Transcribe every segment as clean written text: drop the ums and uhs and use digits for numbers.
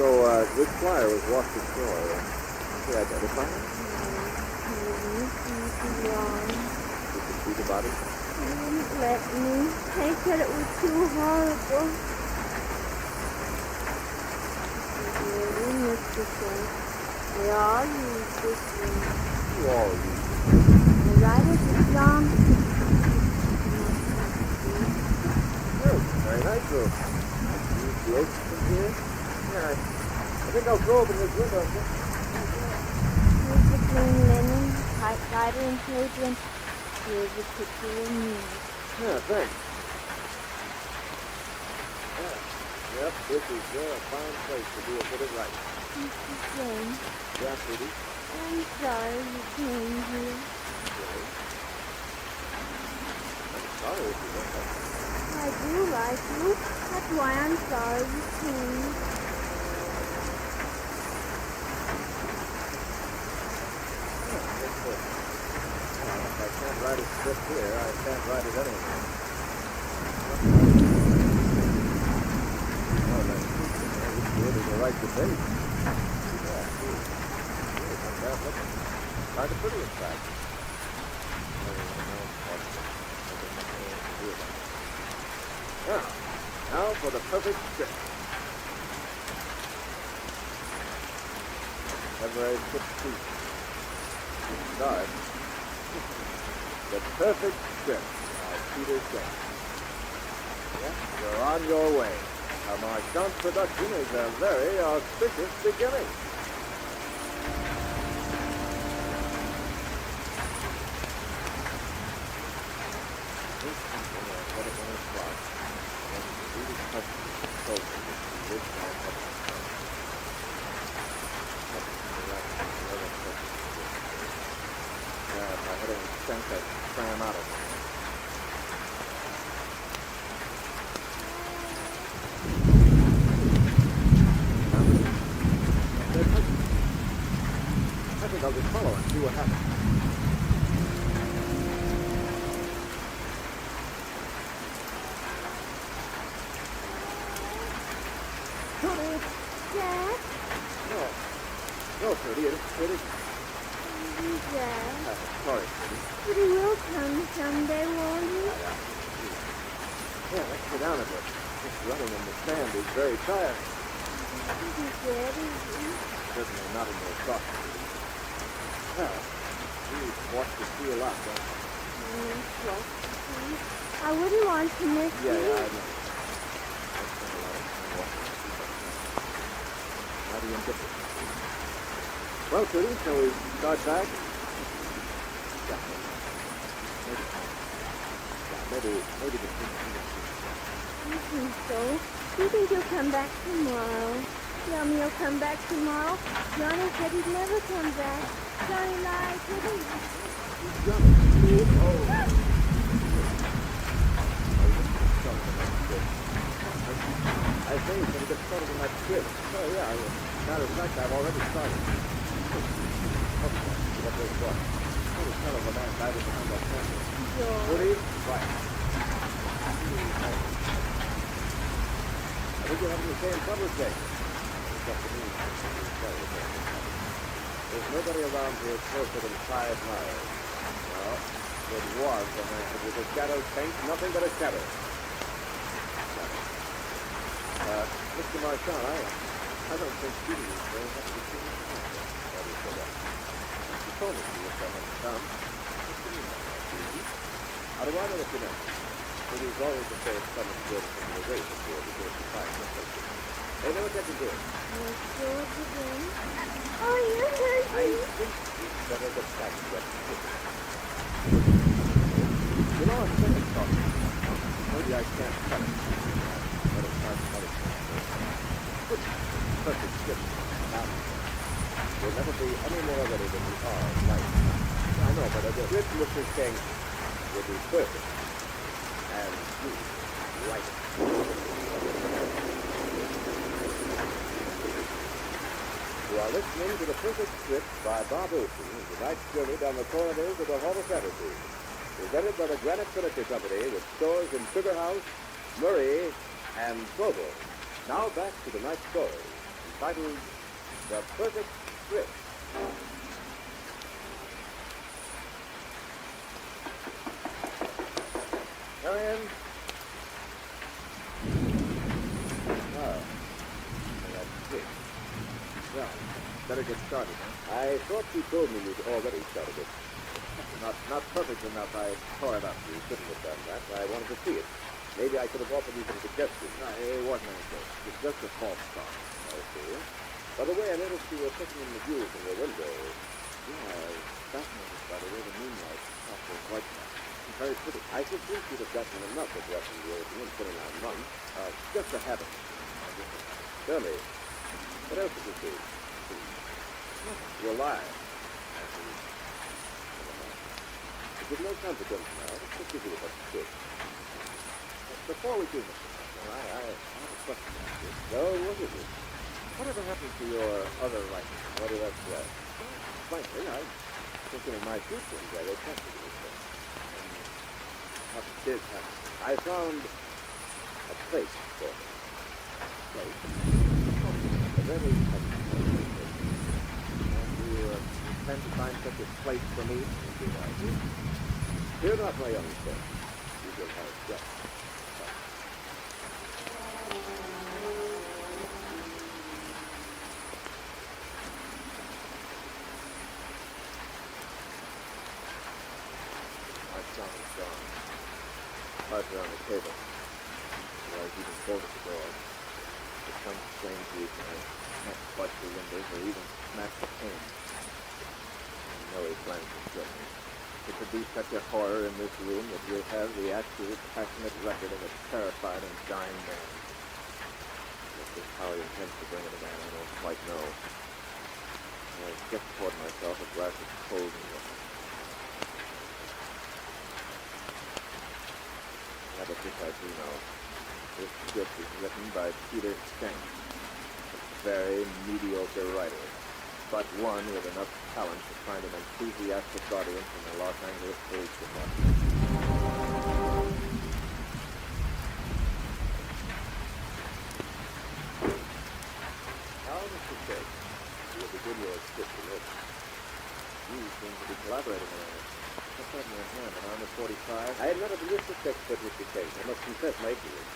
This flyer was washed ashore. Did you identify it? You could see the body? He wouldn't let me. They said it was too horrible. Really mystical. They all use this one. You all use it. The writer's Islam. Good. Very nice room. Use the ocean from here? Yeah. I think I'll throw open this window. Here's the clean linen, typewriter and paper, and here's a picture of me. Yeah, thanks. Yeah. Yep, this is a fine place to do a bit of writing. Mr. James, Yeah, Judy. I'm sorry you came here. Okay. I'm sorry if you don't like me. I do like you. That's why I'm sorry you came. If I can't write a script here, I can't write it anywhere. Well, that's good as a right debate. Yeah, good. Good, not bad looking. Kind of pretty, in fact. Now for the perfect script. February 16th. Start. The Perfect Script by Peter James. Yes, you're on your way. A Marchant production is a very auspicious beginning. Cram out of it. I think I'll just follow and see what happens. Trudy! Jack? No, Trudy, it isn't. Jack? Sorry, Trudy. But he will come someday, won't he? Yeah, let's sit down a bit. Just running in the sand is very tiring. Is he dead, is he? Certainly not in your thoughts. Well, you watch the sea a lot, don't you? Yes, I wouldn't want to miss you. Yeah, I know. I spend a lot of time watching the sea, but how do you get it? Well, Trudy, shall we start back? Yeah. Maybe the I think so. Do you think he'll come back tomorrow? Tell me he'll come back tomorrow. Johnny said he'd never come back. Johnny lied, did he? I think he's going to get started on that script. Oh, yeah. Matter of fact, I've already started. Okay, what was what? Holy hell of a man died behind that camera. Woody? Right. I think you're having the same trouble, Jake. Except for me. There's nobody around here closer than 5 miles. Well, it was the man with a shadow paint, nothing but a shadow. Mr. Marchand, I don't think shooting is very much of a thing. Why do you say that? You told me you were going to come. What do you mean by that? How do I know that you know? It is always the case someone's good at the race of good because you find no place. They know what they can do. Let's go again. Oh, you hurt I me. think you'd better get back to that city. You know, I'm thinking something. Maybe I can't cut it. Let it start cutting. Perfect script. Now, we'll never be any more ready than we are right now. I know, but the script Mr. King will be perfect. And you write it. You are listening to The Perfect Script by Bob Olson, tonight's journey down the corridors of the Hall of Fantasy. Presented by the Granite Furniture Company with stores in Sugar House, Murray, and Provo. Now back to tonight's story. titled The Perfect Script. Come in. Oh, that's it. Well, better get started, huh? I thought you told me you'd already started it. Not perfect enough. I tore it up. You shouldn't have done that. I wanted to see it. Maybe I could have offered you some suggestions. No, it wasn't anything. It's just a false start. I see. By the way, I noticed you were checking in the view from your window. Yeah, I was fascinated by the way the moonlight cast those white spots. It's very pretty. I should think you'd have gotten enough of watching the ocean in 29 months. Just a habit. Tell me, what else did you see? You're alive. I see. It's of no consequence now. Let's just give you what you did. Before we do this, I have a question to ask you. Oh, what is it? Whatever happened to your other writing? What did that say? Frankly, I think in my future I'm very attracted to this thing. What did happen? I found a place for it. A place? A very excellent place. And you intend to find such a place for me? Indeed, I do. Fear not, my young friend. You will have just. Partner on the table. While you can fold at the door. It comes strange to you I can't bust the windows or even smash the pane. I know he plans to kill me. It would be such a horror in this room that you'll have the actual passionate record of a terrified and dying man. Just how he intends to bring it about, I don't quite know. I just poured myself a glass of cold water. But this I do know. This script is written by Peter Schenck, a very mediocre writer, but one with enough talent to find an enthusiastic audience in the Los Angeles police department. Now, Mr. Schenck, you will begin your script to listen. You seem to be collaborating on it. What's that in your hand, an armor 45? I am not a ballistics expert, Mr. Case. I must confess my ignorance.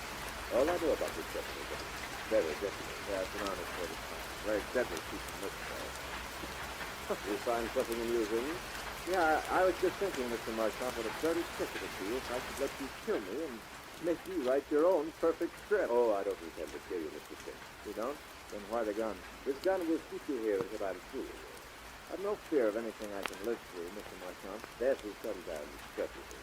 All I know about this weapon is that it's very deadly. Yeah, it's an armor 45. Very deadly piece of missile. You find something amusing? Yeah, I was just thinking, Mr. Marchand, what a dirty trick it would be if I could let you kill me and make you write your own perfect script. Oh, I don't intend to kill you, Mr. Case. You don't? Then why the gun? This gun will keep you here until I'm through. I've no fear of anything I can live through, Mr. Marchand. Death is sometimes stressful.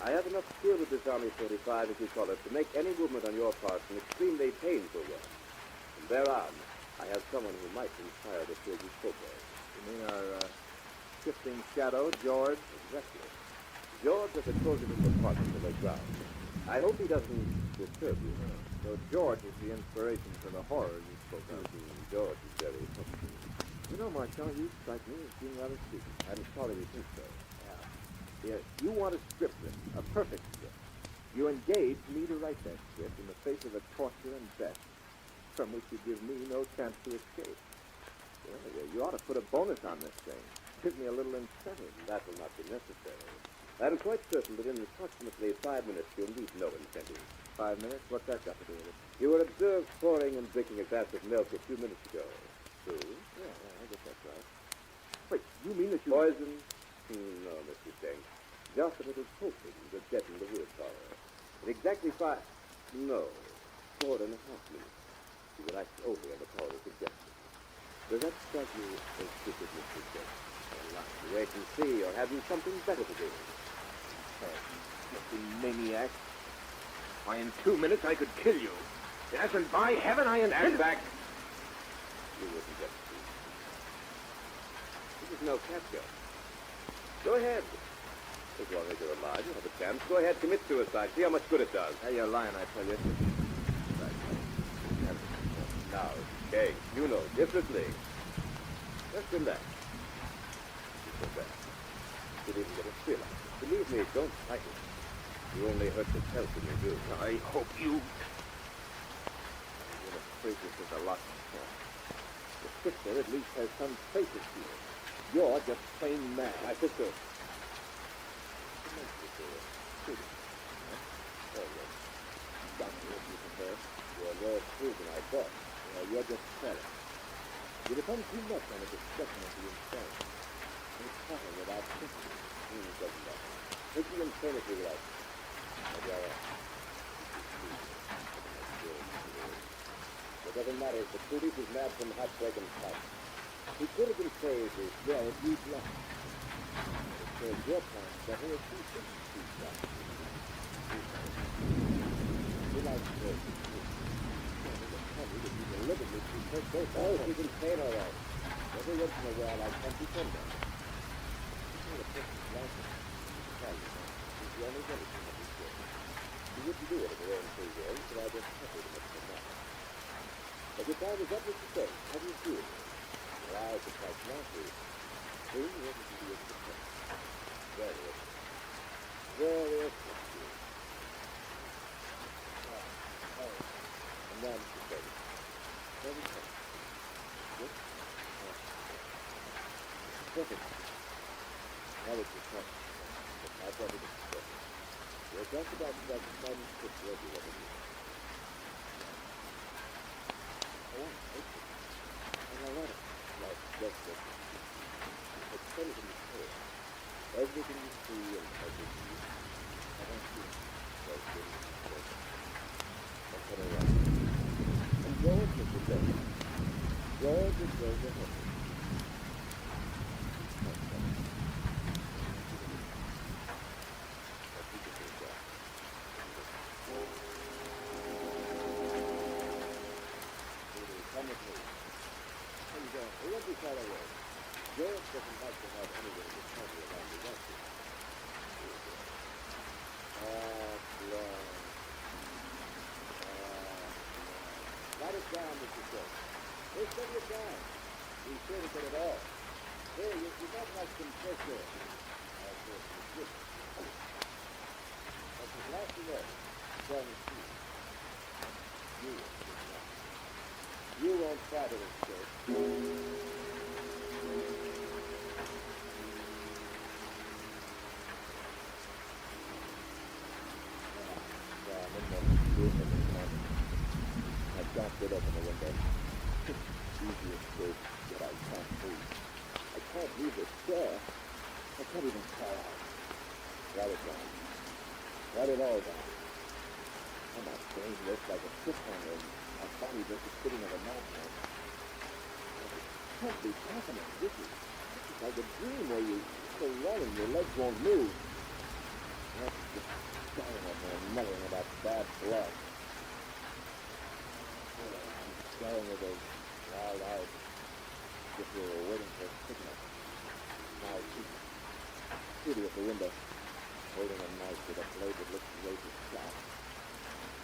I have enough skill with this Army 45, as you call it, to make any movement on your part an extremely painful one. From there on, I have someone who might inspire the field you spoke of. You mean our shifting shadow, George? Exactly. George has a closer to the apartment to the ground. I hope he doesn't disturb you. So George is the inspiration for the horror you spoke of. George is very helpful. You know, Marchand, you strike me as being rather sweet. I'm sorry you think so. Yeah. You want a script written, a perfect script. You engage me to write that script in the face of a torture and death, from which you give me no chance to escape. Well, you ought to put a bonus on this thing. Give me a little incentive. That will not be necessary. I'm quite certain that in approximately 5 minutes you'll need no incentive. 5 minutes? What's that got to do with it? You were observed pouring and drinking a glass of milk a few minutes ago. True? Yeah, I guess that's right. Wait, you mean that you... Poison? No, Mr. Schenck. Just a little poking to deaden the willpower. In exactly 5... No, 4.5 minutes. You will act only on the power of suggestion. Does that strike you as stupid, Mr. Schenck? I'll have to wait and see, or have you something better to do? You maniac. Why, in 2 minutes I could kill you. Yes, and by heaven I intend... Stand back. You wouldn't get to. This is no Capcut. Go ahead. As long as you're alive, you have a chance. Go ahead, commit suicide. See how much good it does. Hey, you're lying, I tell you. Now, okay, you know differently. Just relax. You go back. You'll even get a thrill out of it. Believe me, don't fight it. You only hurt yourself when you do. I hope you... phrases is a lot more. Your sister at least has some traces to her. You're just plain mad. My sister. Oh, yes. Doctor, if you prefer. You're well proven, I thought. You're just selling. You depend too much on the discussion of the insane. It's talking without sympathy. Doesn't matter. Take the insanity without. Maybe I am. It doesn't matter if the police is mad from heartbreak and fight. He could have been saved as well if you'd left. It serves your plan better if you didn't choose that. You like to say that you deliberately take both out. Oh, you can say it all right. Every once in a while I can't defend that. It's not a person's life. It's the only medicine that we get. You wouldn't do it of your own free will, so I just suffer to make them mad. But your time is up what you say. How do you feel? Your eyes are quite nasty. See, you have to be a success. Very excellent. Very excellent. And now, Mr. Baby. Very good. Good? Perfect. Now it's your turn. I thought it was perfect. We're just about to have some tips ready over here. Oh, thank you. And I read it. Like, just what you see. It's anything you say. Everything you see and everything you see. I don't see it. That's what you say. That's what I write. And George is the best. George is going to help me. Come with me. And we won't be far away. George doesn't like to have anyone to tell me around the rescue. Write it down, Mr. George. Hey, study it down. Be sure to get it all. Hey, you got like some fresh air. Of course, it's good. That's his last word. Tell me, you won't try to escape. I've got it open the window. Easy escape, but I can't breathe. I can't leave this chair. I can't even cry out. Write it down. Write it all down. I'm not saying this like a cliffhanger. My body just is sitting on a mountain. It can't be happening. This is like a dream where you're so long and your legs won't move. That's just staring at me and muttering about bad blood. I'm staring at those wild eyes as if we were waiting for a signal. Now she's sitting at the window, holding a knife with a blade that looks razor sharp.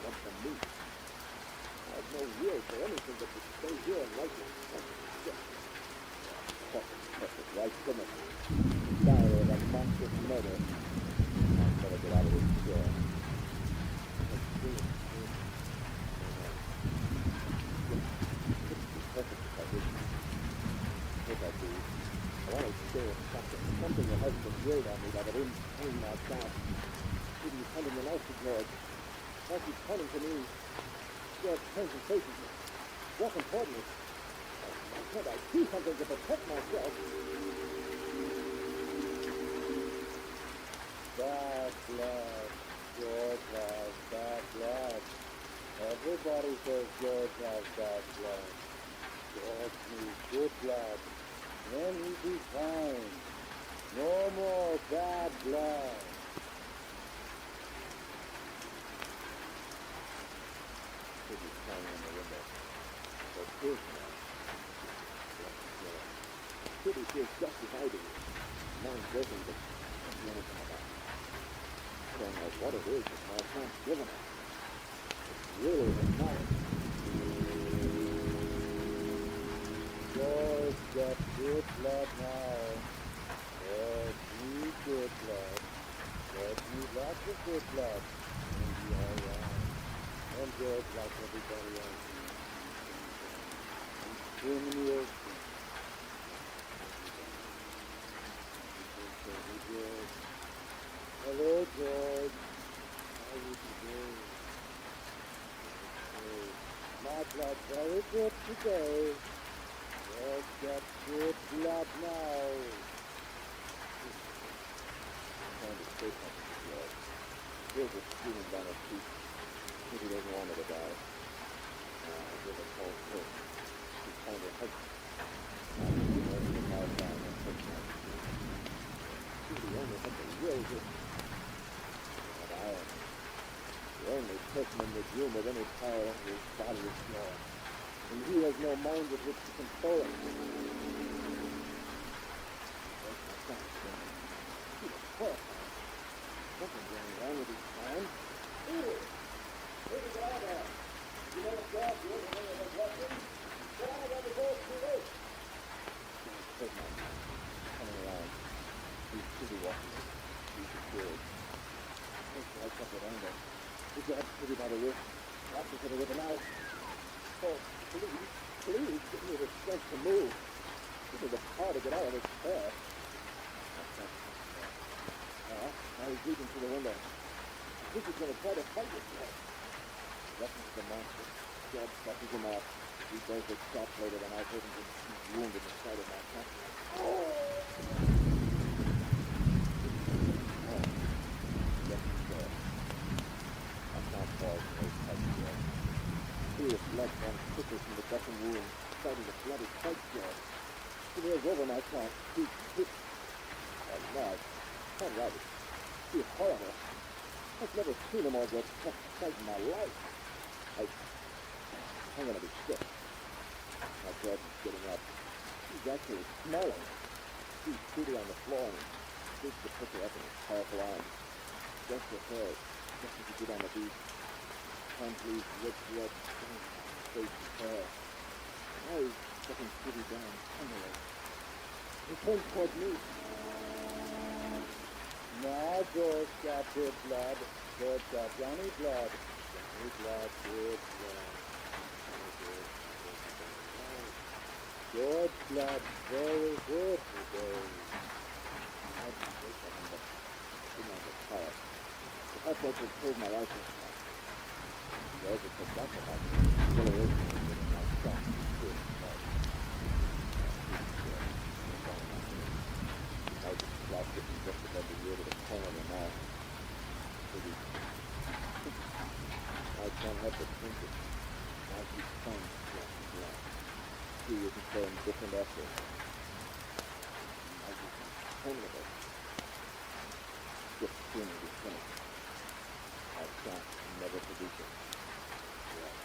Wants some meat. I have no will for anything but to stay here and write this shit. Perfect, right symmetry. Diary of a monstrous murder. I'd better get out of this chair. Perfect if I did. If I do, I want to share something that hasn't been weighed on me that I didn't swing myself. Didn't hand him the knife to George. Now she's pointing to me. George turns and faces me. What's important is, I said I do something to protect myself. Bad blood. George has bad blood. Everybody says George has bad blood. George needs good blood. Then he'll be fine. No more bad blood. Kitty's climbing in the window. So here's now. Kitty feels just as I do. Mine's broken, but I don't know anything about it. I don't know what it is that my son's given her. It's really hypnotic. George got good blood now. George needs good blood. George needs lots of good blood. And be all right. And George likes everybody else. swim in the ocean. Hello, George. How are you today? My blood very good today. George got good blood now. I'm trying to stay up with George. George is screaming down his feet. He doesn't want me to die. I give a cold kick. He's trying to hug me. I'm going to lie down and push my feet. He only had the real good. And I am the only person in this room with any power over his bodily flaw. And he has no mind with which to control it. He was horrified. Something going wrong with his plan. Ooh! Where did I go? You never saw you in any of the weapons? Why are the boats too late? He was coming around. He's busy walking. He's secured. He's right up at angle. He grabs Kitty by the wrist. Watches her with an out. Oh, please give me the strength to move. Give me the power to get out of this chair. Now he's reaching through the window. I think he's going to try to fight this guy. Rushing to the monster. George pushes him off. He goes with shots later than I've heard him with his wound in the side of my cat. Serious blood ran quickly from the gusting wound, starting to flood his tight jaw. He rolls over my cat. Oh, Lord. All right. He's horrible. I've never seen him all get tough fight in my life. I'm going to be sick. My George is getting up. He's actually smelling. He's shooting on the floor and he to pick her up in his powerful arms. Just her hair, just as he did on the beach. Hands leaves red, face and hair. Now he's setting Kitty down tenderly. He turns towards me. Now George got good blood. George got Johnny blood. Johnny blood, good blood. George blood, very good today. I didn't say something, but I didn't want to quiet. The Outpost had pulled my license back. George had picked up about me. Still is getting my shot. Good blood. I just slapped it just above the ear with a corner of the mouth. I can't help but think it. Now she's fun, yes, blood. She isn't showing different effort. I just turning of it. Just soon as it's finished. I can't never produce it. Yes.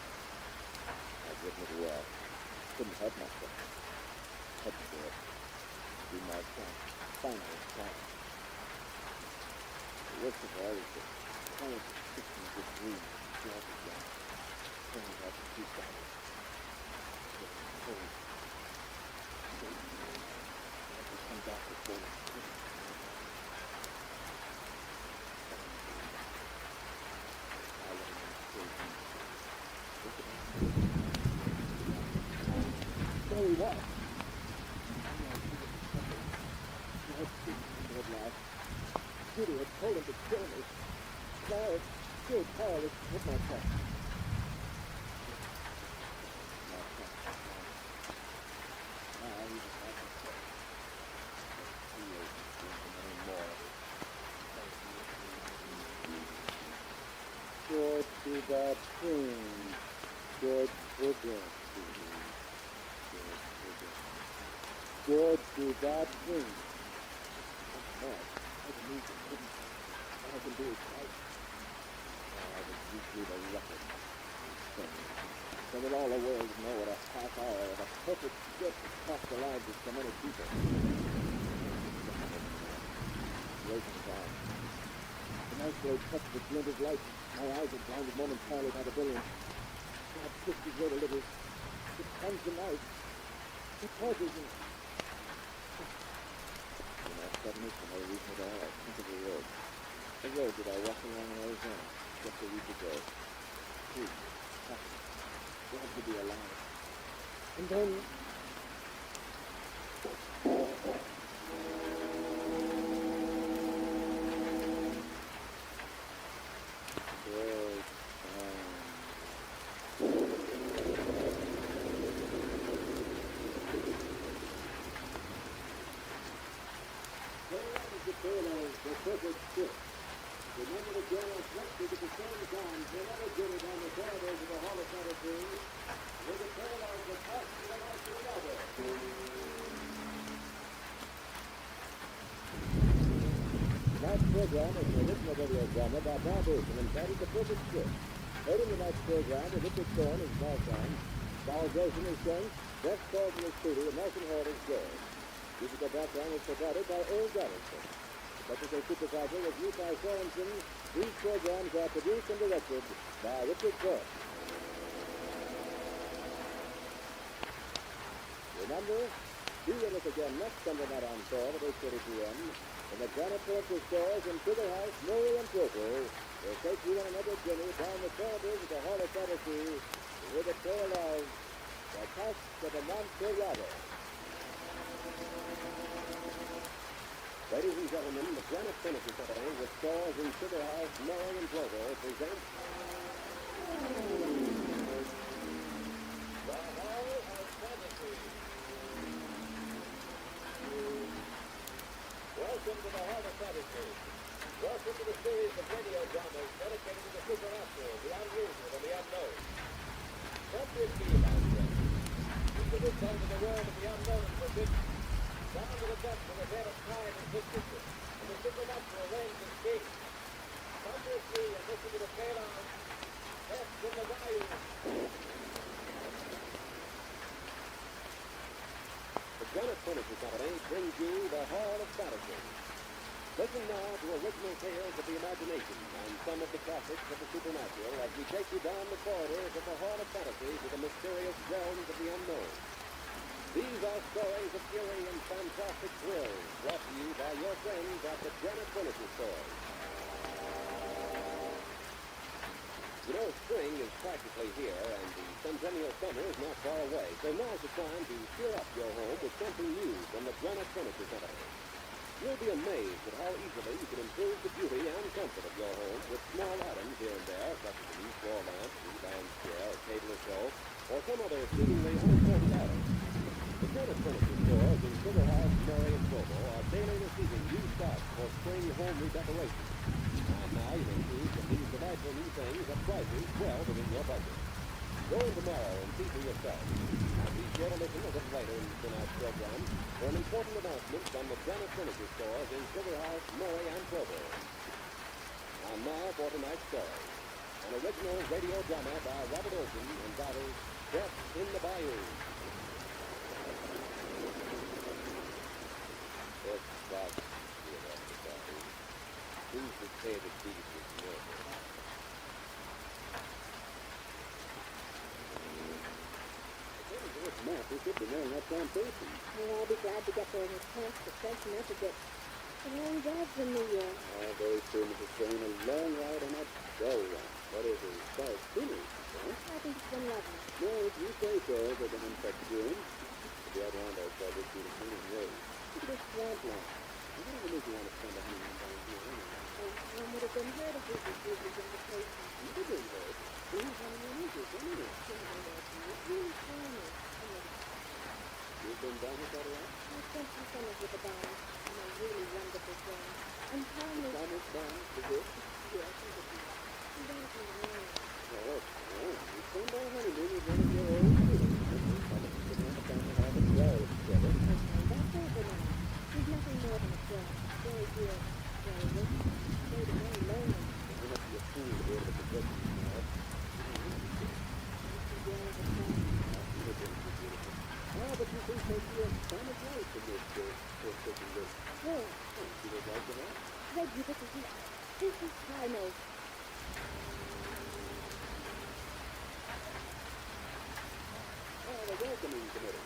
I've written it well. Couldn't help myself. Had to do it. Do my chance. Finally, time. The worst of all is that kind of 60 degrees George again. Turning out to keep down. It's cold. As we come back to cold. So he was. Kitty had told him to kill me. Now I was still powerless to hit my cat. Now he just has to say. He isn't thinking anymore. George do that thing. George forget. George do that thing. I can use it. All I can do is fight. I was usually the record. So that all the world know what a half hour of a perfect gift has cost the lives of so many people. Raising his arm. The knife blade touched the glint of light. My eyes are blinded momentarily by the brilliance. God twists his red a little. It comes the knife. He pauses and... Suddenly, for no reason at all, I think of the road. The road that I walked along in Arizona just a week ago. Free, happy, glad to be alive. And then another journey down the corridors of the Hall of Fantasy with the tale of the past and the life of the other. Tonight's program is an original radio drama by Bob Wilson entitled The Perfect Script. Heard in tonight's program with Richard Thorne as Marsan, Charles Wilson as Shanks, Jeff Colton as Trudy, and Nelson Hall as George. Musical background was provided by Earl Garrison. Technical supervisor was Levi Sorensen. These programs are produced and directed by Richard Thorne. Remember, be with us again next Sunday night on Thor at 8:30 p.m. in the Granite Furniture Stores in Sugar House, Murray, and Provo. We'll take you on another journey down the corridors of the Hall of Fantasy with a tale of the past of the monster robber. Ladies and gentlemen, the Granite Furniture Company with stores in Sugar House, Murray, and Provo presents the Hall of Fantasy. Welcome to the Hall of Fantasy. Welcome to the series of radio dramas dedicated to the supernatural, the unusual, and the unknown. What is he about this? We could descend to the world of the unknown and forbidden, down to the depths of the bed of crime and mysticism, and the supernatural reigns and kings. Come with me and listen to the tale of Death in the Bayou. The Granite Furniture Company brings you the Hall of Fantasy. Listen now to original tales of the imagination and some of the classics of the supernatural as we take you down the corridors of the Hall of Fantasy to the mysterious realms of the unknown. These are stories of fury and fantastic thrills brought to you by your friends at the Granite Furniture Stores. You know, spring is practically here, and the centennial summer is not far away, so now's the time to cheer up your home with something new from the Granite Furniture Company. You'll be amazed at how easily you can improve the beauty and comfort of your home with small items here and there, such as a new floor lamp, a new lounge chair, a table or so, or some other seemingly unimportant item. The Granite Furniture Stores in Sugar House, Murray, and Provo are daily receiving new stock for spring home redecoration. And now you may choose from these delightful new things at prices well within your budget. Go in tomorrow and see for yourself. And be sure to listen a little later in tonight's program for an important announcement from the Granite Furniture Stores in Sugar House, Murray, and Provo. And now for tonight's story. An original radio drama by Robert Olson entitled Death in the Bayou. It's about who's to say the deed was murder? This map, we should be knowing that foundation. Well, I'll be glad to get there in a chance to freshen up a bit. The long drive from New York. Very soon, Mrs. Crane, a long ride on that bell run. That is as far as Phoenix, huh? I think it's been lovely. Well, if you say so, they're going to infect June. The Adirondacks probably see the same way. Look at this swamp line. I don't even think you want to spend a honeymoon down here anyway. One would have been heard if it was Ruby's invitation. You could be heard. Who's honeymoon is this anyway? It's really funny. You've been down with that a lot? I spent some summers with the band, and a really wonderful friend. And Tom is... Thomas Bond, is it? Yes, he's a dear. He's back in the morning. Oh, you spend our honeymoon with one of your old students. Thomas is going to have to have a well together. That's over now. He's nothing more than a friend. Very dear. Very rich. Very, very lonely. You must be a fool to be able to protect you now. Ah, but you think that you have time of life in this taking this. Well, You would like to have? Reggie, this is final. Oh, the welcoming committee.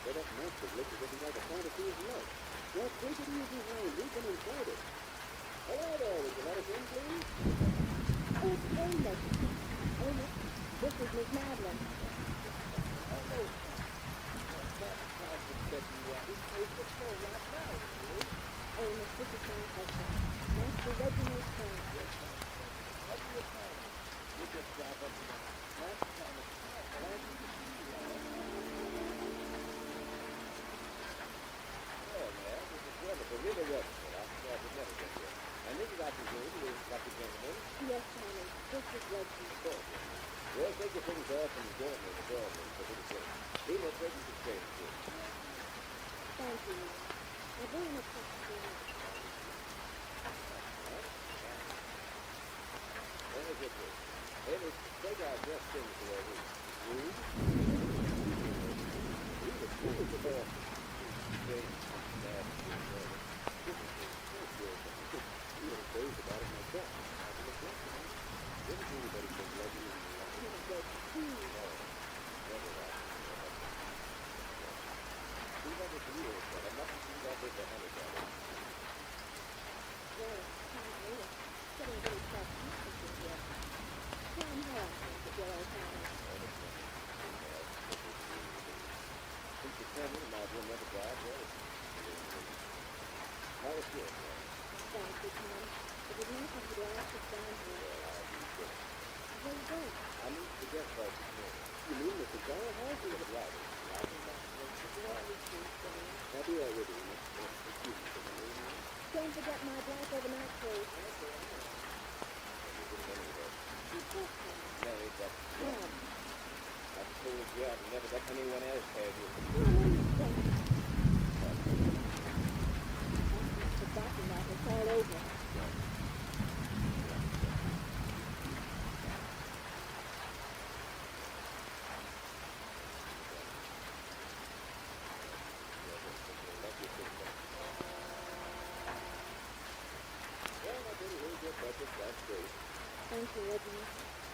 Well, that master looks as if he's like a fantasy of love. Well, take it easy, Wayne. We've been inside it. Hello there. Would you let us in, please? Oh, it's Amos. Amos, this is Miss Madeline. Hello. Amos, this is my husband. Master Reginald Crane. You just drop up to the last time. Oh, man, this is wonderful. Really wonderful. I'm glad we never get here. And this is, I presume, is Dr. Gentleman. Yes, Tommy. This is Reggie's book. Well, take your things off and join me in the drawing room for a little bit. He looks like he's exchanged too. Thank you, Lena. I very much appreciate it. Let me get this. Hey, let's take our dress things the way we read. We were cool with all things that we were crazy about it myself. I was reflecting on it. Didn't anybody think Reggie and we never believed it, but I'm not sure that with the hundred dollars. Well, getting really self-conscious here. Tell him how I think that you're okay. Since the family, my dear never died, well, how was yours? Thank you, Tom. It was nice of you to ask us down here. Where you going? I need to get back this morning. You mean the cigar house or the driving? I'll be all ready. Excuse me for the name. Don't forget my black overnight coat. Mary, but I told you I'd never let anyone else have you. The bottom knife is all over. Thank you, Reggie.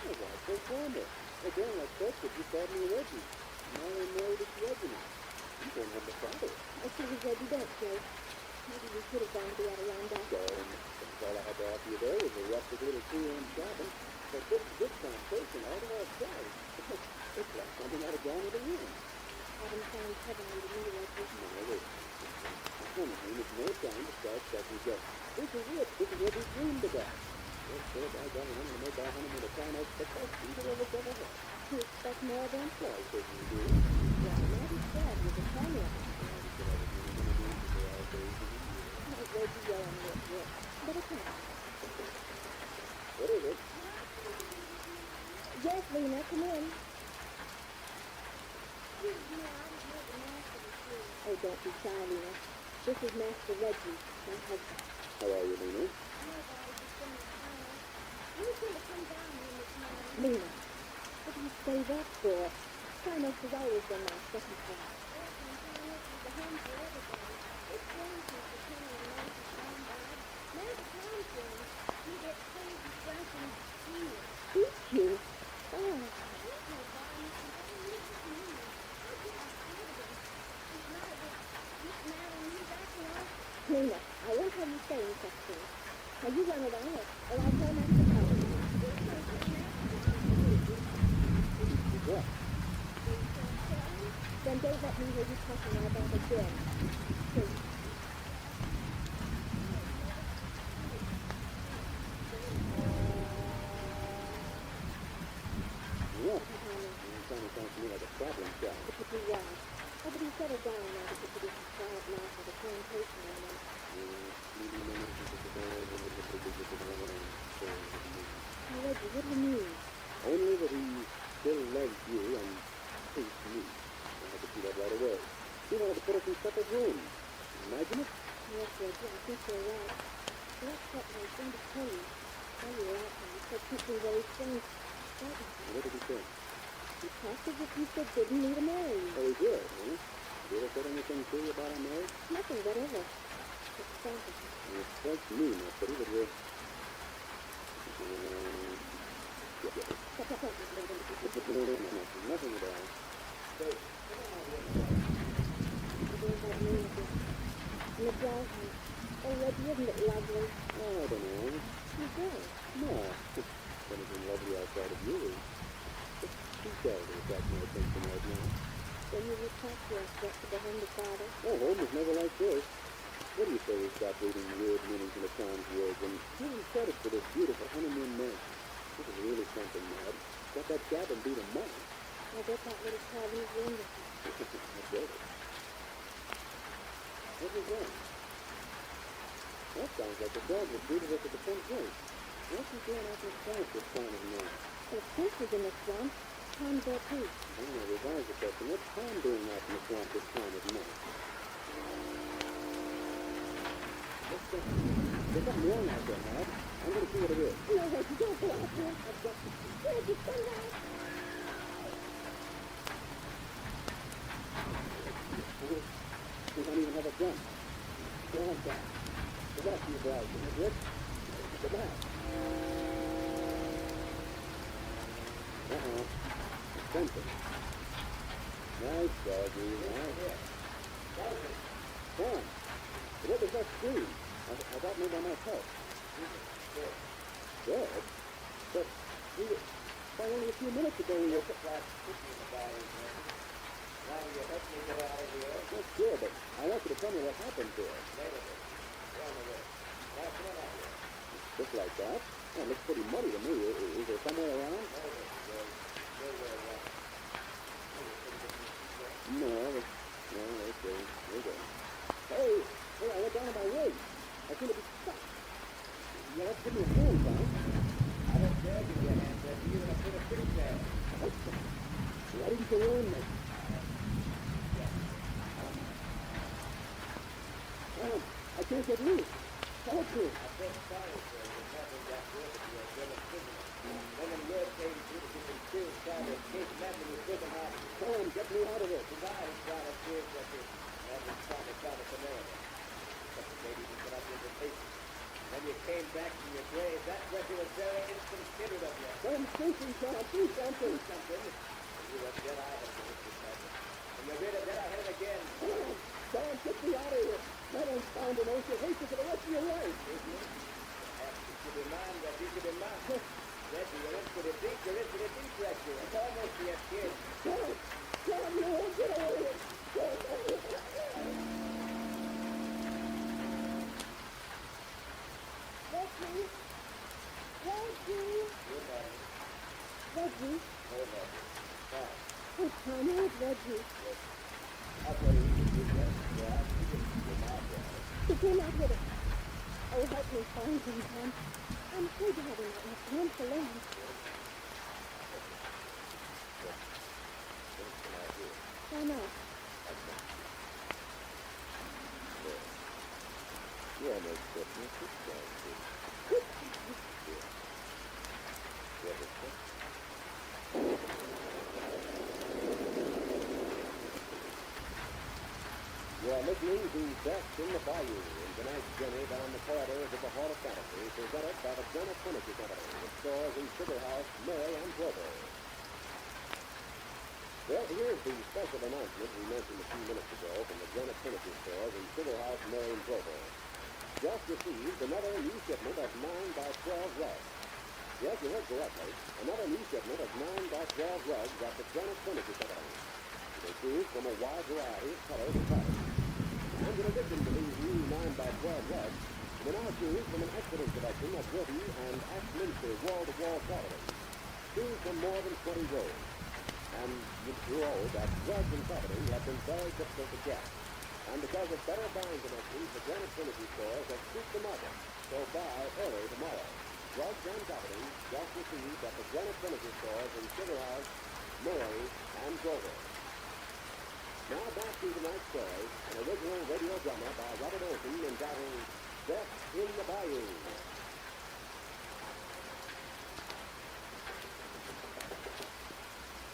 Oh, why so formal? Again, like folks, if you called me Reggie. Now I'm married to Reggie. You don't have the father. I see you, Reggie, don't joke. Maybe we could have gone to the Adirondack. So, all I had to offer you there was a rustic little 2-room cabin. But good conversation all to ourselves. It's like something out of Gone with the Wind. Heaven sounds heavenly to me, Reggie. No, it isn't. It's no time to start second guessing. This is it. This is what we dreamed about. Well, so I got one to make our honeymoon a time expectation that I was ever had. You expect more than? Well, I certainly do. Well, mighty sad with the family of it. Might Reggie yelling real quick. But it's not. What is it? Yes, Lena, come in. Oh, don't be shy, Lena. This is Master Reggie, my husband. How are you, Lena? Lena, what do you say that for? Sinus has always been my second class. Beat you? Oh. Lena, I won't have you saying such things. Now you run along or I'll tell Master Collins. What? Then don't let me hear you talking like that again. Please. What? It sounds to me like a problem child. It could be right. Everybody settled down now to put this quiet life with a plantation on them. Now, Reggie, what do you mean? Only that he still loves you and hates me. I could see that right away. He wanted to put us in separate rooms. Imagine it? Yes, Reggie, I think you're right. That's what I was going to tell you. While you were out there, you said something very strange. What did he say? He talked as if you forbidden me to marry you. Oh, he did, huh? Did you ever said anything to you about our marriage? Nothing whatever. It's fantasy. It strikes me, Miss Betty, that we're... Nothing at all. Say, In the dry house. Oh, Reggie, isn't it lovely? oh, I don't know. You do. No. Anything lovely outside of you is... She's got to attract my attention right now. Then you retract your step to the home to father. Oh, home is never like this. What do you say we stop reading weird meanings in the town's words and give him credit for this beautiful honeymoon mansion? This is really something, Mad. Got that cabin beat a month. I bet that little cabin is wonderful. I get it. What was that? That sounds like the dog that greeted us at the front gate. What's he doing out in front this time of night? The fish is in the swamp. Tom's there too. I don't know, revise the question. What's Tom doing out in the swamp this time of night? There's something wrong out there, Matt. I'm going to see what it is. No, Reggie, don't go out there. Reggie, come back. We don't even have a gun. Go on back. Go back to your bride, Rick. Go back. Uh-oh. It's something. Nice doggy. Nice. Tom, what was that scream? I thought maybe I might help. Dead? But only a few minutes ago we were... Now you help me get out of here. Well, sure, but I want you to tell me what happened to her. Negative. Run away. Now come on out here. Just like that? Oh, it looks pretty muddy to me. Is there somewhere around? Nowhere around. No, okay. We're good. Hey, I went down to my rig. I seem to be stuck. Yeah, let's give me a hand, Tom. I don't dare give you a hand, but you're going to put a fish there. Why didn't you warn me? Tom, I can't get loose. Help me. I feel sorry, sir. You haven't got rid of your German prisoner. When the Lord came through to get him killed, trying to escape, nothing was prison house. Tom, get me out of this. The guy is trying to escape that is. That was trying to stop us America. But the lady didn't get up the invitation. When you came back from your grave, that record was very inconsiderate of you. I'm thinking, Tom. Do something. Something. You were dead eye of Mr. Patrick. And you're rid of dead eye head again. Tom, get me out of here. I don't found an ocean. Hate you for the rest of your life. Perhaps you should be mine, that you should be mine. Reggie, you're into the deep, Reggie. It's almost the kid. Tom, you won't get away. Reggie. Good night. Reggie. Hold on. Fine. Oh, Tom, where's Reggie? I'll tell you what you did that. Yeah, you can get my brother. He came out with it. Oh, help me find him, Tom. I'm afraid to have him out in the swamp alone. Why not? You almost got me. Sit down, please. You are listening to Best in the Bayou in tonight's journey down the corridors of the Hall of Fantasy, presented by the Jonah Furniture Company, with stores in Sugar House, Murray, and Provo. Well, here's the special announcement we mentioned a few minutes ago from the Jonah Furniture stores in Sugar House, Murray, and Provo. Just received another new shipment of 9x12 rugs. Yes, you heard correctly. Another new shipment of 9x12 rugs at the Jonah Furniture Company. They choose from a wide variety of colors and patterns. And in addition to these new 9x12 rugs, we now choose from an excellent selection of Woody and Axminster wall-to-wall quality. Choose from more than 20 rows. And you know that rugs and carpeting have been very difficult to get. And because of better buying connections, the Granite Furniture stores have scooped the market. So buy early tomorrow. Rugs and carpeting just received at the Granite Furniture stores in Sugar House, Murray, and Provo. Now back to tonight's story, an original radio drama by Robert Olson entitled Death in the Bayou.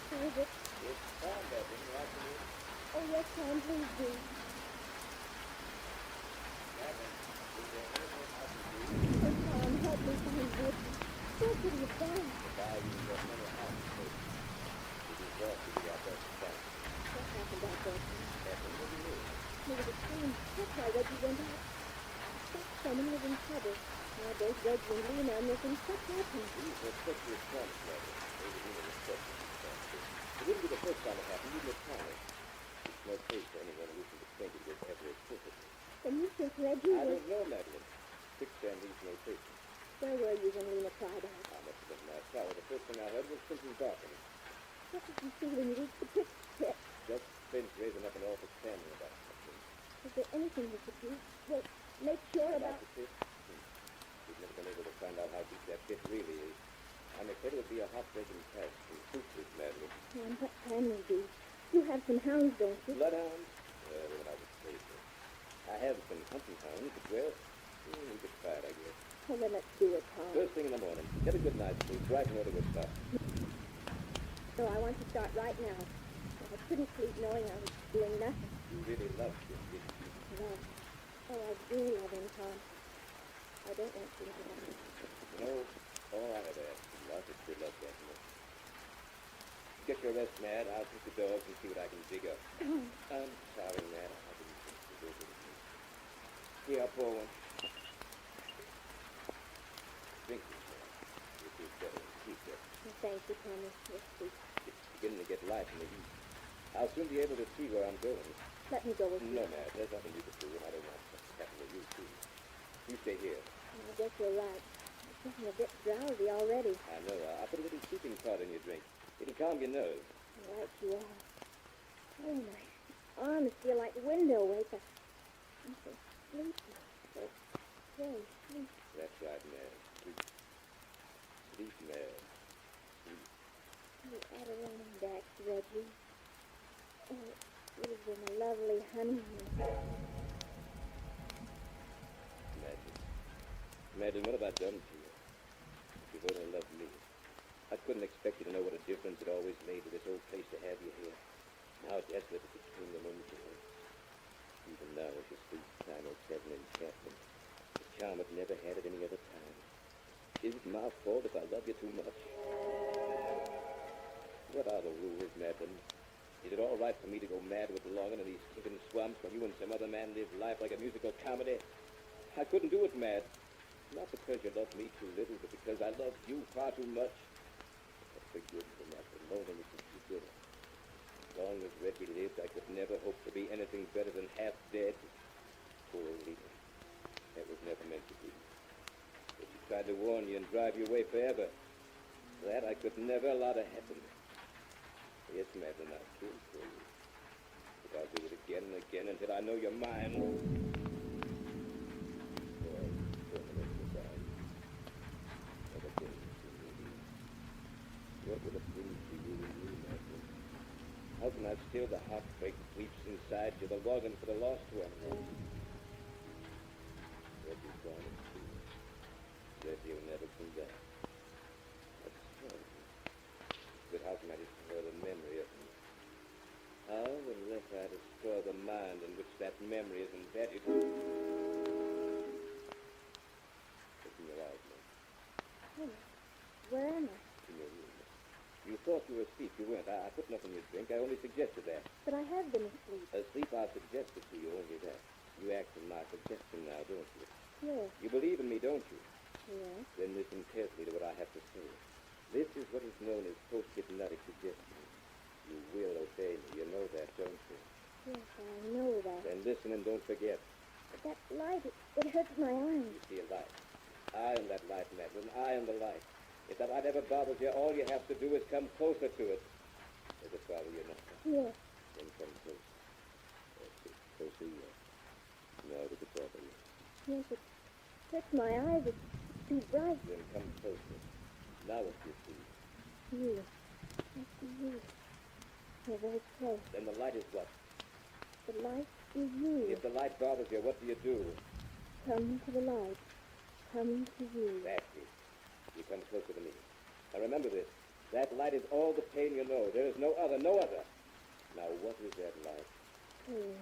Who is it? It's Tom, Reggie. You like me? Oh, yes, Tom, please do. Gavin, is there anything I can do? Oh, Tom, help me find Reggie. Where could he have gone? The bayou has many houses. It is well to be out there to find. What happened out there, Tom? Captain, what do you mean? There was a strange trip why Reggie went out. That someone was in trouble. Now both Reggie and Lena are missing. What happened? These were quickly promised, Reggie. They were even expected to start too. It wouldn't be the first time it happened, even at Connie. It's no place for anyone who isn't acquainted with every perfectly. And you think Reggie I was... don't know, Madeline. Quicksand leaves no traces. Where were you when Lena cried out? I must have been in my tower. The first thing I heard was simply darkening. What did you see when you reached the pit? Just Finch raising up an awful family about something. Is there anything we could do? Well, make sure about... We've never been able to find out how deep that You have some hounds, don't you? Bloodhounds? When I was crazy. I have some hunting hounds, but, well, we get tired, I guess. Well, then let's do it, Tom. First thing in the morning. Get a good night's sleep, so I can order good stuff. So I want to start right now. I couldn't sleep knowing I was doing nothing. You really love this, didn't you? Love. Oh, I do love him, Tom. I don't want you to love him. You know, all I have asked is love is your love that much. Get your rest, Mad. I'll take the dogs and see what I can dig up. I'm sorry, Mad. I didn't think to do it with me. Here, I'll pour one. Drink this, Mad. It is better than keep it. Well, thank you, Tommy. Yes, please. It's beginning to get light in the east. I'll soon be able to see where I'm going. Let me go with you. No, Mad. There's nothing you can do, and I don't want something to happen to you, too. You stay here. I guess you're right. I'm getting a bit drowsy already. I know. I'll put a little sleeping pod in your drink. It'll calm your nerves. Right you are. Oh, my arms feel like window weights. I'm so sleepy. So very sleepy. That's right, Mad. Sleep. Sleep, Mad. Sleep. You Adirondacks, Reggie. Oh, it would have been a lovely honeymoon. Imagine what have I done to you? If you've only loved me. I couldn't expect you to know what a difference it always made to this old place to have you here. How desolate it became the moment you went. Even now, as you sleep, time has set an enchantment. The charm I've never had at any other time. Is it my fault if I love you too much? What are the rules, Madeline? Is it all right for me to go mad with longing in these stinking swamps while you and some other man live life like a musical comedy? I couldn't do it, Mad. Not because you loved me too little, but because I loved you far too much. Forgive me, Madeline, loneliness is too bitter. As long as Reggie lived, I could never hope to be anything better than half dead. Poor old Lena. That was never meant to be. But she tried to warn you and drive you away forever. That I could never allow to happen. Yes, Madeline, I'll kill for you. But I'll do it again and again until I know you're mine. What would have been to you and me, Madeline? How can I still the heartbreak that weeps inside you, the longing for the lost one? Reggie's gone and true. Reggie will never come back. That's strange. But how can I destroy the memory of him? How, unless I destroy the mind in which that memory is embedded? Open your eyes, man. Oh, where am I? In your room. You thought you were asleep. You weren't. I put nothing in your drink. I only suggested that. But I have been asleep. Asleep, I suggested to you only that. You act on my suggestion now, don't you? Yes. You believe in me, don't you? Yes. Then listen carefully to what I have to say. This is what is known as post-hypnotic suggestion. You will obey me. You know that, don't you? Yes, I know that. Then listen and don't forget. But that light, it hurts my eyes. You see a light. I am that light, Madeline. I am the light. If that light ever bothers you, all you have to do is come closer to it. Does it bother you now? Yes. Then come closer. That's it. Closer yet. Now does it bother you? Yes, it hurts my eyes. It's too bright. Then come closer. Now what do you see? You. I see you. You're very close. Then the light is what? The light is you. If the light bothers you, what do you do? Come to the light. Come to you. That's it. You come closer to me. Now remember this. That light is all the pain you know. There is no other, no other. Now what is that light? Pain.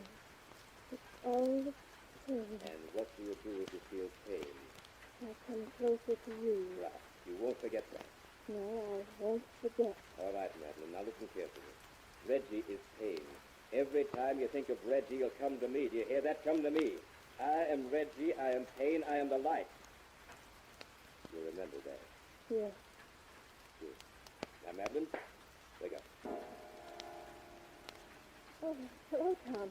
It's all the pain. And what do you do if you feel pain? I come closer to you. Right. You won't forget that. No, I won't forget. All right, Madeline. Now listen carefully. Reggie is pain. Every time you think of Reggie, you'll come to me. Do you hear that? Come to me. I am Reggie. I am pain. I am the light. You remember that? Yes. Good. Now, Madeline, wake up. Oh, hello, Tom.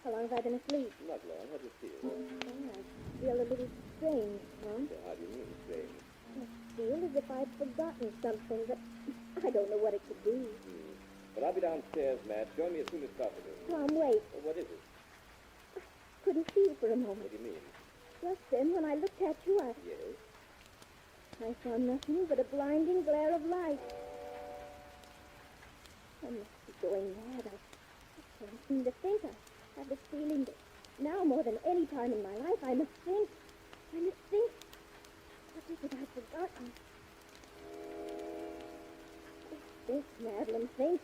How long have I been asleep? Not long. How do you feel? Oh, I feel a little strange, Tom. How do you mean, strange? I feel as if I'd forgotten something, but I don't know what it could be. But I'll be downstairs, Matt. Join me as soon as possible. Tom, wait. Well, what is it? Couldn't see you for a moment. What do you mean? Just then, when I looked at you, Yes? I saw nothing but a blinding glare of light. I must be going mad. I can't seem to think. I have this feeling that now more than any time in my life I must think. I must think. What is it I've forgotten? Think, Madeline, think.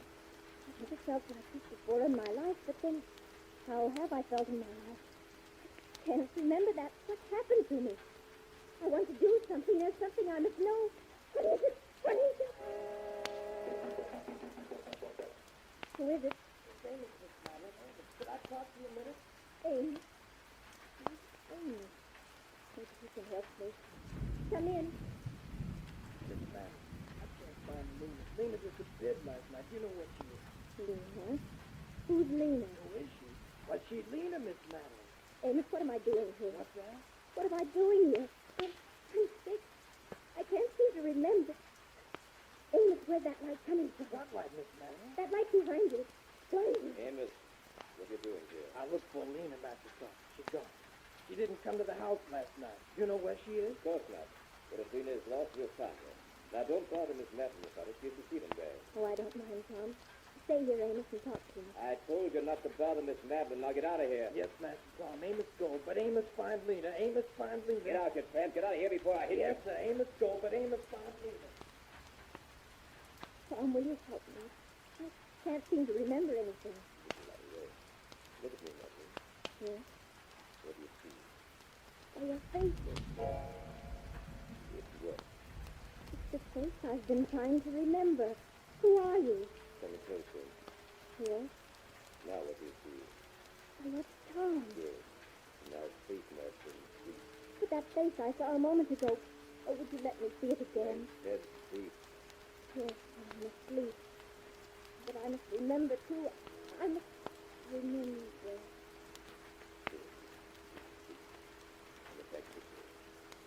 I've never felt like this before in my life, but then how have I felt in my life? I can't remember that. What's happened to me? I want to do something. There's something I must know. What is it? What is it? Who is it? Could I talk to you a minute? Amy. Amy. Maybe you can help me. Come in. Miss Madeline, I can't find Lena. Lena disappeared last night. You know what she is. Lena? Who's Lena? Who is she? Why, she's Lena, Miss Madeline. Amos, what am I doing here? What's that? What am I doing here? I'm sick. I can't seem to remember. Amos, where's that light coming from? What light, Miss Madeline? That light behind you. Behind you. Amos, what are you doing here? I looked for Lena, Master Tom. She's gone. She didn't come to the house last night. You know where she is? Of course not. But if Lena is lost, we'll find her. Now, don't bother Miss Madeline about it. She isn't feeling bad. Oh, I don't mind, Tom. Stay here, Amos, and talk to me. I told you not to bother Miss Madeline. Now, get out of here. Yes, Master Tom. Amos go, but Amos find Lena. Amos find Lena. Get out, you tramp. Get out of here before I hit Yes, you. sir. Amos go, but Amos find Lena. Tom, will you help me? I can't seem to remember anything. Look at me, Madeline. Yeah? What do you see? Oh, your face. It's what? It's the face I've been trying to remember. Who are you? Coming closer. Yes? Now, what do you see? Oh, it's Tom. Good. Now, speak, Madeline. Speak. With that face I saw a moment ago. Oh, would you let me see it again? Instead, speak. Yes, I'm asleep. But I must remember, too. I must remember.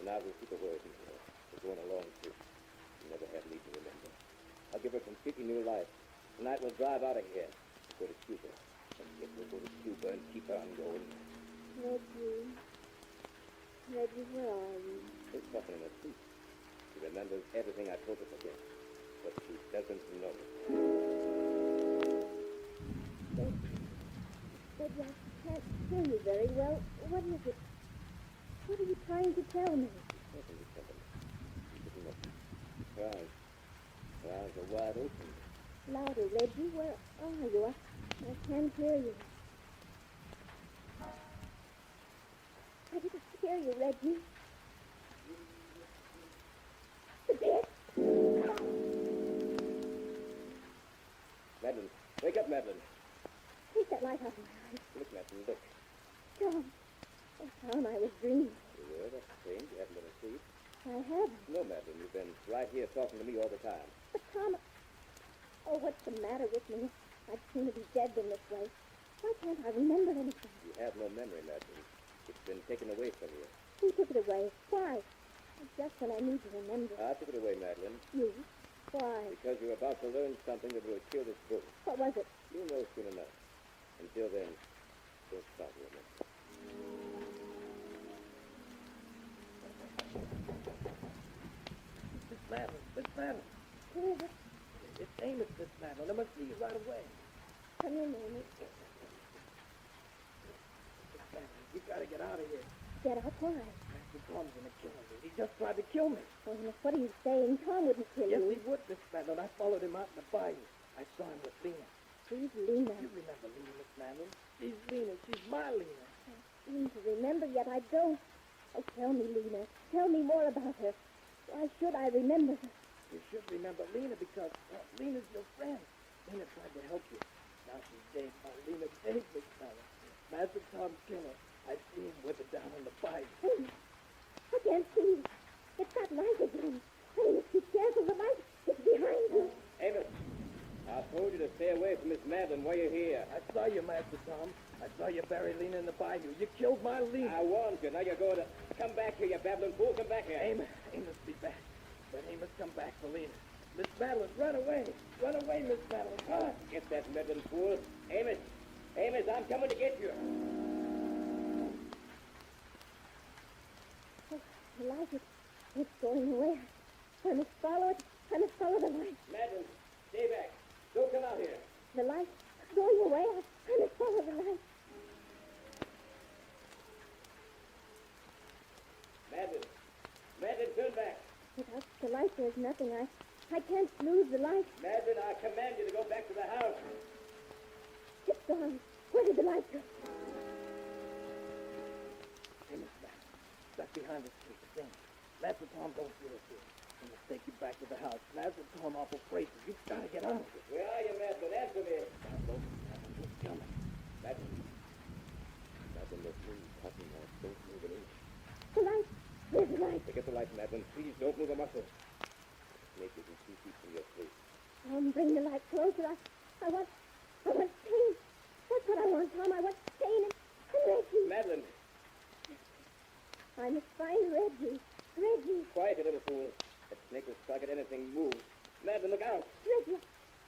Now we'll keep a word in here. We're going a long trip. You never had need to remember. I'll give her a completely new life. Tonight we'll drive out of here. We'll go to Cuba. And yet we'll go to Cuba and keep on going. Reggie. Reggie, where are you? She's suffering in her sleep. She remembers everything I told her again. But she doesn't know. Reggie, I can't hear you very well. What is it? What are you trying to tell me? Nothing to tell her. She doesn't know. Her eyes are wide open. Louder, Reggie. Where are you? I can't hear you. I didn't hear you, Reggie. The bed? Madeline, wake up, Madeline. Take that light off my eyes. Look, Madeline, look. Tom. Oh, Tom, I was dreaming. You were? That's strange. You haven't been asleep. I haven't. No, Madeline, you've been right here talking to me all the time. But Tom... Oh, what's the matter with me? I'd sooner be dead than this way. Why can't I remember anything? You have no memory, Madeline. It's been taken away from you. Who took it away? Why? Just when I need to remember. I took it away, Madeline, You? Why? because you're about to learn something that will kill this boat. What was it? You'll know soon enough. Until then, don't stop remembering. Miss Madeline. Miss Madeline. Who is it? It's Amos, Miss Madeline. I must see you right away. Come in, Amy. Miss Madeline, you gotta get out of here. Get out. Why? Master Tom's gonna kill me. He just tried to kill me. Oh, Amos, what are you saying? Tom wouldn't kill Yes, you. he would, Miss Madeline. I followed him out in the bayou. I saw him with Lena. Who's Lena? You remember Lena, Miss Madeline? She's Lena. She's my Lena. I seem to remember, yet I don't. Oh, tell me, Lena. Tell me more about her. Why should I remember her? You should remember Lena because Lena's your friend. Lena tried to help you. Now she's dead. My Lena dead, Miss Madeline. Master Tom's killer. I see him with it down on the bayou. Hey, I can't see. It's that light again. Hey, be careful. The light is behind you. Amos, I told you to stay away from Miss Madeline while you're here. I saw you, Master Tom. I saw you bury Lena in the bayou. You killed my Lena. I warned you. Now you're going to... Come back here, you babbling fool. Come back here. Amos be back. But Amos come back for Lena. Miss Madeline, run away. Run away, Miss Madeline. Run. Get that meddling fool. Amos, I'm coming to get you. Oh, the light is going away. I must follow it. I must follow the light. Madeline, stay back. Don't come out here. The light going away. I must follow the light. Madeline, turn back. Without the light, there's nothing. I can't lose the light. Madeline, I command you to go back to the house. It's gone. Where did the light go? Hey, Miss Matt, stuck behind this tree. Then, Master Tom don't see us here. I'm gonna take you back to the house. Master Tom awful crazy. You gotta get out of here. Where are you, Madeline? Answer me. He's coming. Madeline, look, please, nothing else. Don't move an inch. The light. Where's the light? Get the light, Madeline. Please don't move a muscle. Snake isn't 2 feet from your face. Bring the light closer. I want pain. That's what I want, Tom. I want pain and Reggie. Madeline, I must find Reggie. Reggie. quiet, you little fool. That snake will strike at anything moves. Madeline, look out. Reggie.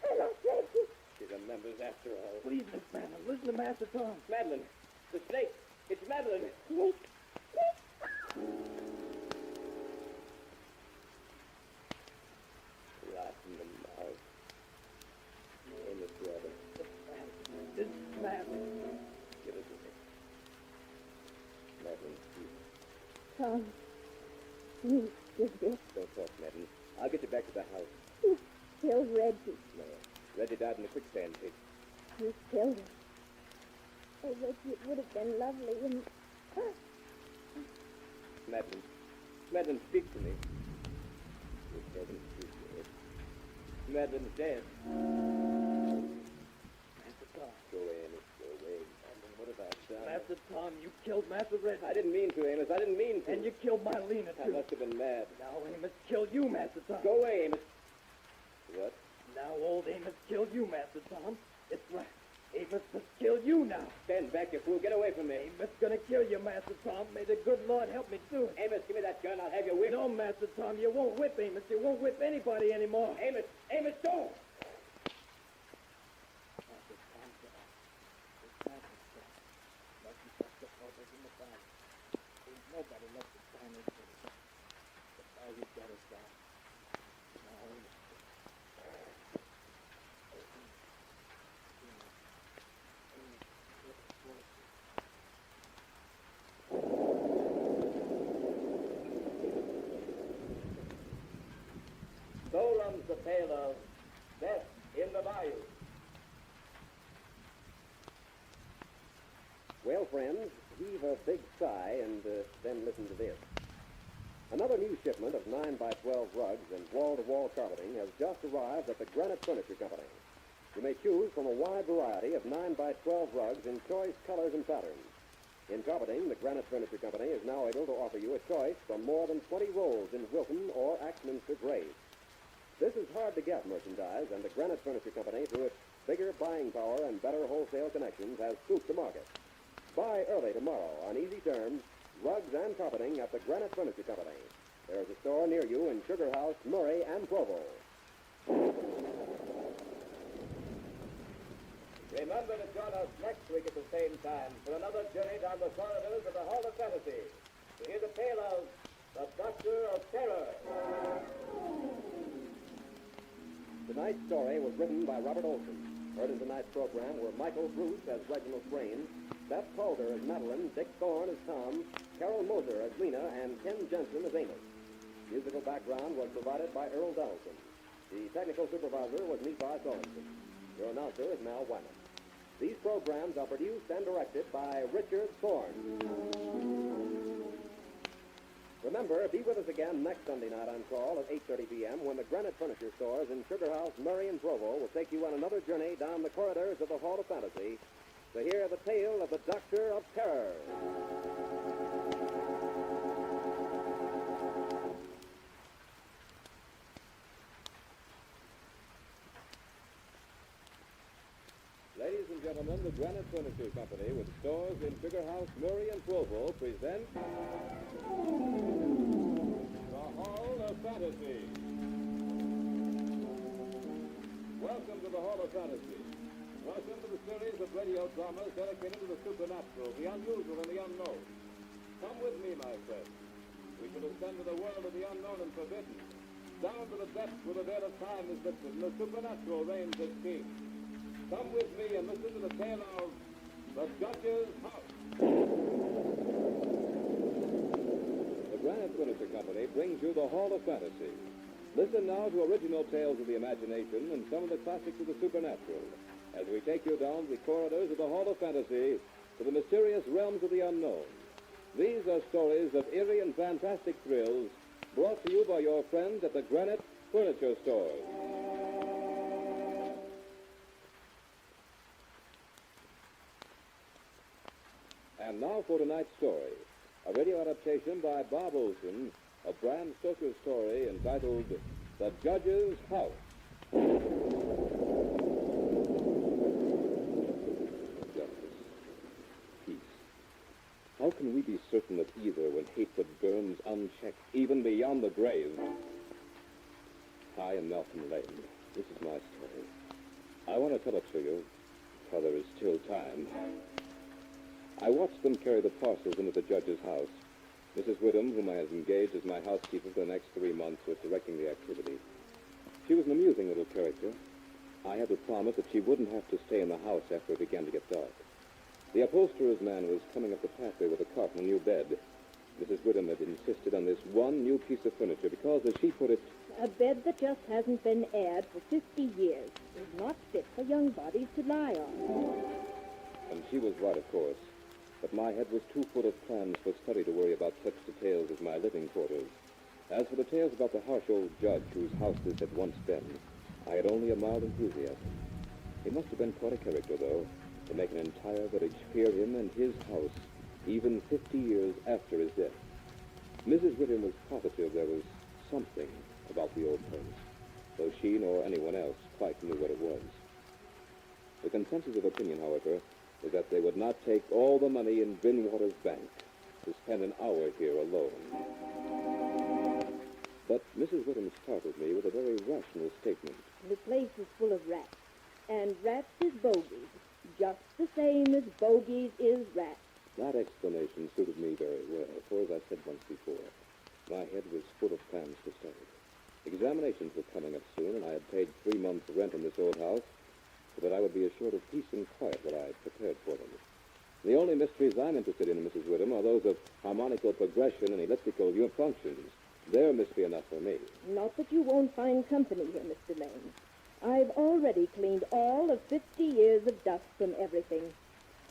I lost Reggie. She remembers after all. Please, Miss Madeline, listen to Master Tom. Madeline, the snake. It's Madeline. Snake. Right in the mouth. In the brother. This is Madeline. Give it to me. Madeline, please. Tom. You did this. Don't talk, Madeline. I'll get you back to the house. You killed Reggie. No. Reggie died in the quicksand pit. You killed him. Oh, Reggie, it would have been lovely and... Madeline. Madeline, speak to me. Good heavens, speak to me. Madeline's dead. Master Tom. Go away, Amos. Go away. Madeline, what have I done? Master Tom, you killed Master Reggie. I didn't mean to, Amos. I didn't mean to. And you killed my Lena, I too. must have been mad. Now Amos killed you, Master Tom. Go away, Amos. What? Now old Amos killed you, Master Tom. It's right. Amos must kill you now. Stand back, you fool. Get away from me. Amos gonna kill you, Master Tom. May the good Lord help me do it. Amos, give me that gun. I'll have you whipped. No, Master Tom, you won't whip Amos. You won't whip anybody anymore. Amos, don't. Master Tom, it's Master Tom. Like you touched the purpose in the fire. There's nobody left to stand in for the sun. But now you got us down. Now, So runs the tale of Death in the Bayou. Well, friends, heave a big sigh and then listen to this. Another new shipment of 9x12 rugs and wall-to-wall carpeting has just arrived at the Granite Furniture Company. You may choose from a wide variety of 9x12 rugs in choice colors and patterns. In carpeting, the Granite Furniture Company is now able to offer you a choice from more than 20 rolls in Wilton or Axminster grades. This is hard-to-get merchandise, and the Granite Furniture Company, through its bigger buying power and better wholesale connections, has scooped the market. Buy early tomorrow on easy terms, rugs and carpeting at the Granite Furniture Company. There is a store near you in Sugar House, Murray, and Provo. Remember to join us next week at the same time for another journey down the corridors of the Hall of Fantasy to hear the tale of the Doctor of Terror. Tonight's story was written by Robert Olson. Heard in tonight's program were Michael Bruce as Reginald Crane, Beth Calder as Madeline, Dick Thorne as Tom, Carol Moser as Lena, and Ken Jensen as Amos. Musical background was provided by Earl Donaldson. The technical supervisor was Nephi Sorensen. Your announcer is Mal Wyman. These programs are produced and directed by Richard Thorne. Remember, be with us again next Sunday night on call at 8:30 p.m. when the Granite Furniture Stores in Sugar House, Murray, and Provo will take you on another journey down the corridors of the Hall of Fantasy to hear the tale of the Doctor of Terror. Ladies and gentlemen, the Granite Furniture Company, with stores in Sugar House, Murray, and Provo, presents the Hall of Fantasy. Welcome to the Hall of Fantasy. Welcome to the series of radio dramas dedicated to the supernatural, the unusual, and the unknown. Come with me, my friends. We shall ascend to the world of the unknown and forbidden, down to the depths where the veil of time is lifted and the supernatural reigns as king. Come with me and listen to the tale of The Judge's House. The Granite Furniture Company brings you the Hall of Fantasy. Listen now to original tales of the imagination and some of the classics of the supernatural as we take you down the corridors of the Hall of Fantasy to the mysterious realms of the unknown. These are stories of eerie and fantastic thrills brought to you by your friends at the Granite Furniture Stores. And now for tonight's story, a radio adaptation by Bob Olson of Bram Stoker's story entitled The Judge's House. Justice. Peace. How can we be certain of either when hatred burns unchecked, even beyond the grave? I am Malcolm Lane. This is my story. I want to tell it to you while there is still time. I watched them carry the parcels into the judge's house. Mrs. Whittam, whom I had engaged as my housekeeper for the next 3 months, was directing the activity. She was an amusing little character. I had to promise that she wouldn't have to stay in the house after it began to get dark. The upholsterer's man was coming up the pathway with a cart and a new bed. Mrs. Whittam had insisted on this one new piece of furniture because, as she put it, a bed that just hasn't been aired for 50 years is not fit for young bodies to lie on. and she was right, of course. But my head was too full of plans for study to worry about such details as my living quarters. As for the tales about the harsh old judge whose house this had once been, I had only a mild enthusiasm. He must have been quite a character, though, to make an entire village fear him and his house, even 50 years after his death. Mrs. Whittam was positive there was something about the old place, though she nor anyone else quite knew what it was. The consensus of opinion, however, was that they would not take all the money in Drinwater's bank to spend an hour here alone. But Mrs. Whittam startled me with a very rational statement. The place is full of rats, and rats is bogies, just the same as bogies is rats. That explanation suited me very well, for as I said once before, my head was full of plans to study. Examinations were coming up soon, and I had paid 3 months' rent in this old house, so that I would be assured of peace and quiet while I prepared for them. The only mysteries I'm interested in, Mrs. Whittam, are those of harmonical progression and elliptical functions. They're a mystery enough for me. Not that you won't find company here, Mr. Lane. I've already cleaned all of 50 years of dust from everything.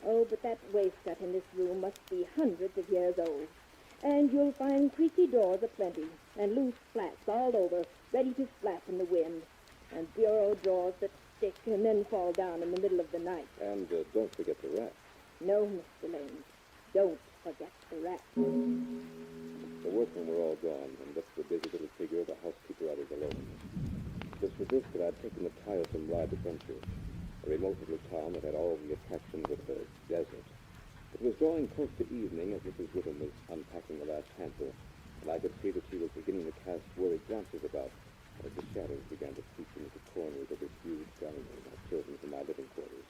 Oh, but that wainscot in this room must be hundreds of years old. And you'll find creaky doors aplenty, and loose slats all over, ready to flap in the wind, and bureau drawers that stick and then fall down in the middle of the night. And don't forget the rats. No, Mr. Lane, don't forget the rats. The workmen were all gone, and left the busy little figure of a housekeeper I was alone. It was for this that I'd taken the tiresome ride to Frontier, a remote little town that had all the attractions of the desert. It was drawing close to evening as Mrs. Whittam was unpacking the last hamper, and I could see that she was beginning to cast worried glances about as the shadows began to creep into the corners of this huge dining room I'd chosen for my living quarters.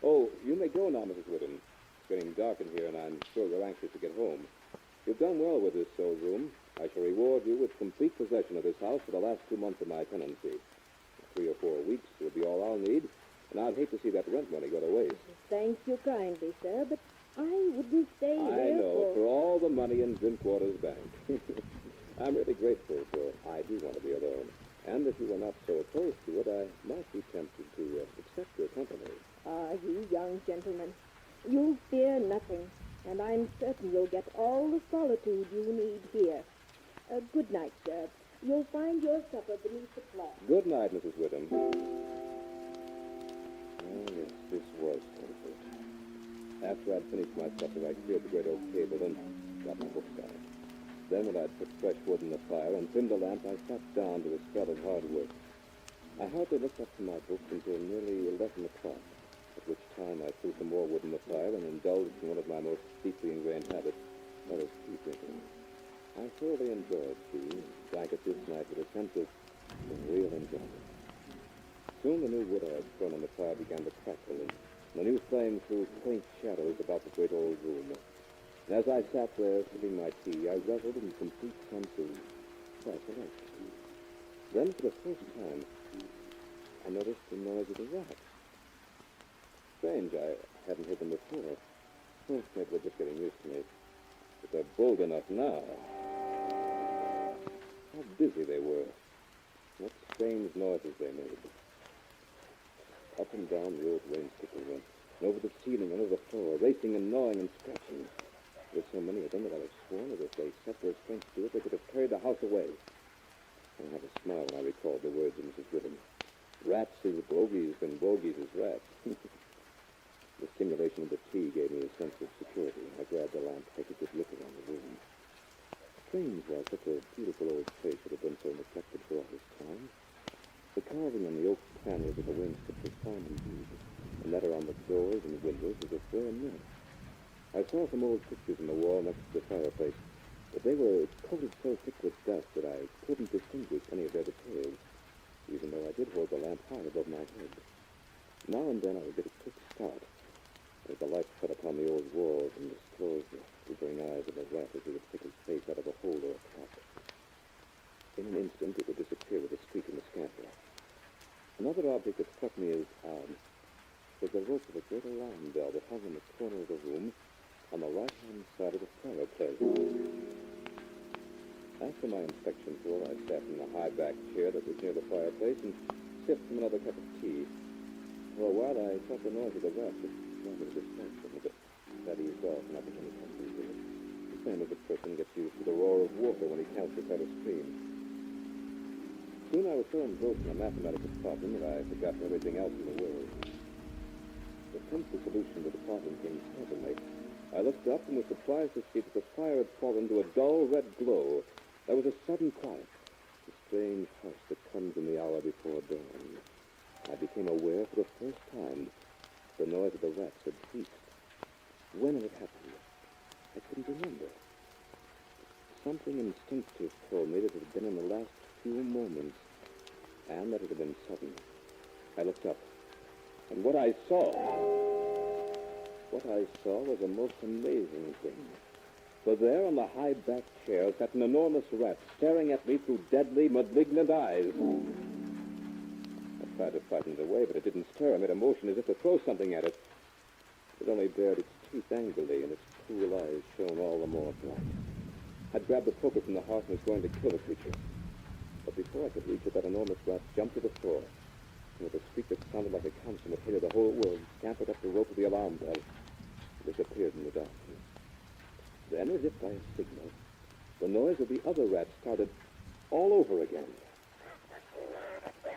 Oh, you may go now, Mrs. Whittam. It's getting dark in here, and I'm sure you're anxious to get home. You've done well with this old room. I shall reward you with complete possession of this house for the last 2 months of my tenancy. 3 or 4 weeks will be all I'll need, and I'd hate to see that rent money go to waste. Thank you kindly, sir, but I wouldn't stay here I know, for all the money in Drinkwater's bank. I'm really grateful, for I do want to be alone. And if you were not so opposed to it, I might be tempted to accept your company. Ah, you young gentlemen, you'll fear nothing, and I'm certain you'll get all the solitude you need here. Good night, sir. You'll find your supper beneath the cloth. Good night, Mrs. Whittam. Oh, yes, this was comfort. After I'd finished my supper, I cleared the great oak table and got my books out. Then, when I'd put fresh wood in the fire and trimmed the lamp, I sat down to a spell of hard work. I hardly looked up from my books until nearly 11 o'clock, at which time I threw some more wood in the fire and indulged in one of my most deeply ingrained habits, that is tea drinking. I thoroughly enjoyed tea, and drank it this night with a sense of real enjoyment. Soon the new wood I had thrown on the fire began to crackle, and the new flame threw quaint shadows about the great old room. And as I sat there sipping my tea, I reveled in complete sense of isolation. Then, for the first time, I noticed the noise of the rats. strange. I hadn't heard them before. Well, maybe they're just getting used to me. But they're bold enough now. How busy they were. What strange noises they made. Up and down the old wainscot they went, and over the ceiling and over the floor, racing and gnawing and scratching. There were so many of them that I was sworn that if they set their strength to it, they could have carried the house away. I had a smile when I recalled the words of Mrs. Whittam. Rats is bogies and bogies is rats. The stimulation of the tea gave me a sense of security. I grabbed the lamp, take a good look around the room. Strange why such a beautiful old place would have been so neglected for all this time. The carving on the oak panels of the wainscot was fine indeed, and that around the doors and windows was of rare merit. I saw some old pictures on the wall next to the fireplace, but they were coated so thick with dust that I couldn't distinguish any of their details, even though I did hold the lamp high above my head. Now and then I would get a quick start, as the light fell upon the old walls and disclosed the quivering eyes of a rat as he would stick his face out of a hole or a trap. In an instant, it would disappear with a squeak and a scamper. Another object that struck me as odd was the rope of a great alarm bell that hung in the corner of the room on the right-hand side of the fireplace. After my inspection tour, I sat in the high-back chair that was near the fireplace and sipped from another cup of tea. For a while, I thought the noise of the rats was rather a distraction, but that eased off and I became accustomed to it. The same as a person gets used to the roar of water when he counts beside a stream. Soon I was so engrossed in a mathematical problem that I forgot everything else in the world. But since the solution to the problem came suddenly, I looked up and was surprised to see that the fire had fallen to a dull red glow. There was a sudden quiet, the strange hush that comes in the hour before dawn. I became aware for the first time the noise of the rats had ceased. When it had happened, I couldn't remember. Something instinctive told me that it had been in the last few moments, and that it had been sudden. I looked up, and what I saw was a most amazing thing. For there on the high-back chair sat an enormous rat, staring at me through deadly, malignant eyes. I tried to frighten it away, but it didn't stir. I made a motion as if to throw something at it. It only bared its teeth angrily, and its cool eyes shone all the more black. I'd grabbed the poker from the hearth and was going to kill the creature. But before I could reach it, that enormous rat jumped to the floor, and with a squeak that sounded like a consummate hit of the whole world, scampered up the rope of the alarm bell, and disappeared in the darkness. Then, as if by a signal, the noise of the other rats started all over again.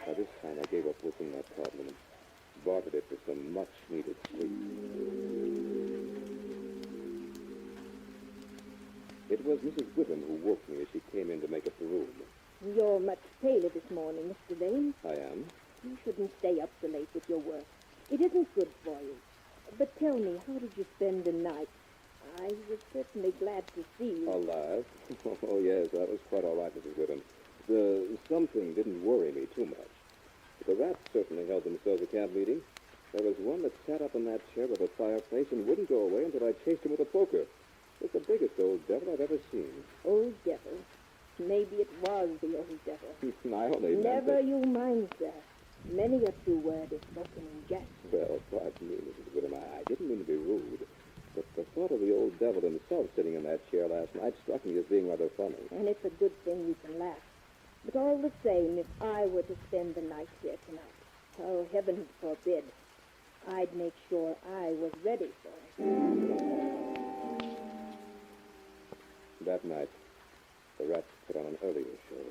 By this time, I gave up working my problem and bartered it for some much-needed sleep. It was Mrs. Whittam who woke me as she came in to make up the room. You're much paler this morning, Mr. Lane. I am? You shouldn't stay up so late with your work. It isn't good for you. But tell me, how did you spend the night? I was certainly glad to see you. Alive? Oh, yes, that was quite all right, Mrs. Whittam. The something didn't worry me too much. But the rats certainly held themselves a camp meeting. There was one that sat up in that chair by the fireplace and wouldn't go away until I chased him with a poker. It was the biggest old devil I've ever seen. Old devil? Maybe it was the old devil. I only meant Never that... you mind, sir. Many a true word is spoken in jest. Well, pardon me, Mrs. Whittam. I didn't mean to be rude. But the thought of the old devil himself sitting in that chair last night struck me as being rather funny. And it's a good thing you can laugh. But all the same, if I were to spend the night here tonight, oh, heaven forbid, I'd make sure I was ready for it. That night, the rats put on an earlier show,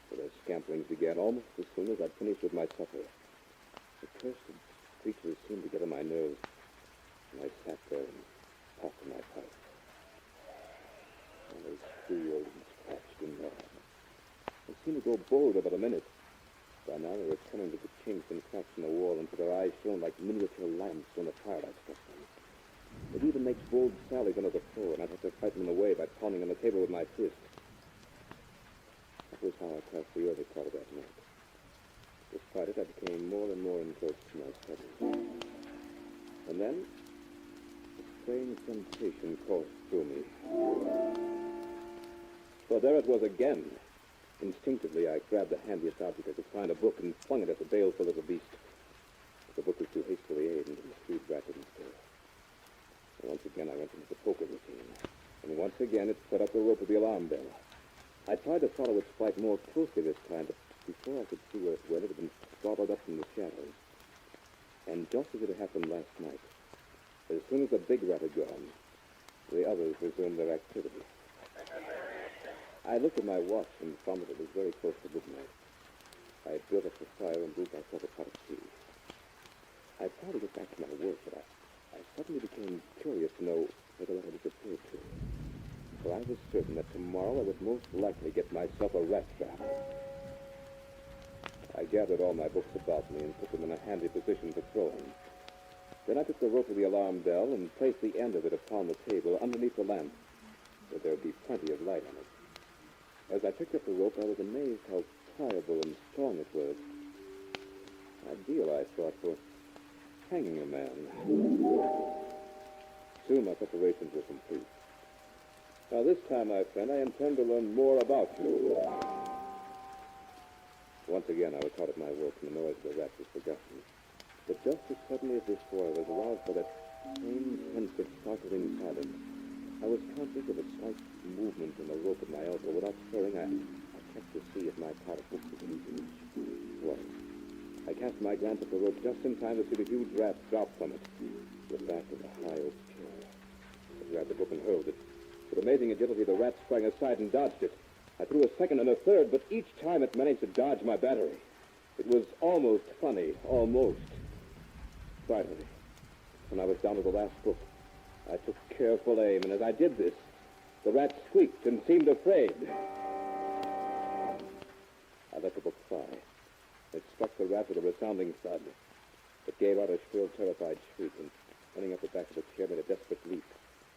for their scamperings began almost as soon as I'd finished with my supper. The cursed creatures seemed to get on my nerves, and I sat there and puffed my pipe. And they squealed and scratched and gnawed. They seemed to go bold about a minute. By now they were coming to the chinks and cracks in the wall until their eyes shone like miniature lamps when the firelight struck them. It even makes bold sallies under the floor, and I'd have to frighten them away by pounding on the table with my fist. That was how I passed the early part of that night. Despite it, I became more and more engrossed in my studies. And then, a strange sensation coursed through me. For there it was again. Instinctively, I grabbed the handiest object I could find, a book, and flung it at the baleful little beast. The book was too hastily aimed, and the huge rat didn't stir. And once again, I went into the poker routine. And once again, it set up the rope of the alarm bell. I tried to follow its flight more closely this time, but before I could see where it went, it had been swallowed up in the shadows. And just as it had happened last night, as soon as the big rat had gone, the others resumed their activity. I looked at my watch and found that it was very close to midnight. I had built up the fire and brewed myself a pot of tea. I tried to get back to my work, but I suddenly became curious to know where the rat had disappeared to. For I was certain that tomorrow I would most likely get myself a rat trap. I gathered all my books about me and put them in a handy position for throwing. Then I took the rope of the alarm bell and placed the end of it upon the table underneath the lamp, where there would be plenty of light on it. As I picked up the rope, I was amazed how pliable and strong it was. Ideal, I thought, for hanging a man. Soon my preparations were complete. Now this time, my friend, I intend to learn more about you. Once again, I was hard at my work, and the noise of the rats was forgotten. But just as suddenly as before, I was aroused by that same sense of startling silence. I was conscious of a slight movement in the rope at my elbow. Without stirring, I checked to see if my pile of books was in reach. It was. I cast my glance at the rope just in time to see the huge rat drop from it to the back of the high oak chair. I grabbed the book and hurled it. With amazing agility, the rat sprang aside and dodged it. I threw a second and a third, but each time it managed to dodge my battery. It was almost funny, almost. Finally, when I was down to the last book, I took careful aim, and as I did this, the rat squeaked and seemed afraid. I let the book fly. It struck the rat with a resounding thud. It gave out a shrill, terrified shriek, and running up the back of the chair, made a desperate leap,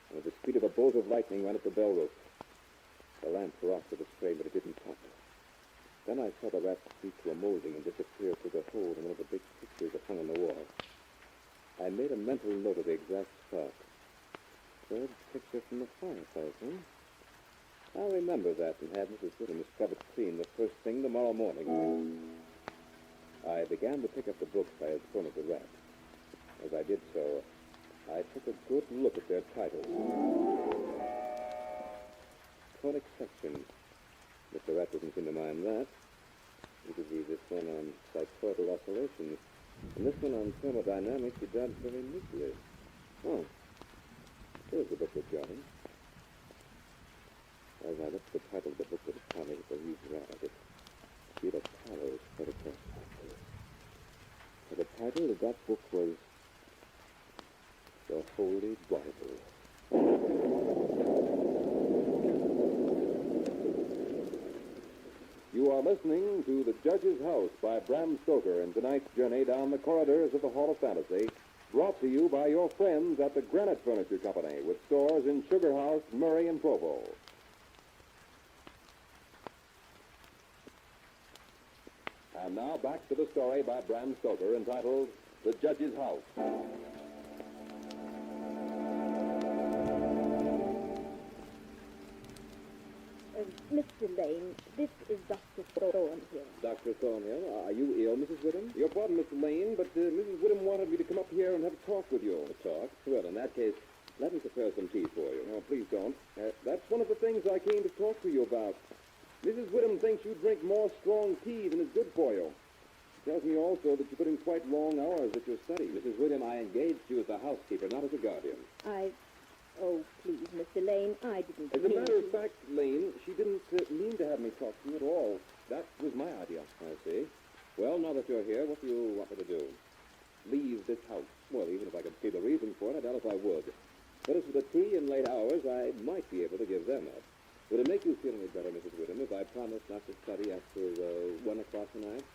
and with the speed of a bolt of lightning ran up the bell rope. The lamp rocked with a strain, but it didn't pop. Then I saw the rat creep to a molding and disappear through the hole in one of the big pictures that hung on the wall. I made a mental note of the exact spot. Third picture from the fireplace, huh? I'll remember that and have Mrs. Whittam scrub it clean the first thing tomorrow morning. I began to pick up the books I had thrown at the rat. As I did so, I took a good look at their titles. Conic section. Mr. Rat doesn't seem to mind that. You could read this one on cycloidal oscillations, and this one on thermodynamics he done very neatly. Oh, here's the book we've got him. As I looked at the title of the book that had probably the huge rat, I could see the colors spread across the page. So the title of that book was The Holy Bible. You are listening to The Judge's House by Bram Stoker in tonight's journey down the corridors of the Hall of Fantasy, brought to you by your friends at the Granite Furniture Company, with stores in Sugar House, Murray, and Provo. And now back to the story by Bram Stoker entitled The Judge's House. Mr. Lane, this is Dr. Thornhill. Dr. Thornhill, are you ill, Mrs. Whittam? Your pardon, Mr. Lane, but Mrs. Whittam wanted me to come up here and have a talk with you. A talk? Well, in that case, let me prepare some tea for you. Oh, please don't. That's one of the things I came to talk to you about. Mrs. Whittam thinks you drink more strong tea than is good for you. She tells me also that you put in quite long hours at your study. Mrs. Whittam, I engaged you as a housekeeper, not as a guardian. Oh, please, Mr. Lane, I didn't As a mean matter of to. fact, Lane, she didn't mean to have me talk to you at all. That was my idea. I see. Well, now that you're here, what do you want me to do? Leave this house. Well, even if I could see the reason for it, I doubt if I would. But as for the tea and late hours, I might be able to give them up. Would it make you feel any better, Mrs. Whittam, if I promised not to study after 1 o'clock tonight?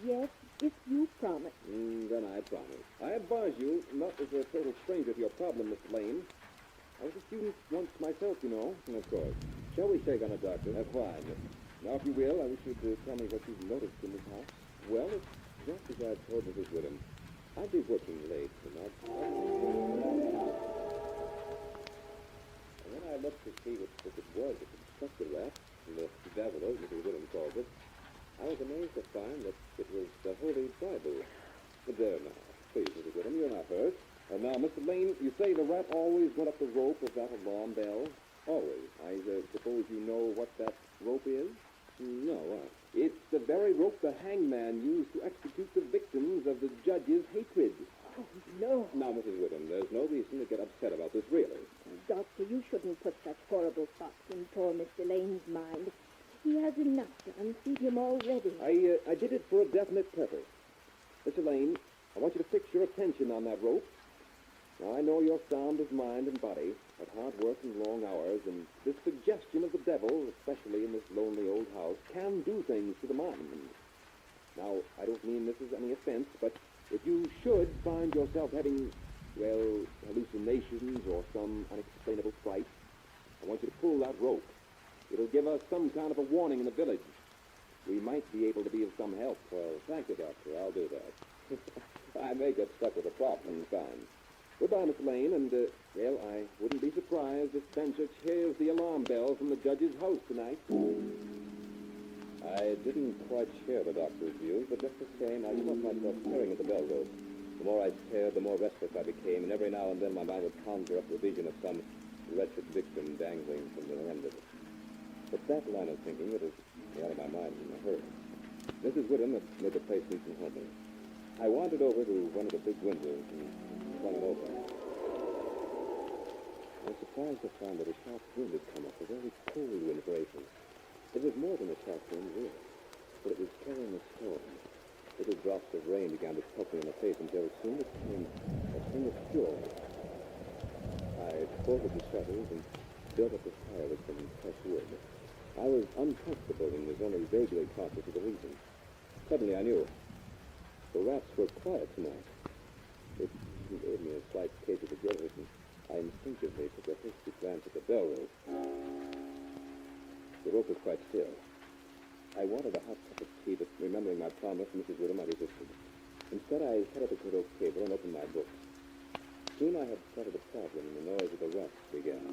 Yes, if you promise. Then I promise. I advise you, not as a total stranger to your problem, Mr. Lane. I was a student once myself, you know. Of course. Shall we shake on it, Doctor? Fine. Now, if you will, I wish you'd tell me what you've noticed in this house. Well, it's just as I told Mrs. Whittam. I'd be working late tonight. And when I looked to see what it was that constructed that, the devil, as Mrs. Whittam calls it, I was amazed to find that it was the Holy Bible. But there now. Lane, you say the rat always went up the rope of that alarm bell? Always. I suppose you know what that rope is? No, what? It's the very rope the hangman used to execute the victims of the judge's hatred. Oh, no. Now, Mrs. Whittam, there's no reason to get upset about this, really. Doctor, you shouldn't put such horrible thoughts in poor Mr. Lane's mind. He has enough to unseat him already. I did it for a definite purpose. Mr. Lane, I want you to fix your attention on that rope. Now, I know you're sound of mind and body, but hard work and long hours, and this suggestion of the devil, especially in this lonely old house, can do things to the mind. Now, I don't mean this is any offense, but if you should find yourself having, well, hallucinations or some unexplainable fright, I want you to pull that rope. It'll give us some kind of a warning in the village. We might be able to be of some help. Well, thank you, Doctor. I'll do that. I may get stuck with a problem, fine. Goodbye, Miss Lane, and, well, I wouldn't be surprised if Benchich hears the alarm bell from the judge's house tonight. I didn't quite share the doctor's views, but just the same, I caught myself staring at the bell rope. The more I stared, the more restless I became, and every now and then my mind would conjure up the vision of some wretched victim dangling from the end of it. But that line of thinking, it was out of my mind in a hurry. Mrs. Whittam had made the place neat and homely. I wandered over to one of the big windows and swung it open. I was surprised to find that a sharp wind had come up, a very cold wind for April. It was more than a sharp wind, really, but it was carrying a storm. Little drops of rain began to pelt me in the face until soon it came a thing of fury. I bolted the shutters and built up a fire with some fresh wood. I was uncomfortable and was only vaguely conscious of the reason. Suddenly I knew. The rats were quiet tonight. It gave me a slight case of the jitters, and I instinctively took a hasty glance at the bell rope. The rope was quite still. I wanted a hot cup of tea, but remembering my promise to Mrs. Whittam, I resisted. Instead, I headed the good oak table and opened my books. Soon I had started a problem, and the noise of the rats began.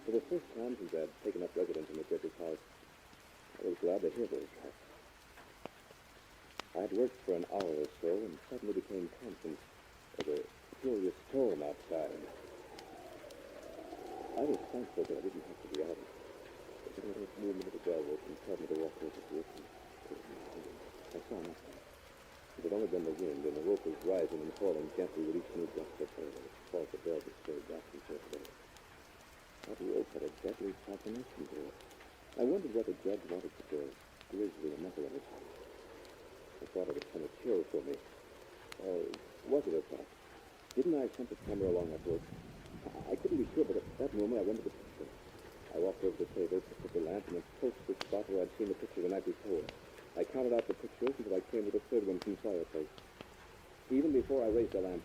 For the first time since I had taken up residence in the judge's house, I was glad to hear those rats. I had worked for an hour or so and suddenly became conscious of a furious storm outside. I was thankful that I didn't have to be out. The sudden movement of the bell rope compelled me to walk closer to it, and I saw nothing. It had only been the wind, and the rope was rising and falling gently with each new gust of air. It caused the bell to sway back and forth. That rope had a deadly fascination to it. I wondered what the judge wanted to do, grisly and mental of it. I thought it would send a chill for me. Or was it a thought? Didn't I sense a tremor along that rope? I couldn't be sure, but at that moment I remembered the picture. I walked over to the table, picked up the lamp, and approached the spot where I'd seen the picture the night before. I counted out the pictures until I came to the third one from the fireplace. Even before I raised the lamp,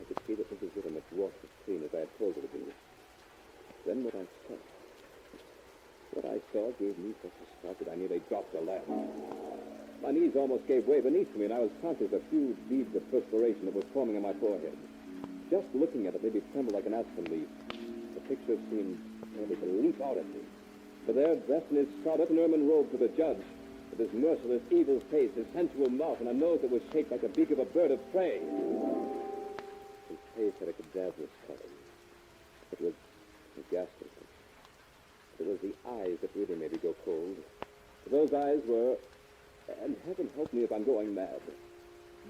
I could see that Mrs. Whittam had washed it clean as I had told her to do. Then what I saw gave me such a start that I nearly dropped the lamp. My knees almost gave way beneath me, and I was conscious of huge beads of perspiration that were forming on my forehead. Just looking at it made me tremble like an aspen leaf. The picture seemed nearly to leap out at me. For there, dressed in his scarlet and ermine robes of a judge, with his merciless, evil face, his sensual mouth, and a nose that was shaped like the beak of a bird of prey. His face had a cadaverous color. It was ghastly. It was the eyes that really made me go cold. Those eyes were, and heaven help me if I'm going mad,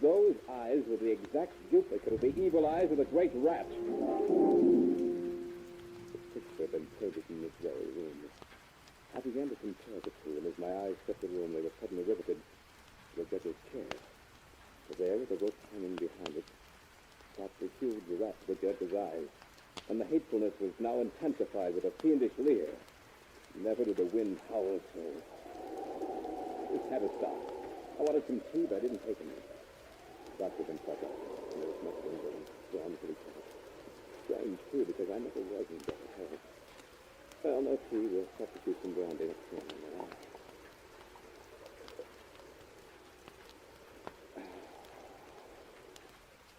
those eyes were the exact duplicate of the evil eyes of the great rat. The picture had been painted in this very room. I began to compare the two, and as my eyes swept the room, they were suddenly riveted to the judge's chair. For there, with the rope hanging behind it, sat the huge rat of the judge's eyes, and the hatefulness was now intensified with a fiendish leer. Never did the wind howl so. This had to stop. I wanted some tea, but I didn't take any. The doctor had been shut up, and there was much wind and storm to be caught. Strange, too, because I never was in better health. Well, no tea. We'll substitute some brandy next morning.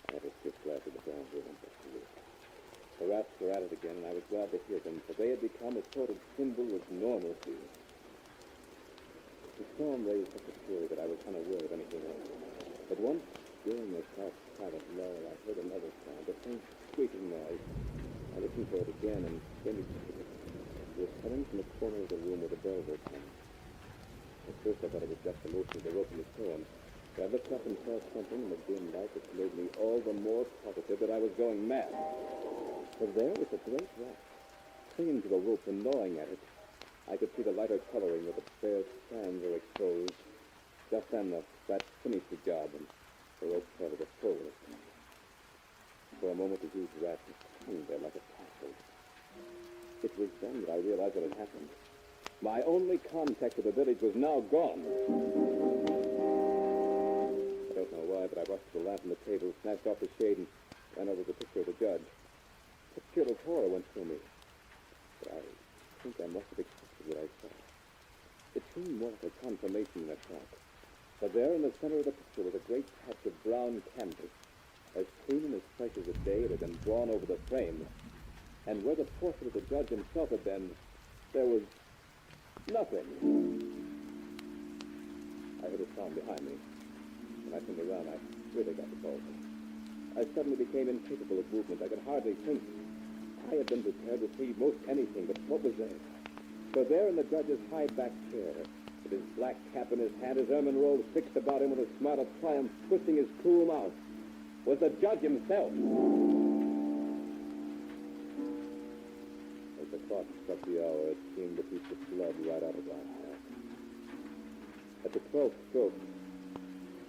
I had a stiff glass of the brown beer and back to work. The rats were at it again, and I was glad to hear them, for they had become a sort of symbol of normalcy. The storm raised such a fury that I was unaware of anything else. But once, During a silent lull, I heard another sound, a faint squeaking noise. I listened for it again, and then it was coming from the corner of the room where the bell was hung. At first I thought it was just the motion of the rope in the storm, but I looked up and saw something in the dim light that made me all the more positive that I was going mad. For there was a great rat, clinging to the rope and gnawing at it. I could see the lighter coloring of the bare strands were exposed. Just then the rat finished the job, and the rope fell to the floor. For a moment the huge rat hung there like a tassel. It was then that I realized what had happened. My only contact with the village was now gone. I don't know why, but I rushed to the lamp on the table, snatched off the shade, and ran over the picture of the judge. A chill of horror went through me. But I think I must have accepted what I saw. It seemed more like a confirmation than a shock. But there in the center of the picture was a great patch of brown canvas, as clean and as fresh as the day it had been drawn over the frame. And where the portrait of the judge himself had been, there was nothing. I heard a sound behind me. When I turned around, I really got the ball. I suddenly became incapable of movement. I could hardly think. I had been prepared to see most anything, but what was there? For there in the judge's high-backed chair, with his black cap in his hand, his ermine robe fixed about him with a smile of triumph twisting his cruel mouth, was the judge himself. As the clock struck the hour, it seemed to beat the blood right out of my heart. At the 12th stroke,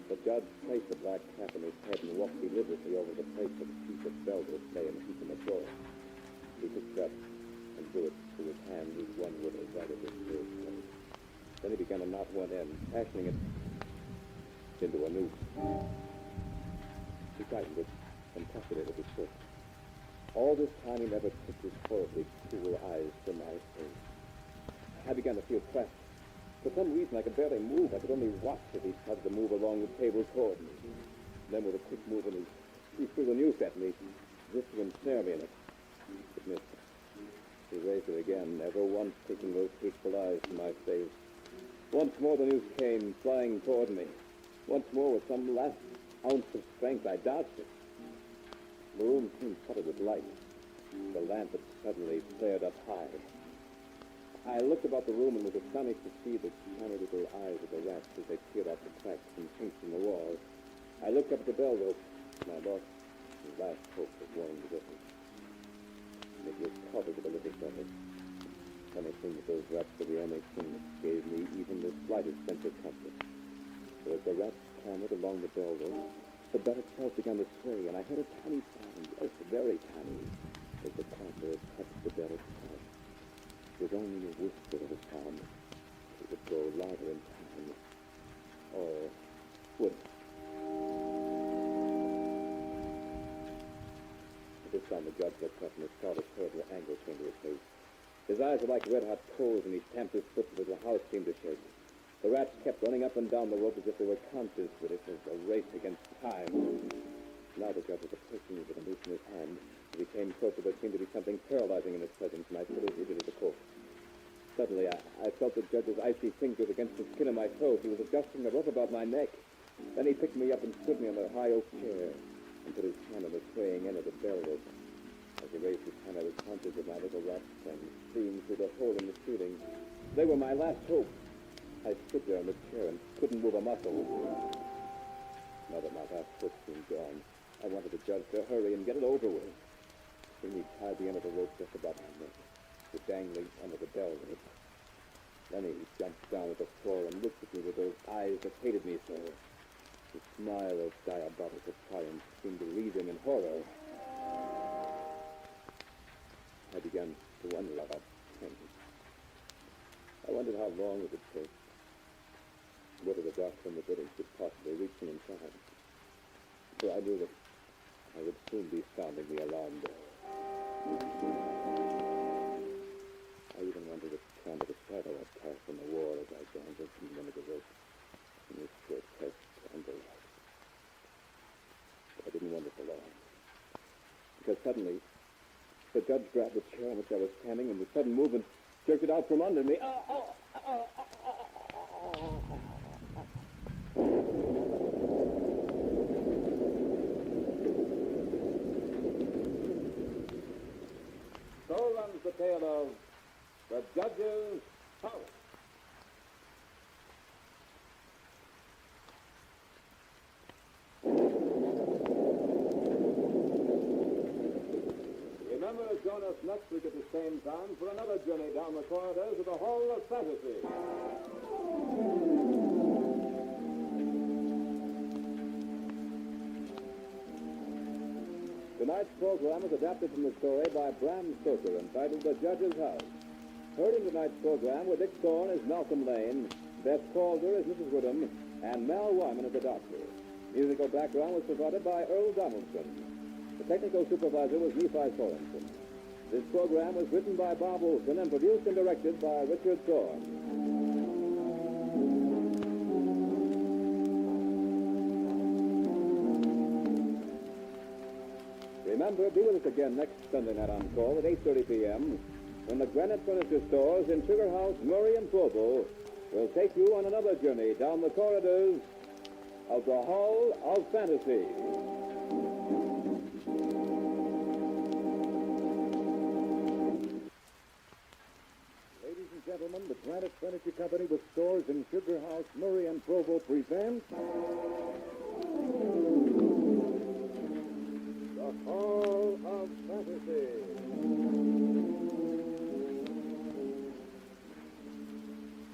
the judge placed the black cap on his head and walked deliberately over the place where the piece of velvet lay in a heap on the floor. He picked it up and drew it through his hand with one little right at his third place. Then he began to knot one end, fashioning it into a noose. He tightened it and tossed it at his foot. All this time he never took his horribly cruel eyes from my face. I began to feel pressed. For some reason I could barely move. I could only watch as he started to move along the table toward me. Then with a quick movement he threw the noose at me, as if to ensnare me in it. It missed. He raised it again, never once taking those hateful eyes from my face. Once more the noose came flying toward me. Once more with some last ounce of strength I dodged it. The room seemed flooded with light. The lamp had suddenly flared up high. I looked about the room and was astonished to see the tiny little eyes of the rats as they peered out the cracks and chinks in the wall. I looked up at the bell rope, and I lost his last hope of warning the difference. It was covered with a little feather. Funny thing that those rats were the only thing that gave me even the slightest sense of comfort. So as the rats clambered along the bell rope, the bell itself began to sway, and I heard a tiny sound, yes, very tiny, as the clamber touched the bell itself. It was only a whisper of a sound. It would grow louder in time. Or would. At this time the judge looked up and a start of terrible anger came to his face. His eyes were like red-hot coals, and he stamped his foot so that the house seemed to shake. The rats kept running up and down the rope as if they were conscious that it was a race against time. Now the judge was approaching me with a noose in his hand. As he came closer, there seemed to be something paralyzing in his presence, and I stood as rigid as a corpse. Suddenly, I felt the judge's icy fingers against the skin of my throat. He was adjusting the rope about my neck. Then he picked me up and stood me on the high oak chair and put his hand on the swaying end of the bell rope. As he raised his hand, I was conscious of my little rat friends seeing through the hole in the ceiling. They were my last hope. I stood there in the chair and couldn't move a muscle. Now that my last hope seemed gone, I wanted the judge to hurry and get it over with. Then he tied the end of the rope just about my neck, the dangling end of the bell rope. Then he jumped down to the floor and looked at me with those eyes that hated me so. The smile of diabolical triumph seemed to leave him in horror. I began to wonder about things. I wondered how long it would take. Whether the doctor in the village could possibly reach him in time. For I knew that I would soon be sounding the alarm bell. I even wondered if kind of a shadow had cast on the wall as I dangled from the end of the rope in this grotesque candlelight. But I didn't wonder for long. Because suddenly, the judge grabbed the chair on which I was standing and with sudden movement jerked it out from under me. the tale of The Judge's House. Remember, join us next week at the same time for another journey down the corridors of the Hall of Fantasy. Tonight's program was adapted from the story by Bram Stoker entitled The Judge's House. Heard in tonight's program were Dick Thorne as Malcolm Lane, Beth Calder as Mrs. Woodham, and Mal Wyman as the Doctor. Musical background was provided by Earl Donaldson. The technical supervisor was Nephi Sorensen. This program was written by Bob Olson and produced and directed by Richard Thorne. Remember, be with us again next Sunday night on call at 8:30 p.m. when the Granite Furniture Stores in Sugar House, Murray, and Provo will take you on another journey down the corridors of the Hall of Fantasy. Ladies and gentlemen, the Granite Furniture Company with stores in Sugar House, Murray, and Provo presents The Hall of Fantasy.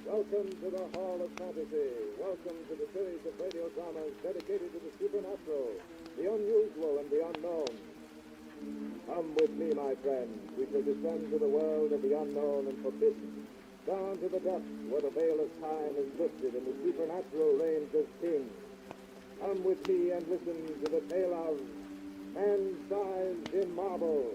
Welcome to the Hall of Fantasy. Welcome to the series of radio dramas dedicated to the supernatural, the unusual, and the unknown. Come with me, my friends. We shall descend to the world of the unknown and forbidden, down to the depths where the veil of time is lifted and the supernatural reigns as king. Come with me and listen to the tale of Man-Sized in Marble.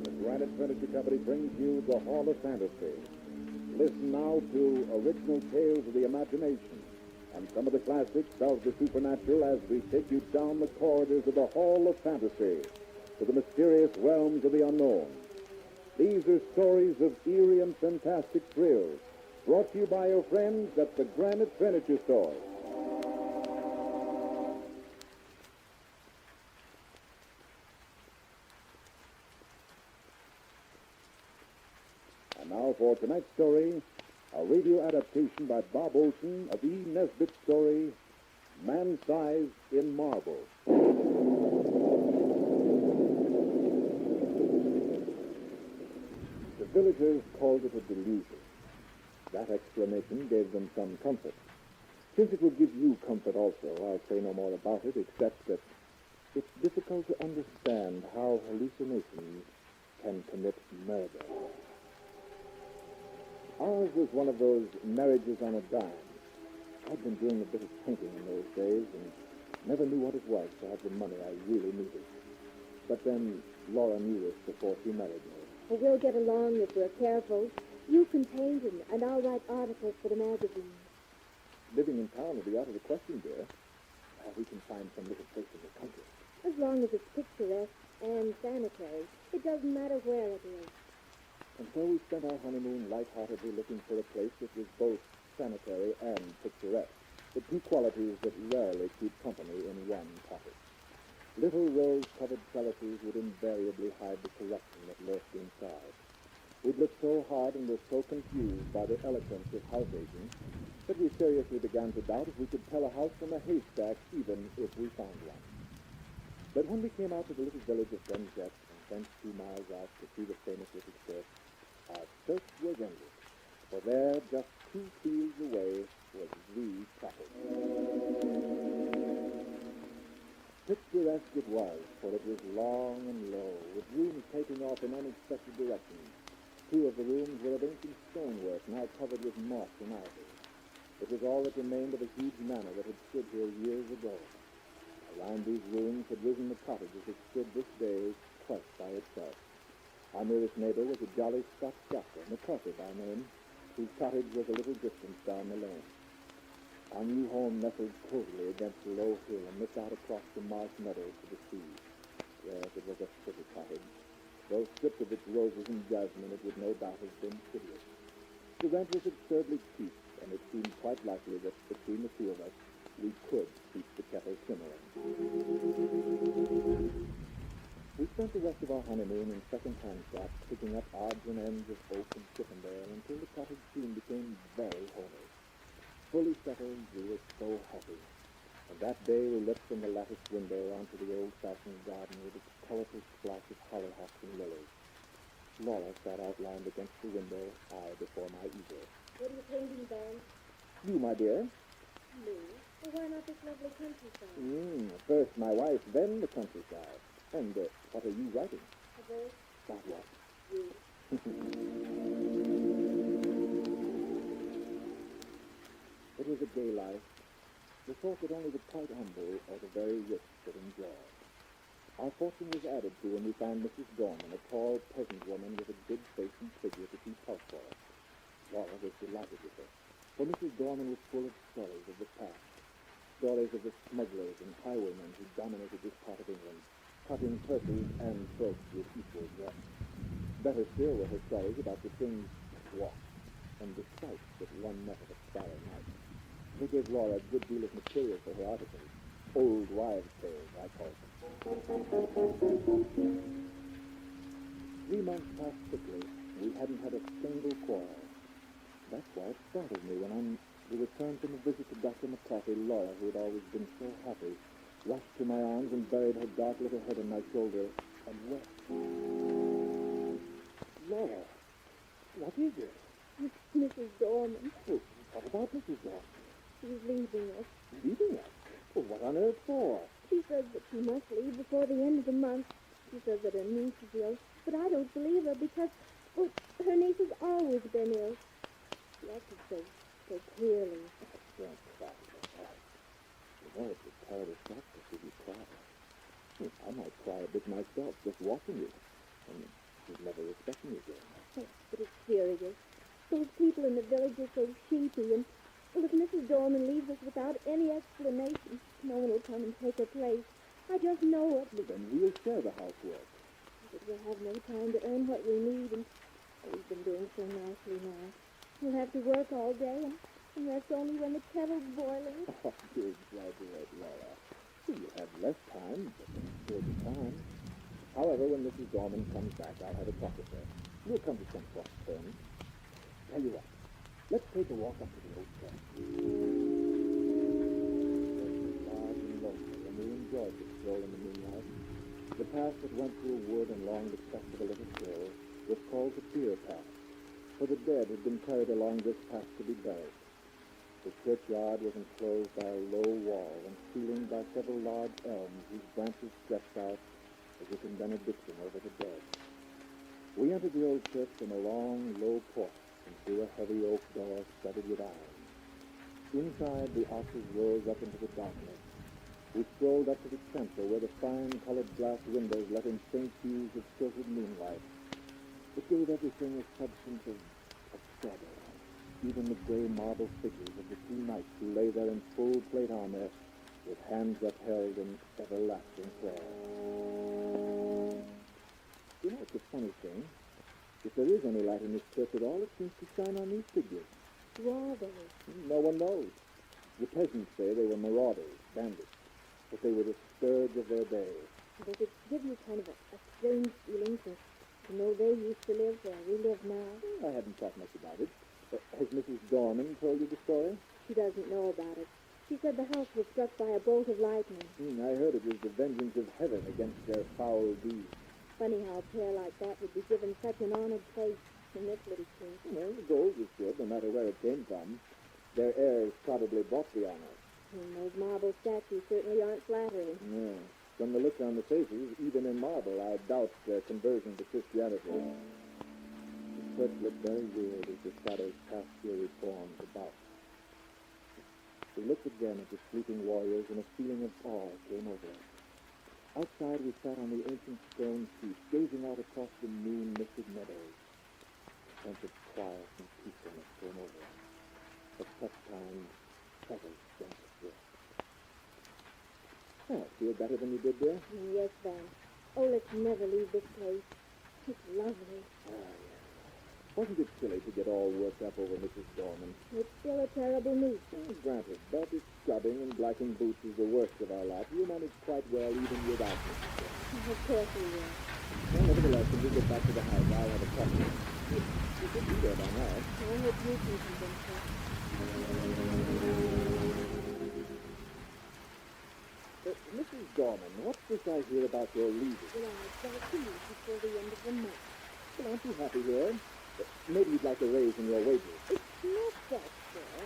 The Granite Furniture Company brings you the Hall of Fantasy. Listen now to original tales of the imagination and some of the classics of the supernatural as we take you down the corridors of the Hall of Fantasy to the mysterious realms of the unknown. These are stories of eerie and fantastic thrills, brought to you by your friends at the Granite Furniture Store. And now for tonight's story, a radio adaptation by Bob Olson of E. Nesbitt's story, Man-Sized in Marble. The villagers called it a delusion. That explanation gave them some comfort. Since it will give you comfort also, I'll say no more about it, except that it's difficult to understand how hallucinations can commit murder. Ours was one of those marriages on a dime. I'd been doing a bit of painting in those days and never knew what it was to have the money I really needed. But then Laura knew this before she married me. Well, we'll get along if we're careful. You can paint and I'll write articles for the magazine. Living in town will be out of the question, dear. We can find some little place in the country. As long as it's picturesque and sanitary, it doesn't matter where it is. And so we spent our honeymoon lightheartedly looking for a place that was both sanitary and picturesque, the two qualities that rarely keep company in one cottage. Little rose-covered trellises would invariably hide the corruption that lurked inside. We'd looked so hard and were so confused by the eloquence of house agents that we seriously began to doubt if we could tell a house from a haystack, even if we found one. But when we came out to the little village of Benjet, and thence 2 miles out to see the famous little church, our search was ended. For there, just 2 fields away, was the cottage. Picturesque it was, for it was long and low, with rooms taking off in unexpected directions. 2 of the rooms were of ancient stonework, now covered with moss and ivy. It was all that remained of a huge manor that had stood here years ago. Around these rooms had risen the cottages that stood this day quite by itself. Our nearest neighbor was a jolly Scotch doctor, McCarthy by name, whose cottage was a little distance down the lane. Our new home nestled cosily against a low hill and looked out across the marsh meadows to the sea. Yes, it was a pretty cottage. Though stripped of its roses and jasmine, it would no doubt have been hideous. The rent was absurdly cheap, and it seemed quite likely that between the 2 of us, we could keep the kettle simmering. the rest of our honeymoon in second-hand shops, picking up odds and ends of oak and Chippendale until the cottage soon became very homey. Fully settled, we were so happy. And that day we looked from the latticed window onto the old-fashioned garden with its colorful splash of hollyhocks and lilies. Laura sat outlined against the window, I before my easel. What are you painting, Ben? You, my dear? Me? Well, why not this lovely countryside? First my wife, then the countryside. And what are you writing? A verse? About what? You. It was a gay life. We thought that only the quite humble or the very rich could enjoy. Our fortune was added to when we found Mrs. Gorman, a tall peasant woman with a good face and figure to keep house for us. Laura was delighted with her, for Mrs. Gorman was full of stories of the past, stories of the smugglers and highwaymen who dominated this part of England, cutting purses and throats with equal zest. Better still were her stories about the things walked and the sights that one met at a starry night. They gave Laura a good deal of material for her articles. Old wives' tales, I call them. 3 months passed quickly. We hadn't had a single quarrel. That's why it startled me when on the return from a visit to Dr. McCarthy, Laura, who had always been so happy, rushed to my arms and buried her dark little head on my shoulder and wept. Laura, what is it? It's Mrs. Dorman. Oh, what about Mrs. Dorman? She's leaving us. Leaving us? Well, what on earth for? She says that she must leave before the end of the month. She says that her niece is ill, but I don't believe her because, well, her niece has always been ill. She acted so queerly. Don't cry, Laura. You know it's a terrible shock to see you cry. I might cry a bit myself just watching you, and she's never expecting you again. Oh, but it's serious. Those people in the village are so sheepy, and well, if Mrs. Dorman leaves us without any explanation, no one will come and take her place. I just know it. But then we'll share the housework. But we'll have no time to earn what we need, and we've been doing so nicely now. We'll have to work all day, and rest only when the kettle's boiling. Oh, you exaggerate, Laura. You have less time, but still the time. However, when Mrs. Dorman comes back, I'll have a talk with her. We'll come to some sort of terms. Tell you what, let's take a walk up to the old church. It was large and lonely, and we enjoyed the stroll in the moonlight. The path that went through a wood and along the crest of a little hill was called the bier path, for the dead had been carried along this path to be buried. The churchyard was enclosed by a low wall and ceilinged by several large elms whose branches stretched out as if in benediction over the dead. We entered the old church from a long, low porch and through a heavy oak door studded with iron. Inside, the arches rose up into the darkness. We strolled up to the chancel where the fine-colored glass windows let in faint hues of tilted moonlight. It gave everything a substance of shadow. Even the gray marble figures of the 2 knights who lay there in full plate armor with hands upheld in everlasting prayer. You know, it's a funny thing. If there is any light in this church at all, it seems to shine on these figures. Who are they? No one knows. The peasants say they were marauders, bandits, but they were the scourge of their day. Does it give you kind of a strange feeling to know they used to live where we live now? I hadn't thought much about it. Has Mrs. Dorman told you the story? She doesn't know about it. She said the house was struck by a bolt of lightning. I heard it was the vengeance of heaven against their foul deeds. Funny how a pair like that would be given such an honored place in this little church. Well, the gold was good, no matter where it came from. Their heirs probably bought the honor. And those marble statues certainly aren't flattering. Yeah. From the look on the faces, even in marble, I doubt their conversion to Christianity. The church looked very weird as the shadows cast eerie forms about. We looked again at the sleeping warriors, and a feeling of awe came over us. Outside, we sat on the ancient stone seat, gazing out across the moon-misted meadows. A sense of quiet and peacefulness came over us. At such times, feathers bent us rest. Oh, feel better than you did, dear? Yes, Van. Oh, let's never leave this place. It's lovely. Ah, yes. Wasn't it silly to get all worked up over Mrs. Dorman? It's still a terrible nuisance. Granted, but if scrubbing and blacking boots is the worst of our lot, you manage quite well even without Mrs. Dorman. Of course we will. Well, nevertheless, when we get back to the house, I'll have a talk with her. You should be there by now. I hope you can convince her. Mrs. Dorman, what's this I hear about your leaving? Well, I'd like to leave before the end of the month. Well, aren't you happy here? Maybe you'd like a raise in your wages. It's not that, sir.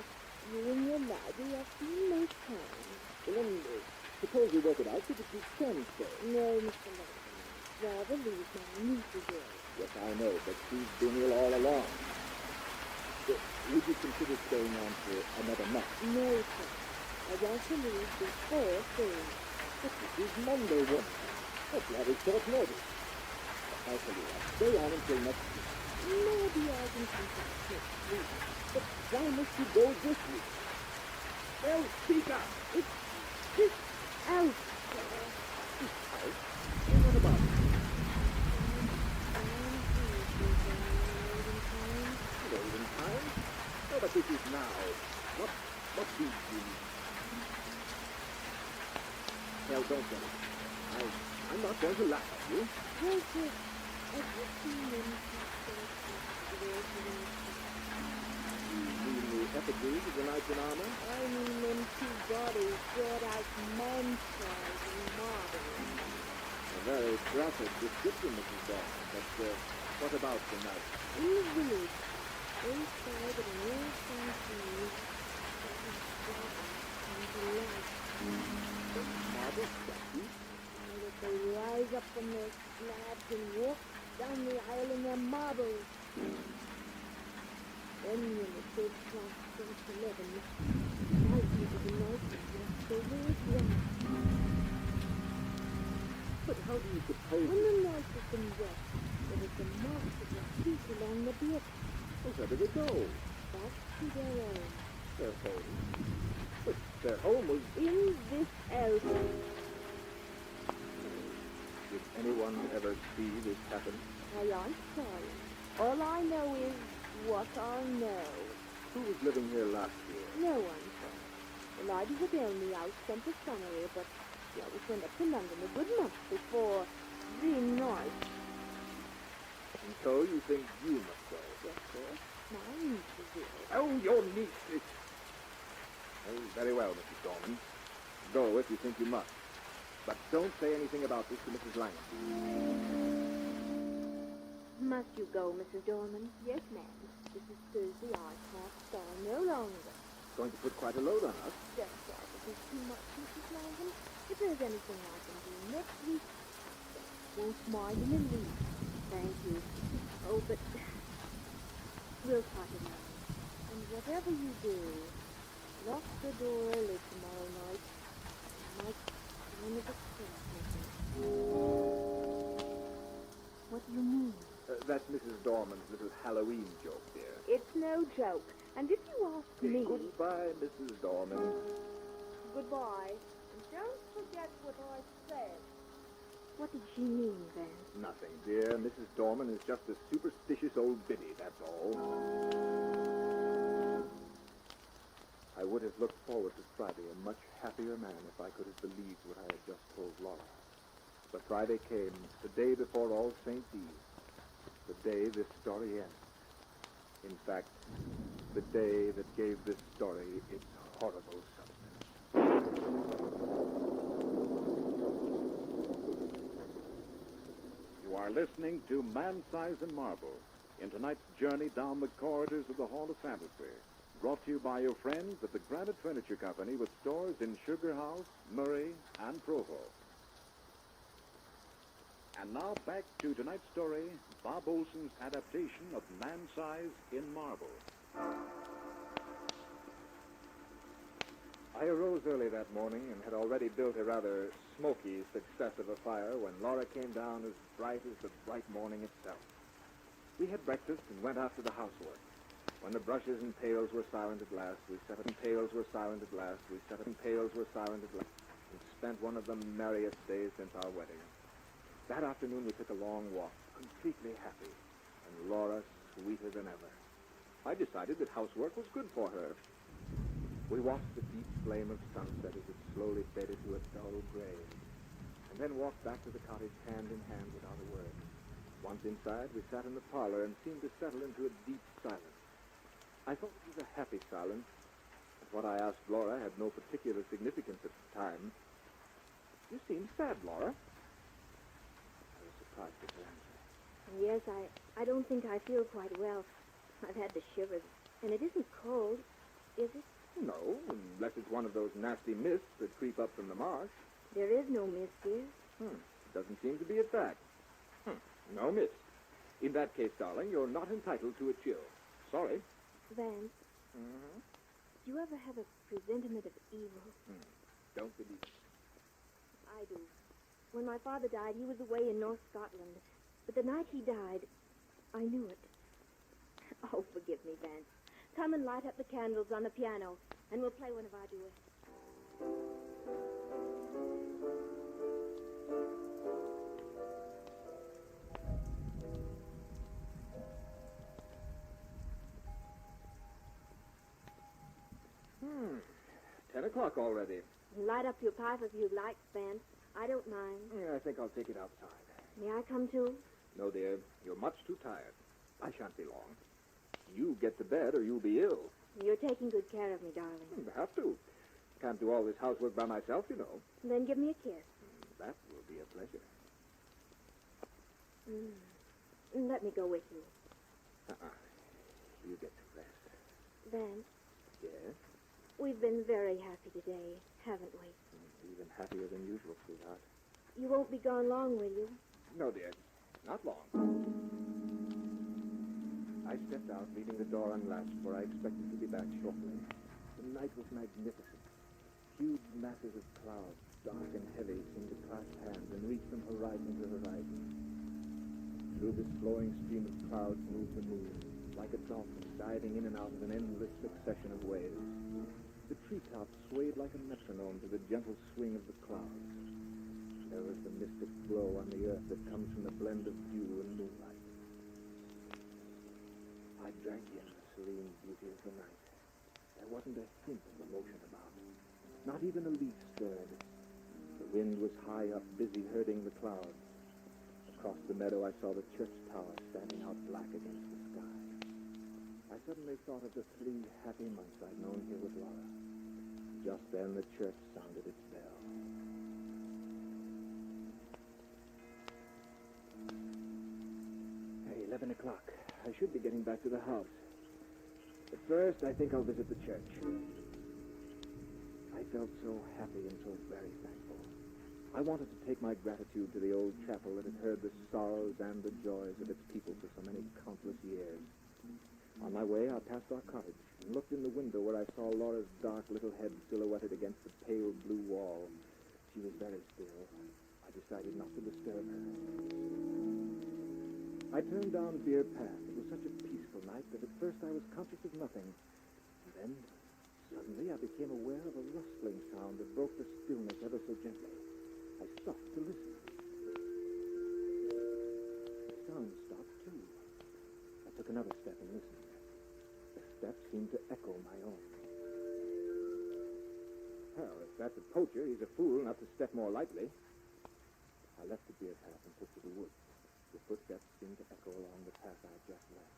You and your library are seeing no time. Well, then, suppose we work it out so that you can stay. No, Mr. Logan. Rather leave my niece here. Yes, I know, but she's been ill all along. Would you consider staying on for another month? No, sir. I want to leave before Thursday. But this is Monday, woman. That's rather short notice. I'll tell you what, stay on until next week. Maybe I can convince next week. But why must you go this week? Well, speak up. It's out, sir. Well, what about it? Late in time? No, but this is now. What do you need? Well, don't get it. I'm not going to laugh at you. Well, sir, I just seen them You mean the effigies of the knights in armor? I mean them two bodies brought out man-size in marble. A very graphic description, Mrs. Dorman, but what about the knights? In the village, they say that an old century that was come to life. Marble statues? And that they rise up from their slabs and walk down the aisle in their marbles. Then when the third class starts 11, thousands of the knights are dressed over as one. But how do you suppose... When the knights have been dressed, there is the marks of their feet along the bit. Well, where do they go? Back to their own. Their home. But their home was... In this elbow. Did anyone ever see this happen? I'm sorry. All I know is what I know. Who was living here last year? No one, sir. The ladies of Elmy out spent the summer here, but she always went up to London a good month before the night. And so you think you must go? Yes, sir. My niece is here. Oh, your niece is... Oh, very well, Mrs. Dorman. Go if you think you must. But don't say anything about this to Mrs. Langham. Must you go, Mrs. Dorman? Yes, ma'am. This is Thursday. I can't stay no longer. Going to put quite a load on us. Just that it is too much, Mrs. Langham. If there's anything I can do next week, won't mind in the least. Thank you. Oh, but we'll talk it out. And whatever you do, lock the door early tomorrow night. I might kind of expect nothing. What do you mean? That's Mrs. Dorman's little Halloween joke, dear. It's no joke. And if you ask me... Goodbye, Mrs. Dorman. Goodbye. And don't forget what I said. What did she mean, then? Nothing, dear. Mrs. Dorman is just a superstitious old biddy, that's all. I would have looked forward to Friday a much happier man if I could have believed what I had just told Laura. But Friday came, the day before All Saints' Eve, the day this story ends. In fact, the day that gave this story its horrible substance. You are listening to Man Size and Marble in tonight's journey down the corridors of the Hall of Fantasy, brought to you by your friends at the Granite Furniture Company with stores in Sugar House, Murray, and Provo. And now back to tonight's story, Bob Olson's adaptation of Man Size in Marble. I arose early that morning and had already built a rather smoky success of a fire when Laura came down as bright as the bright morning itself. We had breakfast and went after the housework. When the brushes and pails were silent at last, we set up and pails were silent at last, we set up and pails were silent at last, and spent one of the merriest days since our wedding. That afternoon we took a long walk, completely happy, and Laura sweeter than ever. I decided that housework was good for her. We watched the deep flame of sunset as it slowly faded to a dull gray, and then walked back to the cottage hand in hand without a word. Once inside, we sat in the parlor and seemed to settle into a deep silence. I thought it was a happy silence, but what I asked Laura had no particular significance at the time. You seem sad, Laura. I was surprised at her answer. Yes, I don't think I feel quite well. I've had the shivers, and it isn't cold, is it? No, unless it's one of those nasty mists that creep up from the marsh. There is no mist, dear. Doesn't seem to be a fact. No mist. In that case, darling, you're not entitled to a chill. Sorry. Vance, do you ever have a presentiment of evil? Don't believe it. I do. When my father died, he was away in North Scotland. But the night he died, I knew it. Oh, forgive me, Vance. Come and light up the candles on the piano, and we'll play one of our duets. Hmm. 10 o'clock already. Light up your pipe if you'd like, Vance. I don't mind. Yeah, I think I'll take it outside. May I come too? No, dear. You're much too tired. I shan't be long. You get to bed or you'll be ill. You're taking good care of me, darling. I have to. Can't do all this housework by myself, you know. Then give me a kiss. That will be a pleasure. Let me go with you. You get to rest. Vance, Yes? we've been very happy today, haven't we? Even happier than usual, sweetheart. You won't be gone long, will you? No, dear. Not long. I stepped out, leaving the door unlatched, for I expected to be back shortly. The night was magnificent. Huge masses of clouds, dark and heavy, seemed to clasp hands and reach from horizon to horizon. Through this flowing stream of clouds moved the moon, like a dolphin diving in and out of an endless succession of waves. The treetops swayed like a metronome to the gentle swing of the clouds. There was the mystic glow on the earth that comes from the blend of dew and moonlight. I drank in the serene beauty of the night. There wasn't a hint of emotion about it. Not even a leaf stirred. The wind was high up, busy herding the clouds. Across the meadow, I saw the church tower standing out black against the sky. I suddenly thought of the 3 happy months I'd known here with Laura. Just then, the church sounded its bell. Hey, 11 o'clock. I should be getting back to the house. But first, I think I'll visit the church. I felt so happy and so very thankful. I wanted to take my gratitude to the old chapel that had heard the sorrows and the joys of its people for so many countless years. On my way, I passed our cottage and looked in the window where I saw Laura's dark little head silhouetted against the pale blue wall. She was very still. I decided not to disturb her. I turned down Beer Path. It was such a peaceful night that at first I was conscious of nothing. And then, suddenly, I became aware of a rustling sound that broke the stillness ever so gently. I stopped to listen. The sound stopped, too. I took another step and listened. The steps seemed to echo my own. Well, if that's a poacher, he's a fool not to step more lightly. I left the Beer Path and took to the woods. The footsteps seemed to echo along the path I had just left.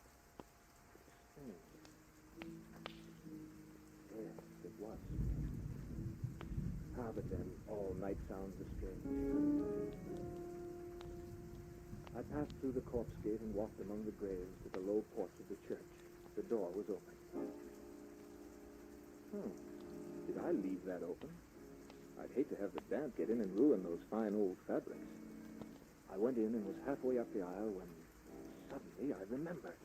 Yes, it was. But then, all night sounds are strange. I passed through the corpse gate and walked among the graves to the low porch of the church. The door was open. Did I leave that open? I'd hate to have the damp get in and ruin those fine old fabrics. I went in and was halfway up the aisle when suddenly I remembered.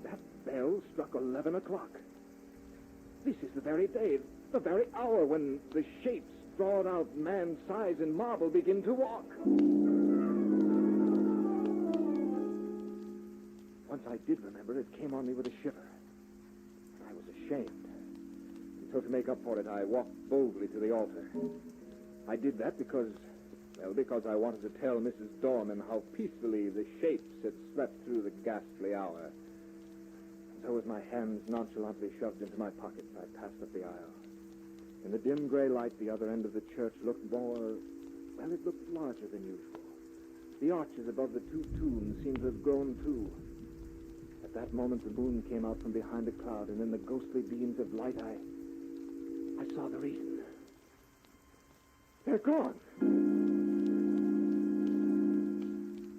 That bell struck 11 o'clock. This is the very day, the very hour when the shapes drawn out man's size in marble begin to walk. Once I did remember, it came on me with a shiver. I was ashamed. And so to make up for it, I walked boldly to the altar. I did that because, Well, because I wanted to tell Mrs. Dorman how peacefully the shapes had slept through the ghastly hour. So with my hands nonchalantly shoved into my pockets, I passed up the aisle. In the dim gray light, the other end of the church looked more... well, it looked larger than usual. The arches above the two tombs seemed to have grown too. At that moment, the moon came out from behind a cloud, and in the ghostly beams of light, I saw the reason. They're gone!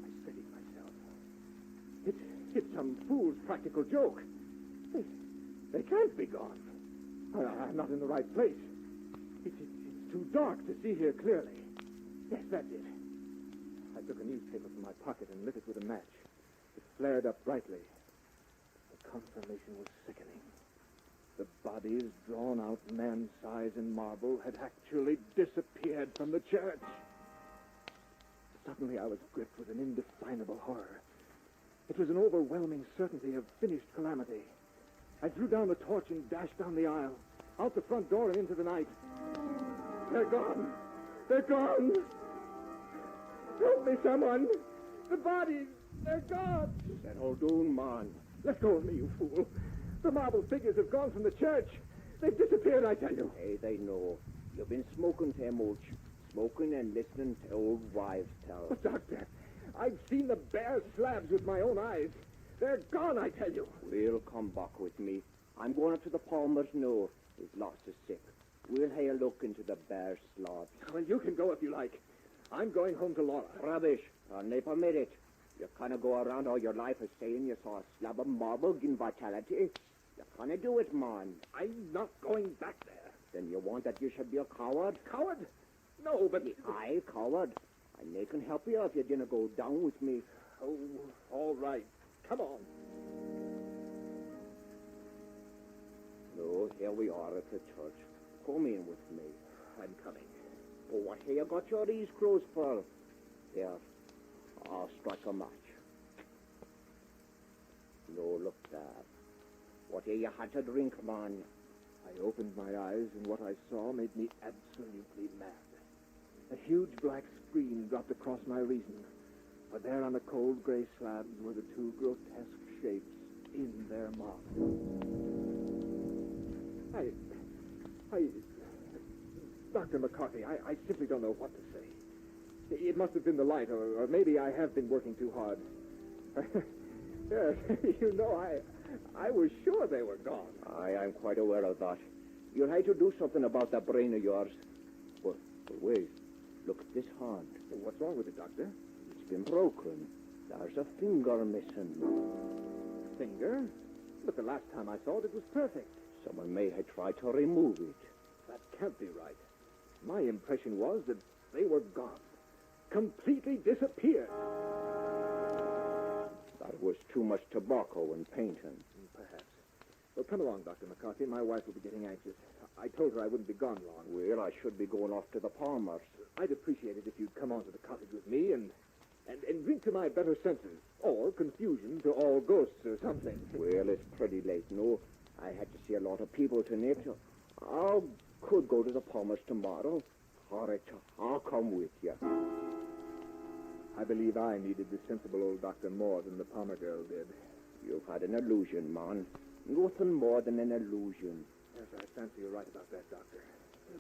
I steadied myself. It's some fool's practical joke. They can't be gone. I'm not in the right place. It's too dark to see here clearly. Yes, that's it. I took a newspaper from my pocket and lit it with a match. It flared up brightly. The confirmation was sickening. The bodies, drawn out man-size in marble, had actually disappeared from the church. Suddenly I was gripped with an indefinable horror. It was an overwhelming certainty of finished calamity. I drew down the torch and dashed down the aisle, out the front door and into the night. They're gone! They're gone! Help me, someone! The bodies, they're gone! Settle down, man. Let go of me, you fool. The marble figures have gone from the church. They've disappeared, I tell you. Hey, they know. You've been smoking too much. Smoking and listening to old wives' tales. But, Doctor, I've seen the bare slabs with my own eyes. They're gone, I tell you. We'll come back with me. I'm going up to the Palmers now. His loss is sick. We'll have a look into the bare slabs. Well, you can go if you like. I'm going home to Laura. Rubbish. I'll never permit it. You can't go around all your life as saying you saw a slab of marble in vitality. You can't do it, man. I'm not going back there. Then you want that you should be a coward? Coward? No, but... Aye, coward. I may can help you if you didn't go down with me. Oh, all right. Come on. No, here we are at the church. Come in with me. I'm coming. Oh, what have you got your ears closed for? Here, I'll strike a match. No, look there. What have you had to drink, man? I opened my eyes, and what I saw made me absolutely mad. A huge black screen dropped across my reason. For there on the cold gray slabs were the two grotesque shapes in their marble. Dr. McCarthy, I simply don't know what to say. It must have been the light, or maybe I have been working too hard. Yes, you know, I was sure they were gone. Aye, I'm quite aware of that. You'll have to do something about that brain of yours. But wait, look at this hand. What's wrong with it, Doctor? It's been broken. There's a finger missing. Finger? But the last time I saw it, it was perfect. Someone may have tried to remove it. That can't be right. My impression was that they were gone. Completely disappeared. That was too much tobacco and painting. Perhaps. Well, come along, Dr. McCarthy. My wife will be getting anxious. I told her I wouldn't be gone long. Well, I should be going off to the Palmers. I'd appreciate it if you'd come on to the cottage with me and drink to my better senses. Or confusion to all ghosts or something. Well, it's pretty late, no? I had to see a lot of people tonight. I could go to the Palmers tomorrow. All right, I'll come with you. I believe I needed the sensible old doctor more than the Palmer girl did. You've had an illusion, man. Nothing more than an illusion. Yes, I fancy you're right about that, Doctor.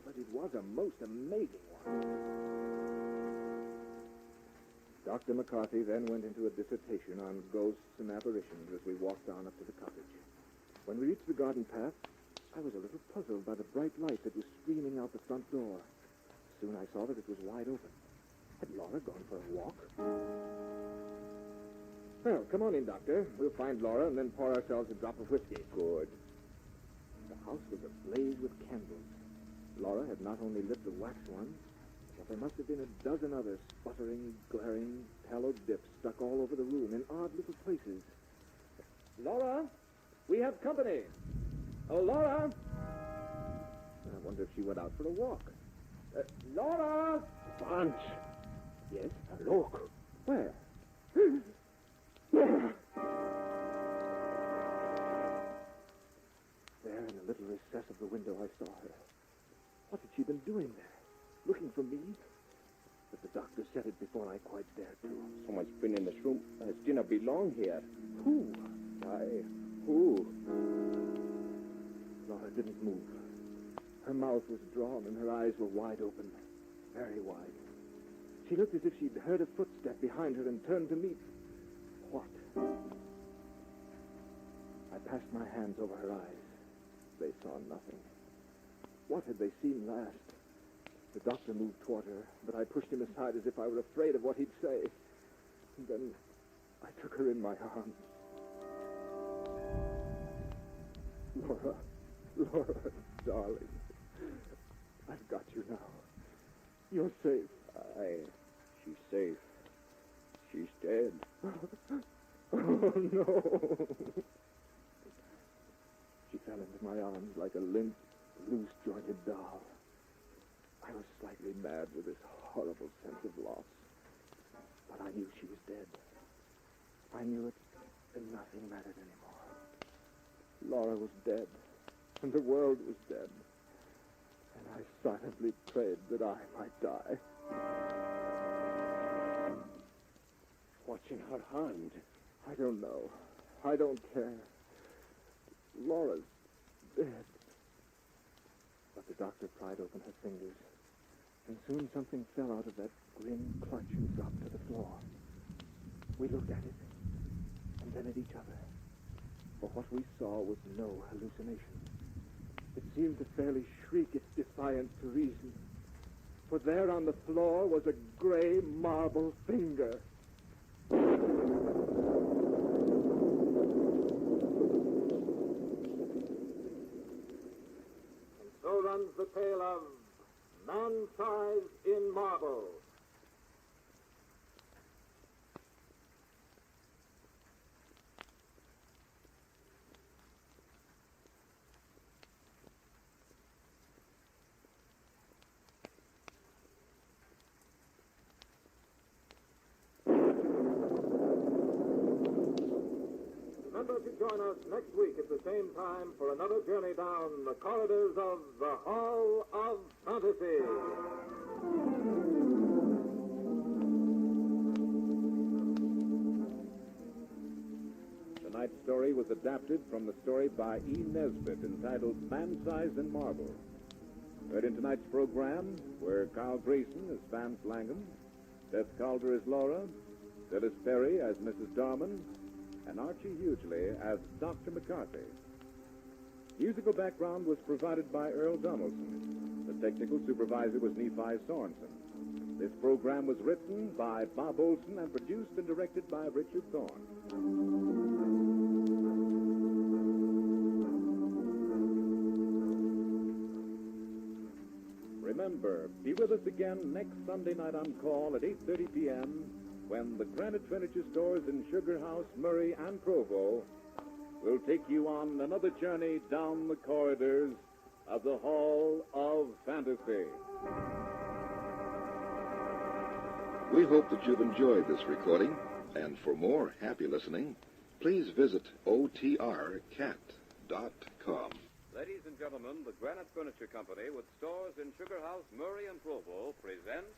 But it was a most amazing one. Dr. McCarthy then went into a dissertation on ghosts and apparitions as we walked on up to the cottage. When we reached the garden path, I was a little puzzled by the bright light that was streaming out the front door. Soon I saw that it was wide open. Had Laura gone for a walk? Well, come on in, Doctor. We'll find Laura and then pour ourselves a drop of whiskey. Good. The house was ablaze with candles. Laura had not only lit the wax ones, but there must have been a dozen other sputtering, glaring, tallow dips stuck all over the room in odd little places. Laura, we have company. Oh, Laura! I wonder if she went out for a walk. Laura! Vance! Yes? Look! Where? There, in a little recess of the window, I saw her. What had she been doing there? Looking for me? The The doctor said it before I quite dared to. Someone's been in this room. It didn't belong here. Who? Who? Laura didn't move. Her mouth was drawn and her eyes were wide open. Very wide. She looked as if she'd heard a footstep behind her and turned to meet... What? I passed my hands over her eyes. They saw nothing. What had they seen last? The doctor moved toward her, but I pushed him aside as if I were afraid of what he'd say. And then I took her in my arms. Laura, darling. I've got you now. You're safe. She's safe. She's dead. Oh, no. She fell into my arms like a limp, loose-jointed doll. I was slightly mad with this horrible sense of loss. But I knew she was dead. I knew it, and nothing mattered anymore. Laura was dead, and the world was dead. And I silently prayed that I might die. What's in her hand? I don't know. I don't care. Laura's dead. But the doctor pried open her fingers, and soon something fell out of that grim clutch and dropped to the floor. We looked at it, and then at each other. For what we saw was no hallucination. It seemed to fairly shriek its defiance to reason. For there on the floor was a gray marble finger. So runs the tale of Man-Size in Marble. Remember to join us next week at the same time for another journey down the corridors of the Hall of Fantasy. Tonight's story was adapted from the story by E. Nesbitt entitled Man-Size in Marble. Heard in tonight's program were Carl Grayson as Vance Langham, Beth Calder as Laura, Phyllis Perry as Mrs. Darman, and Archie Hughley as Dr. McCarthy. Musical background was provided by Earl Donaldson. The technical supervisor was Nephi Sorensen. This program was written by Bob Olson and produced and directed by Richard Thorne. Remember, be with us again next Sunday night on call at 8:30 p.m. when the Granite Furniture Stores in Sugar House, Murray, and Provo will take you on another journey down the corridors of the Hall of Fantasy. We hope that you've enjoyed this recording, and for more happy listening, please visit otrcat.com. Ladies and gentlemen, the Granite Furniture Company, with stores in Sugar House, Murray, and Provo, presents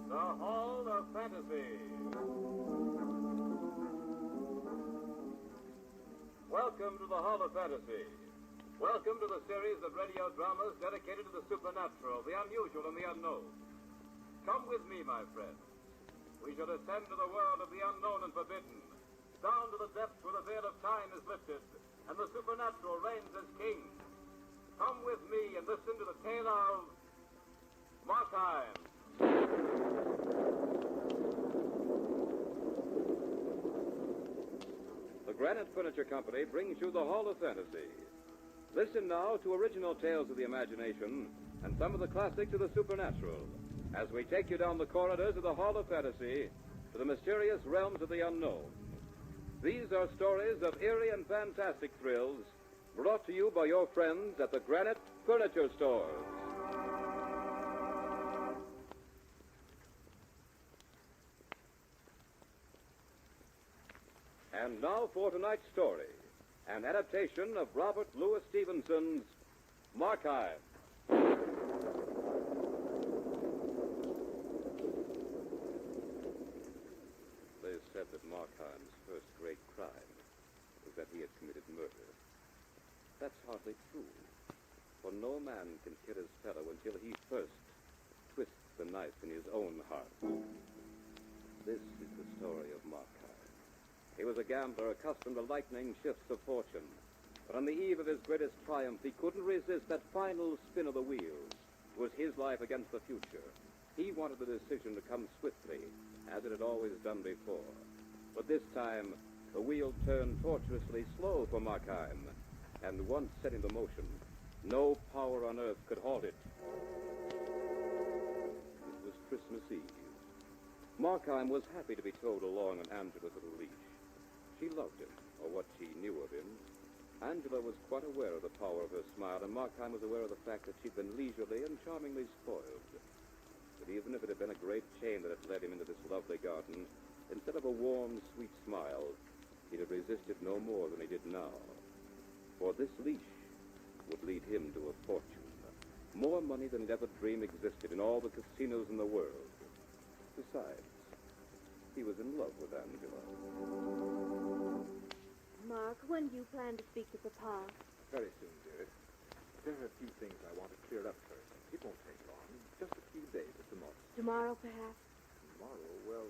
The Hall of Fantasy. Welcome to the Hall of Fantasy. Welcome to the series of radio dramas dedicated to the supernatural, the unusual, and the unknown. Come with me, my friends. We shall ascend to the world of the unknown and forbidden, down to the depths where the veil of time is lifted, and the supernatural reigns as king. Come with me and listen to the tale of Markheim. The Granite Furniture Company brings you the Hall of Fantasy. Listen now to original tales of the imagination and some of the classics of the supernatural as we take you down the corridors of the Hall of Fantasy to the mysterious realms of the unknown. These are stories of eerie and fantastic thrills brought to you by your friends at the Granite Furniture Stores. And now for tonight's story, an adaptation of Robert Louis Stevenson's Markheim. that Markheim's first great crime was that he had committed murder. That's hardly true, for no man can kill his fellow until he first twists the knife in his own heart. This is the story of Markheim. He was a gambler accustomed to lightning shifts of fortune, but on the eve of his greatest triumph, he couldn't resist that final spin of the wheel. It was his life against the future. He wanted the decision to come swiftly, as it had always done before. But this time, the wheel turned tortuously slow for Markheim, and once set into motion, no power on earth could halt it. It was Christmas Eve. Markheim was happy to be towed along on Angela's little leash. She loved him, or what she knew of him. Angela was quite aware of the power of her smile, and Markheim was aware of the fact that she'd been leisurely and charmingly spoiled. But even if it had been a great chain that had led him into this lovely garden, instead of a warm, sweet smile, he'd have resisted no more than he did now. For this leash would lead him to a fortune. More money than he'd ever dreamed existed in all the casinos in the world. Besides, he was in love with Angela. Mark, when do you plan to speak to Papa? Very soon, dearest. There are a few things I want to clear up first. It won't take long. Just a few days at the most. Tomorrow, perhaps? Tomorrow? Well,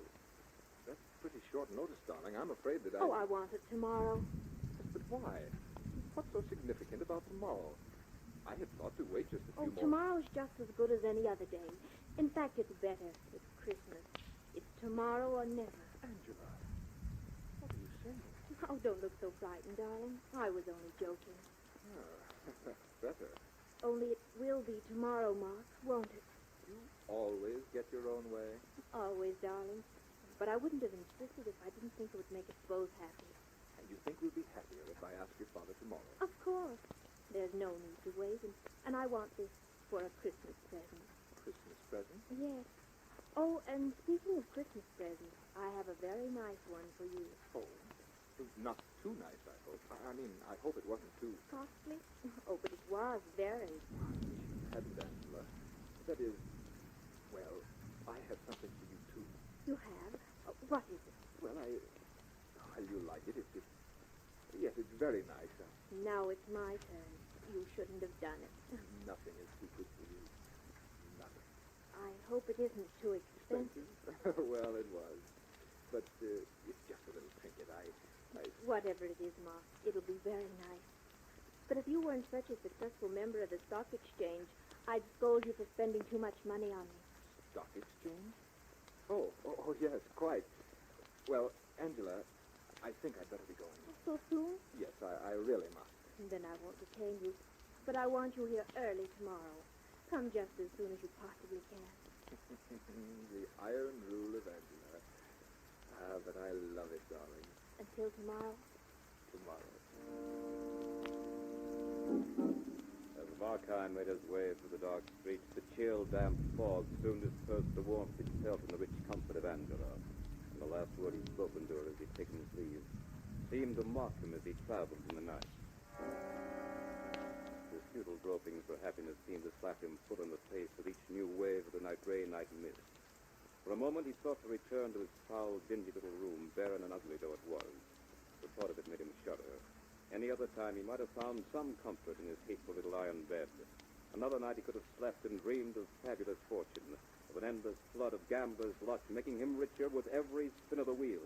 that's pretty short notice, darling. I'm afraid that Oh, I want it tomorrow. But why? What's so significant about tomorrow? I had thought to wait just a few more... Tomorrow's just as good as any other day. In fact, it's better. It's Christmas. It's tomorrow or never. Angela, what are you saying? Oh, don't look so frightened, darling. I was only joking. That's better. Only it will be tomorrow, Mark, won't it? You always get your own way. Always, darling. But I wouldn't have insisted if I didn't think it would make us both happy. And you think we'll be happier if I ask your father tomorrow? Of course. There's no need to wait, and I want this for a Christmas present. Christmas present? Yes. Oh, and speaking of Christmas presents, I have a very nice one for you. Oh, not too nice, I hope. I mean, I hope it wasn't too... Costly? Oh, but it was very. Hadn't, Angela. That is, well, I have something for you, too. You have? What is it? Well, you like it. Yes, it's very nice. Now it's my turn. You shouldn't have done it. Nothing is too good for you. Nothing. I hope it isn't too expensive. Well, it was. But it's just a little trinket. Whatever it is, Mark, it'll be very nice. But if you weren't such a successful member of the stock exchange, I'd scold you for spending too much money on me. Stock exchange? Oh, yes, quite. Well, Angela, I think I'd better be going. So soon? Yes, I really must. Then I won't detain you. But I want you here early tomorrow. Come just as soon as you possibly can. The iron rule of Angela. Ah, but I love it, darling. Until tomorrow? Tomorrow. As Markheim made his way through the dark streets, the chill, damp fog soon dispersed the warmth he felt in the rich comfort of Angela. And the last word he'd spoken to her as he'd taken his leave seemed to mock him as he traveled in the night. His futile gropings for happiness seemed to slap him full in the face with each new wave of the gray night mist. For a moment he thought to return to his foul, dingy little room, barren and ugly though it was. The thought of it made him shudder. Any other time he might have found some comfort in his hateful little iron bed. Another night he could have slept and dreamed of fabulous fortune, of an endless flood of gambler's luck, making him richer with every spin of the wheel.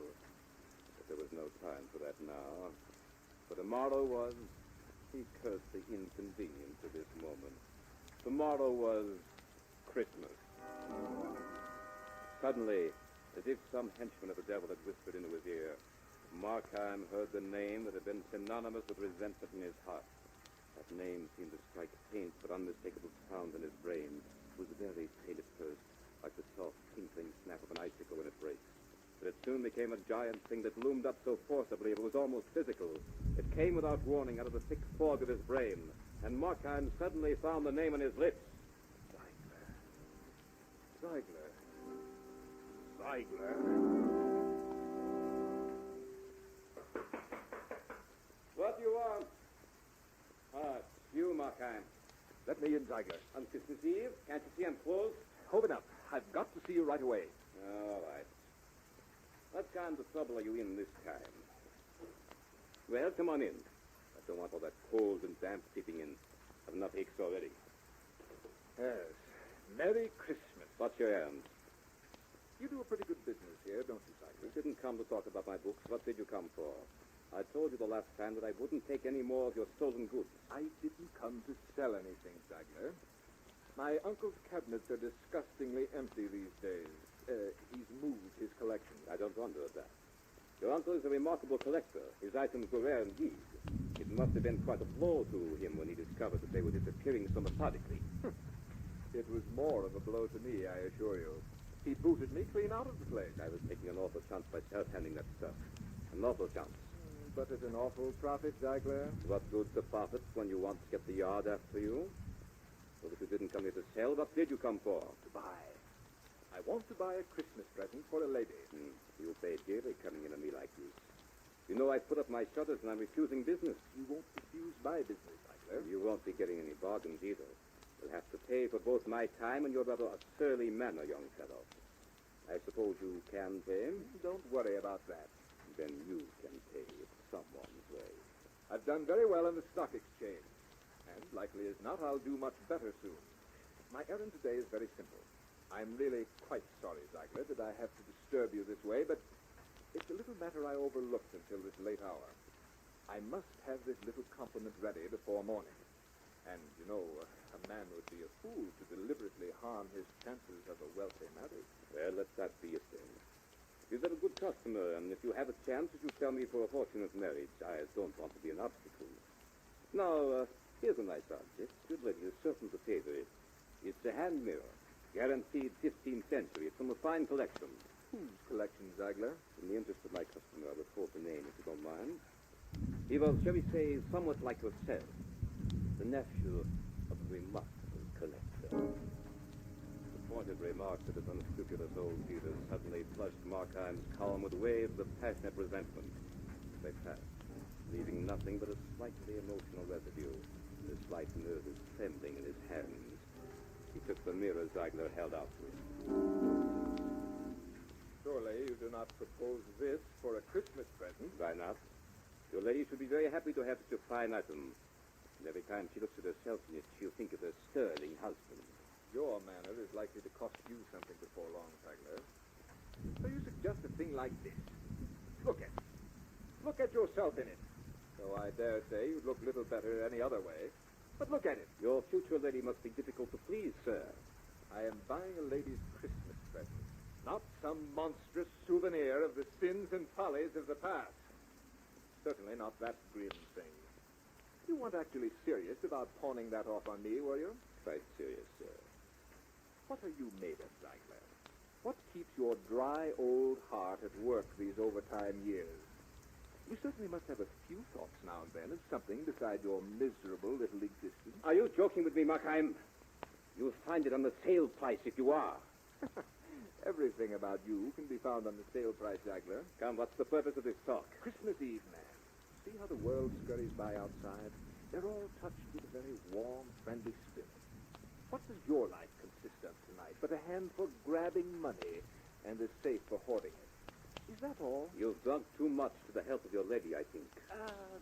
But there was no time for that now. For tomorrow was... He cursed the inconvenience of this moment. Tomorrow was Christmas. Suddenly, as if some henchman of the devil had whispered into his ear, Markheim heard the name that had been synonymous with resentment in his heart. That name seemed to strike faint but unmistakable sound in his brain. It was very faint at first, like the soft tinkling snap of an icicle when it breaks. But it soon became a giant thing that loomed up so forcibly it was almost physical. It came without warning out of the thick fog of his brain, and Markheim suddenly found the name on his lips. Zeigler. What do you want? It's you, Markheim. Let me in, Zeigler. On Christmas Eve? Can't you see I'm closed? Open up. I've got to see you right away. All right. What kind of trouble are you in this time? Well, come on in. I don't want all that cold and damp seeping in. I've enough aches already. Yes. Merry Christmas. What's your errand? You do a pretty good business here, don't you, You Cyclist? didn't come to talk about my books. What did you come for? I told you the last time that I wouldn't take any more of your stolen goods. I didn't come to sell anything, Zagler. My uncle's cabinets are disgustingly empty these days. He's moved his collection. I don't wonder at that. Your uncle is a remarkable collector. His items were rare indeed. It must have been quite a blow to him when he discovered that they were disappearing so methodically. It was more of a blow to me, I assure you. He booted me clean out of the place. I was taking an awful chance myself handling that stuff. An awful chance. But at an awful profit, Zagler. What good's the profit when you want to get the yard after you? Well, if you didn't come here to sell, what did you come for? To buy. I want to buy a Christmas present for a lady. You'll pay dearly coming in on me like this. You know I put up my shutters and I'm refusing business. You won't refuse my business, Zagler. You won't be getting any bargains either. You'll have to pay for both my time and your rather surly manner, young fellow. I suppose you can pay? Don't worry about that. Then you can pay it someone's way. I've done very well in the stock exchange. And likely as not, I'll do much better soon. My errand today is very simple. I'm really quite sorry, Zagler, that I have to disturb you this way, but it's a little matter I overlooked until this late hour. I must have this little compliment ready before morning. And, you know, a man would be a fool to deliberately harm his chances of a wealthy marriage. Well, let that be a thing. You're a good customer, and if you have a chance, you tell me for a fortunate marriage. I don't want to be an obstacle. Now, here's a nice object. Good lady is certain to favor it. It's a hand mirror. Guaranteed 15th century. It's from a fine collection. Whose collection, Zagler? In the interest of my customer, I'll report the name if you don't mind. He was, shall we say, somewhat like yourself. The nephew of a remarkable collector. The pointed remarks of his unscrupulous old dealers suddenly flushed Markheim's calm with waves of passionate resentment. They passed, leaving nothing but a slightly emotional residue. The slight nervous trembling in his hands. He took the mirror Ziegler held out to him. Surely you do not propose this for a Christmas present? Why not? Your lady should be very happy to have such a fine item. And every time she looks at herself in it, she'll think of her sterling husband. Your manner is likely to cost you something before long, Zagler. So you suggest a thing like this. Look at it. Look at yourself in it. Though I dare say you'd look little better any other way. But look at it. Your future lady must be difficult to please, sir. I am buying a lady's Christmas present, not some monstrous souvenir of the sins and follies of the past. Certainly not that grim thing. You weren't actually serious about pawning that off on me, were you? Quite serious, sir. What are you made of, Ziegler? What keeps your dry old heart at work these overtime years? You certainly must have a few thoughts now and then of something besides your miserable little existence. Are you joking with me, Markheim? You'll find it on the sale price if you are. Everything about you can be found on the sale price, Zagler. Come, what's the purpose of this talk? Christmas Eve, man. See how the world scurries by outside? They're all touched with a very warm, friendly spirit. What does your life consist of tonight but a hand for grabbing money and a safe for hoarding it? Is that all? You've drunk too much to the health of your lady, I think.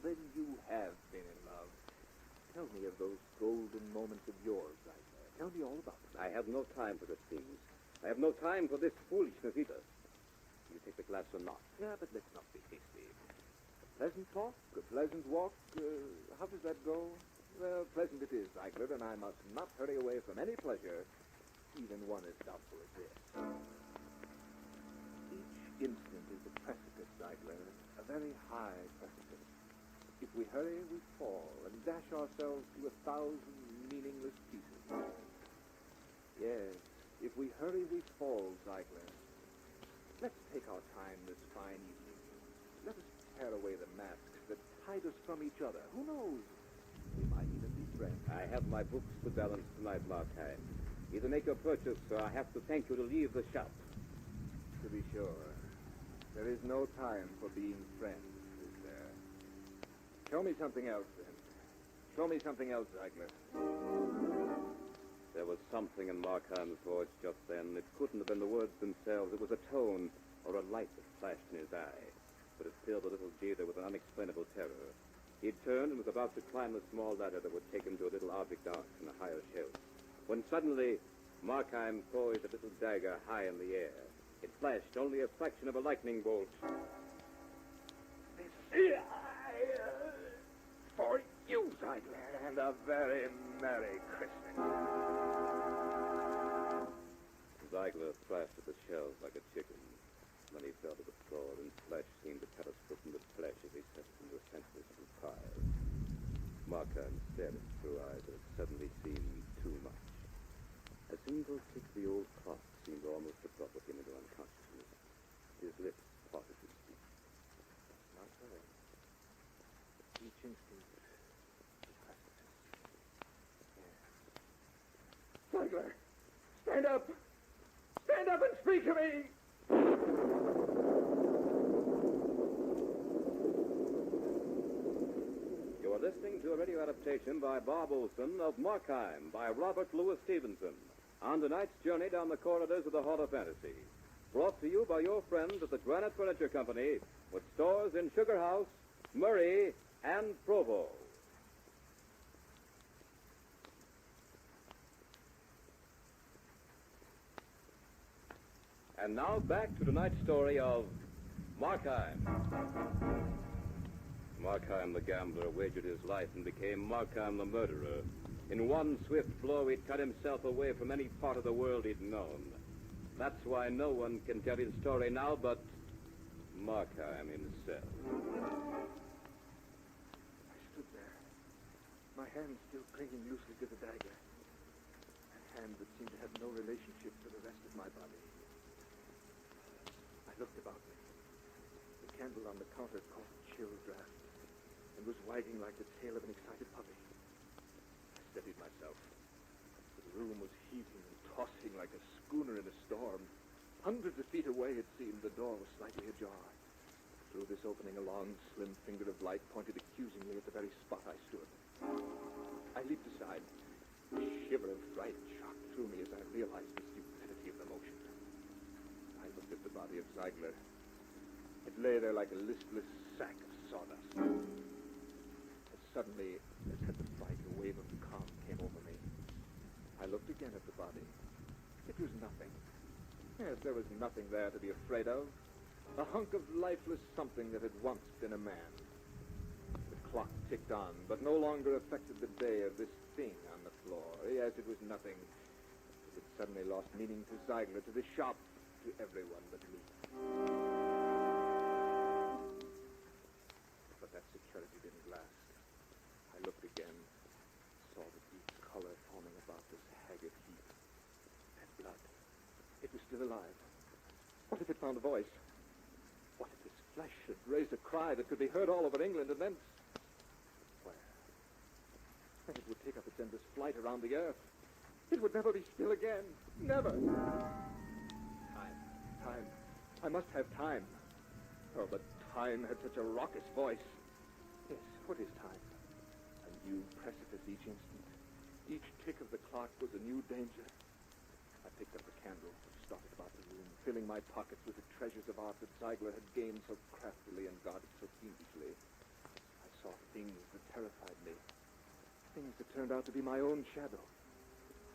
Then you have been in love. Tell me of those golden moments of yours, Zagler. Tell me all about them. I have no time for such things. I have no time for this foolishness either. You take the glass or not? Yeah, but let's not be hasty. A pleasant talk, a pleasant walk, how does that go? Well, pleasant it is, Zagler, and I must not hurry away from any pleasure, even one as doubtful as this. Each instant is a precipice, Zagler, a very high precipice. If we hurry, we fall and dash ourselves to 1,000 meaningless pieces. Yes, if we hurry, we fall, Ziegler. Let's take our time this fine evening. Let us tear away the masks that hide us from each other. Who knows? We might even be friends. I have my books to balance tonight, Markheim. Either make your purchase, or I have to thank you to leave the shop. To be sure. There is no time for being friends, is there? Show me something else, then. Show me something else, Ziegler. There was something in Markheim's voice just then. It couldn't have been the words themselves. It was a tone, or a light that flashed in his eye, but it filled the little jailer with an unexplainable terror. He turned and was about to climb the small ladder that would take him to a little object arch in a higher shelf, when suddenly Markheim poised a little dagger high in the air. It flashed only a fraction of a lightning bolt. For you, Zeigler, and a very Merry Christmas. Ziegler thrashed at the shelves like a chicken. Then he fell to the floor, and flesh seemed to cut a split in the flesh as he set into a senseless pile. Markheim stared at his blue eyes, and it suddenly seemed too much. A single tick of the old clock seemed almost to drop him into unconsciousness. His lips parted to speak. Not very. Each instinct is precipice. Yes. Zeigler, stand up! Stand up and speak to me! You are listening to a radio adaptation by Bob Olson of Markheim by Robert Louis Stevenson on tonight's journey down the corridors of the Hall of Fantasy. Brought to you by your friends at the Granite Furniture Company with stores in Sugar House, Murray, and Provo. And now back to tonight's story of Markheim. Markheim the gambler wagered his life and became Markheim the murderer. In one swift blow, he'd cut himself away from any part of the world he'd known. That's why no one can tell his story now but Markheim himself. I stood there, my hand still clinging loosely to the dagger. A hand that seemed to have no relationship to the rest of my body. I looked about me. The candle on the counter caught a chill draft and was wagging like the tail of an excited puppy. I steadied myself. The room was heaving and tossing like a schooner in a storm. Hundreds of feet away, it seemed, the door was slightly ajar. Through this opening, a long, slim finger of light pointed accusingly at the very spot I stood. I leaped aside. A shiver of fright shot through me as I realized the stupidity of the motion. I looked at the body of Zeigler. It lay there like a listless sack of sawdust. As suddenly as had the fright, a wave of calm came over me. I looked again at the body. It was nothing. Yes, there was nothing there to be afraid of. A hunk of lifeless something that had once been a man. The clock ticked on, but no longer affected the day of this thing on the floor. Yes, it was nothing. It had suddenly lost meaning to Zeigler, to the shop, to everyone but me. But that security didn't last. I looked again, saw the deep color forming about this haggard heap. That blood. It was still alive. What if it found a voice? What if this flesh had raised a cry that could be heard all over England and thence? Where? And it would take up its endless flight around the earth. It would never be still again. Never. Time. I must have time. Oh, but time had such a raucous voice. Yes, what is time? A new precipice each instant. Each tick of the clock was a new danger. I picked up the candle, started about the room, filling my pockets with the treasures of art that Zeigler had gained so craftily and guarded so fiendishly. I saw things that terrified me. Things that turned out to be my own shadow.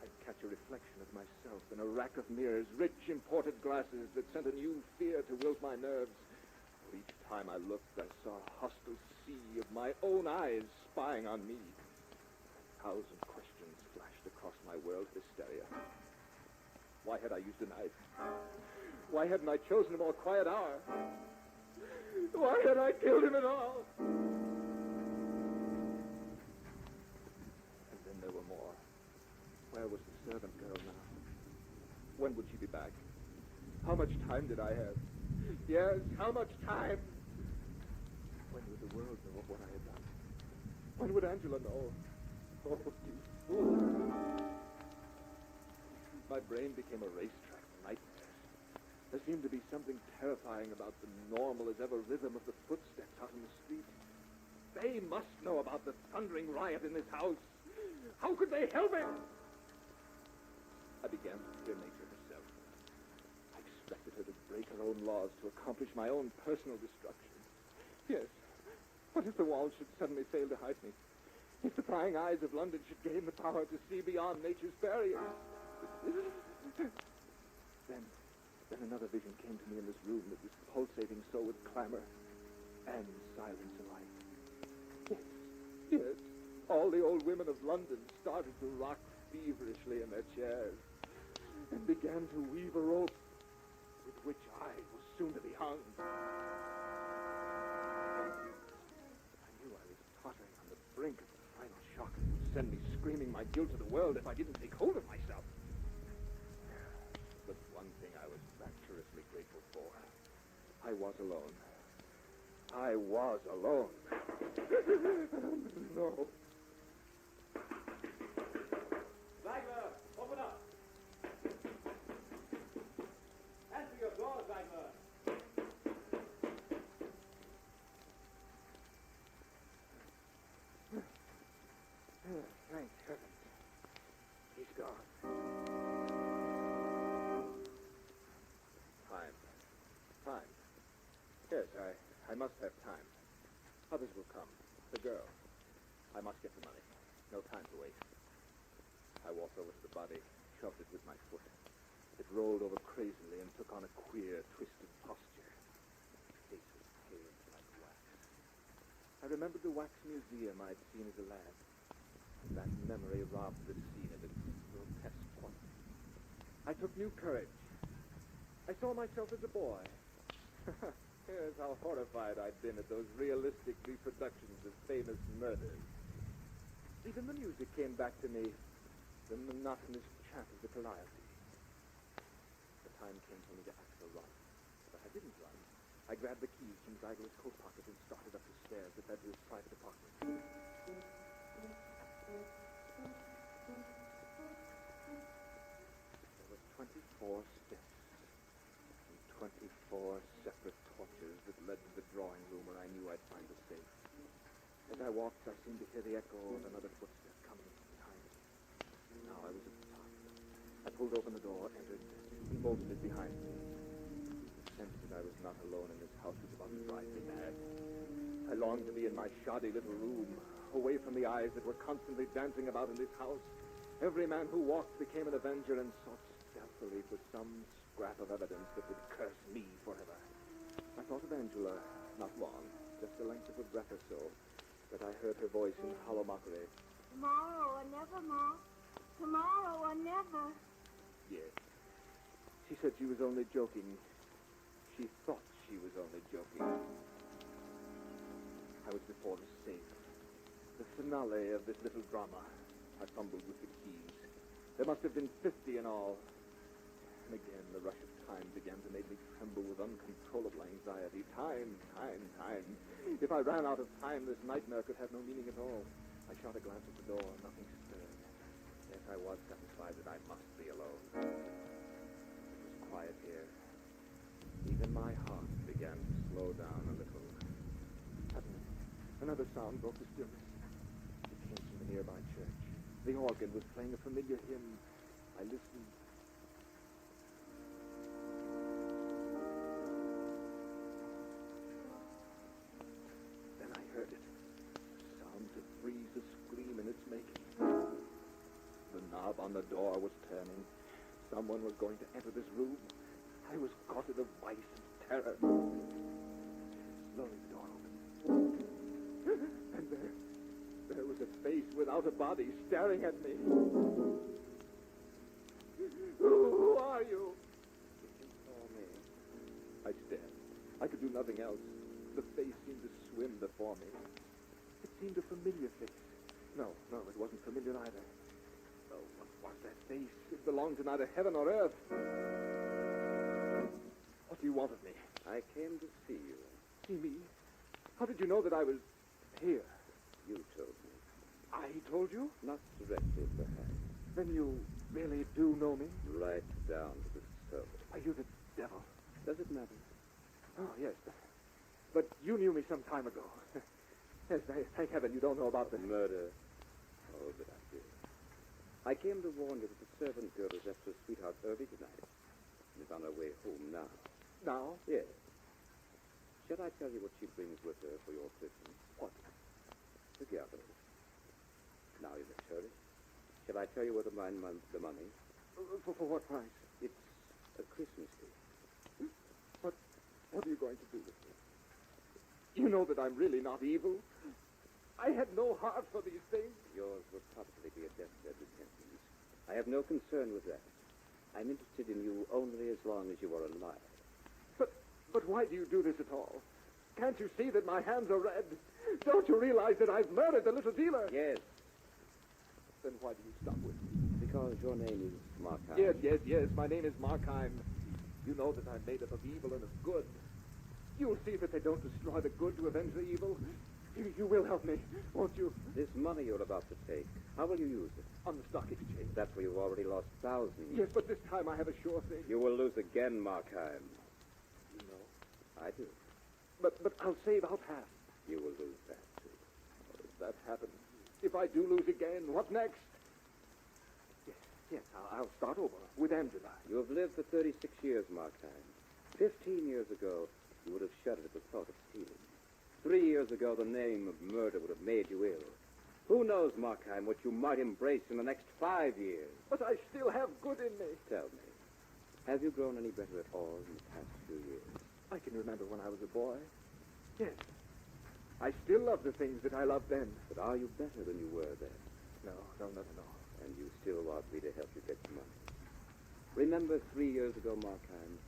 I'd catch a reflection of myself in a rack of mirrors, rich imported glasses that sent a new fear to wilt my nerves. For each time I looked, I saw a hostile sea of my own eyes spying on me. 1,000 questions flashed across my world hysteria. Why had I used a knife? Why hadn't I chosen a more quiet hour? Why had I killed him at all? And then there were more. Where was the servant girl now? When would she be back? How much time did I have? Yes, how much time? When would the world know of what I had done? When would Angela know? Oh, you fool. My brain became a racetrack for nightmares. There seemed to be something terrifying about the normal as ever rhythm of the footsteps out in the street. They must know about the thundering riot in this house. How could they help it? I began to fear nature herself. I expected her her to break her own laws to accomplish my own personal destruction. Yes. What if the walls should suddenly fail to hide me? If the prying eyes of London should gain the power to see beyond nature's barriers? Then another vision came to me in this room that was pulsating so with clamor and silence alike. Yes. All the old women of London started to rock feverishly in their chairs and began to weave a rope with which I was soon to be hung. I knew I was tottering on the brink of the final shock that would send me screaming my guilt to the world if I didn't take hold of myself. But one thing I was rapturously grateful for. I was alone. I was alone. No. Zeigler, open up. Answer your door, Zeigler. Thank heavens. He's gone. Time. Yes, I must have time. Others will come. The girl. I must get the money. No time to waste. I walked over to the body, shoved it with my foot. It rolled over crazily and took on a queer, twisted posture. The face was pale like wax. I remembered the wax museum I'd seen as a lad. That memory robbed the scene of its grotesque quality. I took new courage. I saw myself as a boy. Here's how horrified I'd been at those realistic reproductions of famous murders. Even the music came back to me, the monotonous chant of the Calliope. The time came for me to act a run. But I didn't run. I grabbed the keys from Zeigler's coat pocket and started up the stairs that led to his private apartment. There were 24 steps. 24 separate torches that led to the drawing room where I knew I'd find the safe. As I walked, I seemed to hear the echo of another footstep coming from behind me. Now I was at the top. I pulled open the door, entered. He bolted it behind me. The sense that I was not alone in this house was about to drive me mad. I longed to be in my shoddy little room, away from the eyes that were constantly dancing about in this house. Every man who walked became an avenger and sought stealthily for some scrap of evidence that would curse me forever. I thought of Angela, not long, just the length of a breath or so, but I heard her voice in hollow mockery. Tomorrow or never, Ma. Tomorrow or never. Yes. She said she was only joking. She thought she was only joking. I was before the safe. The finale of this little drama. I fumbled with the keys. There must have been 50 in all. And again, the rush of time began to make me tremble with uncontrollable anxiety. Time. If I ran out of time, this nightmare could have no meaning at all. I shot a glance at the door. Nothing stirred. Yes, I was satisfied that I must be alone. It was quiet here. Even my heart began to slow down a little. Suddenly, another sound broke the stillness. It came from the nearby church. The organ was playing a familiar hymn. I listened. Then I heard it. A sound to freeze a scream in its making. The knob on the door was turning. Someone was going to enter this room. I was caught in a vice of terror. Slowly the door opened. And there was a face without a body staring at me. Who are you? You saw me. I stared. I could do nothing else. The face seemed to swim before me. It seemed a familiar face. No, it wasn't familiar either. Oh, what was that face? It belonged to neither heaven or earth. What do you want of me? I came to see you. See me? How did you know that I was here? You told me. I told you? Not directly, perhaps. Then you really do know me? Right down to the soul. Are you the devil? Does it matter? Oh, yes. But you knew me some time ago. Yes, thank heaven you don't know about the murder. Oh, but I did. I came to warn you that the servant girl has left her sweetheart early tonight and is on her way home now. Now? Yes. Shall I tell you what she brings with her for your Christmas? What? The gathering. Now you must hurry. Shall I tell you where to find the money? For what price? It's a Christmas gift. What are you going to do with me? You know that I'm really not evil. I had no heart for these things. Yours will probably be a deathbed repentance. I have no concern with that. I'm interested in you only as long as you are alive. But why do you do this at all? Can't you see that my hands are red? Don't you realize that I've murdered the little dealer? Yes, Then why do you stop with me? because your name is Markheim. Yes. My name is Markheim. You know that I'm made up of evil and of good. You'll see that they don't destroy the good to avenge the evil. You will help me, won't you? This money you're about to take, how will you use it? On the stock exchange. That's where you've already lost thousands. Yes, but this time I have a sure thing. You will lose again, Markheim. You know. I do. But I'll save out half. You will lose that, too. If that happens, if I do lose again, what next? Yes, I'll start over with Angela. You have lived for 36 years, Markheim. 15 years ago, you would have shuddered at the thought of stealing. 3 years ago, the name of murder would have made you ill. Who knows, Markheim, what you might embrace in the next 5 years? But I still have good in me. Tell me, have you grown any better at all in the past few years? I can remember when I was a boy. Yes. I still love the things that I loved then. But are you better than you were then? No, never. And you still want me to help you get some money? Remember 3 years ago, Markheim,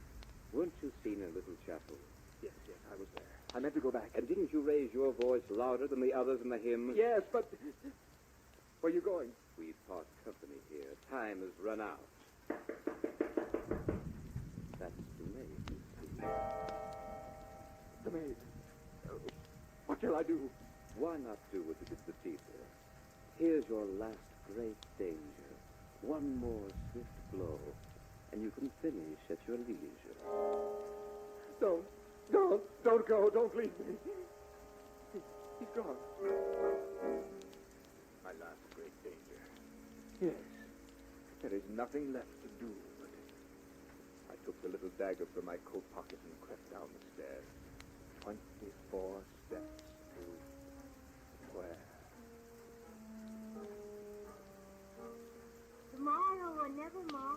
weren't you seen in a little chapel? Yes, I was there. I meant to go back. And didn't you raise your voice louder than the others in the hymn? Yes, but... Where are you going? We part company here. Time has run out. That's the maid, you see. The maid. What shall I do? Why not do what you did the dealer? Here's your last great danger. One more swift blow, and you can finish at your leisure. Don't go. Don't leave me. He's gone. My last great danger. Yes. There is nothing left to do but I took the little dagger from my coat pocket and crept down the stairs. 24 steps to where? Tomorrow or never, Ma.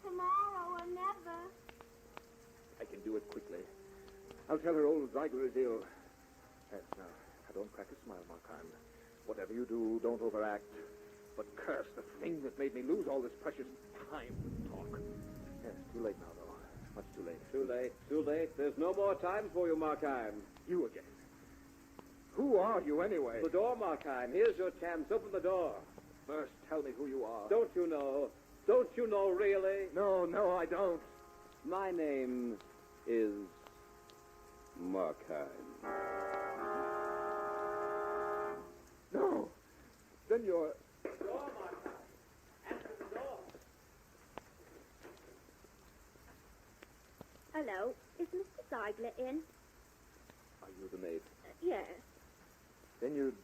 Tomorrow or never. I can do it quickly. I'll tell her old Ziegler is ill. Yes, now don't crack a smile, Markheim. Whatever you do, don't overact. But curse the thing that made me lose all this precious time to talk. Yes, too late now, though. Much too late. Too late. There's no more time for you, Markheim. You again. Who are you, anyway? The door, Markheim. Here's your chance. Open the door. First, tell me who you are. Don't you know? Don't you know, really? No, I don't. My name is Markheim. No. Then you're... Door, Markheim. Answer the door. Hello. Is Mr. Ziegler in? Are you the maid? Yes. Then you'd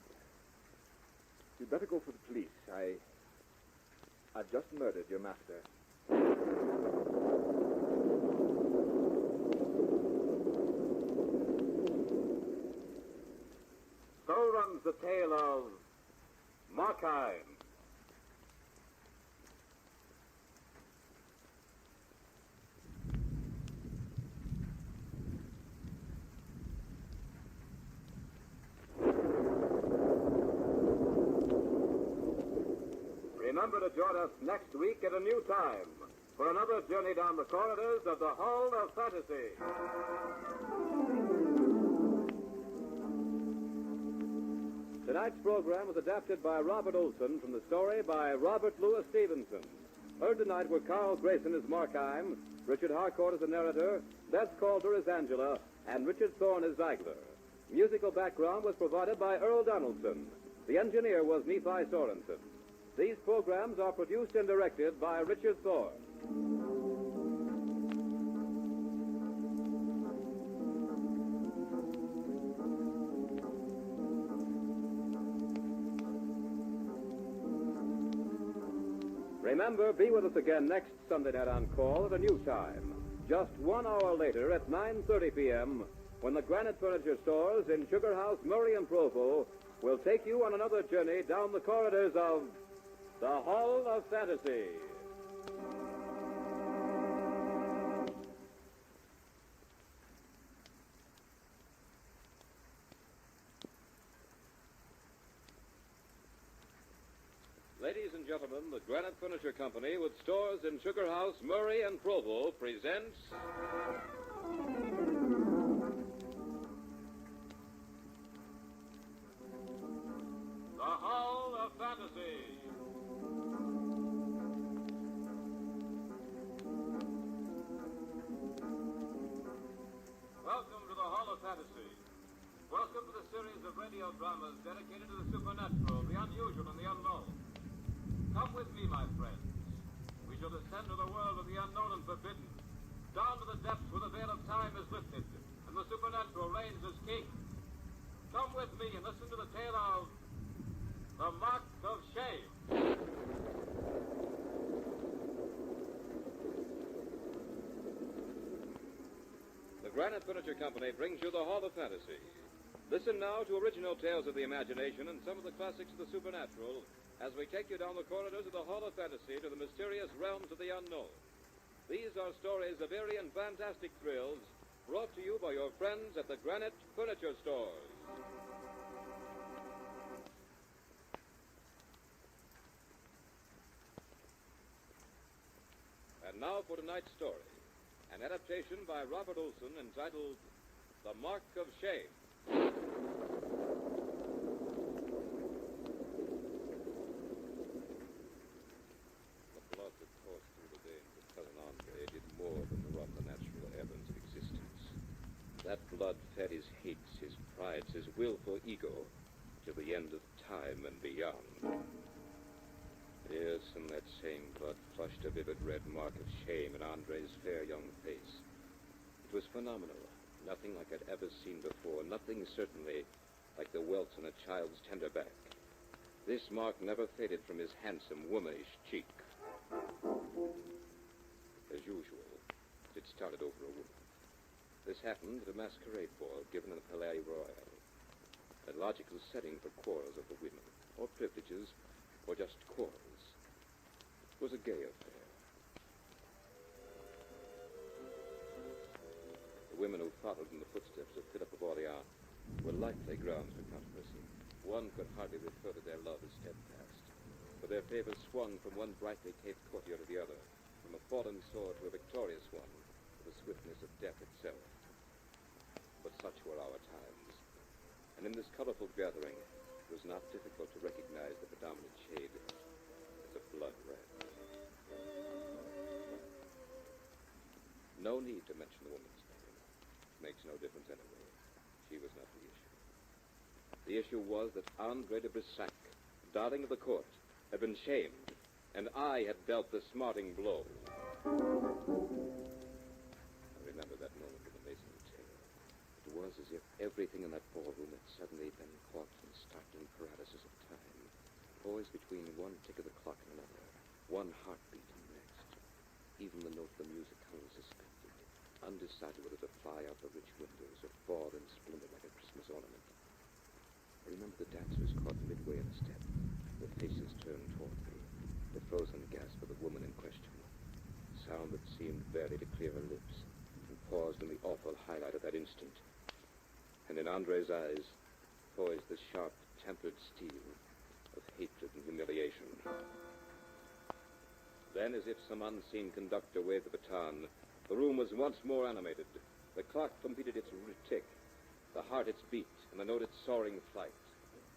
better go for the police. I've just murdered your master. So runs the tale of Markheim. Remember to join us next week at a new time for another journey down the corridors of the Hall of Fantasy. Tonight's program was adapted by Robert Olson from the story by Robert Louis Stevenson. Heard tonight were Carl Grayson as Markheim, Richard Harcourt as the narrator, Beth Calder as Angela, and Richard Thorne as Ziegler. Musical background was provided by Earl Donaldson. The engineer was Nephi Sorensen. These programs are produced and directed by Richard Thorne. Remember, be with us again next Sunday night on Call at a new time. just 1 hour later at 9:30 p.m., when the Granite Furniture Stores in Sugar House, Murray, and Provo will take you on another journey down the corridors of the Hall of Fantasy. Ladies and gentlemen, the Granite Furniture Company, with stores in Sugar House, Murray, and Provo, presents... The Hall of Fantasy. Welcome to the Hall of Fantasy. Welcome to the series of radio dramas dedicated to the supernatural, the unusual, and the unknown. Come with me, my friends. We shall descend to the world of the unknown and forbidden, down to the depths where the veil of time is lifted, and the supernatural reigns as king. Come with me and listen to the tale of the Mark of Shame. The Granite Furniture Company brings you the Hall of Fantasy. Listen now to original tales of the imagination and some of the classics of the supernatural as we take you down the corridors of the Hall of Fantasy to the mysterious realms of the unknown. These are stories of eerie and fantastic thrills brought to you by your friends at the Granite Furniture Stores. And now for tonight's story, an adaptation by Robert Olson entitled The Mark of Shame. The blood that coursed through the veins of Cousin Andre did more than run the natural ebbs of existence. That blood fed his hates, his prides, his will for ego, till the end of time and beyond. Yes, and that same blood flushed a vivid red mark of shame in Andre's fair young face. It was phenomenal, nothing like I'd ever seen before, nothing certainly like the welts on a child's tender back. This mark never faded from his handsome, womanish cheek. As usual, it started over a woman. This happened at a masquerade ball given in the Palais Royal, a logical setting for quarrels of the women, or privileges, or just quarrels. It was a gay affair. The women who followed in the footsteps of Philip of Orleans were likely grounds for controversy. One could hardly refer to their love as steadfast, for their favors swung from one brightly taped courtier to the other, from a fallen sword to a victorious one, with the swiftness of death itself. But such were our times, and in this colorful gathering, it was not difficult to recognize the predominant shade as a blood red. No need to mention the woman's name. Makes no difference anyway. She was not the issue. The issue was that Andre de Brissac, darling of the court, had been shamed, and I had dealt the smarting blow. I remember that moment with amazing terror. It was as if everything in that ballroom had suddenly been caught in startling paralysis of time, poised between one tick of the clock and another, one heartbeat and the next. Even the note of the music hung suspended, undecided whether to fly out the rich windows or fall in splendor like a Christmas ornament. I remember the dancers caught midway in the step, their faces turned toward me, the frozen gasp of the woman in question, sound that seemed barely to clear her lips, and paused in the awful highlight of that instant. And in Andre's eyes poised the sharp, tempered steel of hatred and humiliation. Then, as if some unseen conductor waved the baton, the room was once more animated. The clock completed its tick, the heart its beat, and the note its soaring flight.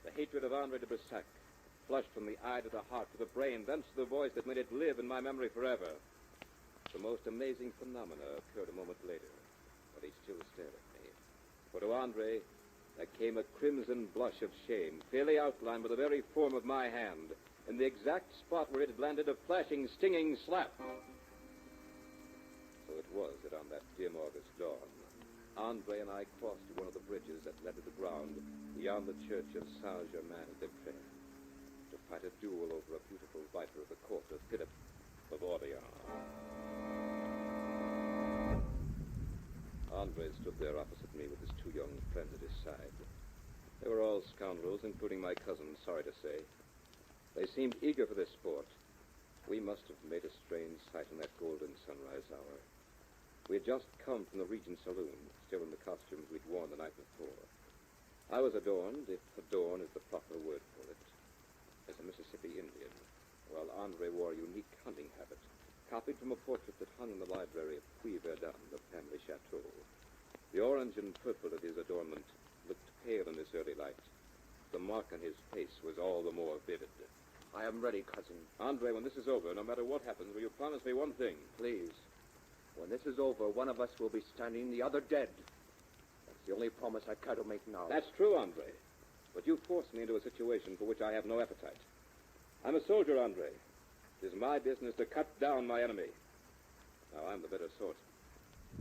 The hatred of Andre de Brissac flushed from the eye to the heart to the brain, thence to the voice that made it live in my memory forever. The most amazing phenomena occurred a moment later, but he still stared at me. For to Andre, there came a crimson blush of shame, clearly outlined by the very form of my hand, in the exact spot where it had landed a flashing, stinging slap. So it was that on that dim August dawn, Andre and I crossed to one of the bridges that led to the ground beyond the church of Saint-Germain-des-Prés to fight a duel over a beautiful viper of the court of Philip of Orleans. Andre stood there opposite me with his two young friends at his side. They were all scoundrels, including my cousin, sorry to say. They seemed eager for this sport. We must have made a strange sight in that golden sunrise hour. We had just come from the Regent Saloon, still in the costumes we'd worn the night before. I was adorned, if adorn is the proper word for it, as a Mississippi Indian, while Andre wore a unique hunting habit, copied from a portrait that hung in the library of Puy Verdun, the family chateau. The orange and purple of his adornment looked pale in this early light. The mark on his face was all the more vivid. I am ready, cousin. Andre, when this is over, no matter what happens, will you promise me one thing? Please. When this is over, one of us will be standing, the other dead. That's the only promise I care to make now. That's true, Andre. But you forced me into a situation for which I have no appetite. I'm a soldier, Andre. It is my business to cut down my enemy. Now, I'm the better sort.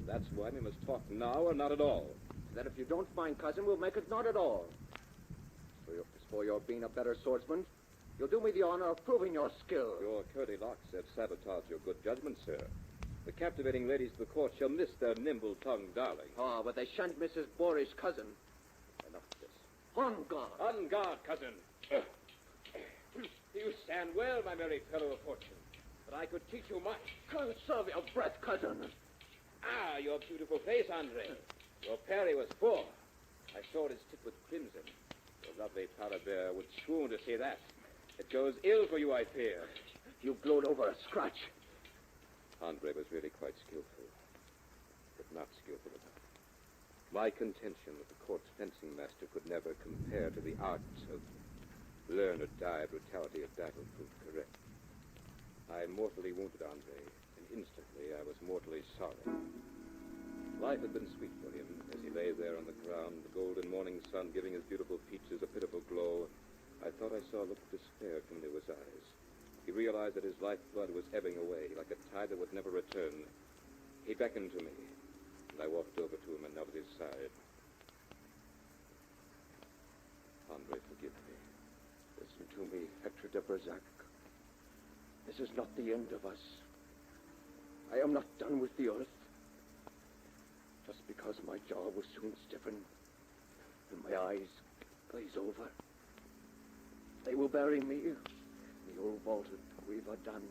That's why we must talk now or not at all. Then if you don't mind, cousin, we'll make it not at all. As for your being a better swordsman, you'll do me the honor of proving your skill. Your curly locks have sabotaged your good judgment, sir. The captivating ladies of the court shall miss their nimble-tongued darling. Ah, but they shan't miss his boorish cousin. Enough of this. On guard. On guard, cousin. You stand well, my merry fellow of fortune. But I could teach you much. Conserve your breath, cousin. Ah, your beautiful face, Andre. Your parry was full. My sword is tipped with crimson. Your lovely powder bear would swoon to see that. It goes ill for you, I fear. You glowed over a scratch. Andre was really quite skillful, but not skillful enough. My contention that the court's fencing master could never compare to the art of learn or die brutality of battle proved correct. I mortally wounded Andre, and instantly I was mortally sorry. Life had been sweet for him as he lay there on the ground, the golden morning sun giving his beautiful features a pitiful glow. I thought I saw a look of despair come into his eyes. He realized that his lifeblood was ebbing away like a tide that would never return. He beckoned to me, and I walked over to him and knelt at his side. Andre, forgive me. Listen to me, Hector de Berzac. This is not the end of us. I am not done with the earth. Just because my jaw will soon stiffen and my eyes glaze over, they will bury me in the old vaulted Puy Verdun.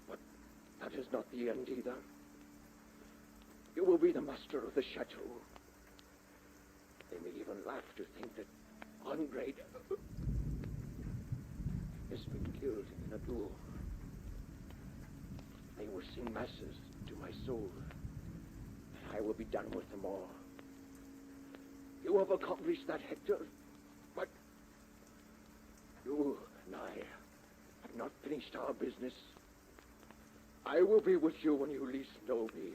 But that is not the end either. You will be the master of the chateau. They may even laugh to think that Andre has been killed in a duel. They will sing masses to my soul, and I will be done with them all. You have accomplished that, Hector, but you and I have not finished our business. I will be with you when you least know me.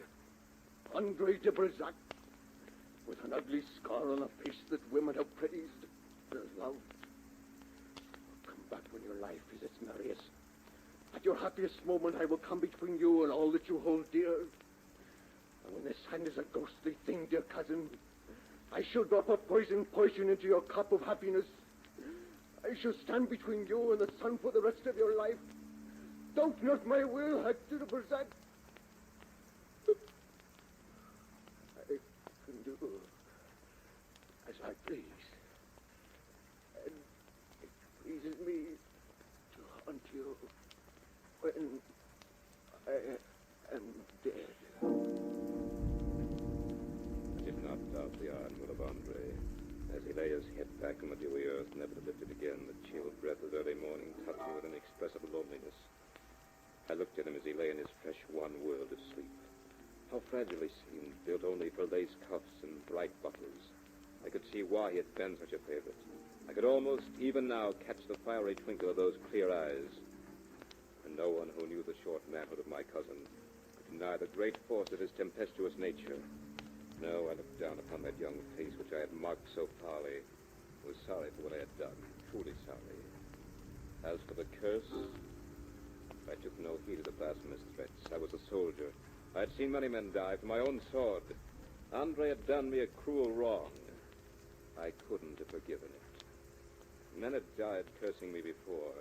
Andre de Berzac, with an ugly scar on a face that women have praised and loved. Come back when your life is its merriest. At your happiest moment, I will come between you and all that you hold dear. And when this hand is a ghostly thing, dear cousin, I shall drop a poison into your cup of happiness. I shall stand between you and the sun for the rest of your life. Doubt not my will, Hector de Berzac. I can do as I please. And it pleases me to hunt you when I am dead. I did not doubt the iron will of Andre. As he lay his head back on the dewy earth, never to lift it again, the chill breath of early morning touched me with inexpressible loneliness. I looked at him as he lay in his fresh one world of sleep. How fragile he seemed, built only for lace cuffs and bright buckles. I could see why he had been such a favorite. I could almost, even now, catch the fiery twinkle of those clear eyes. And no one who knew the short manhood of my cousin could deny the great force of his tempestuous nature. No, I looked down upon that young face which I had marked so foully, was sorry for what I had done, truly sorry. As for the curse, I took no heed of the blasphemous threats. I was a soldier. I had seen many men die for my own sword. Andre had done me a cruel wrong. I couldn't have forgiven it. Men had died cursing me before.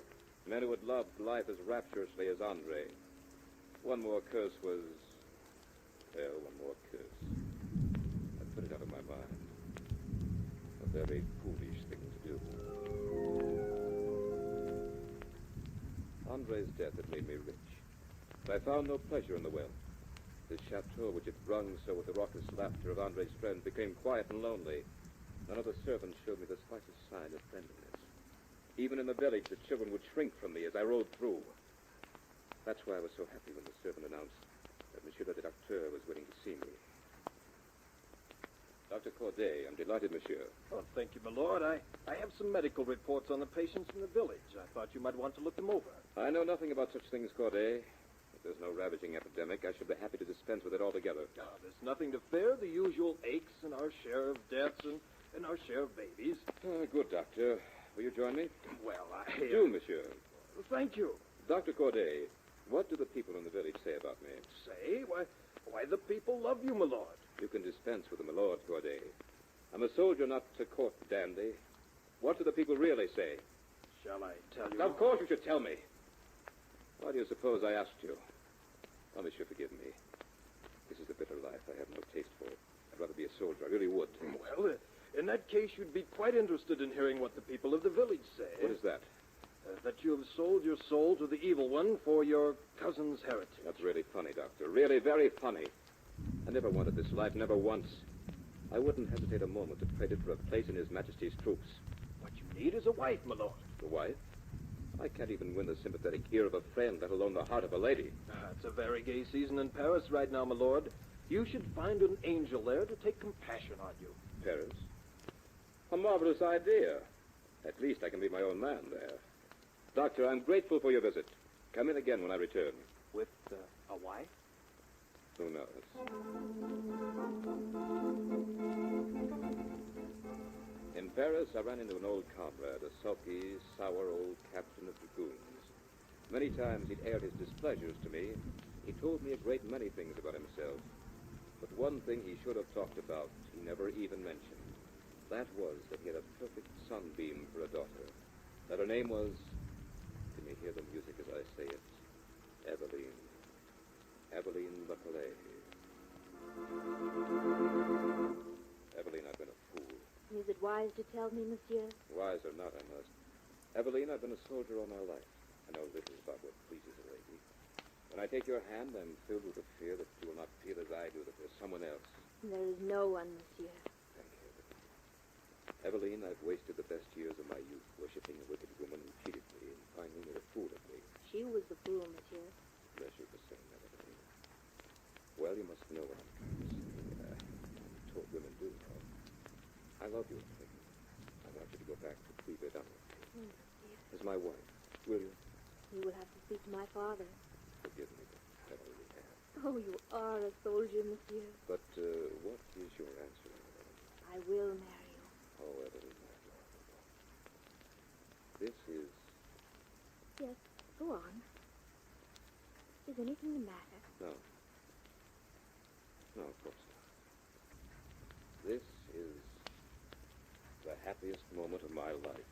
Men who had loved life as rapturously as Andre. One more curse was... well, one more curse. put it out of my mind. A very foolish thing to do. Andre's death had made me rich, but I found no pleasure in the wealth. This chateau, which had rung so with the raucous laughter of Andre's friends, became quiet and lonely. None of the servants showed me the slightest sign of friendliness. Even in the village, the children would shrink from me as I rode through. That's why I was so happy when the servant announced that Monsieur le Directeur was waiting to see me. Dr. Corday, I'm delighted, monsieur. Oh, thank you, my lord. I have some medical reports on the patients in the village. I thought you might want to look them over. I know nothing about such things, Corday. If there's no ravaging epidemic, I should be happy to dispense with it altogether. Oh, there's nothing to fear. The usual aches and our share of deaths and our share of babies. Good, doctor. Will you join me? Well, Do, monsieur. Thank you. Dr. Corday, what do the people in the village say about me? Say? Why, the people love you, my lord. You can dispense with them, my lord, Corday. I'm a soldier, not a court dandy. What do the people really say? Shall I tell you? Of course you should tell me. Why do you suppose I asked you? Oh, monsieur, forgive me. This is the bitter life I have no taste for. I'd rather be a soldier. I really would. Well, in that case, you'd be quite interested in hearing what the people of the village say. What is that? That you have sold your soul to the evil one for your cousin's heritage. That's really funny, Doctor. Really very funny. I never wanted this life, never once. I wouldn't hesitate a moment to trade it for a place in His Majesty's troops. What you need is a wife, my lord. A wife? I can't even win the sympathetic ear of a friend, let alone the heart of a lady. It's a very gay season in Paris right now, my lord. You should find an angel there to take compassion on you. Paris? A marvelous idea. At least I can be my own man there. Doctor, I'm grateful for your visit. Come in again when I return. With a wife? Who knows? In Paris, I ran into an old comrade, a sulky, sour old captain of dragoons. Many times he'd aired his displeasures to me. He told me a great many things about himself. But one thing he should have talked about, he never even mentioned. That was that he had a perfect sunbeam for a daughter. That her name was... Can you hear the music as I say it? Eveline. Eveline Buckley. Eveline, I've been a fool. Is it wise to tell me, monsieur? Wise or not, I must. Eveline, I've been a soldier all my life. I know little about what pleases a lady. When I take your hand, I'm filled with the fear that you will not feel as I do, that there's someone else. There is no one, monsieur. Thank you. Eveline, I've wasted the best years of my youth worshipping a wicked woman who cheated me and finally made a fool of me. She was the fool, monsieur. Bless you for saying that, Eveline. Well, you must know what I'm trying to say. I'm told women do know. I love you, Eveline. I want you to go back to Cleveland as my wife. Will you? You will have to speak to my father. Forgive me, but I really have. Oh, you are a soldier, monsieur. But what is your answer, Eveline? I will marry you. Oh, Eveline, my daughter. This is... Yes, go on. Is anything the matter? No. No, of course not. This is the happiest moment of my life.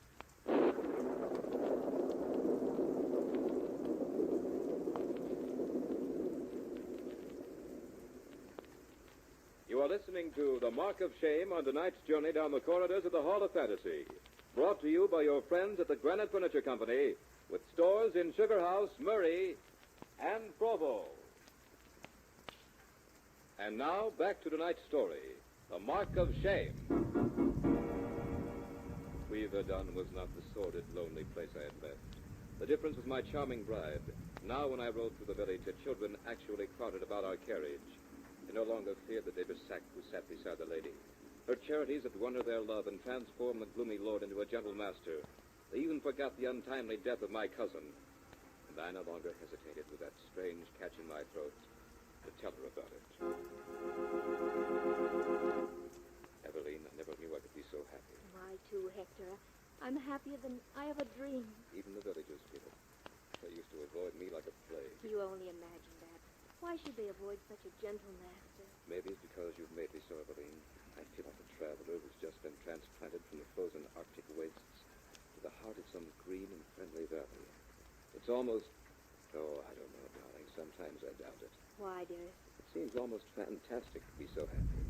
You are listening to The Mark of Shame on tonight's journey down the corridors of the Hall of Fantasy. Brought to you by your friends at the Granite Furniture Company, with stores in Sugar House, Murray, and Provo. And now, back to tonight's story, The Mark of Shame. Weaverdun was not the sordid, lonely place I had left. The difference was my charming bride. Now, when I rode through the village, her children actually crowded about our carriage. I no longer feared the Debersac who sat beside the lady. Her charities had won her their love and transformed the gloomy lord into a gentle master. They even forgot the untimely death of my cousin. And I no longer hesitated with that strange catch in my throat to tell her about it. Eveline, I never knew I could be so happy. I, too, Hector. I'm happier than I ever dreamed. Even the villagers feel it. They used to avoid me like a plague. You only imagine that. Why should they avoid such a gentle master? Maybe it's because you've made me so, Eveline. I feel like a traveler who's just been transplanted from the frozen Arctic wastes to the heart of some green and friendly valley. It's almost... Oh, I don't know, darling. Sometimes I doubt it. Why, dearest? It seems almost fantastic to be so happy.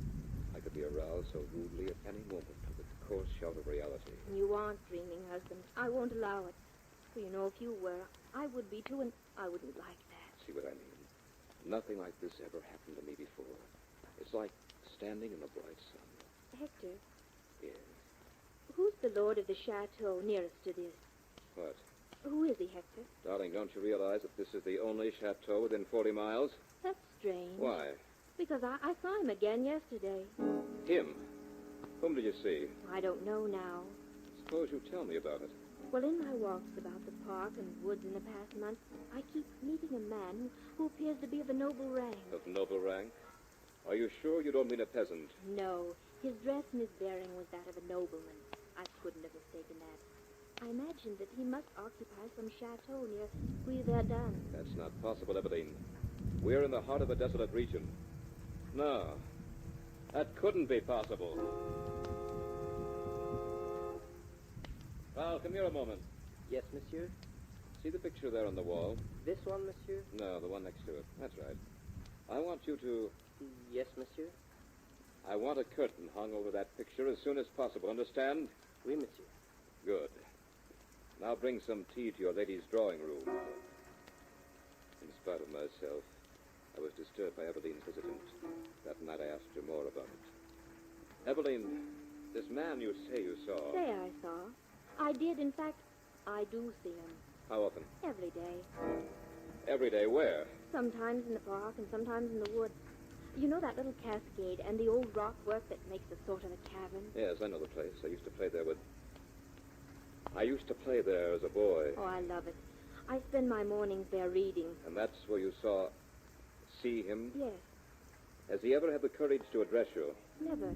I could be aroused so rudely at any moment with the coarse shout of reality. You aren't dreaming, husband. I won't allow it. For you know, if you were, I would be too, and I wouldn't like that. See what I mean? Nothing like this ever happened to me before. It's like standing in the bright sun. Hector, Yes. who's the lord of the chateau nearest to this? What? Who is he, Hector? Darling, don't you realize that this is the only chateau within 40 miles? That's strange. Why? Because I saw him again yesterday. Him? Whom did you see? I don't know now. Suppose you tell me about it. Well, in my walks about the park and woods in the past month, I keep meeting a man who appears to be of a noble rank. Of noble rank? Are you sure you don't mean a peasant? No, his dress and his bearing was that of a nobleman. I couldn't have mistaken that. I imagined that he must occupy some chateau near Verdun. That's not possible, Eveline. We're in the heart of a desolate region. No, that couldn't be possible. Val, come here a moment. Yes, monsieur? See the picture there on the wall? This one, monsieur? No, the one next to it. That's right. I want you to... Yes, monsieur? I want a curtain hung over that picture as soon as possible. Understand? Oui, monsieur. Good. Now bring some tea to your lady's drawing room. In spite of myself, I was disturbed by Eveline's visitant. That night I asked her more about it. Eveline, this man you say you saw... Say I saw. I did, in fact, I do see him. How often? Every day. Every day where? Sometimes in the park and sometimes in the woods. You know that little cascade and the old rock work that makes a sort of a cavern? Yes, I know the place. I used to play there as a boy. Oh, I love it. I spend my mornings there reading. And that's where you see him? Yes, Has he ever had the courage to address you? never.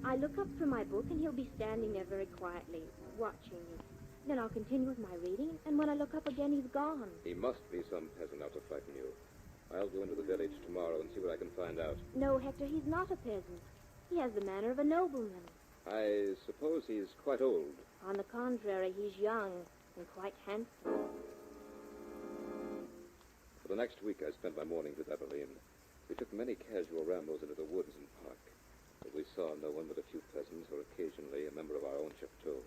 I look up from my book and he'll be standing there very quietly, watching me. Then I'll continue with my reading, and when I look up again, he's gone. He must be some peasant out to frighten you. I'll go into the village tomorrow and see what I can find out. No, Hector, he's not a peasant. He has the manner of a nobleman. I suppose he's quite old. On the contrary, he's young and quite handsome. For the next week, I spent my mornings with Eveline. We took many casual rambles into the woods and park, but we saw no one but a few peasants or occasionally a member of our own chateau.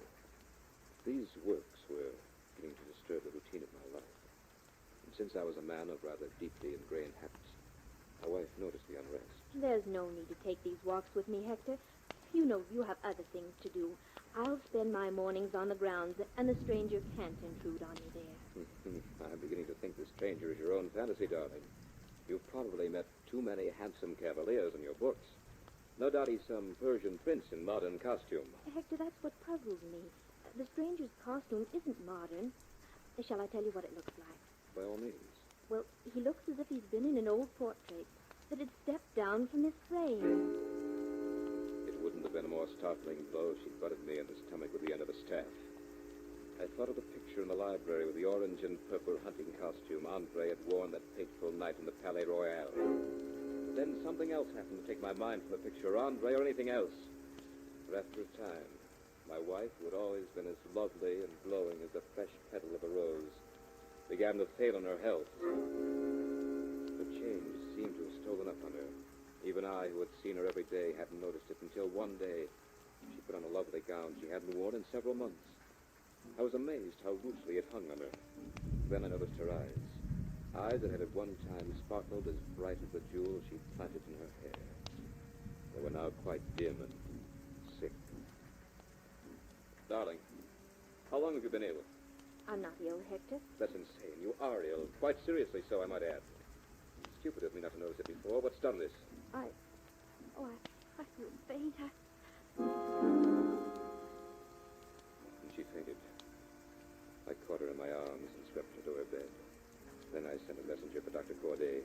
These works were beginning to disturb the routine of my life. And since I was a man of rather deeply ingrained habits, my wife noticed the unrest. There's no need to take these walks with me, Hector. You know you have other things to do. I'll spend my mornings on the grounds, and the stranger can't intrude on you there. I'm beginning to think the stranger is your own fantasy, darling. You've probably met too many handsome cavaliers in your books. No doubt he's some Persian prince in modern costume. Hector, that's what puzzles me. The stranger's costume isn't modern. Shall I tell you what it looks like? By all means. Well, he looks as if he's been in an old portrait that had stepped down from his frame. It wouldn't have been a more startling blow if she'd butted me in the stomach with the end of a staff. I thought of the picture in the library with the orange and purple hunting costume Andre had worn that fateful night in the Palais Royal. But then something else happened to take my mind from the picture, Andre or anything else. But after a time, my wife, who had always been as lovely and glowing as the fresh petal of a rose, began to fail in her health. The change seemed to have stolen up on her. Even I, who had seen her every day, hadn't noticed it until one day she put on a lovely gown she hadn't worn in several months. I was amazed how loosely it hung on her. Then I noticed her eyes that had at one time sparkled as bright as the jewels she'd planted in her hair. They were now quite dim and sick. Darling, how long have you been ill? I'm not ill, Hector. That's insane. You are ill. Quite seriously so, I might add. Stupid of me not to notice it before. What's done this? I feel faint. And she fainted. I caught her in my arms and swept her to her bed. Then I sent a messenger for Dr. Corday.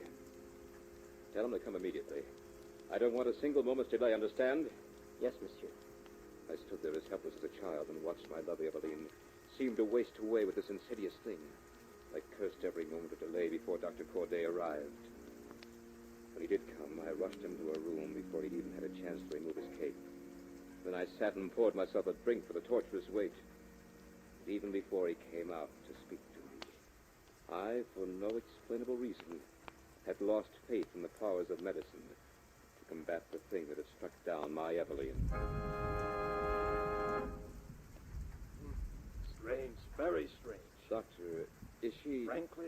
Tell him to come immediately. I don't want a single moment's delay, understand? Yes, monsieur. I stood there as helpless as a child and watched my lovely Eveline seem to waste away with this insidious thing. I cursed every moment of delay before Dr. Corday arrived. When he did come, I rushed him to a room before he'd even had a chance to remove his cape. Then I sat and poured myself a drink for the torturous wait. And even before he came out to speak to me, I, for no explainable reason, had lost faith in the powers of medicine to combat the thing that has struck down my Eveline. Strange, very strange. Doctor, is she... Frankly,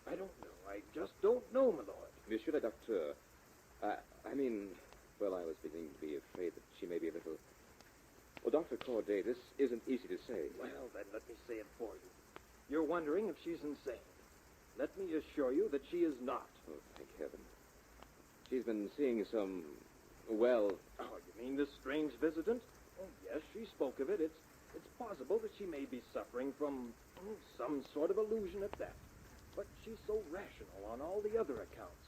I don't know. I just don't know, my lord. Monsieur le Docteur, I mean, well, I was beginning to be afraid that she may be a little... Well, Dr. Corday, this isn't easy to say. Well, then let me say it for you. You're wondering if she's insane. Let me assure you that she is not. Oh, thank heaven. She's been seeing some... Well... Oh, you mean this strange visitant? Oh, yes, she spoke of it. It's possible that she may be suffering from some sort of illusion at that. But she's so rational on all the other accounts.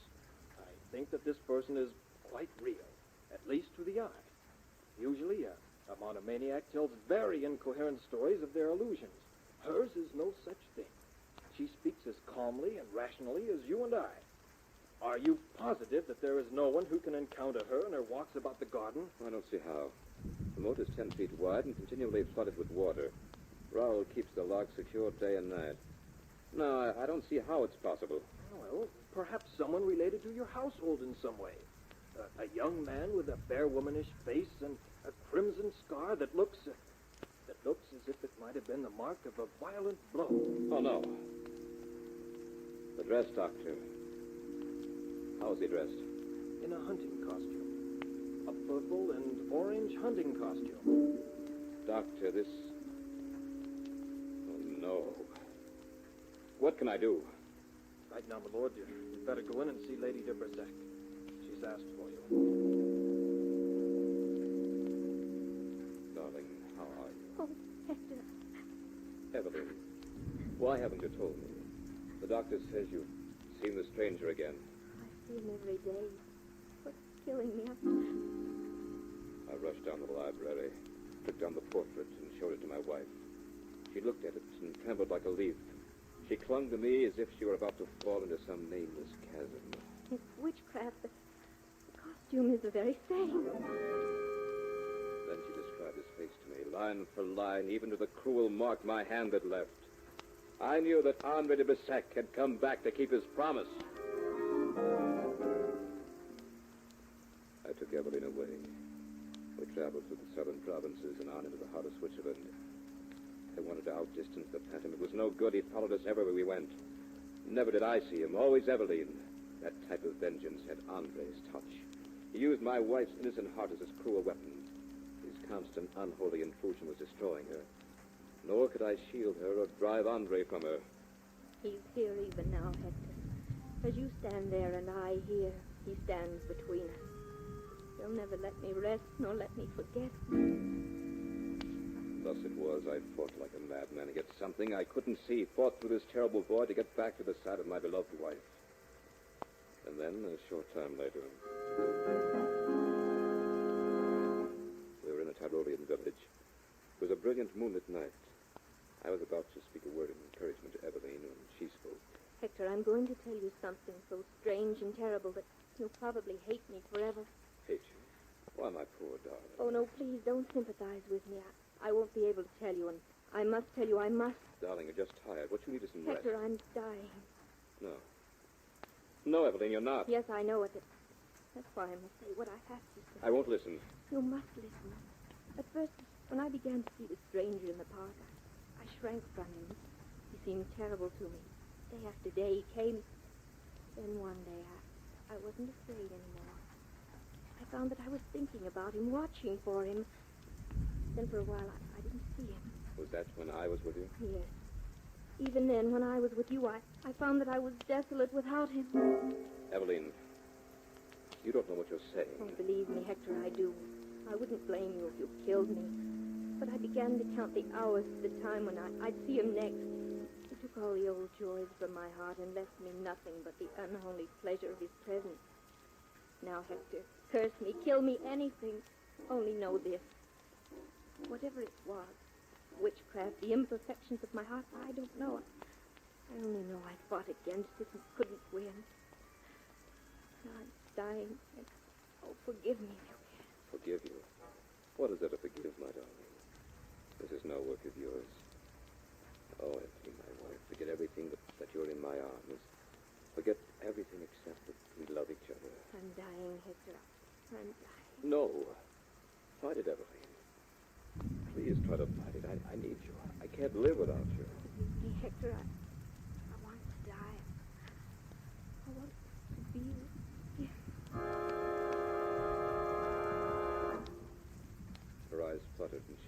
I think that this person is quite real, at least to the eye. Usually, a monomaniac tells very incoherent stories of their illusions. Hers is no such thing. She speaks as calmly and rationally as you and I. Are you positive that there is no one who can encounter her in her walks about the garden? I don't see how. The moat is 10 feet wide and continually flooded with water. Raoul keeps the lock secured day and night. No, I don't see how it's possible. Well, perhaps someone related to your household in some way. A young man with a fair womanish face and a crimson scar that looks as if it might have been the mark of a violent blow. Oh, no. The dress, Doctor. How is he dressed? In a hunting costume. A purple and orange hunting costume. Doctor, this... Oh, no. What can I do? Right now, my lord, you'd better go in and see Lady de Bersac. She's asked for you. Darling, how are you? Oh, Hector. Eveline, why haven't you told me? The doctor says you've seen the stranger again. I see him every day. What's killing me? I rushed down the library, took down the portrait, and showed it to my wife. She looked at it and trembled like a leaf. She clung to me as if she were about to fall into some nameless chasm. It's witchcraft. The costume is the very same. Then she described his face to me, line for line, even to the cruel mark my hand had left. I knew that Andre de Bersac had come back to keep his promise. I took Eveline away. We traveled through the southern provinces and on into the heart of Switzerland. I wanted to outdistance the phantom. It was no good. He followed us everywhere we went. Never did I see him. Always Eveline. That type of vengeance had Andre's touch. He used my wife's innocent heart as his cruel weapon. His constant, unholy intrusion was destroying her. Nor could I shield her or drive Andre from her. He's here even now, Hector. As you stand there and I here, he stands between us. He'll never let me rest, nor let me forget. Thus it was I fought like a madman to get something I couldn't see, fought through this terrible void to get back to the side of my beloved wife. And then, a short time later, we were in a Tyrolean village. It was a brilliant moonlit night. I was about to speak a word of encouragement to Eveline when she spoke. Hector, I'm going to tell you something so strange and terrible that you'll probably hate me forever. Hate you? Why, my poor darling. Oh, no, please don't sympathize with me. I won't be able to tell you, and I must tell you, I must. Darling, you're just tired. What you need is some rest. Hector, I'm dying. No. No, Eveline, you're not. Yes, I know it. That's why I must say what I have to say. I won't listen. You must listen. At first, when I began to see the stranger in the park, I shrank from him. He seemed terrible to me. Day after day, he came. Then one day, I wasn't afraid anymore. I found that I was thinking about him, watching for him. Then for a while, I didn't see him. Was that when I was with you? Yes. Even then, when I was with you, I found that I was desolate without him. Eveline, you don't know what you're saying. Oh, believe me, Hector, I do. I wouldn't blame you if you killed me. But I began to count the hours to the time when I'd see him next. He took all the old joys from my heart and left me nothing but the unholy pleasure of his presence. Now, Hector, curse me, kill me, anything. Only know this. Whatever it was, witchcraft, the imperfections of my heart, I don't know. I only know I fought against it and couldn't win. Now I'm dying, and oh, forgive me if you can. Forgive you? What is there to forgive, my darling? This is no work of yours. Oh, Eveline, my wife, forget everything that you're in my arms. Forget everything except that we love each other. I'm dying, Hector. I'm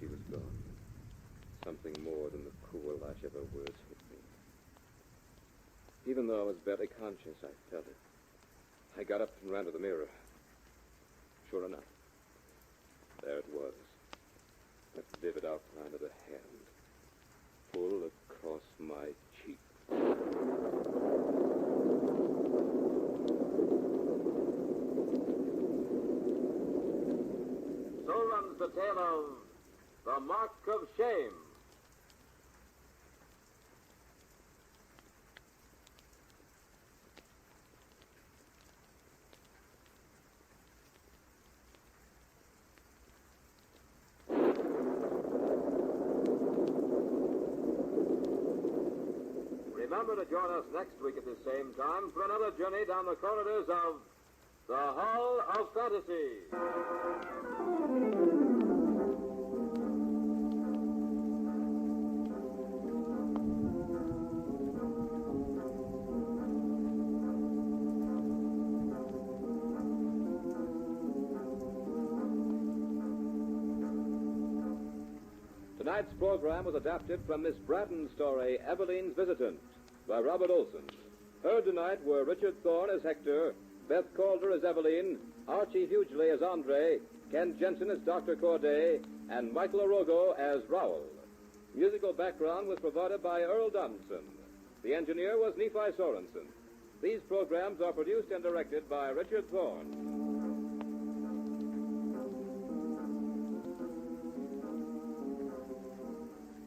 she was gone, something more than the cool lash of her words hit me. Even though I was barely conscious, I felt it. I got up and ran to the mirror. Sure enough, there it was. That vivid outline of the hand, full across my cheek. So runs the tale of The Mark of Shame. Remember to join us next week at the same time for another journey down the corridors of the Hall of Fantasy. Tonight's program was adapted from Miss Bratton's story, Eveline's Visitant, by Robert Olson. Heard tonight were Richard Thorne as Hector, Beth Calder as Eveline, Archie Hughley as Andre, Ken Jensen as Dr. Corday, and Michael Orogo as Rowell. Musical background was provided by Earl Donaldson. The engineer was Nephi Sorensen. These programs are produced and directed by Richard Thorne.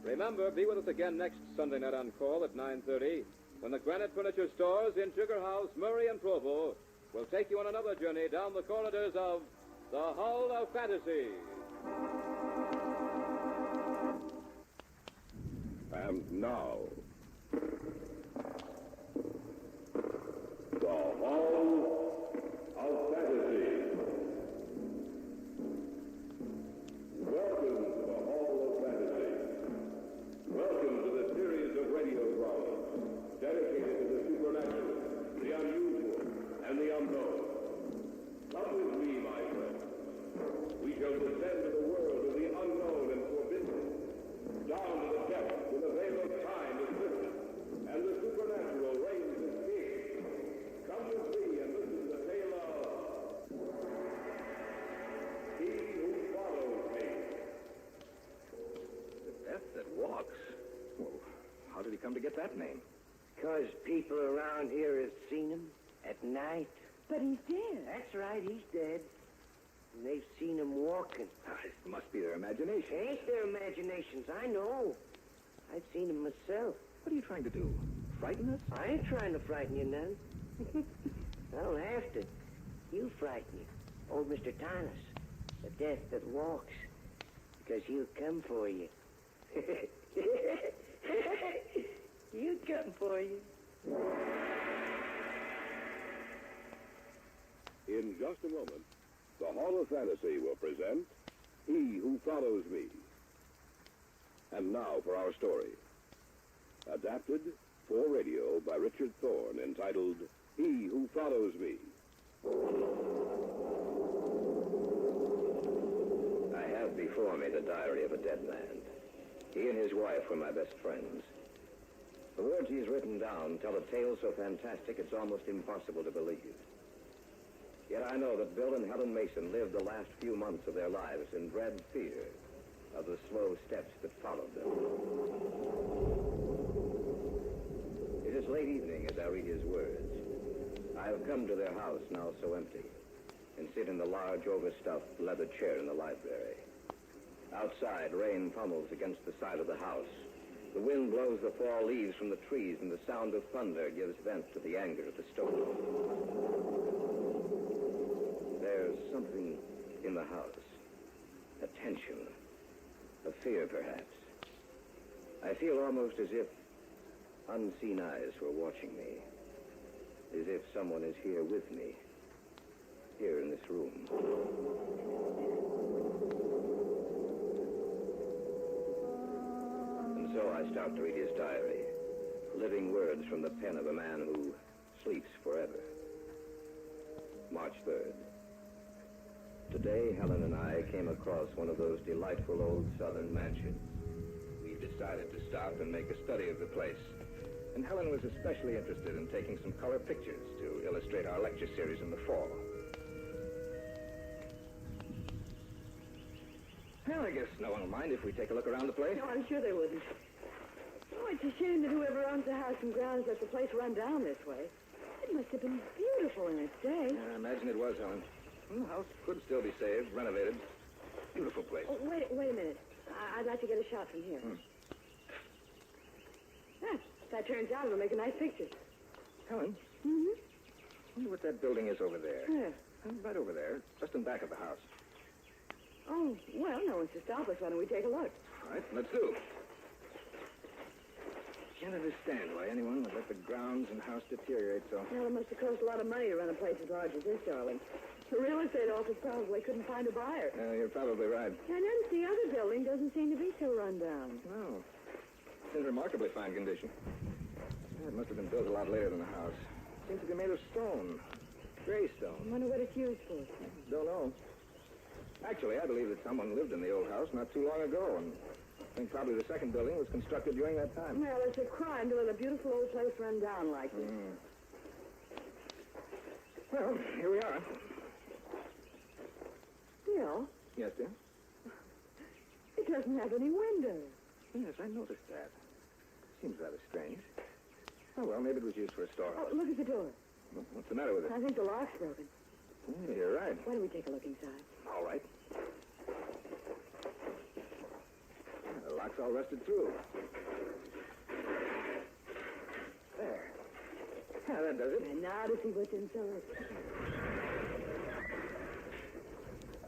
Remember, be with us again next Sunday night on call at 9:30 when the Granite Furniture Stores in Sugar House, Murray, and Provo will take you on another journey down the corridors of the Hall of Fantasy. And now, the Hall of Fantasy. Welcome to the Hall of Fantasy. Welcome to the series of radio dramas dedicated to the supernatural, the unusual, and the unknown. Come with me, my friends. We shall descend to the world of the unknown and forbidden, down to the depths where the veil of time is lifted, and the supernatural reigns as king. Come with me and listen to the tale of He Who Follows Me. The Death That Walks? Well, how did he come to get that name? 'Cause people around here have seen him at night. But he's dead. That's right, he's dead. And they've seen him walking. It must be their imagination. It ain't their imaginations, I know. I've seen him myself. What are you trying to do? Frighten us? I ain't trying to frighten you none. I don't have to. You frighten you. Old Mr. Thomas, the death that walks. Because he'll come for you. He'll come for you. In just a moment, the Hall of Fantasy will present He Who Follows Me. And now for our story. Adapted for radio by Richard Thorne, entitled He Who Follows Me. I have before me the diary of a dead man. He and his wife were my best friends. The words he's written down tell a tale so fantastic it's almost impossible to believe. Yet I know that Bill and Helen Mason lived the last few months of their lives in dread fear of the slow steps that followed them. It is late evening as I read his words. I have come to their house, now so empty, and sit in the large, overstuffed leather chair in the library. Outside, rain pummels against the side of the house. The wind blows the fall leaves from the trees, and the sound of thunder gives vent to the anger of the storm. There's something in the house. A tension. A fear, perhaps. I feel almost as if unseen eyes were watching me. As if someone is here with me. Here in this room. And so I start to read his diary. Living words from the pen of a man who sleeps forever. March 3rd. Today, Helen and I came across one of those delightful old southern mansions. We decided to stop and make a study of the place. And Helen was especially interested in taking some color pictures to illustrate our lecture series in the fall. Well, I guess no one will mind if we take a look around the place. No, I'm sure they wouldn't. Oh, it's a shame that whoever owns the house and grounds let the place run down this way. It must have been beautiful in its day. I imagine it was, Helen. Well, the house could still be saved, renovated. Beautiful place. Oh, wait a minute. I'd like to get a shot from here. Ah, if that turns out, it'll make a nice picture. Helen? Mm-hmm. I wonder what that building is over there. Where? Right over there, just in back of the house. Oh, well, no one's to stop us. Why don't we take a look? All right, let's do. Can't understand why anyone would let the grounds and house deteriorate so. Well, it must have cost a lot of money to run a place as large as this, darling. The real estate office probably couldn't find a buyer. You're probably right. I noticed the other building doesn't seem to be so run down. No. It's in remarkably fine condition. It must have been built a lot later than the house. Seems to be made of stone. Gray I stone. wonder what it's used for. Don't know. Actually, I believe that someone lived in the old house not too long ago, and I think probably the second building was constructed during that time. Well, it's a crime to let a beautiful old place run down like this. Well, here we are. Bill, Yes, dear? it doesn't have any windows. Yes, I noticed that. Seems rather strange. Oh, well, maybe it was used for a storehouse. Oh, look at the door. What's the matter with it? I think the lock's broken. Yeah, you're right. Why don't we take a look inside? All right. The lock's all rusted through. There. Yeah, that does it. And now to see what's inside.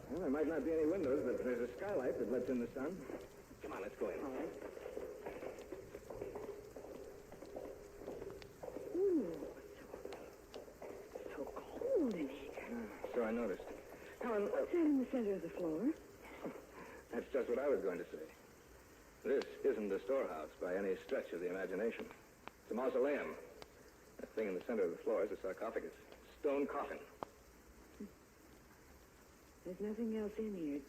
Well, there might not be any windows, but there's a skylight that lets in the sun. Come on, let's go in. All right. Ooh, so cold in here. So I noticed. Helen, What's that in the center of the floor? that's just what I was going to say. This isn't a storehouse by any stretch of the imagination. It's a mausoleum. That thing in the center of the floor is a sarcophagus. Stone coffin. There's nothing else in here.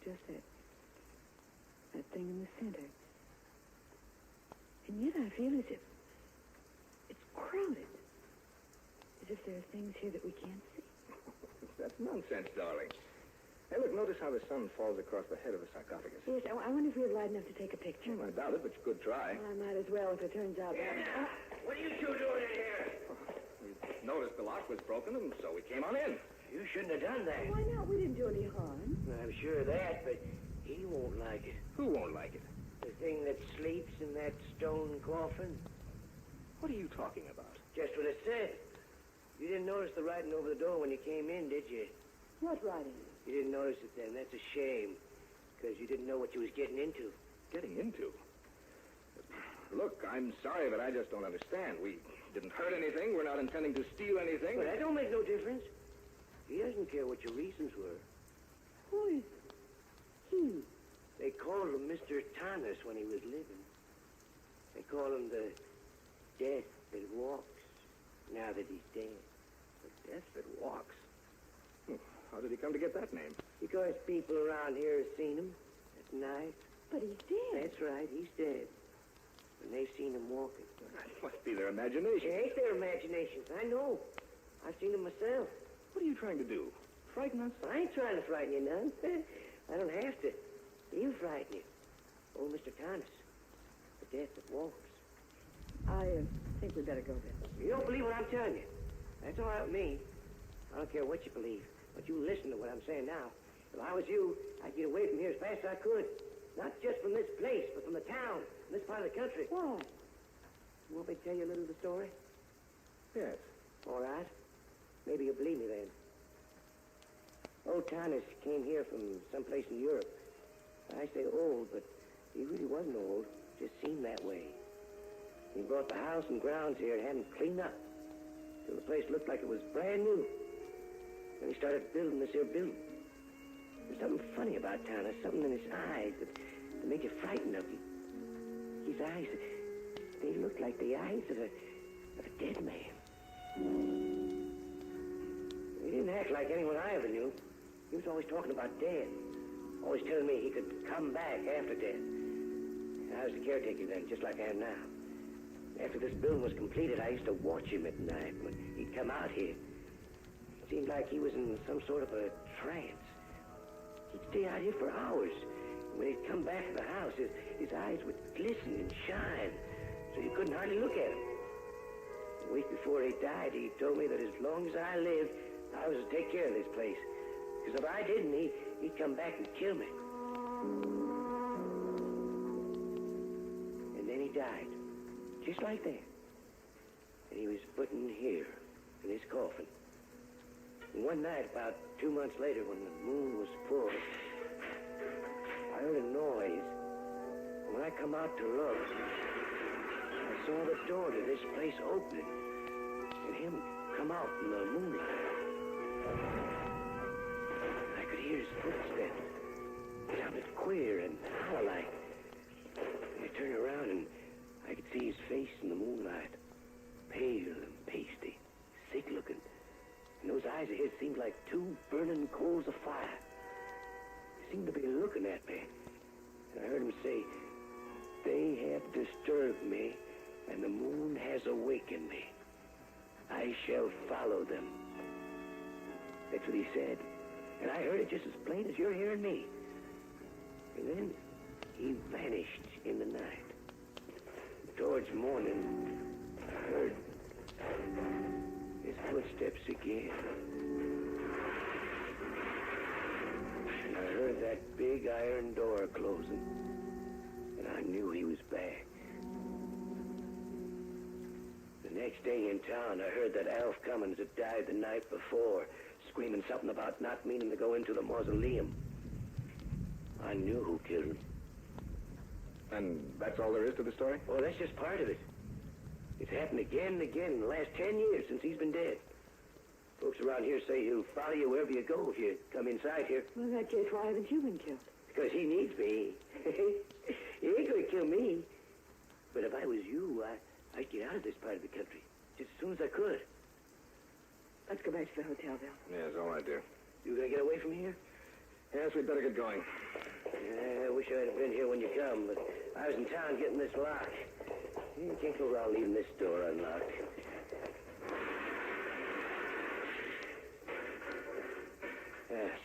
Just that thing in the center. And yet I feel as if it's crowded. As if there are things here that we can't see. That's nonsense, darling. Hey, look, notice how the sun falls across the head of the sarcophagus. Yes, I wonder if we're light enough to take a picture. I doubt it, but you could try. Well, I might as well if it turns out that... What are you two doing in here? We noticed the lock was broken, and so we came on in. You shouldn't have done that. Why not? We didn't do any harm. I'm sure of that, but he won't like it. Who won't like it? The thing that sleeps in that stone coffin. What are you talking about? Just what it said. You didn't notice the writing over the door when you came in, did you? What writing? You didn't notice it then. That's a shame. Because you didn't know what you was getting into. Getting into? Look, I'm sorry, but I just don't understand. We didn't hurt anything. We're not intending to steal anything. But that don't make no difference. He doesn't care what your reasons were. Who is he? They called him Mr. Thomas when he was living. They call him the Death that Walks, now that he's dead. The Death that Walks? How did he come to get that name? Because people around here have seen him at night. But he's dead. That's right, he's dead. And they've seen him walking. That must be their imagination. It ain't their imaginations, I know. I've seen him myself. What are you trying to do? Frighten us? I ain't trying to frighten you none. I don't have to. You frighten you. Oh, Mr. Thomas. The Death that Walks. I think we better go then. You don't believe what I'm telling you. That's all right with me. I don't care what you believe. But you listen to what I'm saying now. If I was you, I'd get away from here as fast as I could. Not just from this place, but from the town, from this part of the country. Why? You want me to tell you a little of the story? Yes. All right. Maybe you'll believe me then. Old Thomas came here from someplace in Europe. I say old, but he really wasn't old. Just seemed that way. He brought the house and grounds here and had them cleaned up till the place looked like it was brand new. Then he started building this here building. There's something funny about Thomas, something in his eyes that made you frightened of him. His eyes, they looked like the eyes of a dead man. He didn't act like anyone I ever knew. He was always talking about death. Always telling me he could come back after death. I was the caretaker then, just like I am now. After this building was completed, I used to watch him at night when he'd come out here. It seemed like he was in some sort of a trance. He'd stay out here for hours. When he'd come back to the house, his eyes would glisten and shine, so you couldn't hardly look at him. A week before he died, he told me that as long as I lived, I was to take care of this place. Because if I didn't, he'd come back and kill me. And then he died. Just like that. And he was put in here, in his coffin. And one night, about 2 months later, when the moon was full, I heard a noise. And when I come out to look, I saw the door to this place open. And him come out in the moonlight. I could hear his footsteps. It sounded queer and hollow-like. I turned around and I could see his face in the moonlight. Pale and pasty, sick-looking. And those eyes of his seemed like two burning coals of fire. He seemed to be looking at me. And I heard him say, "They have disturbed me, and the moon has awakened me. I shall follow them." That's what he said. And I heard it just as plain as you're hearing me. And then he vanished in the night. Towards morning, I heard his footsteps again. And I heard that big iron door closing. And I knew he was back. The next day in town, I heard that Alf Cummins had died the night before, screaming something about not meaning to go into the mausoleum. I knew who killed him. And that's all there is to the story? Oh, that's just part of it. It's happened again and again in the last 10 years since he's been dead. Folks around here say he'll follow you wherever you go if you come inside here. Well, in that case, why haven't you been killed? Because he needs me. He ain't gonna kill me. But if I was you, I'd get out of this part of the country just as soon as I could. Let's go back to the hotel, Bill. Yes, all right, dear. You gonna get away from here? Yes, we'd better get going. I wish I'd have been here when you come, but I was in town getting this lock. You can't go around leaving this door unlocked. Yes,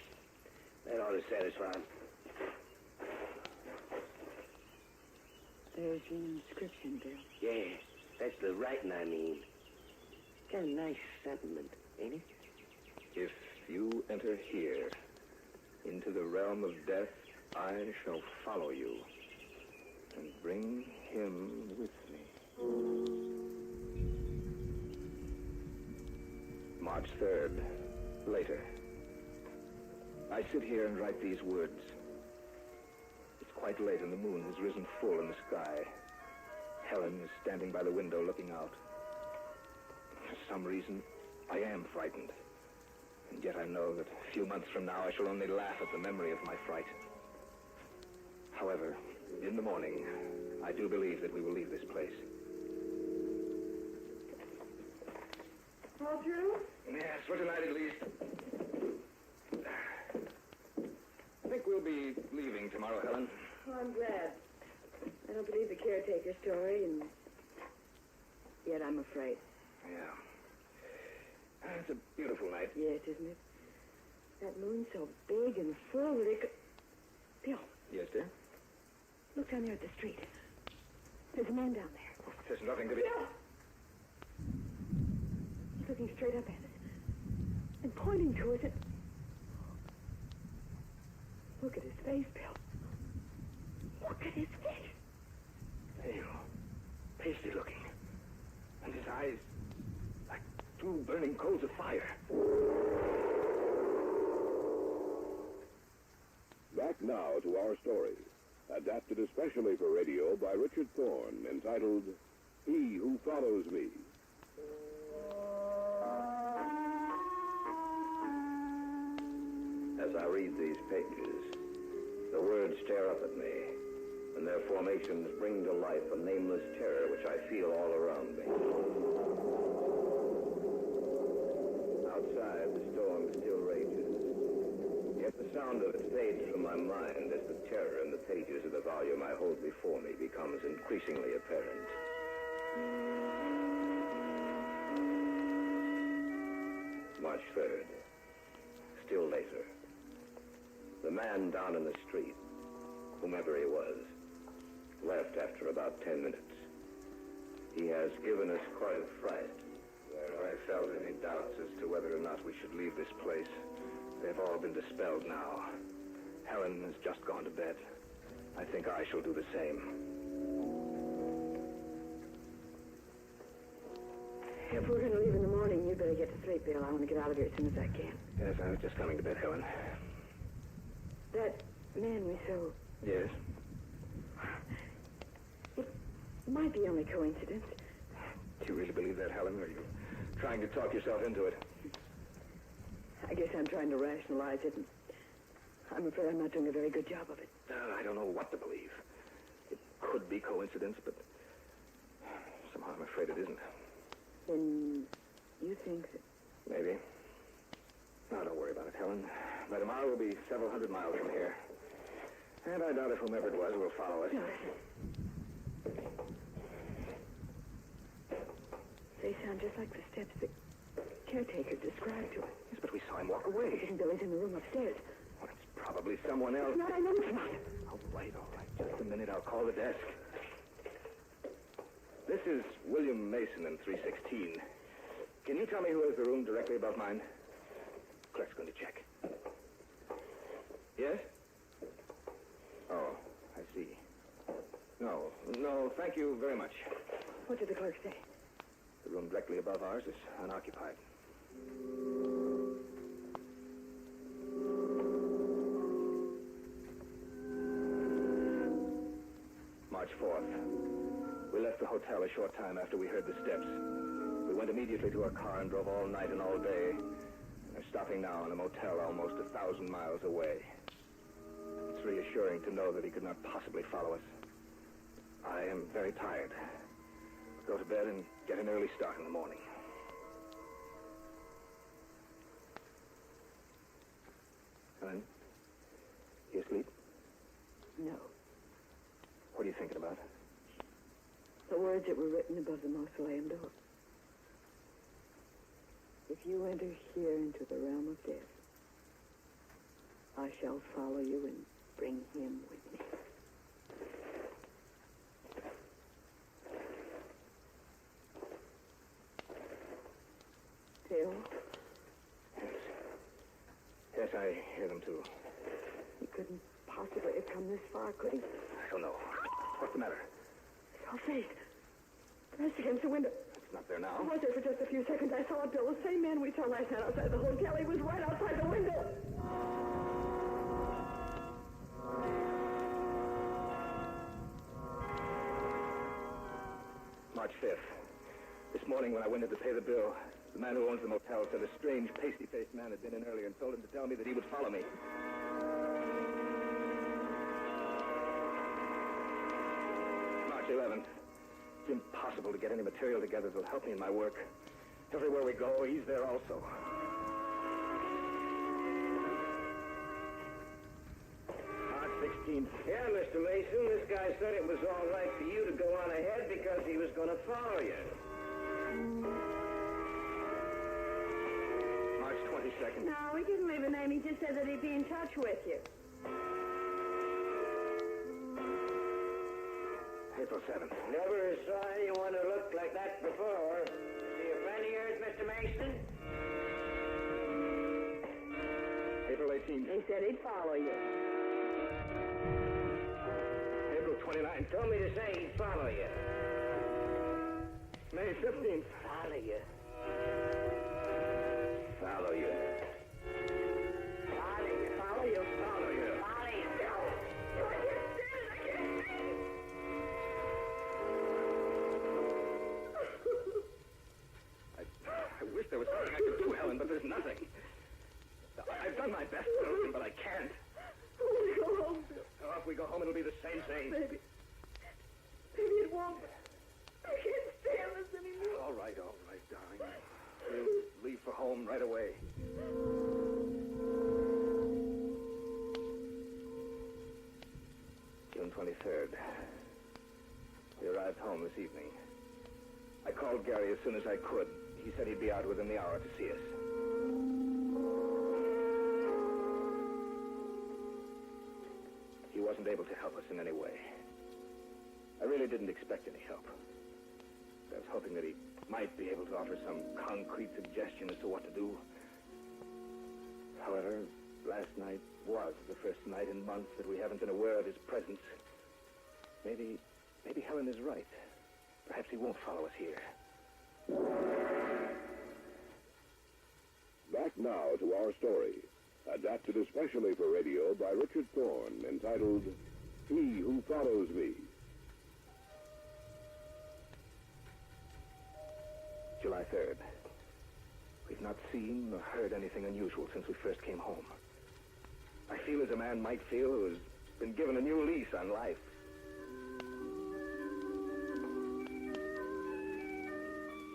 that ought to satisfy him. There's an inscription, Bill. Yes, that's the writing, I mean. Got a nice sentiment, ain't it? If you enter here, into the realm of death, I shall follow you and bring him with me. March 3rd, later. I sit here and write these words. It's quite late and the moon has risen full in the sky. Helen is standing by the window looking out. For some reason, I am frightened. And yet I know that a few months from now I shall only laugh at the memory of my fright. However, in the morning, I do believe that we will leave this place. All through? Yes, for tonight at least. I think we'll be leaving tomorrow, Helen. Well, I'm glad. I don't believe the caretaker story, and yet I'm afraid. Yeah. It's a beautiful night. Yes, isn't it? That moon's so big and full that it could... Bill, Yes, dear? look down there at the street. There's a man down there. There's nothing to be... Bill! He's looking straight up at us. And pointing to us and... Look at his face, Bill. Look at his face. Pale, pasty looking. And his eyes like two burning coals of fire. Back now to our story, adapted especially for radio by Richard Thorne, entitled He Who Follows Me. As I read these pages, the words stare up at me, and their formations bring to life a nameless terror which I feel all around me. Outside, the storm still rages. sound of it fades from my mind as the terror in the pages of the volume I hold before me becomes increasingly apparent. March 3rd. Still later. The man down in the street, whomever he was, left after about 10 minutes. He has given us quite a fright. Where I felt any doubts as to whether or not we should leave this place, they've all been dispelled now. Helen has just gone to bed. I think I shall do the same. If we're going to leave in the morning, you better get to sleep, Bill. I want to get out of here as soon as I can. Yes, I was just coming to bed, Helen. That man we saw, Yes? it might be only coincidence. Do you really believe that, Helen? Or are you trying to talk yourself into it? I guess I'm trying to rationalize it, and I'm afraid I'm not doing a very good job of it. I don't know what to believe. It could be coincidence, but somehow I'm afraid it isn't. Then you think that... Maybe. No, don't worry about it, Helen. By tomorrow we'll be several hundred miles from here. And I doubt if whomever it was will follow us. They sound just like the steps the caretaker described to us. Yes, but we saw him walk away. And Billy's in the room upstairs. Well, it's probably someone else. It's not, I know it's not. All right. Just a minute. I'll call the desk. This is William Mason in 316. Can you tell me who has the room directly above mine? Clerk's going to check. Yes? Oh, I see. No, thank you very much. What did the clerk say? The room directly above ours is unoccupied. March 4th. We left the hotel a short time after we heard the steps. We went immediately to our car and drove all night and all day. We're stopping now in a motel almost 1,000 miles away. It's reassuring to know that he could not possibly follow us. I am very tired. Go to bed and get an early start in the morning. Helen, you asleep? No. What are you thinking about? The words that were written above the mausoleum door. If you enter here into the realm of death, I shall follow you and bring him with me. Bill? Yes, I hear them too. He couldn't possibly have come this far, could he? I don't know. What's the matter? Your face. Pressed against the window. It's not there now. I was there for just a few seconds. I saw it, Bill. The same man we saw last night outside the hotel. He was right outside the window. March 5th. This morning when I went in to pay the bill, the man who owns the motel said a strange, pasty-faced man had been in earlier and told him to tell me that he would follow me. March 11th. It's impossible to get any material together that'll help me in my work. Everywhere we go, he's there also. March 16th. Yeah, Mr. Mason, this guy said it was all right for you to go on ahead because he was going to follow you. March 22nd. No, he didn't leave a name. He just said that he'd be in touch with you. April 7th. Never saw anyone who looked like that before. See a friend of yours, Mr. Mason? April 18th. He said he'd follow you. April 29th. Told me to say he'd follow you. May 15th. Follow you. Follow you. Follow you. Follow you. Follow you. Follow you. I wish there was something I could do, Helen, but there's nothing. I've done my best, Wilson, but I can't. When we go home, Bill. Oh, if we go home, it'll be the same thing. Maybe it won't. I can't stand this anymore. All right, darling. We'll leave for home right away. evening. I called Gary as soon as I could. He said he'd be out within the hour to see us. He wasn't able to help us in any way. I really didn't expect any help. I was hoping that he might be able to offer some concrete suggestion as to what to do. However, last night was the first night in months that we haven't been aware of his presence. Maybe Helen is right. Perhaps he won't follow us here. Back now to our story, adapted especially for radio by Richard Thorne, entitled He Who Follows Me. July 3rd. We've not seen or heard anything unusual since we first came home. I feel as a man might feel who has been given a new lease on life.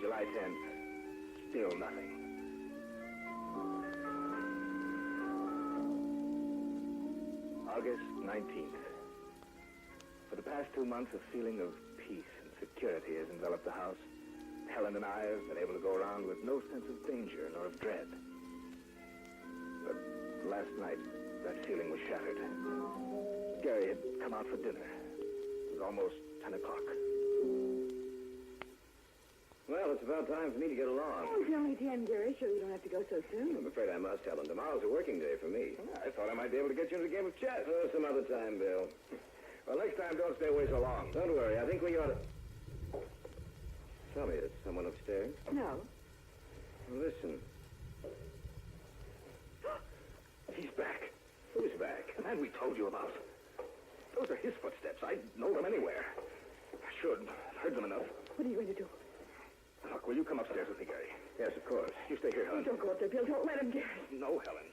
July 10th. Still nothing. August 19th. For the past 2 months, a feeling of peace and security has enveloped the house. Helen and I have been able to go around with no sense of danger nor of dread. But last night, that feeling was shattered. Gary had come out for dinner. It was almost 10 o'clock. Well, it's about time for me to get along. Oh, it's only 10, Gary. Sure you don't have to go so soon. I'm afraid I must, Helen. Tomorrow's a working day for me. I thought I might be able to get you into a game of chess. Oh, some other time, Bill. Well, next time, don't stay away so long. Don't worry. I think we ought to... Tell me, is someone upstairs? No. Well, listen. He's back. Who's back? The man we told you about. Those are his footsteps. I'd know them anywhere. I should. I've heard them enough. What are you going to do? Look, will you come upstairs with me, Gary? Yes, of course. You stay here, Helen. Oh, don't go up there, Bill. Don't let him, Gary. No, Helen.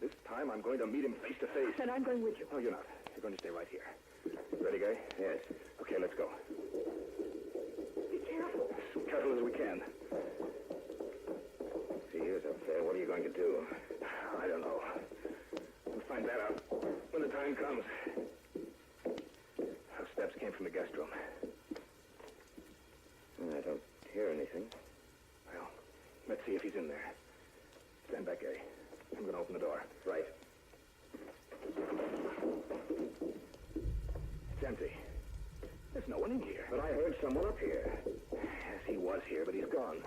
This time I'm going to meet him face to face. And I'm going with you. No, you're not. You're going to stay right here. Ready, Gary? Yes. Okay, let's go. Be careful. As careful as we can. See, here's up there. What are you going to do? I don't know. We'll find that out when the time comes. Those steps came from the guest room. I don't hear anything. Well, let's see if he's in there. Stand back, Gary. I'm going to open the door. Right. It's empty. There's no one in here. But I heard someone up here. Yes, he was here, but he's gone.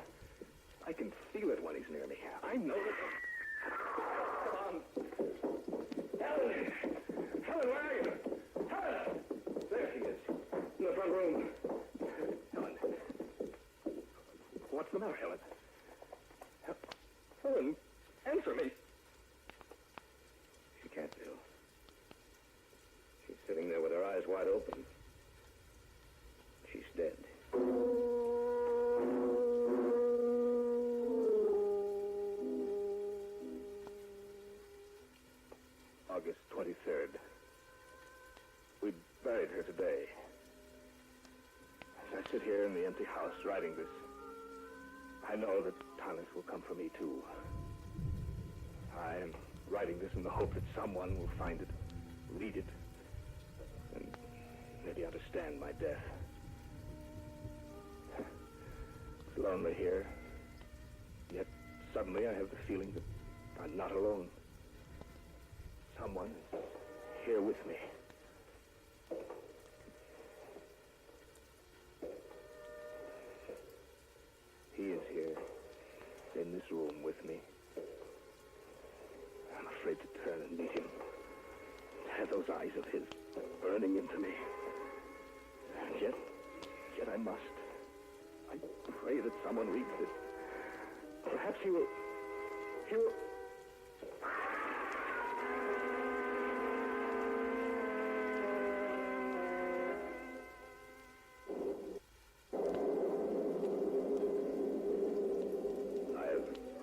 I can feel it when he's near me. I know it. Come on. Helen! Helen, where are you? Helen! There she is. In the front room. Helen. What's the matter, Helen? Helen, answer me. She can't, Bill. She's sitting there with her eyes wide open. She's dead. August 23rd. We buried her today. As I sit here in the empty house writing this, I know that Thomas will come for me, too. I am writing this in the hope that someone will find it, read it, and maybe understand my death. It's lonely here, yet suddenly I have the feeling that I'm not alone. Someone is here with me. He is here, in this room with me. I'm afraid to turn and meet him. To have those eyes of his burning into me. And yet I must. I pray that someone reads this. Perhaps he will...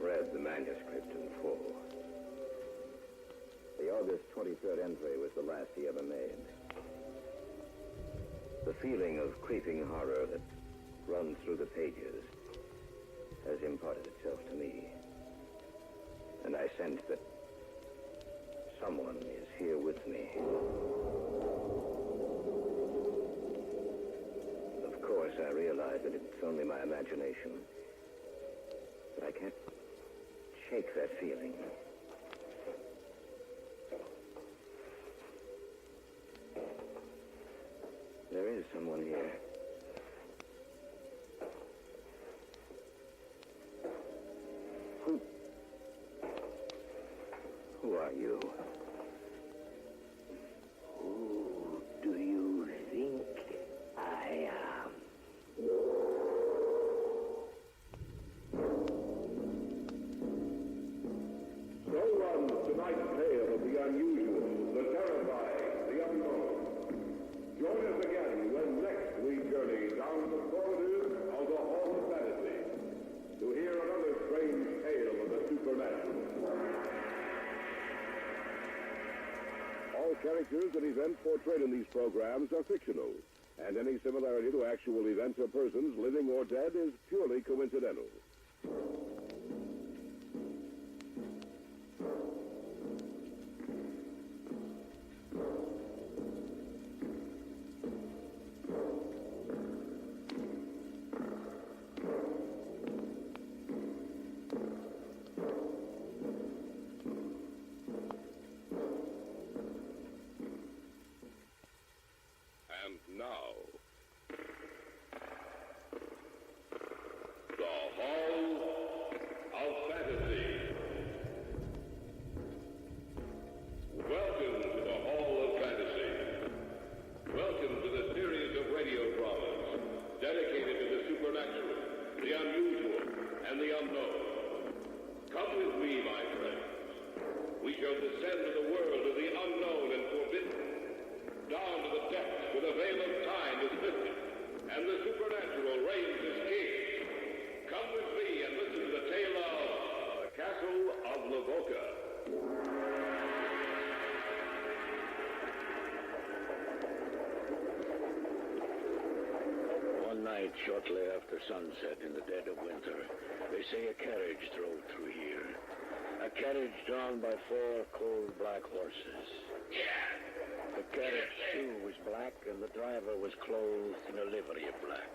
Read the manuscript in full. The August 23rd entry was the last he ever made. The feeling of creeping horror that runs through the pages has imparted itself to me. And I sense that someone is here with me. Of course, I realize that it's only my imagination. But I can't shake that feeling. There is someone here. Who are you? Who do you think I am? So runs tonight's tale of the unusual, the terrifying, the unknown. Join us again when next we journey down the corridors of the Hall of Fantasy to hear another strange tale of the supernatural. All characters and events portrayed in these programs are fictional, and any similarity to actual events or persons, living or dead, is purely coincidental. And now, the Hall of Fantasy. Welcome to the Hall of Fantasy. Welcome to the series of radio dramas dedicated to the supernatural, the unusual, and the unknown. Come with me, my friends. We shall descend to the world of the unknown and forbidden, down to the depths where the veil of time is lifted, and the supernatural reigns as king. Come with me and listen to the tale of the Castle of Lavoca. One night, shortly after sunset in the dead of winter, they say a carriage drove through here. A carriage drawn by 4 cold black horses. The carriage, too, was black, and the driver was clothed in a livery of black.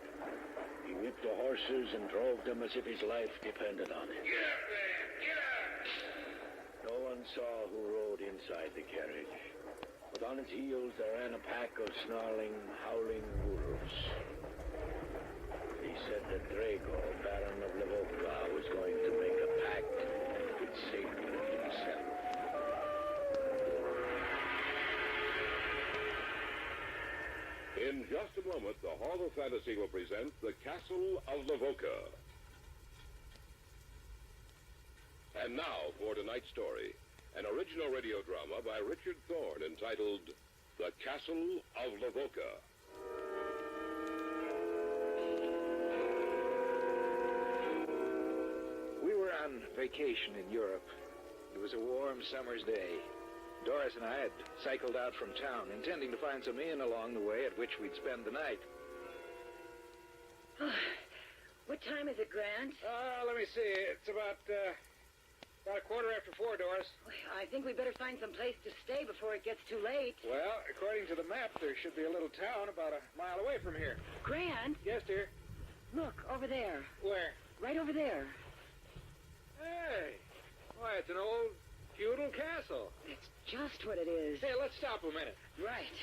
He whipped the horses and drove them as if his life depended on it. No one saw who rode inside the carriage, but on its heels there ran a pack of snarling, howling wolves. He said that Drago, Baron of Lavoca, was going to make a pact with Satan himself. In just a moment, the Hall of Fantasy will present the Castle of Lavoca. And now for tonight's story, an original radio drama by Richard Thorne entitled The Castle of Lavoca. We were on vacation in Europe. It was a warm summer's day. Doris and I had cycled out from town, intending to find some inn along the way at which we'd spend the night. What time is it, Grant? Let me see. It's about 4:15, Doris. I think we better find some place to stay before it gets too late. Well, according to the map, there should be a little town about a mile away from here. Grant? Yes, dear? Look, over there. Where? Right over there. Hey! Why, it's an old feudal castle. It's just what it is. Hey, let's stop a minute. Right.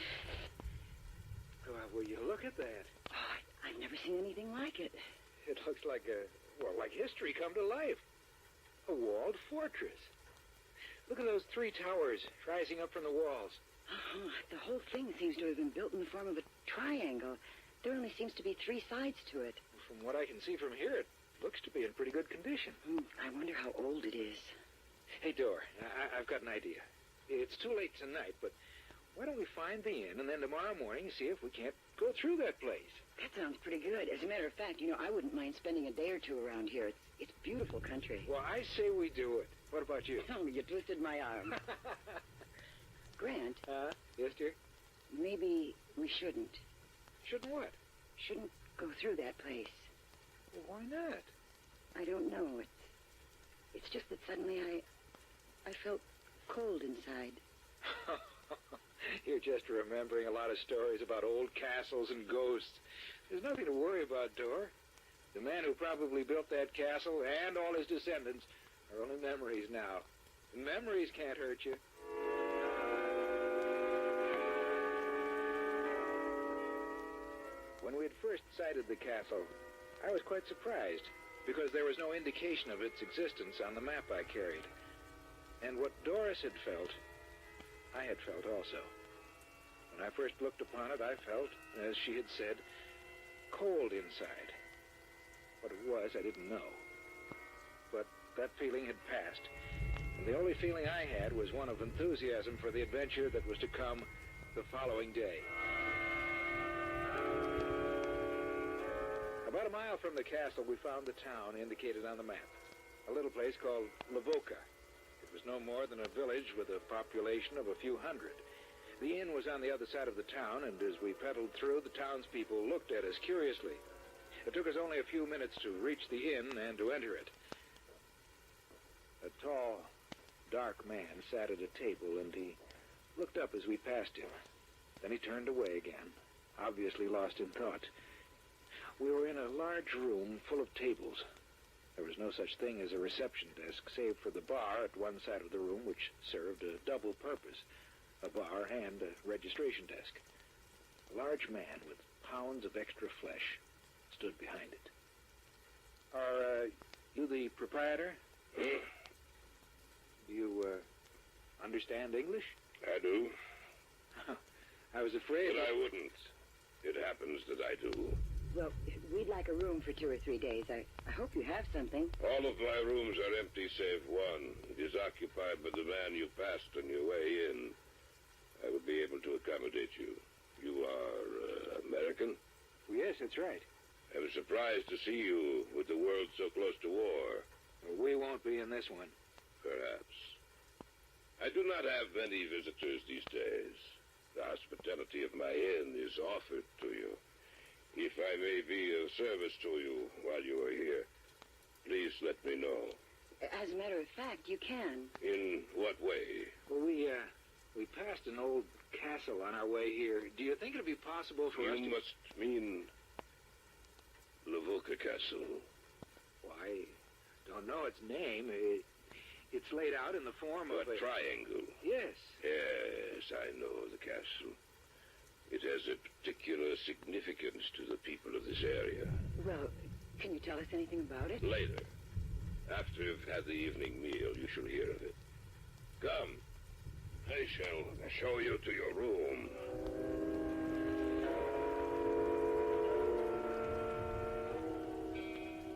Well, will you look at that? Oh, I've never seen anything like it. It looks like like history come to life. A walled fortress. Look at those 3 towers rising up from the walls. The whole thing seems to have been built in the form of a triangle. There only seems to be 3 sides to it. From what I can see from here, it looks to be in pretty good condition. I wonder how old it is. Hey, Dor, I've got an idea. It's too late tonight, but why don't we find the inn and then tomorrow morning see if we can't go through that place? That sounds pretty good. As a matter of fact, I wouldn't mind spending a day or 2 around here. It's beautiful country. Well, I say we do it. What about you? Oh, you twisted my arm. Grant? Yes, dear? Maybe we shouldn't. Shouldn't what? Shouldn't go through that place. Well, why not? I don't know. It's just that suddenly I felt cold inside. You're just remembering a lot of stories about old castles and ghosts. There's nothing to worry about, Dor. The man who probably built that castle and all his descendants are only memories now. And memories can't hurt you. When we had first sighted the castle, I was quite surprised, because there was no indication of its existence on the map I carried. And what Doris had felt, I had felt also. When I first looked upon it, I felt, as she had said, cold inside. What it was, I didn't know. But that feeling had passed, and the only feeling I had was one of enthusiasm for the adventure that was to come the following day. About a mile from the castle, we found the town indicated on the map, a little place called Lavoka. It was no more than a village with a population of a few hundred. The inn was on the other side of the town, and as we pedaled through, the townspeople looked at us curiously. It took us only a few minutes to reach the inn and to enter it. A tall, dark man sat at a table, and he looked up as we passed him. Then he turned away again, obviously lost in thought. We were in a large room full of tables. There was no such thing as a reception desk, save for the bar at one side of the room, which served a double purpose, a bar and a registration desk. A large man with pounds of extra flesh stood behind it. Are you the proprietor? Do you understand English? I do. I was afraid... But I wouldn't. It happens that I do. Well, we'd like a room for 2 or 3 days. I hope you have something. All of my rooms are empty save one. It is occupied by the man you passed on your way in. I would be able to accommodate you. You are American? Yes, that's right. I'm surprised to see you with the world so close to war. Well, we won't be in this one. Perhaps. I do not have many visitors these days. The hospitality of my inn is offered to you. If I may be of service to you while you are here, please let me know. As a matter of fact, you can. In what way? Well, we passed an old castle on our way here. Do you think it'd be possible for us to... You must mean Lavoka Castle. Why, don't know its name. It's laid out in the form of a triangle. Yes. Yes, I know the castle. It has a particular significance to the people of this area. Well, can you tell us anything about it? Later. After you've had the evening meal, you shall hear of it. Come. I shall show you to your room.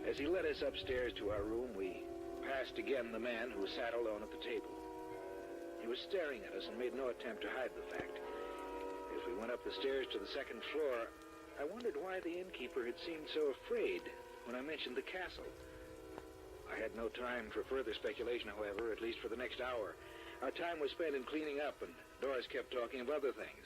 As he led us upstairs to our room, we passed again the man who sat alone at the table. He was staring at us and made no attempt to hide the fact. As we went up the stairs to the second floor, I wondered why the innkeeper had seemed so afraid when I mentioned the castle. I had no time for further speculation, however, at least for the next hour. Our time was spent in cleaning up, and Doris kept talking of other things.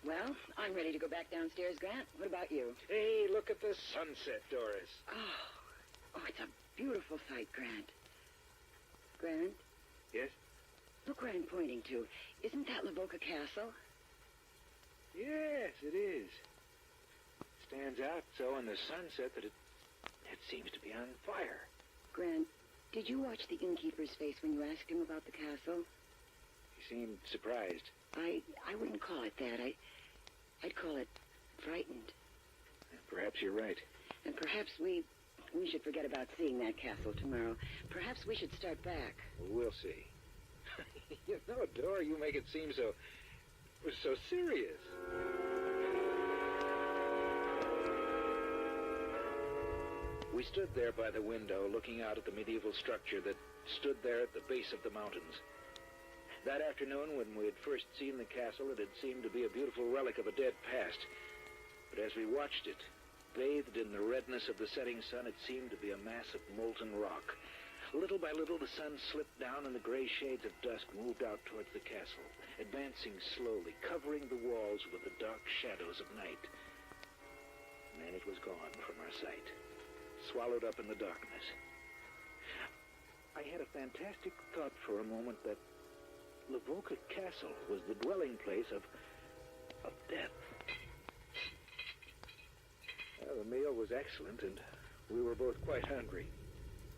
Well, I'm ready to go back downstairs, Grant. What about you? Hey, look at the sunset, Doris. Oh, it's a beautiful sight, Grant. Grant? Yes? Look where I'm pointing to. Isn't that Lavoka Castle? Yes, it is. It stands out so in the sunset that it seems to be on fire. Grant, did you watch the innkeeper's face when you asked him about the castle? He seemed surprised. I wouldn't call it that. I'd call it frightened. Perhaps you're right. And perhaps we should forget about seeing that castle tomorrow. Perhaps we should start back. We'll see. You know, Dora, you make it seem so serious. We stood there by the window, looking out at the medieval structure that stood there at the base of the mountains. That afternoon, when we had first seen the castle, it had seemed to be a beautiful relic of a dead past. But as we watched it, bathed in the redness of the setting sun, it seemed to be a mass of molten rock. Little by little, the sun slipped down, and the gray shades of dusk moved out towards the castle, advancing slowly, covering the walls with the dark shadows of night. And then it was gone from our sight, swallowed up in the darkness. I had a fantastic thought for a moment that Lavoca Castle was the dwelling place of death. Well, the meal was excellent, and we were both quite hungry.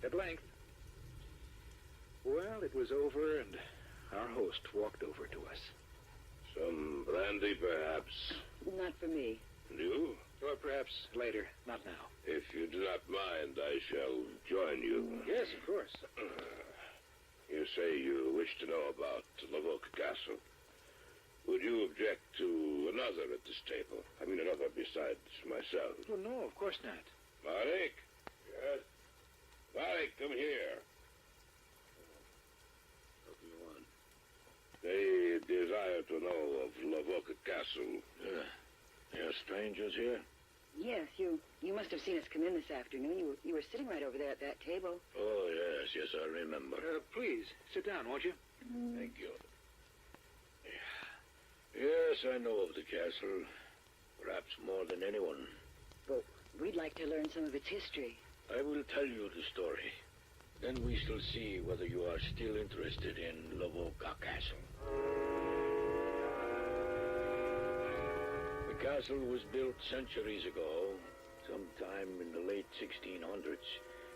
At length, well, it was over, and our host walked over to us. Some brandy, perhaps? Not for me. You? Or perhaps later, not now. If you do not mind, I shall join you. Yes, of course. You say you wish to know about Lavoca Castle. Would you object to another at this table? I mean, another besides myself. Oh, no, of course not. Marek? Yes? Marek, come here. What do you want? They desire to know of Lavoca Castle. There are strangers here? Yes, you must have seen us come in this afternoon. You were sitting right over there at that table. Oh, yes, I remember. Please, sit down, won't you? Thank you. Yes, I know of the castle. Perhaps more than anyone. But we'd like to learn some of its history. I will tell you the story. Then we shall see whether you are still interested in Lavoca Castle. The castle was built centuries ago, sometime in the late 1600s.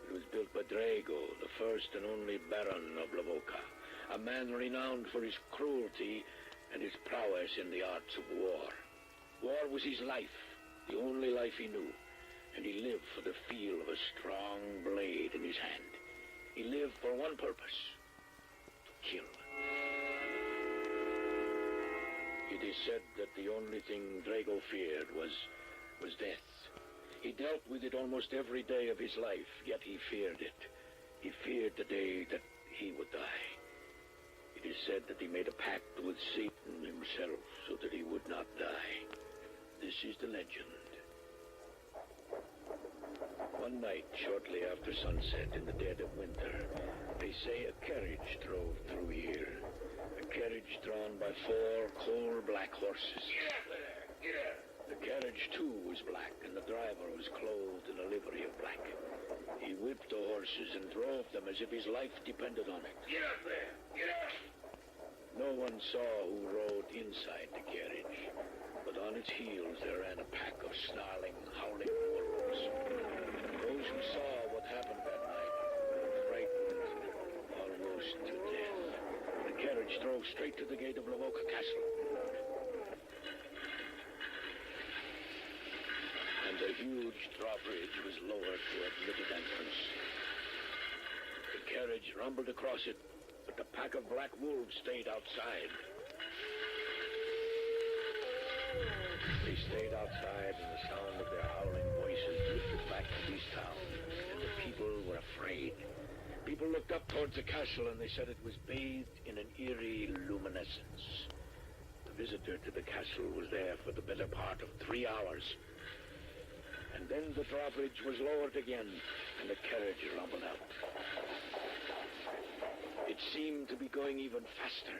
It was built by Drago, the first and only Baron of Lavoca, a man renowned for his cruelty and his prowess in the arts of war. War was his life, the only life he knew, and he lived for the feel of a strong blade in his hand. He lived for one purpose, to kill. It is said that the only thing Drago feared was death. He dealt with it almost every day of his life, yet he feared it. He feared the day that he would die. It is said that he made a pact with Satan himself so that he would not die. This is the legend. One night, shortly after sunset in the dead of winter, they say a carriage drove through here. A carriage drawn by 4 coal-black horses. Get up there! Get up! The carriage, too, was black, and the driver was clothed in a livery of black. He whipped the horses and drove them as if his life depended on it. Get up there! Get up! No one saw who rode inside the carriage, but on its heels there ran a pack of snarling, howling wolves. Those who saw what happened that night were frightened almost to death. The carriage drove straight to the gate of Lavoca Castle. And a huge drawbridge was lowered to admit its entrance. The carriage rumbled across it, but the pack of black wolves stayed outside. They stayed outside, and the sound of their howling voices drifted back to this town, and the people were afraid. People looked up towards the castle, and they said it was bathed in an eerie luminescence. The visitor to the castle was there for the better part of 3 hours. And then the drawbridge was lowered again, and the carriage rumbled out. It seemed to be going even faster.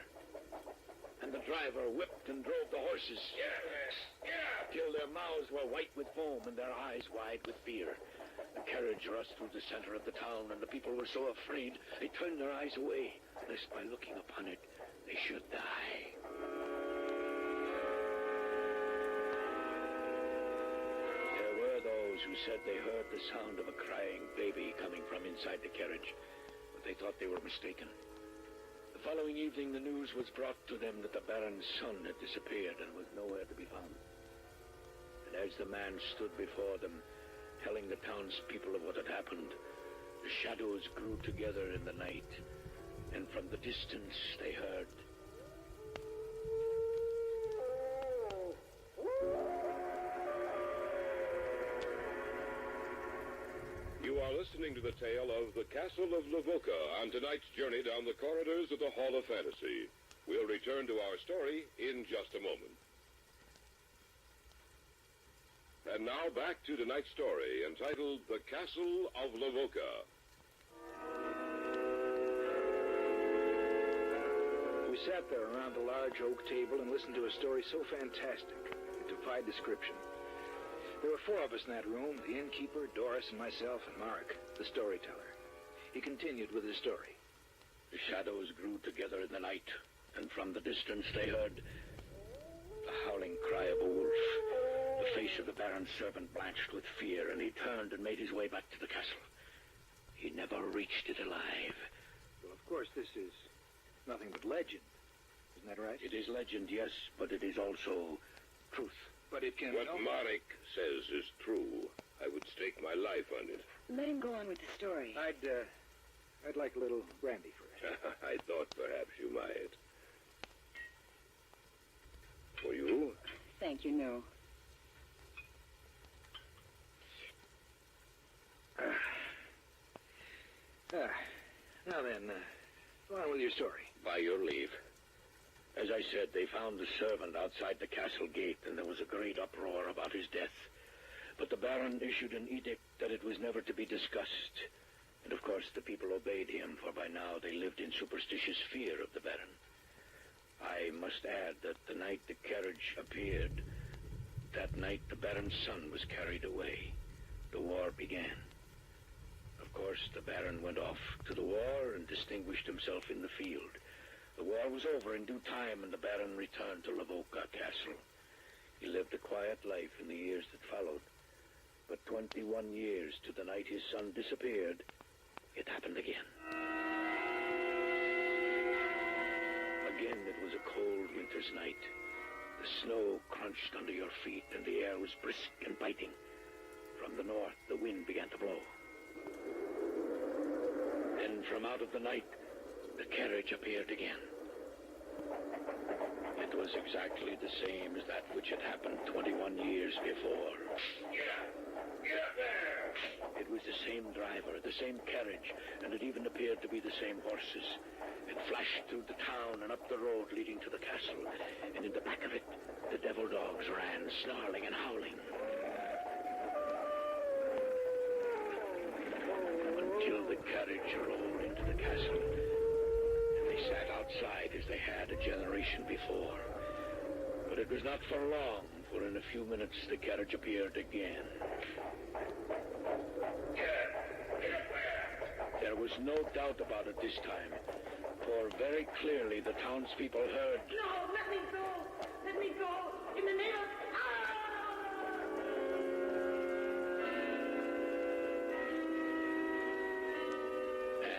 And the driver whipped and drove the horses. Till their mouths were white with foam and their eyes wide with fear. The carriage rushed through the center of the town, and the people were so afraid they turned their eyes away, lest by looking upon it they should die. There were those who said they heard the sound of a crying baby coming from inside the carriage, but they thought they were mistaken. The following evening, the news was brought to them that the Baron's son had disappeared and was nowhere to be found. And as the man stood before them, telling the townspeople of what had happened, the shadows grew together in the night, and from the distance they heard. You are listening to the tale of the Castle of Lavoca on tonight's journey down the corridors of the Hall of Fantasy. We'll return to our story in just a moment. And now back to tonight's story, entitled The Castle of Lavoca. We sat there around a large oak table and listened to a story so fantastic it defied description. There were 4 of us in that room, the innkeeper, Doris, and myself, and Mark, the storyteller. He continued with his story. The shadows grew together in the night, and from the distance they heard the howling cry of a wolf. The face of the Baron's servant blanched with fear, and he turned and made his way back to the castle. He never reached it alive. Well, of course, this is nothing but legend. Isn't that right? It is legend, yes, but it is also truth. But it can... What Marek says is true. I would stake my life on it. Let him go on with the story. I'd like a little brandy first. I thought perhaps you might. For you? Thank you, no. Now then, go on with your story. By your leave. As I said, they found the servant outside the castle gate, and there was a great uproar about his death. But the Baron issued an edict that it was never to be discussed. And of course the people obeyed him, for by now they lived in superstitious fear of the Baron. I must add that the night the carriage appeared, that night the Baron's son was carried away. The war began. Of course, the Baron went off to the war and distinguished himself in the field. The war was over in due time, and the Baron returned to Lavoka Castle. He lived a quiet life in the years that followed. But 21 years to the night his son disappeared, it happened again. Again, it was a cold winter's night. The snow crunched under your feet, and the air was brisk and biting. From the north, the wind began to blow. Then, from out of the night, the carriage appeared again. It was exactly the same as that which had happened 21 years before. Get up there! It was the same driver, the same carriage, and it even appeared to be the same horses. It flashed through the town and up the road leading to the castle, and in the back of it, the devil dogs ran, snarling and howling. Until the carriage rolled into the castle, and they sat outside as they had a generation before. But it was not for long, for in a few minutes the carriage appeared again. There was no doubt about it this time, for very clearly the townspeople heard... No, let me go! Let me go! In the name of...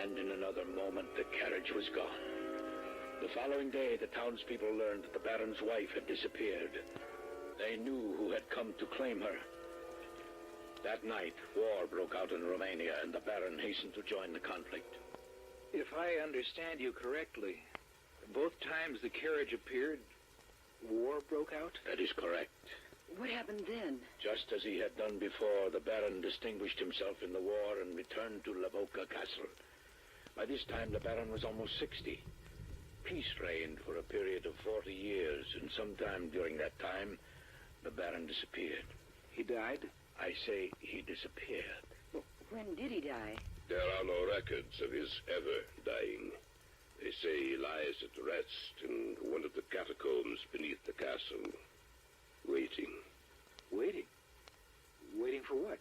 And in another moment, the carriage was gone. The following day, the townspeople learned that the Baron's wife had disappeared. They knew who had come to claim her. That night, war broke out in Romania, and the Baron hastened to join the conflict. If I understand you correctly, both times the carriage appeared, war broke out? That is correct. What happened then? Just as he had done before, the Baron distinguished himself in the war and returned to Lavoka Castle. By this time, the Baron was almost 60. Peace reigned for a period of 40 years, and sometime during that time, the Baron disappeared. He died? I say he disappeared. When did he die? There are no records of his ever dying. They say he lies at rest in one of the catacombs beneath the castle, waiting. Waiting? Waiting for what?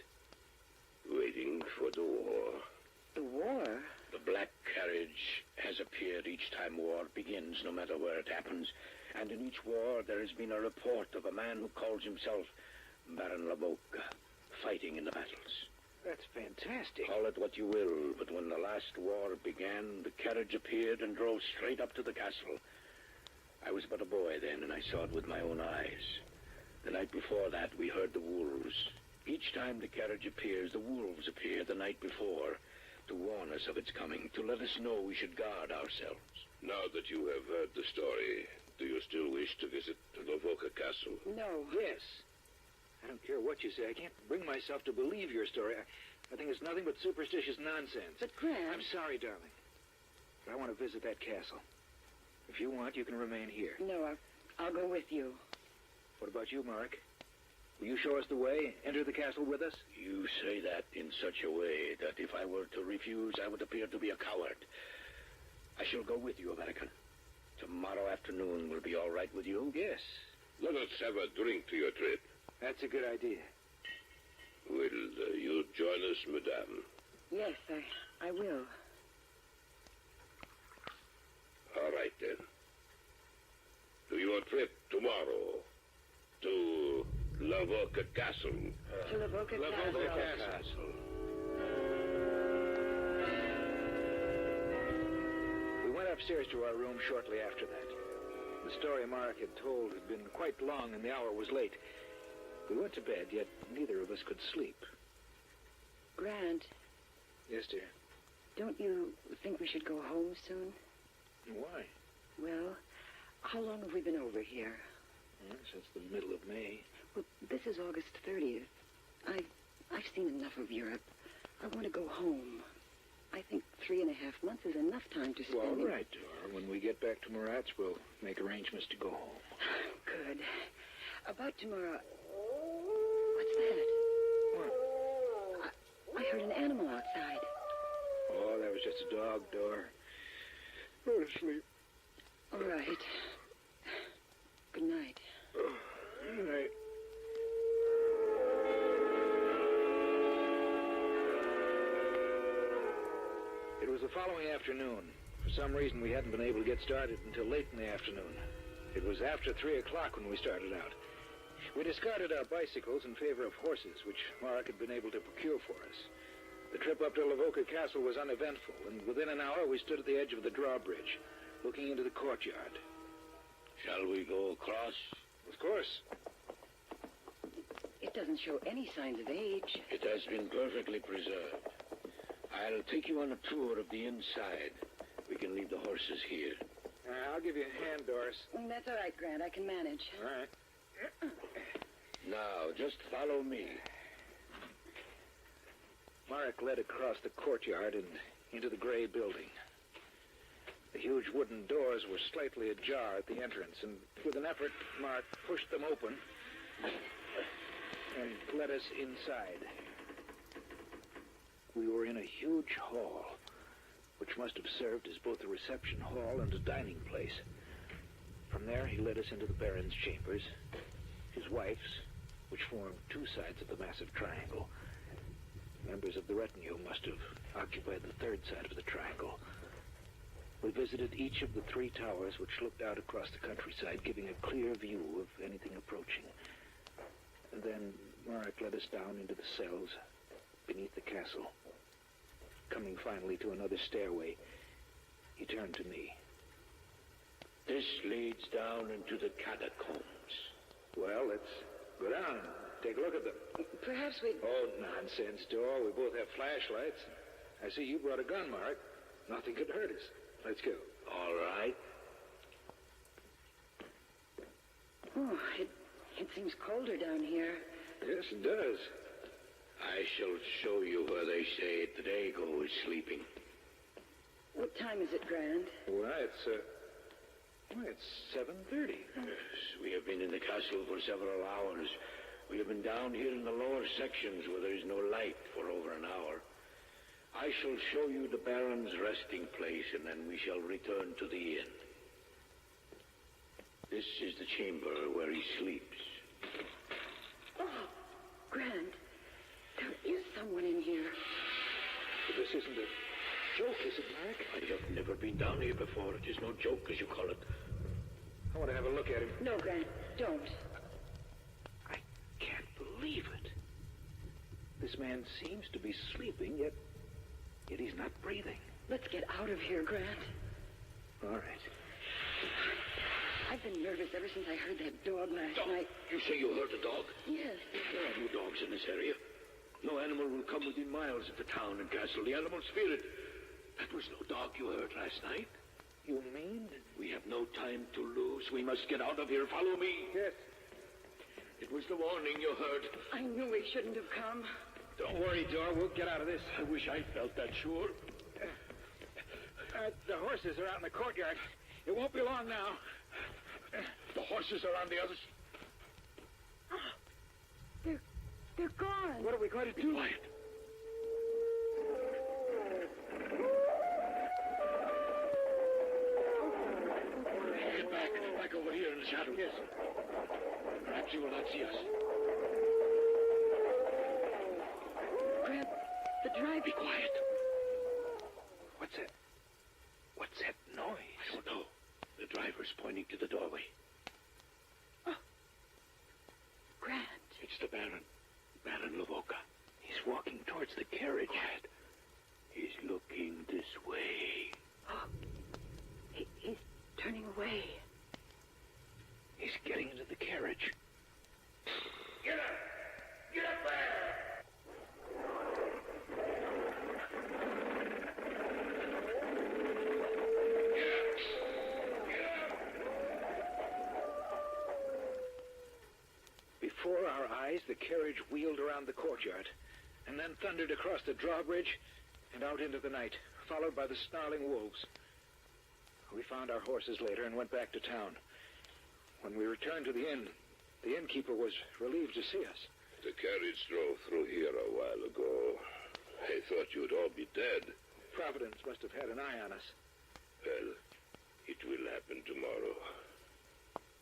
Waiting for the war. The war? The black carriage has appeared each time war begins, no matter where it happens. And in each war there has been a report of a man who calls himself Baron Lavoka, fighting in the battles. That's fantastic. Call it what you will, but when the last war began, the carriage appeared and drove straight up to the castle. I was but a boy then, and I saw it with my own eyes. The night before that, we heard the wolves. Each time the carriage appears, the wolves appear the night before, to warn us of its coming, to let us know we should guard ourselves. Now that you have heard the story, do you still wish to visit Lavoka Castle? No. Yes. I don't care what you say. I can't bring myself to believe your story. I think it's nothing but superstitious nonsense. But, Grant... I'm sorry, darling. But I want to visit that castle. If you want, you can remain here. No, I'll go with you. What about you, Mark? Will you show us the way? Enter the castle with us? You say that in such a way that if I were to refuse, I would appear to be a coward. I shall go with you, American. Tomorrow afternoon will be all right with you? Yes. Let us have a drink to your trip. That's a good idea. Will you join us, madame? Yes, I will. All right, then. Lavoca Castle. To Lavoca Castle. We went upstairs to our room shortly after that. The story Mark had told had been quite long, and the hour was late. We went to bed, yet neither of us could sleep. Grant, Yes, dear. don't you think we should go home soon? Why? Well, how long have we been over here? Since the middle of May. Well, this is August 30th. I've seen enough of Europe. I want to go home. I think 3.5 months is enough time to spend. Well, all right, Dora. When we get back to Murat's, we'll make arrangements to go home. Good. About tomorrow. What's that? What? I heard an animal outside. Oh, that was just a dog, Dora. Go to sleep. All right. Good night. Good night. It was the following afternoon. For some reason, we hadn't been able to get started until late in the afternoon. It was after 3 o'clock when we started out. We discarded our bicycles in favor of horses, which Mark had been able to procure for us. The trip up to Lavoca Castle was uneventful, and within an hour we stood at the edge of the drawbridge, looking into the courtyard. Shall we go across? Of course. It doesn't show any signs of age. It has been perfectly preserved. I'll take you on a tour of the inside. We can leave the horses here. I'll give you a hand, Doris. That's all right, Grant. I can manage. All right. Now, just follow me. Marek led across the courtyard and into the gray building. The huge wooden doors were slightly ajar at the entrance, and with an effort, Mark pushed them open and led us inside. We were in a huge hall, which must have served as both a reception hall and a dining place. From there, he led us into the Baron's chambers, his wife's, which formed two sides of the massive triangle. Members of the retinue must have occupied the third side of the triangle. We visited each of the 3 towers which looked out across the countryside, giving a clear view of anything approaching. And then Marek led us down into the cells beneath the castle. Coming finally to another stairway, he turned to me. This leads down into the catacombs. Well, let's go down and take a look at them. Perhaps we... Oh, nonsense, Dor. We both have flashlights. I see you brought a gun, Mark. Nothing could hurt us. Let's go. All right. Oh, it seems colder down here. Yes, it does. I shall show you where they say the Dago is sleeping. What time is it, Grant? Well, it's 7:30. Yes, we have been in the castle for several hours. We have been down here in the lower sections where there is no light for over an hour. I shall show you the Baron's resting place, and then we shall return to the inn. This is the chamber where he sleeps. Oh, Grant, there is someone in here. But this isn't a joke, is it, Mark? I have never been down here before. It is no joke, as you call it. I want to have a look at him. No, Grant, don't. I can't believe it. This man seems to be sleeping, yet he's not breathing. Let's get out of here, Grant. All right. I've been nervous ever since I heard that dog last night. You say you heard the dog? Yes. There are no dogs in this area. No animal will come within miles of the town and castle. The animals fear it. That was no dog you heard last night. You mean? We have no time to lose. We must get out of here. Follow me. Yes. It was the warning you heard. I knew we shouldn't have come. Don't worry, Dor. We'll get out of this. I wish I felt that sure. The horses are out in the courtyard. It won't be long now. The horses are on the other side. They're gone. What are we going to do? Quiet. Get back over here in the shadow. Yes. Perhaps you will not see us. Grant, the drive. Be quiet. What's that noise? I don't know. The driver's pointing to the doorway. Oh. Grant. It's the before our eyes, the carriage wheeled around the courtyard, and then thundered across the drawbridge and out into the night, followed by the snarling wolves. We found our horses later and went back to town. When we returned to the inn, the innkeeper was relieved to see us. The carriage drove through here a while ago. I thought you'd all be dead. Providence must have had an eye on us. Well, it will happen tomorrow.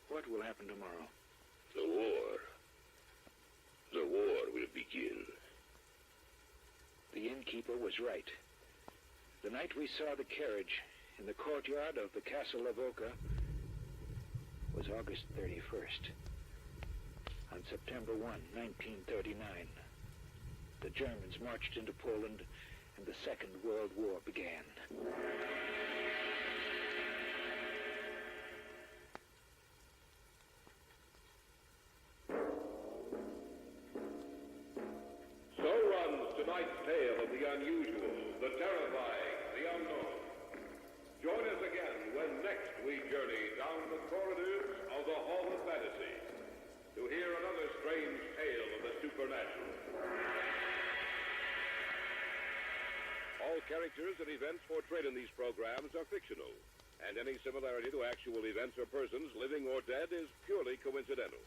What will happen tomorrow? The war. The war will begin. The innkeeper was right. The night we saw the carriage in the courtyard of the Castle Lavoca was August 31st. On September 1, 1939, the Germans marched into Poland and the Second World War began. So runs tonight's tale of the unusual, the terrifying, the unknown. Join us again when next we journey down the corridors of the Hall of Fantasy to hear another strange tale of the supernatural. All characters and events portrayed in these programs are fictional, and any similarity to actual events or persons, living or dead, is purely coincidental.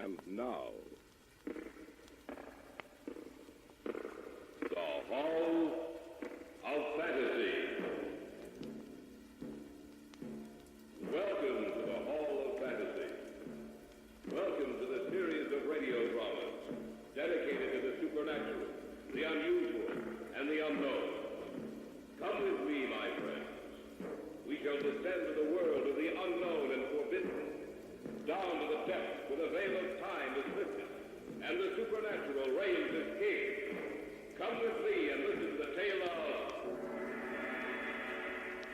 And now, the Hall of Fantasy. Welcome to the Hall of Fantasy. Welcome to the series of radio dramas dedicated to the supernatural, the unusual, and the unknown. Come with me, my friends. We shall descend to the world of the unknown and forbidden, down to the depths where the veil of time is lifted, and the supernatural reigns as king. Come with me and listen to the tale of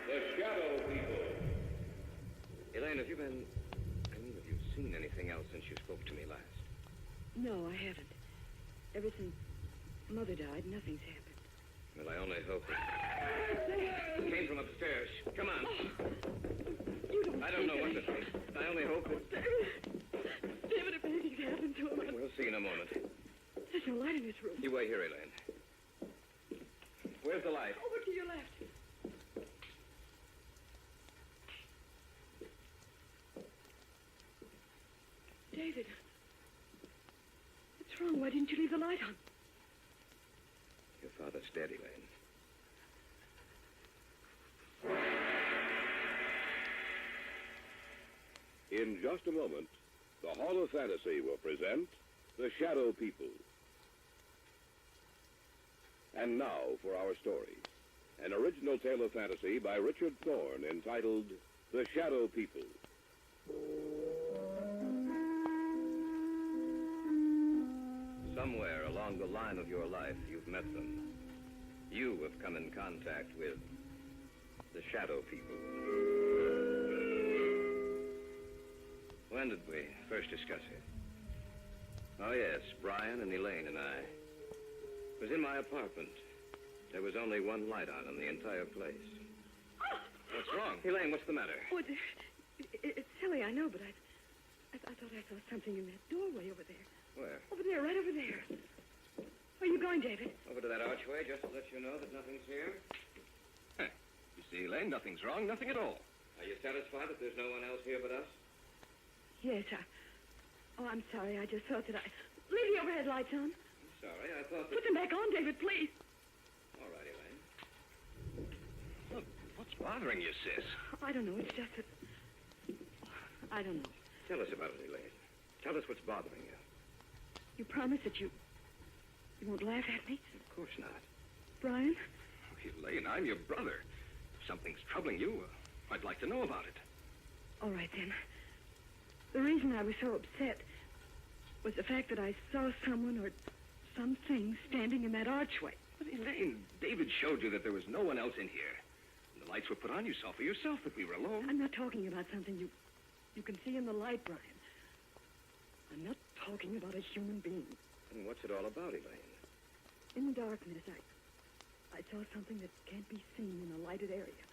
the Shadow People. Elaine, have you seen anything else since you spoke to me last? No, I haven't. Ever since Mother died, nothing's happened. Well, I only hope it came from upstairs. Come on. I don't know what to think. I only hope it... David, if anything's happened to him... We'll see in a moment. There's no light in this room. You wait here, Elaine. Where's the light? Over to your left. David. What's wrong? Why didn't you leave the light on? Your father's dead, Elaine. In just a moment, the Hall of Fantasy will present the Shadow People. And now for our story. An original tale of fantasy by Richard Thorne entitled The Shadow People. Somewhere along the line of your life, you've met them. You have come in contact with the Shadow People. When did we first discuss it? Oh, yes, Brian and Elaine and I. It was in my apartment. There was only one light on in the entire place. What's wrong? Elaine, what's the matter? Oh, it's silly, I know, but I thought I saw something in that doorway over there. Where? Over there, right over there. Where are you going, David? Over to that archway, just to let you know that nothing's here. Huh. You see, Elaine, nothing's wrong, nothing at all. Are you satisfied that there's no one else here but us? Yes, I'm sorry. I just thought that Leave the overhead lights on. I'm sorry, I thought that... Put them back on, David, please. All right, Elaine. Look, what's bothering you, sis? I don't know. It's just that... I don't know. Tell us about it, Elaine. Tell us what's bothering you. You promise that you won't laugh at me? Of course not. Brian? Oh, Elaine, I'm your brother. If something's troubling you, I'd like to know about it. All right, then. The reason I was so upset was the fact that I saw someone or something standing in that archway. But Elaine, David showed you that there was no one else in here. And the lights were put on. You saw for yourself that we were alone. I'm not talking about something you can see in the light, Brian. I'm not talking about a human being. And what's it all about, Elaine? In the darkness, I saw something that can't be seen in a lighted area.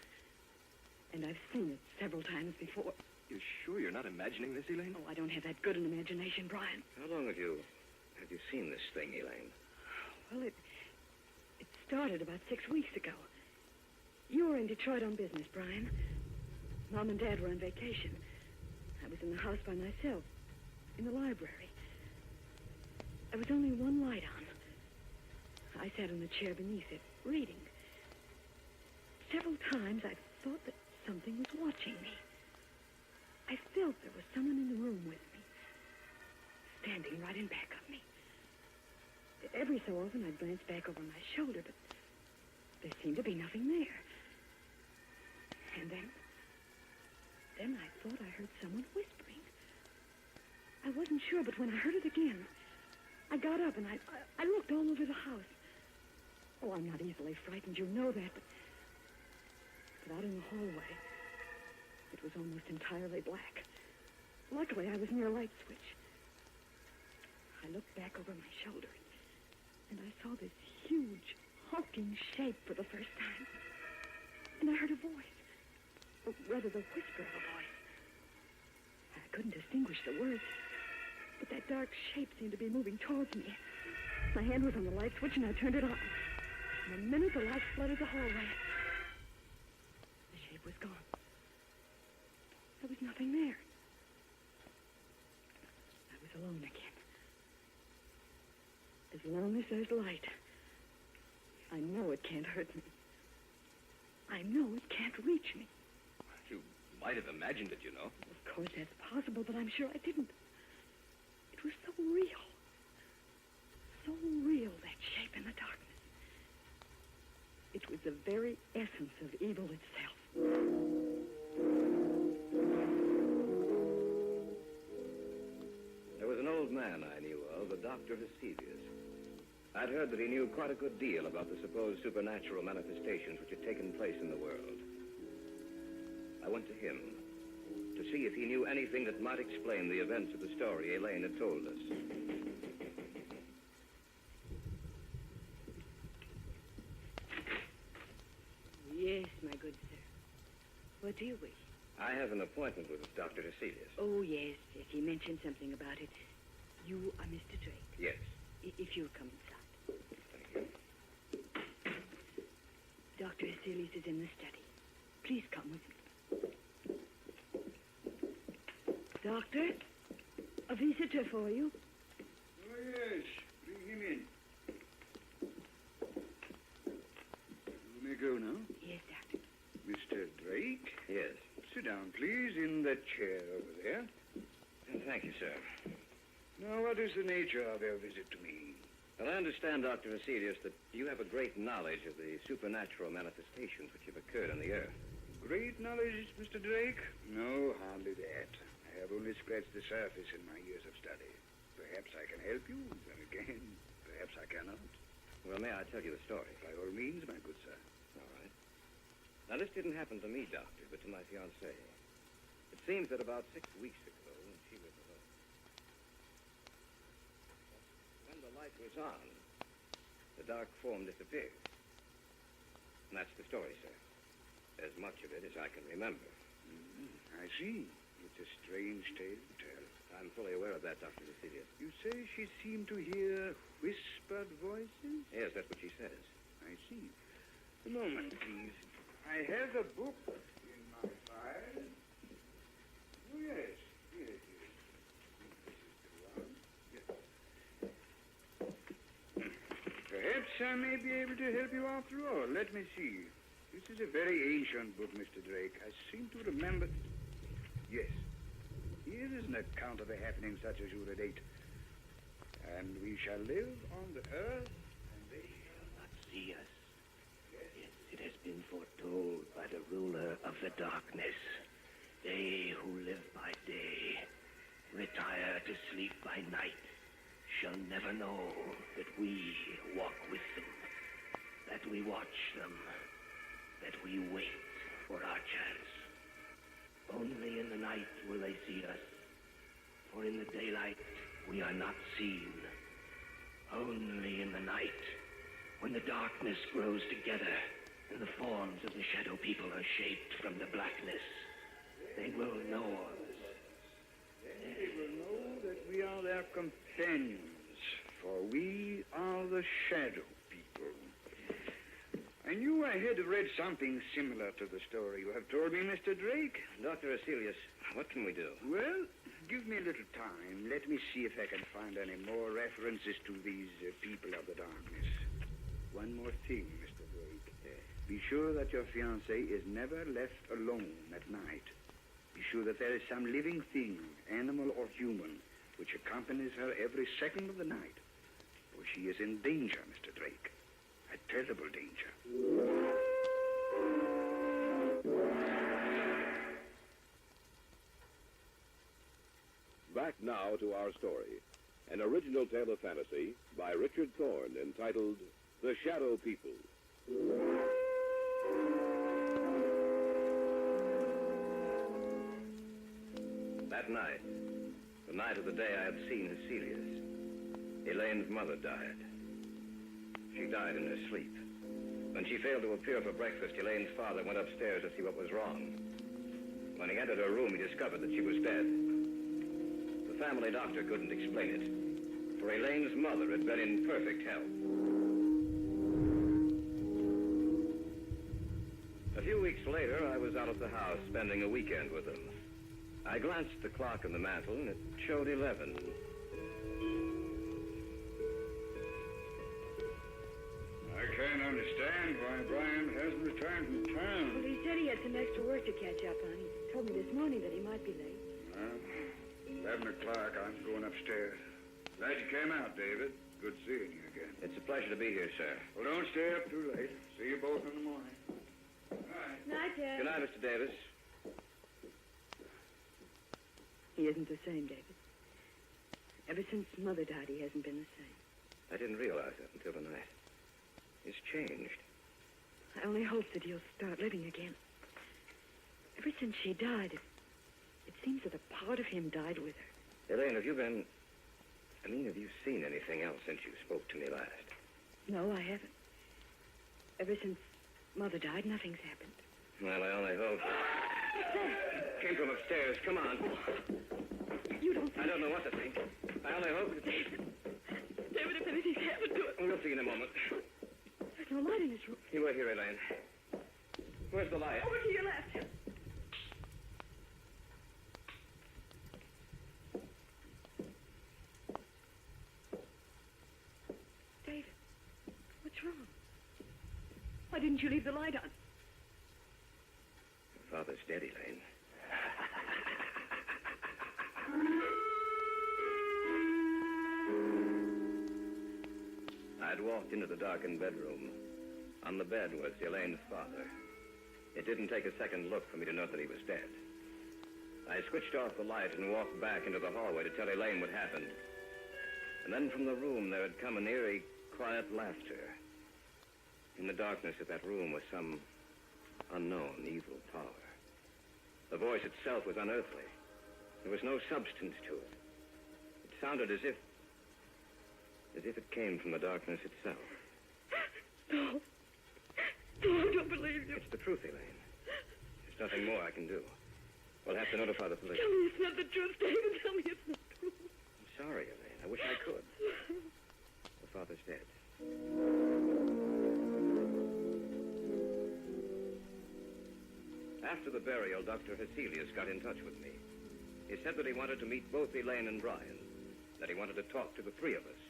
And I've seen it several times before. You're sure you're not imagining this, Elaine? Oh, I don't have that good an imagination, Brian. How long have you seen this thing, Elaine? Well, it started about 6 weeks ago. You were in Detroit on business, Brian. Mom and Dad were on vacation. I was in the house by myself, in the library. There was only one light on. I sat in the chair beneath it, reading. Several times I thought that something was watching me. I felt there was someone in the room with me, standing right in back of me. Every so often I'd glance back over my shoulder, but there seemed to be nothing there. And then I thought I heard someone whispering. I wasn't sure, but when I heard it again, I got up and I looked all over the house. Oh, I'm not easily frightened, you know that, but out in the hallway, it was almost entirely black. Luckily, I was near a light switch. I looked back over my shoulder, and I saw this huge, hulking shape for the first time. And I heard a voice, or rather the whisper of a voice. I couldn't distinguish the words, but that dark shape seemed to be moving towards me. My hand was on the light switch, and I turned it on. In a minute, the light flooded the hallway. The shape was gone. There was nothing there. I was alone again. As long as there's light, I know it can't hurt me. I know it can't reach me. You might have imagined it, you know. Of course, that's possible, but I'm sure I didn't. It was so real. So real, that shape in the darkness. It was the very essence of evil itself. There was an old man I knew of, a Dr. Hesidius. I'd heard that he knew quite a good deal about the supposed supernatural manifestations which had taken place in the world. I went to him to see if he knew anything that might explain the events of the story Elaine had told us. Yes, my good sir. What do you wish? I have an appointment with Dr. Hesidius. Oh, yes. He mentioned something about it. You are Mr. Drake. Yes. If you'll come inside. Thank you. Dr. Hesidius is in the study. Please come with me. Doctor, a visitor for you. Oh, yes. Bring him in. You may go now. Yes, Doctor. Mr. Drake? Yes. Sit down, please, in that chair over there. Thank you, sir. Now, what is the nature of your visit to me? Well, I understand, Dr. Hesidius, that you have a great knowledge of the supernatural manifestations which have occurred on the Earth. Great knowledge, Mr. Drake? No, hardly that. I have only scratched the surface in my years of study. Perhaps I can help you, then again, perhaps I cannot. Well, may I tell you the story? By all means, my good sir. All right. Now, this didn't happen to me, Doctor, but to my fiancée. It seems that about 6 weeks ago, when she was alone, when the light was on, the dark form disappeared. And that's the story, sir. As much of it as I can remember. I see. It's a strange tale to tell. I'm fully aware of that, Dr. Hesidius. You say she seemed to hear whispered voices? Yes, that's what she says. I see. A moment, please. I have a book in my file. Oh, yes. Here it is. This is the one. Yes. Perhaps I may be able to help you after all. Let me see. This is a very ancient book, Mr. Drake. I seem to remember... Yes. Here is an account of a happening such as you relate. And we shall live on the earth, and they shall not See us. Yes, it has been foretold by the ruler of the darkness. They who live by day, retire to sleep by night, shall never know that we walk with them. that we watch them, that we wait for our chance. Only in the night will they see us, for in the daylight we are not seen. Only in the night, when the darkness grows together and the forms of the shadow people are shaped from the blackness, they will know us. They will know that we are their companions, for we are the shadow people. I knew I had read something similar to the story you have told me, Mr. Drake. Dr. Aselius, what can we do? Well, give me a little time. Let me see if I can find any more references to these people of the darkness. One more thing, Mr. Drake. Be sure that your fiancée is never left alone at night. Be sure that there is some living thing, animal or human, which accompanies her every second of the night. For she is in danger, Mr. Drake. A terrible danger. Back now to our story. An original tale of fantasy by Richard Thorne entitled The Shadow People. That night, the night of the day I had seen Cecilia's, Elaine's mother died. She died in her sleep. When she failed to appear for breakfast, Elaine's father went upstairs to see what was wrong. When he entered her room, he discovered that she was dead. The family doctor couldn't explain it, for Elaine's mother had been in perfect health. A few weeks later, I was out at the house spending a weekend with them. I glanced at the clock on the mantel, and it showed 11. I can't understand why Brian hasn't returned from town. Well, he said he had some extra work to catch up on. He told me this morning that he might be late. Well, 11 o'clock, I'm going upstairs. Glad you came out, David. Good seeing you again. It's a pleasure to be here, sir. Well, don't stay up too late. See you both in the morning. Night, Dad. Good night, Mr. Davis. He isn't the same, David. Ever since Mother died, he hasn't been the same. I didn't realize that until tonight. He's changed. I only hope that he'll start living again. Ever since she died, it seems that a part of him died with her. Elaine, have you seen anything else since you spoke to me last? No, I haven't. Ever since Mother died, nothing's happened. Well, I only hope. Came from upstairs. Come on. You don't think... I don't know what to think. I only hope... David, if anything's happened to it... We'll see in a moment. There's no light in this room. You wait here, Elaine. Where's the light? Over to your left. David, what's wrong? Why didn't you leave the light on? Your father's dead, Elaine. I'd walked into the darkened bedroom. On the bed was Elaine's father. It didn't take a second look for me to know that he was dead. I switched off the light and walked back into the hallway to tell Elaine what happened. And then from the room there had come an eerie, quiet laughter. In the darkness of that room was some unknown evil power. The voice itself was unearthly. There was no substance to it. It sounded as if it came from the darkness itself. No. No, I don't believe you. It's the truth, Elaine. There's nothing more I can do. We'll have to notify the police. Tell me it's not the truth, David. Tell me it's not true. I'm sorry, Elaine. I wish I could. The father's dead. After the burial, Dr. Hecelius got in touch with me. He said that he wanted to meet both Elaine and Brian, that he wanted to talk to the three of us.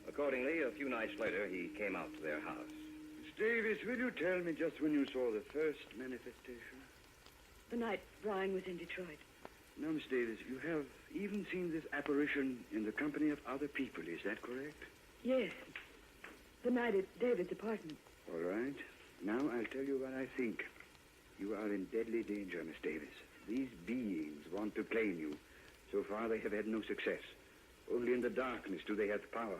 Accordingly, a few nights later, he came out to their house. Miss Davis, will you tell me just when you saw the first manifestation? The night Brian was in Detroit. Now, Miss Davis, you have even seen this apparition in the company of other people, is that correct? Yes. The night at David's apartment. All right. Now I'll tell you what I think. You are in deadly danger, Miss Davis. These beings want to claim you. So far, they have had no success. Only in the darkness do they have power.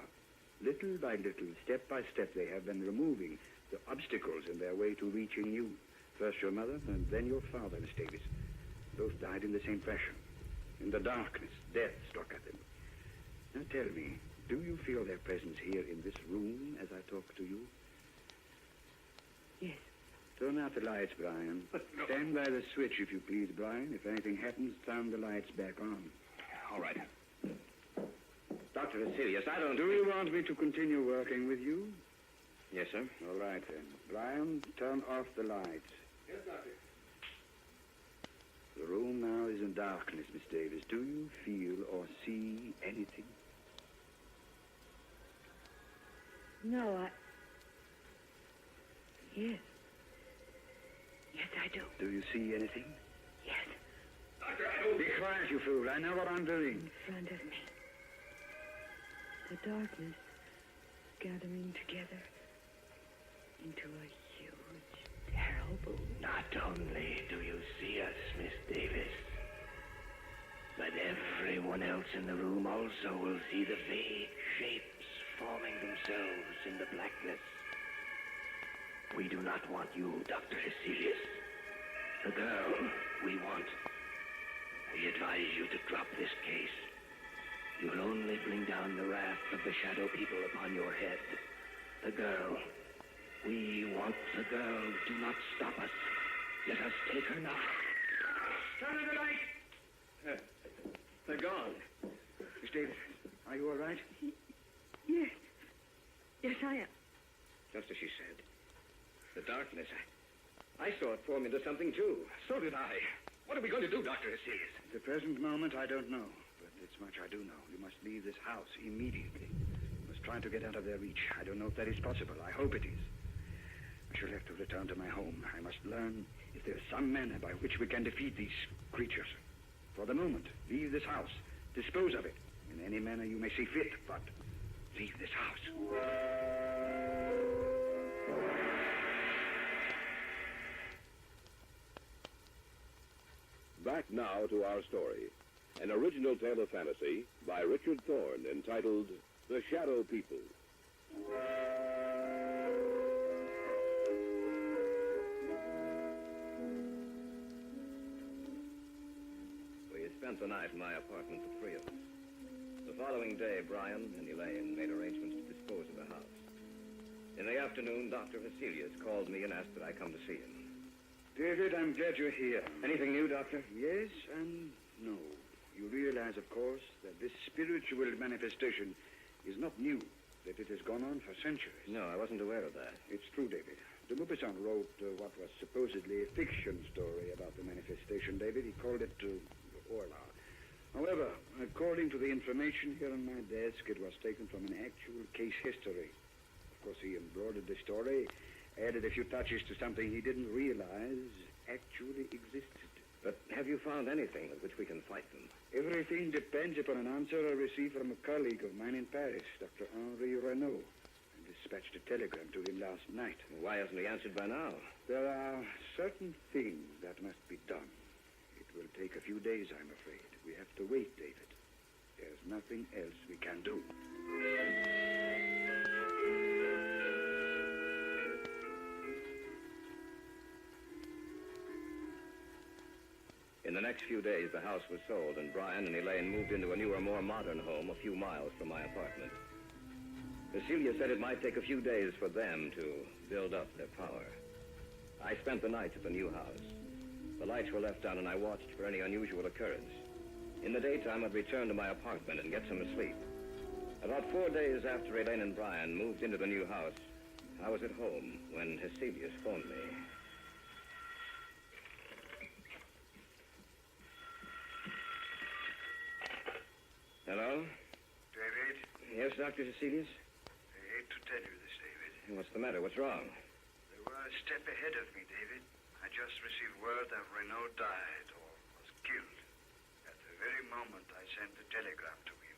Little by little, step by step, they have been removing the obstacles in their way to reaching you. First your mother, and then your father, Miss Davis. Both died in the same fashion. In the darkness, death struck at them. Now tell me, do you feel their presence here in this room as I talk to you? Yes. Turn out the lights, Brian. Stand by the switch, if you please, Brian. If anything happens, turn the lights back on. All right. Dr. Vasilius, I don't... Do you want me to continue working with you? Yes, sir. All right, then. Brian, turn off the lights. Yes, Doctor. The room now is in darkness, Miss Davis. Do you feel or see anything? No, Yes. Yes, I do. Do you see anything? Yes. Doctor, I don't... Be quiet, you fool. I know what I'm doing. In front of me. The darkness gathering together into a huge, terrible... Not only do you see us, Miss Davis, but everyone else in the room also will see the vague shapes forming themselves in the blackness. We do not want you, Dr. Vasilius. The girl we want. We advise you to drop this case. You'll only bring down the wrath of the shadow people upon your head. The girl. We want the girl. Do not stop us. Let us take her now. Turn on the light! They're gone. Miss Davis, are you all right? Yes. Yes, I am. Just as she said. The darkness. I saw it form into something, too. So did I. What are we going to do, Dr. Vasilius? At the present moment, I don't know. But this much I do know. You must leave this house immediately. You must try to get out of their reach. I don't know if that is possible. I hope it is. I shall have to return to my home. I must learn if there is some manner by which we can defeat these creatures. For the moment, leave this house. Dispose of it in any manner you may see fit, but leave this house. Back now to our story. An original tale of fantasy by Richard Thorne entitled The Shadow People. We had spent the night in my apartment, the three of us. The following day, Brian and Elaine made arrangements to dispose of the house. In the afternoon, Dr. Vasilius called me and asked that I come to see him. David, I'm glad you're here. Anything new, Doctor? Yes and no. You realize, of course, that this spiritual manifestation is not new, that it has gone on for centuries. No, I wasn't aware of that. It's true, David. De Maupassant wrote what was supposedly a fiction story about the manifestation, David. He called it Orla. However, according to the information here on my desk, it was taken from an actual case history. Of course, he embroidered the story, added a few touches to something he didn't realize actually existed. But have you found anything with which we can fight them? Everything depends upon an answer I received from a colleague of mine in Paris, Dr. Henri Renaud. I dispatched a telegram to him last night. Why hasn't he answered by now? There are certain things that must be done. It will take a few days, I'm afraid. We have to wait, David. There's nothing else we can do. In the next few days, the house was sold, and Brian and Elaine moved into a newer, more modern home a few miles from my apartment. Vasilius said it might take a few days for them to build up their power. I spent the night at the new house. The lights were left on, and I watched for any unusual occurrence. In the daytime, I'd return to my apartment and get some sleep. About 4 days after Elaine and Brian moved into the new house, I was at home when Vasilius phoned me. Hello? David? Yes, Dr. Vasilius? I hate to tell you this, David. What's the matter? What's wrong? They were a step ahead of me, David. I just received word that Renaud died or was killed. At the very moment I sent the telegram to him.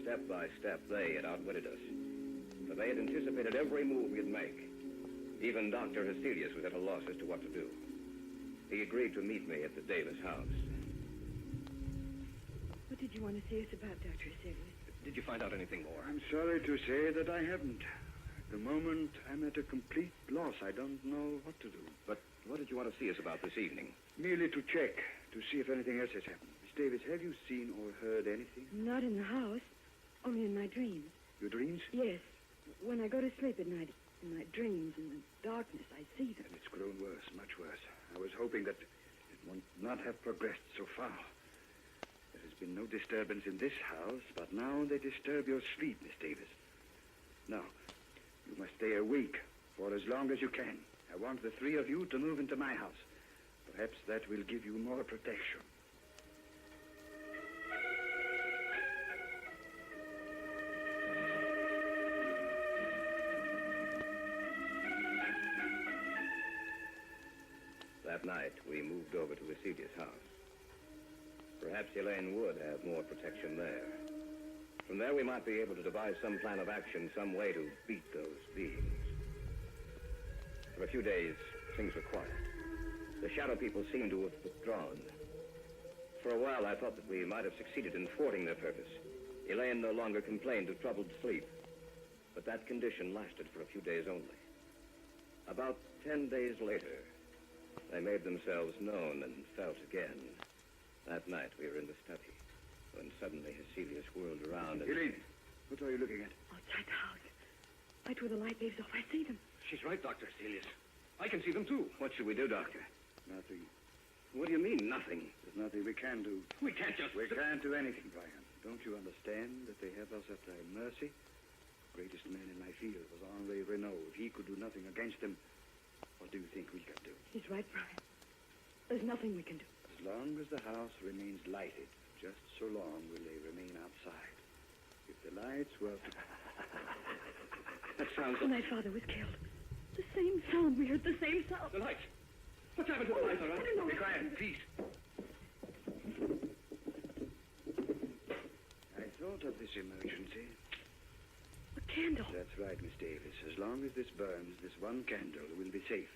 Step by step, they had outwitted us. For they had anticipated every move we'd make. Even Dr. Vasilius was at a loss as to what to do. He agreed to meet me at the Davis house. you want to see us about, Dr. Asilius? Did you find out anything more? I'm sorry to say that I haven't. At the moment, I'm at a complete loss. I don't know what to do. But what did you want to see us about this evening? Merely to check, to see if anything else has happened. Miss Davis, have you seen or heard anything? Not in the house, only in my dreams. Your dreams? Yes. When I go to sleep at night, in my dreams, in the darkness, I see them. And it's grown worse, much worse. I was hoping that it would not have progressed so far. There has been no disturbance in this house, but now they disturb your sleep, Miss Davis. Now, you must stay awake for as long as you can. I want the three of you to move into my house. Perhaps that will give you more protection. That night, we moved over to Asilius' house. Perhaps Elaine would have more protection there. From there, we might be able to devise some plan of action, some way to beat those beings. For a few days, things were quiet. The shadow people seemed to have withdrawn. For a while, I thought that we might have succeeded in thwarting their purpose. Elaine no longer complained of troubled sleep. But that condition lasted for a few days only. About 10 days later, they made themselves known and felt again. That night, we were in the study, when suddenly Asilius whirled around and... Elaine, what are you looking at? Outside the house. Right where the light leaves off, I see them. She's right, Dr. Asilius. I can see them, too. What should we do, Doctor? Nothing. What do you mean, nothing? There's nothing we can do. We can't just... We can't do anything, Brian. Don't you understand that they have us at their mercy? The greatest man in my field was Henri Renaud. If he could do nothing against them, what do you think we can do? He's right, Brian. There's nothing we can do. As long as the house remains lighted, just so long will they remain outside. If the lights were... That sounds... When my father was killed, the same sound. We heard the same sound. The lights. What's happened to the lights, all right? No. Be quiet, please. I thought of this emergency. A candle. That's right, Miss Davis. As long as this burns, this one candle will be safe.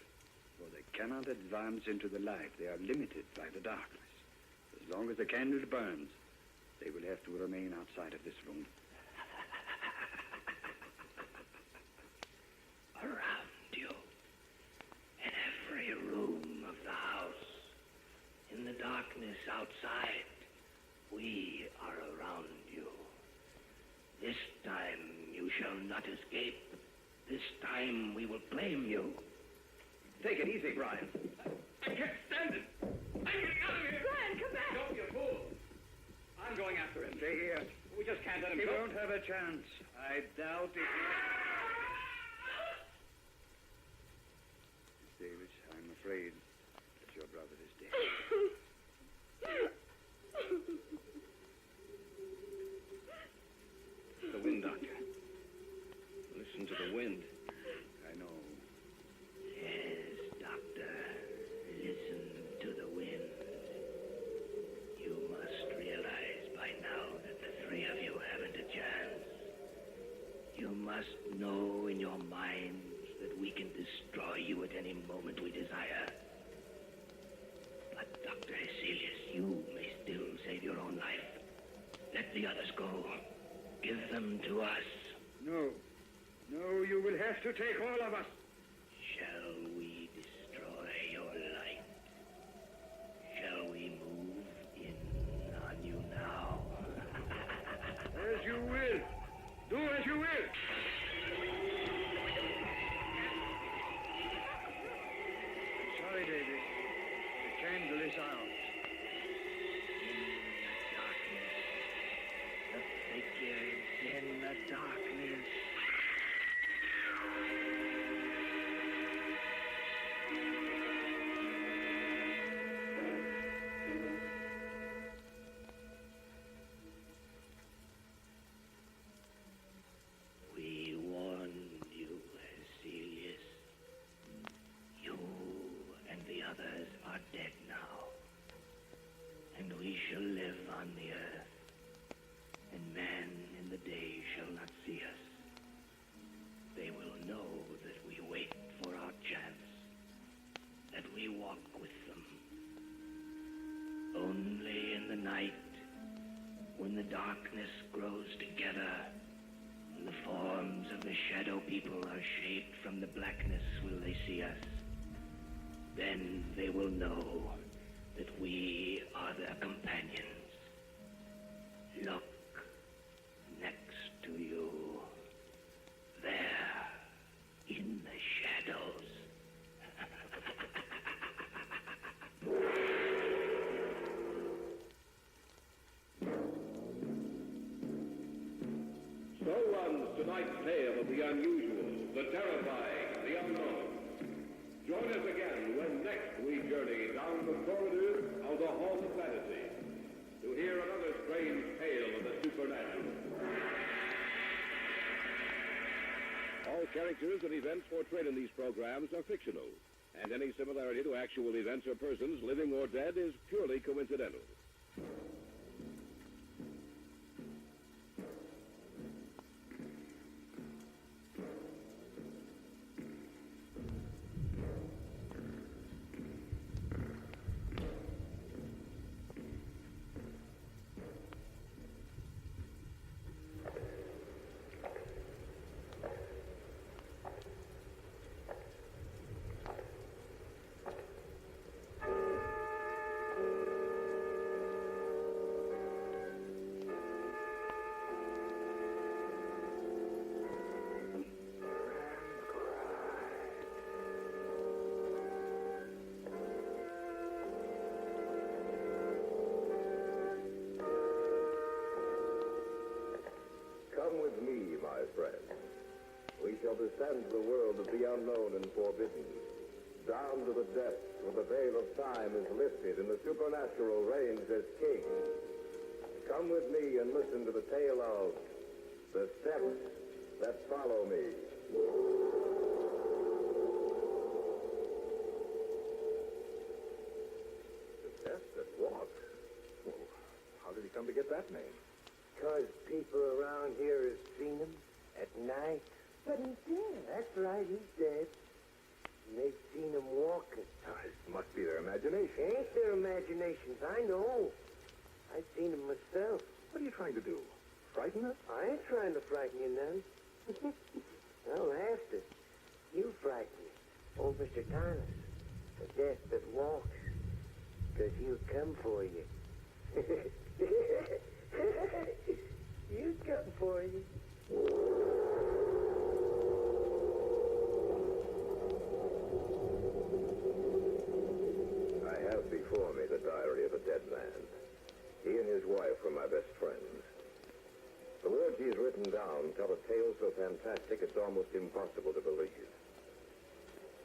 For they cannot advance into the light. They are limited by the darkness. As long as the candle burns, they will have to remain outside of this room. Around you, in every room of the house, in the darkness outside, we are around you. This time you shall not escape. This time we will blame you. Take it easy, Brian. I can't stand it. I'm getting out of here. Brian, come back. Don't be a fool. I'm going after him. Stay here. We just can't let him He go. won't have a chance. I doubt it. Miss Davis, I'm afraid that your brother is dead. The wind, Doctor. Listen to the wind. I know. Yes, Doctor. Listen to the wind. You must realize by now that the three of you haven't a chance. You must know in your minds that we can destroy you at any moment we desire. But Dr. Asilius, you may still save your own life. Let the others go. Give them to us. No. No, you will have to take all of us. Shall we destroy your light? Shall we move in on you now? As you will. Do as you will. Sorry, David. The candle is out. The figures in the darkness. when the darkness grows together, and the forms of the shadow people are shaped from the blackness, will they see us? Then they will know that we are their companions. Look next to you, there, in the shadows. So runs tonight's tale of the unusual, the terrifying, the unknown. Join us again when next we journey down the corridors of the Hall of Fantasy to hear another strange tale of the supernatural. All characters and events portrayed in these programs are fictional, and any similarity to actual events or persons, living or dead, is purely coincidental. Come with me, my friend. We shall descend to the world of the unknown and forbidden, down to the depths where the veil of time is lifted and the supernatural reigns as king. Come with me and listen to the tale of the steps that follow me. The steps that walk? Well, how did he come to get that name? 'Cause people around here have seen him at night. But he's dead. That's right, he's dead. And they've seen him walking. It must be their imagination. Ain't their imaginations, I know. I've seen him myself. What are you trying to do? Frighten us? I ain't trying to frighten you none. I'll have to. You frighten me. Old Mr. Thomas, the death that walks. 'Cause he'll come for you. He'll come for you. I have before me the diary of a dead man. He and his wife were my best friends. The words he's written down tell a tale so fantastic it's almost impossible to believe.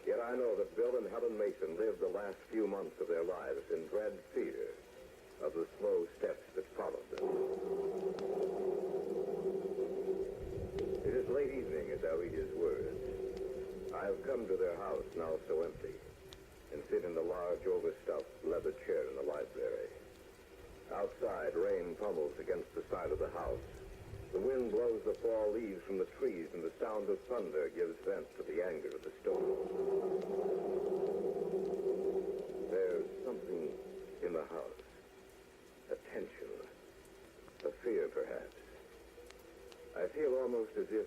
Yet I know that Bill and Helen Mason lived the last few months of their lives in dread fear of the slow steps that followed them. It is late evening as I read his words. I have come to their house, now so empty, and sit in the large, overstuffed leather chair in the library. Outside, rain pummels against the side of the house. The wind blows the fall leaves from the trees, and the sound of thunder gives vent to the anger of the storm. There's something in the house. A tension. A fear, perhaps. I feel almost as if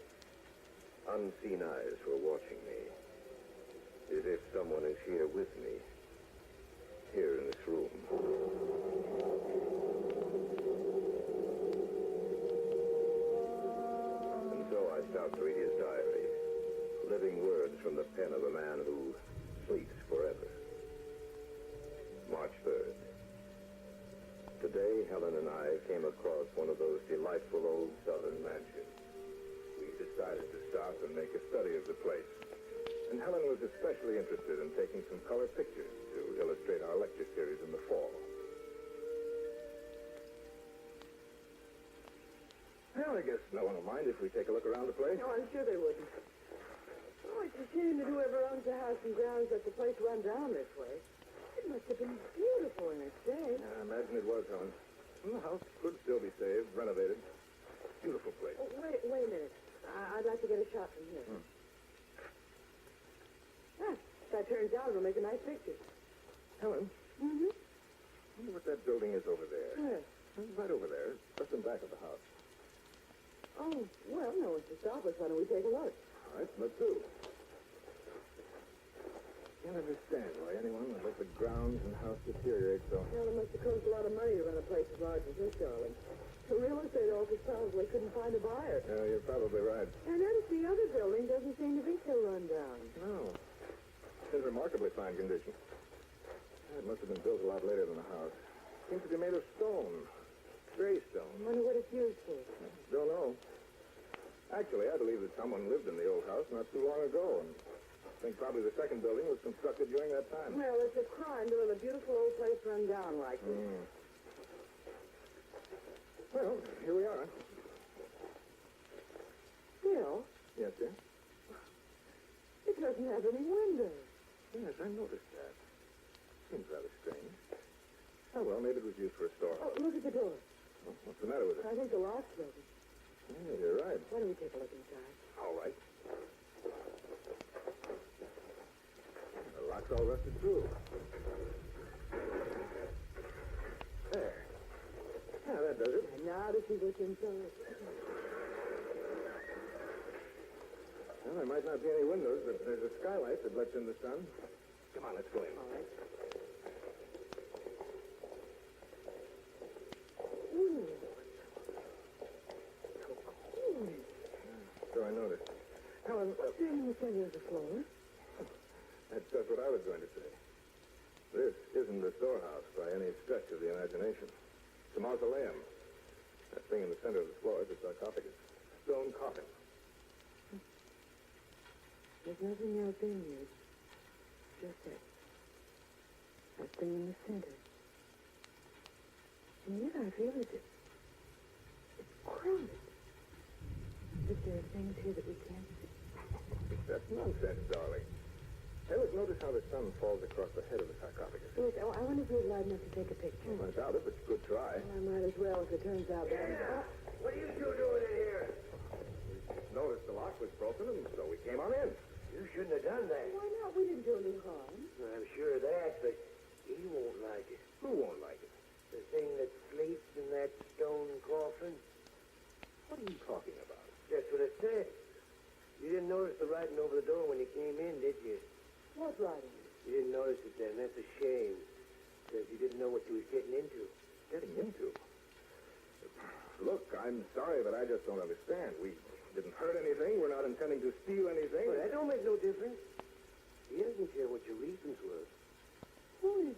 unseen eyes were watching me. As if someone is here with me. Here in this room. And so I start to read his diary. Living words from the pen of a man who sleeps forever. March 3rd. Today, Helen and I came across one of those delightful old southern mansions. We decided to stop and make a study of the place. And Helen was especially interested in taking some color pictures to illustrate our lecture series in the fall. Well, I guess no one will mind if we take a look around the place. No, I'm sure they wouldn't. Oh, it's a shame that whoever owns the house and grounds let the place run down this way. It must have been beautiful in its day. I imagine it was, Helen. Well, the house could still be saved, renovated. Beautiful place. Oh, wait a minute. I'd like to get a shot from here. Ah, if that turns out, it'll make a nice picture. Helen? Mm-hmm. I wonder what that building is over there. Where? It's right over there, just in back of the house. Oh, well, no one's to stop us. Why don't we take a look? All right, let's do. Can't understand why anyone would let the grounds and house deteriorate so. Well, it must have cost a lot of money to run a place as large as this, darling. The real estate office probably couldn't find a buyer. Yeah, you're probably right. I noticed the other building doesn't seem to be too run down. No. It's in remarkably fine condition. It must have been built a lot later than the house. Seems to be made of stone. Gray stone. I wonder what it's used for. Don't know. Actually, I believe that someone lived in the old house not too long ago, and I think probably the second building was constructed during that time. Well, it's a crime to let a beautiful old place run down like this. Well, here we are. Bill, Yes, dear? it doesn't have any windows. Yes, I noticed that. Seems rather strange. Oh, well, maybe it was used for a store. Oh, look at the door. Well, what's the matter with it? I think the lock's broken. Yeah, you're right. Why don't we take a look inside? All right. The lock's all rusted through. There. Yeah, that does it. And now that you look inside. Well, there might not be any windows, but there's a skylight that lets in the sun. Come on, let's go in. All right. So I noticed. Helen, In the center of the floor. that's just what I was going to say. This isn't a storehouse by any stretch of the imagination. It's a mausoleum. That thing in the center of the floor is a sarcophagus. Stone coffin. There's nothing else in here. Just that thing in the center. And yet I feel it's crowded. If there are things here that we can't see. That's nonsense, darling. Hey, look, notice how the sun falls across the head of the sarcophagus. Look, I wonder if we're light enough to take a picture. I doubt it, but it's a good try. Well, I might as well if it turns out that... What are you two doing in here? We noticed the lock was broken, and so we came on in. You shouldn't have done that. Why not? We didn't do any harm. I'm sure of that, but he won't like it. Who won't like it? The thing that sleeps in that stone coffin. What are you talking about? That's what it said. You didn't notice the writing over the door when you came in, did you? What writing? You didn't notice it then. That's a shame. Because you didn't know what you was getting into. Getting into? Look, I'm sorry, but I just don't understand. We didn't hurt anything. We're not intending to steal anything. Well, that don't make no difference. He doesn't care what your reasons were. Who is?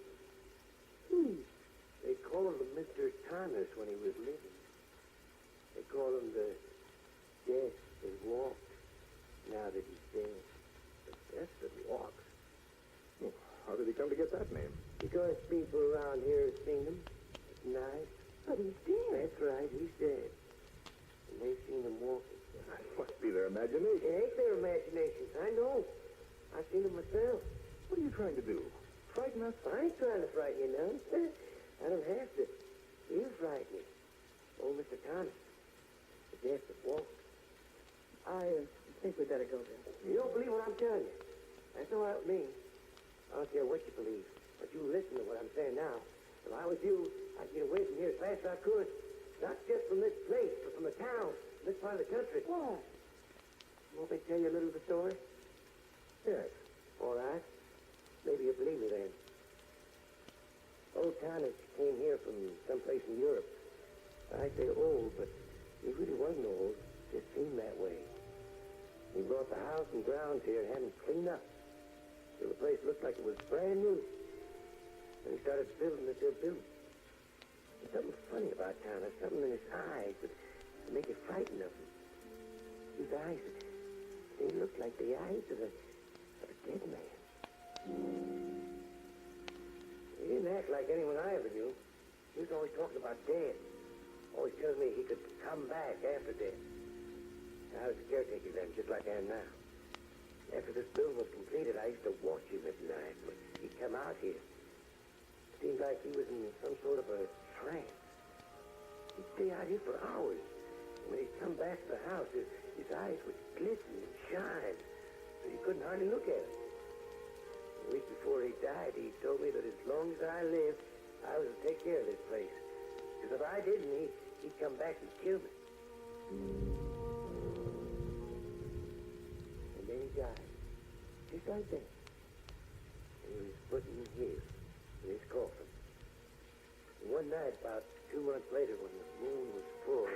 They called him Mr. Thomas when he was living. They call him the Death that Walked, now that he's dead. The Death that Walks? Well, how did he come to get that name? Because people around here have seen him at night. But he's dead. That's right, he's dead. And they've seen him walking. That must be their imagination. It ain't their imagination. I know. I've seen him myself. What are you trying to do? Frighten us? I ain't trying to frighten you none. I don't have to. You frighten me. Oh, Mr. Thomas. The Death that Walked. I think we'd better go, Bill. You don't believe what I'm telling you. That's all right with me. I don't care what you believe, but you listen to what I'm saying now. If I was you, I'd get away from here as fast as I could. Not just from this place, but from the town, this part of the country. Why? Want me to tell you a little of the story? Yes. All right. Maybe you'll believe me then. Old Thomas came here from someplace in Europe. I say old, but he really wasn't old. Just seemed that way. He brought the house and grounds here and had them cleaned up. So the place looked like it was brand new. And he started building what they're building. There's something funny about Thomas, something in his eyes that make you frightened of him. His eyes, they look like the eyes of a dead man. He didn't act like anyone I ever knew. He was always talking about death. Always telling me he could come back after death. I was a caretaker then, just like I am now. After this building was completed, I used to watch him at night when he'd come out here. Seemed like he was in some sort of a trance. He'd stay out here for hours. When he'd come back to the house, his eyes would glisten and shine, so you couldn't hardly look at him. A week before he died, he told me that as long as I lived, I was to take care of this place. Because if I didn't, he'd come back and kill me. And then he died. Just like that. And he was put in here, in his coffin. And one night, about 2 months later, when the moon was full,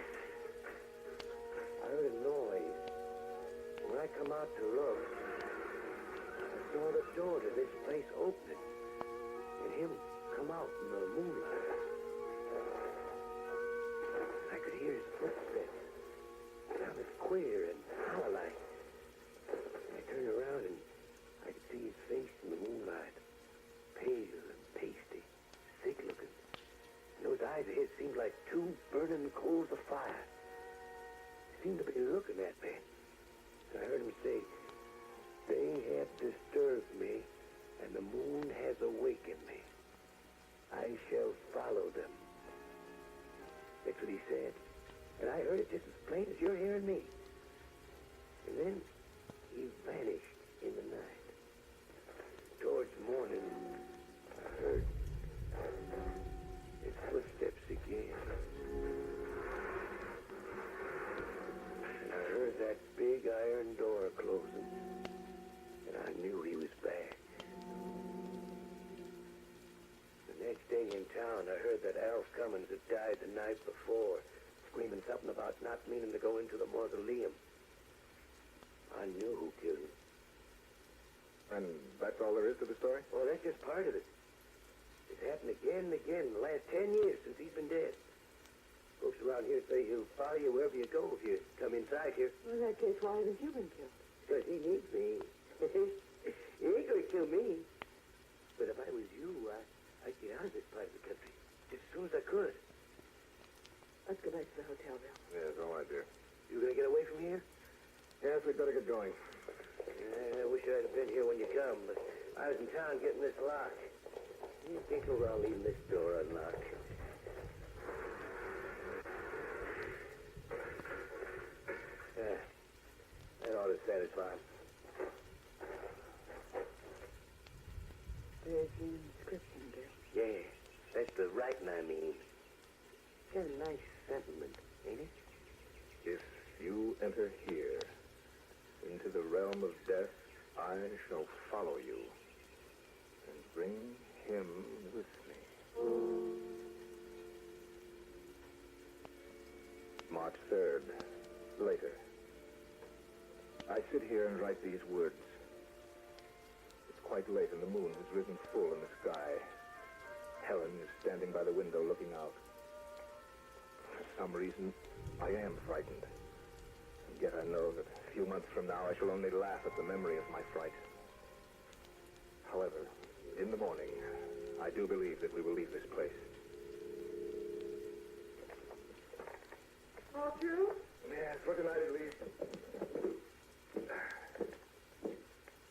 I heard a noise. When I come out to look, I saw the door to this place open, and him come out in the moonlight. I could hear his footsteps. It sounded queer and hollow-like. I turned around and I could see his face in the moonlight, pale and pasty, sick-looking. And those eyes of his seemed like two burning coals of fire. He seemed to be looking at me. I heard him say, "They have disturbed me, and the moon has awakened me. I shall follow them." That's what he said. And I heard it just as plain as you're hearing me. And then he vanished in the night. Towards morning, I heard his footsteps again. And I heard that big iron door closing. And I knew he was back. The next day in town, I heard that Alf Cummins had died the night before, screaming something about not meaning to go into the mausoleum. I knew who killed him. And that's all there is to the story? Well, that's just part of it. It's happened again and again in the last 10 years since he's been dead. Folks around here say he'll follow you wherever you go if you come inside here. Well, in that case, why haven't you been killed? Because he needs me. He ain't going to kill me. But if I was you, I'd get out of this part of the country just as soon as I could. Let's go back to the hotel, Bill. Yes, all right, dear. You going to get away from here? Yes, we'd better get going. I wish I'd have been here when you come, but I was in town getting this lock. You can't go around leaving this door unlocked. That ought to satisfy him. There's the inscription, Bill. Yeah, that's the writing I mean. It's got a nice sentiment, ain't it? If you enter here, into the realm of death, I shall follow you and bring him with me. March 3rd, later. I sit here and write these words. It's quite late and the moon has risen full in the sky. Helen is standing by the window looking out. For some reason, I am frightened. And yet I know that a few months from now I shall only laugh at the memory of my fright. However, in the morning, I do believe that we will leave this place. All through? Yes, for tonight at least.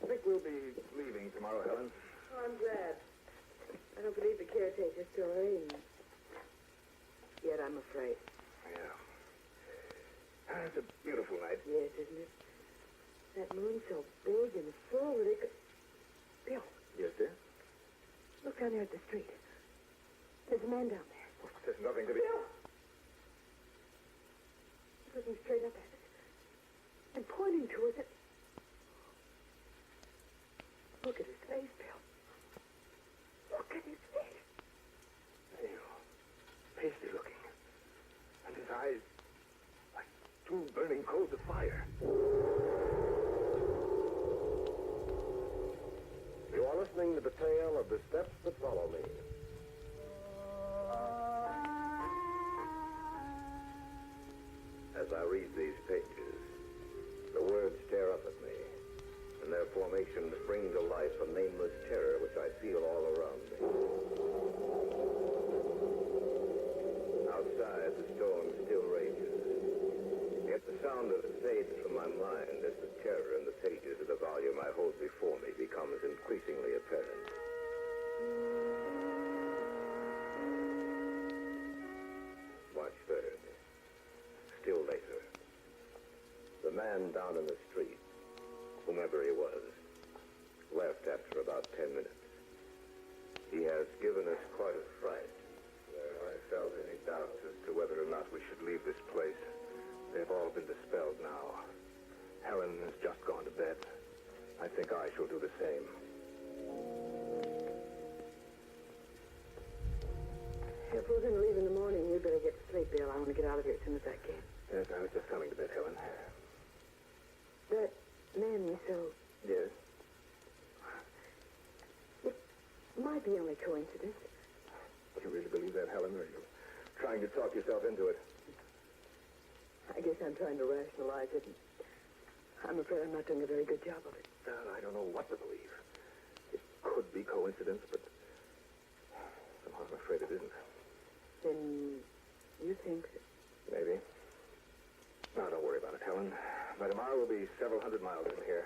I think we'll be leaving tomorrow, Helen. Oh, I'm glad. I don't believe the caretaker's still in. Yet I'm afraid. Yeah. It's a beautiful night. Yes, isn't it? That moon so big and full that it could... Bill, Yes, dear? look down there at the street. There's a man down there. Oh, there's nothing to be... Bill! He's looking straight up at us and pointing to us. Look at his face, Bill. Look at his face. Pale, pasty looking. And his eyes like two burning coals of fire. You are listening to the tale of The Steps That Follow Me. As I read these pages, the words stare up at me, and their formations bring to life a nameless terror which I feel all around me. Outside, the storm still rages, yet the sound of it fades from my mind as the terror in the pages of the volume I hold before me becomes increasingly apparent. March 3rd. Still later. The man down in the street, whomever he was, left after about 10 minutes. He has given us quite a fright, where I felt any doubt been dispelled now. Helen has just gone to bed. I think I shall do the same. If we're going to leave in the morning, we better get to sleep, Bill. I want to get out of here as soon as I can. Yes, I was just coming to bed, Helen. That man we saw, Yes? it might be only coincidence. Do you really believe that, Helen, or are you trying to talk yourself into it? I guess I'm trying to rationalize it. And I'm afraid I'm not doing a very good job of it. Well, I don't know what to believe. It could be coincidence, but somehow I'm afraid it isn't. Then you think that... Maybe. Now, don't worry about it, Helen. By tomorrow, we'll be several hundred miles from here.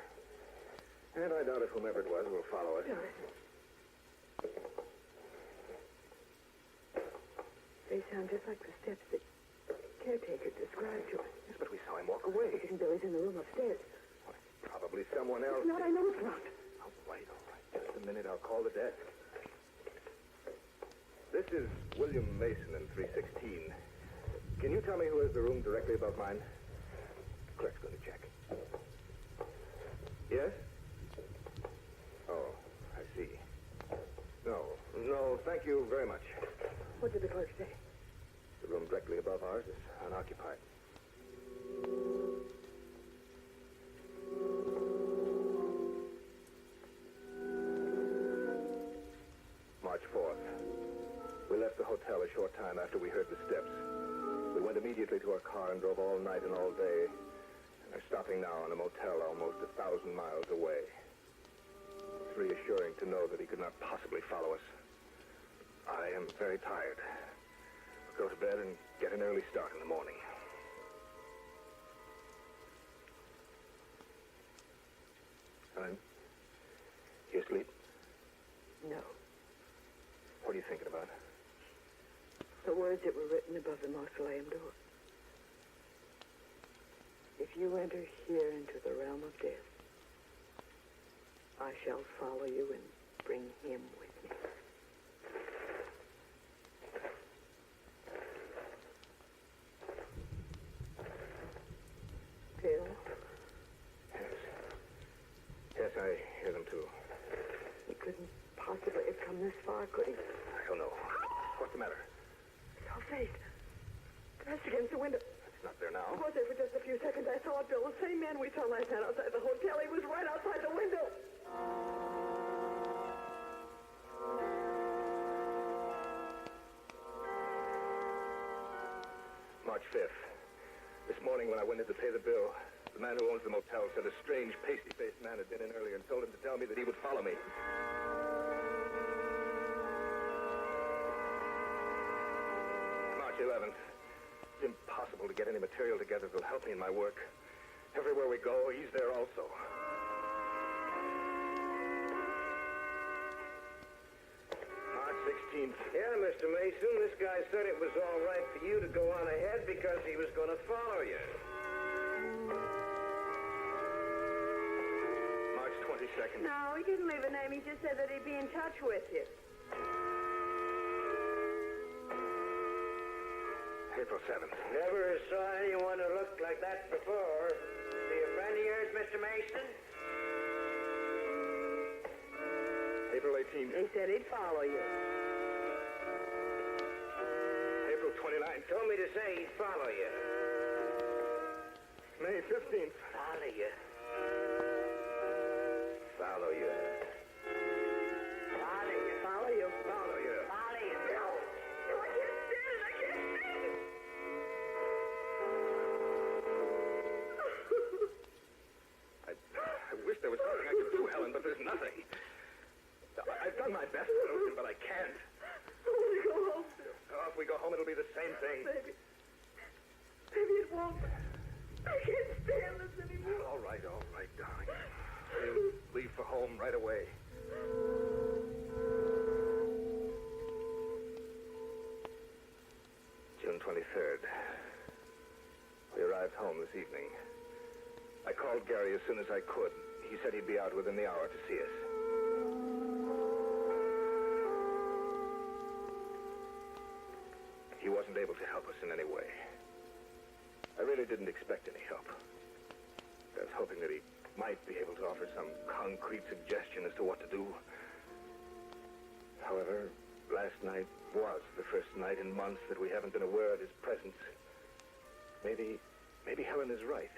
And I doubt if whomever it was will follow us. They sound just like the steps that caretaker described to us. Yes, but we saw him walk away. And Billy's in the room upstairs. Probably someone else. It's not, I know it's not. Oh, wait, all right. Just a minute, I'll call the desk. This is William Mason in 316. Can you tell me who has the room directly above mine? Clerk's going to check. Yes? Oh, I see. No, thank you very much. What did the clerk say? The room directly above ours is unoccupied. March 4th. We left the hotel a short time after we heard the steps. We went immediately to our car and drove all night and all day. And are stopping now in a motel almost 1,000 miles away. It's reassuring to know that he could not possibly follow us. I am very tired. I'll go to bed and get an early start in the morning. Helen, you asleep? No. What are you thinking about? The words that were written above the mausoleum door. If you enter here into the realm of death, I shall follow you and bring him with me. Bill? Yes, I hear them too. He couldn't possibly have come this far, could he? I don't know. What's the matter? Your face. Pressed against the window. It's not there now. I was there for just a few seconds. I saw it, Bill. The same man we saw last night outside the hotel. He was right outside the window. March 5th. This morning when I went in to pay the bill, the man who owns the motel said a strange, pasty-faced man had been in earlier and told him to tell me that he would follow me. March 11th. It's impossible to get any material together that'll help me in my work. Everywhere we go, he's there also. March 16th. Yeah, Mr. Mason, this guy said it was all right for you to go on ahead because he was going to follow you. March 22nd. No, he didn't leave a name. He just said that he'd be in touch with you. April 7th. Never saw anyone who looked like that before. Be a friend of yours, Mr. Mason? April 18th. He said he'd follow you. April 29th. Told me to say he'd follow you. May 15th. Follow you. Follow you. Follow you. Follow you. Follow you. Follow you. No. No, I can't stand it. I can't stand it. I wish there was something I could do, Helen, but there's nothing. I've done my best, Wilson, but I can't. I want to go home, Bill. Oh, if we go home, it'll be the same thing. Maybe it won't. I can't stand this anymore. All right, darling. We'll leave for home right away. June 23rd. We arrived home this evening. I called Gary as soon as I could. He said he'd be out within the hour to see us. He wasn't able to help us in any way. I really really didn't expect any help. I was hoping that he might be able to offer some concrete suggestion as to what to do. However, last night was the first night in months that we haven't been aware of his presence. Maybe Helen is right.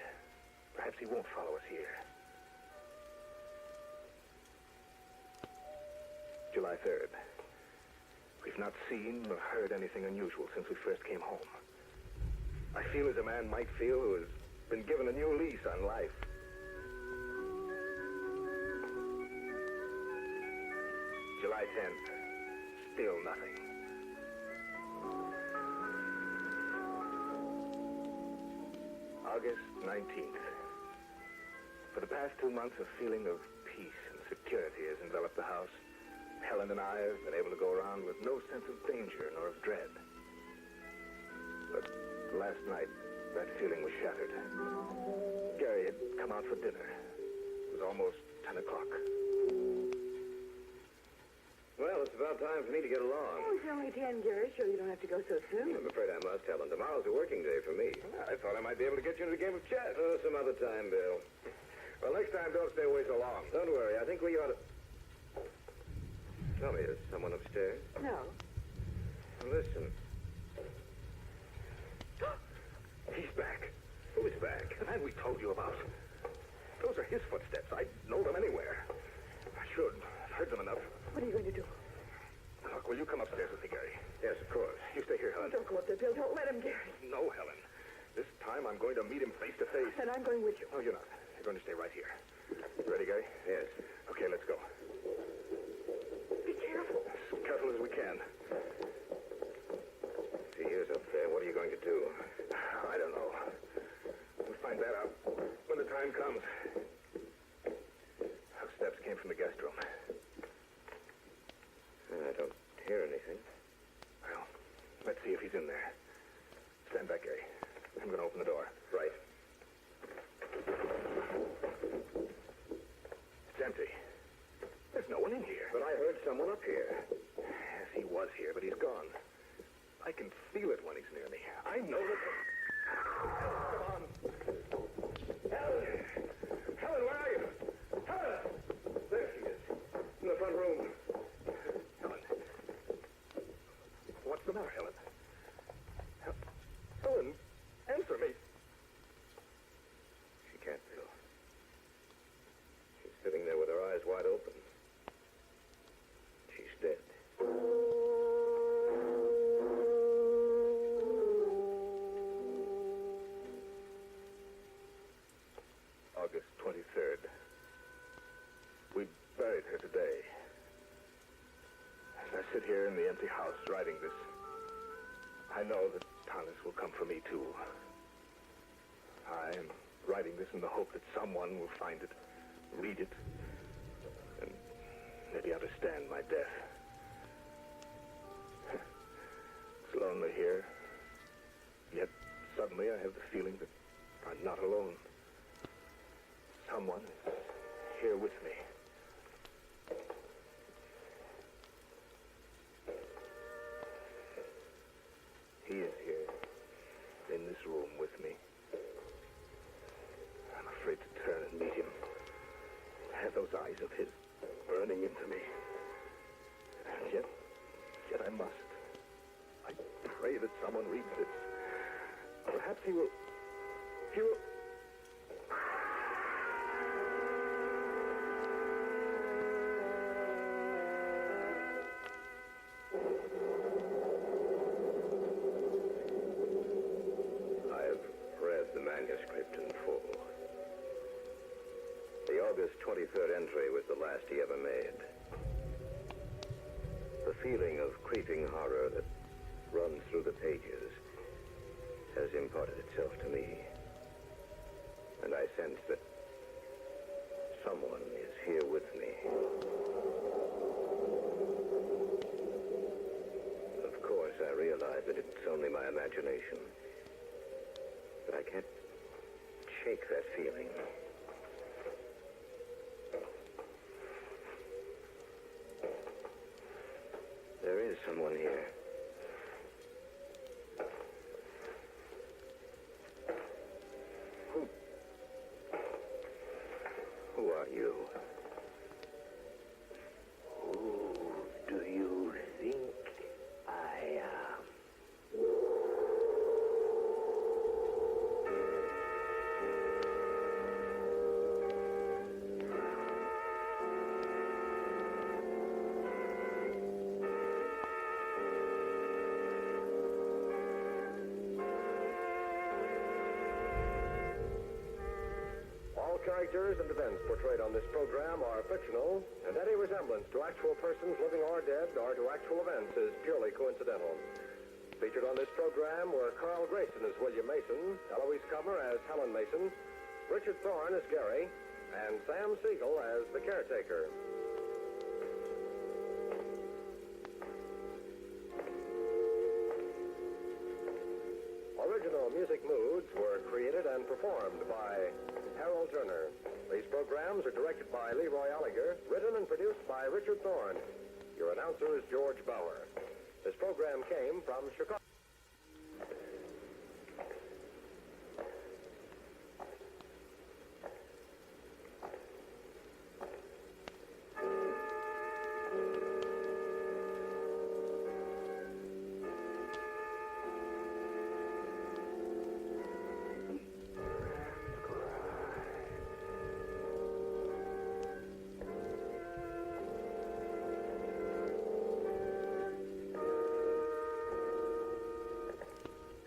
Perhaps he won't follow us here. July 3rd. We've not seen or heard anything unusual since we first came home. I feel as a man might feel who has been given a new lease on life. July 10th. Still nothing. August 19th. For the past 2 months, a feeling of peace and security has enveloped the house. Helen and I have been able to go around with no sense of danger nor of dread. But last night, that feeling was shattered. Gary had come out for dinner. It was almost 10 o'clock. Well, it's about time for me to get along. Oh, it's only 10, Gary. Sure you don't have to go so soon. I'm afraid I must, Helen. Tomorrow's a working day for me. I thought I might be able to get you into a game of chess. Oh, some other time, Bill. Well, next time, don't stay away so long. Don't worry. I think we ought to... Tell me, is someone upstairs? No. Listen. He's back. Who's back? The man we told you about. Those are his footsteps. I'd know them anywhere. I should. I've heard them enough. What are you going to do? Look, will you come upstairs with me, Gary? Yes, of course. You stay here, Helen. Don't go up there, Bill. Don't let him, Gary. No, Helen. This time I'm going to meet him face to face. And I'm going with you. No, you're not. You're going to stay right here. You ready, Gary? Yes. Okay, let's go. Be careful. As careful as we can. If he is up there, what are you going to do? I don't know. We'll find that out when the time comes. Those steps came from the guest room. I don't hear anything. Well, let's see if he's in there. Stand back, Gary. I'm going to open the door. Right. It's empty. There's no one in here. But I heard someone up here. Yes, he was here, but he's gone. I can feel it when he's near me. I know that... Come on. Helen! Helen, where are you? Helen! There she is. In the front room. Helen. What's the matter, Helen? Helen, answer me. She can't, Bill. She's sitting there with her eyes wide open. She's dead. August 23rd. We buried her today. As I sit here in the empty house writing this, I know that Thomas will come for me, too. I am writing this in the hope that someone will find it, read it, and maybe understand my death. It's lonely here, yet suddenly I have the feeling that I'm not alone. Someone is here with me. He is here, in this room with me. I'm afraid to turn and meet him. Have those eyes of his burning into me. And yet I must. I pray that someone reads this. Perhaps he will... Manuscript in full. The August 23rd entry was the last he ever made. The feeling of creeping horror that runs through the pages has imparted itself to me. And I sense that someone is here with me. Of course, I realize that it's only my imagination. But I can't shake that feeling. There is someone here. are you? Who do you think I am? Characters and events portrayed on this program are fictional, and any resemblance to actual persons living or dead or to actual events is purely coincidental. Featured on this program were Carl Grayson as William Mason, Eloise Comer as Helen Mason, Richard Thorne as Gary, and Sam Siegel as the caretaker. Original music moods were created and performed by Harold Turner. These programs are directed by Leroy Allinger, written and produced by Richard Thorne. Your announcer is George Bauer. This program came from Chicago.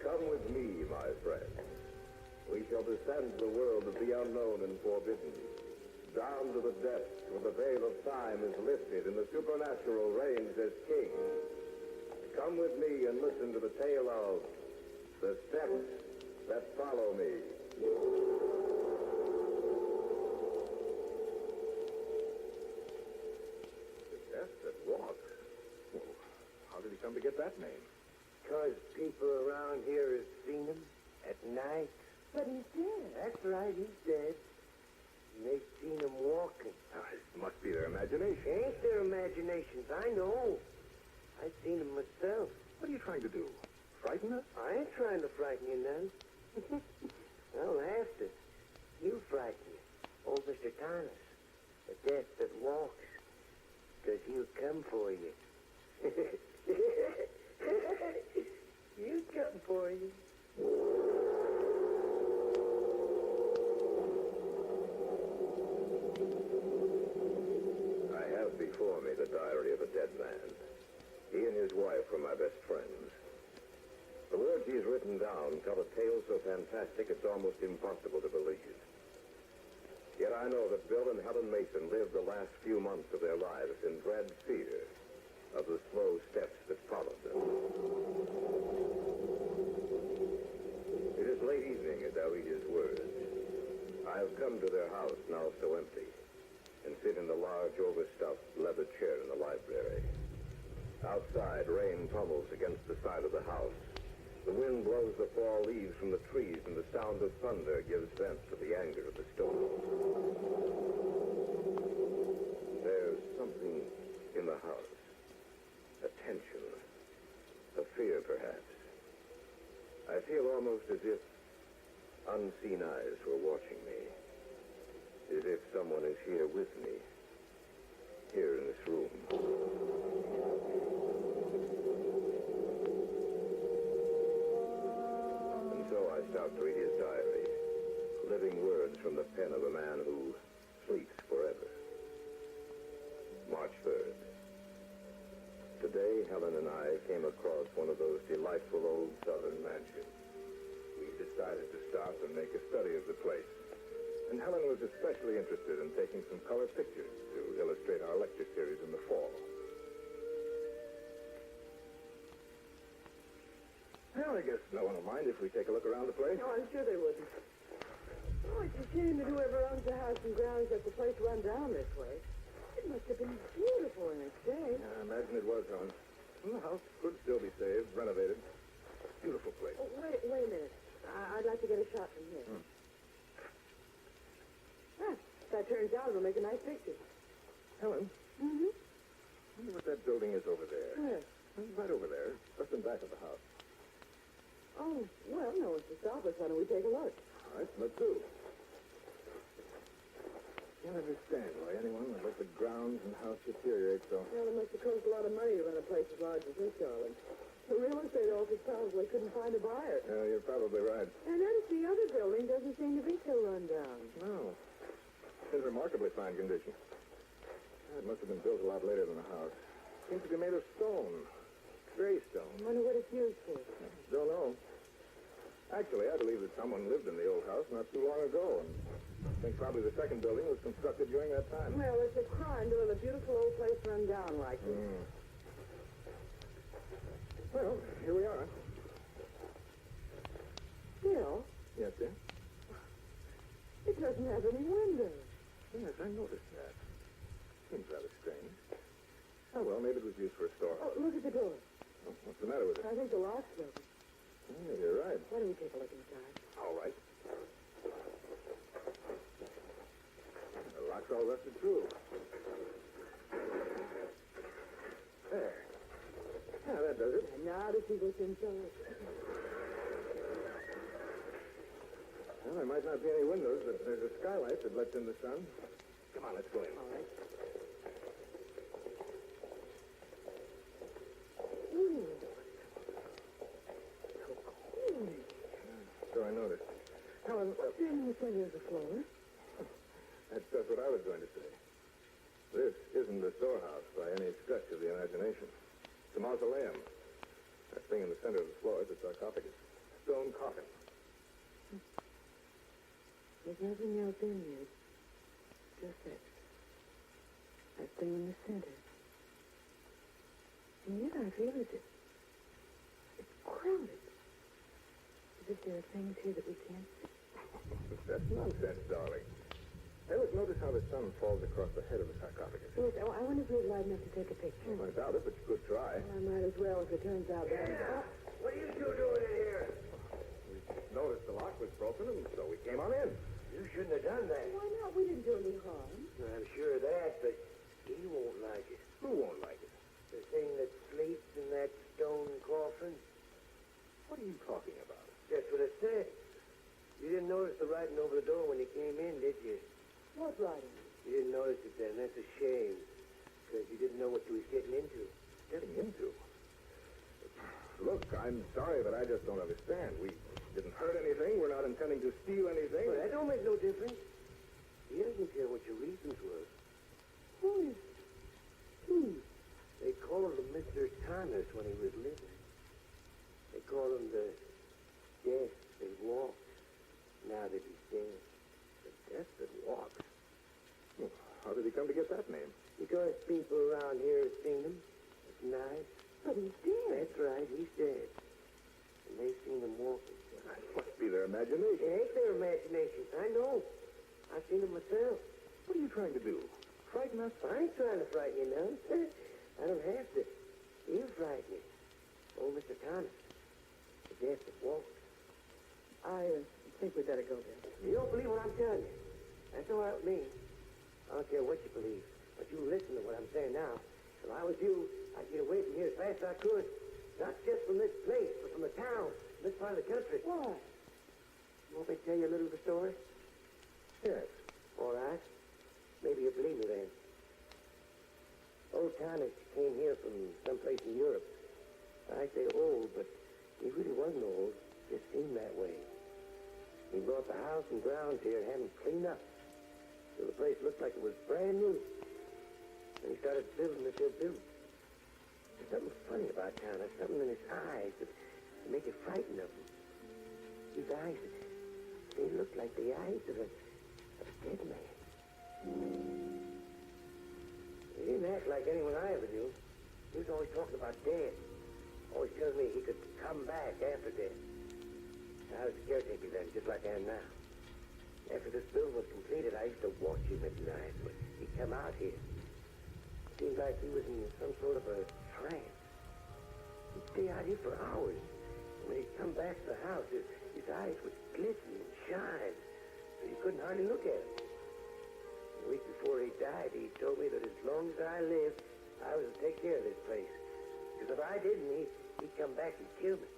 Come with me, my friend. We shall descend the world of the unknown and forbidden, down to the depths where the veil of time is lifted and the supernatural reigns as king. Come with me and listen to the tale of the steps that follow me. The steps that walk? Well, how did he come to get that name? Because people around here have seen him at night. But he's dead. That's right, he's dead. And they've seen him walking. It must be their imagination. Ain't their imaginations, I know. I've seen him myself. What are you trying to do? Frighten us? I ain't trying to frighten you none. I'll have to. You frighten you. Old Mr. Thomas, the death that walks. Because he'll come for you. He'll come for you. I have before me the diary of a dead man. He and his wife were my best friends. The words he's written down tell a tale so fantastic it's almost impossible to believe. Yet I know that Bill and Helen Mason lived the last few months of their lives in dread fear of the slow steps that followed them. It is late evening as I read his words. I have come to their house, now so empty, and sit in the large, overstuffed leather chair in the library. Outside, rain pummels against the side of the house. The wind blows the fall leaves from the trees, and the sound of thunder gives vent to the anger of the storm. There's something in the house. A tension. A fear, perhaps. I feel almost as if unseen eyes were watching me. As if someone is here with me. Here in this room. And so I start to read his diary. Living words from the pen of a man who sleeps forever. March 3rd. Today, Helen and I came across one of those delightful old southern mansions. We decided to stop and make a study of the place. And Helen was especially interested in taking some color pictures to illustrate our lecture series in the fall. Well, I guess no one will mind if we take a look around the place. No, I'm sure they wouldn't. Oh, it's a shame that whoever owns the house and grounds let the place run down this way. It must have been beautiful in its day. Yeah, I imagine it was, Helen. And the house could still be saved, renovated. Beautiful place. Oh, wait a minute. I'd like to get a shot from here. Ah, if that turns out, it'll make a nice picture. Helen? Mm-hmm. I wonder what that building is over there. Where? Right over there, just in back of the house. Oh, well, no one's to stop us. Why don't we take a look? All right, let's do. Can't understand why anyone would let the grounds and house deteriorate so. Well, it must have cost a lot of money to run a place as large as this, darling. The real estate office probably couldn't find a buyer. You're probably right. I noticed the other building doesn't seem to be so run down. No. It's in remarkably fine condition. It must have been built a lot later than the house. Seems to be made of stone. Gray stone. I wonder what it's used for. Don't know. Actually, I believe that someone lived in the old house not too long ago, and I think probably the second building was constructed during that time. Well, it's a crime to let a beautiful old place run down like this. Well, here we are. Bill, Yes, dear? it doesn't have any windows. Yes, I noticed that. Seems rather strange. Oh, well, maybe it was used for a store. Oh, look at the door. Oh, what's the matter with it? I think the lock's broken. Yeah, you're right. Why don't we take a look inside? All right. The lock's all rusted through. There. Yeah, that does it. And now to see what's inside. Well, there might not be any windows, but there's a skylight that lets in the sun. Come on, let's go in. All right. So I noticed. Helen, In the center of the floor. that's just what I was going to say. This isn't a storehouse by any stretch of the imagination. It's a mausoleum. That thing in the center of the floor is a sarcophagus. Stone coffin. There's nothing else in here. Just that thing in the center. And yet I feel it's crowded. As if there are things here that we can't see. That's nonsense, darling. Hey, look, notice how the sun falls across the head of the sarcophagus. Yes, I wonder if we're light enough to take a picture. I doubt it, but you could try. I might as well if it turns out that. What are you two doing in here? We noticed the lock was broken, and so we came on in. You shouldn't have done that. Why not? We didn't do any harm. I'm sure of that, but he won't like it. Who won't like it? The thing that sleeps in that stone coffin. What are you talking about? That's what I said. You didn't notice the writing over the door when you came in, did you? What writing? You didn't notice it then. That's a shame. Because you didn't know what you was getting into. Getting into? Look, I'm sorry, but I just don't understand. We didn't hurt anything. We're not intending to steal anything. Well, that don't make no difference. He doesn't care what your reasons were. Who? They called him Mr. Thomas when he was living. They called him the Death that walks. Now that he's dead. The Death that walks? Well, how did he come to get that name? Because people around here have seen him at night. But he's dead. That's right, he's dead. And they've seen him walking. That must be their imagination. It ain't their imagination. I know. I've seen him myself. What are you trying to do? Frighten us? I ain't trying to frighten you now. I don't have to. You frighten you. Oh, Mr. Thomas. The Death that walks. I think we'd better go there. You don't believe what I'm telling you. That's all right with me. I don't care what you believe. But you listen to what I'm saying now. If I was you, I'd get away from here as fast as I could. Not just from this place, but from the town, this part of the country. Why? You want me to tell you a little of the story? Yes. All right. Maybe you believe me then. Old Thomas came here from someplace in Europe. I say old, but he really wasn't old. Just seemed that way. He brought the house and grounds here and had them cleaned up. So the place looked like it was brand new. And he started building this here building. There's something funny about Thomas, something in his eyes that make you frightened of him. His eyes, they look like the eyes of a dead man. He didn't act like anyone I ever knew. He was always talking about death. Always telling me he could come back after death. I was a caretaker then, just like I am now. After this building was completed, I used to watch him at night when he'd come out here. It seemed like he was in some sort of a trance. He'd stay out here for hours. And when he'd come back to the house, his eyes would glisten and shine, so you couldn't hardly look at him. A week before he died, he told me that as long as I lived, I was to take care of this place. Because if I didn't, he'd come back and kill me.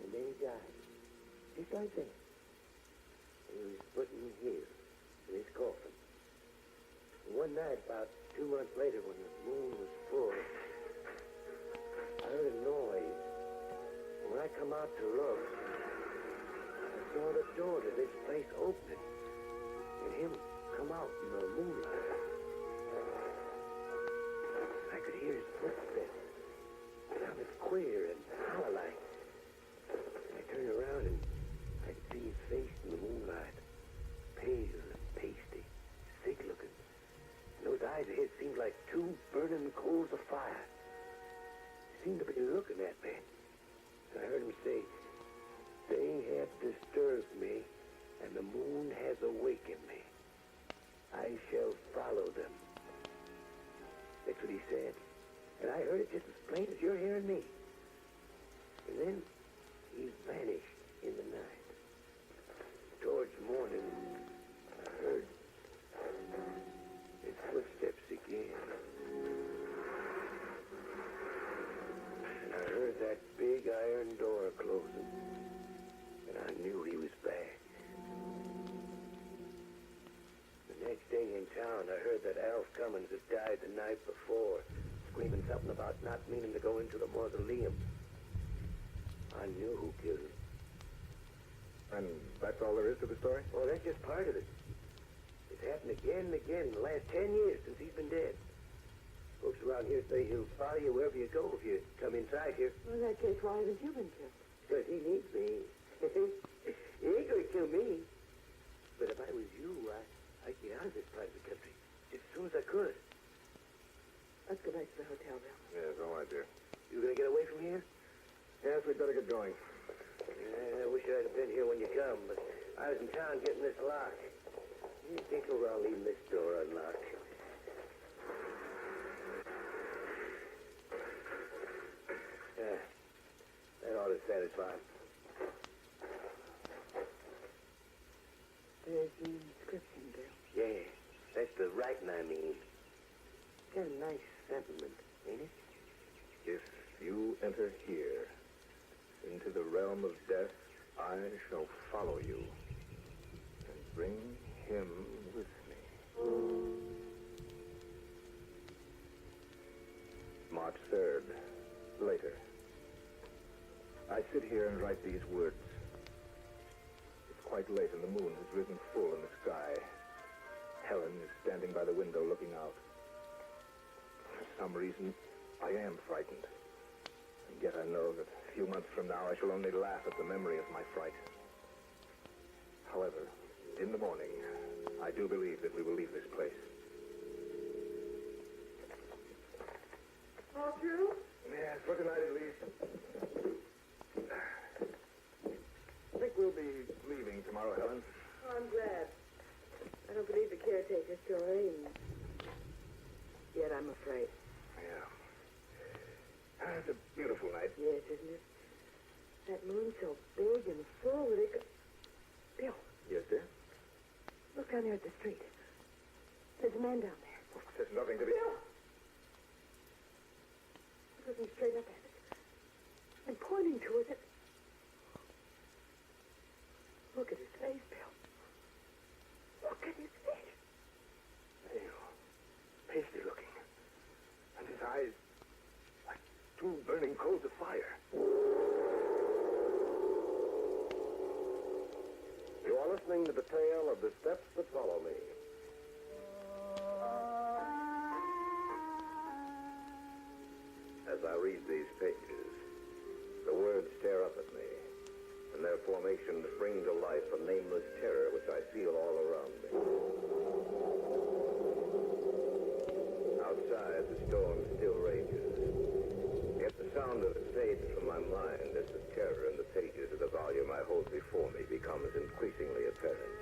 And then he died. Just like that. he was putting here in his coffin. And one night, about 2 months later, when the moon was full, I heard a noise. And when I come out to look, I saw the door to this place opening, and him come out in the moonlight. I could hear his footsteps. It sounded queer and hollow-like. I turned around and I could see his face in the moonlight. Pale and pasty, sick-looking. And those eyes of his seemed like two burning coals of fire. He seemed to be looking at me. And I heard him say, "They have disturbed me, and the moon has awakened me. I shall follow them." That's what he said. And I heard it just as plain as you're hearing me. And then he vanished in the night. Towards morning, I heard his footsteps again. And I heard that big iron door closing. And I knew he was back. The next day in town, I heard that Alf Cummins had died the night before, screaming something about not meaning to go into the mausoleum. I knew who killed him. And that's all there is to the story? Oh, that's just part of it. It's happened again and again in the last 10 years since he's been dead. Folks around here say he'll follow you wherever you go if you come inside here. Well, in that case, why haven't you been killed? Because he needs me. He ain't going to kill me. But if I was you, I'd get out of this part of the country just as soon as I could. Let's go back to the hotel, Bill. Yes, all right, dear. You going to get away from here? Yes, we'd better get going. I wish I'd have been here when you come, but I was in town getting this lock. You think around leaving this door unlocked? Yeah, that ought to satisfy him. There's the inscription, Bill. Yeah, that's the writing, I mean. Got a nice sentiment, ain't it? If you enter here, into the realm of death, I shall follow you and bring him with me. March 3rd, later. I sit here and write these words. It's quite late and the moon has risen full in the sky. Helen is standing by the window looking out. For some reason, I am frightened. And yet I know that a few months from now I shall only laugh at the memory of my fright. However, in the morning, I do believe that we will leave this place. All through? Yes, for tonight at least. I think we'll be leaving tomorrow, Helen. Oh, I'm glad. I don't believe the caretaker's still in. Yet I'm afraid. Yeah. It's a beautiful night. Yes, isn't it? That moon's so big and full that it could... Bill, Yes, dear? look down there at the street. There's a man down there. There's nothing to be... Bill! He's looking straight up at us. And pointing to us. Look at his face, Bill. Look at his face. Pale, pasty looking. And his eyes like two burning coals of fire. You are listening to the tale of The Steps That Follow Me. As I read these pages, the words stare up at me, and their formation bring to life a nameless terror which I feel all around me. Outside, the storm still rages, yet the sound of it fades from my mind as the terror in the pages of the volume I hold before me becomes increasingly apparent.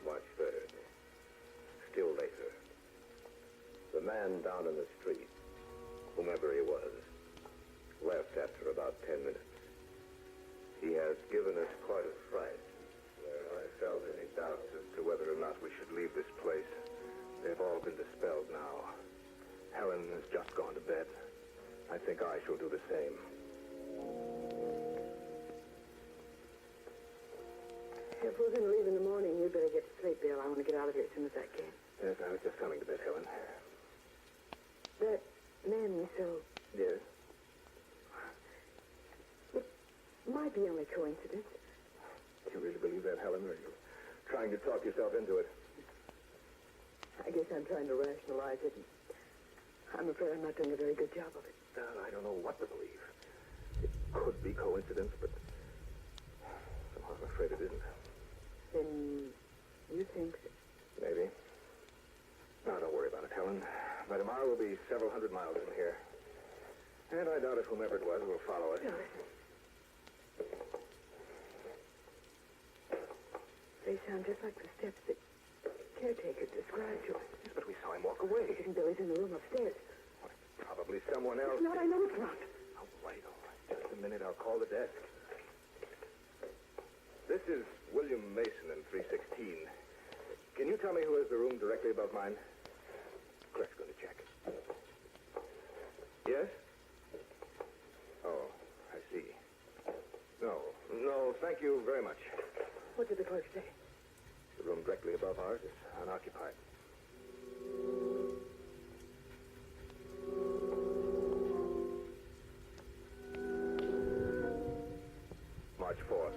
March 3rd. Still later. The man down in the street, whomever he was, left after about 10 minutes. He has given us quite a fright. Where I felt any doubts as to whether or not we should leave this place, they've all been dispelled now. Helen has just gone to bed. I think I shall do the same. If we're going to leave in the morning, you'd better get to sleep, Bill. I want to get out of here as soon as I can. Yes, I was just coming to bed, Helen. That man we saw, Yes? it might be only coincidence. Do you really believe that, Helen, or are you trying to talk yourself into it? I guess I'm trying to rationalize it. I'm afraid I'm not doing a very good job of it. I don't know what to believe. It could be coincidence, but somehow I'm afraid it isn't. Then you think that... Maybe. No, don't worry about it, Helen. By tomorrow we'll be several hundred miles from here. And I doubt if whomever it was will follow us. No. They sound just like the steps that caretaker described to us. Yes, but we saw him walk away. Isn't Billy's in the room upstairs? Probably someone else. It's not. I know it's not. All right. Just a minute. I'll call the desk. This is William Mason in 316. Can you tell me who has the room directly above mine? Clerk's going to check. Yes? Oh, I see. No, thank you very much. What did the clerk say? The room directly above ours is unoccupied. March 4th.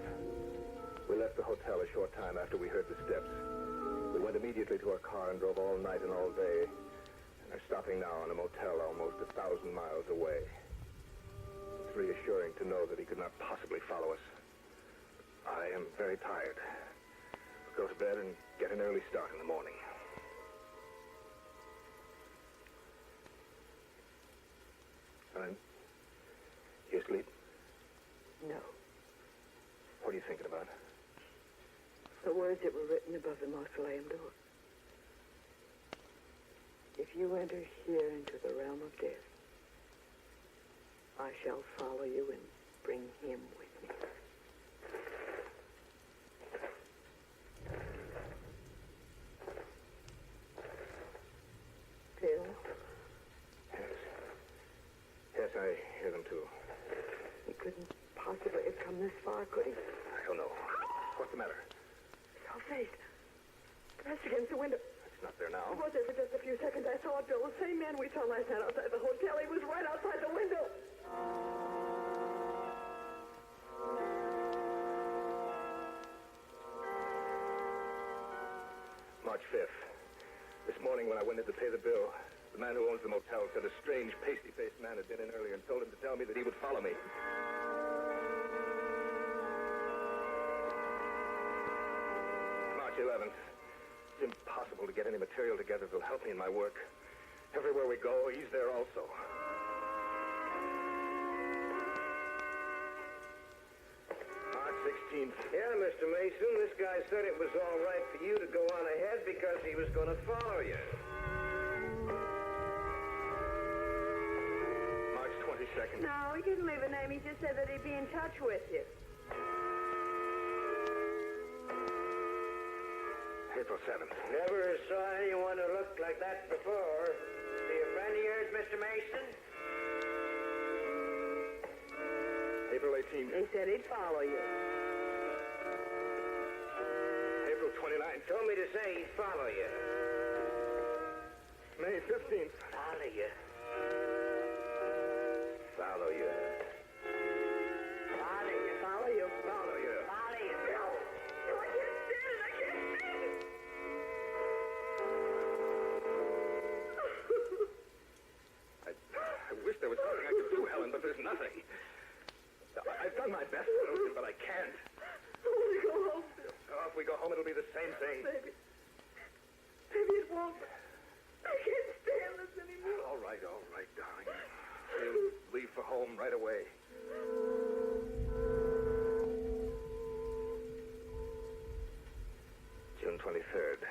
We left the hotel a short time after we heard the steps. We went immediately to our car and drove all night and all day, and are stopping now in a motel almost 1,000 miles away. It's reassuring to know that he could not possibly follow us. I am very tired. Go to bed and get an early start in the morning. Helen, you asleep? No. What are you thinking about? The words that were written above the mausoleum door. If you enter here into the realm of death, I shall follow you and bring him with me. Bill? Yes, I hear them too. He couldn't possibly have come this far, could he? I don't know. What's the matter? Your face. Pressed against the window. It's not there now. It was there for just a few seconds. I saw it, Bill. The same man we saw last night outside the hotel. He was right outside the window. March 5th. This morning when I went in to pay the bill, the man who owns the motel said a strange, pasty-faced man had been in earlier and told him to tell me that he would follow me. March 11th. It's impossible to get any material together that'll help me in my work. Everywhere we go, he's there also. March 16th. Yeah, Mr. Mason, this guy said it was all right for you to go on ahead because he was going to follow you. March 22nd. No, he didn't leave a name. He just said that he'd be in touch with you. April 7th. Never saw anyone who looked like that before. Is he a friend of yours, Mr. Mason? April 18th. He said he'd follow you. April 29th. Told me to say he'd follow you. May 15th. Follow you. Follow you. Follow you. Follow you. Follow you. Follow you. No. No, I can't stand it. I can't stand it. I wish there was something I could do, Helen, but there's nothing. I've done my best to lose him, but I can't. I want to go home, Bill. Oh, if we go home, it'll be the same thing. Maybe it won't. I can't stand this anymore. All right, darling. We'll leave for home right away. June 23rd.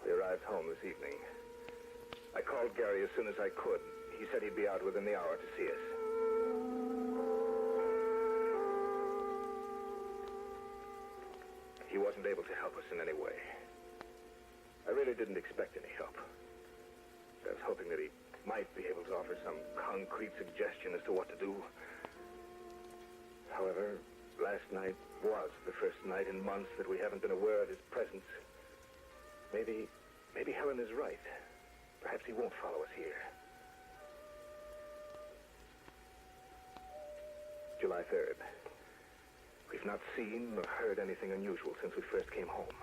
We arrived home this evening. I called Gary as soon as I could. He said he'd be out within the hour to see us. He wasn't able to help us in any way. I really didn't expect any help. I was hoping that he might be able to offer some concrete suggestion as to what to do. However, last night was the first night in months that we haven't been aware of his presence. Maybe Helen is right. Perhaps he won't follow us here. July 3rd. We've not seen or heard anything unusual since we first came home.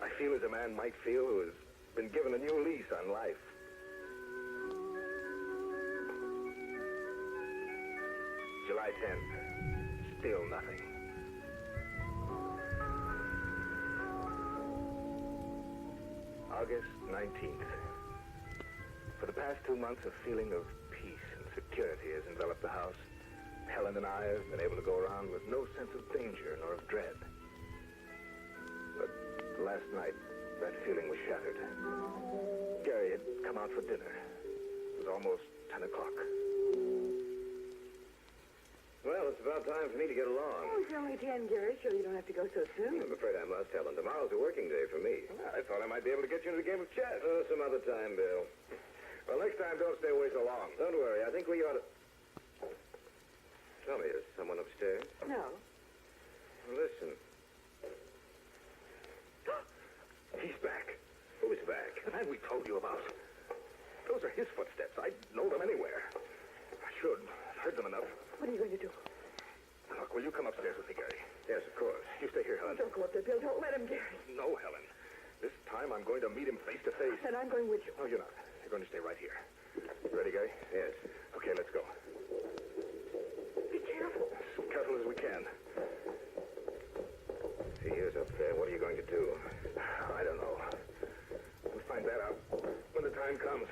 I feel as a man might feel who has been given a new lease on life. July 10th. Still nothing. August 19th. For the past 2 months, a feeling of peace and security has enveloped the house. Helen and I have been able to go around with no sense of danger nor of dread. But last night, that feeling was shattered. Gary had come out for dinner. It was almost 10 o'clock. Well, it's about time for me to get along. Oh, it's only 10, Gary. Sure you don't have to go so soon. I'm afraid I must, Helen. Tomorrow's a working day for me. I thought I might be able to get you into the game of chess. Some other time, Bill. Well, next time, don't stay away so long. Don't worry. I think we ought to... Tell me, is someone upstairs? No. Well, listen. He's back. Who's back? The man we told you about. Those are his footsteps. I know them anywhere. I should. I've heard them enough. What are you going to do? Look, will you come upstairs with me, Gary? Yes, of course. You stay here, Helen. Don't go up there, Bill. Don't let him, Gary. No, Helen. This time I'm going to meet him face to face. And I'm going with you. No, you're not. You're going to stay right here. You ready, Gary? Yes. Okay, let's go. Be careful. As careful as we can. If he is up there, what are you going to do? I don't know. We'll find that out when the time comes.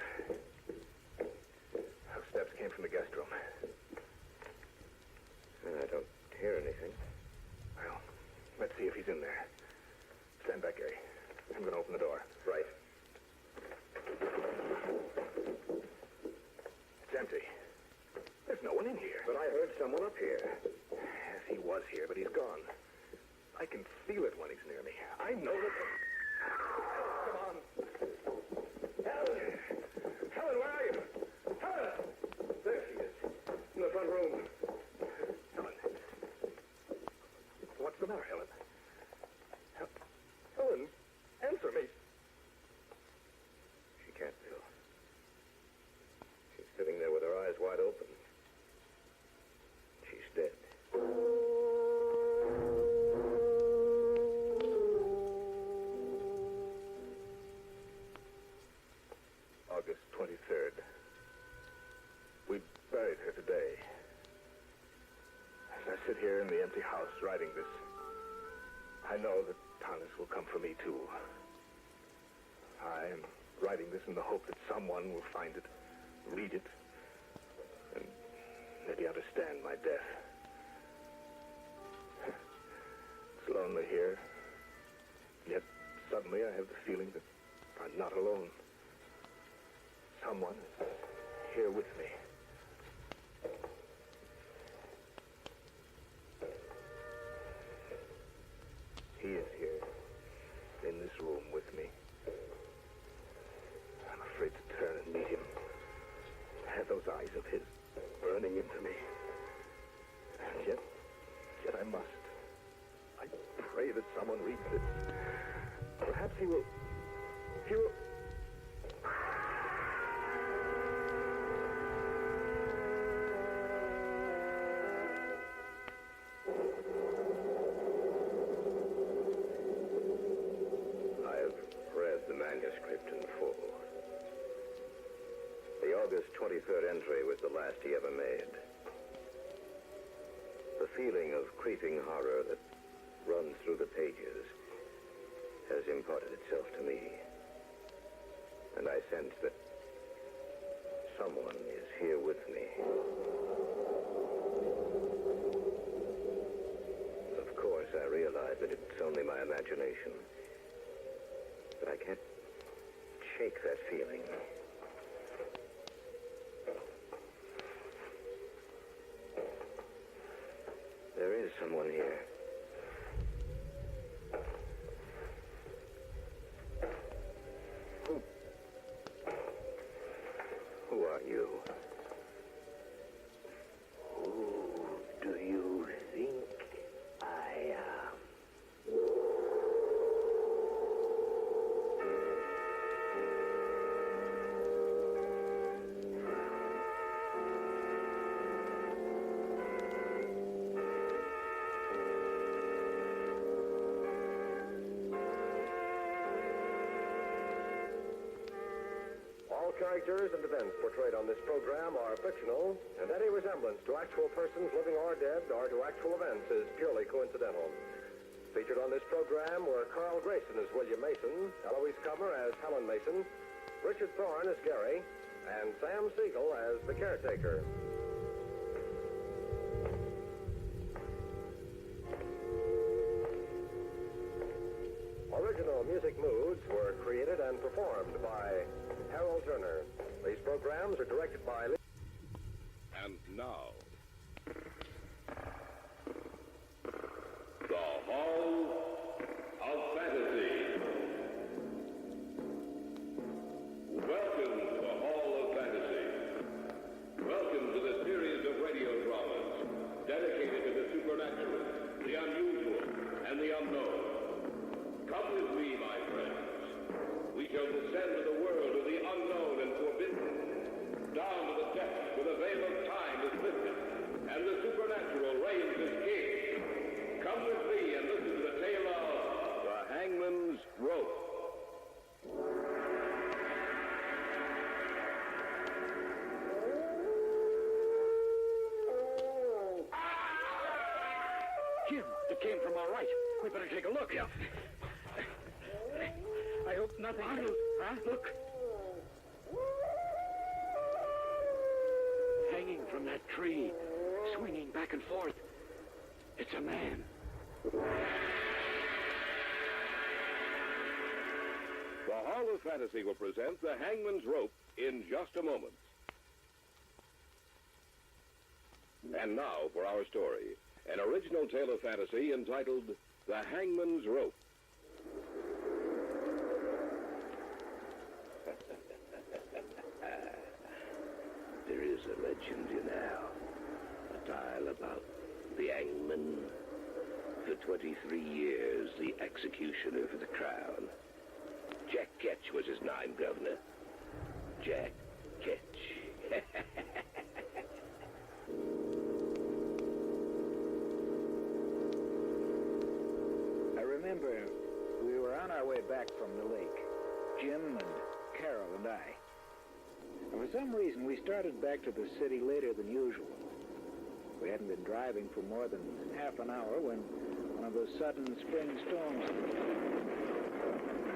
Those steps came from the guest room. I don't hear anything. Well, let's see if he's in there. Stand back, Gary. I'm going to open the door. Right. It's empty. There's no one in here. But I heard someone up here. Yes, he was here, but he's gone. I can feel it when he's near me. I know that... Come on. Helen! Helen, where are you? Helen! There she is. In the front room. Helen. What's the matter, Helen? Helen, answer me. She can't, Bill. She's sitting there with her eyes wide open. She's dead. August 23rd. We buried her today. As I sit here in the empty house writing this, I know that Thomas will come for me, too. I am writing this in the hope that someone will find it, read it, and maybe understand my death. It's lonely here, yet suddenly I have the feeling that I'm not alone. Someone is here with me. He is here, in this room with me. I'm afraid to turn and meet him. Have those eyes of his burning into me. And yet I must. I pray that someone reads this. Perhaps he will... Manuscript in full. The August 23rd entry was the last he ever made. The feeling of creeping horror that runs through the pages has imparted itself to me. And I sense that someone is here with me. Of course, I realize that it's only my imagination. But I can't shake that feeling. There is someone here. Who are you? Who do you think characters and events portrayed on this program are fictional, and any resemblance to actual persons living or dead or to actual events is purely coincidental. Featured on this program were Carl Grayson as William Mason, Eloise Comer as Helen Mason, Richard Thorne as Gary, and Sam Siegel as the caretaker. Original music moods were created and performed by Harold Turner. These programs are directed by... And now, the Hall of Fantasy. Welcome to the Hall of Fantasy. Welcome to the series of radio dramas dedicated to the supernatural, the unusual, and the unknown. Come with me, my friends. We shall descend to the world of the unknown and forbidden, down to the depths where the veil of time is lifted, and the supernatural reigns as king. Come with me and listen to the tale of the Hangman's Rope. Jim, it came from our right. We better take a look. Yeah. I hope nothing... Arnold, huh? Look. Hanging from that tree, swinging back and forth. It's a man. The Hall of Fantasy will present The Hangman's Rope in just a moment. And now for our story. An original tale of fantasy entitled The Hangman's Rope. There is a legend, you know. A tale about the hangman. For 23 years, the executioner for the crown. Jack Ketch was his name, Governor. Jack Ketch. I remember we were on our way back from the lake. Jim and Carol and I. And for some reason, we started back to the city later than usual. We hadn't been driving for more than half an hour when one of those sudden spring storms...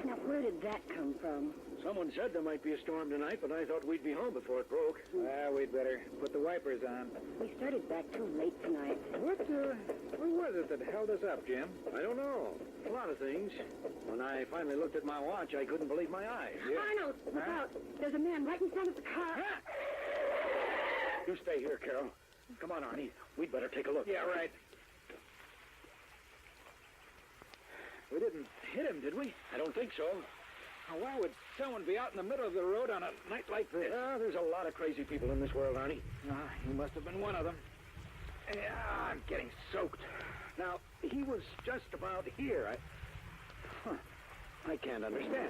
Now, where did that come from? Someone said there might be a storm tonight, but I thought we'd be home before it broke. Well, we'd better put the wipers on. We started back too late tonight. What was it that held us up, Jim? I don't know. A lot of things. When I finally looked at my watch, I couldn't believe my eyes. Arnold, look out. There's a man right in front of the car. You stay here, Carol. Come on, Arnie. We'd better take a look. Yeah, right. We didn't hit him, did we? I don't think so. Now, why would someone be out in the middle of the road on a night like this? There's a lot of crazy people in this world, Arnie. You must have been one of them. Yeah, I'm getting soaked. Now, he was just about here. I can't understand.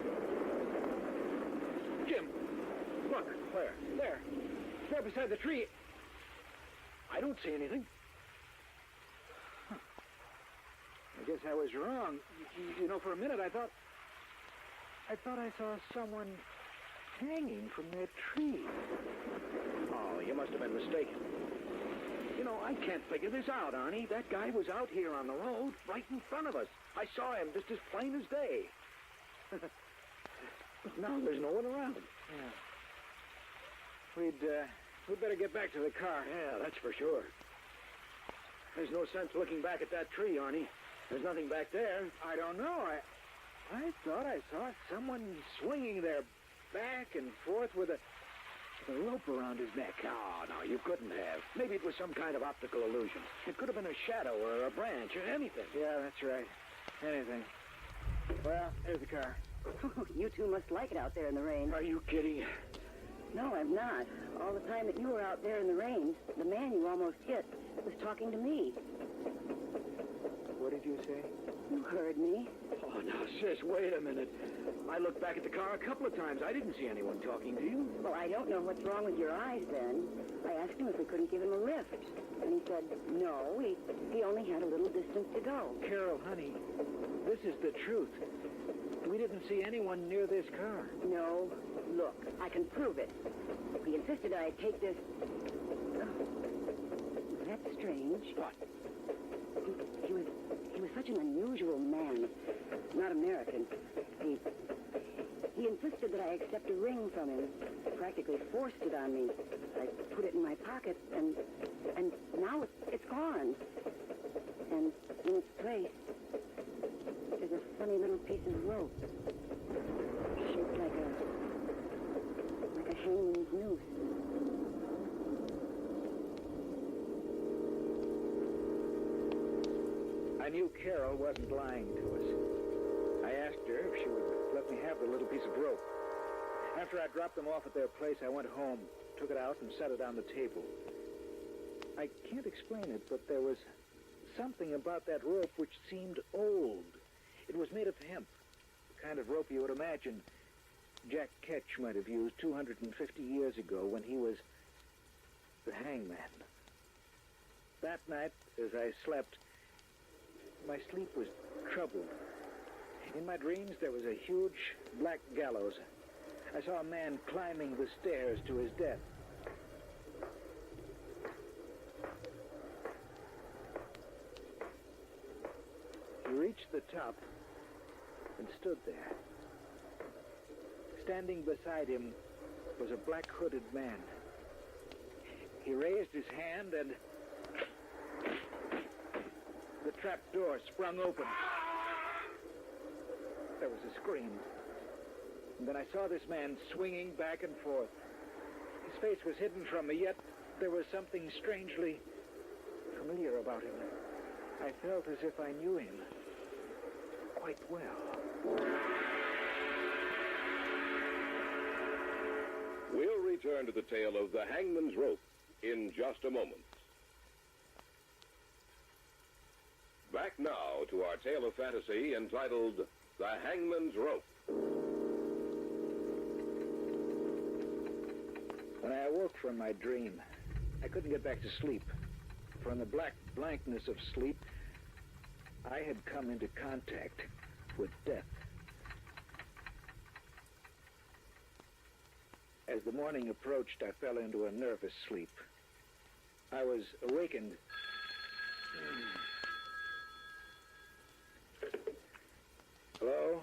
Jim, look. Where? There. There beside the tree. I don't see anything. I guess I was wrong. You know, for a minute I thought I saw someone hanging from that tree. Oh, you must have been mistaken. You know, I can't figure this out, Arnie. That guy was out here on the road, right in front of us. I saw him just as plain as day. But now there's no one around. Yeah. We'd better get back to the car. Yeah, that's for sure. There's no sense looking back at that tree, Arnie. There's nothing back there. I don't know. I thought I saw someone swinging there back and forth with a rope around his neck. No, you couldn't have. Maybe it was some kind of optical illusion. It could have been a shadow or a branch or anything. Yeah, that's right. Anything. Well, there's the car. Oh, you two must like it out there in the rain. Are you kidding? No, I'm not. All the time that you were out there in the rain, the man you almost hit was talking to me. What did you say? You heard me. Oh, now, sis, wait a minute. I looked back at the car a couple of times. I didn't see anyone talking to you. Well, I don't know what's wrong with your eyes, then. I asked him if we couldn't give him a lift. And he said, no, he only had a little distance to go. Carol, honey, this is the truth. We didn't see anyone near this car. No, Look, I can prove it. He insisted I take this... Oh, that's strange. What? He was such an unusual man. Not American. He insisted that I accept a ring from him. Practically forced it on me. I put it in my pocket, and now it's gone. And in its place, there's a funny little piece of rope. Shaped like a hangman's noose. I knew Carol wasn't lying to us. I asked her if she would let me have the little piece of rope. After I dropped them off at their place, I went home, took it out, and set it on the table. I can't explain it, but there was something about that rope which seemed old. It was made of hemp, the kind of rope you would imagine Jack Ketch might have used 250 years ago when he was the hangman. That night, as I slept, my sleep was troubled. In my dreams, there was a huge black gallows. I saw a man climbing the stairs to his death. He reached the top and stood there. Standing beside him was a black hooded man. He raised his hand and the trap door sprung open. There was a scream. And then I saw this man swinging back and forth. His face was hidden from me, yet there was something strangely familiar about him. I felt as if I knew him quite well. We'll return to the tale of the Hangman's Rope in just a moment. Back now to our tale of fantasy entitled The Hangman's Rope. When I awoke from my dream, I couldn't get back to sleep. From the black blankness of sleep, I had come into contact with death. As the morning approached, I fell into a nervous sleep. I was awakened. Hello?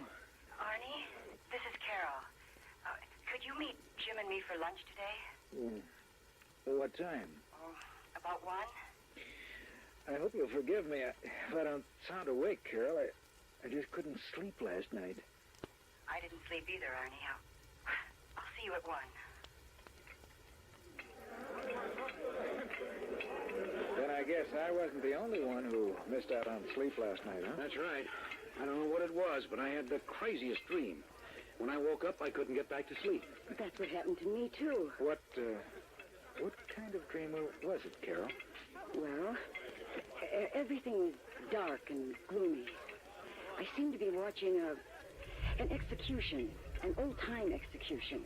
Arnie, this is Carol. Could you meet Jim and me for lunch today? What time? Oh, about 1? I hope you'll forgive me if I don't sound awake, Carol. I just couldn't sleep last night. I didn't sleep either, Arnie. I'll see you at 1. Then I guess I wasn't the only one who missed out on sleep last night, huh? That's right. I don't know what it was, but I had the craziest dream. When I woke up, I couldn't get back to sleep. That's what happened to me, too. What kind of dream was it, Carol? Well, everything was dark and gloomy. I seemed to be watching an execution, an old-time execution,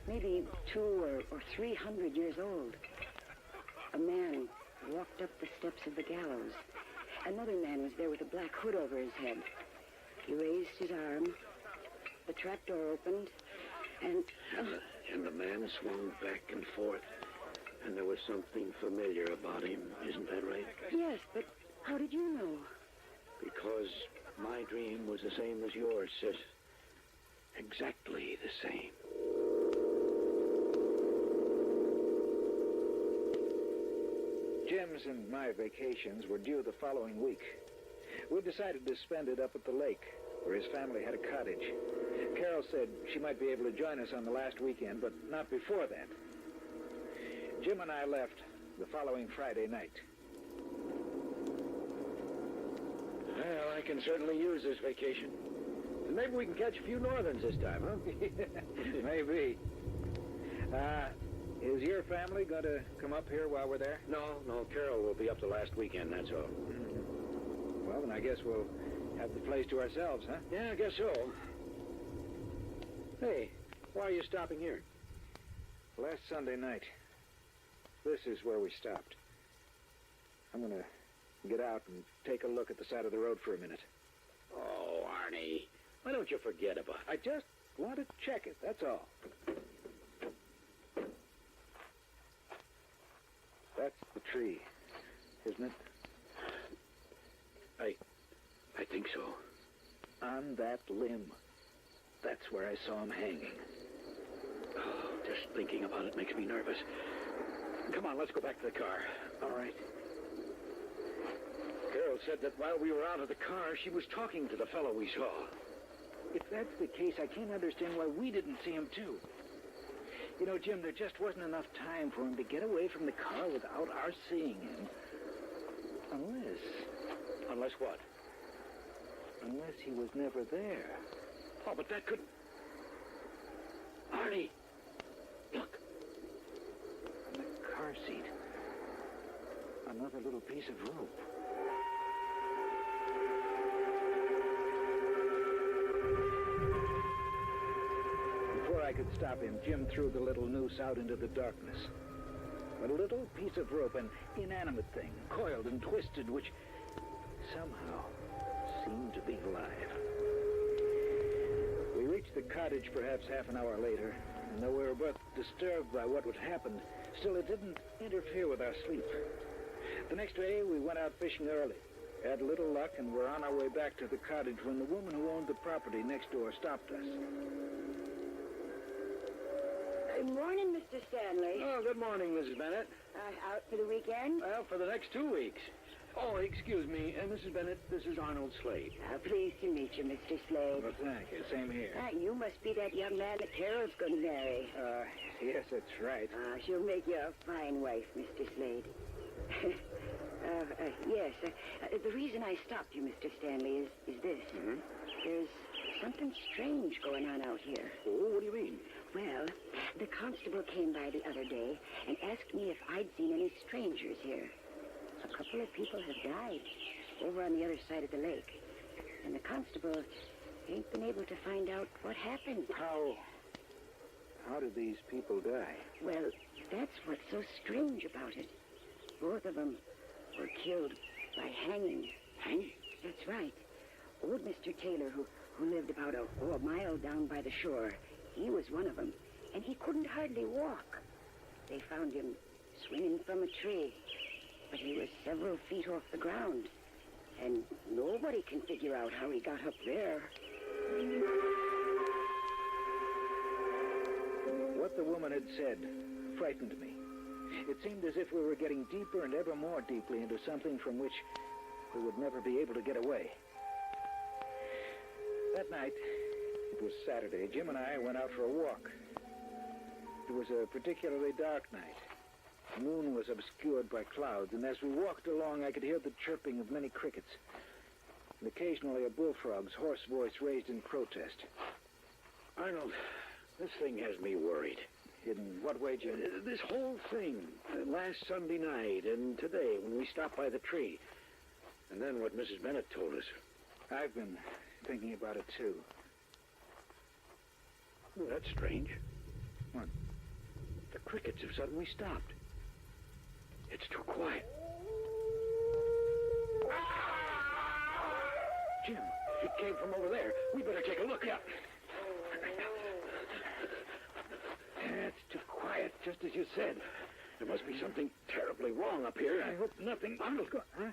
maybe 200 or 300 years old. A man walked up the steps of the gallows. Another man was there with a black hood over his head. He raised his arm. The trapdoor opened, and the man swung back and forth, and there was something familiar about him. Isn't that right? Yes, but how did you know? Because my dream was the same as yours, sis. Exactly the same. Jim's and my vacations were due the following week. We decided to spend it up at the lake, where his family had a cottage. Carol said she might be able to join us on the last weekend, but not before that. Jim and I left the following Friday night. Well, I can certainly use this vacation. Maybe we can catch a few northerns this time, huh? Maybe. Is your family going to come up here while we're there? No, Carol will be up the last weekend, that's all. Mm-hmm. Well, then I guess we'll have the place to ourselves, huh? Yeah, I guess so. Hey, why are you stopping here? Last Sunday night. This is where we stopped. I'm going to get out and take a look at the side of the road for a minute. Oh, Arnie, why don't you forget about it? I just want to check it, that's all. tree, isn't it? I think so. On that limb. That's where I saw him hanging. Oh, just thinking about it makes me nervous. Come on, let's go back to the car. All right. Carol said that while we were out of the car, she was talking to the fellow we saw. If that's the case, I can't understand why we didn't see him, too. You know, Jim, there just wasn't enough time for him to get away from the car without our seeing him. Unless what? Unless he was never there. Oh, but that could... Arnie! Look! On the car seat. Another little piece of rope. Before I could stop him, Jim threw the little noose out into the darkness. But a little piece of rope, an inanimate thing, coiled and twisted, which somehow seemed to be alive. We reached the cottage perhaps half an hour later, and though we were both disturbed by what had happened, still it didn't interfere with our sleep. The next day, we went out fishing early. Had little luck, and were on our way back to the cottage when the woman who owned the property next door stopped us. Good morning, Mr. Stanley. Oh, good morning, Mrs. Bennett. Out for the weekend? Well, for the next 2 weeks. Oh, excuse me, Mrs. Bennett, this is Arnold Slade. Pleased to meet you, Mr. Slade. Well, thank you. Same here. You must be that young man that Carol's going to marry. Yes, that's right. She'll make you a fine wife, Mr. Slade. Yes. The reason I stopped you, Mr. Stanley, is this. Mm-hmm. There's something strange going on out here. Oh, what do you mean? Well, the constable came by the other day and asked me if I'd seen any strangers here. A couple of people have died over on the other side of the lake. And the constable ain't been able to find out what happened. How did these people die? Well, that's what's so strange about it. Both of them were killed by hanging. Hanging? That's right. Old Mr. Taylor, who lived about a mile down by the shore, he was one of them, and he couldn't hardly walk. They found him swinging from a tree, but he was several feet off the ground, and nobody can figure out how he got up there. What the woman had said frightened me. It seemed as if we were getting deeper and ever more deeply into something from which we would never be able to get away. That night, it was Saturday, Jim and I went out for a walk. It was a particularly dark night. The moon was obscured by clouds, and as we walked along, I could hear the chirping of many crickets, and occasionally a bullfrog's hoarse voice raised in protest. Arnold, this thing has me worried. In what way, Jim? This whole thing, last Sunday night and today when we stopped by the tree, and then what Mrs. Bennett told us. I've been thinking about it, too. Oh, that's strange. What? The crickets have suddenly stopped. It's too quiet. Jim, it came from over there. We better take a look. Yeah. It's too quiet, just as you said. There must be something terribly wrong up here. I hope nothing... Arnold, huh?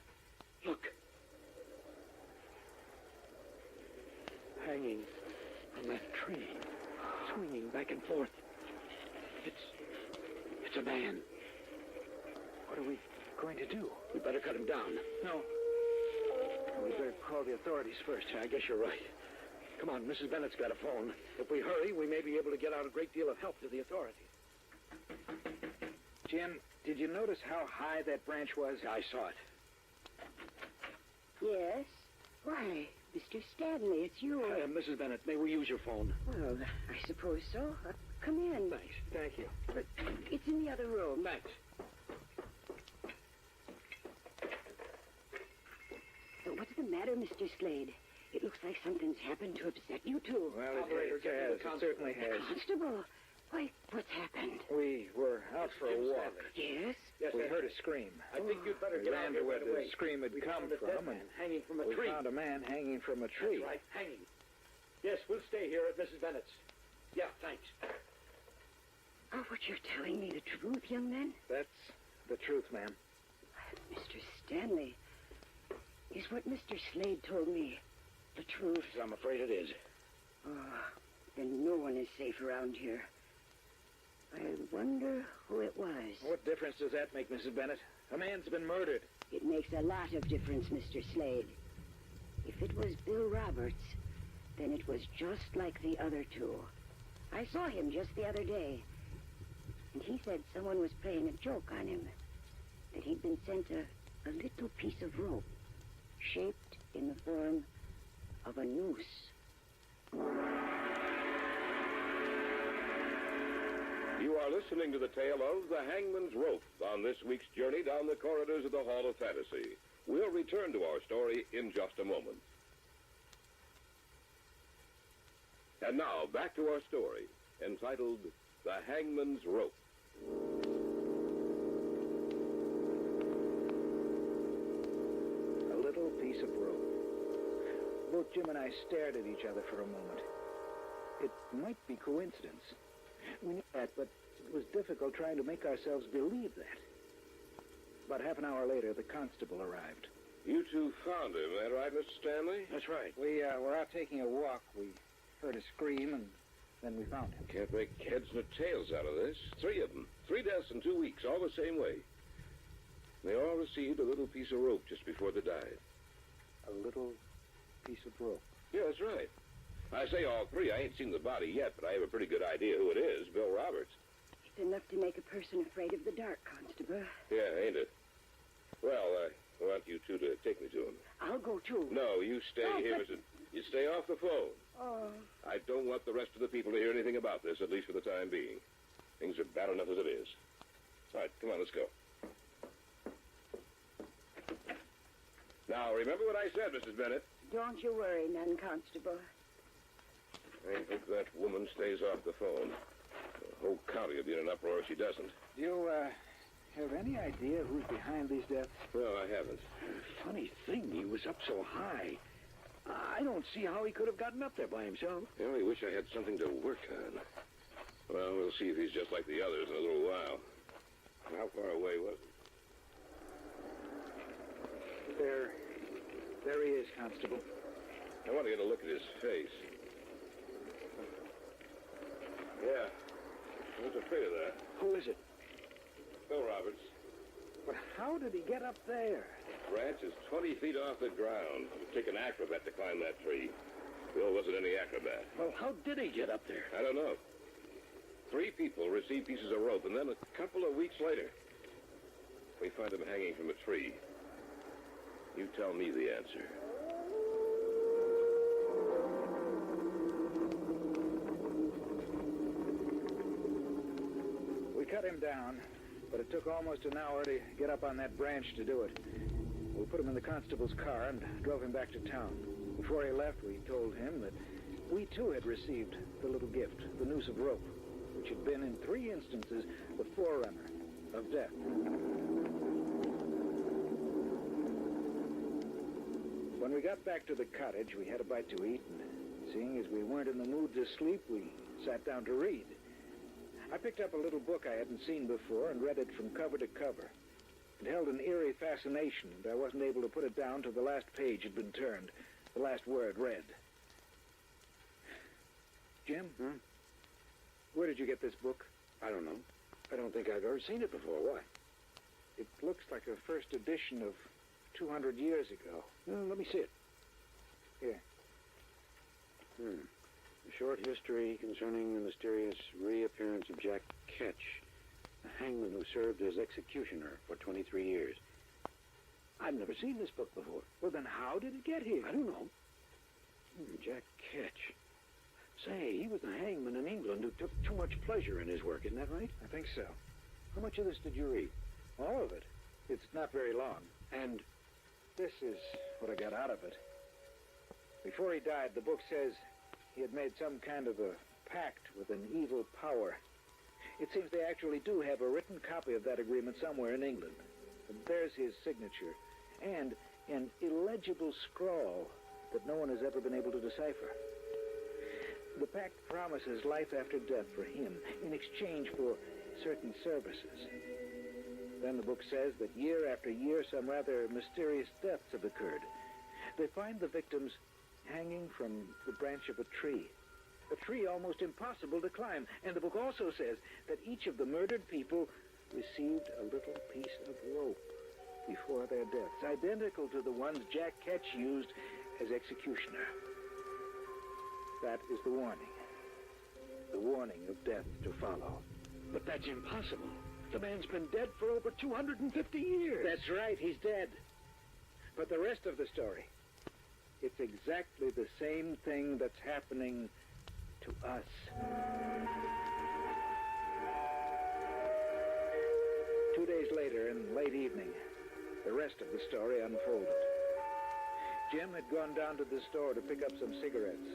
Look. Hanging from that tree, swinging back and forth. It's a man. What are we going to do? We better cut him down. No. We better call the authorities first. I guess you're right. Come on, Mrs. Bennett's got a phone. If we hurry, we may be able to get out a great deal of help to the authorities. Jim, did you notice how high that branch was? I saw it. Yes? Why, Mr. Stanley, it's you. Mrs. Bennett, may we use your phone? Well, I suppose so. Come in. Thanks. Thank you. But it's in the other room. Thanks. What's the matter, Mr. Slade? It looks like something's happened to upset you two. Well, it has. It certainly has. Constable, why, what's happened? We were out for a walk. Yes? We heard a scream. I think you'd better We get ran out to where right the away. scream had come from, and hanging from a we tree. found a man hanging from a tree. That's right, hanging. Yes, we'll stay here at Mrs. Bennett's. Yeah, thanks. Oh, what you're telling me the truth, young man? That's the truth, ma'am. Mr. Stanley, is what Mr. Slade told me the truth? I'm afraid it is. Oh, then no one is safe around here. I wonder who it was. What difference does that make, Mrs. Bennett? A man's been murdered. It makes a lot of difference, Mr. Slade. If it was Bill Roberts, then it was just like the other two. I saw him just the other day, and he said someone was playing a joke on him, that he'd been sent a little piece of rope, shaped in the form of a noose. You are listening to the tale of The Hangman's Rope on this week's journey down the corridors of the Hall of Fantasy. We'll return to our story in just a moment. And now, back to our story, entitled The Hangman's Rope. A little piece of rope. Both Jim and I stared at each other for a moment. It might be coincidence. We knew that, but it was difficult trying to make ourselves believe that. About half an hour later, the constable arrived. You two found him, that right, Mr. Stanley? That's right. We were out taking a walk. We heard a scream, and then we found him. Can't make heads nor tails out of this. 3 of them. 3 deaths in 2 weeks, all the same way. They all received a little piece of rope just before they died. A little piece of rope? Yeah, that's right. I say all 3. I ain't seen the body yet, but I have a pretty good idea who it is, Bill Roberts. It's enough to make a person afraid of the dark, Constable. Yeah, ain't it? Well, I want you two to take me to him. I'll go, too. No, you stay here, but... Mrs. You stay off the phone. Oh. I don't want the rest of the people to hear anything about this, at least for the time being. Things are bad enough as it is. All right, come on, let's go. Now, remember what I said, Mrs. Bennett. Don't you worry, none, Constable. I hope that woman stays off the phone. The whole county will be in an uproar if she doesn't. Do you, have any idea who's behind these deaths? No, I haven't. Funny thing, he was up so high. I don't see how he could have gotten up there by himself. I only wish I had something to work on. Well, we'll see if he's just like the others in a little while. How far away was he? There he is, Constable. I want to get a look at his face. Yeah, I was afraid of that. Who is it? Bill Roberts. But how did he get up there? The branch is 20 feet off the ground. It would take an acrobat to climb that tree. Bill wasn't any acrobat. Well, how did he get up there? I don't know. 3 people received pieces of rope, and then a couple of weeks later, we find him hanging from a tree. You tell me the answer. We cut him down, but it took almost an hour to get up on that branch to do it. We put him in the constable's car and drove him back to town. Before he left, we told him that we too had received the little gift, the noose of rope, which had been in 3 instances the forerunner of death. When we got back to the cottage, we had a bite to eat, and seeing as we weren't in the mood to sleep, we sat down to read. I picked up a little book I hadn't seen before and read it from cover to cover. It held an eerie fascination, and I wasn't able to put it down till the last page had been turned, the last word read. Jim? Where did you get this book? I don't know. I don't think I've ever seen it before. Why? It looks like a first edition of 200 years ago. Well, let me see it. Here. A short history concerning the mysterious reappearance of Jack Ketch, a hangman who served as executioner for 23 years. I've never seen this book before. Well, then how did it get here? I don't know. Jack Ketch. Say, he was the hangman in England who took too much pleasure in his work, isn't that right? I think so. How much of this did you read? All of it. It's not very long. And this is what I got out of it. Before he died, the book says he had made some kind of a pact with an evil power. It seems they actually do have a written copy of that agreement somewhere in England. And there's his signature, and an illegible scrawl that no one has ever been able to decipher. The pact promises life after death for him in exchange for certain services. Then the book says that year after year, some rather mysterious deaths have occurred. They find the victims hanging from the branch of a tree almost impossible to climb. And the book also says that each of the murdered people received a little piece of rope before their deaths, identical to the ones Jack Ketch used as executioner. That is the warning. The warning of death to follow. But that's impossible. The man's been dead for over 250 years. That's right, he's dead. But the rest of the story, it's exactly the same thing that's happening to us. 2 days later, in late evening, the rest of the story unfolded. Jim had gone down to the store to pick up some cigarettes.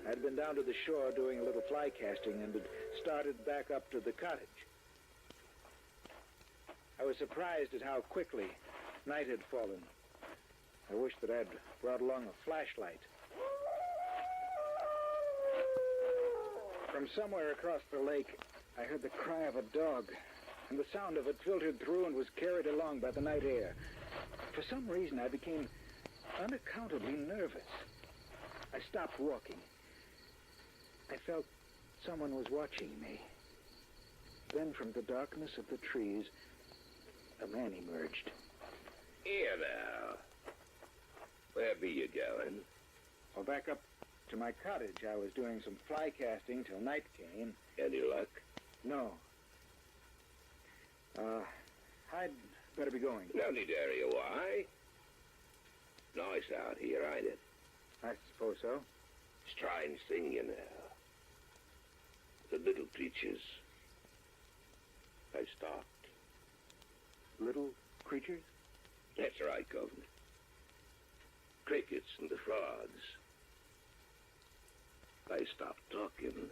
I'd been down to the shore doing a little fly casting and had started back up to the cottage. I was surprised at how quickly night had fallen. I wished that I'd brought along a flashlight. From somewhere across the lake, I heard the cry of a dog, and the sound of it filtered through and was carried along by the night air. For some reason, I became unaccountably nervous. I stopped walking. I felt someone was watching me. Then from the darkness of the trees, a man emerged. Here now. Where be you going? Well, back up to my cottage. I was doing some fly casting till night came. Any luck? No. I'd better be going. No need to hurry. Why? Nice out here, ain't it? I suppose so. Strange thing, you know. The little creatures, they stopped. Little creatures? That's right, Governor. Crickets and the frogs. They stopped talking.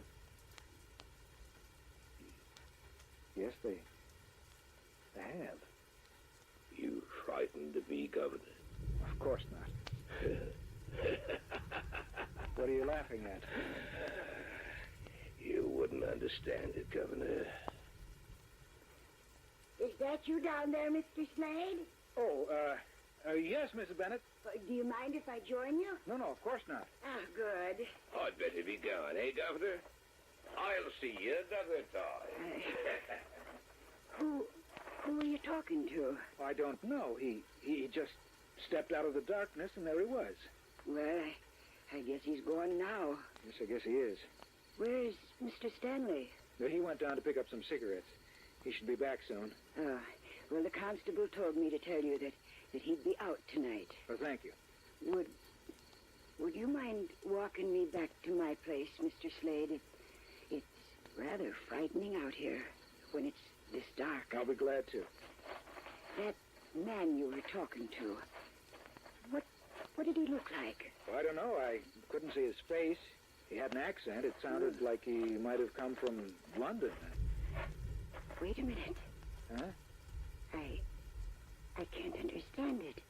Yes, they have. You frightened of me, Governor? Of course not. What are you laughing at? You wouldn't understand it, Governor. Is that you down there, Mr. Slade? Oh, yes, Mrs. Bennett. Do you mind if I join you? No, of course not. Ah, good. I'd better be going, eh, Governor? I'll see you another time. Who are you talking to? I don't know. He just stepped out of the darkness, and there he was. Well, I guess he's going now. Yes, I guess he is. Where's Mr. Stanley? He went down to pick up some cigarettes. He should be back soon. Well, the constable told me to tell you that he'd be out tonight. Oh, thank you. Would you mind walking me back to my place, Mr. Slade? It's rather frightening out here when it's this dark. I'll be glad to. That man you were talking to, what did he look like? Well, I don't know. I couldn't see his face. He had an accent. It sounded like he might have come from London. Wait a minute. Huh? I can't understand it.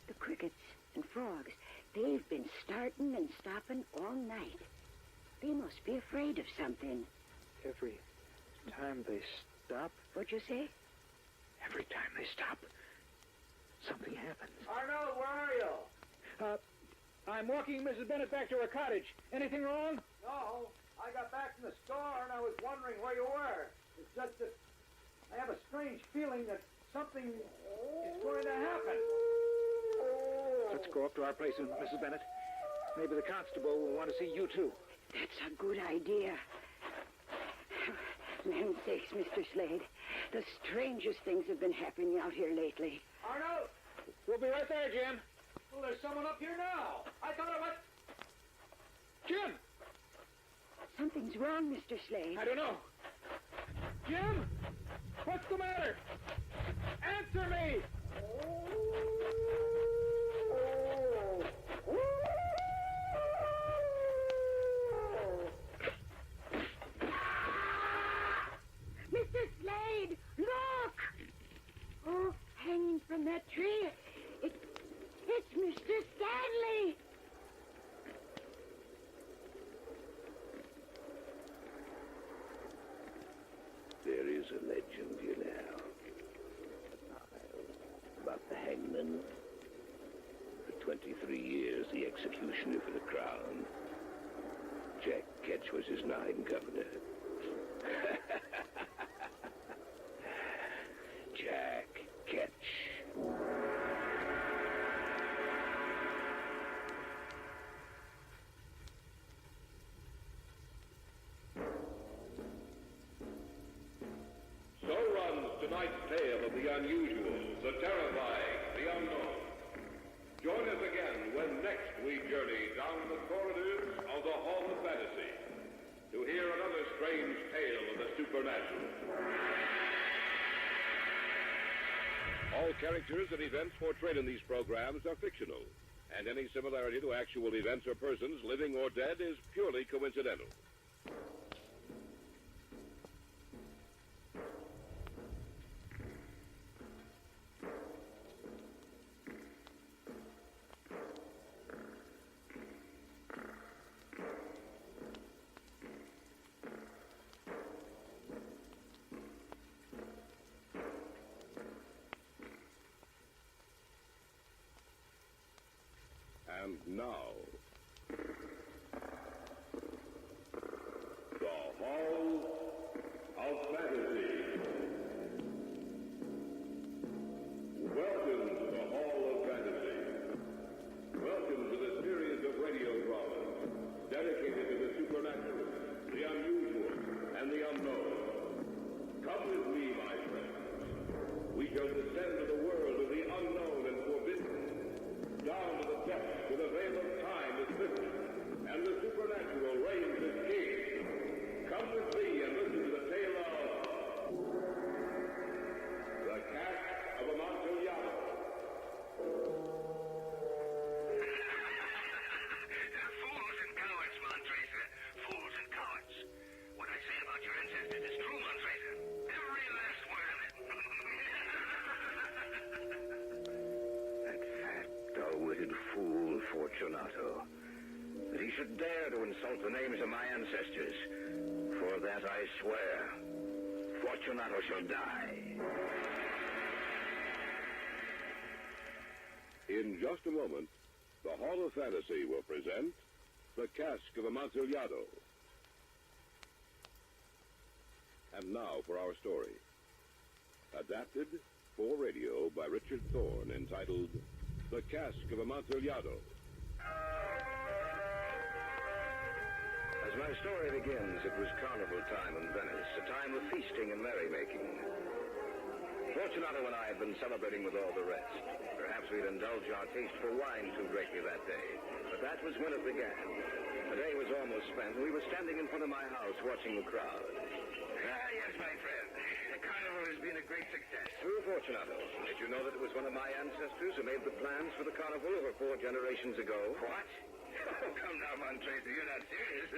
The crickets and frogs, they've been starting and stopping all night. They must be afraid of something. Every time they stop? What'd you say? Every time they stop, something happens. Arnold, where are you? I'm walking Mrs. Bennett back to her cottage. Anything wrong? No. I got back from the store and I was wondering where you were. It's just that I have a strange feeling that something is going to happen. Let's go up to our place, Mrs. Bennett. Maybe the constable will want to see you, too. That's a good idea. Land's sakes, Mr. Slade. The strangest things have been happening out here lately. Arnold! We'll be right there, Jim. Well, there's someone up here now. I thought I went... Jim! Something's wrong, Mr. Slade. I don't know. Jim! What's the matter? Answer me! Mr. Slade, look! Oh, hanging from that tree. It's Mr. Stanley. There is a legend, you know. then. For 23 years, the executioner for the crown. Jack Ketch was his nine governor. Jack Ketch. So runs tonight's tale of the unusual, the terrifying, the unknown. Join us again when next we journey down the corridors of the Hall of Fantasy to hear another strange tale of the supernatural. All characters and events portrayed in these programs are fictional, and any similarity to actual events or persons, living or dead, is purely coincidental. And now, the Hall of Fantasy. Welcome to the Hall of Fantasy. Welcome to the series of radio dramas dedicated to the supernatural, the unusual, and the unknown. Come with me, my friends. We shall descend to the world of the unknown and forbidden, down to the depths where the veil of time is lifted, and the supernatural reigns as king. Come with me and listen to the tale of the Cask of Amontillado. Fools and cowards, Montracer. Fools and cowards. What I say about your ancestors is true, Montracer. Every last word of it. Dull-witted fool, Fortunato. That he should dare to insult the names of my ancestors. For that I swear, Fortunato shall die. In just a moment, the Hall of Fantasy will present the Cask of Amontillado. And now for our story. Adapted for radio by Richard Thorne, entitled The Cask of Amontillado. As my story begins, it was carnival time in Venice, a time of feasting and merrymaking. Fortunato and I had been celebrating with all the rest. Perhaps we'd indulged our taste for wine too greatly that day, but that was when it began. The day was almost spent, and we were standing in front of my house watching the crowd. Yes, my friend. The carnival has been a great success. True, Fortunato. Did you know that it was one of my ancestors who made the plans for the carnival over 4 generations ago? What? Oh, come now, Montracer. You're not serious.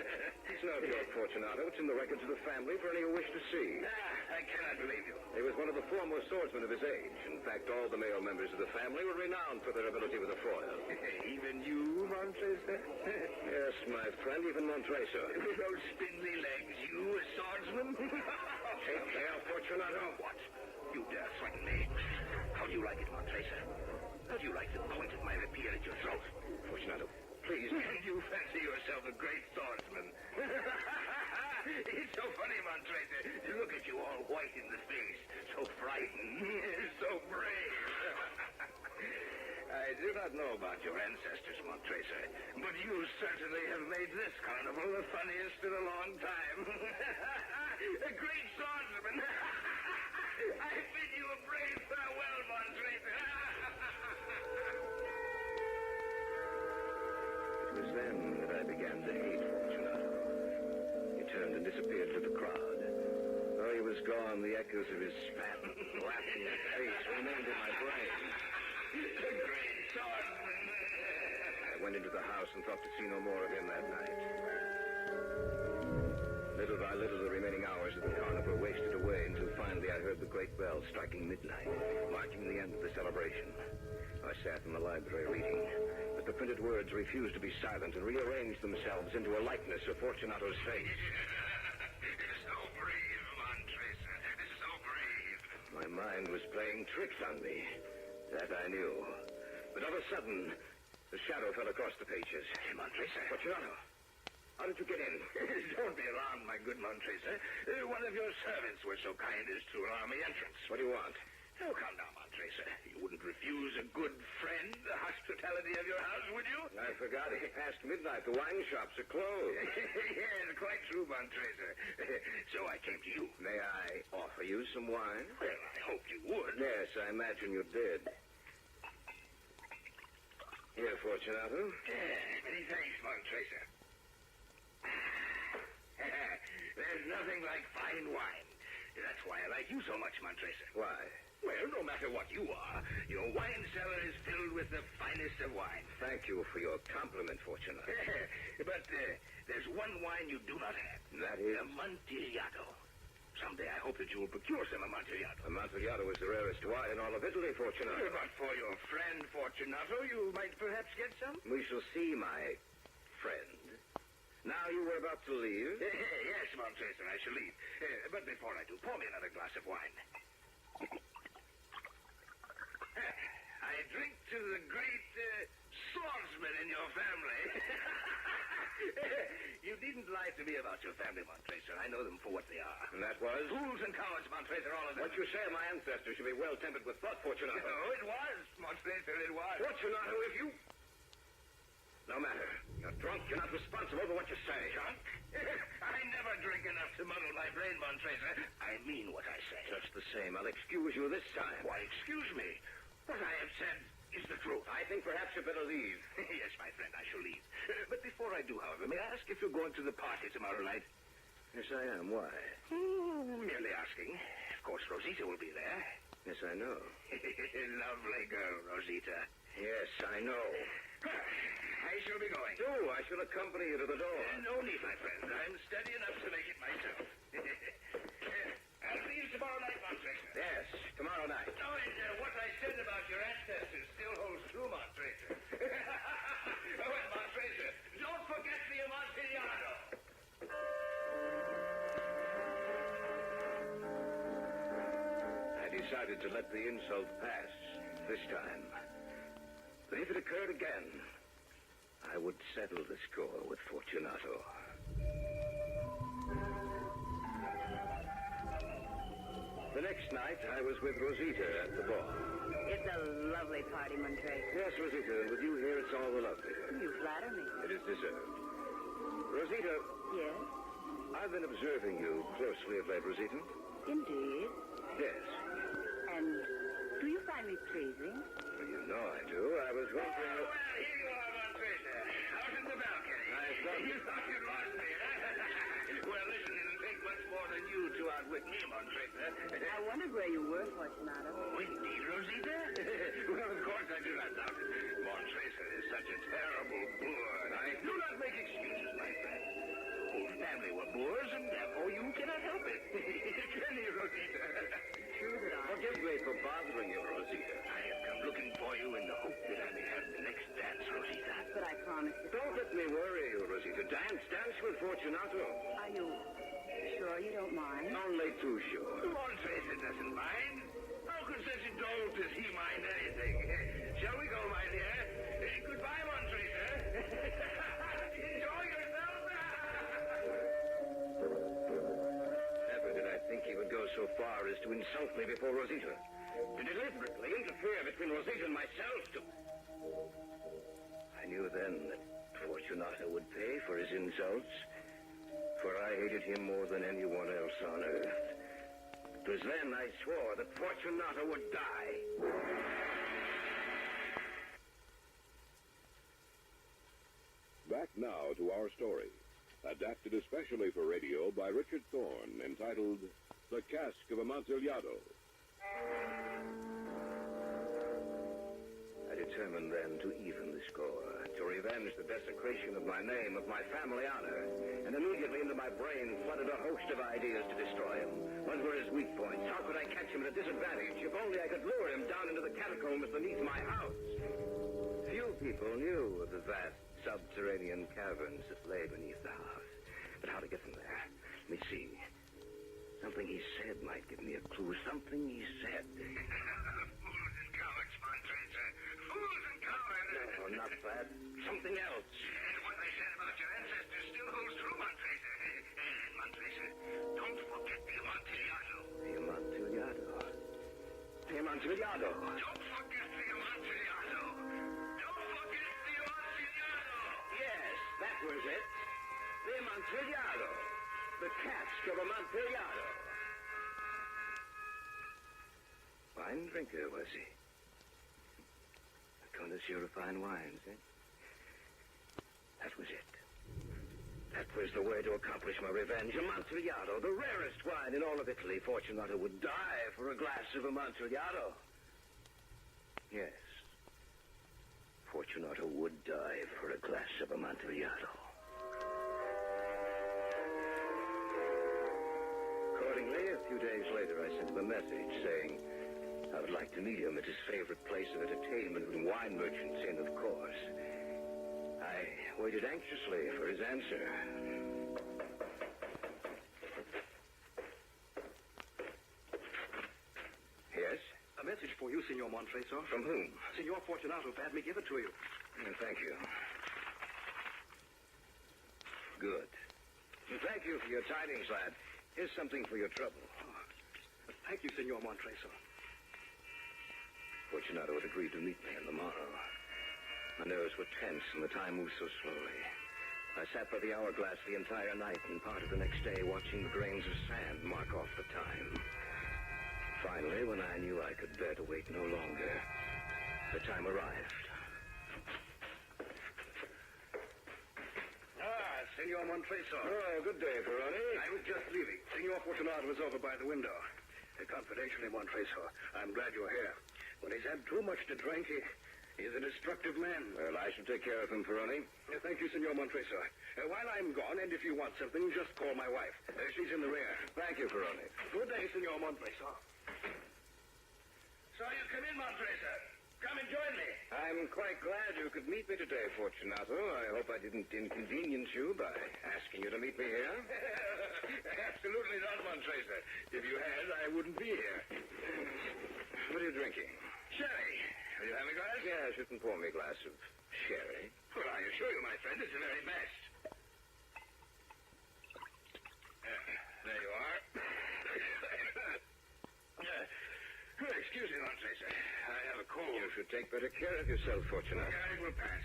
It's no joke, Fortunato. It's in the records of the family for any who wish to see. I cannot believe you. He was one of the foremost swordsmen of his age. In fact, all the male members of the family were renowned for their ability with the foil. Even you, Montracer? Yes, my friend, even Montracer. With those spindly legs, you, a swordsman? Take care, Fortunato. What? You dare threaten me? How do you like it, Montracer? How do you like the point of my rapier at your throat? Fortunato, please. And you fancy yourself a great swordsman. It's so funny, Montracer, to look at you all white in the face, so frightened, so brave. I do not know about your ancestors, Montracer, but you certainly have made this carnival the funniest in a long time. A great swordsman. I bid you a brave farewell, Montracer. It was then that I began to hate Fortunato. He turned and disappeared through the crowd. Though he was gone, the echoes of his spat, laughing face remained in my brain. A great swordsman. I went into the house and thought to see no more of him that night. Little by little, the remaining hours of the carnival wasted away until finally I heard the great bell striking midnight, marking the end of the celebration. I sat in the library reading, but the printed words refused to be silent and rearranged themselves into a likeness of Fortunato's face. So brave, Montracer. So brave. My mind was playing tricks on me. That I knew. But of a sudden, the shadow fell across the pages. Montresa. Fortunato, how did you get in? Don't be alarmed, my good Montresa. One of your servants was so kind as to allow me entrance. What do you want? Oh, calm down, Montresa. You wouldn't refuse a good friend the hospitality of your house, would you? I forgot. It's past midnight. The wine shops are closed. Yes, quite true, Montresa. So I came to you. May I offer you some wine? Well, I hoped you would. Yes, I imagine you did. Here, Fortunato. Many thanks, Montresa. There's nothing like fine wine. That's why I like you so much, Montresa. Why? Well, no matter what you are, your wine cellar is filled with the finest of wine. Thank you for your compliment, Fortunato. But there's one wine you do not have. That is? Amontillado. Someday I hope that you will procure some Amontillado. Amontillado is the rarest wine in all of Italy, Fortunato. But for your friend Fortunato, you might perhaps get some? We shall see, my friend. Now you were about to leave? Yes, Montresa, I shall leave. But before I do, pour me another glass of wine. I drink to the great swordsman in your family. You needn't lie to me about your family, Montresa. I know them for what they are. And that was? Fools and cowards, Montresa, all of them. What you say of my ancestors should be well tempered with thought, Fortunato. No, it was, Montresa, it was. Fortunato, if you... No matter. You're drunk. You're not responsible for what you say. Drunk? I never drink enough to muddle my brain, Montresa. I mean what I say. Just the same. I'll excuse you this time. Why, excuse me. What I have said is the truth. I think perhaps you better leave. Yes, my friend, I shall leave. But before I do, however, may I ask if you're going to the party tomorrow night? Yes, I am. Why? Merely asking. Of course, Rosita will be there. Yes, I know. Lovely girl, Rosita. Yes, I know. I shall be going. Oh, I shall accompany you to the door. No need, my friend. I'm steady enough to make it myself. I'll see you tomorrow night, Montresa. Yes, tomorrow night. Oh, and what I said about your ancestors still holds true, Montresa. Oh, and Montresa, don't forget the Amontillado. I decided to let the insult pass this time. But if it occurred again, I would settle the score with Fortunato. The next night, I was with Rosita at the ball. It's a lovely party, Montresa. Yes, Rosita, and with you here, it's all the lovelier. You flatter me. It is deserved. Rosita. Yes? I've been observing you closely of late, Rosita. Indeed. Yes. And do you find me pleasing? Well, you know I do. I was wondering... Oh, well, here you are, Montresa. Out in the balcony. You thought you'd lost me, huh? Well, listen, it'll take much more than you to outwit me, Montresa. I wondered where you were, Fortunato. Oh, indeed, Rosita? Well, of course I do not doubt it. Montresa is such a terrible boor. I do not make excuses, my friend. The whole family were boors, and therefore you cannot help it. Can you, Rosita? True that I... Forgive me for bothering you, Rosita. I have come looking for you in the hope that I may have the next dance, Rosita. But I promise you... Don't let me worry you, Rosita. Dance with Fortunato. Are you sure you don't mind? Only too sure. Montresa doesn't mind. How could such a dolt as he mind anything? Shall we go, my dear? Goodbye, Montresa. Enjoy yourself. Never did I think he would go so far as to insult me before Rosita. To deliberately interfere between Rosita and myself. I knew then that Fortunato would pay for his insults, for I hated him more than anyone else on earth. It was then I swore that Fortunato would die. Back now to our story, adapted especially for radio by Richard Thorne, entitled The Cask of Amontillado. I determined then to even the score, to revenge the desecration of my name, of my family honor, and immediately into my brain flooded a host of ideas to destroy him. What were his weak points? How could I catch him at a disadvantage? If only I could lure him down into the catacombs beneath my house. Few people knew of the vast subterranean caverns that lay beneath the house. But how to get them there? Let me see. Something he said might give me a clue. Something he said. Fools and cowards, Montresa. Amontillado. Don't forget the Amontillado. Don't forget the Amontillado. Yes, that was it. The Amontillado. The cask of Amontillado. Fine drinker, was he? A connoisseur of fine wines, eh? That was it. That was the way to accomplish my revenge. Amontillado, the rarest wine in all of Italy. Fortunato would die for a glass of Amontillado. Yes. Fortunato would die for a glass of Amontillado. Accordingly, a few days later, I sent him a message saying I would like to meet him at his favorite place of entertainment and wine merchants, and of course, I waited anxiously for his answer. Yes? A message for you, Signor Montreso. From whom? Signor Fortunato bade me give it to you. Thank you. Good. Thank you for your tidings, lad. Here's something for your trouble. Oh, thank you, Signor Montreso. Fortunato had agreed to meet me on the morrow. My nerves were tense and the time moved so slowly. I sat by the hourglass the entire night and part of the next day watching the grains of sand mark off the time. Finally, when I knew I could bear to wait no longer, the time arrived. Signor Montreso. Oh, good day, Ferroni. I was just leaving. Signor Fortunato was over by the window. Confidentially, Montreso, I'm glad you're here. When he's had too much to drink, he's a destructive man. Well, I shall take care of him, Ferroni. Thank you, Signor Montreso. While I'm gone, and if you want something, just call my wife. She's in the rear. Thank you, Ferroni. Good day, Signor Montreso. So you come in, Montreso. Come and join me. I'm quite glad you could meet me today, Fortunato. I hope I didn't inconvenience you by asking you to meet me here. Absolutely not, Montreso. If you had, I wouldn't be here. What are you drinking? Sherry. Will you have a glass? Yes, you can pour me a glass of sherry. Well, I assure you, my friend, it's the very best. There you are. Excuse me, Montreso. I have a cold. You should take better care of yourself, Fortunato. Yeah, it will pass.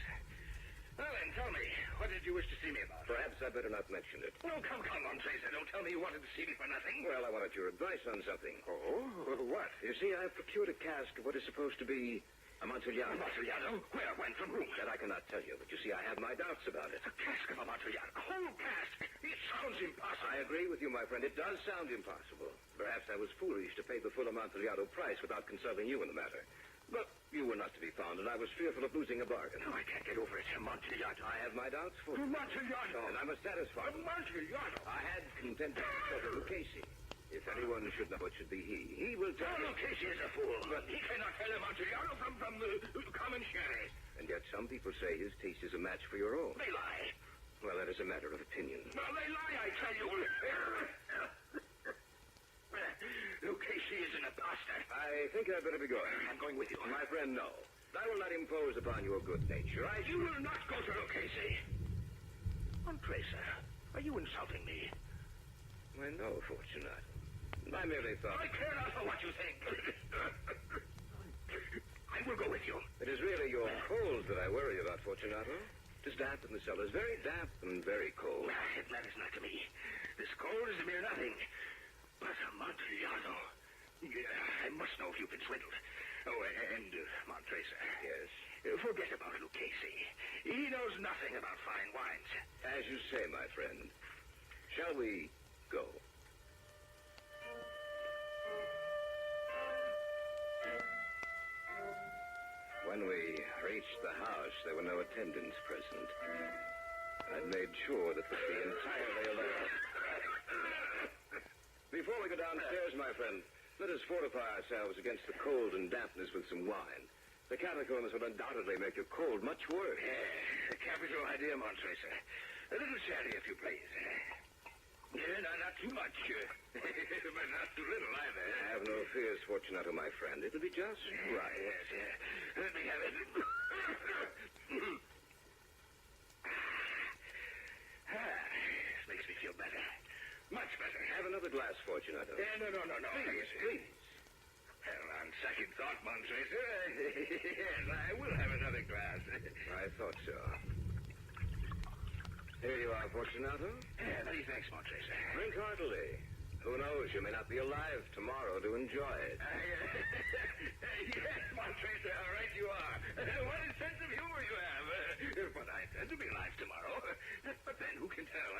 Well, then, tell me, what did you wish to see me about? Perhaps I better not mention it. Oh, come, Montreso. Don't tell me you wanted to see me for nothing. Well, I wanted your advice on something. Oh, what? You see, I've procured a cask of what is supposed to be Amontillado. Amontillado? Where? When? From whom? That I cannot tell you, but you see, I have my doubts about it. A cask of Amontillado? A whole cask? It sounds impossible. I agree with you, my friend. It does sound impossible. Perhaps I was foolish to pay the full Amontillado price without consulting you in the matter. But you were not to be found, and I was fearful of losing a bargain. No, I can't get over it. Amontillado. I have my doubts for you. Amontillado. And I must satisfy you. Amontillado. I had contented myself with Lucchesi. If anyone should know, it should be he. He will tell you. Lucchesi is a fool. But he cannot tell Amontillado from the common sherry. And yet some people say his taste is a match for your own. They lie. Well, that is a matter of opinion. No, they lie, I tell you. Lucchesi is an imposter. I think I'd better be going. I'm going with you. My friend, no. I will not impose upon your good nature. You will not go to Lucchesi. Montreso, are you insulting me? Why, no, Fortunato. I merely thought... I care not for what you think. I will go with you. It is really your cold that I worry about, Fortunato. It is damp in the cellars. Very damp and very cold. It matters not to me. This cold is a mere nothing. But Amontillado... I must know if you've been swindled. Oh, and Montreso. Yes? Forget about Lucchesi. He knows nothing about fine wines. As you say, my friend. Shall we go? When we reached the house, there were no attendants present. I'd made sure that we'd be entirely alone. Before we go downstairs, my friend, let us fortify ourselves against the cold and dampness with some wine. The catacombs will undoubtedly make your cold much worse. A capital idea, Montreso. A little sherry, if you please. Not too much. But not too little, either. Have no fears, Fortunato, my friend. It'll be just right. Yes. Let me have it. This makes me feel better. Much better. Have another glass, Fortunato. No. Please. Well, on second thought, hot, Montracer. Yes, I will have another glass. I thought so. Here you are, Fortunato. Many thanks, Montracer. Drink heartily. Who knows, you may not be alive tomorrow to enjoy it. Yes, Montracer, how right you are. What a sense of humor you have. But I intend to be alive tomorrow. But then, who can tell,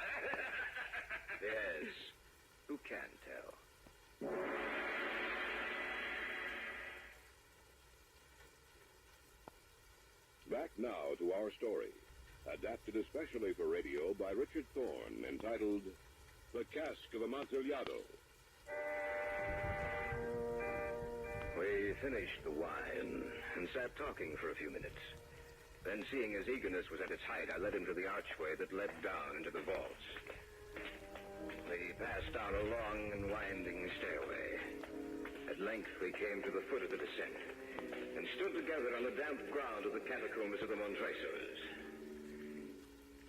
Yes, who can tell? Back now to our story, adapted especially for radio by Richard Thorne, entitled The Cask of Amontillado. We finished the wine and sat talking for a few minutes. Then, seeing his eagerness was at its height, I led him to the archway that led down into the vaults. We passed down a long and winding stairway. At length, we came to the foot of the descent and stood together on the damp ground of the catacombs of the Montracers.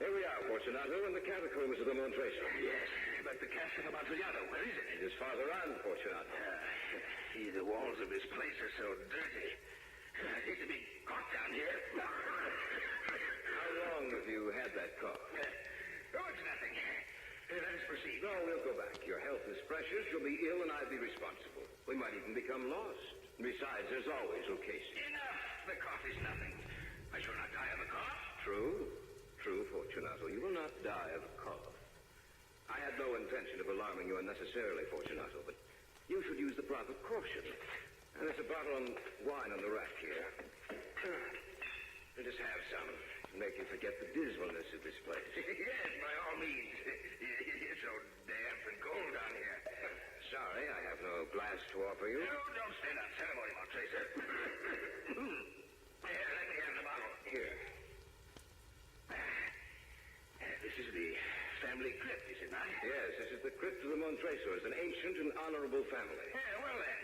Here we are, Fortunato, in the catacombs of the Montracers. Yes, but the cask of Amontillado, where is it? It is farther on, Fortunato. The walls of this place are so dirty. I hate to be caught down here. How long have you had that cough? Oh, it's nothing. Let us proceed. No, we'll go back. Your health is precious. You'll be ill, and I'll be responsible. We might even become lost. Besides, there's always occasion. Enough! The cough is nothing. I shall not die of a cough. True, Fortunato. You will not die of a cough. I had no intention of alarming you unnecessarily, Fortunato, but you should use the proper caution. And there's a bottle of wine on the rack here. Just have some. Make you forget the dismalness of this place. Yes, by all means. It's so damp and cold down here. Sorry, I have no glass to offer you. No, don't stand on ceremony, Montracer. Here, let me have the bottle. Here. This is the family crypt, is it not? Yes, this is the crypt of the Montracers, an ancient and honorable family. Well then,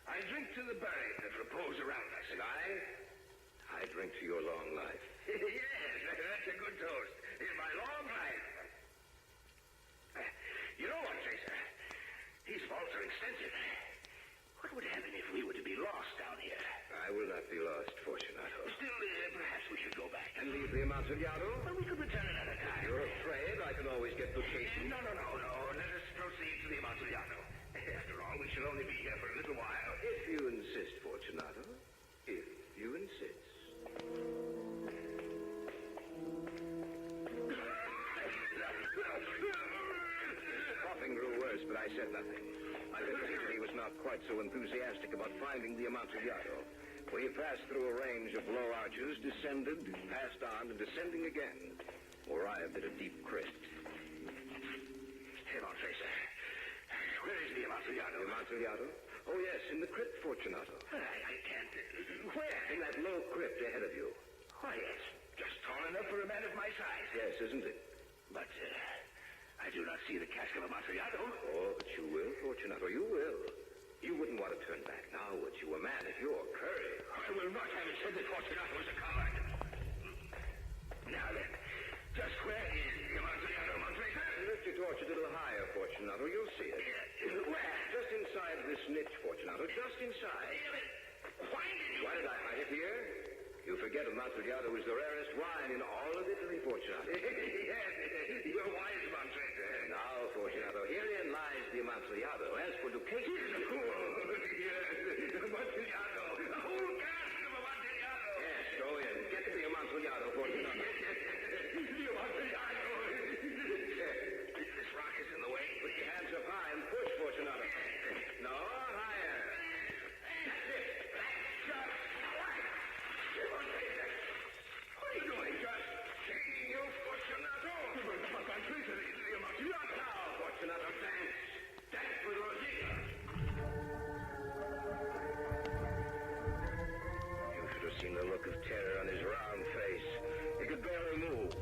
I drink to the buried that repose around us. And I drink to your long life. Yes, that's a good toast. In my long life. You know what, Tracer? These vaults are extensive. What would happen if we were to be lost down here? I will not be lost, Fortunato. Still, perhaps we should go back. And leave the Amontillado? Well, we could return another time. If you're afraid, I can always get location. No. Let us proceed to the Amontillado. After all, we shall only be here for a little while. If you insist, Fortunato. If you insist. Coughing grew worse, but I said nothing. I could see that he was not quite so enthusiastic about finding the Amontillado. We passed through a range of low arches, descended, passed on, and descending again, arrived at a deep crypt. Hey, Montracer. Where is the Amontillado? The Amontillado? Oh, yes, in the crypt, Fortunato. I can't... Where? In that low crypt ahead of you. Why, yes. Just tall enough for a man of my size. Yes, isn't it? But, I do not see the cask of Amontillado. Oh, but you will, Fortunato, you will. You wouldn't want to turn back now, would you? A man of your courage. I will not have it said that Fortunato is a coward. Now then, just where is the Amontillado, Montracer? Lift your torch a little higher, Fortunato. You'll see it. Where? Just inside this niche, Fortunato. Just inside. Why did I hide it here? You forget Amontillado is the rarest wine in all of Italy, Fortunato. Yes, you're wise, Montracer. Now, Fortunato, herein lies the Amontillado. As for Ducati... Yes, Amontillado. A whole cask of Amontillado. Yes, go in. Get to the Amontillado, Fortunato. The Amontillado. This rock is in the way. Put your hands up high and push, Fortunato. No, higher. That's it. What are you doing? Just shaking you, Fortunato. Montracer, the Amontillado. Now, Fortunato, dance. Dance with Rosita. You should have seen the look of terror on his round face. He could barely move.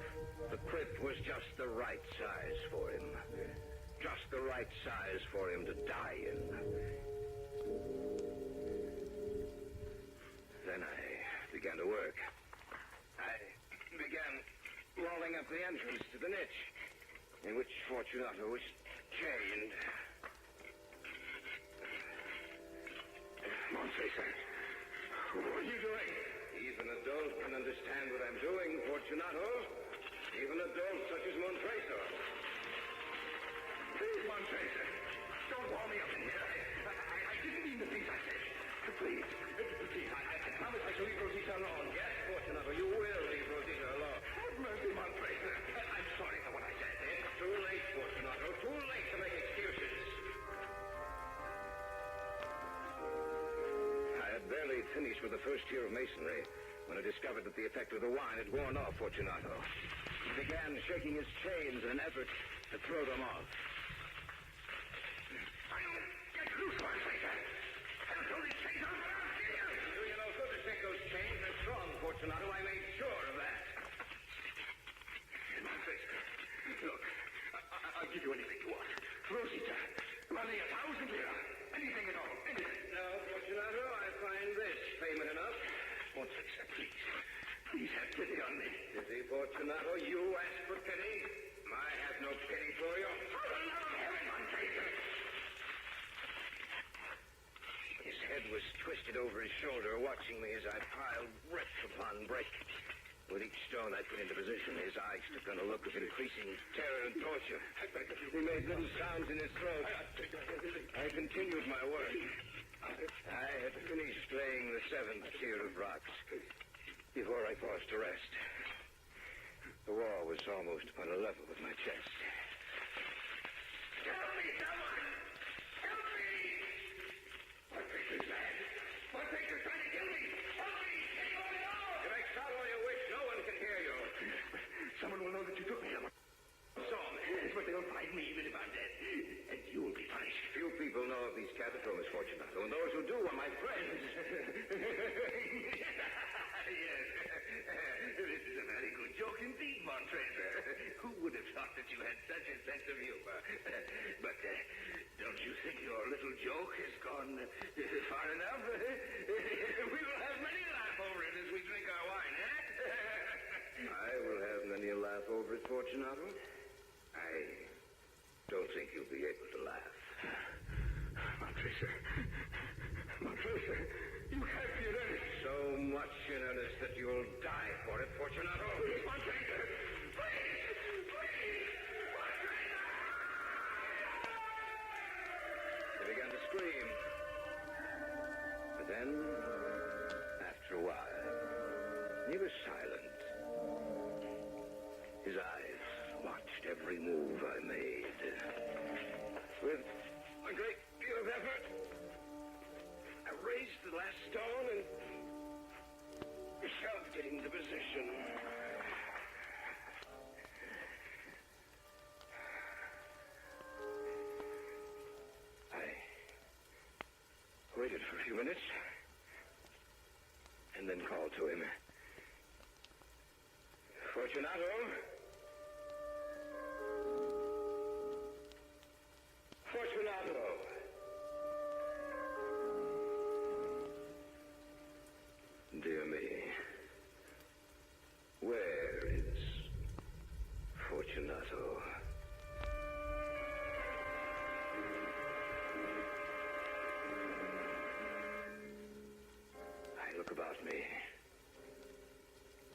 The crypt was just the right size for him. Just the right size for him to die in. Then I began to work. I began rolling up the entrance to the niche in which Fortunato was chained. Montracer, What are you doing? Even adults can understand what I'm doing, Fortunato. Even adults such as Montreso. Please, Montreso, don't wall me up in here. I didn't mean the things I said. Please, I promise I shall leave Rosita alone. Yes, Fortunato, you will leave Rosita alone. Have mercy, Montreso. I'm sorry for what I said. It's too late, Fortunato. Too late to make excuses. I had barely finished with the first year of masonry when I discovered that the effect of the wine had worn off Fortunato. He began shaking his chains in an effort to throw them off. Get loose, Montreso. I'll throw these chains off and I'll kill you. Do you know, so to think those chains are strong, Fortunato. I made sure of that. Montreso, look, I'll give you anything you want. Rosita, money 1,000 lira. Anything at all. Anything. No, Fortunato, I find this payment enough. Montreso, please. Please have pity on me. Pity, Fortunato? You ask for pity? I have no pity for you. For the love of heaven, Montreso. His head was twisted over his shoulder, watching me as I piled brick upon brick. With each stone I put into position, his eyes took on a look of increasing terror and torture. He made little sounds in his throat. I continued my work. I had finished laying the 7th tier of rocks before I paused to rest. The wall was almost upon a level with my chest. Help me, someone! Help me! Montreso's mad. Montreso's trying to kill me. Help me! Anybody know? You make shout all you wish. No one can hear you. Someone will know that you took me. But they'll find me even if I'm dead. And you will be punished. Few people know of these catacomb Fortunato, and those who do are my friends. Yes. This is a very good joke indeed, Montreso. Who would have thought that you had such a sense of humor? But don't you think your little joke has gone far enough? We will have many a laugh over it as we drink our wine, eh? I will have many a laugh over it, Fortunato. I don't think you'll be able to laugh. Montreso, you can't be in earnest. So much in earnest that you'll die for it, Fortunato. Montreso, please, Montreso! He began to scream. But then, after a while, he was silent. His eyes watched every move I made. With a great deal of effort, I raised the last stone and shoved it into position. I waited for a few minutes and then called to him. Fortunato? Fortunato! Dear me, where is Fortunato? I look about me.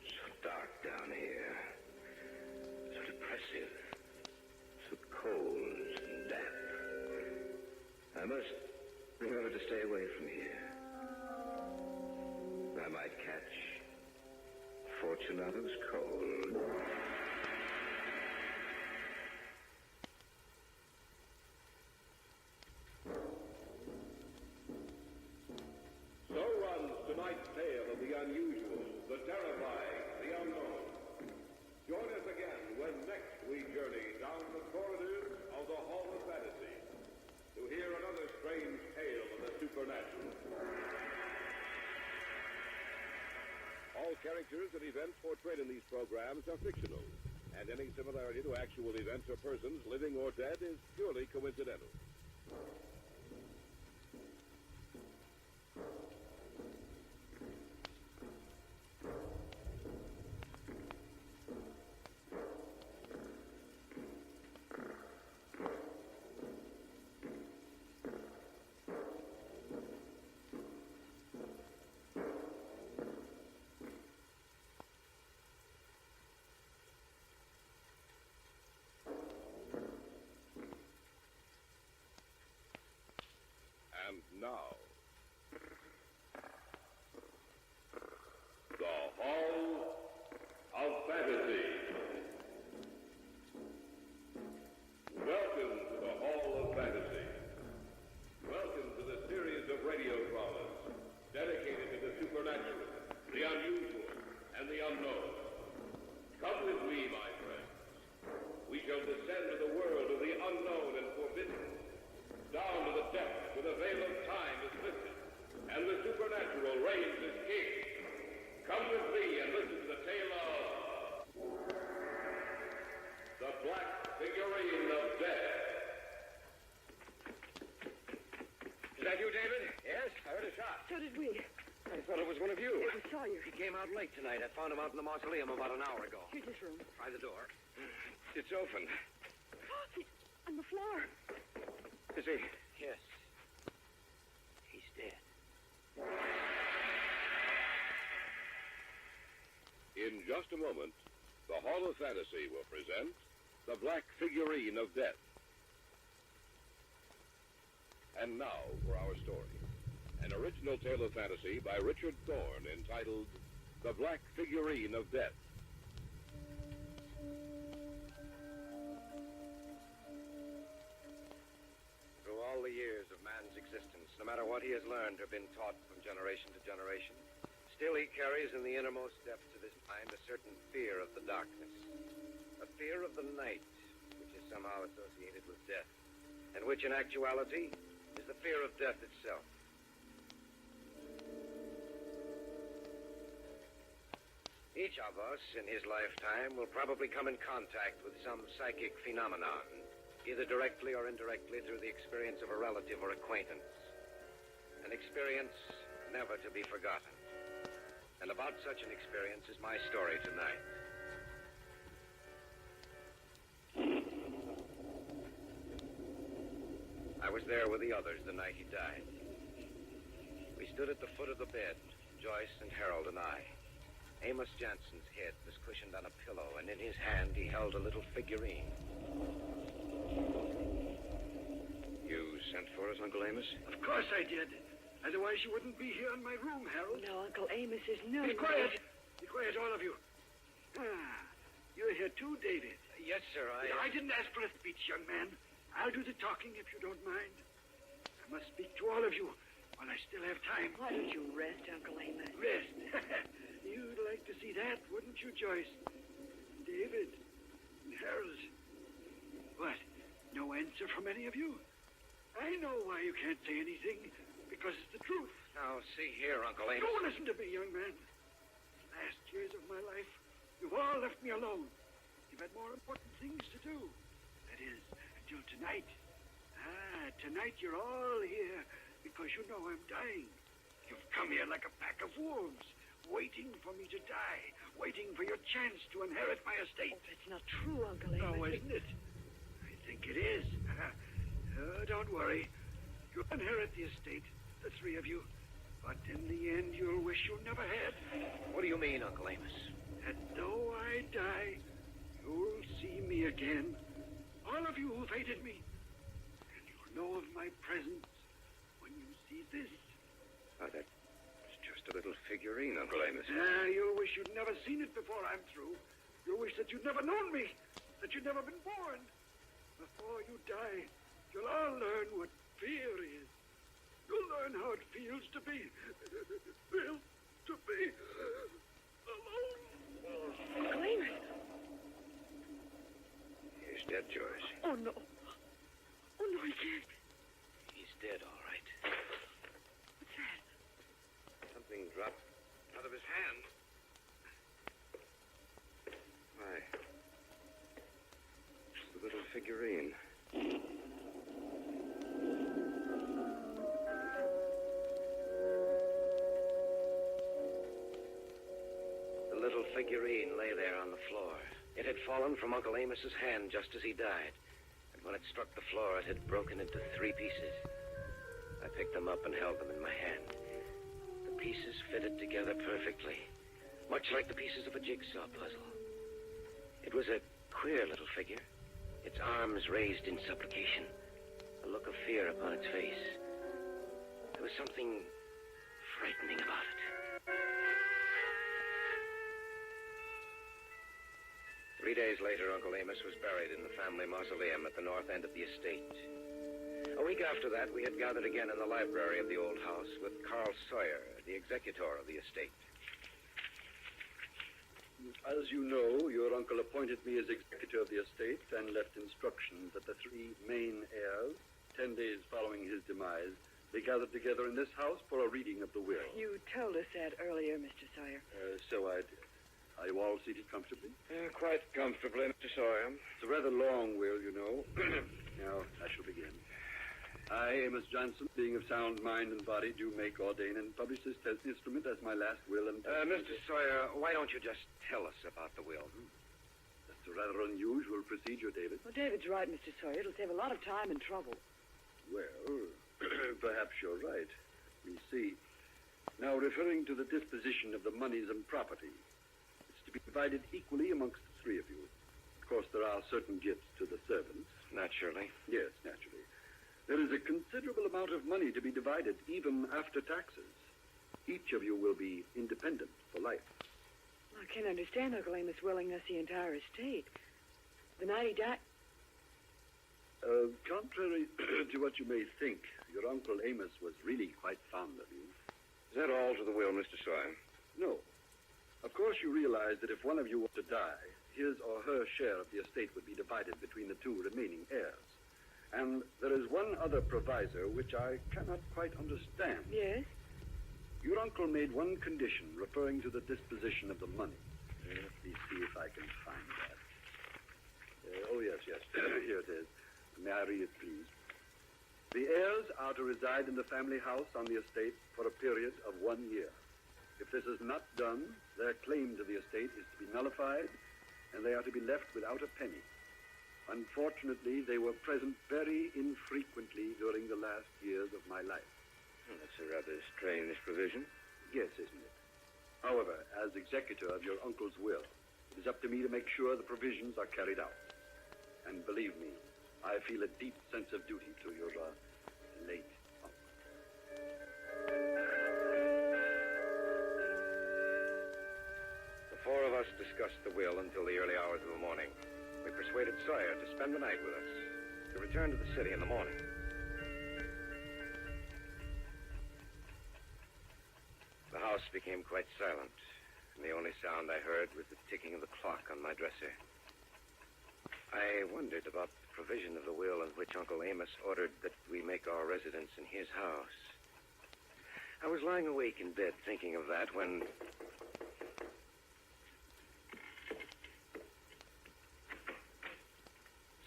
So dark down here. So depressive. So cold and damp. I must remember to stay away from here. I might catch Fortunato's cold. So runs tonight's tale of the unusual, the terrifying, the unknown. Join us again when next we journey down the corridors of the Hall of Fantasy to hear another strange tale of the supernatural. All characters and events portrayed in these programs are fictional, and any similarity to actual events or persons, living or dead, is purely coincidental. now. The Hall of Fantasy. Welcome to the Hall of Fantasy. Welcome to the series of radio dramas dedicated to the supernatural, the unusual, and the unknown. Come with me, my friends. We shall descend to the world of the unknown and forbidden, down to the depths where the veil of time is lifted, and the supernatural reigns as king. Come with me and listen to the tale of the Black Figurine of Death. Is that you, David? Yes, I heard a shot. So did we. I thought it was one of you. It was Sawyer. He came out late tonight. I found him out in the mausoleum about an hour ago. Here's his room. Try the door. It's open. He's on the floor. Is he? Yes. He's dead. In just a moment, the Hall of Fantasy will present the Black Figurine of Death. And now for our story. An original tale of fantasy by Richard Thorne entitled The Black Figurine of Death. Through all the years of man's existence, no matter what he has learned or been taught from generation to generation, still he carries in the innermost depths of his mind a certain fear of the darkness, a fear of the night, which is somehow associated with death, and which in actuality is the fear of death itself. Each of us in his lifetime will probably come in contact with some psychic phenomenon, either directly or indirectly through the experience of a relative or acquaintance. An experience never to be forgotten. And about such an experience is my story tonight. I was there with the others the night he died. We stood at the foot of the bed, Joyce and Harold and I. Amos Jansen's head was cushioned on a pillow, and in his hand he held a little figurine. You sent for us, Uncle Amos? Of course I did. Otherwise you wouldn't be here in my room, Harold. No, Uncle Amos is no... Be quiet. Be quiet, all of you. You're here too, David. Yes, sir, I didn't ask for a speech, young man. I'll do the talking if you don't mind. I must speak to all of you while I still have time. Why don't you rest, Uncle Amos? Rest? You'd like to see that, wouldn't you, Joyce? David and Harold. What? No answer from any of you? I know why you can't say anything, because it's the truth. Now, see here, Uncle Amos. Don't listen to me, young man. Last years of my life, you've all left me alone. You've had more important things to do. That is, until tonight. Tonight you're all here because you know I'm dying. You've come here like a pack of wolves, waiting for me to die, waiting for your chance to inherit my estate. Oh, that's not true, Uncle Amos. No, isn't it? I think it is. Don't worry. You'll inherit the estate, the three of you. But in the end, you'll wish you never had. What do you mean, Uncle Amos? That though I die, you'll see me again. All of you who've hated me. And you'll know of my presence when you see this. Oh, that's just a little figurine, Uncle Amos. You'll wish you'd never seen it before I'm through. You'll wish that you'd never known me, that you'd never been born. Before you die, you'll all learn what fear is. You'll learn how it feels to be alone. Uncle Amos. He's dead, Joyce. Oh, no. Oh, no, he can't. He's dead, all right. What's that? Something dropped out of his hand. Why? It's the little figurine. The little figurine lay there on the floor. It had fallen from Uncle Amos's hand just as he died. And when it struck the floor, it had broken into 3 pieces. I picked them up and held them in my hand. The pieces fitted together perfectly, much like the pieces of a jigsaw puzzle. It was a queer little figure, its arms raised in supplication, a look of fear upon its face. was something frightening about it. 3 days later, Uncle Amos was buried in the family mausoleum at the north end of the estate. A week after that, we had gathered again in the library of the old house with Carl Sawyer, the executor of the estate. As you know, your uncle appointed me as executor of the estate and left instructions that the 3 main heirs, 10 days following his demise, be gathered together in this house for a reading of the will. You told us that earlier, Mr. Sawyer. So I did. Are you all seated comfortably? Quite comfortably, Mr. Sawyer. It's a rather long will, you know. Now, I shall begin. I, Amos Johnson, being of sound mind and body, do make, ordain, and publish this instrument as my last will and... Mr. Sawyer, why don't you just tell us about the will? That's a rather unusual procedure, David. Well, David's right, Mr. Sawyer. It'll save a lot of time and trouble. Well, perhaps you're right. You see, now referring to the disposition of the monies and property, it's to be divided equally amongst the 3 of you. Of course, there are certain gifts to the servants. Naturally. Yes, naturally. There is a considerable amount of money to be divided, even after taxes. Each of you will be independent for life. I can't understand Uncle Amos willing us the entire estate. The night he died... Contrary to what you may think, your Uncle Amos was really quite fond of you. Is that all to the will, Mr. Sawyer? No. Of course you realize that if one of you were to die, his or her share of the estate would be divided between the 2 remaining heirs. And there is one other proviso which I cannot quite understand. Yes? Your uncle made one condition referring to the disposition of the money. Let me see if I can find that. Oh, yes. Here it is. May I read it, please? The heirs are to reside in the family house on the estate for a period of 1 year. If this is not done, their claim to the estate is to be nullified, and they are to be left without a penny. Unfortunately, they were present very infrequently during the last years of my life. That's a rather strange provision. Yes, isn't it? However, as executor of your uncle's will, it is up to me to make sure the provisions are carried out. And believe me, I feel a deep sense of duty to your late uncle. The 4 of us discussed the will until the early hours of the morning. We persuaded Sawyer to spend the night with us, to return to the city in the morning. The house became quite silent, and the only sound I heard was the ticking of the clock on my dresser. I wondered about the provision of the will in which Uncle Amos ordered that we make our residence in his house. I was lying awake in bed thinking of that when...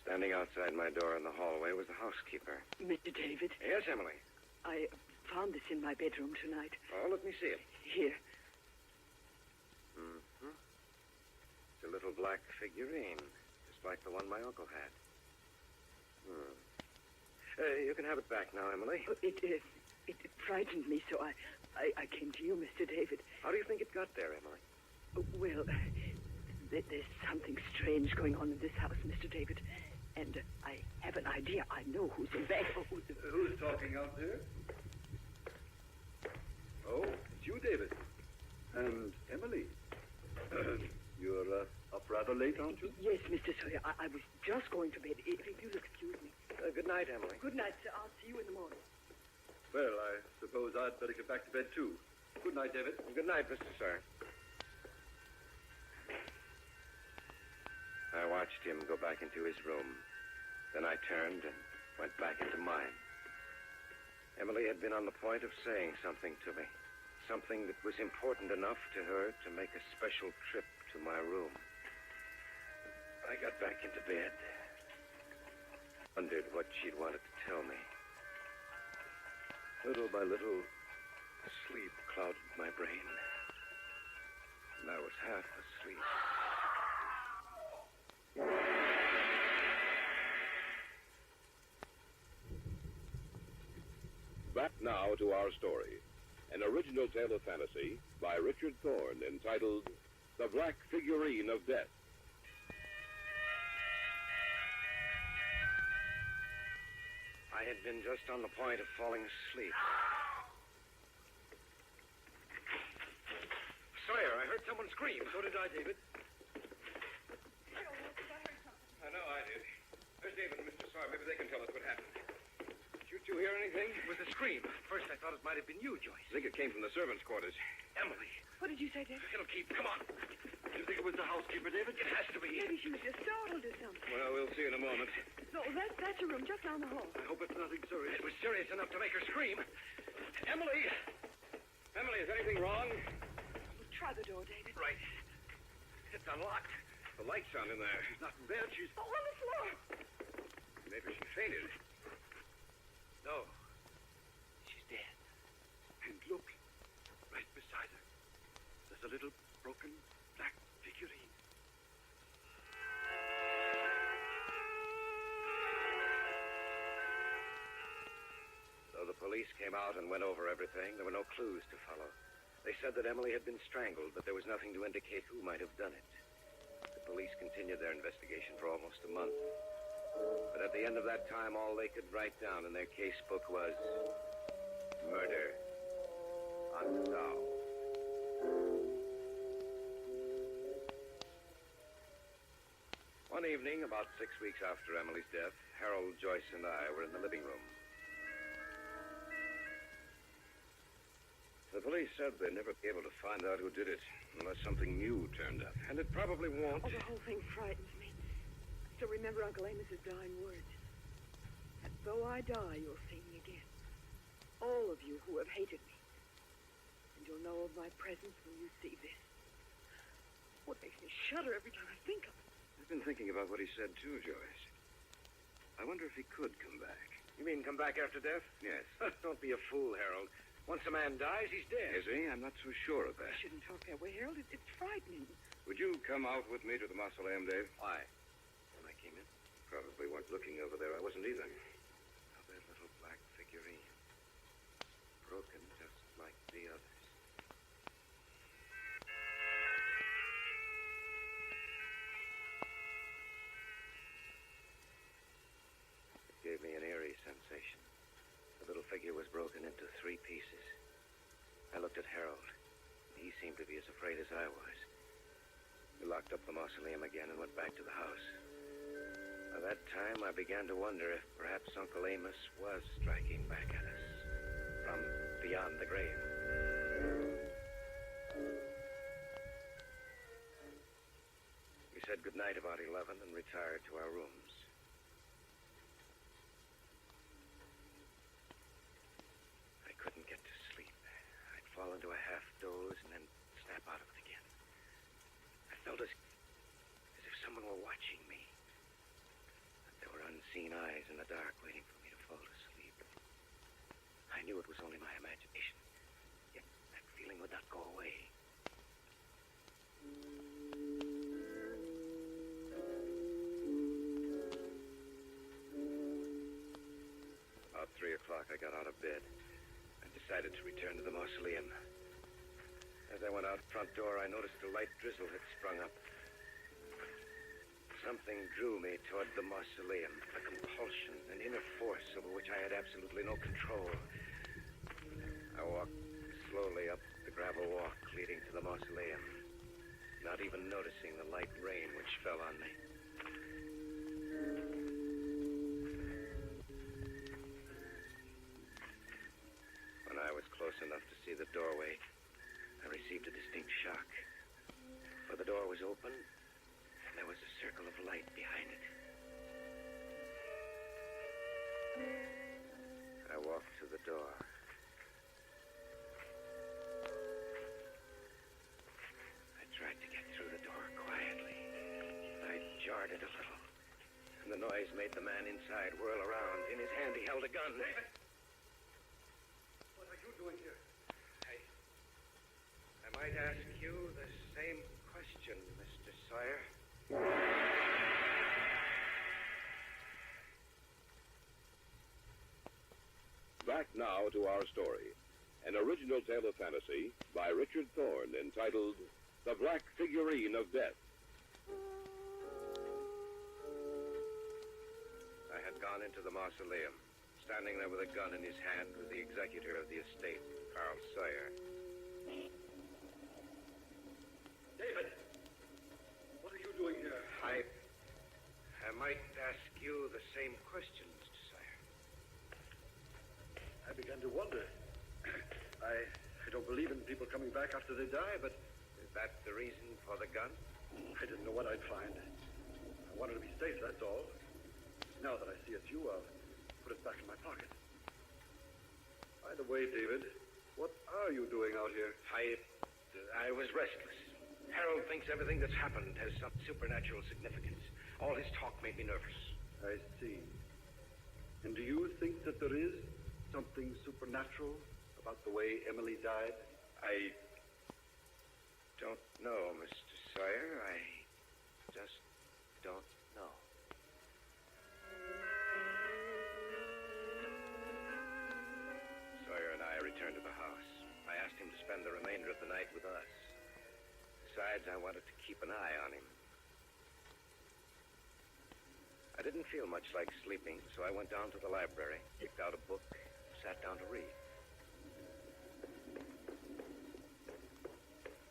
Standing outside my door in the hallway was the housekeeper. Mr. David? Yes, Emily? I found this in my bedroom tonight. Oh, let me see it. Here. Mm-hmm. It's a little black figurine, just like the one my uncle had. You can have it back now, Emily. It frightened me, so I came to you, Mr. David. How do you think it got there, Emily? Well, there's something strange going on in this house, Mr. David. And I have an idea. I know who's in bed. Who's talking out there? Oh, it's you, David. And Emily. You're up rather late, aren't you? Yes, Mr. Sawyer. I was just going to bed. If you'll excuse me. Good night, Emily. Good night, sir. I'll see you in the morning. Well, I suppose I'd better get back to bed, too. Good night, David. Good night, Mr. Sawyer. I watched him go back into his room. Then I turned and went back into mine. Emily had been on the point of saying something to me. Something that was important enough to her to make a special trip to my room. I got back into bed. Wondered what she'd wanted to tell me. Little by little, sleep clouded my brain. And I was half asleep. Back now to our story. An original tale of fantasy by Richard Thorne entitled The Black Figurine of Death. I had been just on the point of falling asleep and scream. So did I, David. I know I did. There's David and Mr. Sawyer. Maybe they can tell us what happened. Did you two hear anything? It was a scream. First, I thought it might have been you, Joyce. I think it came from the servants' quarters. Emily. What did you say, David? It'll keep. Come on. Do you think it was the housekeeper, David? It has to be. Maybe she was just startled or something. Well, we'll see in a moment. No, that's a room just down the hall. I hope it's nothing serious. It was serious enough to make her scream. Emily! Emily, is anything wrong? Try the door, David. Right. It's unlocked. The light's on in there. She's not in bed. She's... Oh, on the floor. Maybe she fainted. No. She's dead. And look, right beside her, there's a little broken black figurine. So the police came out and went over everything. There were no clues to follow. They said that Emily had been strangled, but there was nothing to indicate who might have done it. The police continued their investigation for almost a month. But at the end of that time, all they could write down in their case book was murder unsolved. One evening, about 6 weeks after Emily's death, Harold, Joyce, and I were in the living room. The police said they'd never be able to find out who did it unless something new turned up. And it probably won't. Oh, the whole thing frightens me. I still remember Uncle Amos's dying words. And though I die, you'll see me again. All of you who have hated me. And you'll know of my presence when you see this. What makes me shudder every time I think of it. I've been thinking about what he said, too, Joyce. I wonder if he could come back. You mean come back after death? Yes. Don't be a fool, Harold. Once a man dies, he's dead. Is he? I'm not so sure of that. You shouldn't talk that way, Harold. It's frightening. Would you come out with me to the mausoleum, Dave? Why? When I came in? Probably weren't looking over there. I wasn't either. Another little black figurine. Broken just like the others. It gave me an eerie sensation. The little figure was broken into 3 pieces. I looked at Harold. He seemed to be as afraid as I was. We locked up the mausoleum again and went back to the house. By that time, I began to wonder if perhaps Uncle Amos was striking back at us from beyond the grave. We said goodnight about 11 and retired to our rooms. I couldn't get to sleep. I'd fall into a half doze and then snap out of it again. I felt as if someone were watching me. There were unseen eyes in the dark waiting for me to fall asleep. I knew it was only my imagination, yet that feeling would not go away. About 3 o'clock, I got out of bed. I decided to return to the mausoleum. As I went out front door, I noticed a light drizzle had sprung up. Something drew me toward the mausoleum, a compulsion, an inner force over which I had absolutely no control. I walked slowly up the gravel walk leading to the mausoleum, not even noticing the light rain which fell on me. When I was close enough to see the doorway, I received a distinct shock. For the door was open, and there was a circle of light behind it. I walked to the door. I tried to get through the door quietly. I jarred it a little, and the noise made the man inside whirl around. In his hand, he held a gun. David! What are you doing here? I might ask you the same question, Mr. Sawyer. Back now to our story. An original tale of fantasy by Richard Thorne entitled The Black Figurine of Death. I had gone into the mausoleum. Standing there with a gun in his hand was the executor of the estate, Carl Sawyer. same question, Mr. Sawyer. I began to wonder. I don't believe in people coming back after they die, but... Is that the reason for the gun? I didn't know what I'd find. I wanted to be safe, that's all. Now that I see it's you, I'll put it back in my pocket. By the way, David, what are you doing out here? I was restless. Harold thinks everything that's happened has some supernatural significance. All his talk made me nervous. I see. And do you think that there is something supernatural about the way Emily died? I don't know, Mr. Sawyer. I just don't know. Sawyer and I returned to the house. I asked him to spend the remainder of the night with us. Besides, I wanted to keep an eye on him. I didn't feel much like sleeping, so I went down to the library, picked out a book, sat down to read.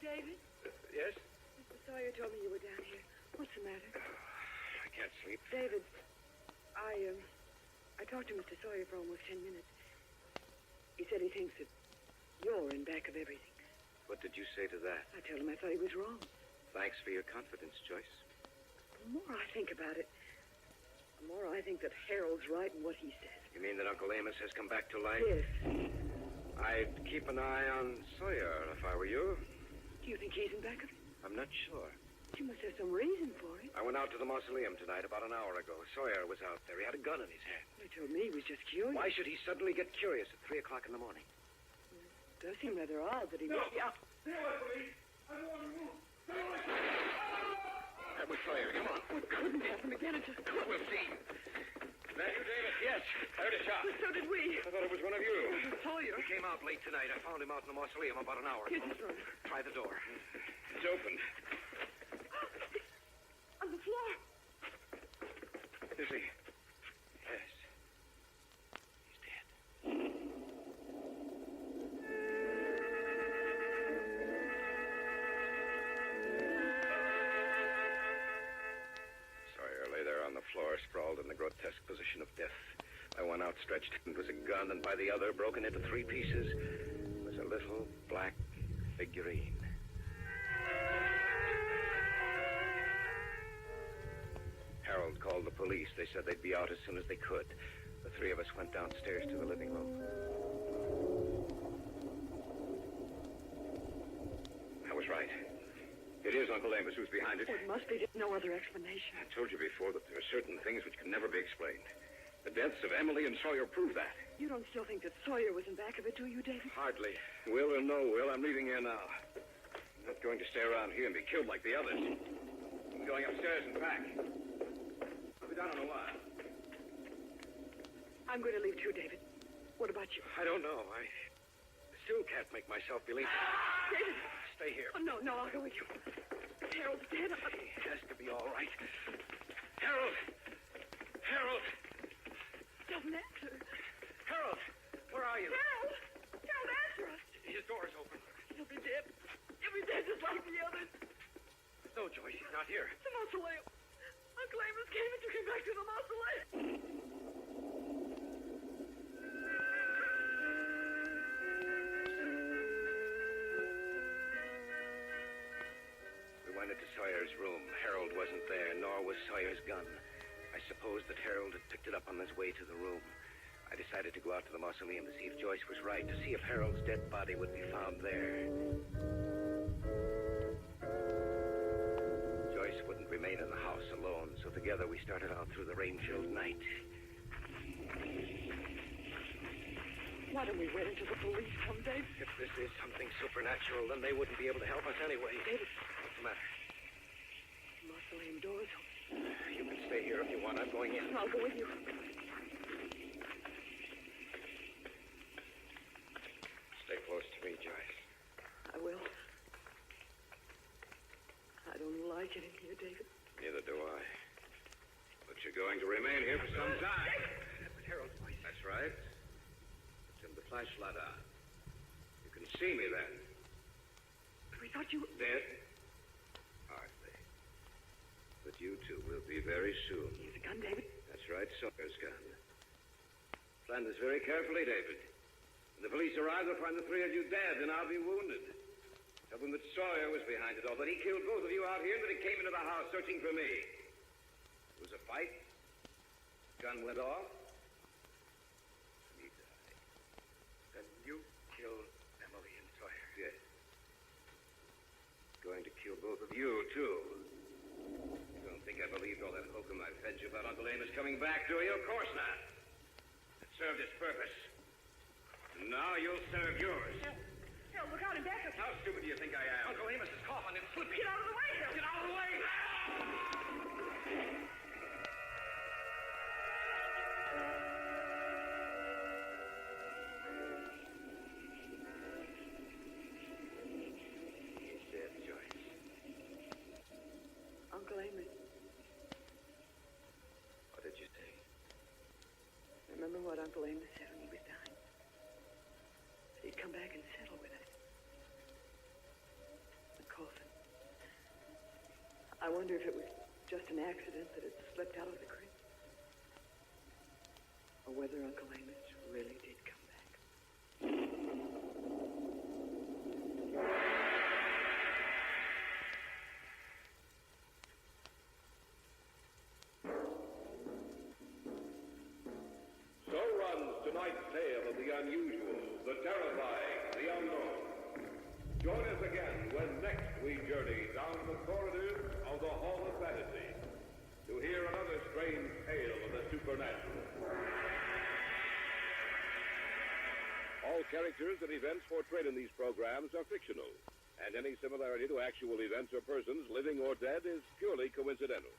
David? Yes? Mr. Sawyer told me you were down here. What's the matter? I can't sleep. David, I talked to Mr. Sawyer for almost 10 minutes. He said he thinks that you're in back of everything. What did you say to that? I told him I thought he was wrong. Thanks for your confidence, Joyce. The more I think about it, the more I think that Harold's right in what he says. You mean that Uncle Amos has come back to life? Yes. I'd keep an eye on Sawyer if I were you. Do you think he's in back of it? I'm not sure. You must have some reason for it. I went out to the mausoleum tonight about an hour ago. Sawyer was out there. He had a gun in his hand. He told me he was just curious. Why should he suddenly get curious at 3 o'clock in the morning? It does seem rather odd that he would be out. That was Sawyer. Come on. It couldn't happen again. It just couldn't. We'll see. Is that you, David? Yes. I heard a shot. Well, so did we. I thought it was one of you. It was Sawyer. He came out late tonight. I found him out in the mausoleum about an hour ago. Here's his room. Try the door. It's open. On the floor. Is he? Yes. He's dead. Sawyer lay there on the floor, sprawled in the grotesque position of death. By one outstretched hand was a gun, and by the other, broken into 3 pieces, was a little black figurine. Harold called the police. They said they'd be out as soon as they could. The 3 of us went downstairs to the living room. I was right. It is Uncle Amos who's behind it. It must be. There's no other explanation. I told you before that there are certain things which can never be explained. The deaths of Emily and Sawyer prove that. You don't still think that Sawyer was in back of it, do you, David? Hardly. Will or no will, I'm leaving here now. I'm not going to stay around here and be killed like the others. I'm going upstairs and back. I'll be down in a while. I'm going to leave too, David. What about you? I don't know. I still can't make myself believe it. David! Stay here. Oh, no, I'll go with you. Harold's dead. He has to be all right. Harold! Harold! Doesn't answer. Harold! Where are you? Harold! Harold, answer us! His door is open. He'll be dead. He'll be dead just like the others. No, Joyce, he's not here. The mausoleum. Uncle Amos came and took him back to the mausoleum. We went into Sawyer's room. Harold wasn't there, nor was Sawyer's gun. I supposed that Harold had picked it up on his way to the room. I decided to go out to the mausoleum to see if Joyce was right, to see if Harold's dead body would be found there. Joyce wouldn't remain in the house alone, so together we started out through the rain-filled night. Why don't we wait until the police come, Dave? If this is something supernatural, then they wouldn't be able to help us anyway. David. What's the matter? The mausoleum door's open. You can stay here if you want. I'm going in. I'll go with you. Stay close to me, Joyce. I will. I don't like it in here, David. Neither do I. But you're going to remain here for some time. That was Harold's voice. That's right. Turn the flashlight on. You can see me then. We thought you... Dead? Hardly. But you two will be very soon. Here's a gun, David. That's right, Sawyer's gun. Planned this very carefully, David. When the police arrive, they'll find the three of you dead, and I'll be wounded. Tell them that Sawyer was behind it all, that he killed both of you out here, and that he came into the house searching for me. There was a fight. Gun went off. And he died. Then you killed Emily and Sawyer? Yes. Going to kill both of you, too. You don't think I believed all that hokum I fed you about Uncle Amos coming back, do you? Of course not. It served its purpose. And now you'll serve yours. Phil, look out in back of you. How stupid do you think I am? Uncle Amos is coughing. It's slipping. Get out of the way, Phil. Get out of the way! He's dead, Joyce. Uncle Amos. What did you say? Remember what Uncle Amos said when he was dying? He'd come back and settle with us. The coffin. I wonder if it was just an accident that had slipped out of the crib. Or whether Uncle Amos really did come back. So runs tonight's tale of the unusual, the terrifying, the unknown. Join us again when next we journey down the corridors of the Hall of Fantasy to hear another strange tale of the supernatural. All characters and events portrayed in these programs are fictional, and any similarity to actual events or persons, living or dead, is purely coincidental.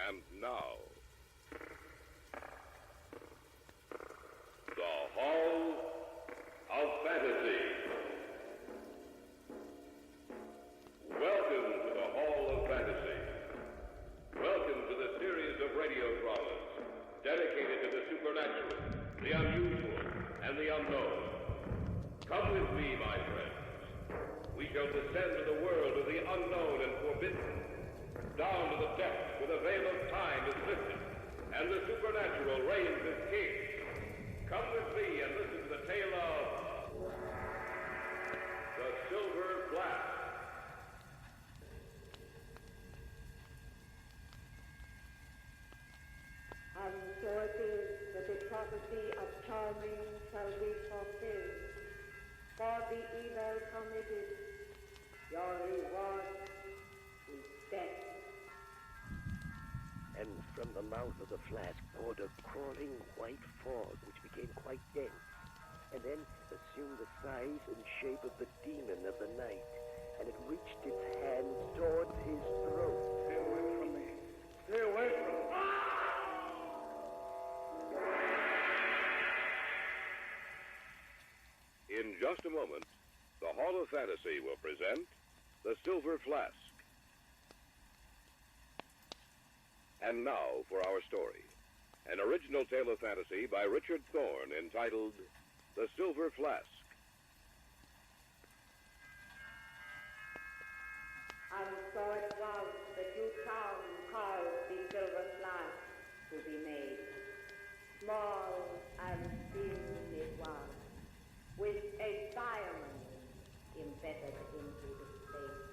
And now, the Hall of Fantasy. Welcome to the Hall of Fantasy. Welcome to the series of radio dramas dedicated to the supernatural, the unusual, and the unknown. Come with me, my friends. We shall descend to the world of the unknown and forbidden, down to the depths where the veil of time is lifted, and the supernatural reigns as king. Come with me and listen to the tale of the Silver Flask. And so it is that the prophecy of Charming shall be fulfilled. For the evil committed, your reward is death. And from the mouth of the flask poured a crawling white fog, which became quite dense, and then assumed the size and shape of the demon of the night, and it reached its hands towards his throat. Stay away from me. Stay away from me. In just a moment, the Hall of Fantasy will present the Silver Flask. And now for our story. An original tale of fantasy by Richard Thorne entitled The Silver Flask. And so it was the new town called the Silver Flask to be made. Small and thin it was, with a diamond embedded into the space,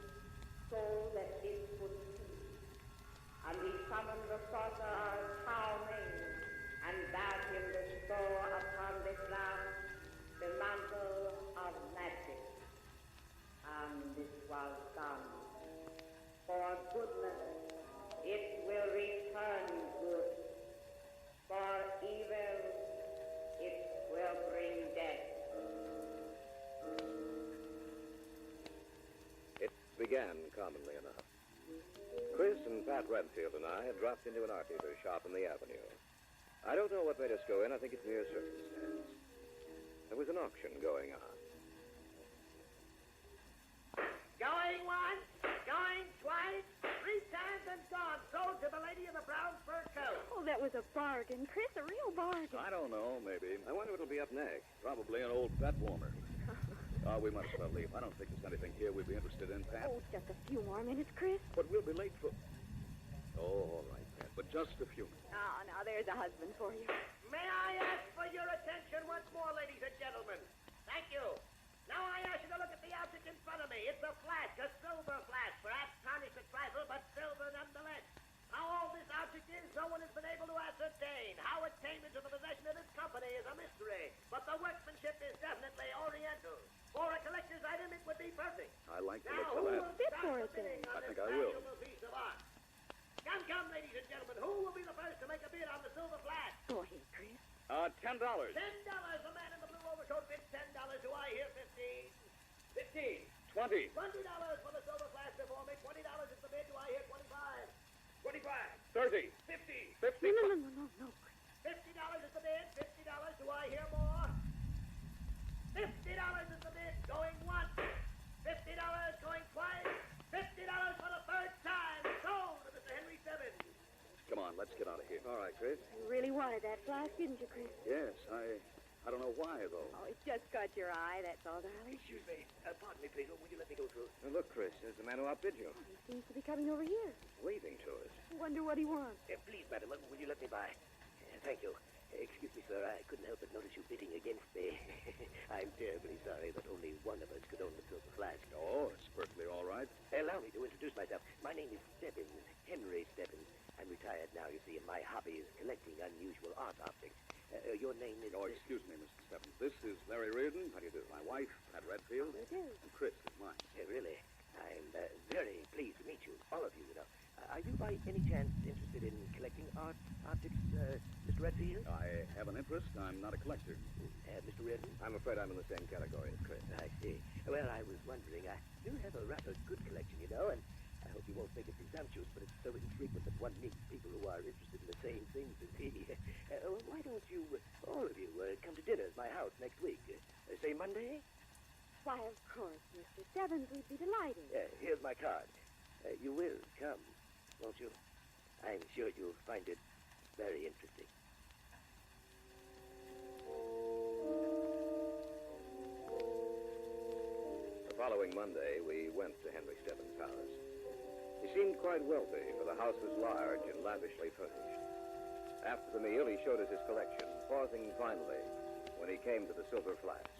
so that it could see. And he summoned the sorcerer Charming, and bade him bestow upon the flask the mantle of magic. And it was done. For goodness, it will return good. For evil, it will bring death. It began commonly enough. Chris and Pat Redfield and I had dropped into an art dealer's shop on the avenue. I don't know what made us go in. I think it's mere circumstance. There was an auction going on. Going once, going twice, 3 times and gone. Sold to the lady in the brown fur coat. Oh, that was a bargain, Chris, a real bargain. I don't know, maybe. I wonder what'll be up next. Probably an old bat warmer. We might as well leave. I don't think there's anything here we'd be interested in, Pat. Oh, just a few more minutes, Chris. But we'll be late for... Oh, all right, Pat, but just a few minutes. Oh, now there's a husband for you. May I ask for your attention once more, ladies and gentlemen? Thank you. Now I ask you to look at the object in front of me. It's a flask, a silver flask, perhaps tarnished a trifle, but silver nonetheless. How old this object is, no one has been able to ascertain. How it came into the possession of this company is a mystery, but the workmanship is definitely Oriental. For a collector's item, it would be perfect. I like the Now, looks of who that. will Bid start for the it, then. bidding on I this think I will. valuable piece of art? Come, ladies and gentlemen, who will be the first to make a bid on the silver flask? Go ahead, Chris. $10. $10. The man in the blue overcoat bids $10. Do I hear 15? 15. 20. $20 for the silver flask before me. $20 is the bid. Do I hear 25? 25. 30. 50. 50. No. $50 is the bid. $50. Do I hear more? $50 is the bid. Going once. $50 going twice. $50 for the third time. Sold to Mr. Henry Stebbins. Come on, let's get out of here. All right, Chris. You really wanted that flask, didn't you, Chris? Yes, I don't know why, though. Oh, it just caught your eye, that's all, darling. Excuse me. Pardon me, please. Will you let me go through? Now, look, Chris, there's the man who outbid you. He seems to be coming over here. Waving to us. I wonder what he wants. Please, madam, will you let me by? Thank you. Excuse me, sir. I couldn't help but notice you bidding against me. I'm terribly sorry that only one of us could own the silver flask. Oh, it's perfectly all right. Allow me to introduce myself. My name is Stebbins, Henry Stebbins. I'm retired now, you see, and my hobby is collecting unusual art objects. Your name is... Oh, excuse me, Mr. Stebbins. This is Larry Reardon. How do you do? My wife, Pat Redfield. How do you do? And Chris is mine. Really? I'm very pleased to meet you, all of you, you know. Are you by any chance interested in collecting art objects, Mr. Redfield? I have an interest. I'm not a collector. Mr. Reardon? I'm afraid I'm in the same category as Chris. I see. Well, I was wondering, I do have a rather good collection, you know, and I hope you won't think it presumptuous, but it's so infrequent that one meets people who are interested in the same things as me. Why don't you, all of you, come to dinner at my house next week? Say Monday? Why, of course, Mr. Stebbins, we'd be delighted. Here's my card. You will come, won't you? I'm sure you'll find it very interesting. The following Monday, we went to Henry Stebbins' house. He seemed quite wealthy, for the house was large and lavishly furnished. After the meal, he showed us his collection, pausing finally when he came to the silver flask.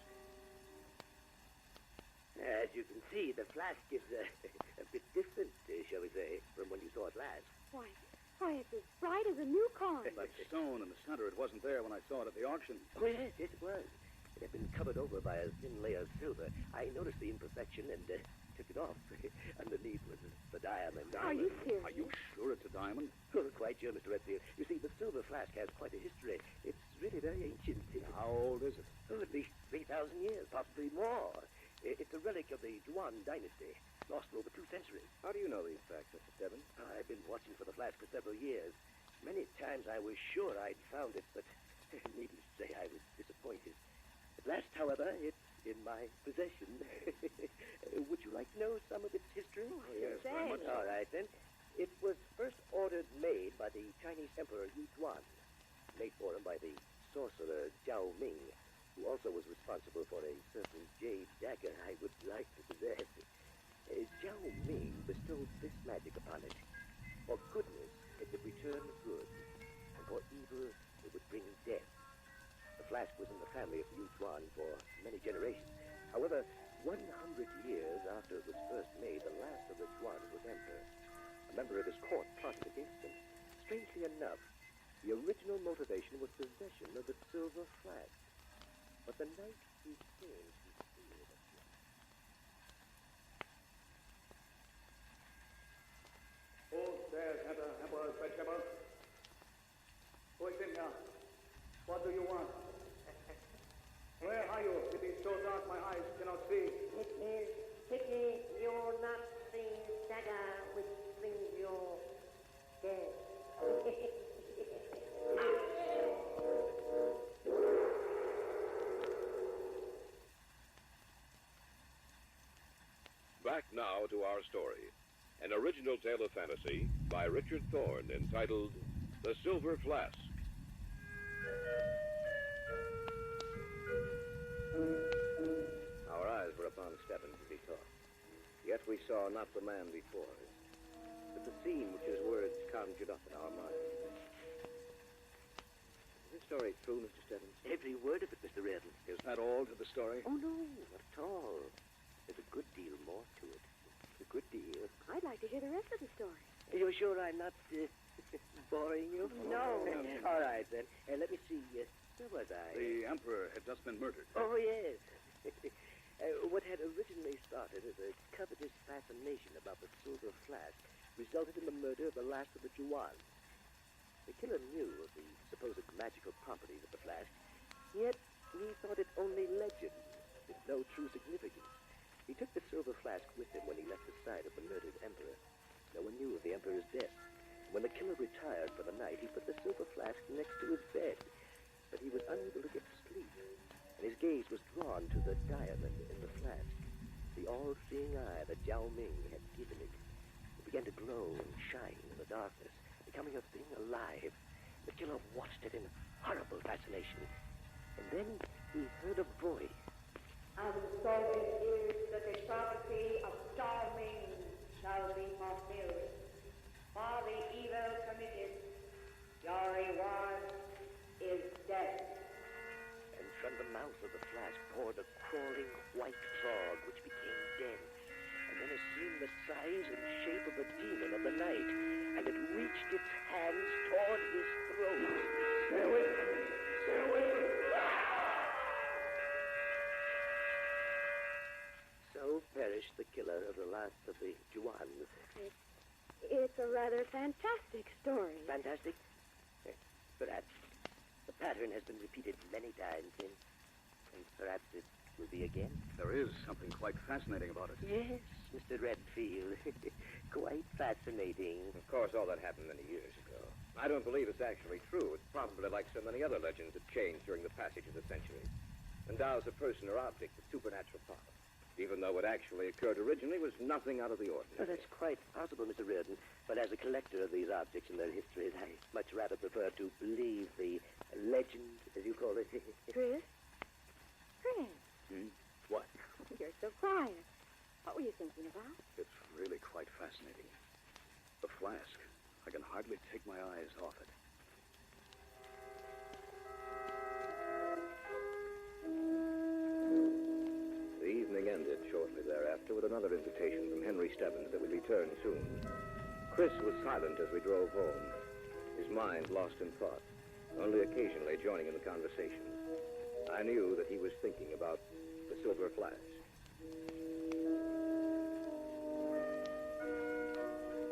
As you can see, the flask is a bit different, shall we say, from when you saw it last. Why, it's as bright as a new coin. That stone in the center, it wasn't there when I saw it at the auction. Oh, yes, it was. It had been covered over by a thin layer of silver. I noticed the imperfection and took it off. Underneath was the diamond. Are you serious? Are you sure it's a diamond? Oh, quite sure, Mr. Redfield. You see, the silver flask has quite a history. It's really very ancient. How old is it? Oh, at least 3,000 years, possibly more. It's a relic of the Yuan dynasty, lost for over 2 centuries. How do you know these facts, Mr. Stebbins? I've been watching for the flask for several years. Many times I was sure I'd found it, but needless to say, I was disappointed. At last, however, it's in my possession. Would you like to know some of its history? Oh, yes, very much. All right, then. It was first ordered made by the Chinese Emperor Yu Tuan, made for him by the sorcerer Zhao Ming, who also was responsible for a certain jade dagger I would like to possess. Zhao Ming bestowed this magic upon it. For goodness, it would return good, and for evil, it would bring death. The flask was in the family of Yu Tuan for many generations. However, 100 years after it was first made, the last of the Tuan was emperor. A member of his court plotted against him. Strangely enough, the original motivation was possession of the silver flask. But the night he came, he feared a flood. Who dares enter Emperor's bedchamber? Who is in here? What do you want? Where are you? It is so dark my eyes cannot see. It is pity you're not the dagger which brings your death. Story, an original tale of fantasy by Richard Thorne entitled The Silver Flask. Our eyes were upon Stebbins as he talked. Yet we saw not the man before us, but the scene which his words conjured up in our minds. Is this story true, Mr. Stebbins? Every word of it, Mr. Reardon. Is that all to the story? Oh, no, not at all. There's a good deal more to it. A good deal. I'd like to hear the rest of the story. You're sure I'm not boring you? No. All right, then. Let me see. Where was I? The Emperor had just been murdered. Oh, yes. What had originally started as a covetous fascination about the silver flask resulted in the murder of the last of the Juwans. The killer knew of the supposed magical properties of the flask, yet he thought it only legend, with no true significance. He took the silver flask with him when he left the side of the murdered emperor. No one knew of the emperor's death. When the killer retired for the night, he put the silver flask next to his bed, but he was unable to get to sleep, and his gaze was drawn to the diamond in the flask, the all-seeing eye that Jiao Ming had given it. It began to glow and shine in the darkness, becoming a thing alive. The killer watched it in horrible fascination, and then he heard a voice. And so it is that the prophecy of Jiao Ming shall be fulfilled. For the evil committed, your reward is death. And from the mouth of the flask poured a crawling white fog which became dense, and then assumed the size and shape of a demon of the night, and it reached its hands toward his throat. Stay away from me! Stay away from me! So perished the killer of the last of the Juwans. It's a rather fantastic story. Fantastic? Perhaps. The pattern has been repeated many times, and perhaps it will be again. There is something quite fascinating about it. Yes, Mr. Redfield. Quite fascinating. Of course, all that happened many years ago. I don't believe it's actually true. It's probably like so many other legends that changed during the passage of the centuries. Endows a person or object with supernatural power, even though what actually occurred originally was nothing out of the ordinary. Well, that's quite possible, Mr. Reardon. But as a collector of these objects and their histories, I much rather prefer to believe the legend, as you call it. Chris? Chris? What? You're so quiet. What were you thinking about? It's really quite fascinating. The flask. I can hardly take my eyes off it. The evening ended shortly thereafter with another invitation from Henry Stebbins that we'd return soon. Chris was silent as we drove home, his mind lost in thought, only occasionally joining in the conversation. I knew that he was thinking about the silver flask.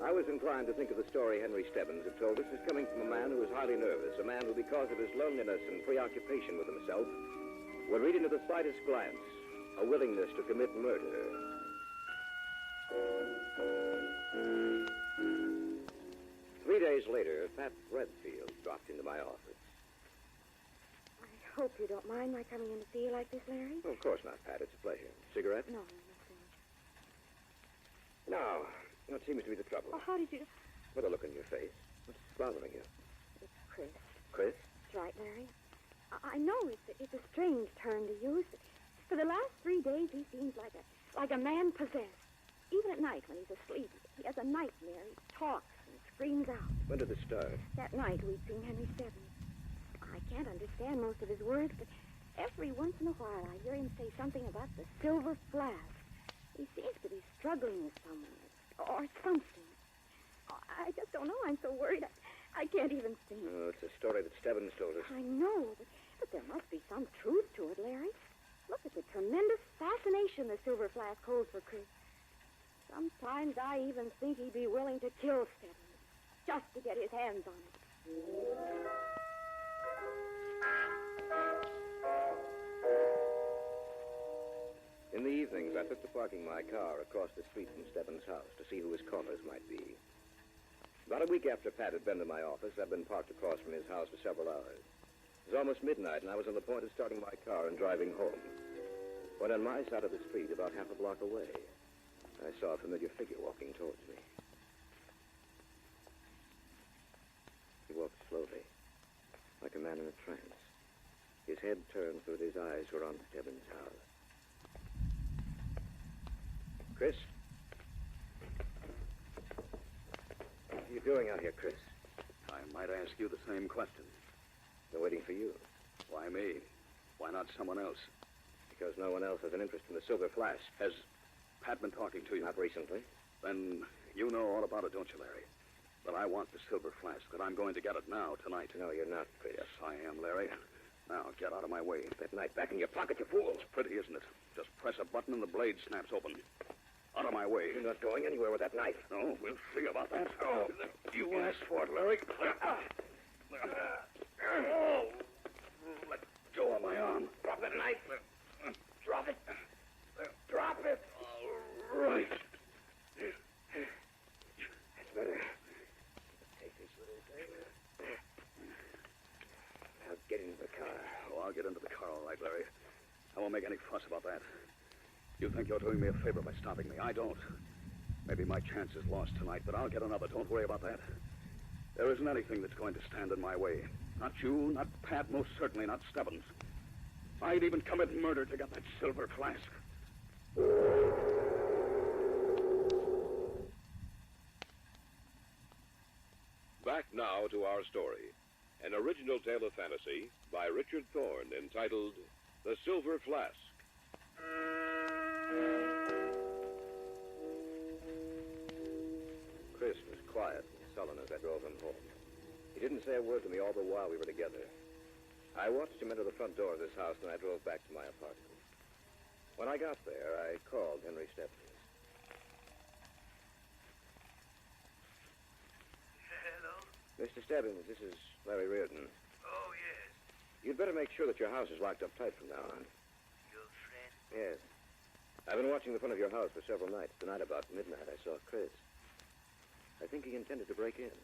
I was inclined to think of the story Henry Stebbins had told us as coming from a man who was highly nervous, a man who, because of his loneliness and preoccupation with himself, would read into the slightest glance a willingness to commit murder. 3 days later, Pat Redfield dropped into my office. I hope you don't mind my coming in to see you like this, Larry. Oh, of course not, Pat. It's a pleasure. Cigarette? No, nothing. No. What seems to be the trouble? Oh, how did you... What a look on your face. What's bothering you? It's Chris. Chris? That's right, Larry. I know it's a strange term to use. For the last 3 days, he seems like a man possessed. Even at night when he's asleep, he has a nightmare. He talks and screams out. When did this start? That night we'd seen Henry Stebbins. I can't understand most of his words, but every once in a while I hear him say something about the silver flask. He seems to be struggling with someone or something. I just don't know. I'm so worried. I can't even think. Oh, it's a story that Stebbins told us. I know, but there must be some truth to it, Larry. Look at the tremendous fascination the silver flask holds for Chris. Sometimes I even think he'd be willing to kill Stebbins just to get his hands on it. In the evenings, I took to parking my car across the street from Stebbins' house to see who his callers might be. About a week after Pat had been to my office, I'd been parked across from his house for several hours. It was almost midnight, and I was on the point of starting my car and driving home, when on my side of the street, about half a block away, I I saw a familiar figure walking towards me. He walked slowly, like a man in a trance. His head turned so that his eyes were on Stebbins' house. Chris? What are you doing out here, Chris? I might ask you the same question. They're waiting for you. Why me? Why not someone else? Because no one else has an interest in the silver flask. Has Pat been talking to you? Not recently. Then you know all about it, don't you, Larry? That I want the silver flask, that I'm going to get it now, tonight. No, you're not, Chris. Yes, I am, Larry. Now, get out of my way. That knife back in your pocket, you fool. It's pretty, isn't it? Just press a button and the blade snaps open. Out of my way. You're not going anywhere with that knife. No, we'll see about that. Oh, you asked for it, Larry. Oh, let go of my arm. Drop that knife. Drop it. Drop it. All right. That's better. Take this little thing. Now get into the car. Oh, I'll get into the car, all right, Larry. I won't make any fuss about that. You think you're doing me a favor by stopping me. I don't. Maybe my chance is lost tonight, but I'll get another. Don't worry about that. There isn't anything that's going to stand in my way. Not you, not Pat, most certainly not Stebbins. I'd even commit murder to get that silver flask. Back now to our story. An original tale of fantasy by Richard Thorne entitled The Silver Flask. Chris was quiet and sullen as I drove him home. He didn't say a word to me all the while we were together. I watched him enter the front door of his house, and I drove back to my apartment. When I got there, I called Henry Stebbins. Hello? Mr. Stebbins, this is Larry Reardon. Oh, yes. You'd better make sure that your house is locked up tight from now on. Your friend? Yes. I've been watching the front of your house for several nights. Tonight, about midnight, I saw Chris. I think he intended to break in.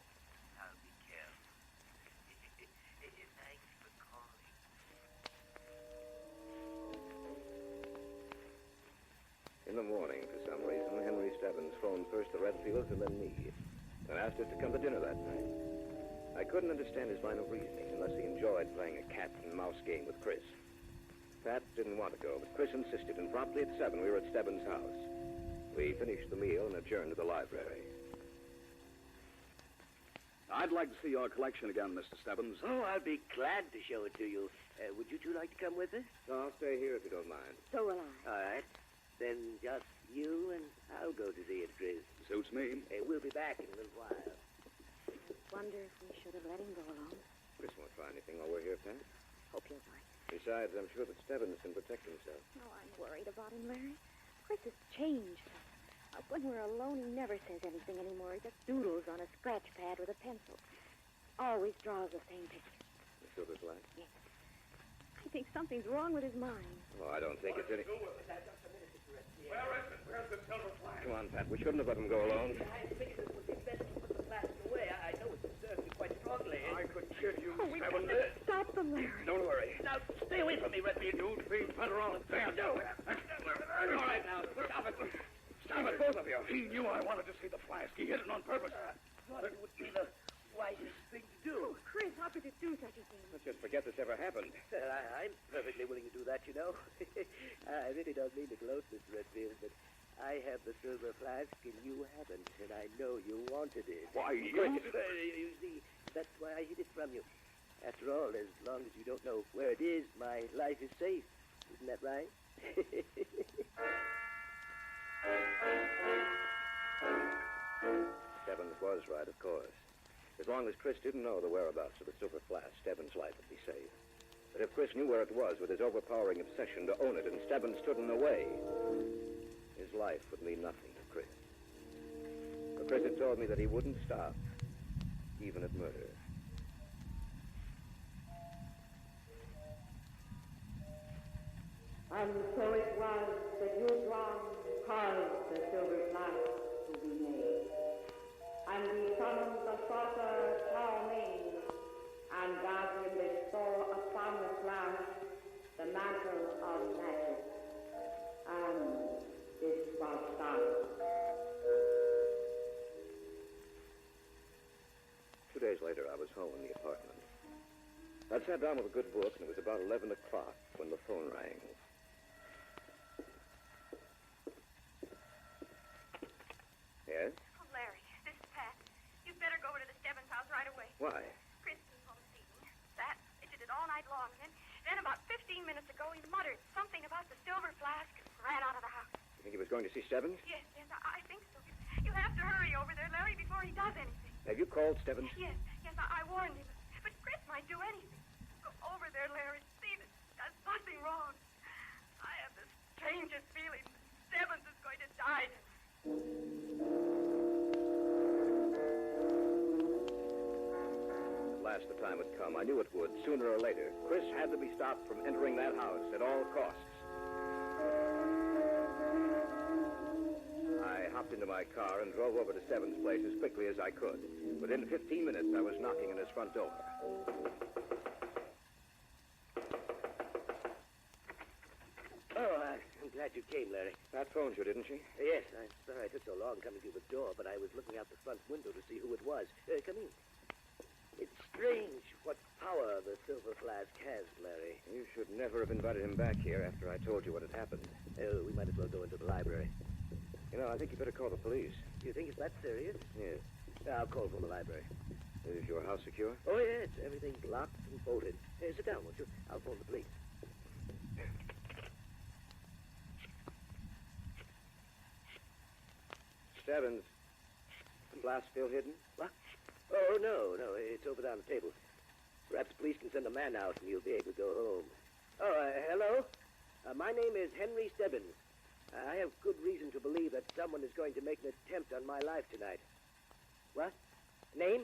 I'll be careful. Thanks for calling. In the morning, for some reason, Henry Stebbins phoned first the Redfields and then me, and asked us to come to dinner that night. I couldn't understand his line of reasoning unless he enjoyed playing a cat and mouse game with Chris. Pat didn't want to go, but Chris insisted, and promptly at 7 we were at Stebbins' house. We finished the meal and adjourned to the library. I'd like to see your collection again, Mr. Stebbins. Oh, I'll be glad to show it to you. Would you two like to come with us? No, I'll stay here if you don't mind. So will I. All right. Then just you and I'll go to see it, Chris. Suits me. We'll be back in a little while. Wonder if we should have let him go alone. Chris won't try anything while we're here, Pat. Hope you're right. Besides, I'm sure that Stebbins can protect himself. Oh, I'm worried about him, Larry. Chris has changed. When we're alone, he never says anything anymore. He just doodles on a scratch pad with a pencil. Always draws the same picture. The silver flask? Yes. I think something's wrong with his mind. Oh, I don't think it's any... Where is it? Where's the silver flask? Come on, Pat. We shouldn't have let him go alone. I figured it would be best to put the flask away. I know it disturbs you quite strongly. I could kill you, We Stebbins. gotta stop them, Larry. Don't worry. Now, stay away from me, Redfield. You'd be better off dead. All right, now, stop it. Stop it, both of you. He knew I wanted to see the flask. He hid it on purpose. Thought it would be the wisest thing to do. Oh, Chris, how could you do such a thing? Let's just forget this ever happened. I'm perfectly willing to do that, you know. I really don't mean to gloat, Mr. Redfield, but I have the silver flask and you haven't, and I know you wanted it. Why, you... You see, that's why I hid it from you. After all, as long as you don't know where it is, my life is safe. Isn't that right? Stebbins was right, of course. As long as Chris didn't know the whereabouts of the silver flask, Stebbins' life would be safe. But if Chris knew where it was with his overpowering obsession to own it and Stebbins stood in the way, his life would mean nothing to Chris. But Chris had told me that he wouldn't stop, even at murder. And so it was that Yuzwan caused the silver flask to be made. And he summoned the sorcerer Tao Ming and bade him bestow upon the flask the mantle of magic. And this was done. 2 days later, I was home in the apartment. I'd sat down with a good book, and it was about 11 o'clock when the phone rang. Yes? Oh, Larry, this is Pat. You'd better go over to the Stebbins house right away. Why? Chris came home this evening. They did it all night long. Then about 15 minutes ago, he muttered something about the silver flask and ran out of the house. You think he was going to see Stebbins? Yes, I think so. You have to hurry over there, Larry, before he does anything. Have you called Stebbins? Yes, I warned him. But Chris might do anything. Go over there, Larry. See that there's nothing wrong. I have the strangest feeling that Stebbins is going to die tonight. At last the time had come. I knew it would, sooner or later. Chris had to be stopped from entering that house at all costs. I hopped into my car and drove over to Stebbins' place as quickly as I could. Within 15 minutes, I was knocking on his front door. Oh, I'm glad you came, Larry. Pat phoned you, didn't she? Yes, I'm sorry it took so long coming to the door, but I was looking out the front window to see who it was. Come in. It's strange what power the silver flask has, Larry. You should never have invited him back here after I told you what had happened. Oh, we might as well go into the library. You know, I think you better call the police. You think it's that serious? Yes. I'll call from the library. Is your house secure? Oh, yes. Everything's locked and bolted. Sit down, won't you? I'll phone the police. Stebbins, the flask still hidden? What? Oh, no. It's over there on the table. Perhaps the police can send a man out and you'll be able to go home. Oh, hello? My name is Henry Stebbins. I have good reason to believe that someone is going to make an attempt on my life tonight. What? Name?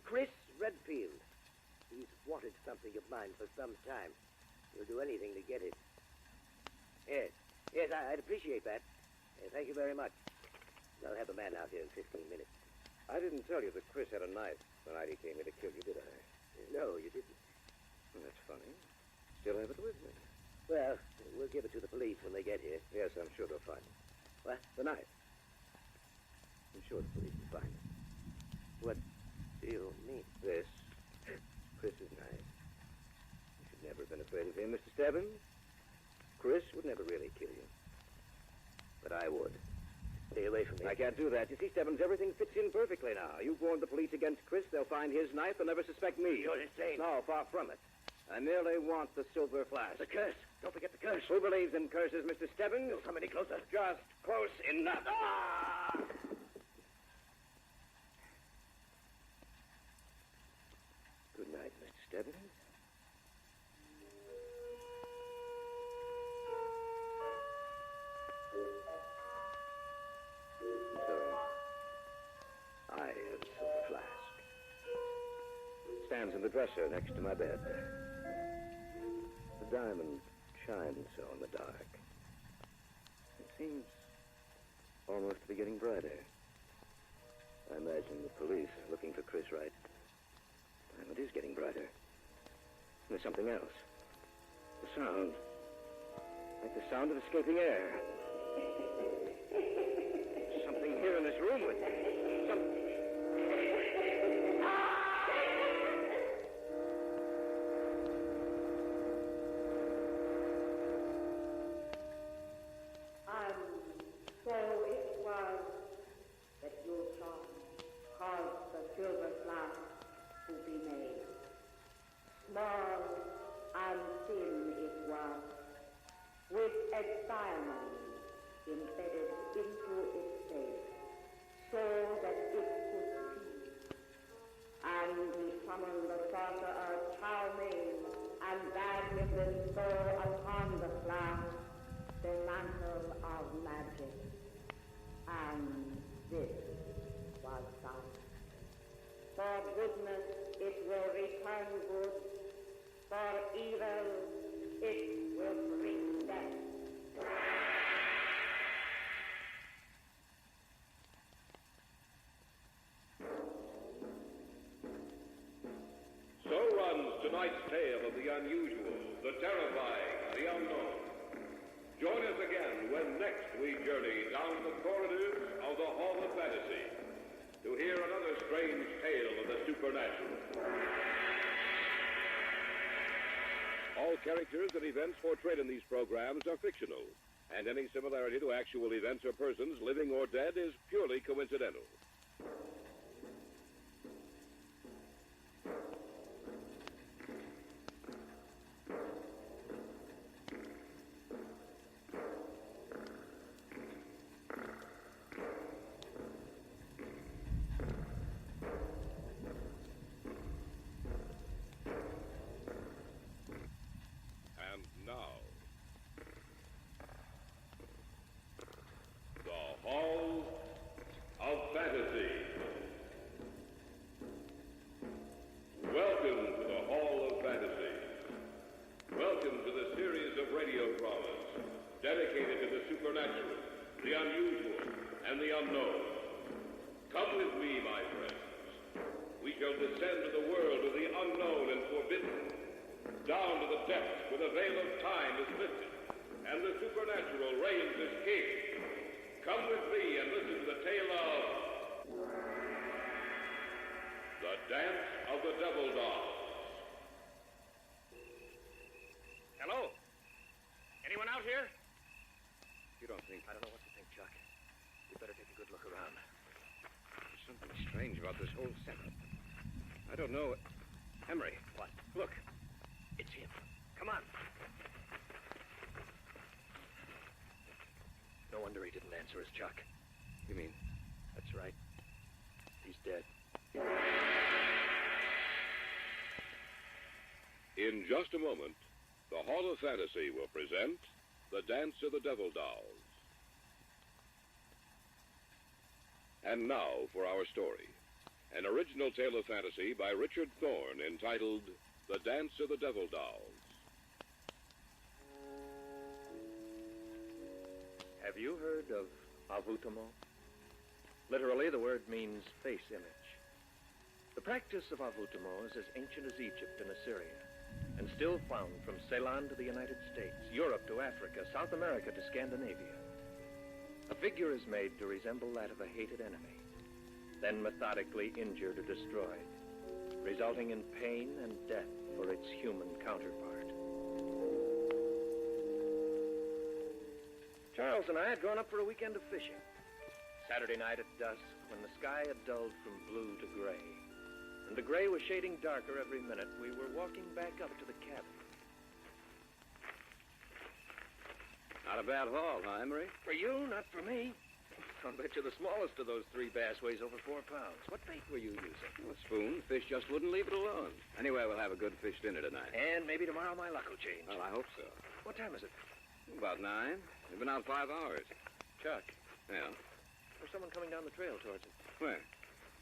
Chris Redfield. He's wanted something of mine for some time. He'll do anything to get it. Yes, I'd appreciate that. Thank you very much. I'll have a man out here in 15 minutes. I didn't tell you that Chris had a knife the night he came here to kill you, did I? No, you didn't. Well, that's funny. Still have it with me. Well, we'll give it to the police when they get here. Yes, I'm sure they'll find it. What? The knife. I'm sure the police will find it. What do you mean? This. Chris's knife. You should never have been afraid of him, Mr. Stebbins. Chris would never really kill you. But I would. Stay away from me. I can't do that. You see, Stebbins, everything fits in perfectly now. You've warned the police against Chris. They'll find his knife. They'll never suspect me. You're insane. No, far from it. I merely want the silver flask. The curse. Don't forget the curse. Who believes in curses, Mr. Stebbins? Don't come any closer. Just close enough. Ah! Good night, Mr. Stebbins. I have the silver flask. It stands in the dresser next to my bed. The diamond shines so in the dark. It seems almost to be getting brighter. I imagine the police are looking for Chris Wright. And it is getting brighter. And there's something else. The sound. Like the sound of escaping air. There's something here in this room with me. So it was that your son caused the silver flask to be made. Small and thin it was, with a diamond embedded into its base, so that it could see. And we summoned the sorcerer charming and bade him bestow upon the flask the mantle of magic. And this was done. For goodness it will return good, for evil it will bring death. So runs tonight's tale of the unusual, the terrifying, the unknown. Join us again when next we journey down the corridors of the Hall of Fantasy to to hear another strange tale of the supernatural. All characters and events portrayed in these programs are fictional, and any similarity to actual events or persons, living or dead, is purely coincidental. And now, the Hall of Fantasy. Welcome to the Hall of Fantasy. Welcome to the series of radio dramas dedicated to the supernatural, the unusual, and the unknown. Come with me, my friends. We shall descend to the world of the unknown and forbidden, down to the depths where the veil of time is lifted, and the supernatural reigns as king. Come with me and listen to the tale of The Dance of the Devil Dolls. Hello? Anyone out here? You don't think... I don't know what to think, Chuck. We better take a good look around. There's something strange about this whole setup. I don't know... Emery. What? Look. It's him. Come on. No wonder he didn't answer us, Chuck. You mean? That's right. He's dead. In just a moment, the Hall of Fantasy will present The Dance of the Devil Dolls. And now for our story. An original tale of fantasy by Richard Thorne entitled The Dance of the Devil Dolls. Have you heard of avutomo? Literally, the word means face image. The practice of avutomo is as ancient as Egypt and Assyria, and still found from Ceylon to the United States, Europe to Africa, South America to Scandinavia. A figure is made to resemble that of a hated enemy, then methodically injured or destroyed, resulting in pain and death for its human counterpart. Charles and I had gone up for a weekend of fishing. Saturday night at dusk, when the sky had dulled from blue to gray, and the gray was shading darker every minute, we were walking back up to the cabin. Not a bad haul, huh, Emery? For you, not for me. I'll bet you the smallest of those three bass weighs over 4 pounds. What bait were you using? Well, a spoon. Fish just wouldn't leave it alone. Anyway, we'll have a good fish dinner tonight. And maybe tomorrow my luck will change. Well, I hope so. What time is it? About 9. We've been out 5 hours. Chuck. Yeah? There's someone coming down the trail towards us. Where?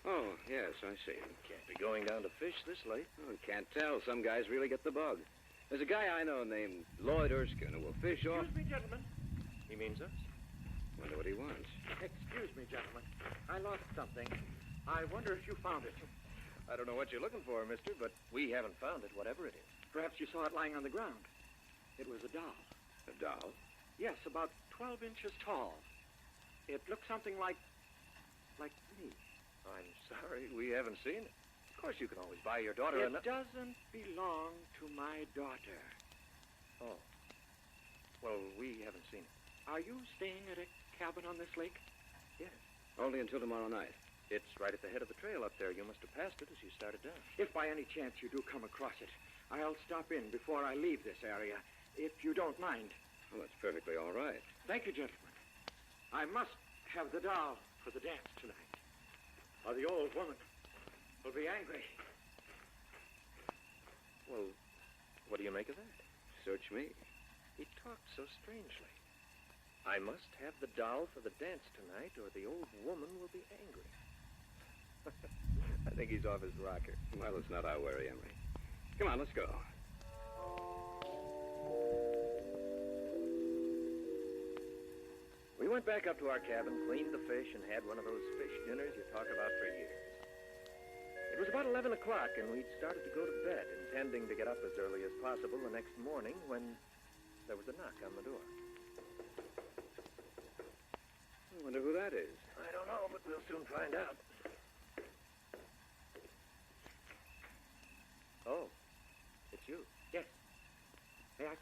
Oh, yes, I see. Can't be going down to fish this late. Oh, can't tell. Some guys really get the bug. There's a guy I know named Lloyd Erskine who will fish off... Excuse me, gentlemen. He means us? Wonder what he wants. Excuse me, gentlemen. I lost something. I wonder if you found it. I don't know what you're looking for, mister, but we haven't found it, whatever it is. Perhaps you saw it lying on the ground. It was a doll. A doll? Yes, about 12 inches tall. It looked something like me. I'm sorry, we haven't seen it. Of course, you can always buy your daughter It doesn't belong to my daughter. Oh. Well, we haven't seen it. Are you staying at a cabin on this lake? Yes. Only until tomorrow night. It's right at the head of the trail up there. You must have passed it as you started down. If by any chance you do come across it, I'll stop in before I leave this area, if you don't mind. Well, that's perfectly all right. Thank you, gentlemen. I must have the doll for the dance tonight, or the old woman will be angry. Well, what do you make of that? Search me. He talked so strangely. I must have the doll for the dance tonight, or the old woman will be angry. I think he's off his rocker. Well, it's not our worry, Emery. Come on, let's go. We went back up to our cabin, cleaned the fish, and had one of those fish dinners you talk about for years. It was about 11 o'clock, and we'd started to go to bed, intending to get up as early as possible the next morning when there was a knock on the door. I wonder who that is. I don't know, but we'll soon find out.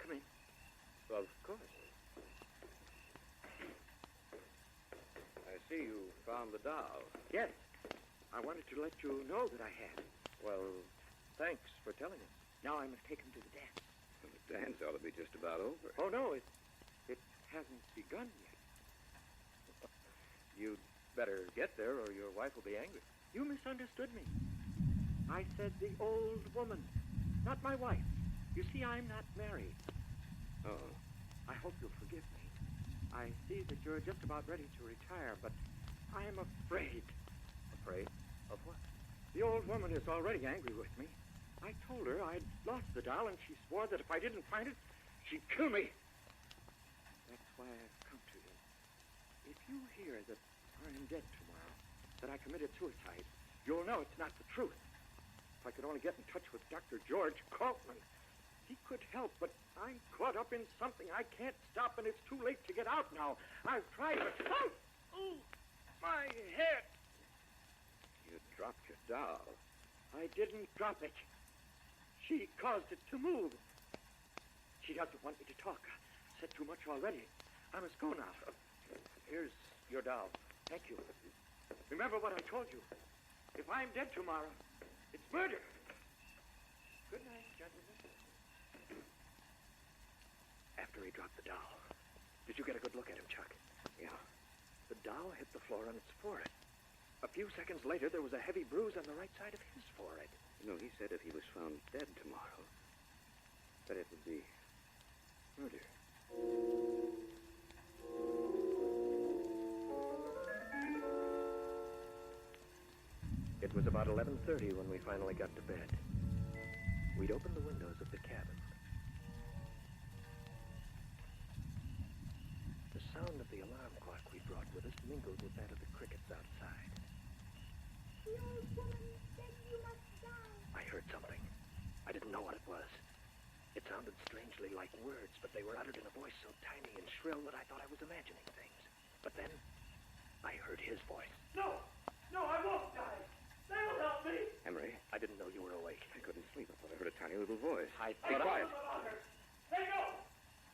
come in? Of course. I see you found the doll. Yes. I wanted to let you know that I had. Well, thanks for telling us. Now I must take him to the dance. Well, the dance ought to be just about over. Oh, no, it hasn't begun yet. You'd better get there or your wife will be angry. You misunderstood me. I said the old woman, not my wife. You see, I'm not married. Oh. I hope you'll forgive me. I see that you're just about ready to retire, but I am afraid. Afraid? Of what? The old woman is already angry with me. I told her I'd lost the doll, and she swore that if I didn't find it, she'd kill me. That's why I've come to you. If you hear that I'm dead tomorrow, that I committed suicide, you'll know it's not the truth. If I could only get in touch with Dr. George Kaufman, he could help, but I'm caught up in something I can't stop, and it's too late to get out now. I've tried, but... Oh, my head! You dropped your doll. I didn't drop it. She caused it to move. She doesn't want me to talk. I've said too much already. I must go now. Here's your doll. Thank you. Remember what I told you. If I'm dead tomorrow, it's murder. Good night, gentlemen. After he dropped the doll, did you get a good look at him, Chuck? Yeah. The doll hit the floor on its forehead. A few seconds later, there was a heavy bruise on the right side of his forehead. You know, he said if he was found dead tomorrow, that it would be murder. It was about 11:30 when we finally got to bed. We'd opened the windows of the cabin. The sound of the alarm clock we brought with us mingled with that of the crickets outside. The old woman said you must die. I heard something. I didn't know what it was. It sounded strangely like words, but they were uttered in a voice so tiny and shrill that I thought I was imagining things. But then, I heard his voice. No! No, I won't die! They will help me! Emery, I didn't know you were awake. I couldn't sleep. I thought I heard a tiny little voice. I Be quiet. They go!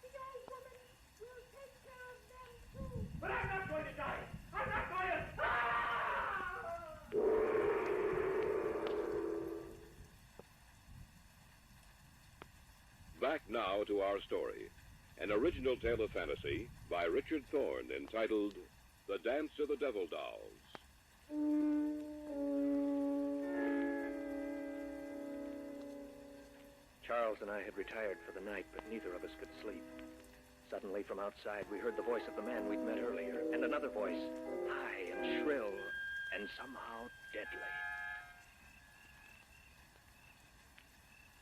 The old woman will take care of them too. But I'm not going to die! I'm not going to... Back now to our story. An original tale of fantasy by Richard Thorne entitled The Dance of the Devil Dolls. Charles and I had retired for the night, but neither of us could sleep. Suddenly, from outside, we heard the voice of the man we'd met earlier, and another voice, high and shrill, and somehow deadly.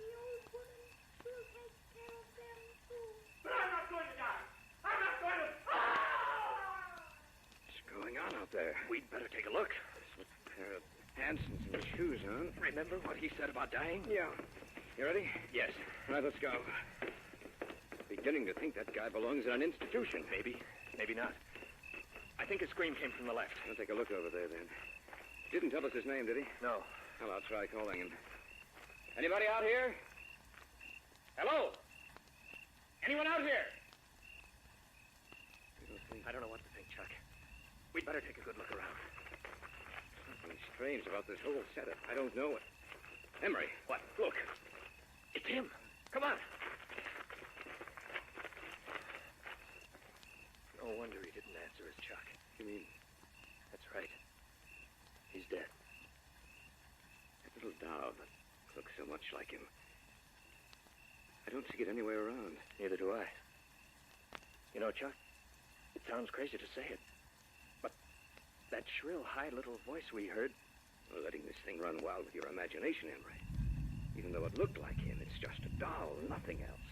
The old woman will take care of them too. But I'm not going to die! I'm not going to... What's going on out there? We'd better take a look. With a pair of Hansons and shoes on. Remember what he said about dying? Yeah. You ready? Yes. All right, let's go. Beginning to think that guy belongs in an institution. Maybe. Maybe not. I think his scream came from the left. I'll take a look over there, then. Didn't tell us his name, did he? No. Well, I'll try calling him. Anybody out here? Hello? Anyone out here? I don't know what to think, Chuck. We'd better take a good look around. Something strange about this whole setup. I don't know it. Emery. What? Look. It's him. Come on. No wonder he didn't answer us, Chuck. You mean? That's right. He's dead. That little doll that looks so much like him. I don't see it anywhere around. Neither do I. You know, Chuck, it sounds crazy to say it, but that shrill, high little voice we heard... Well, letting this thing run wild with your imagination, Emery. Even though it looked like him, it's just a doll, nothing else.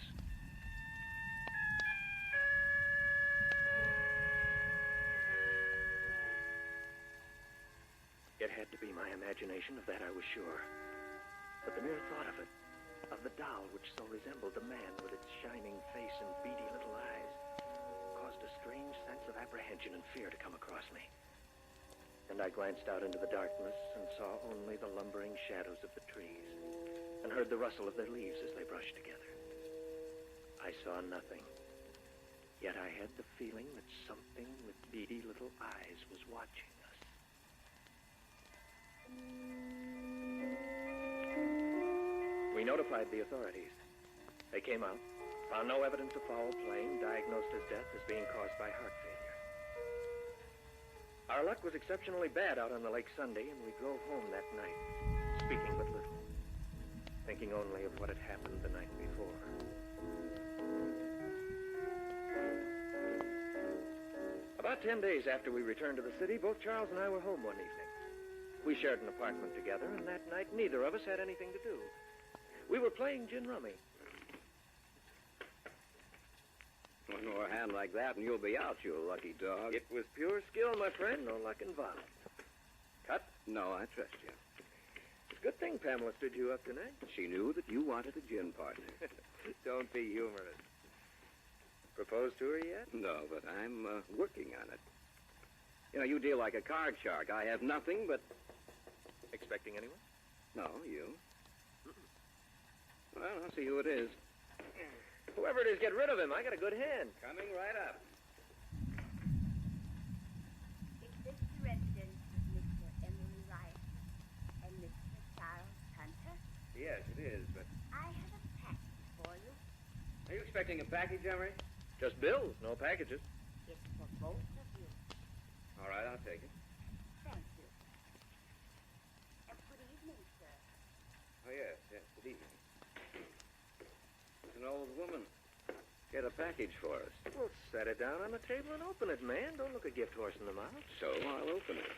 It had to be my imagination, of that I was sure. But the mere thought of it, of the doll which so resembled the man with its shining face and beady little eyes, caused a strange sense of apprehension and fear to come across me. And I glanced out into the darkness and saw only the lumbering shadows of the trees and heard the rustle of their leaves as they brushed together. I saw nothing. Yet I had the feeling that something with beady little eyes was watching us. We notified the authorities. They came out, found no evidence of foul play, and diagnosed his death as being caused by heart failure. Our luck was exceptionally bad out on the lake Sunday, and we drove home that night, speaking but little, thinking only of what had happened the night before. About 10 days after we returned to the city, both Charles and I were home one evening. We shared an apartment together, and that night neither of us had anything to do. We were playing gin rummy. One more hand like that and you'll be out, you lucky dog. It was pure skill, my friend, no luck involved. Cut? No, I trust you. It's a good thing Pamela stood you up tonight. She knew that you wanted a gin partner. Don't be humorous. Proposed to her yet? No, but I'm working on it. You know, you deal like a card shark. I have nothing but... Expecting anyone? No, you. Well, I'll see who it is. Whoever it is, get rid of him. I got a good hand. Coming right up. Is this the residence of Mr. Emily Wright and Mr. Charles Hunter? Yes, it is, but... I have a package for you. Are you expecting a package, Emery? Just bills, no packages. It's for both of you. All right, I'll take it. Thank you. And good evening, sir. Oh, yes, good evening. It's an old woman. Get a package for us. Well, set it down on the table and open it, man. Don't look a gift horse in the mouth. So I'll open it.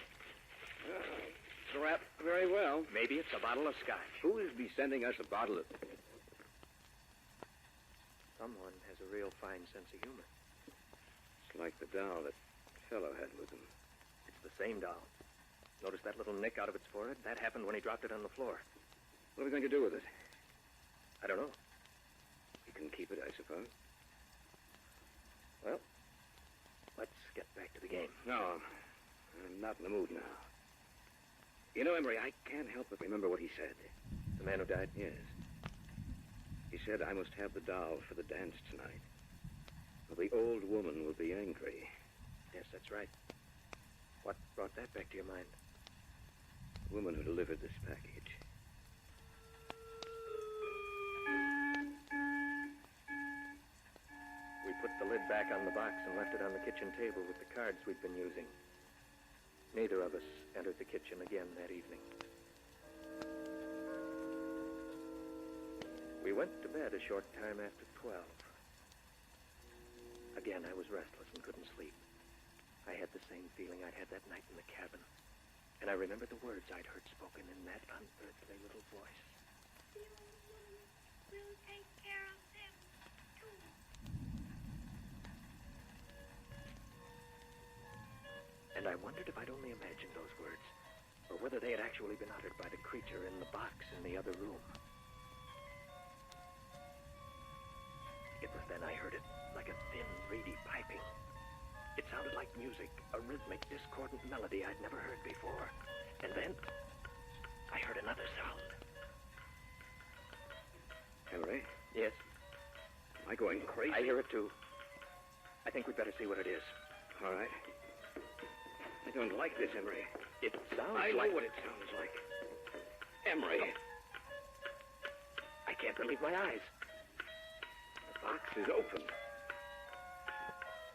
It's wrapped very well. Maybe it's a bottle of scotch. Who is be sending us a bottle of... Someone has a real fine sense of humor. It's like the doll that fellow had with him. It's the same doll. Notice that little nick out of its forehead? That happened when he dropped it on the floor. What are we going to do with it? I don't know. You can keep it, I suppose. Well, let's get back to the game. No, I'm not in the mood now. You know, Emery, I can't help but remember what he said. The man who died? Yes. He said I must have the doll for the dance tonight. Or the old woman will be angry. Yes, that's right. What brought that back to your mind? The woman who delivered this package. We put the lid back on the box and left it on the kitchen table with the cards we'd been using. Neither of us entered the kitchen again that evening. We went to bed a short time after 12. Again, I was restless and couldn't sleep. I had the same feeling I'd had that night in the cabin. And I remembered the words I'd heard spoken in that unearthly little voice. We'll take care of them, too. And I wondered if I'd only imagined those words, or whether they had actually been uttered by the creature in the box in the other room. It was then I heard it, like a thin, reedy piping. It sounded like music, a rhythmic, discordant melody I'd never heard before. And then, I heard another sound. Emery? Yes? Am I going crazy? I hear it, too. I think we'd better see what it is. All right. I don't like this, Emery. It sounds I like... know what it sounds like. Emery. I can't believe my eyes. The box is open.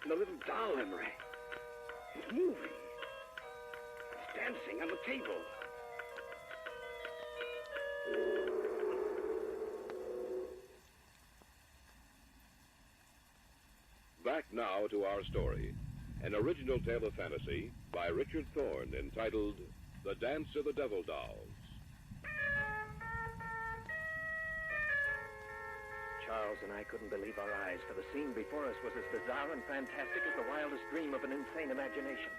And the little doll, Emery, is moving. It's dancing on the table. Back now to our story. An original tale of fantasy by Richard Thorne entitled The Dance of the Devil Dolls. Charles and I couldn't believe our eyes, for the scene before us was as bizarre and fantastic as the wildest dream of an insane imagination.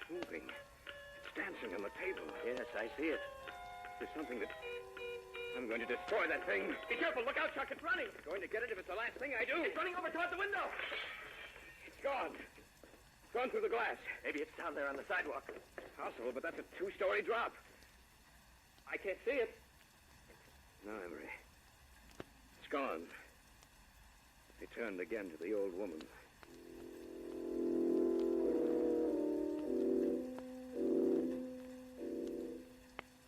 It's moving. It's dancing on the table. Yes, I see it. There's something that... I'm going to destroy that thing. Be careful. Look out, Chuck. It's running. I'm going to get it if it's the last thing I do. It's running over toward the window. It's gone. It's gone through the glass. Maybe it's down there on the sidewalk. Possible, but that's a 2-story drop. I can't see it. No, Emery. It's gone. He turned again to the old woman.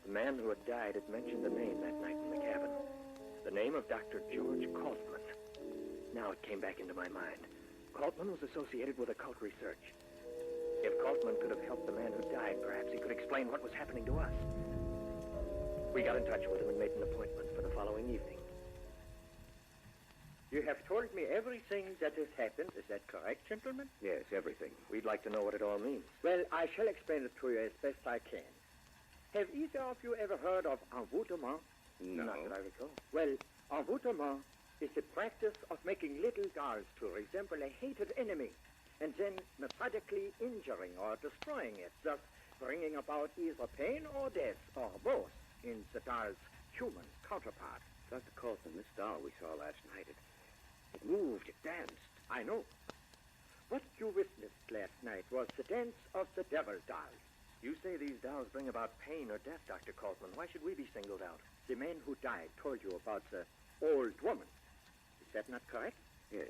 The man who had died had mentioned the name that night in the cabin. The name of Dr. George Kaltman. Now it came back into my mind. Kaltman was associated with occult research. If Kaltman could have helped the man who died, perhaps he could explain what was happening to us. We got in touch with him and made an appointment for the following evening. You have told me everything that has happened. Is that correct, gentlemen? Yes, everything. We'd like to know what it all means. Well, I shall explain it to you as best I can. Have either of you ever heard of envoûtement? No. Not that I recall. Well, envoûtement is the practice of making little dolls to resemble a hated enemy and then methodically injuring or destroying it, thus bringing about either pain or death, or both, in the doll's human counterpart. Dr. Colton, this doll we saw last night, it moved, it danced. I know. What you witnessed last night was the dance of the devil doll. You say these dolls bring about pain or death, Dr. Kaltman. Why should we be singled out? The man who died told you about the old woman. Is that not correct? Yes.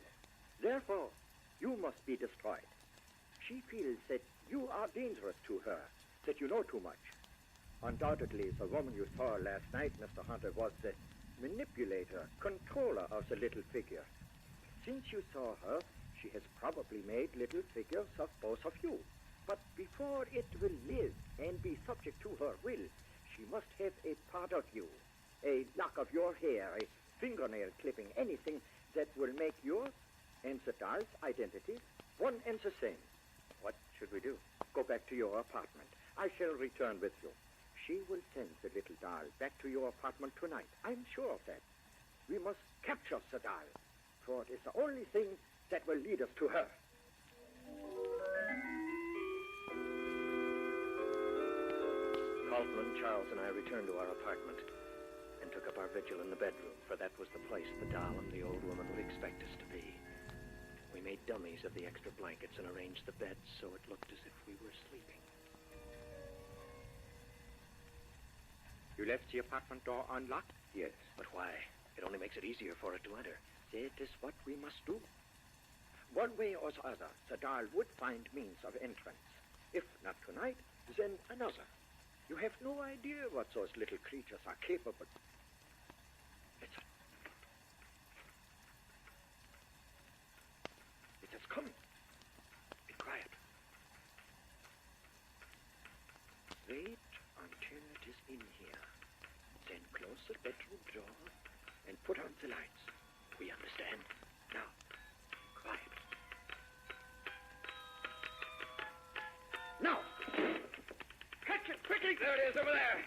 Therefore, you must be destroyed. She feels that you are dangerous to her, that you know too much. Undoubtedly, the woman you saw last night, Mr. Hunter, was the manipulator, controller of the little figure. Since you saw her, she has probably made little figures of both of you. But before it will live and be subject to her will, she must have a part of you, a lock of your hair, a fingernail clipping, anything that will make yours and the doll's identity one and the same. What should we do? Go back to your apartment. I shall return with you. She will send the little doll back to your apartment tonight. I'm sure of that. We must capture the doll, for it is the only thing that will lead us to her. Kaltman, Charles, and I returned to our apartment and took up our vigil in the bedroom, for that was the place the doll and the old woman would expect us to be. We made dummies of the extra blankets and arranged the beds so it looked as if we were sleeping. You left the apartment door unlocked? Yes. But why? It only makes it easier for it to enter. That is what we must do. One way or the other, the doll would find means of entrance. If not tonight, then another. You have no idea what those little creatures are capable. Listen. It is coming. Be quiet. Wait until it is in here. Then close the bedroom door and put on the lights. We understand. Now, quiet. Now! Catch it quickly! There it is, over there.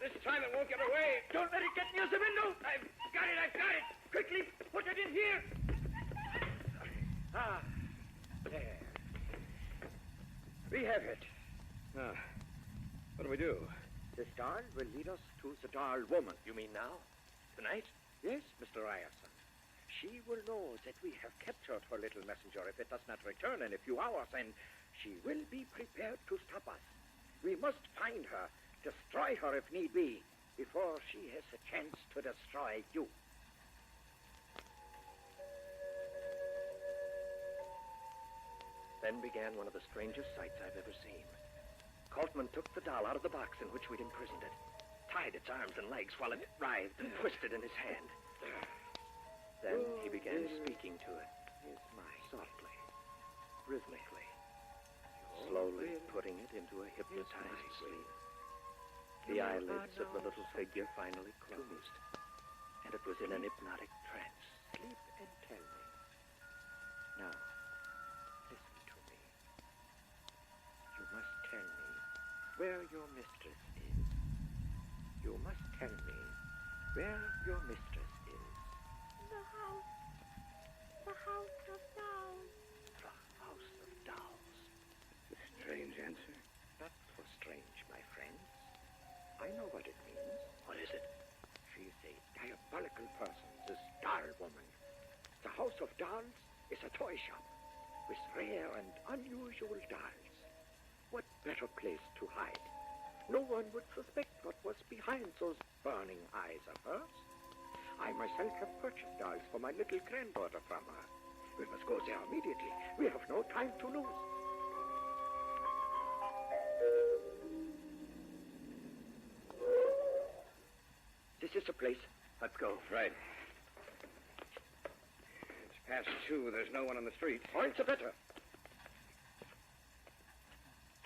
This time it won't get away. Don't let it get near the window! I've got it. Quickly, put it in here! Ah, there. We have it. Ah, what do we do? This doll will lead us to the doll woman. You mean now? Tonight? Yes, Mr. Ryerson. She will know that we have captured her little messenger if it does not return in a few hours, and she will be prepared to stop us. We must find her, destroy her if need be, before she has a chance to destroy you. Then began one of the strangest sights I've ever seen. Kaltman took the doll out of the box in which we'd imprisoned it, tied its arms and legs while it writhed and twisted in his hand. Then he began speaking to it, softly, rhythmically, slowly putting it into a hypnotized sleep. The eyelids of the little figure finally closed, and it was in an hypnotic trance. Sleep and tell me. Now, listen to me. You must tell me where your mistress is. You must tell me where your mistress is. The house. The house of dolls. The house of dolls. A strange answer. Not so strange, my friends. I know what it means. What is it? She is a diabolical person, this doll woman. The House of Dolls is a toy shop with rare and unusual dolls. What better place to hide? no one would suspect what was behind those burning eyes of hers. I myself have purchased dolls for my little granddaughter from her. We must go there immediately. We have no time to lose. This is the place. Let's go. Right. It's past 2. There's no one on the street. Points are better.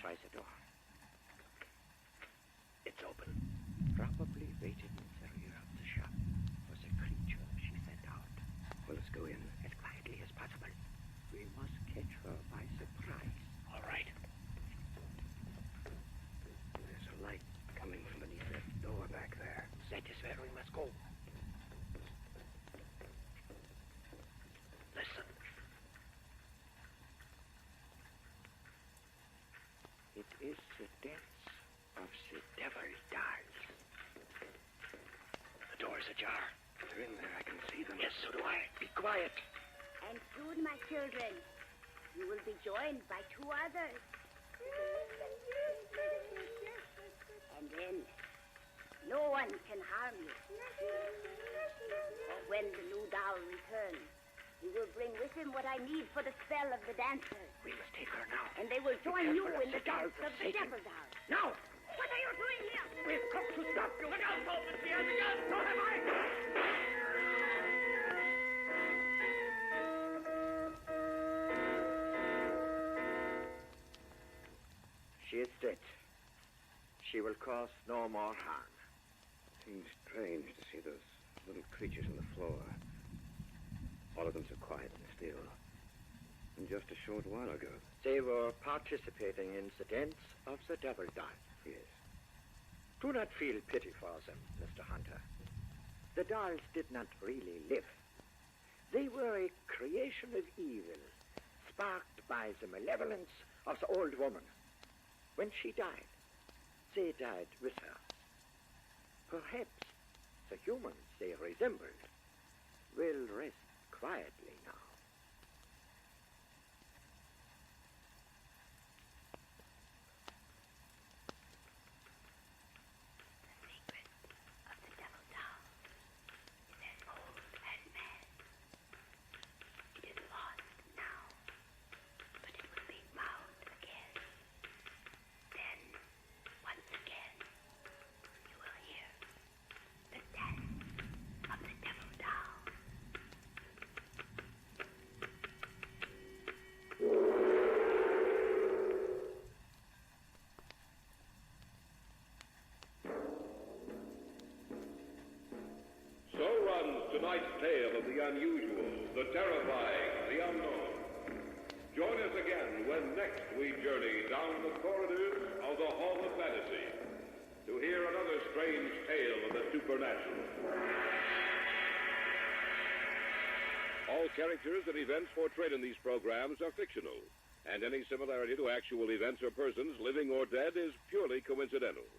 Try the door. It's open. Probably waiting in the rear of the shop for the creature she sent out. Well, let's go in. As quietly as possible. We must catch her by surprise. All right. There's a light coming from beneath that door back there. That is where we must go. Listen. It is the dance of the devil dolls. The door is ajar. They're in there. I can see them. Yes, so do I. Be quiet. And soon, my children, you will be joined by 2 others. And then, no one can harm you. For when the new doll returns, he will bring with him what I need for the spell of the dancers. We must take her now. And they will join you in the dolls dance of the Satan. devil doll. Now! What are you doing here? We've come to stop you. Look out, Bolton. He has a gun. So have I. She is dead. She will cause no more harm. Seems strange to see those little creatures on the floor. All of them so quiet and still. And just a short while ago. They were participating in the dance of the devil doll. Yes. Do not feel pity for them, Mr. Hunter. The dolls did not really live. They were a creation of evil, sparked by the malevolence of the old woman. When she died, they died with her. Perhaps the humans they resembled will rest quietly now. Tonight's tale of the unusual, the terrifying, the unknown. Join us again when next we journey down the corridors of the Hall of Fantasy to hear another strange tale of the supernatural. All characters and events portrayed in these programs are fictional, and any similarity to actual events or persons, living or dead, is purely coincidental.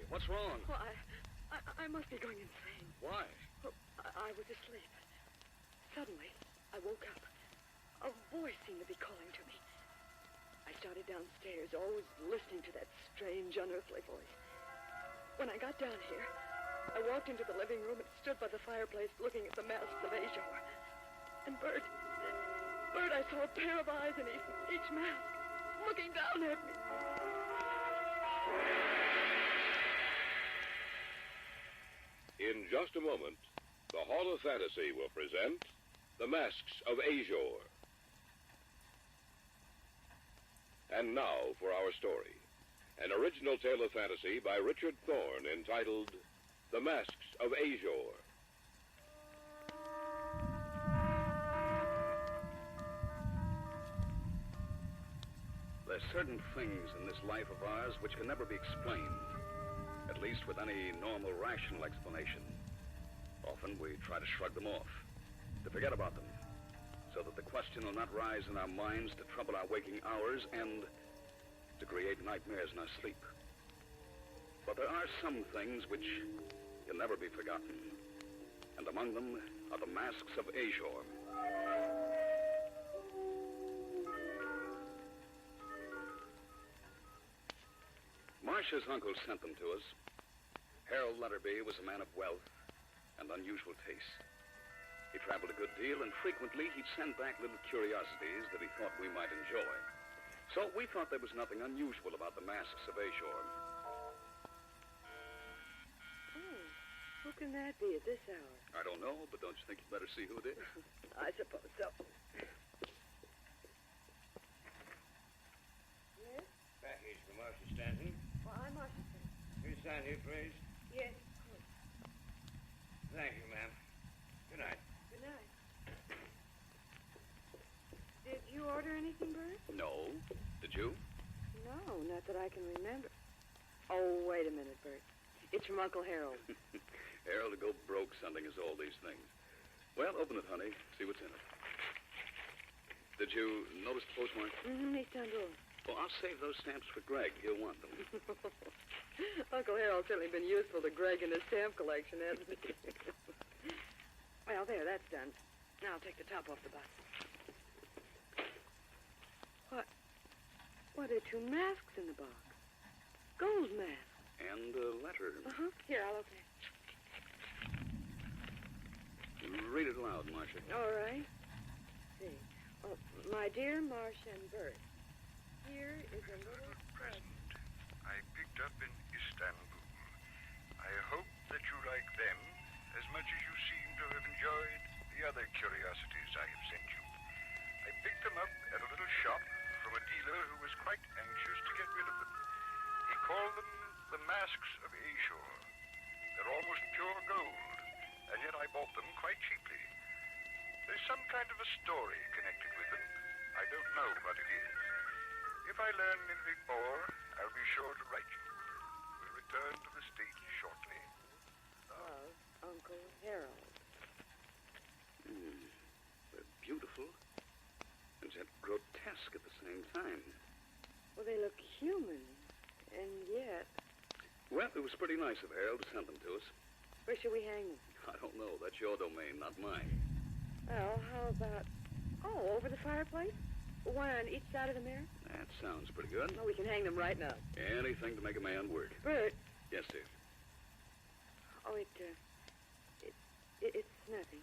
What's wrong? Oh, I must be going insane. Why? Oh, I was asleep. Suddenly, I woke up. voice seemed to be calling to me. I started downstairs, always listening to that strange, unearthly voice. When I got down here, I walked into the living room and stood by the fireplace looking at the masks of Azure. And Bert, I saw a pair of eyes in each mask, looking down at me. In just a moment, the Hall of Fantasy will present The Masks of Azure. And now for our story. An original tale of fantasy by Richard Thorne entitled The Masks of Azure. There's certain things in this life of ours which can never be explained, at least with any normal, rational explanation. Often we try to shrug them off, to forget about them, so that the question will not rise in our minds to trouble our waking hours and to create nightmares in our sleep. But there are some things which can never be forgotten, and among them are the masks of Azure. Marcia's uncle sent them to us. Harold Letterby was a man of wealth and unusual taste. He traveled a good deal, and frequently he'd send back little curiosities that he thought we might enjoy. So we thought there was nothing unusual about the masks of Azure. Oh, who can that be at this hour? I don't know, but don't you think you'd better see who it is? I suppose so. Yes? Package for Marcia Stanton. Well, I'm Marcia Stanton. Will you sign here, please? Yes, of course. Thank you, ma'am. Good night. Good night. Did you order anything, Bert? No. Did you? No, not that I can remember. Oh, wait a minute, Bert. It's from Uncle Harold. Harold to go broke sending us all these things. Well, open it, honey. See what's in it. Did you notice the postmark? Mm-hmm, he's down below. Well, I'll save those stamps for Greg. He'll want them. Uncle Harold's certainly been useful to Greg in his stamp collection, hasn't he? Well, there, that's done. Now I'll take the top off the box. What are two masks in the box? Gold masks. And a letter. Uh-huh. Here, I'll open it. Read it aloud, Marcia. All right. See. Oh, my dear Marcia and Bert, here is a little present I picked up in Istanbul. I hope that you like them as much as you seem to have enjoyed the other curiosities I have sent you. I picked them up at a little shop from a dealer who was quite anxious to get rid of them. He called them the Masks of Azure. They're almost pure gold, and yet I bought them quite cheaply. There's some kind of a story connected with them. I don't know what it is. If I learn anything more, I'll be sure to write you. We'll return to the States shortly. Love, Uncle Harold. They're beautiful, and yet grotesque at the same time. Well, they look human, and yet... Well, it was pretty nice of Harold to send them to us. Where should we hang them? I don't know. That's your domain, not mine. Well, how about... Oh, over the fireplace? One on each side of the mirror? That sounds pretty good. Well, we can hang them right now. Anything to make a man work. Bert. Yes, dear. Oh, it's nothing.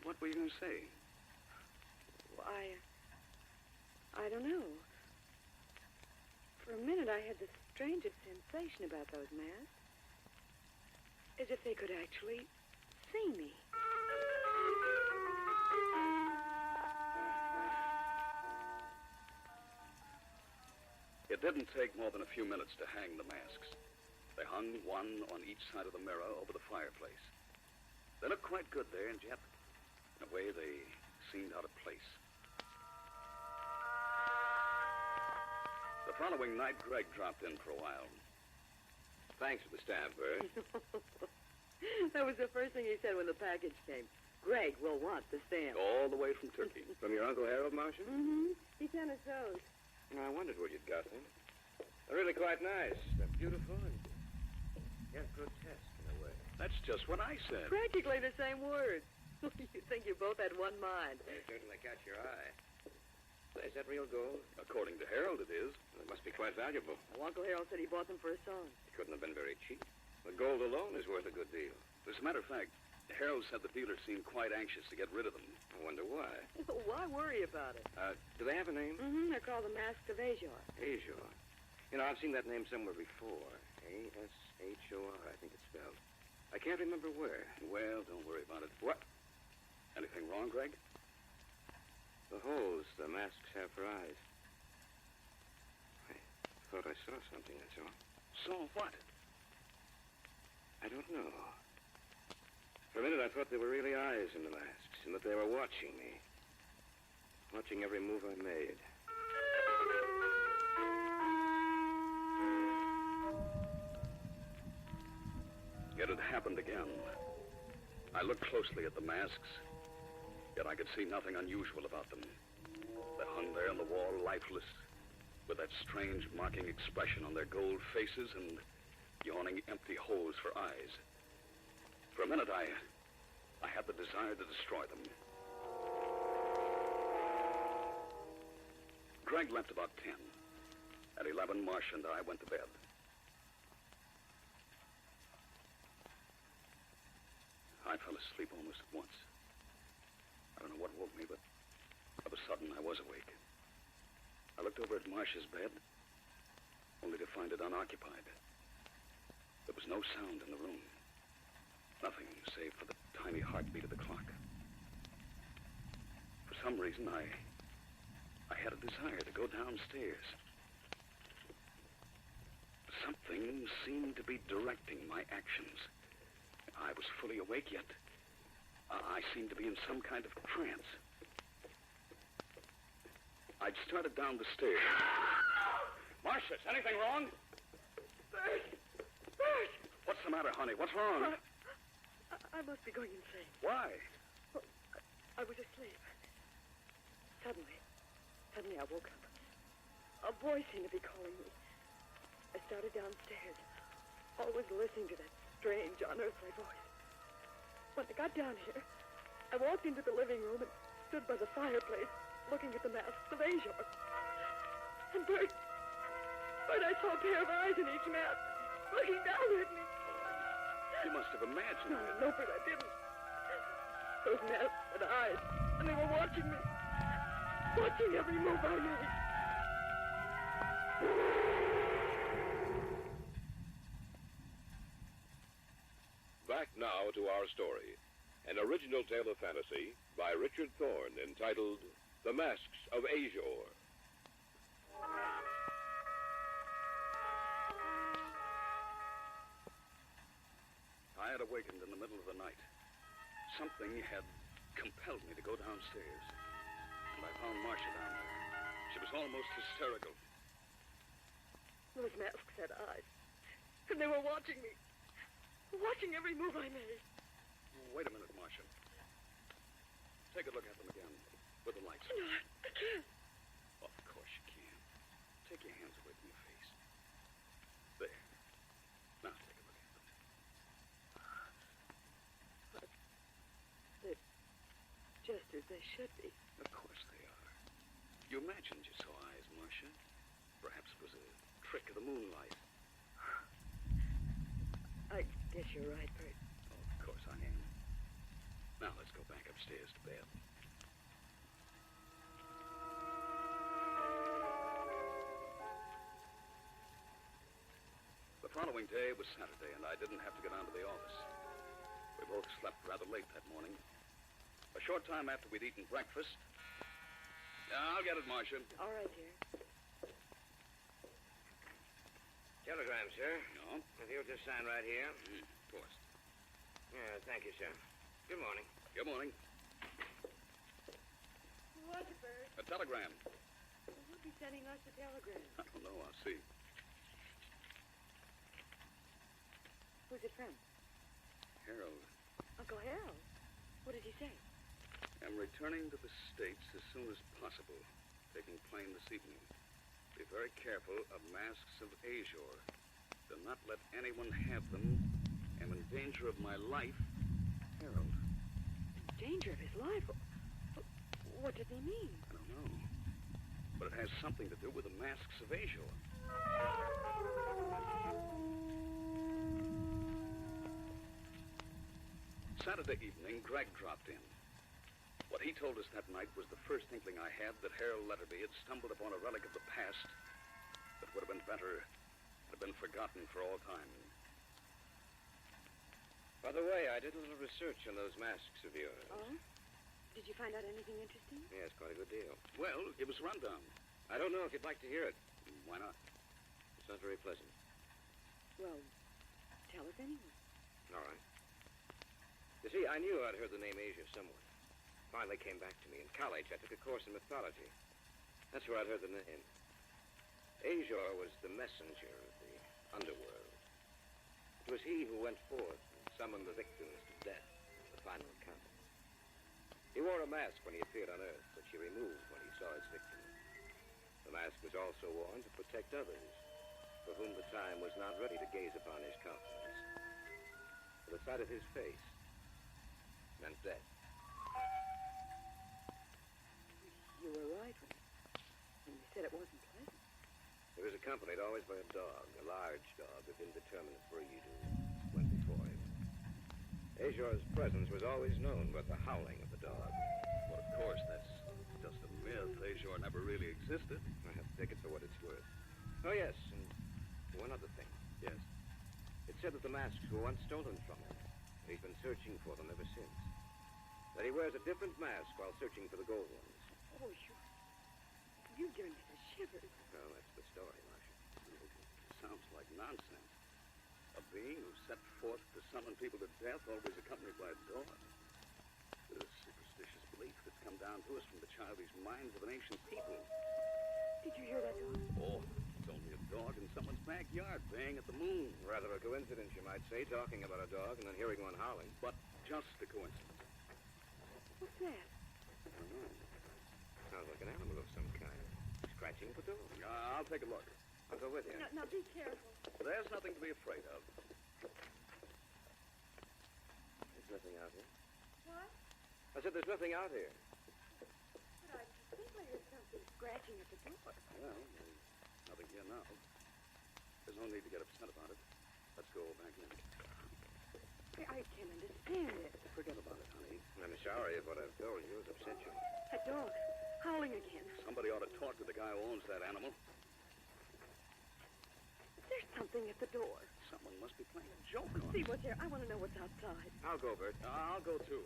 What were you going to say? Well, I don't know. For a minute, I had the strangest sensation about those masks. As if they could actually see me. It didn't take more than a few minutes to hang the masks. They hung one on each side of the mirror over the fireplace. They looked quite good there, and yet, in a way, they seemed out of place. The following night, Greg dropped in for a while. Thanks for the stamp, Bert. That was the first thing he said when the package came. Greg will want the stamp. All the way from Turkey. From your Uncle Harold, Marcia? Mm-hmm. He sent us those. I wondered where you'd got them. They're really quite nice. They're beautiful and yet grotesque in a way. That's just what I said. Practically the same words. You'd think you both had one mind. They certainly catch your eye. Is that real gold? According to Harold, it is. It must be quite valuable. Uncle Harold said he bought them for a song. It couldn't have been very cheap. The gold alone is worth a good deal. As a matter of fact, Harold said the dealer seemed quite anxious to get rid of them. I wonder why. Why worry about it? Do they have a name? Mm-hmm. They're called the Masks of Azure. Azure. You know, I've seen that name somewhere before. A-S-H-O-R, I think it's spelled. I can't remember where. Well, don't worry about it. What? Anything wrong, Greg? The holes the masks have for eyes. I thought I saw something, that's all. Saw what? I don't know. For a minute, I thought there were really eyes in the masks, and that they were watching me. Watching every move I made. It had happened again. I looked closely at the masks, yet I could see nothing unusual about them. They hung there on the wall, lifeless, with that strange, mocking expression on their gold faces and yawning empty holes for eyes. For a minute, I had the desire to destroy them. Greg left about 10. At 11, Marcia and I went to bed. I fell asleep almost at once. I don't know what woke me, but of a sudden I was awake. I looked over at Marcia's bed, only to find it unoccupied. There was no sound in the room. Nothing save for the tiny heartbeat of the clock. For some reason, I had a desire to go downstairs. Something seemed to be directing my actions. I was fully awake, yet I seemed to be in some kind of trance. I'd started down the stairs. Marcia, is anything wrong? Bert! Bert! What's the matter, honey? What's wrong? I must be going insane. Why? Well, I was asleep. Suddenly I woke up. A voice seemed to be calling me. I started downstairs, always listening to that strange, unearthly voice. When I got down here, I walked into the living room and stood by the fireplace, looking at the masks of Azure. And Bert, I saw a pair of eyes in each mask, looking down at me. You must have imagined it. No, Bert, I didn't. Those masks had eyes, and they were watching me. Watching every move I made. Back now to our story, an original tale of fantasy by Richard Thorne entitled The Masks of Azure. I had awakened in the middle of the night. Something had compelled me to go downstairs. And I found Marcia down there. She was almost hysterical. Those masks had eyes. And they were watching me. Watching every move I made. Wait a minute, Marcia. Take a look at them again, with the lights on. No, I can't. Of course you can. Take your hands away from your face. There. Now take a look at them. But they're just as they should be. Of course they are. You imagined you saw eyes, Marcia. Perhaps it was a trick of the moonlight. I guess you're right, Bert. Oh, of course I am. Now let's go back upstairs to bed. The following day was Saturday, and I didn't have to go down to the office. We both slept rather late that morning. A short time after we'd eaten breakfast... I'll get it, Marcia. All right, dear. Telegram, sir. No? If you'll just sign right here. Of course. Yeah, thank you, sir. Good morning. Good morning. What, Bert? A telegram. Who'll be sending us a telegram? I don't know. I'll see. Who's it from? Harold. Uncle Harold? What did he say? I'm returning to the States as soon as possible. Taking plane this evening. Be very careful of masks of Azure. Do not let anyone have them. Am in danger of my life. Harold. In danger of his life? What did he mean? I don't know. But it has something to do with the masks of Azure. Saturday evening, Greg dropped in. What he told us that night was the first inkling I had that Harold Letterby had stumbled upon a relic of the past that would have been better had been forgotten for all time. By the way, I did a little research on those masks of yours. Oh? Did you find out anything interesting? Yes, quite a good deal. Well, give us a rundown. I don't know if you'd like to hear it. Why not? It's not very pleasant. Well, tell us anyway. All right. You see, I knew I'd heard the name Asia somewhere. Finally came back to me. In college, I took a course in mythology. That's where I'd heard the name. Azure was the messenger of the underworld. It was he who went forth and summoned the victims to death, the final count. He wore a mask when he appeared on Earth, which he removed when he saw his victim. The mask was also worn to protect others, for whom the time was not ready to gaze upon his countenance. For the sight of his face meant death. You were right when you said it wasn't pleasant. He was accompanied always by a dog, a large dog of indeterminate breed who went before him. Azure's presence was always known by the howling of the dog. Well, of course, that's just a myth. Azure never really existed. I have to take it for what it's worth. Oh, yes, and one other thing. Yes? It said that the masks were once stolen from him, and he's been searching for them ever since. That he wears a different mask while searching for the gold ones. Oh, you're giving me the shivers. Well, that's the story, Marcia. Sounds like nonsense. A being who set forth to summon people to death, always accompanied by a dog. It is a superstitious belief that's come down to us from the childish minds of an ancient people. Did you hear that dog? Oh, it's only a dog in someone's backyard, baying at the moon. Rather a coincidence, you might say, talking about a dog and then hearing one howling. But just a coincidence. What's that? I don't know. Sounds like an animal of some kind. Scratching at the door. I'll take a look. I'll go with you. Now be careful. There's nothing to be afraid of. There's nothing out here. What? I said there's nothing out here. But I think I heard something scratching at the door. Well, there's nothing here now. There's no need to get upset about it. Let's go back in. I can't understand it. Forget about it, honey. I'm sorry if what I've told you has upset you. That dog, howling again. Somebody ought to talk to the guy who owns that animal. There's something at the door. Someone must be playing a joke on us. See what's here. I want to know what's outside. I'll go, Bert. I'll go, too.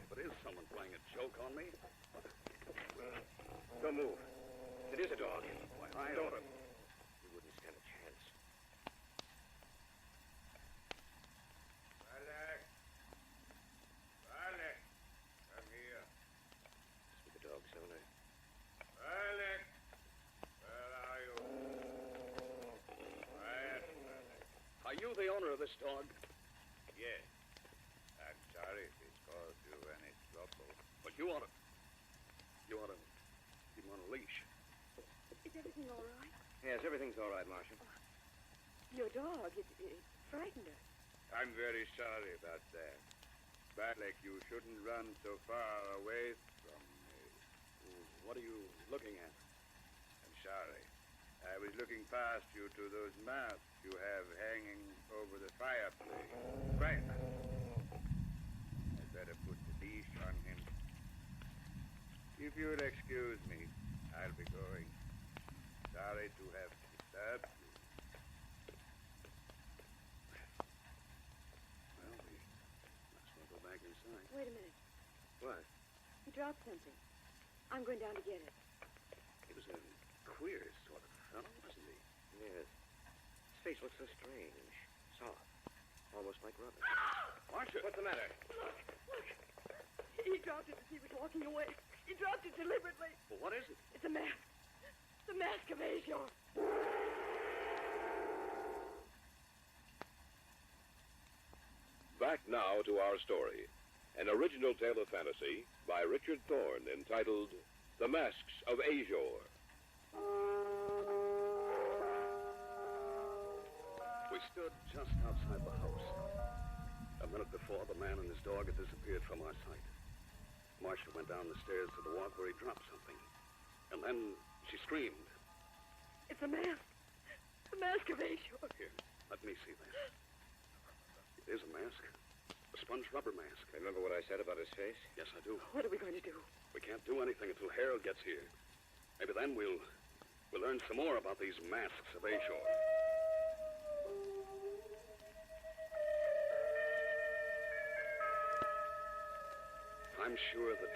But is someone playing a joke on me? Don't move. It is a dog. Why, I ought to. You wouldn't stand a chance. Alec! Alec! Come here. Speak the dog's owner. Alec! Where are you? Quiet, Alec. Are you the owner of this dog? Yes. I'm sorry if it's caused you any trouble. But you ought to keep him on a leash. Is everything all right? Yes, everything's all right, Marcia. Your dog, it frightened us. I'm very sorry about that. Alec, you shouldn't run so far away from me. What are you looking at? I'm sorry. I was looking past you to those masks you have hanging over the fireplace. Right. I'd better put the leash on him. If you'll excuse me, I'll be going. Sorry to have disturbed you. Well, we might as well go back inside. Wait a minute. What? He dropped something. I'm going down to get it. He was a queer sort of fellow, wasn't he? Yes. His face looks so strange. Soft. Almost like rubber. Marcia! What's the matter? Look. He dropped it as he was walking away. He dropped it deliberately. Well, what is it? It's a mask. The mask of Azure. Back now to our story. An original tale of fantasy by Richard Thorne entitled The Masks of Azure. We stood just outside the house. A minute before, the man and his dog had disappeared from our sight. Marcia went down the stairs to the walk where he dropped something. And then she screamed. It's a mask. The mask of Azure. Here, let me see that. It is a mask. A sponge rubber mask. Remember what I said about his face? Yes, I do. What are we going to do? We can't do anything until Harold gets here. Maybe then we'll learn some more about these masks of Azure. I'm sure that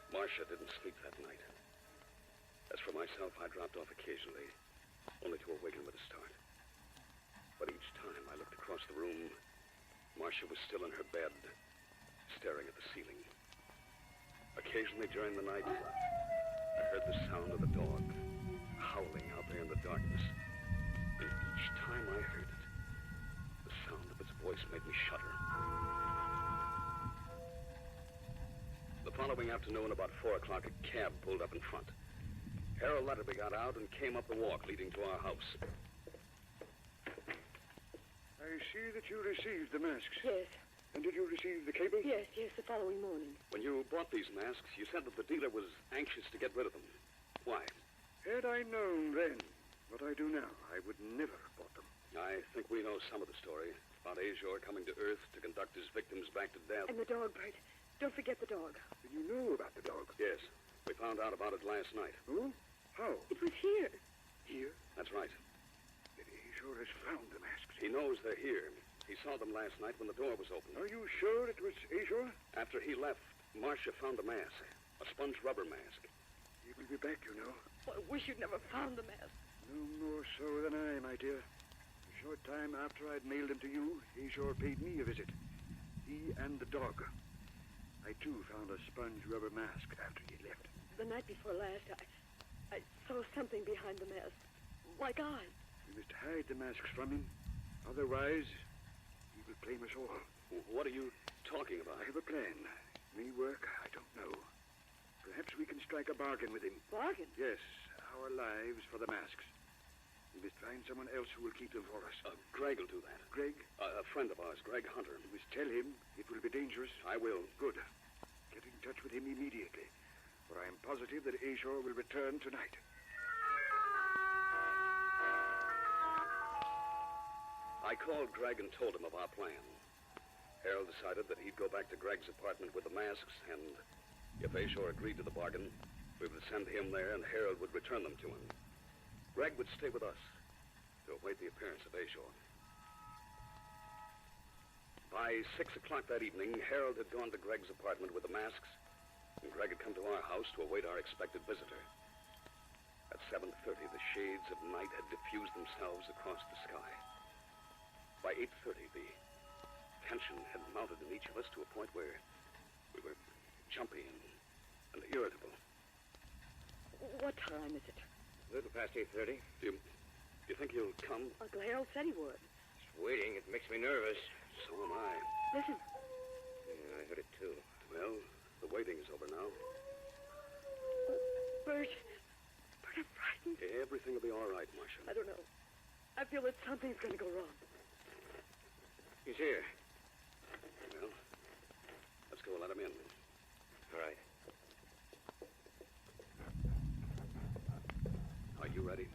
Marcia didn't sleep that night. As for myself, I dropped off occasionally, only to awaken with a start. But each time I looked across the room, Marcia was still in her bed, staring at the ceiling. Occasionally during the night, I heard the sound of the dog howling out there in the darkness. And each time I heard it, the sound of its voice made me shudder. The following afternoon, about 4 o'clock, a cab pulled up in front. Harold Letterby got out and came up the walk leading to our house. I see that you received the masks. Yes. And did you receive the cable? Yes, the following morning. When you bought these masks, you said that the dealer was anxious to get rid of them. Why? Had I known then what I do now, I would never have bought them. I think we know some of the story about Azure coming to Earth to conduct his victims back to death. And the dog, Bert. Don't forget the dog. Did you know about the dog? Yes. We found out about it last night. Oh? How? It was here. Here? That's right. Then Azure has found the masks. He knows they're here. He saw them last night when the door was open. Are you sure it was Azure? After he left, Marcia found the mask. A sponge rubber mask. He will be back, you know. Oh, I wish you'd never found the mask. No more so than I, my dear. A short time after I'd mailed them to you, Azure paid me a visit. He and the dog. I, too, found a sponge rubber mask after he left. The night before last, I saw something behind the mask. Like eyes. We must hide the masks from him. Otherwise, he will claim us all. What are you talking about? I have a plan. May work, I don't know. Perhaps we can strike a bargain with him. Bargain? Yes, our lives for the masks. We must find someone else who will keep them for us. Greg will do that. Greg? A friend of ours, Greg Hunter. You must tell him it will be dangerous. I will. Good. Get in touch with him immediately, for I am positive that Azure will return tonight. I called Greg and told him of our plan. Harold decided that he'd go back to Greg's apartment with the masks, and if Azure agreed to the bargain, we would send him there and Harold would return them to him. Greg would stay with us to await the appearance of Azure. By 6 o'clock that evening, Harold had gone to Greg's apartment with the masks, and Greg had come to our house to await our expected visitor. At 7:30, the shades of night had diffused themselves across the sky. By 8:30, the tension had mounted in each of us to a point where we were jumpy and irritable. What time is it? A little past 8:30. Do you think he'll come? Uncle Harold said he would. Just waiting. It makes me nervous. So am I. Listen. Yeah, I heard it too. Well, the waiting is over now. Bert, I'm frightened. Everything will be all right, Marcia. I don't know. I feel that something's going to go wrong. He's here. Well, let's go let him in. All right. Are you ready?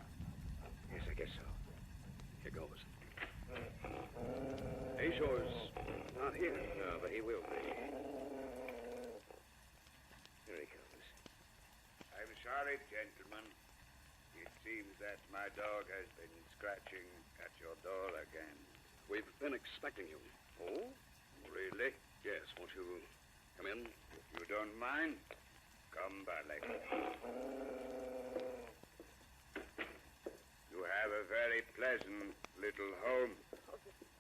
Yes, I guess so. Here goes. Azure's not here. No, but he will be. Here he comes. I'm sorry, gentlemen. It seems that my dog has been scratching at your door again. We've been expecting you. Oh? Really? Yes, won't you come in? If you don't mind, come, Balak. You have a very pleasant little home.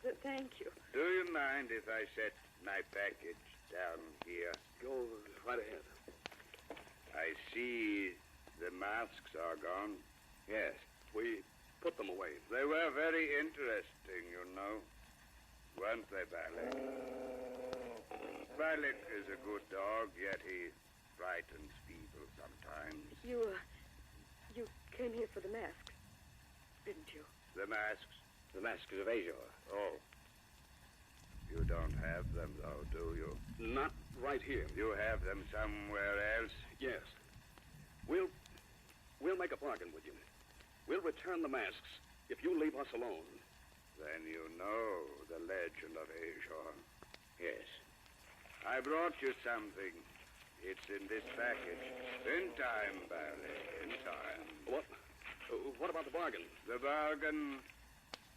Oh, thank you. Do you mind if I set my package down here? Go right ahead. I see the masks are gone. Yes, we put them away. They were very interesting, you know. Weren't they, Balak? Balak is a good dog, yet he frightens people sometimes. You came here for the masks, didn't you? The masks? The masks of Azure. Oh. You don't have them, though, do you? Not right here. You have them somewhere else? Yes. We'll make a bargain with you. We'll return the masks if you leave us alone. Then you know the legend of Azure. Yes. I brought you something. It's in this package. In time, Barley. In time. What about the bargain? The bargain?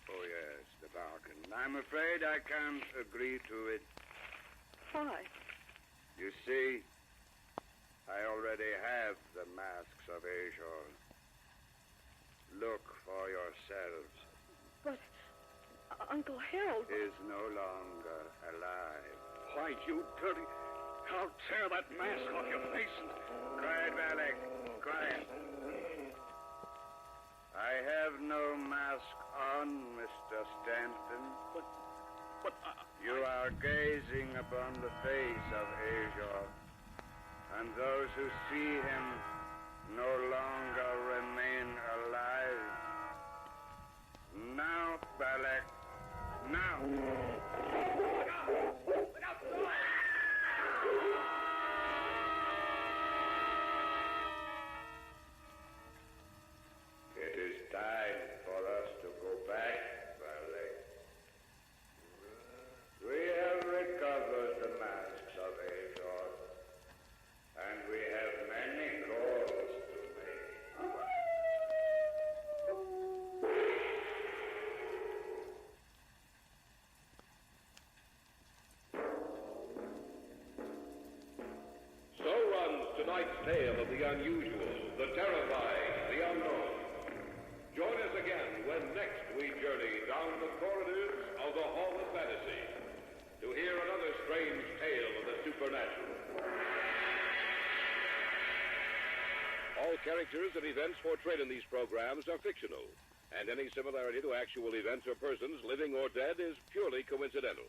Oh, yes, the bargain. I'm afraid I can't agree to it. Why? You see, I already have the masks of Azure. Look for yourselves. But Uncle Harold is no longer alive. Why, you dirty... I'll tear that mask off your face and... Quiet, Alec. Quiet. I have no mask on, Mr. Stanton. But you are gazing upon the face of Azure, and those who see him no longer remain alive. Now, Balak. Now. Look out! Look out! It is time for us to go back, Balak. We have recovered the masks of Azure, and we have many calls to make. So runs tonight's tale of the unusual, the terrifying, the unknown. Join us again when next we journey down the corridors of the Hall of Fantasy to hear another strange tale of the supernatural. All characters and events portrayed in these programs are fictional, and any similarity to actual events or persons, living or dead, is purely coincidental.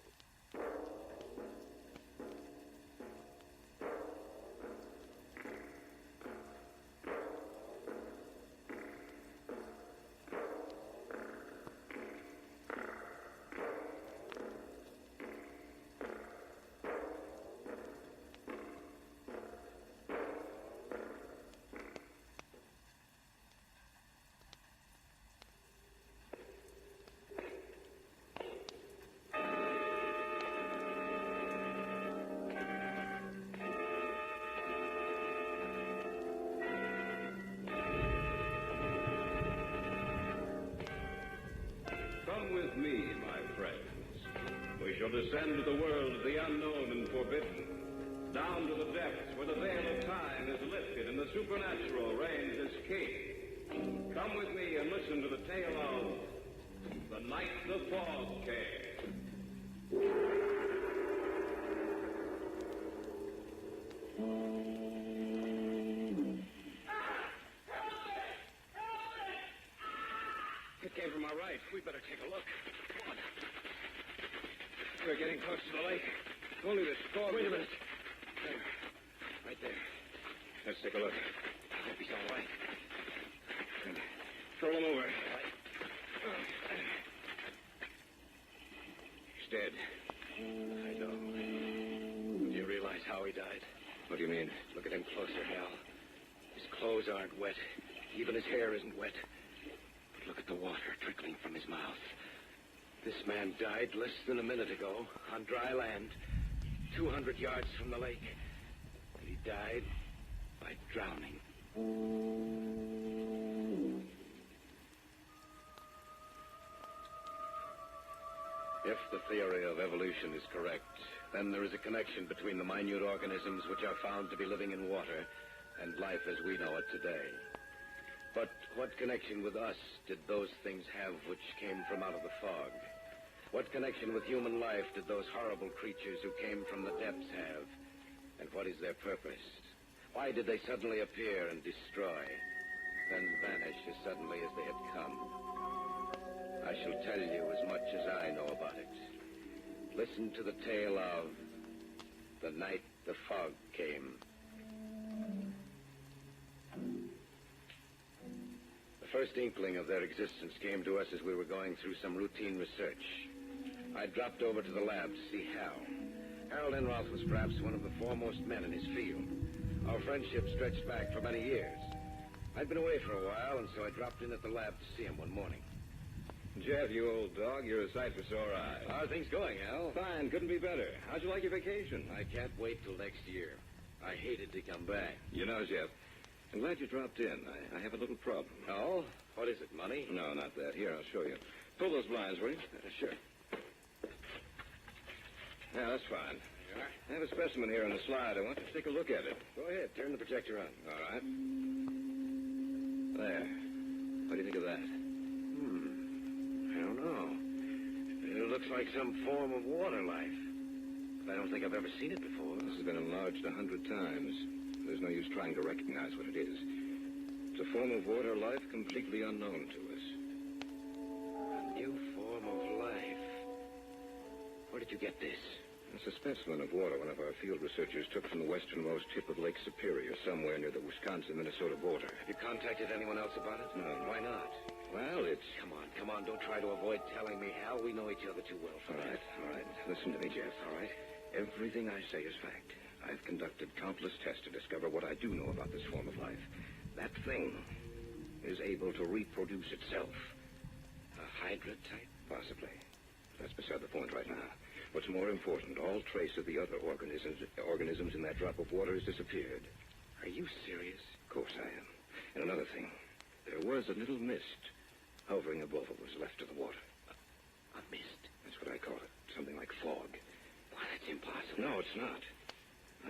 Come with me, my friends. We shall descend to the world of the unknown and forbidden, down to the depths where the veil of time is lifted and the supernatural reigns as king. Come with me and listen to the tale of The Night the Fog Came. It came from our right. We better take a look. Come on. We're getting close to the lake. Only this fog. Wait a minute. There. Right there. Let's take a look. I hope he's all right. And throw him over. He's dead. I know. Do you realize how he died? What do you mean? Look at him closer, Hal. His clothes aren't wet. Even his hair isn't wet. Look at the water trickling from his mouth. This man died less than a minute ago on dry land, 200 yards from the lake. And he died by drowning. If the theory of evolution is correct, then there is a connection between the minute organisms which are found to be living in water and life as we know it today. But what connection with us did those things have which came from out of the fog? What connection with human life did those horrible creatures who came from the depths have? And what is their purpose? Why did they suddenly appear and destroy, then vanish as suddenly as they had come? I shall tell you as much as I know about it. Listen to the tale of The Night the Fog Came. The first inkling of their existence came to us as we were going through some routine research. I dropped over to the lab to see Hal. Harold Enroth was perhaps one of the foremost men in his field. Our friendship stretched back for many years. I'd been away for a while, and so I dropped in at the lab to see him one morning. Jeff, you old dog, you're a sight for sore eyes. How are things going, Hal? Fine, couldn't be better. How'd you like your vacation? I can't wait till next year. I hated to come back. You know, Jeff, I'm glad you dropped in. I have a little problem. Oh? What is it, money? No, not that. Here, I'll show you. Pull those blinds, will you? Sure. Yeah, that's fine. There you are. I have a specimen here on the slide. I want you to take a look at it. Go ahead. Turn the projector on. All right. There. What do you think of that? I don't know. It looks like some form of water life. But I don't think I've ever seen it before. This has been enlarged 100 times. There's no use trying to recognize what it is. It's a form of water life completely unknown to us. A new form of life. Where did you get this? It's a specimen of water one of our field researchers took from the westernmost tip of Lake Superior, somewhere near the Wisconsin-Minnesota border. Have you contacted anyone else about it? No. Why not? Well, it's... Come on. Don't try to avoid telling me, Hal. We know each other too well for that. All right. Listen to me, Jeff. All right. Everything I say is fact. I've conducted countless tests to discover what I do know about this form of life. That thing is able to reproduce itself. A hydra type? Possibly. That's beside the point right now. What's more important, all trace of the other organisms in that drop of water has disappeared. Are you serious? Of course I am. And another thing, there was a little mist hovering above what was left of the water. A mist? That's what I call it. Something like fog. Why, that's impossible. No, it's not.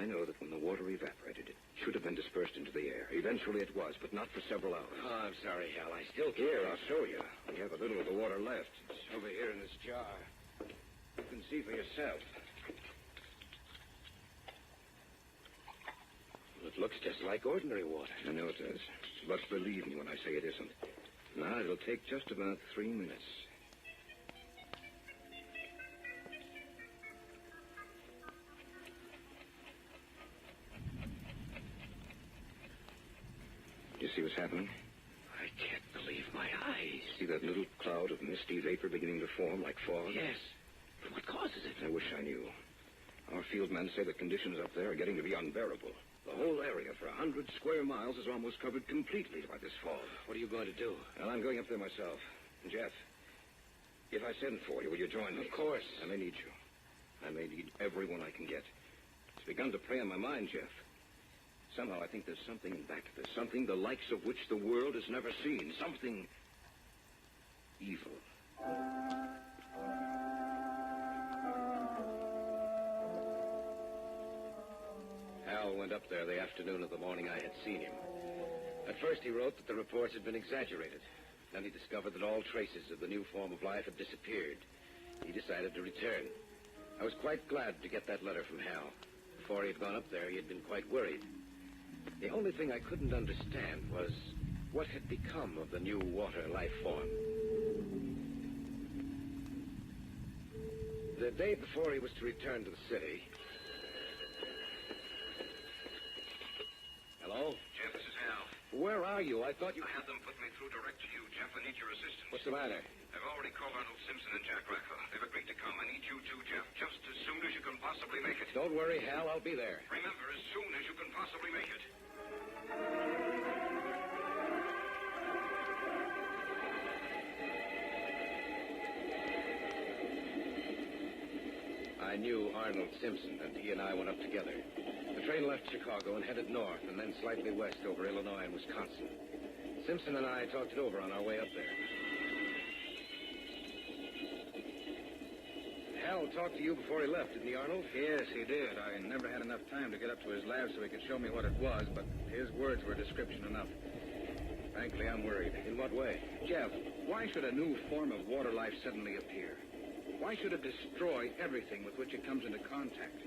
I know that when the water evaporated, it should have been dispersed into the air. Eventually it was, but not for several hours. Oh, I'm sorry, Hal. I still can't... Here, I'll show you. We have a little of the water left. It's over here in this jar. You can see for yourself. Well, it looks just like ordinary water. I know it does. But believe me when I say it isn't. Now, it'll take just about 3 minutes. You see what's happening? I can't believe my eyes. See that little cloud of misty vapor beginning to form like fog? Yes. But what causes it? I wish I knew. Our field men say the conditions up there are getting to be unbearable. The whole area for 100 square miles is almost covered completely by this fog. What are you going to do? Well, I'm going up there myself. Jeff, if I send for you, will you join me? Of course. I may need you. I may need everyone I can get. It's begun to prey on my mind, Jeff. Somehow I think there's something back of this. Something the likes of which the world has never seen. Something evil. Hal went up there the afternoon of the morning I had seen him. At first he wrote that the reports had been exaggerated. Then he discovered that all traces of the new form of life had disappeared. He decided to return. I was quite glad to get that letter from Hal. Before he had gone up there, he had been quite worried. The only thing I couldn't understand was what had become of the new water life form. The day before he was to return to the city... Hello? Jeff, this is Hal. Where are you? I thought you... I had them put me through direct to you, Jeff. I need your assistance. What's the matter? I've already called Arnold Simpson and Jack Rackle. They've agreed to come. I need you too, Jeff, just as soon as you can possibly make it. Don't worry, Hal. I'll be there. Remember, as soon as you can possibly make it. I knew Arnold Simpson, and he and I went up together. The train left Chicago and headed north, and then slightly west over Illinois and Wisconsin. Simpson and I talked it over on our way up there. Hal talked to you before he left, didn't he, Arnold? Yes, he did. I never had enough time to get up to his lab so he could show me what it was, but his words were description enough. Frankly, I'm worried. In what way? Jeff, why should a new form of water life suddenly appear? Why should it destroy everything with which it comes into contact?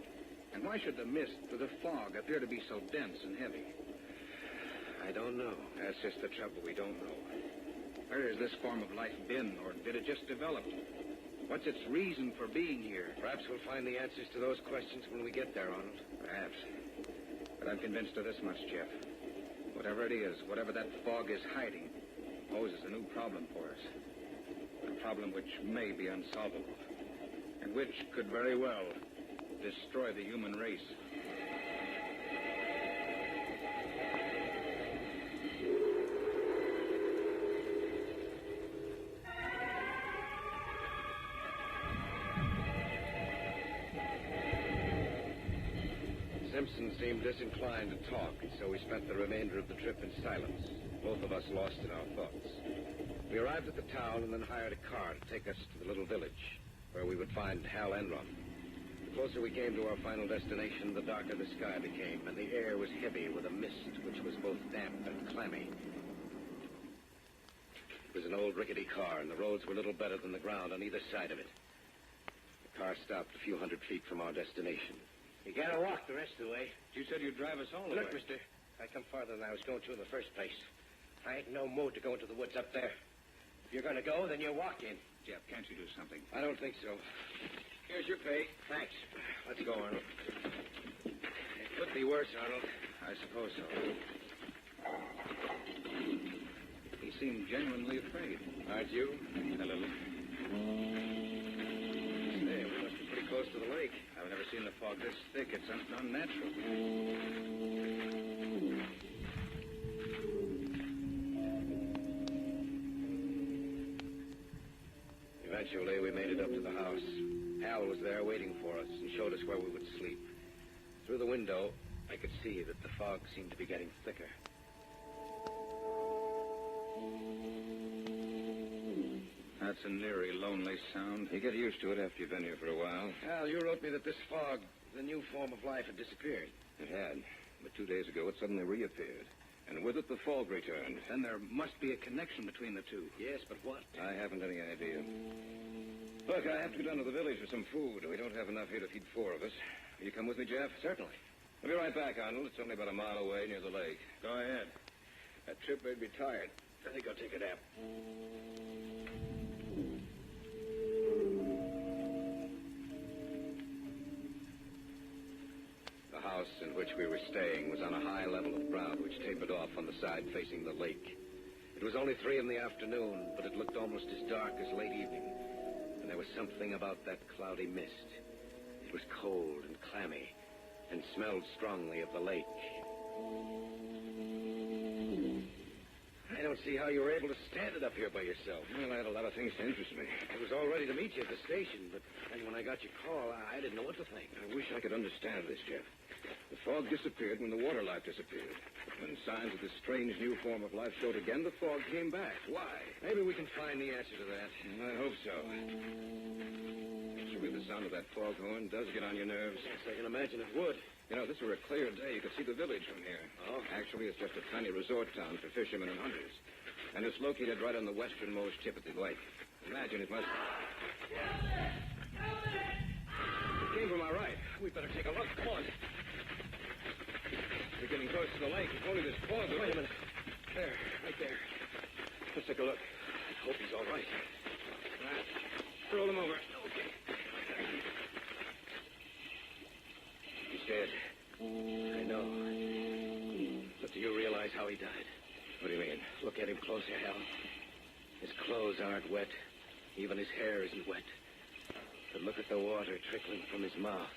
And why should the mist or the fog appear to be so dense and heavy? I don't know. That's just the trouble. We don't know. Where has this form of life been, or did it just develop? What's its reason for being here? Perhaps we'll find the answers to those questions when we get there, Arnold. Perhaps. But I'm convinced of this much, Jeff. Whatever it is, whatever that fog is hiding, poses a new problem for us. A problem which may be unsolvable. which could very well destroy the human race. Simpson seemed disinclined to talk, and so we spent the remainder of the trip in silence, both of us lost in our thoughts. We arrived at the town and then hired a car to take us to the little village, where we would find Hal Enron. The closer we came to our final destination, the darker the sky became, and the air was heavy with a mist which was both damp and clammy. It was an old rickety car, and the roads were little better than the ground on either side of it. The car stopped a few hundred feet from our destination. You gotta walk the rest of the way. You said you'd drive us all the Look, way. mister, I come farther than I was going to in the first place. I ain't in no mood to go into the woods up there. If you're gonna go, then you walk in. Jeff, can't you do something? I don't think so. Here's your pay. Thanks. Let's go, Arnold. It could be worse, Arnold. I suppose so. He seemed genuinely afraid. Aren't you? A little. Hey, we must be pretty close to the lake. I've never seen the fog this thick. It's unnatural. Eventually, we made it up to the house. Hal was there waiting for us and showed us where we would sleep. Through the window, I could see that the fog seemed to be getting thicker. That's an eerie, lonely sound. You get used to it after you've been here for a while. Hal, you wrote me that this fog, the new form of life, had disappeared. It had. But 2 days ago, it suddenly reappeared. And with it, the fog returned. Then there must be a connection between the two. Yes, but what? I haven't any idea. Look, I have to go down to the village for some food. We don't have enough here to feed 4 of us. Will you come with me, Jeff? Certainly. I'll be right back, Arnold. It's only about a mile away near the lake. Go ahead. That trip made me tired. I think I'll take a nap. The house in which we were staying was on a high level of ground which tapered off on the side facing the lake. It was only 3 in the afternoon, but it looked almost as dark as late evening. And there was something about that cloudy mist. It was cold and clammy and smelled strongly of the lake. I don't see how you were able to stand it up here by yourself. Well, I had a lot of things to interest me. I was all ready to meet you at the station, but then when I got your call, I didn't know what to think. I wish I could understand this, Jeff. The fog disappeared when the water life disappeared. When signs of this strange new form of life showed again, the fog came back. Why? Maybe we can find the answer to that. I hope so. Surely the sound of that foghorn does get on your nerves. Yes, I can imagine it would. You know, if this were a clear day, you could see the village from here. Oh? Actually, it's just a tiny resort town for fishermen and hunters. And it's located right on the westernmost tip of the lake. Imagine it must... It came from our right. We'd better take a look. Come on. We're getting close to the lake. If only this fog... Wait a minute. There, right there. Let's take a look. I hope he's all right. Right. Roll him over. Okay. He's dead. I know. But do you realize how he died? What do you mean? Look at him closer, Hal. His clothes aren't wet. Even his hair isn't wet. But look at the water trickling from his mouth.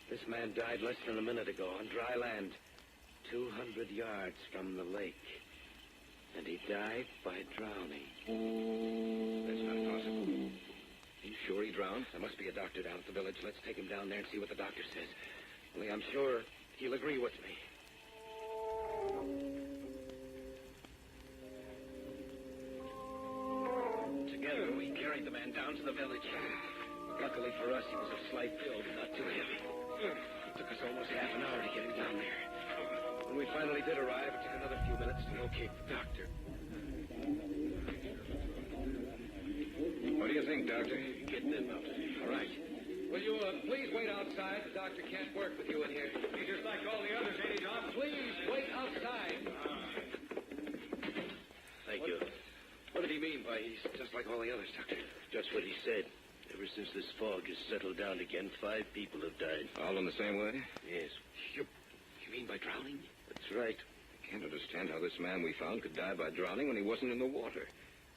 This man died less than a minute ago on dry land, 200 yards from the lake. And he died by drowning. That's not possible. Are you sure he drowned? There must be a doctor down at the village. Let's take him down there and see what the doctor says. Only I'm sure he'll agree with me. Together, we carried the man down to the village. Luckily for us, he was of slight build and not too heavy. It took us almost half an hour to get him down there. When we finally did arrive, it took another few minutes to locate the doctor. What do you think, Doctor? Get them out. All right. Will you please wait outside? The doctor can't work with you in here. He's just like all the others, ain't he, Doc? Please wait outside. Thank you. What did he mean by he's just like all the others, Doctor? Just what he said. Ever since this fog has settled down again, 5 people have died. All in the same way? Yes. You mean by drowning? That's right. I can't understand how this man we found could die by drowning when he wasn't in the water.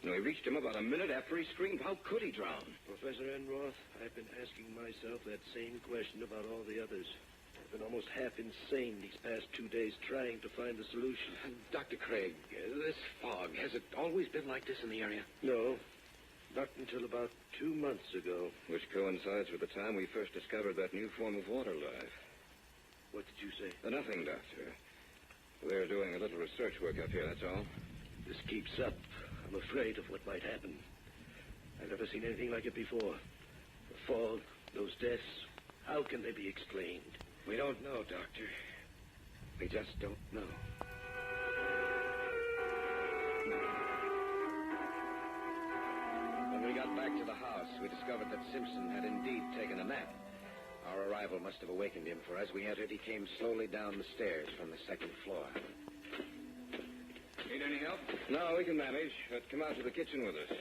No, he reached him about a minute after he screamed. How could he drown? Professor Enroth, I've been asking myself that same question about all the others. I've been almost half insane these past 2 days trying to find the solution. Dr. Craig, this fog, has it always been like this in the area? No, not until about 2 months ago. Which coincides with the time we first discovered that new form of water life. What did you say? Nothing, Doctor. We're doing a little research work up here, that's all. This keeps up. I'm afraid of what might happen. I've never seen anything like it before. The fog, those deaths, how can they be explained? We don't know, Doctor. We just don't know. When we got back to the house, we discovered that Simpson had indeed taken a nap. Our arrival must have awakened him, for as we entered, he came slowly down the stairs from the second floor. Need any help? No, we can manage. But come out to the kitchen with us.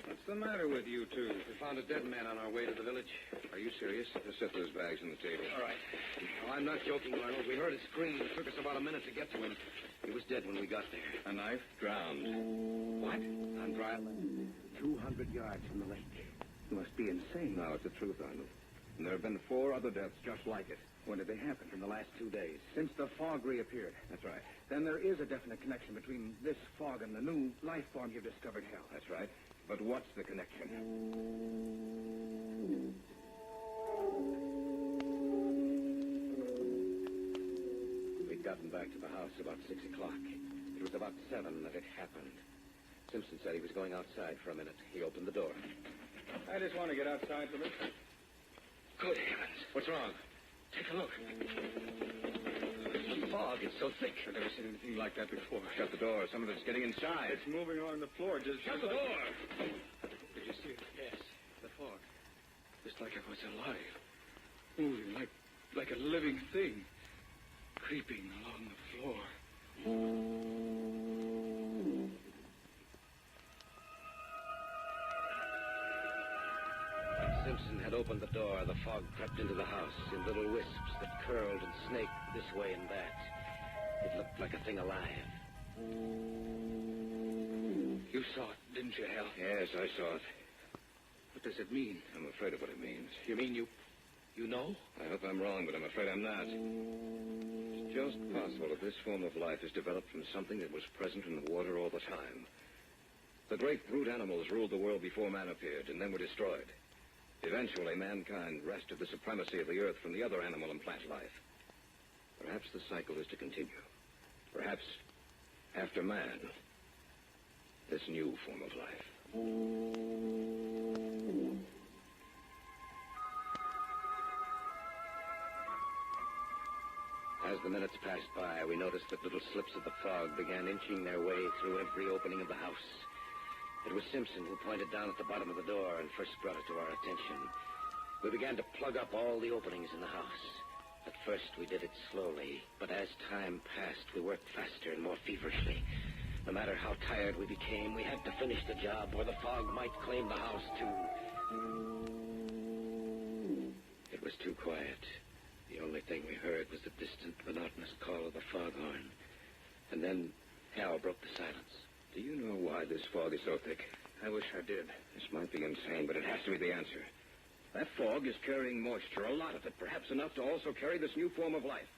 What's the matter with you two? We found a dead man on our way to the village. Are you serious? Just set those bags on the table. All right. No, I'm not joking, Arnold. We heard a scream. It took us about a minute to get to him. He was dead when we got there. A knife? Drowned. What? On dry land. 200 yards from the lake. You must be insane. No, it's the truth, Arnold. And there have been 4 other deaths just like it. When did they happen? In the last 2 days. Since the fog reappeared. That's right. Then there is a definite connection between this fog and the new life form you've discovered, Hal. That's right. But what's the connection? We'd gotten back to the house about 6 o'clock. It was about 7 that it happened. Simpson said he was going outside for a minute. He opened the door. I just want to get outside for this. Good heavens. What's wrong? Take a look. The fog, it's so thick. I've never seen anything like that before. Shut the door. Some of it's getting inside. It's moving along the floor. Just shut the door. Did you see it? Yes. The fog. Just like it was alive. Moving like a living thing. Creeping along the floor. Simpson had opened the door. The fog crept into the house in little wisps that curled and snaked this way and that. It looked like a thing alive. You saw it, didn't you, Hal? Yes, I saw it. What does it mean? I'm afraid of what it means. You mean you know? I hope I'm wrong, but I'm afraid I'm not. It's just possible that this form of life has developed from something that was present in the water all the time. The great brute animals ruled the world before man appeared, and then were destroyed. Eventually, mankind wrested the supremacy of the earth from the other animal and plant life. Perhaps the cycle is to continue. Perhaps, after man, this new form of life. As the minutes passed by, we noticed that little slips of the fog began inching their way through every opening of the house. It was Simpson who pointed down at the bottom of the door and first brought it to our attention. We began to plug up all the openings in the house. At first, we did it slowly, but as time passed, we worked faster and more feverishly. No matter how tired we became, we had to finish the job, or the fog might claim the house, too. It was too quiet. The only thing we heard was the distant, monotonous call of the foghorn. And then Hal broke the silence. Do you know why this fog is so thick? I wish I did. This might be insane, but it has to be the answer. That fog is carrying moisture, a lot of it, perhaps enough to also carry this new form of life.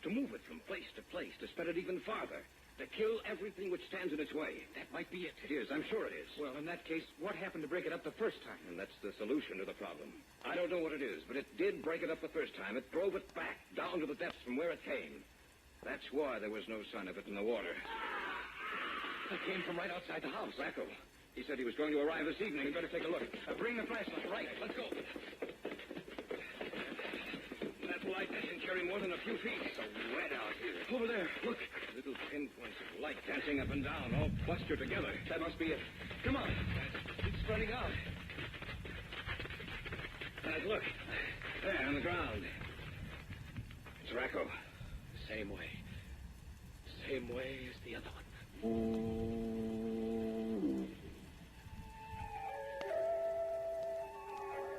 To move it from place to place, to spread it even farther. To kill everything which stands in its way. That might be it. It is. I'm sure it is. Well, in that case, what happened to break it up the first time? And that's the solution to the problem. I don't know what it is, but it did break it up the first time. It drove it back, down to the depths from where it came. That's why there was no sign of it in the water. It came from right outside the house. Racco. He said he was going to arrive this evening. We better take a look. Bring the flashlight. Right. Let's go. That light doesn't carry more than a few feet. It's so wet out here. Over there. Look. Little pinpoints of light dancing up and down, all clustered together. That must be it. Come on. It's spreading out. Guys, look. There, on the ground. It's Racco. Same way. Same way as the other one.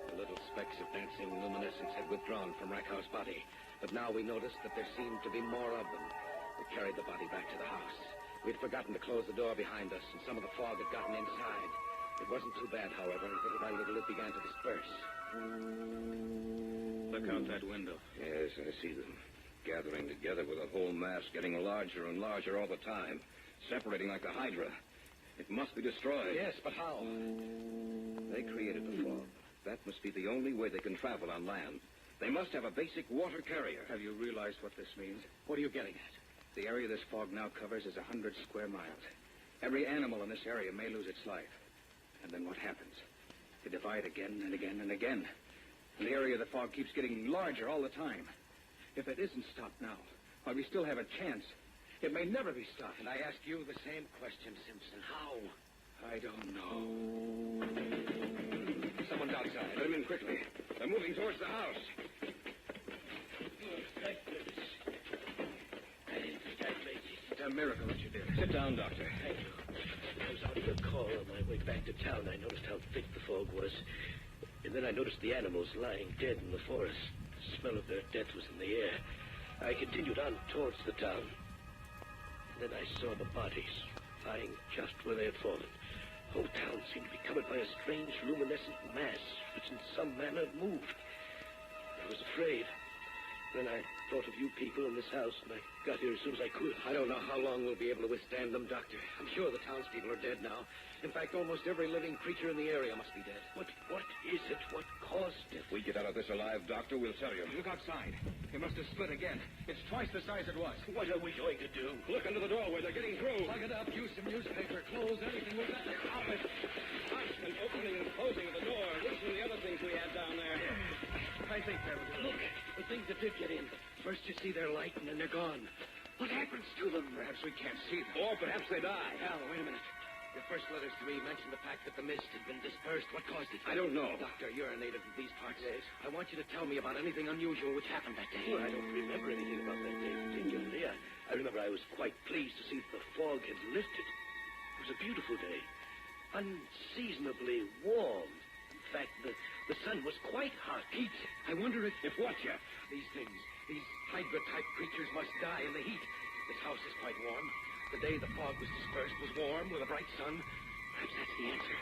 The little specks of dancing luminescence had withdrawn from Racco's body, but now we noticed that there seemed to be more of them. We carried the body back to the house. We'd forgotten to close the door behind us, and some of the fog had gotten inside. It wasn't too bad, however, and little by little it began to disperse. Look out that window. Yes, I see them. Gathering together with a whole mass, getting larger and larger all the time. Separating like a hydra. It must be destroyed. Yes, but how? They created the fog. That must be the only way they can travel on land. They must have a basic water carrier. Have you realized what this means? What are you getting at? The area this fog now covers is 100 square miles. Every animal in this area may lose its life. And then what happens? They divide again and again and again. And the area of the fog keeps getting larger all the time. If it isn't stopped now, while we still have a chance, it may never be stopped. And I ask you the same question, Simpson. How? I don't know. Someone's outside. Let him in quickly. They're moving towards the house. Thank goodness. It's a miracle that you did. Sit down, Doctor. Thank you. I was out on a call on my way back to town. I noticed how thick the fog was. And then I noticed the animals lying dead in the forest. The smell of their death was in the air. I continued on towards the town. And then I saw the bodies lying just where they had fallen. The whole town seemed to be covered by a strange luminescent mass which in some manner moved. I was afraid. Then I thought of you people in this house, and I got here as soon as I could. I don't know how long we'll be able to withstand them, Doctor. I'm sure the townspeople are dead now. In fact, almost every living creature in the area must be dead. What is it? What caused it? If we get out of this alive, Doctor, we'll tell you. Look outside. It must have split again. It's twice the size it was. What are we going to do? Look into the doorway. They're getting through. Plug it up. Use some newspaper, clothes, anything we've got to stop it. Constant opening and closing of the door. Listen to the other things we had down there. I think that was it. Look, the things that did get in. First you see their light, and then they're gone. What happens to them? Perhaps we can't see them. Or perhaps they die. Hal, wait a minute. Your first letters to me mentioned the fact that the mist had been dispersed. What caused it? I don't know. Doctor, you're a native of these parts. Yes. I want you to tell me about anything unusual which happened that day. Well, I don't remember anything about that day particularly. I remember I was quite pleased to see that the fog had lifted. It was a beautiful day. Unseasonably warm. In fact, the sun was quite hot. Heat. I wonder if what, Jeff? These things, these hydra-type creatures must die in the heat. This house is quite warm. The day the fog was dispersed was warm with a bright sun. Perhaps that's the answer.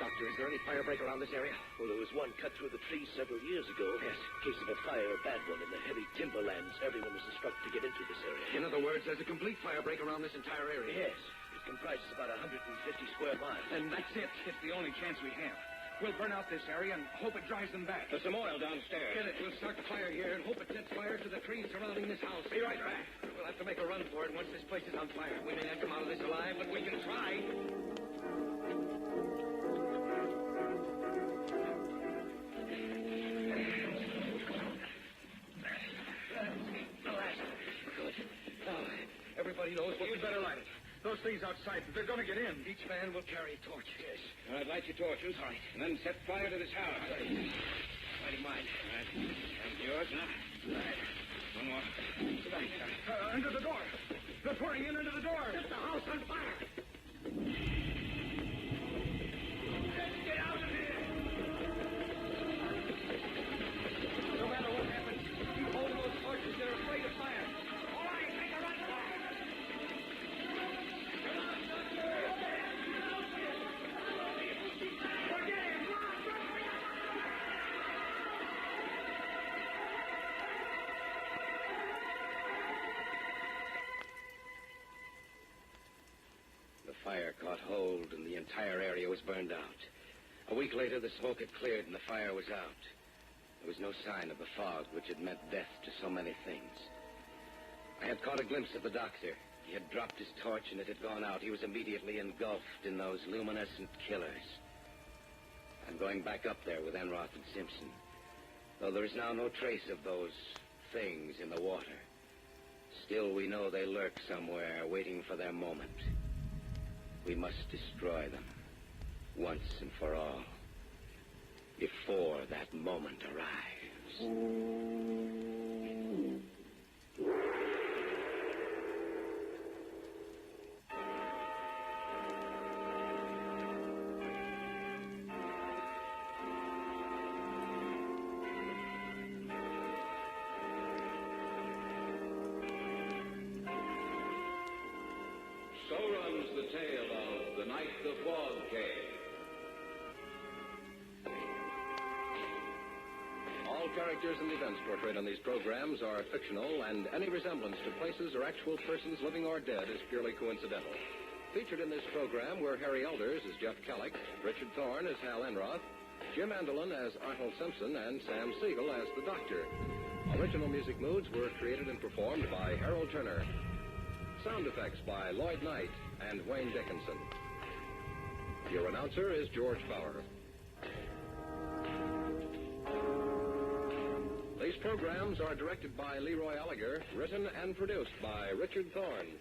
Doctor, is there any fire break around this area? Well, there was one cut through the trees several years ago. Yes. In case of a fire, a bad one, in the heavy timberlands. Everyone was instructed to get into this area. In other words, there's a complete fire break around this entire area. Yes. It comprises about 150 square miles. And that's it. It's the only chance we have. We'll burn out this area and hope it drives them back. There's some oil downstairs. Get it. We'll start the fire here and hope it sets fire to the trees surrounding this house. Be right back. We'll have to make a run for it once this place is on fire. We may not come out of this alive, but we can try. Good. Now, everybody knows what you'd better light it. Those things outside, they're going to get in. Each man will carry a torch. Yes. All right, light your torches. All right. And then set fire to this house. Lighting mine. All right. And yours, huh? All right. One more. Under the door. They're pouring in under the door. Set the house on fire. Let's get out of here. No matter what happens, you hold those torches. They're afraid of fire. All right, make a run for it. The fire caught hold, and the entire area was burned out. A week later, the smoke had cleared, and the fire was out. There was no sign of the fog, which had meant death to so many things. I had caught a glimpse of the doctor. He had dropped his torch, and it had gone out. He was immediately engulfed in those luminescent killers. I'm going back up there with Enroth and Simpson, though there is now no trace of those things in the water. Still, we know they lurk somewhere, waiting for their moment. We must destroy them, once and for all, before that moment arrives. So runs the tale of The Night the Fog Came. All characters and events portrayed on these programs are fictional, and any resemblance to places or actual persons living or dead is purely coincidental. Featured in this program were Harry Elders as Jeff Kellick, Richard Thorne as Hal Enroth, Jim Andelin as Arnold Simpson, and Sam Siegel as the Doctor. Original music moods were created and performed by Harold Turner. Sound effects by Lloyd Knight and Wayne Dickinson. Your announcer is George Bauer. These programs are directed by Leroy Alliger, written and produced by Richard Thorne.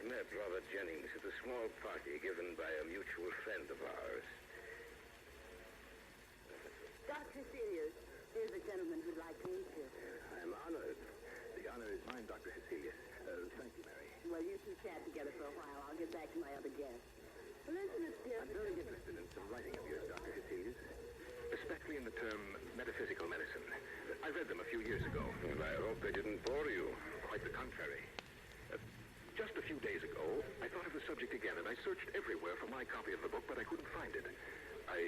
Met Robert Jennings at a small party given by a mutual friend of ours. Dr. Heselius, here's a gentleman who'd like to meet you. I'm honored. The honor is mine, Dr. Heselius. Thank you, Mary. Well, you two chat together for a while. I'll get back to my other guests. Well, isn't it I'm very interested in some writing of yours, Dr. Heselius, especially in the term metaphysical medicine. I read them a few years ago. Well, I hope they didn't bore you. Quite the contrary. Just a few days ago, I thought of the subject again, and I searched everywhere for my copy of the book, but I couldn't find it. I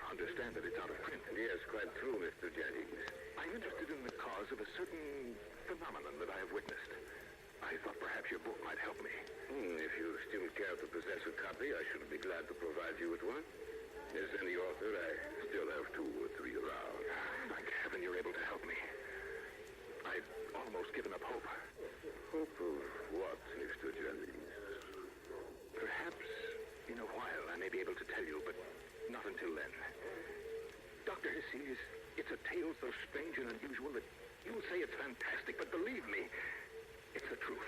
understand that it's out of print. Yes, quite true, Mr. Jennings. I'm interested in the cause of a certain phenomenon that I have witnessed. I thought perhaps your book might help me. If you still care to possess a copy, I should be glad to provide you with one. As any author, I still have 2 or 3 around. Thank heaven you're able to help me. I'd almost given up hope. Hope of what, Mr. Jennings? Perhaps in a while I may be able to tell you, but not until then. Dr. Heselius, it's a tale so strange and unusual that you'll say it's fantastic, but believe me, it's the truth.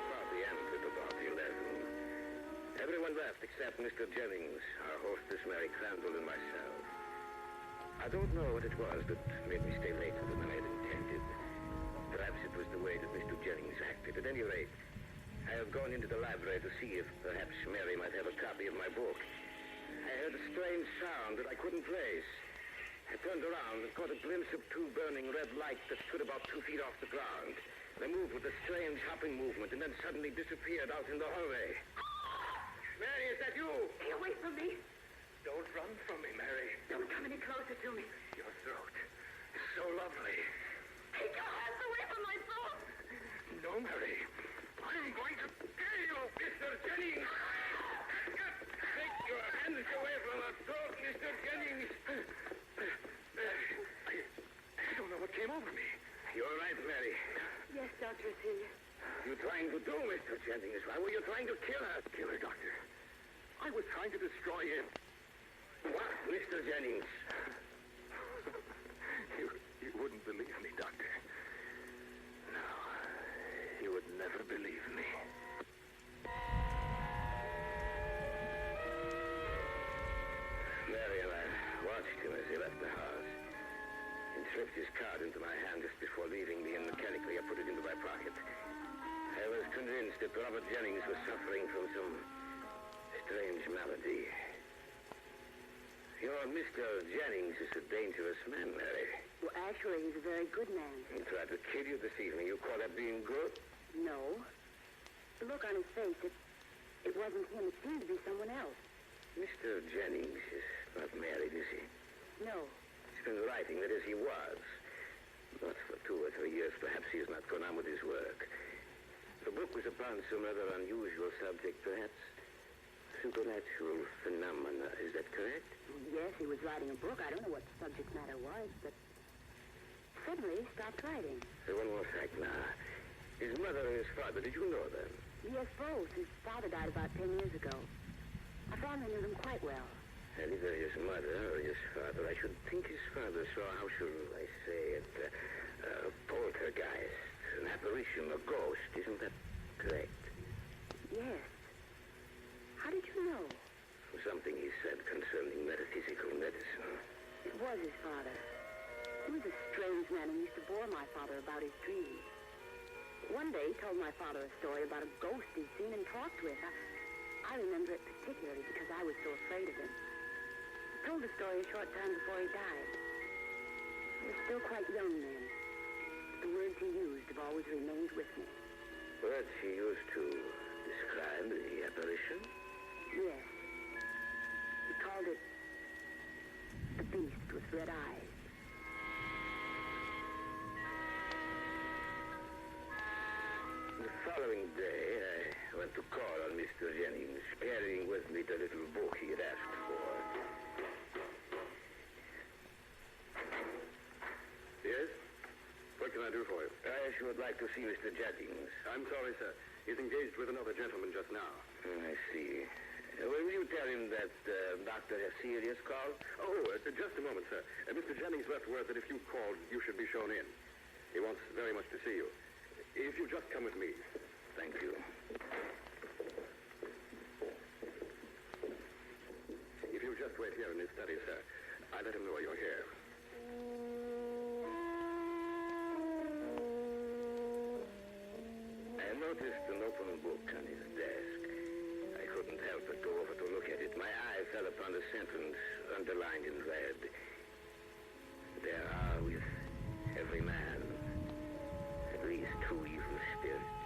Party ended about 11. Everyone left except Mr. Jennings, our hostess Mary Crandall, and myself. I don't know what it was that made me stay later than I had intended. Perhaps it was the way that Mr. Jennings acted. At any rate, I have gone into the library to see if perhaps Mary might have a copy of my book. I heard a strange sound that I couldn't place. I turned around and caught a glimpse of 2 burning red lights that stood about 2 feet off the ground. They moved with a strange hopping movement and then suddenly disappeared out in the hallway. Mary, is that you? Stay away from me. Don't run from me, Mary. Don't come any closer to me. Your throat is so lovely. Take your hands away from my throat. No, Mary. I'm going to kill you, Mr. Jennings. Take your hands away from her throat, Mr. Jennings. I don't know what came over me. You're right, Mary. Yes, Dr. Heselius. You trying to do, Mr. Jennings? Why were you trying to kill her? Kill her, Doctor. I was trying to destroy him. What, Mr. Jennings? You wouldn't believe me, Doctor. No, you would never believe me. Mary and I watched him as he left the house. He slipped his card into my hand just before leaving me, and mechanically I put it into my pocket. I was convinced that Robert Jennings was suffering from some strange malady. Your Mr. Jennings is a dangerous man, Mary. Well, actually, he's a very good man. He tried to kill you this evening. You call that being good? No. The look on his face, it wasn't him. It seemed to be someone else. Mr. Jennings is not married, is he? No. He's been writing that as he was. Not for 2 or 3 years. Perhaps he has not gone on with his work. The book was upon some rather unusual subject, perhaps. Supernatural phenomena. Is that correct? Yes, he was writing a book. I don't know what the subject matter was, but suddenly he stopped writing. One more fact now. His mother and his father, did you know them? Yes, both. His father died about 10 years ago. Our family knew them quite well. And either his mother or his father. I should think his father saw, how shall I say it, a poltergeist, an apparition, a ghost. Isn't that correct? Yes. How did you know? Something he said concerning metaphysical medicine. It was his father. He was a strange man who used to bore my father about his dreams. One day he told my father a story about a ghost he'd seen and talked with. I remember it particularly because I was so afraid of him. He told the story a short time before he died. I was still quite young then. The words he used have always remained with me. Words he used to describe the apparition? Yes. He called it the beast with red eyes. The following day, I went to call on Mr. Jennings, carrying with me the little book he had asked for. Yes? What can I do for you? I should like to see Mr. Jennings. I'm sorry, sir. He's engaged with another gentleman just now. I see. Will you tell him that Dr. Hesselius called? Oh, just a moment, sir. Mr. Jennings left word that if you called, you should be shown in. He wants very much to see you. If you just come with me. Thank you. If you just wait here in his study, sir, I let him know you're here. I noticed an open book on his desk. I couldn't help but go over to look at it. My eye fell upon a sentence underlined in red. There are with every man at least 2 evil spirits.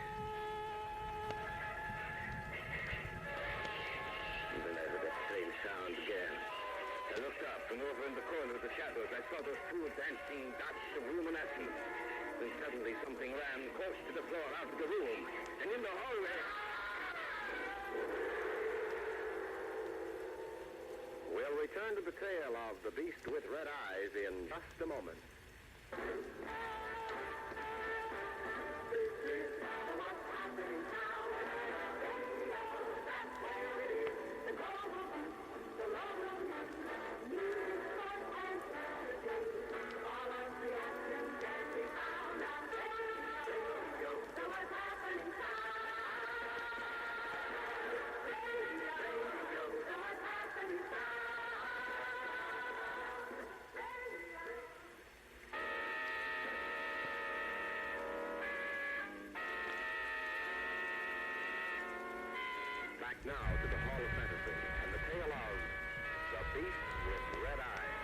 And then I heard that same sound again. I looked up, and over in the corner of the shadows, I saw those 2 dancing dots of luminescence. Then suddenly something ran close to the floor out of the room, and in the hallway... We'll return to the tale of the beast with red eyes in just a moment. Back now to the Hall of Fantasy and the tale of the beast with red eyes.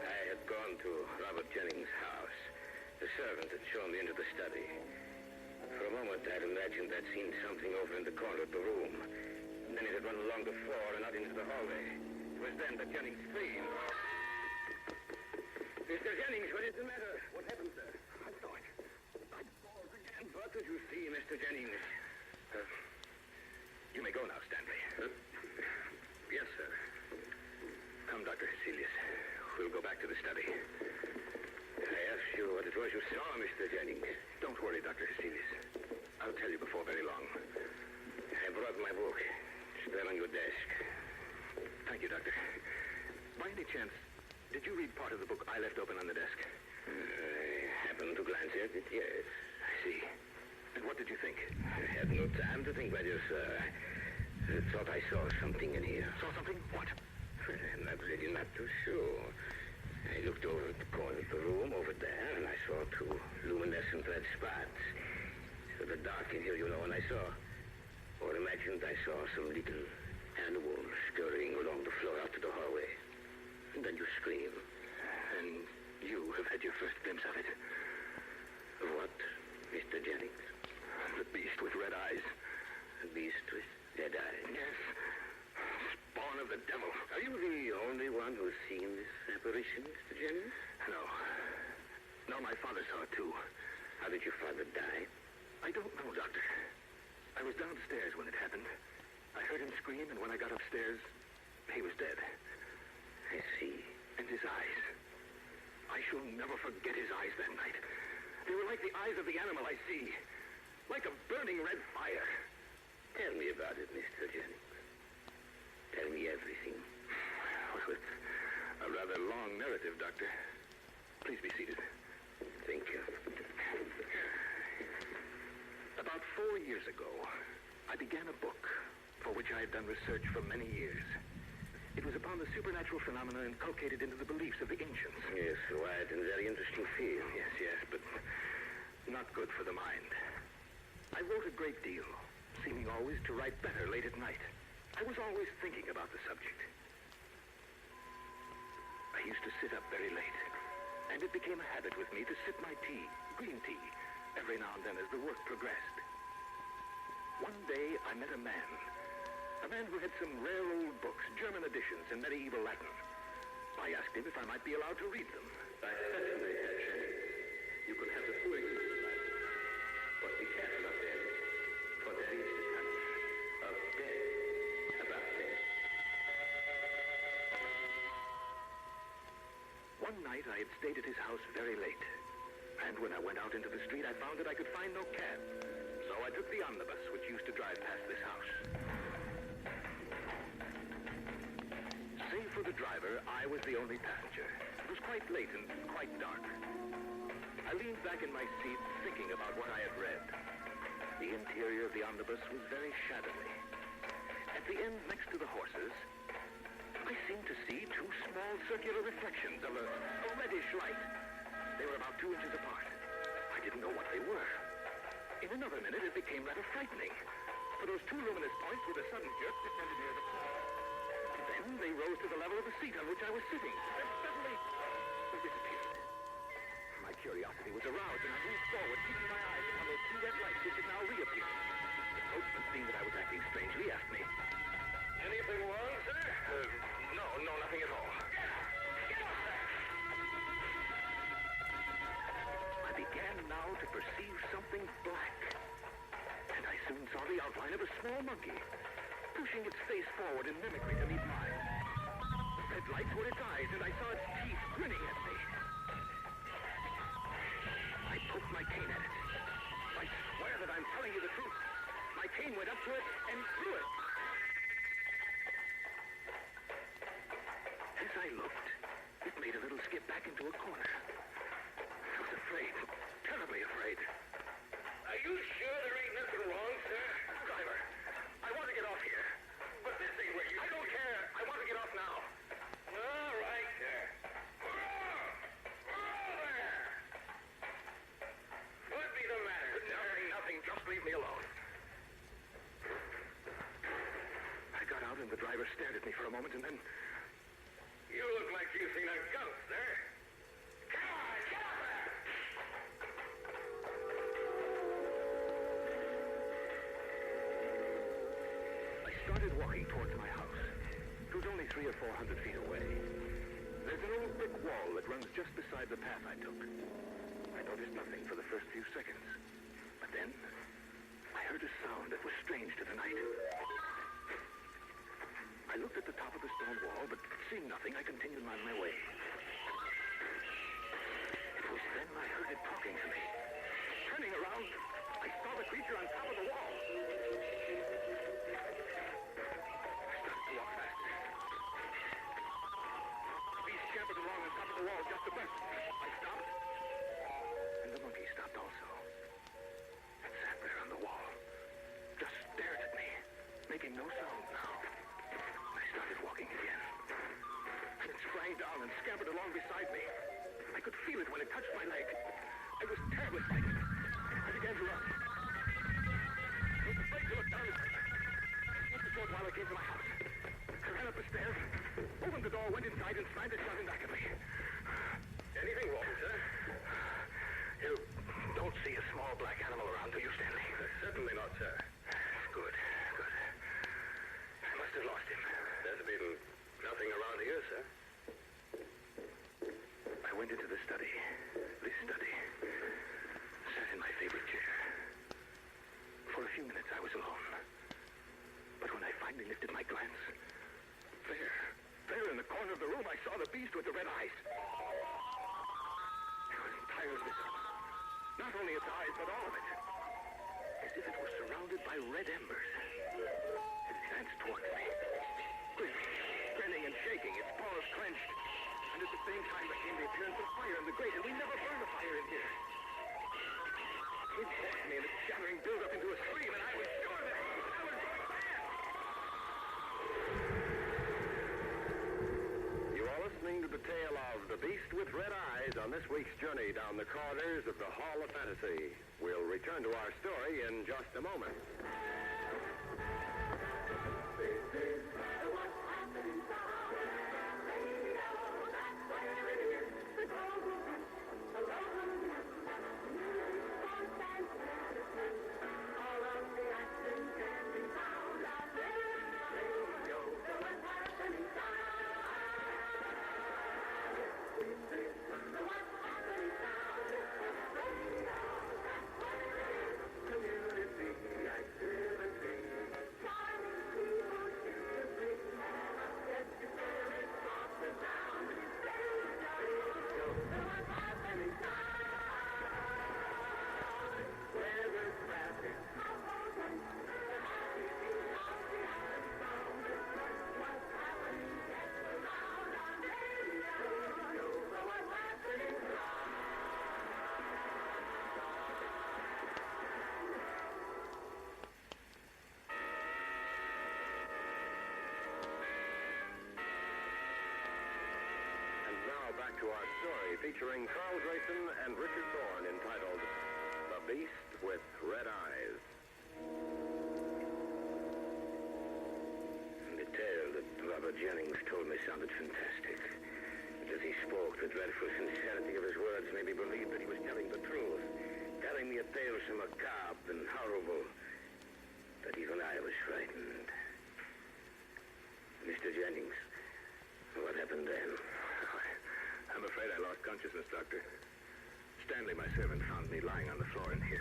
I had gone to Robert Jennings' house. The servant had shown me into the study. For a moment, I'd imagined I'd seen something over in the corner of the room. And then it had run along the floor and out into the hallway. It was then that Jennings screamed. Mr. Jennings, what is the matter? What happened, sir? I saw it. I saw it again. What did you see, Mr. Jennings? You may go now, Stanley. Yes, sir. Come, Dr. Hesselius. We'll go back to the study. I asked you what it was you saw, Mr. Jennings. Don't worry, Dr. Hesselius. I'll tell you before very long. I brought my book. It's there on your desk. Thank you, Doctor. By any chance, did you read part of the book I left open on the desk? I happened to glance at it, yes. I see. And what did you think? I had no time to think, my dear sir. I thought I saw something in here. Saw something? What? I'm not really not too sure. I looked over at the corner of the room over there, and I saw 2 luminescent red spots. So the dark in here, you know, and I saw, or imagined I saw some little animal scurrying along the floor out to the hallway. And then you scream. And you have had your first glimpse of it? Of what? seen this apparition, Mr. Jennings? No. No, my father saw it too. How did your father die? I don't know, Doctor. I was downstairs when it happened. I heard him scream, and when I got upstairs, he was dead. I see. And his eyes. I shall never forget his eyes that night. They were like the eyes of the animal I see. Like a burning red fire. Tell me about it, Mr. Jennings. Tell me everything. Well, it's a rather long narrative, Doctor. Please be seated. Thank you. About 4 years ago, I began a book for which I had done research for many years. It was upon the supernatural phenomena inculcated into the beliefs of the ancients. Yes, a wide and very interesting field. Yes, but not good for the mind. I wrote a great deal, seeming always to write better late at night. I was always thinking about the subject. I used to sit up very late, and it became a habit with me to sip my tea, green tea, every now and then as the work progressed. One day, I met a man who had some rare old books, German editions in medieval Latin. I asked him if I might be allowed to read them. I certainly had Jennings. You could have the full existence, but be careful of them, for there is the touch of death about them. One night, I had stayed at his house very late, and when I went out into the street, I found that I could find no cab. So I took the omnibus, which used to drive past this house. Save for the driver, I was the only passenger. It was quite late and quite dark. I leaned back in my seat, thinking about what I had read. The interior of the omnibus was very shadowy. At the end, next to the horses, I seemed to see two small circular reflections of a reddish light. They were about 2 inches apart. I didn't know what they were. In another minute, it became rather frightening, for those two luminous points with a sudden jerk descended near the floor. Then they rose to the level of the seat on which I was sitting. Then suddenly, they disappeared. My curiosity was aroused, and I moved forward, keeping my eyes upon those two red lights which had now reappeared. The coachman, seeing that I was acting strangely, asked me, Anything wrong, sir? No, nothing at all. Get off there! I began now to perceive something black, and I soon saw the outline of a small monkey, pushing its face forward in mimicry to meet mine. The red lights were its eyes, and I saw its teeth grinning at me. I poked my cane at it. I swear that I'm telling you the truth. My cane went up to it and threw it. As I looked, it made a little skip back into a corner. I was afraid, terribly afraid. Are you sure there ain't nothing wrong, sir? Driver, I want to get off here. But this ain't where you... I don't care. I want to get off now. All right, sir. There! What be the matter, sir? Nothing. Just leave me alone. I got out and the driver stared at me for a moment and then... You look like you've seen a ghost, sir. Come on, get up there! I started walking towards my house. It was only 300 or 400 feet away. There's an old brick wall that runs just beside the path I took. I noticed nothing for the first few seconds. But then, I heard a sound that was strange to the night. I looked at the top of the stone wall, but seeing nothing, I continued on my way. It was then I heard it talking to me. Turning around, I saw the creature on top of the wall. I started to walk faster. The beast scampered along on top of the wall just above. I stopped, and the monkey stopped also. It sat there on the wall, just stared at me, making no sound now. I started walking again, and it sprang down and scampered along beside me. I could feel it when it touched my leg. I was terribly frightened. I began to run. I was afraid to look down. I slipped the door while I came to my house. I ran up the stairs, opened the door, went inside, and slammed it shut back at me. Anything wrong, sir? You don't see a small black animal around, do you, Stanley? Certainly not, sir. Good. I must have lost him. There's been nothing around here, sir. went into the study. This study. Sat in my favorite chair. For a few minutes, I was alone. But when I finally lifted my glance, there in the corner of the room, I saw the beast with the red eyes. It was entirely visible. Not only its eyes, but all of it. As if it was surrounded by red embers. It advanced towards me. Grinning and shaking, its paws clenched. And at the same time, there came the appearance of fire in the grate, and we never burn a fire in here. It forced me, and its shattering built up into a scream, and I was sure that I was going mad. You are listening to the tale of The Beast with Red Eyes on this week's journey down the corridors of the Hall of Fantasy. We'll return to our story in just a moment. Back to our story featuring Carl Grayson and Richard Thorne entitled The Beast with Red Eyes. The tale that Robert Jennings told me sounded fantastic. But as he spoke, the dreadful sincerity of his words made me believe that he was telling the truth, telling me a tale so macabre and horrible that even I was frightened. Mr. Jennings, what happened then? I'm afraid I lost consciousness, Doctor. Stanley, my servant, found me lying on the floor in here.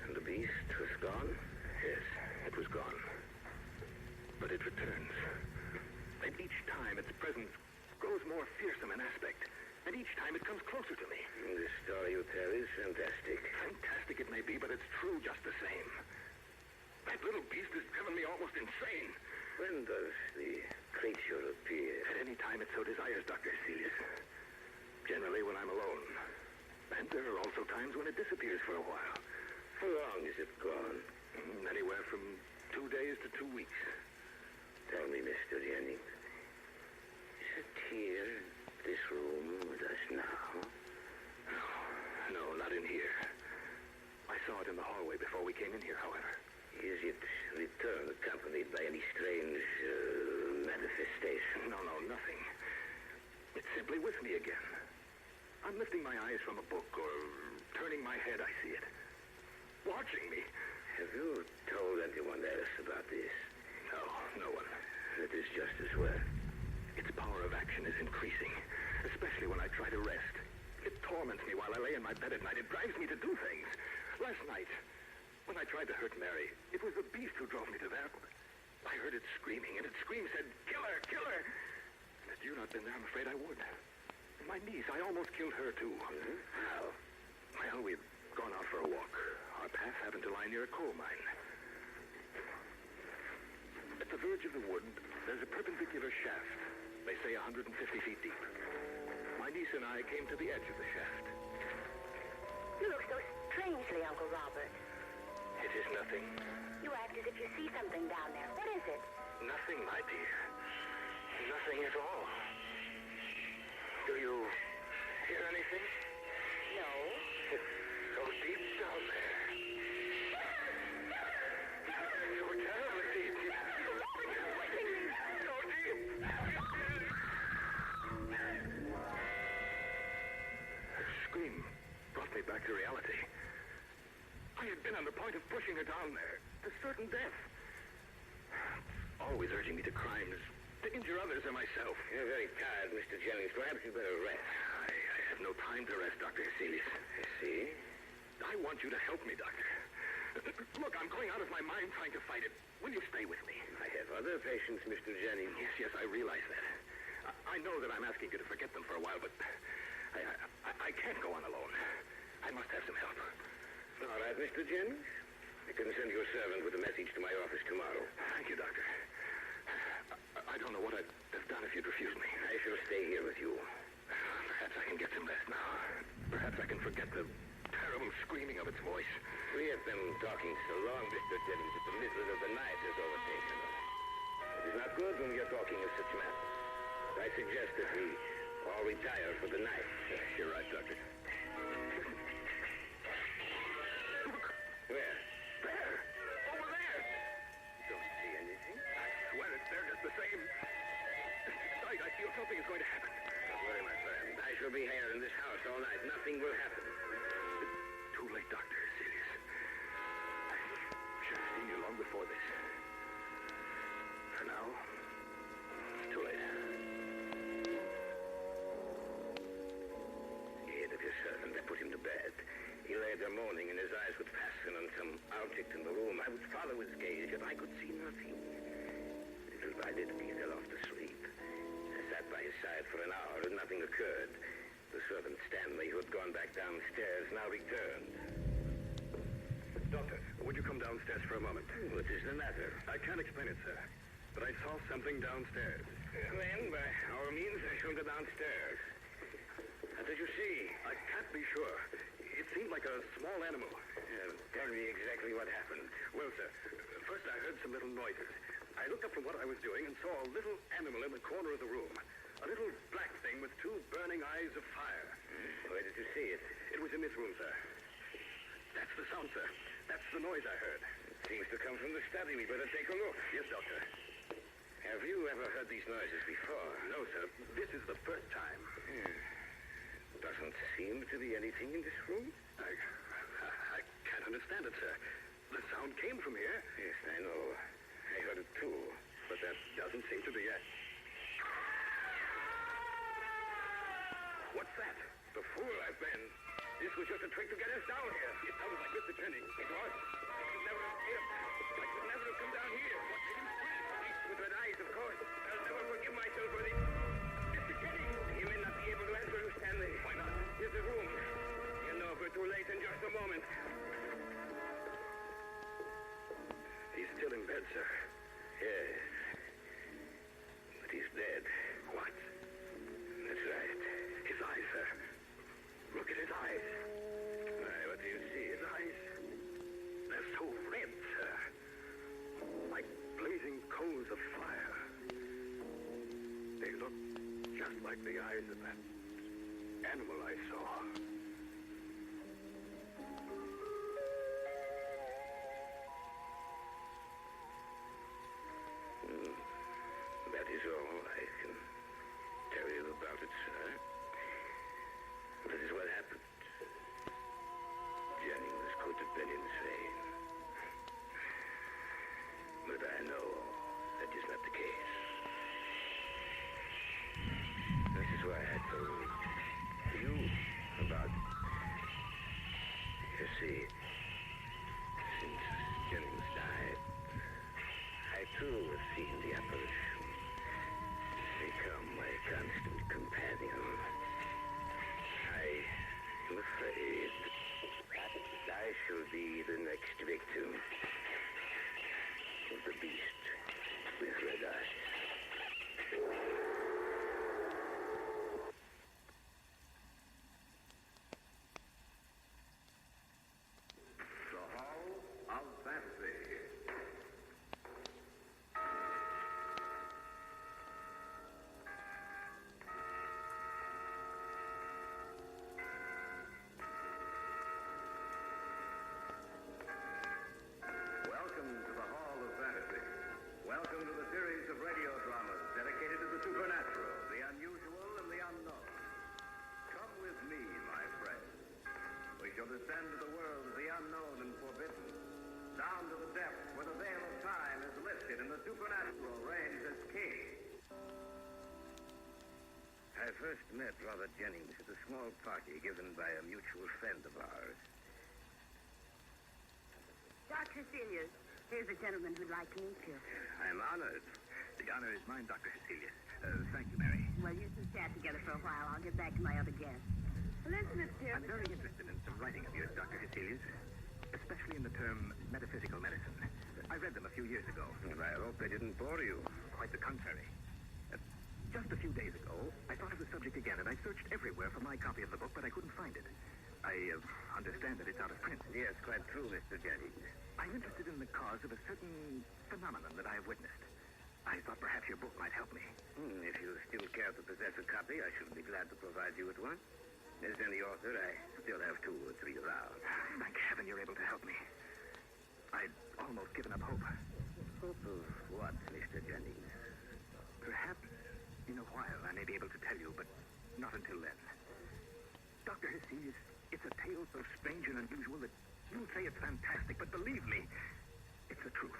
And the beast was gone? Yes, it was gone. But it returns. And each time its presence grows more fearsome in aspect. And each time it comes closer to me. The story you tell is fantastic. Fantastic it may be, but it's true just the same. That little beast has driven me almost insane. When does the creature appear? At any time it so desires, Dr. Celius. Generally when I'm alone. And there are also times when it disappears for a while. How long is it gone? Anywhere from 2 days to 2 weeks. Tell me, Mr. Jennings, is it here, this room with us now? No, not in here. I saw it in the hallway before we came in here, however. Is it returned accompanied by any strange manifestation? No, nothing. It's simply with me again. I'm lifting my eyes from a book or turning my head, I see it. Watching me. Have you told anyone else about this? No one. That is just as well. Its power of action is increasing, especially when I try to rest. It torments me while I lay in my bed at night. It drives me to do things. Last night, when I tried to hurt Mary, it was the beast who drove me to that. I heard it screaming, and its scream said, "Kill her! Kill her!" And had you not been there, I'm afraid I would. My niece, I almost killed her, too. How? Well, we'd gone out for a walk. Our path happened to lie near a coal mine. At the verge of the wood, there's a perpendicular shaft. They say 150 feet deep. My niece and I came to the edge of the shaft. You look so strangely, Uncle Robert. It is nothing. You act as if you see something down there. What is it? Nothing, my dear. Nothing at all. Do you hear anything? No. It's so deep down there. So terribly deep. So deep. Her scream brought me back to reality. I had been on the point of pushing her down there to certain death. Always urging me to crimes, to injure others or myself. You're very tired, Mr. Jennings. Perhaps you better rest. I had have no time to rest, Dr. Hesselius. I see. I want you to help me, Doctor. Look, I'm going out of my mind trying to fight it. Will you stay with me? I have other patients, Mr. Jennings. Yes, I realize that. I know that I'm asking you to forget them for a while, but I can't go on alone. I must have some help. All right, Mr. Jennings. I can send your servant with a message to my office tomorrow. Thank you, Doctor. I don't know what I'd have done if you'd refused me. I shall stay here with you. Perhaps I can get some rest now. Perhaps I can forget the terrible screaming of its voice. We have been talking so long, Mr. Jennings, that the middle of the night has overtaken us. It is not good when we are talking of such matters. I suggest that we all retire for the night. You're right, Doctor. Where? There! Over there! Don't see anything. I swear it's there just the same. Tonight, I feel something is going to happen. Don't worry, my friend. I shall be here in this house all night. Nothing will happen. Too late, Doctor Hesselius. I should have seen you long before this. For now, it's too late. He hated his servant. I put him to bed. He lay there moaning, and his eyes would fasten on some object in the room. I would follow his gaze, yet I could see nothing. Little by little, he fell off to sleep. I sat by his side for an hour, and nothing occurred. The servant, Stanley, who had gone back downstairs, now returned. Doctor, would you come downstairs for a moment? What is the matter? I can't explain it, sir, but I saw something downstairs. Then, by all means, I shall go downstairs. What did you see? I can't be sure. It seemed like a small animal. Tell me exactly what happened. Well, sir, first I heard some little noises. I looked up from what I was doing and saw a little animal in the corner of the room. A little black thing with two burning eyes of fire. Where did you see it? It was in this room, sir. That's the sound, sir. That's the noise I heard. It seems to come from the study. We better take a look. Yes, Doctor. Have you ever heard these noises before? No, sir. This is the first time. Doesn't seem to be anything in this room. I can't understand it, sir. The sound came from here. Yes, I know. I heard it too. But that doesn't seem to be it. What's that? The fool I've been. This was just a trick to get us down here. It sounded like Mr. Jennings. It was. I could never have escaped. I could never have come down here. What made him scream? Beast with red eyes, of course. I'll never forgive myself for this. Mr. Jennings, you may not be able to answer you, Stanley. Why not? Here's the room. You'll know if we're too late in just a moment. He's still in bed, sir. Yes. But he's dead. What? That's right. His eyes, sir. Look at his eyes. Why, what do you see? His eyes. They're so red, sir. Like blazing coals of fire. They look just like the eyes of that animal I saw. That is all I can tell you about it, sir. This is what happened. Jennings could have been insane. But I know that is not the case. This is why I told you about... You see, since Jennings died, I too have seen the apparition become my constant companion. I am afraid that I shall be the next victim of the beast with red eyes. The Hall of Fantasy. Welcome to the Hall of Fantasy. Welcome to the series of radio dramas dedicated to the supernatural, the unusual, and the unknown. Come with me, my friends. We shall descend to the world of the unknown and forbidden, down to the depths where the veil of time is lifted and the supernatural reigns as king. I first met Robert Jennings at a small party given by a mutual friend of ours. Dr. Hecelius, here's a gentleman who'd like to meet you. I'm honored. The honor is mine, Dr. Hecelius. Thank you, Mary. Well, you two chat together for a while. I'll get back to my other guests. Elizabeth, dear. I'm very interested in some writing of yours, Dr. Hecelius, especially in the term metaphysical medicine. I read them a few years ago. Well, I hope they didn't bore you. Quite the contrary. Just a few days ago, I thought of the subject again, and I searched everywhere for my copy of the book, but I couldn't find it. I understand that it's out of print. Yes, quite true, Mr. Jennings. I'm interested in the cause of a certain phenomenon that I have witnessed. I thought perhaps your book might help me. If you still care to possess a copy, I should be glad to provide you with one. As any author, I still have 2 or 3 around. Thank heaven you're able to help me. I'd almost given up hope. Hope of what, Mr. Jennings? Perhaps in a while I may be able to tell you, but not until then. Dr. Hecelius, it's a tale so strange and unusual that you'll say it's fantastic, but believe me, it's the truth.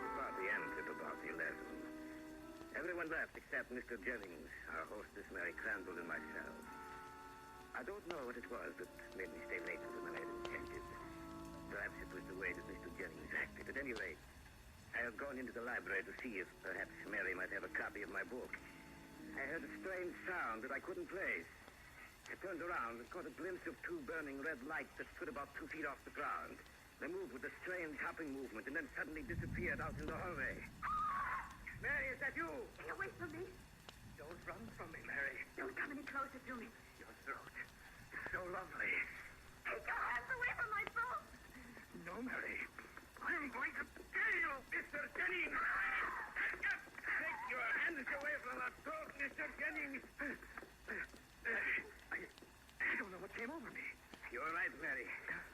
The party ended about 11. Everyone left except Mr. Jennings, our hostess Mary Crandall, and myself. I don't know what it was that made me stay later than I had intended. Perhaps it was the way that Mr. Jennings acted. At any rate, I had gone into the library to see if perhaps Mary might have a copy of my book. I heard a strange sound that I couldn't place. I turned around and caught a glimpse of 2 burning red lights that stood about 2 feet off the ground. They moved with a strange hopping movement and then suddenly disappeared out in the hallway. Mary, is that you? Stay away from me. Don't run from me, Mary. Don't come any closer to me. Your throat is so lovely. Take your hands away from my throat. No, Mary. I'm going to kill you, Mr. Jennings. Take your hands away from the throat, Mr. Jennings. I don't know what came over me. You're right, Mary.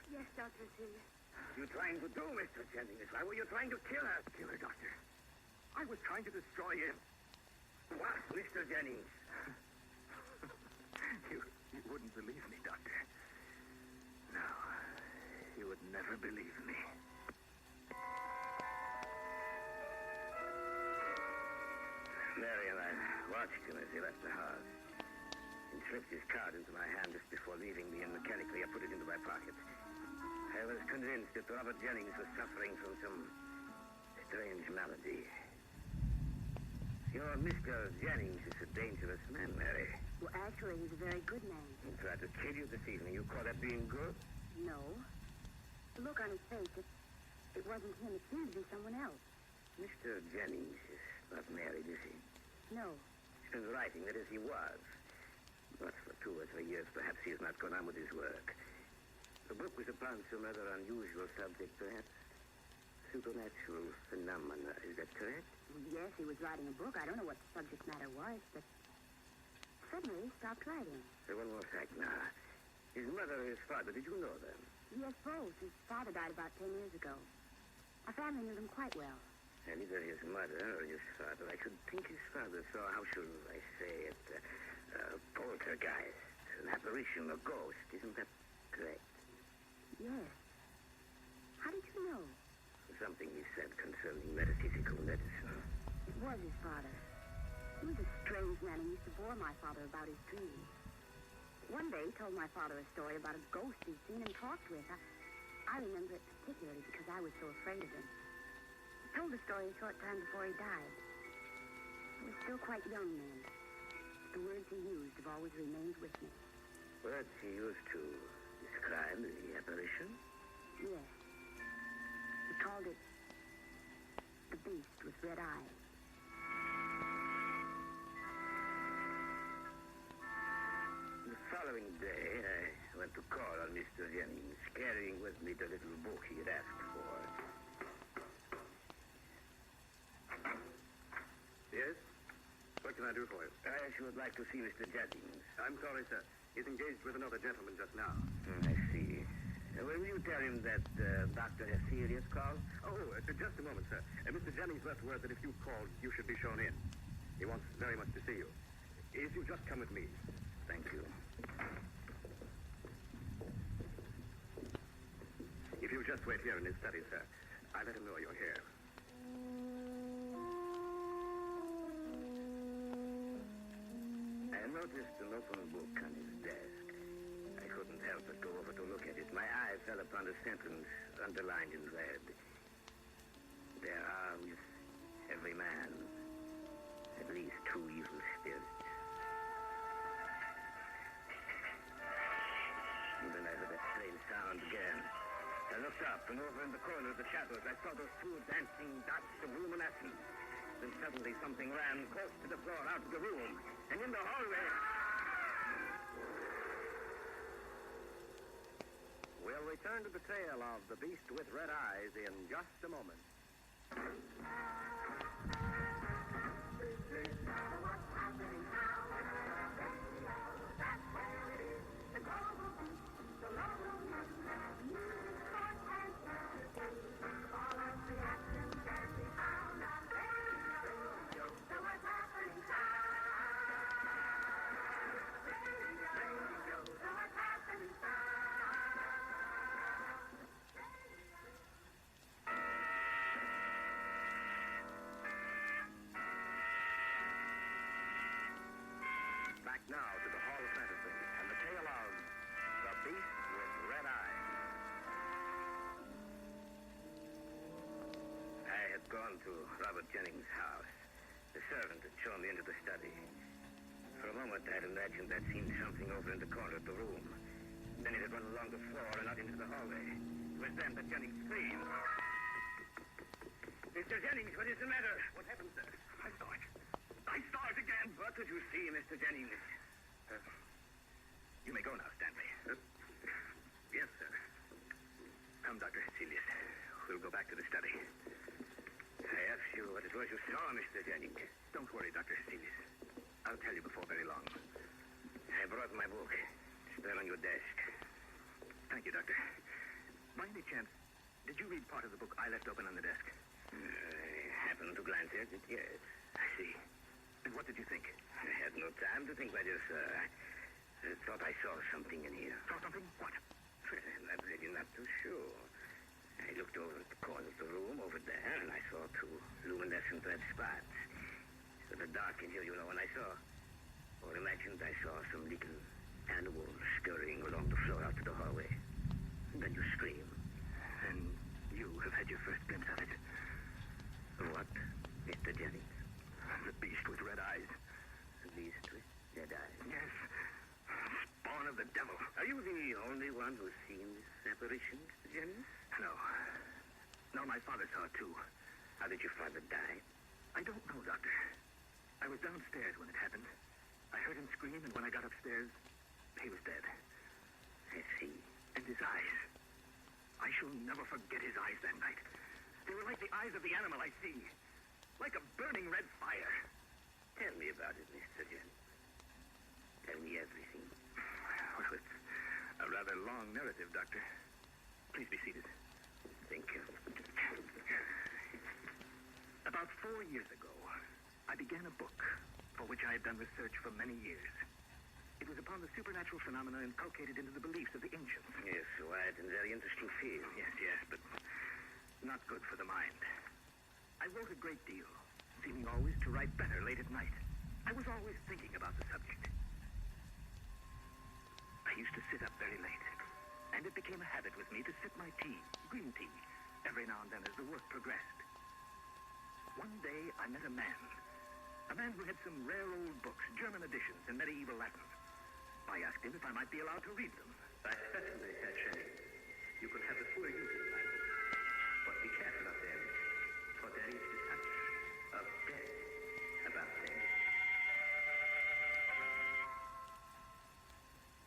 Yes, Dr. Hecelius. What are you trying to do, Mr. Jennings? Why were you trying to kill her? Kill her, Doctor. I was trying to destroy him. What, Mr. Jennings? You wouldn't believe me, Doctor. No, you would never believe me. Mary and I watched him as he left the house. He slipped his card into my hand just before leaving me, and mechanically I put it into my pocket. I was convinced that Robert Jennings was suffering from some strange malady. Your Mr. Jennings is a dangerous man, Mary. Well, actually, he's a very good man. He tried to kill you this evening. You call that being good? No. The look on his face, it wasn't him. It seemed to be someone else. Mr. Jennings is not married, is he? No. He's been writing that as he was. But for 2 or 3 years, perhaps he has not gone on with his work. The book was upon some rather unusual subject, perhaps. Supernatural phenomena. Is that correct? Well, yes, he was writing a book. I don't know what the subject matter was, but suddenly he stopped writing. So one more fact now. His mother and his father, did you know them? Yes, both. His father died about 10 years ago. Our family knew them quite well. And either his mother or his father. I should think his father saw, how should I say it, a poltergeist, an apparition, a ghost. Isn't that correct? Yes. How did you know? Something he said concerning metaphysical medicine. It was his father. He was a strange man and used to bore my father about his dreams. One day he told my father a story about a ghost he'd seen and talked with. I remember it particularly because I was so afraid of him. He told the story a short time before he died. I was still quite young then. The words he used have always remained with me. Words he used to describe the apparition? Yes. He called it the beast with red eyes. The following day, I went to call on Mr. Jennings, carrying with me the little book he had asked for. Yes? What can I do for you? I should like to see Mr. Jennings. I'm sorry, sir. He's engaged with another gentleman just now. I see. Will you tell him that Dr. Hecelius called? Oh, just a moment, sir. Mr. Jennings left word that if you called, you should be shown in. He wants very much to see you. If you just come with me. Thank you. If you just wait here in his study, sir, I'll let him know you're here. I noticed an open book on his desk. I couldn't help but go over to look at it. My eye fell upon a sentence underlined in red. There are with every man at least 2 evil spirits. And then I heard that strange sound again. I looked up, and over in the corner of the shadows, I saw those 2 dancing dots of luminescence. Then suddenly something ran close to the floor, out of the room, and in the hallway. We'll return to the tale of the beast with red eyes in just a moment. Now to the Hall of Fantasy and the tale of the beast with red eyes. I had gone to Robert Jennings' house. The servant had shown me into the study. For a moment, I'd imagined I'd seen something over in the corner of the room. Then it had run along the floor and out into the hallway. It was then that Jennings screamed. Mr. Jennings, what is the matter? What happened, sir? I saw it. I saw it again. What did you see, Mr. Jennings? You may go now, Stanley. Yes, sir. Come, Dr. Hesselius. We'll go back to the study. I asked you what it was you saw, Mr. Jennings. Don't worry, Dr. Hesselius. I'll tell you before very long. I brought my book. It's there on your desk. Thank you, Doctor. By any chance, did you read part of the book I left open on the desk? I happened to glance at it, yes. I see. And what did you think? I had no time to think, my dear sir. I thought I saw something in here. Saw something? What? I'm really not too sure. I looked over at the corner of the room over there, and I saw 2 luminescent red spots. So the dark in here, you know, and I saw, or imagined I saw some little animal scurrying along the floor out to the hallway. And then you scream. And you have had your first glimpse of it. What, Mr. Jennings? The beast with red eyes. The beast with red eyes? Yes. Spawn of the devil. Are you the only one who's seen this apparition, Mr. Jennings? No. No, my father saw it too. How did your father die? I don't know, Doctor. I was downstairs when it happened. I heard him scream, and when I got upstairs, he was dead. I see. And his eyes. I shall never forget his eyes that night. They were like the eyes of the animal I see. Like a burning red fire. Tell me about it, Mr. Jennings. Tell me everything. Well, it's a rather long narrative, Doctor. Please be seated. Thank you. About 4 years ago, I began a book for which I had done research for many years. It was upon the supernatural phenomena inculcated into the beliefs of the ancients. Yes, wide and very interesting field. Yes, but not good for the mind. I wrote a great deal, seeming always to write better late at night. I was always thinking about the subject. I used to sit up very late, and it became a habit with me to sip my tea, green tea, every now and then as the work progressed. One day, I met a man who had some rare old books, German editions in medieval Latin. I asked him if I might be allowed to read them. Certainly, Herr Schenning. You could have the full use of my book. But be careful of them, for there is the touch of death about them.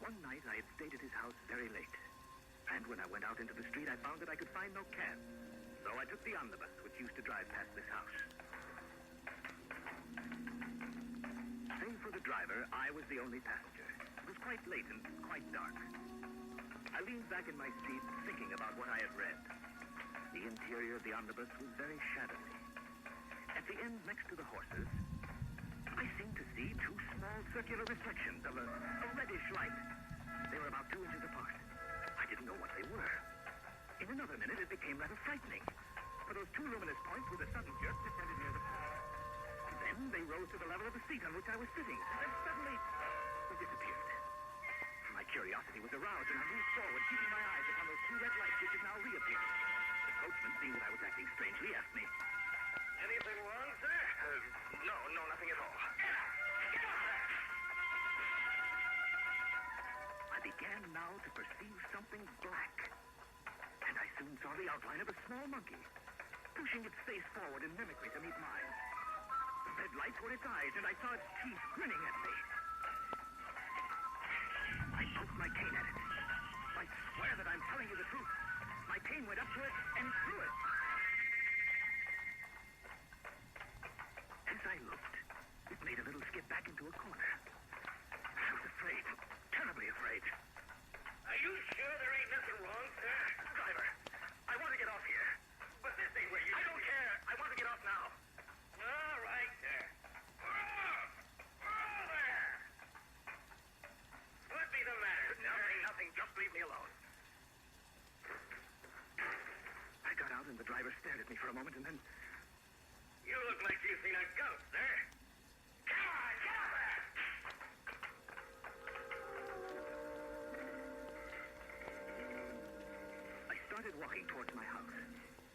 One night I had stayed at his house very late, and when I went out into the street, I found that I could find no cab. So I took the omnibus, which used to drive past this house. Save for the driver, I was the only passenger. It was quite late and quite dark. I leaned back in my seat, thinking about what I had read. The interior of the omnibus was very shadowy. At the end, next to the horses, I seemed to see 2 small circular reflections of a reddish light. They were about 2 inches apart. I didn't know what they were. In another minute, it became rather frightening, for those 2 luminous points with a sudden jerk descended near the floor. Then they rose to the level of the seat on which I was sitting. And then suddenly, was aroused, and I moved forward, keeping my eyes upon those two red lights which had now reappeared. The coachman, seeing that I was acting strangely, asked me, Anything wrong, sir? No, nothing at all. I began now to perceive something black, and I soon saw the outline of a small monkey, pushing its face forward in mimicry to meet mine. The red lights were its eyes, and I saw its teeth grinning at me. I poked my cane at it. I swear that I'm telling you the truth. My cane went up to it and through it. As I looked, it made a little skip back into a corner. I was afraid, terribly afraid. Are you sure there ain't nothing wrong, sir? Driver, I want to get off here. But this ain't where you... I don't care. I want to get off now. All right, sir. There. What be the matter, sir? Nothing. Just leave me alone. I got out, and the driver stared at me for a moment, and then... You look like you've seen a ghost, sir. Come on, get up there! I started walking towards my house.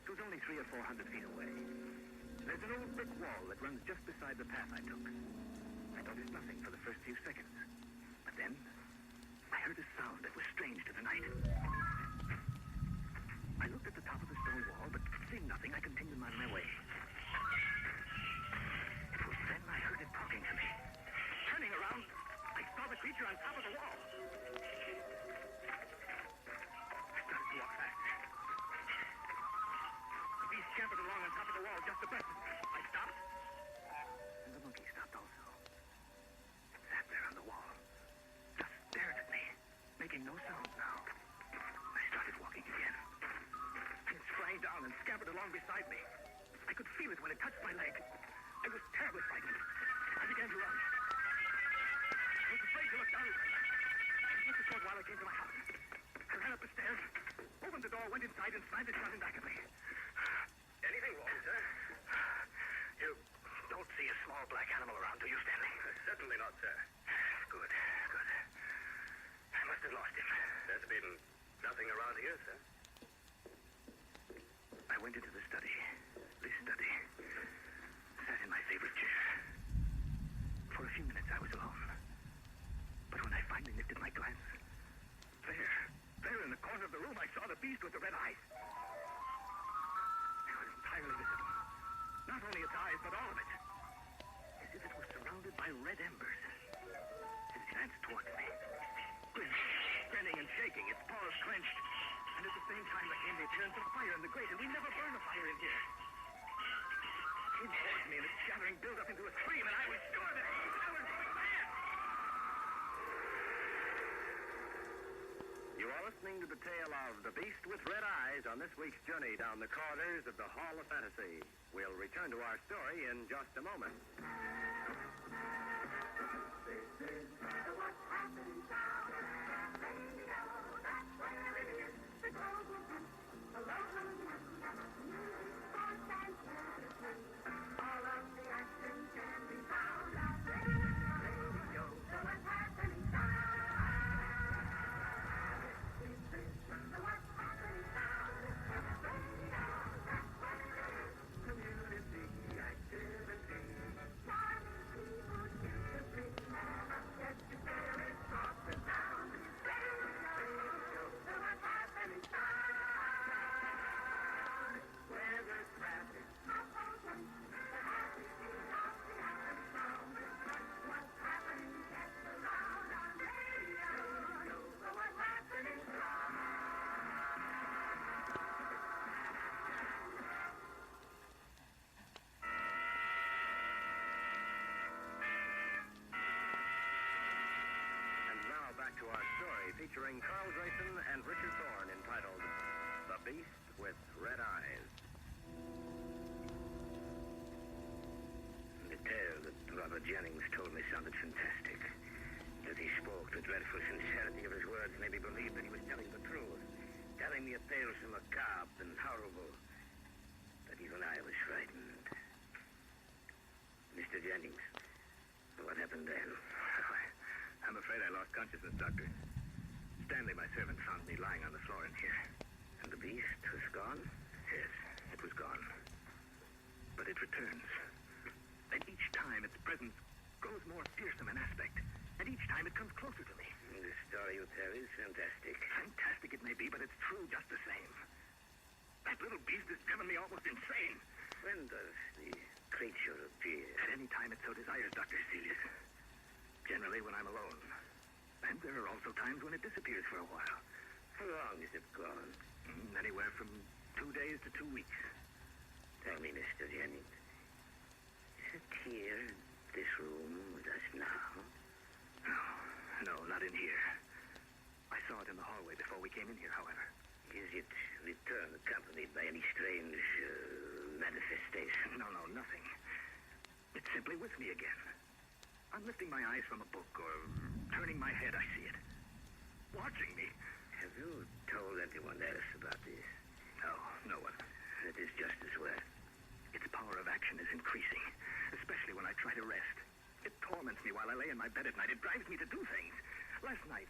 It was only 300 or 400 feet away. There's an old brick wall that runs just beside the path I took. I noticed nothing for the first few seconds. But then, I heard a sound that was strange to the night. I looked at the top of the stone wall, but seeing nothing, I continued on my way. It was then I heard it talking to me. Turning around, I saw the creature on top of the wall. I started to walk faster. The beast scampered along on top of the wall just abreast of me. I stopped, and the monkey stopped also. It sat there on the wall, just stared at me, making no sound now. I started walking again. It sprang down and scampered along beside me. I could feel it when it touched my leg. I was terribly frightened. I began to run. I was afraid to look down. I went a short while I came to my house. I ran up the stairs, opened the door, went inside, and slammed it shut in back of me. Anything wrong, sir? You don't see a small black animal around, do you, Stanley? Certainly not, sir. Good. I must have lost him. There's been nothing around here, sir. I went into the study. This study. Sat in my favorite chair. For a few minutes I was alone. But when I finally lifted my glance, there in the corner of the room, I saw the beast with the red eyes. It was entirely visible. Not only its eyes, but all of it. As if it was surrounded by red embers. It advanced towards me. Grinning and shaking, its paws clenched. And at the same time, there came the appearance of fire in the grate, and we never burn a fire in here. It came towards me, and its shattering built up into a scream, and I was sure that I was going mad. You are listening to the tale of The Beast with Red Eyes on this week's journey down the corridors of the Hall of Fantasy. We'll return to our story in just a moment. To our story featuring Carl Grayson and Richard Thorne entitled The Beast with Red Eyes. The tale that Robert Jennings told me sounded fantastic. That he spoke the dreadful sincerity of his words made me believe that he was telling the truth. Telling me a tale so macabre and horrible that even I was frightened. Mr. Jennings, what happened then? I'm afraid I lost consciousness, Doctor. Stanley, my servant, found me lying on the floor in here. And the beast was gone? Yes, it was gone. But it returns. And each time its presence grows more fearsome in aspect. And each time it comes closer to me. The story you tell is fantastic. Fantastic it may be, but it's true just the same. That little beast has driven me almost insane. When does the creature appear? At any time it so desires, Dr. Celius. Generally when I'm alone. And there are also times when it disappears for a while. How long is it gone? Anywhere from 2 days to 2 weeks. Tell me, Mr. Jennings. Is it here in this room with us now? No, not in here. I saw it in the hallway before we came in here, however. Is it returned accompanied by any strange manifestation? No, nothing. It's simply with me again. I'm lifting my eyes from a book or turning my head, I see it. Watching me. Have you told anyone else about this? No one. It is just as well. Its power of action is increasing, especially when I try to rest. It torments me while I lay in my bed at night. It drives me to do things. Last night,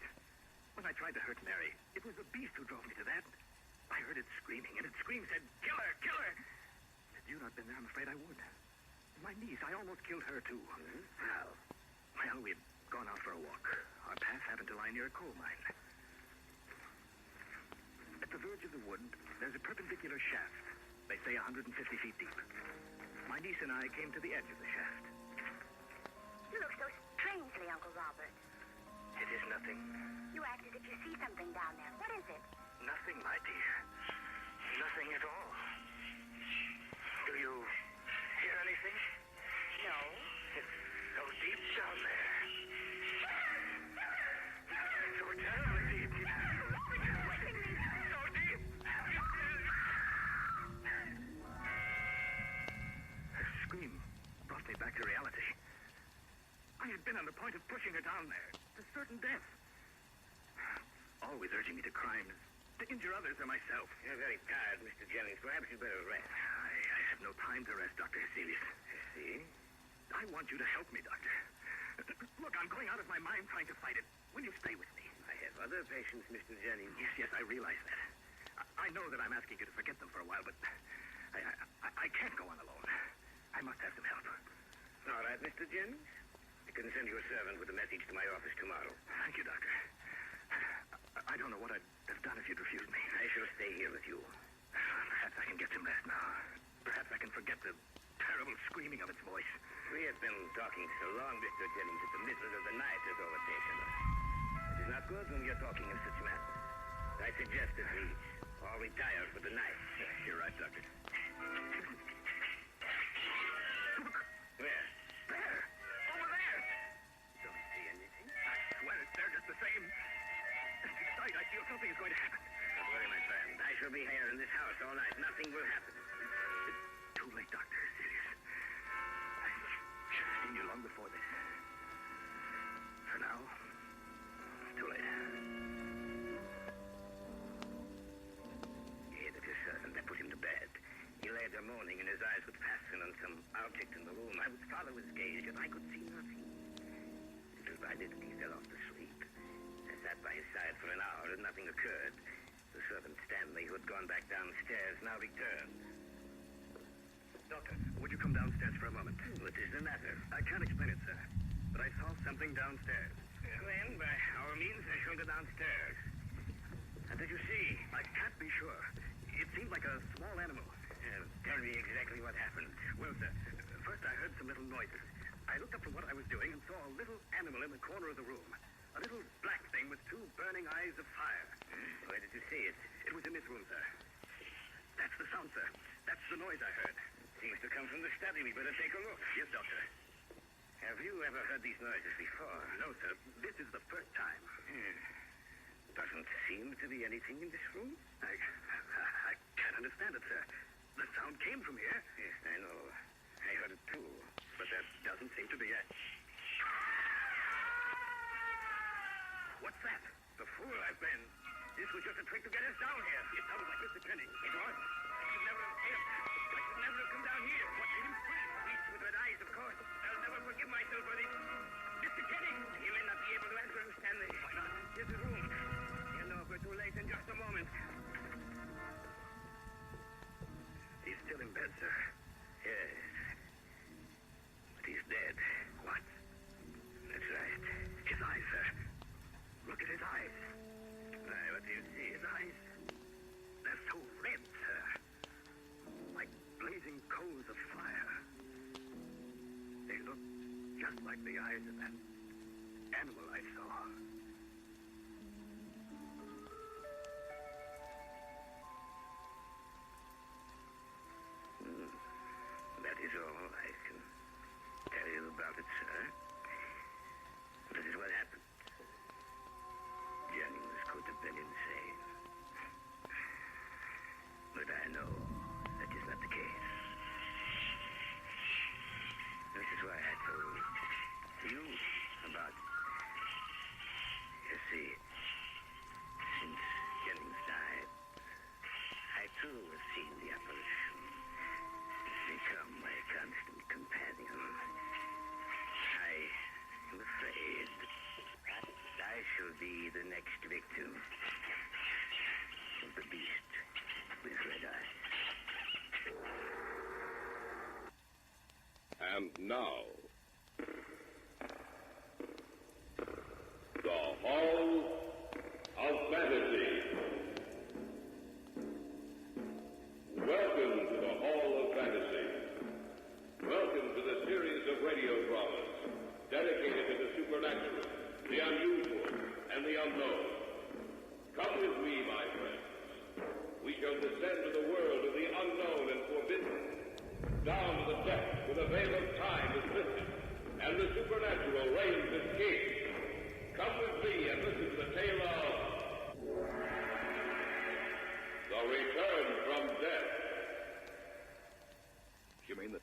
when I tried to hurt Mary, it was the beast who drove me to that. I heard it screaming, and its scream said, "Kill her! Kill her!" Had you not been there, I'm afraid I would. My niece, I almost killed her, too. How? Well, we'd gone out for a walk. Our path happened to lie near a coal mine. At the verge of the wood, there's a perpendicular shaft. They say 150 feet deep. My niece and I came to the edge of the shaft. You look so strangely, Uncle Robert. It is nothing. You act as if you see something down there. What is it? Nothing, my dear. Nothing at all. Do you hear anything? No. It's so deep down there. So terribly deep. So deep. Her scream brought me back to reality. I had been on the point of pushing her down there to certain death. Always urging me to crimes, to injure others or myself. You're very tired, Mr. Jennings. Perhaps you'd better rest. I have no time to rest, Dr. Celius. See? I want you to help me, Doctor. Look, I'm going out of my mind trying to fight it. Will you stay with me? I have other patients, Mr. Jennings. Yes, I realize that. I know that I'm asking you to forget them for a while, but I can't go on alone. I must have some help. All right, Mr. Jennings. I can send you a servant with a message to my office tomorrow. Thank you, Doctor. I don't know what I'd have done if you'd refused me. I shall stay here with you. Perhaps I can get some rest now. Perhaps I can forget the terrible screaming of its voice. We have been talking so long, Mr. Jennings, that the middle of the night has overtaken us. It is not good when we are talking of such matters. I suggest that we all retire for the night. You're right, Doctor. Look! Where? There! Over there! Don't see anything. I swear it's there just the same. At sight, I feel something is going to happen. Don't worry, my friend. I shall be here in this house all night. Nothing will happen. It's too late, Doctor. Serious. I should have seen you long before this. For now, it's too late. He had a servant. I put him to bed. He lay there moaning, and his eyes would fasten on some object in the room. I would follow his gaze, yet I could see nothing. Little by little, he fell off to sleep. I sat by his side for an hour, and nothing occurred. The servant Stanley, who had gone back downstairs, now returned. Doctor, would you come downstairs for a moment? What is the matter? I can't explain it, sir, but I saw something downstairs. Then, by our means, I shall go downstairs. What did you see? I can't be sure. It seemed like a small animal. Tell me exactly what happened. Well, sir, first I heard some little noises. I looked up from what I was doing and saw a little animal in the corner of the room. A little black thing with two burning eyes of fire. Where did you see it? It was in this room, sir. That's the sound, sir. That's the noise I heard. Seems to come from the study. We better take a look. Yes, Doctor. Have you ever heard these noises before? No, sir. This is the first time. Doesn't seem to be anything in this room. I can't understand it, sir. The sound came from here. Yes, I know. I heard it too. But there doesn't seem to be a... What's that? The fool I've been. This was just a trick to get us down here. It sounded like Mr. Jennings. It was. I should never have come down here. What made him scream? Beast with red eyes, of course. I'll never forgive myself for this. Mr. Jennings! You may not be able to answer him, Stanley. Why not? Here's the room. The like the eyes of that animal I saw. That is all I can tell you about it, sir. This is what happened. Jennings could have been insane. But I know that is not the case. This is why I told you about it. You see, since Jennings died, I too have seen the apparition become my constant companion. I am afraid that I shall be the next victim of the beast with red eyes. And now, the Hall of Fantasy. Welcome to the Hall of Fantasy. Welcome to the series of radio dramas dedicated to the supernatural, the unusual, and the unknown. Come with me, my friends. We shall descend to the world of the unknown and forbidden, down to the depths where the veil of time is lifted, and the supernatural reigns as king. Come with me and listen to the tale of The Return from Death. You mean that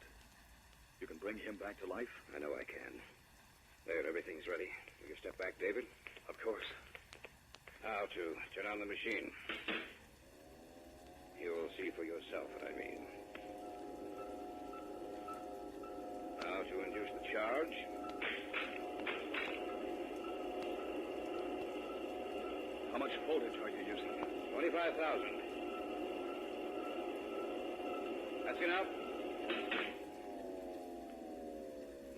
you can bring him back to life? I know I can. There, everything's ready. Will you step back, David? Of course. Now to turn on the machine. You'll see for yourself what I mean. Now to induce the charge. How much voltage are you using? 25,000. That's enough.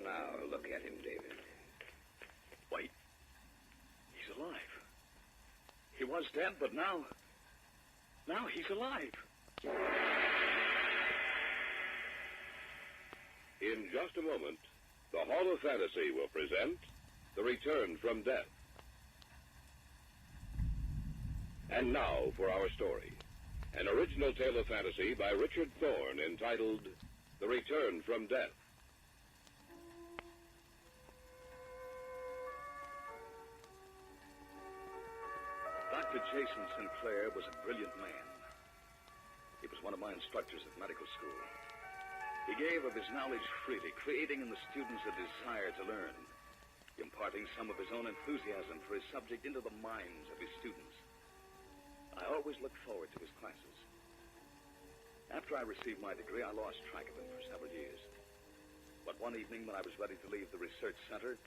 Now look at him, David. Wait. He's alive. He was dead, but now he's alive. In just a moment, the Hall of Fantasy will present The Return from Death. And now for our story. An original tale of fantasy by Richard Thorne entitled The Return from Death. Dr. Jason Sinclair was a brilliant man. He was one of my instructors at medical school. He gave of his knowledge freely, creating in the students a desire to learn, imparting some of his own enthusiasm for his subject into the minds of his students. I always looked forward to his classes. After I received my degree, I lost track of him for several years. But one evening when I was ready to leave the research center...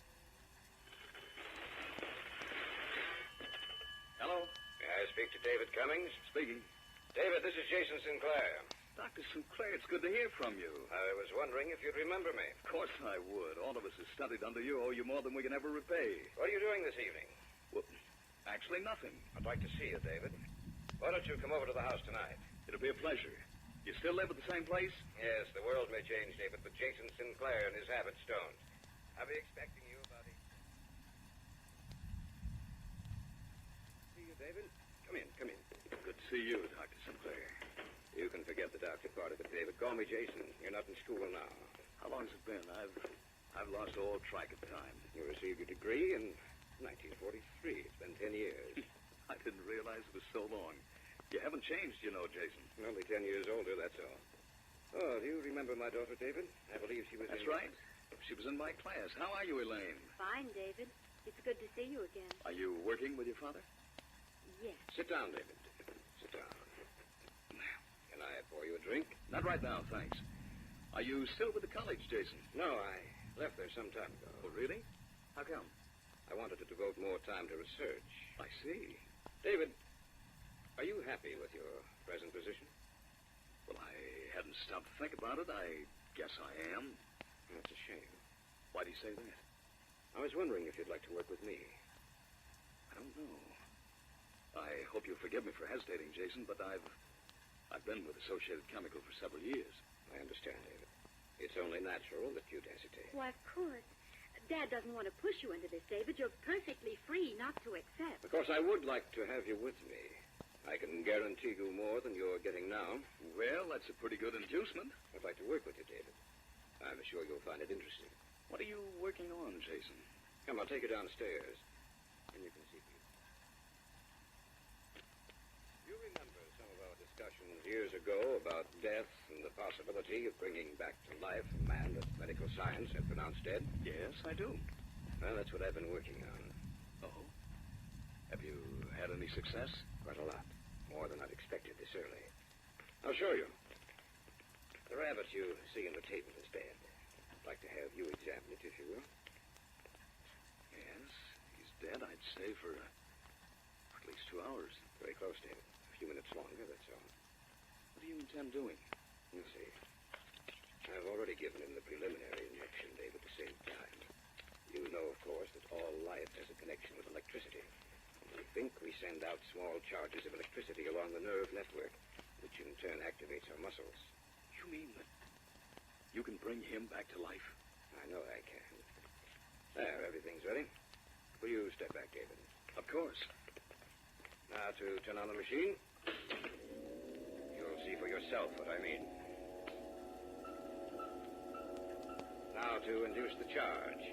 Hello? May I speak to David Cummings? Speaking. David, this is Jason Sinclair. Dr. Sinclair, it's good to hear from you. I was wondering if you'd remember me. Of course I would. All of us who studied under you owe you more than we can ever repay. What are you doing this evening? Well, actually nothing. I'd like to see you, David. Why don't you come over to the house tonight? It'll be a pleasure. You still live at the same place? Yes, the world may change, David, but Jason Sinclair and his habits don't. I'll be expecting you about 8. See you, David? Come in, come in. Good to see you, Dr. Sinclair. You can forget the doctor part of it, David. Call me Jason. You're not in school now. How long's it been? I've lost all track of time. You received your degree in 1943. It's been 10 years. I didn't realize it was so long. You haven't changed, you know, Jason. Only 10 years older, that's all. Oh, do you remember my daughter, David? I believe she was That's right. She was in my class. How are you, Elaine? Fine, David. It's good to see you again. Are you working with your father? Yes. Sit down, David. Sit down. Can I pour you a drink? Not right now, thanks. Are you still with the college, Jason? No, I left there some time ago. Oh, really? How come? I wanted to devote more time to research. I see. David, are you happy with your present position? Well, I hadn't stopped to think about it. I guess I am. That's a shame. Why do you say that? I was wondering if you'd like to work with me. I don't know. I hope you'll forgive me for hesitating, Jason, but I've been with Associated Chemical for several years. I understand, David. It's only natural that you'd hesitate. Why, of course. Dad doesn't want to push you into this, David, you're perfectly free not to accept. Of course, I would like to have you with me. I can guarantee you more than you're getting now. Well, that's a pretty good inducement. I'd like to work with you, David. I'm sure you'll find it interesting. What are you working on, Jason? Come, I'll take you downstairs, and you can see for yourself. You remember some of our discussions years ago about death and the possibility of bringing back to life a man that medical science had pronounced dead? Yes, I do. Well, that's what I've been working on. Oh? Have you had any success? Quite a lot. More than I'd expected this early. I'll show you. The rabbit you see on the table is dead. I'd like to have you examine it, if you will. Yes, he's dead, I'd say, for at least 2 hours. Very close, David. A few minutes longer, that's all. What do you intend doing? You'll see. I've already given him the preliminary injection, David, to save time. You know, of course, that all life has a connection with electricity. We think we send out small charges of electricity along the nerve network, which in turn activates our muscles. You mean that you can bring him back to life? I know I can. There, everything's ready. Will you step back, David? Of course. Now to turn on the machine. You'll see for yourself what I mean. Now to induce the charge.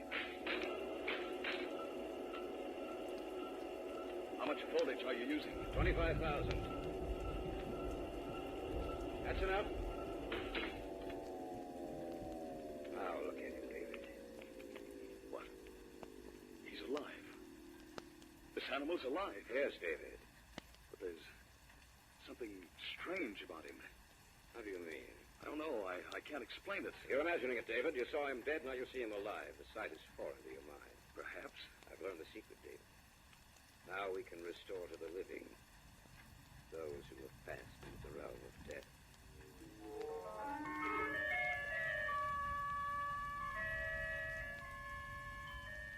How much voltage are you using? 25,000. That's enough. Now look at him, David. What? He's alive. This animal's alive. Yes, David. But there's something strange about him. How do you mean? I don't know. I can't explain it. You're imagining it, David. You saw him dead, now you see him alive. The sight is foreign to your mind. Perhaps. I've learned the secret, David. Now we can restore to the living those who have passed into the realm of death.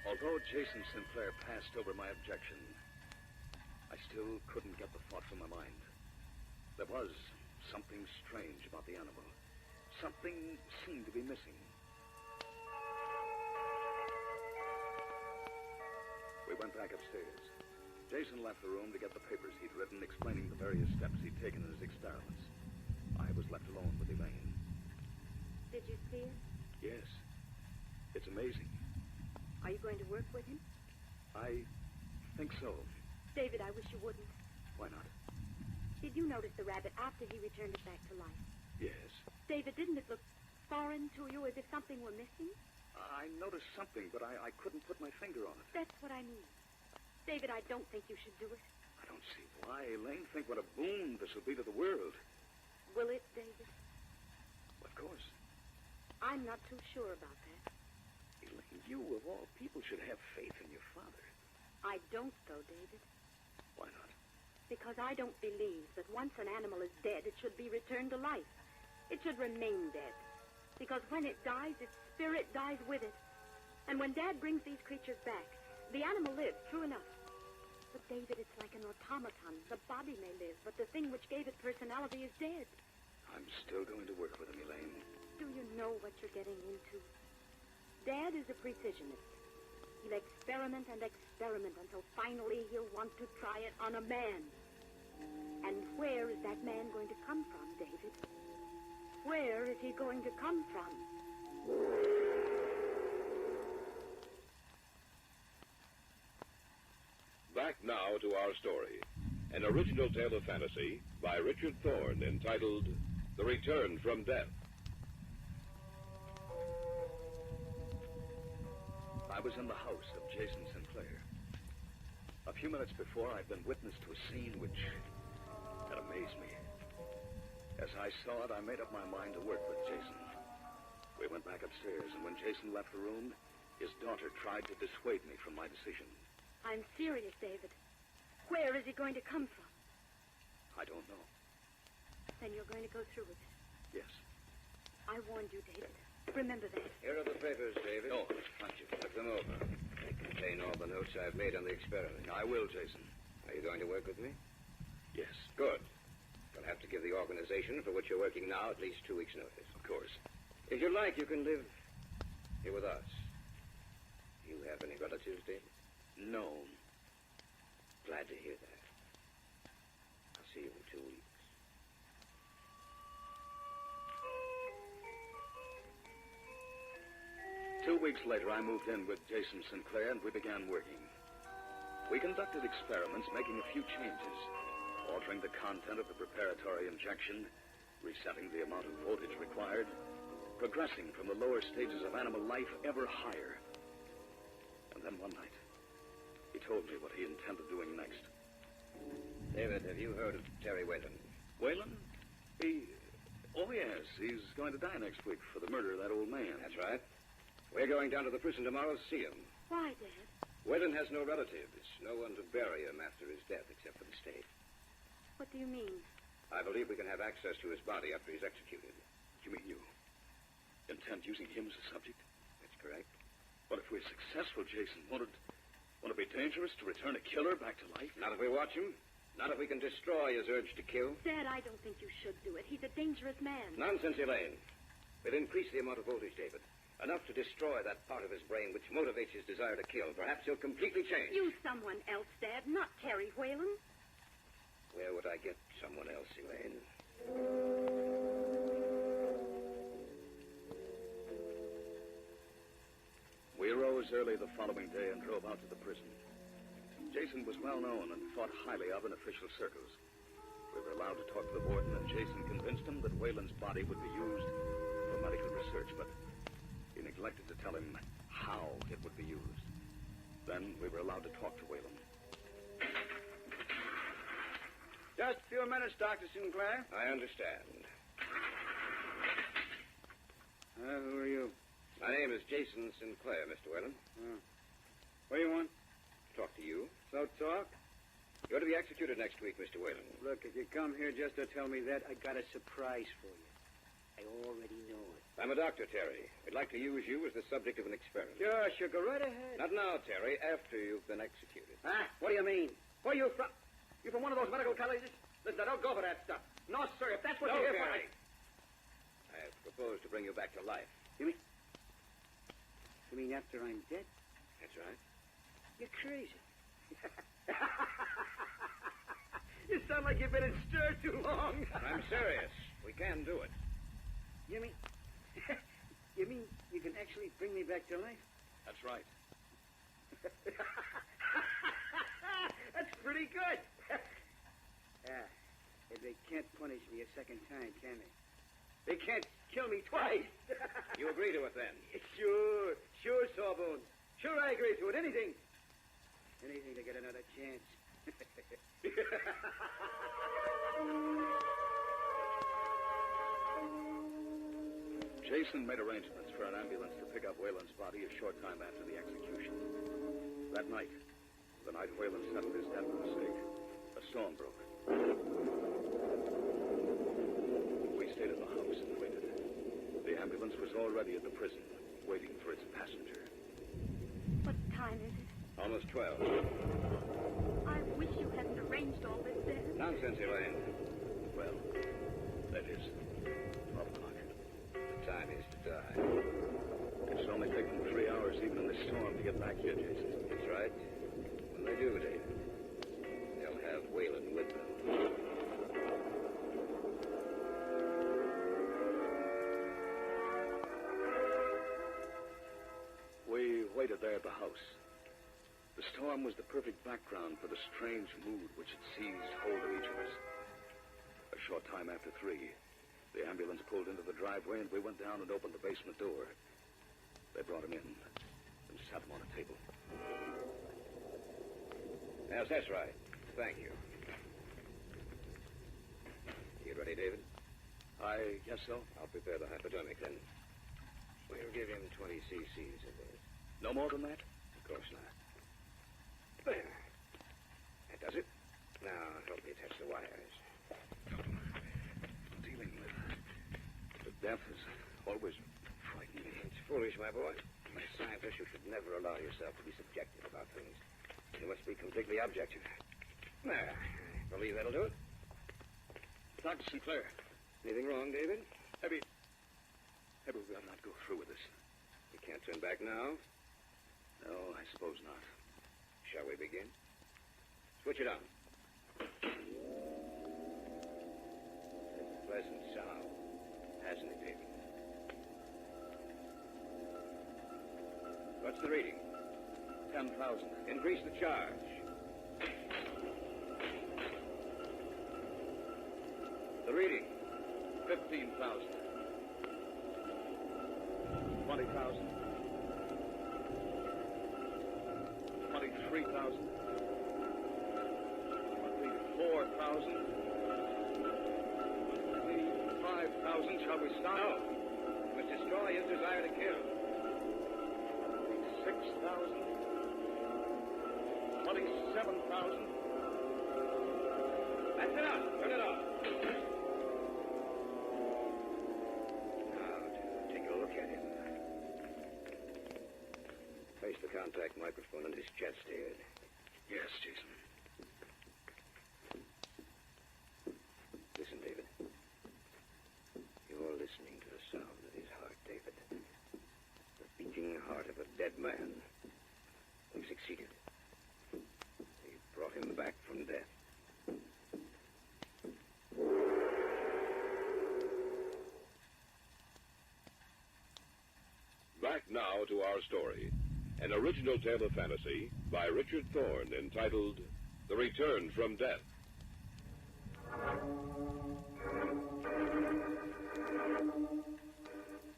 Although Jason Sinclair passed over my objection, I still couldn't get the thought from my mind. There was something strange about the animal. Something seemed to be missing. We went back upstairs. Jason left the room to get the papers he'd written explaining the various steps he'd taken in his experiments. I was left alone with Elaine. Did you see it? Yes. It's amazing. Are you going to work with him? I think so. David, I wish you wouldn't. Why not? Did you notice the rabbit after he returned it back to life? Yes. David, didn't it look foreign to you, as if something were missing? I noticed something, but I couldn't put my finger on it. That's what I mean. David, I don't think you should do it. I don't see why. Elaine, think what a boon this will be to the world. Will it, David? Of course. I'm not too sure about that. Elaine, you, of all people, should have faith in your father. I don't, though, David. Why not? Because I don't believe that once an animal is dead, it should be returned to life. It should remain dead. Because when it dies, its spirit dies with it. And when Dad brings these creatures back, the animal lives, true enough. But, David, it's like an automaton. The body may live, but the thing which gave it personality is dead. I'm still going to work with him, Elaine. Do you know what you're getting into? Dad is a precisionist. He'll experiment and experiment until finally he'll want to try it on a man. And where is that man going to come from, David? Where is he going to come from? Back now to our story. An original tale of fantasy by Richard Thorne entitled The Return from Death. I was in the house of Jason Sinclair. A few minutes before, I'd been witness to a scene which had amazed me. As I saw it, I made up my mind to work with Jason. We went back upstairs, and when Jason left the room, his daughter tried to dissuade me from my decision. I'm serious, David. Where is he going to come from? I don't know. Then you're going to go through with it. Yes. I warned you, David. Remember that. Here are the papers, David. Oh, thank you. Look them over. They contain all the notes I've made on the experiment. I will, Jason. Are you going to work with me? Yes. Good. You'll have to give the organization for which you're working now at least 2 weeks' notice. Of course. If you like, you can live here with us. You have any relatives, David? No. Glad to hear that. I'll see you in 2 weeks. Two weeks later, I moved in with Jason Sinclair, and we began working. We conducted experiments, making a few changes, altering the content of the preparatory injection, resetting the amount of voltage required, progressing from the lower stages of animal life ever higher. And then one night, he told me what he intended doing next. David, have you heard of Terry Whalen? Whalen? Oh, yes. He's going to die next week for the murder of that old man. That's right. We're going down to the prison tomorrow to see him. Why, Dad? Whalen has no relatives, no one to bury him after his death except for the state. What do you mean? I believe we can have access to his body after he's executed. You mean you intend using him as a subject? That's correct. But if we're successful, Jason, won't it be dangerous to return a killer back to life? Not if we watch him. Not if we can destroy his urge to kill. Dad, I don't think you should do it. He's a dangerous man. Nonsense, Elaine. We'll increase the amount of voltage, David. Enough to destroy that part of his brain which motivates his desire to kill. Perhaps he'll completely change. Use someone else, Dad, not Terry Whalen. Where would I get someone else, Elaine? We arose early the following day and drove out to the prison. Jason was well known and thought highly of in official circles. We were allowed to talk to the warden, and Jason convinced him that Whalen's body would be used for medical research, but he neglected to tell him how it would be used. Then we were allowed to talk to Whalen. Just a few minutes, Dr. Sinclair. I understand. Who are you? My name is Jason Sinclair, Mr. Whalen. What do you want? Talk to you. So talk? You're to be executed next week, Mr. Whalen. Look, if you come here just to tell me that, I got a surprise for you. I already know it. I'm a doctor, Terry. We'd like to use you as the subject of an experiment. Sure, go right ahead. Not now, Terry, after you've been executed. Huh? What do you mean? Where are you from? You from one of those medical colleges? Listen, I don't go for that stuff. No, sir, if that's what you're here for... Terry. I have proposed to bring you back to life. You mean after I'm dead? That's right. You're crazy. You sound like you've been in stir too long. I'm serious. We can do it. You mean you can actually bring me back to life? That's right. That's pretty good. Yeah. They can't punish me a second time, can they? They can't kill me twice. You agree to it, then? Sure, Sawbones. Sure, I agree to it. Anything to get another chance. Jason made arrangements for an ambulance to pick up Whalen's body a short time after the execution. That night, the night Whalen settled his death in the state, a storm broke. We stayed in the house and waited. The ambulance was already at the prison, waiting for its passenger. What time is it? Almost 12. I wish you hadn't arranged all this, Dad. Nonsense, Elaine. Well, that is 12 o'clock. The time is to die. It's only taken 3 hours, even in the storm, to get back here, Jason. That's right. When they do, Dave, they'll have Whalen with them. We waited there at the house. The storm was the perfect background for the strange mood which had seized hold of each of us. A short time after 3, the ambulance pulled into the driveway, and we went down and opened the basement door. They brought him in and sat him on a table. Yes, that's right. Thank you. You ready, David? I guess so. I'll prepare the hypodermic, then. We'll give him 20 cc's of this. No more than that? Of course not. There. That does it. Now, help me attach the wires. Dealing with death is always frightening me. It's foolish, my boy. As a scientist, you should never allow yourself to be subjective about things. You must be completely objective. There. I believe that'll do it. Dr. Sinclair. Anything wrong, David? Maybe we ought not go through with this. You can't turn back now. No, I suppose not. Shall we begin? Switch it on. It's a pleasant sound, hasn't it, David? What's the reading? 10,000. Increase the charge. The reading? 15,000. 20,000. 23,000. 24,000. 25,000. Shall we stop? No. You must destroy his desire to kill. 26,000. 27,000. That's enough. Turn it off. Now, to take a look at him. Place the contact microphone in his chest, David. Yes, Jason. Listen, David. You're listening to the sound of his heart, David. The beating heart of a dead man. We've succeeded. We've brought him back from death. Back now to our story. An original tale of fantasy by Richard Thorne entitled The Return from Death.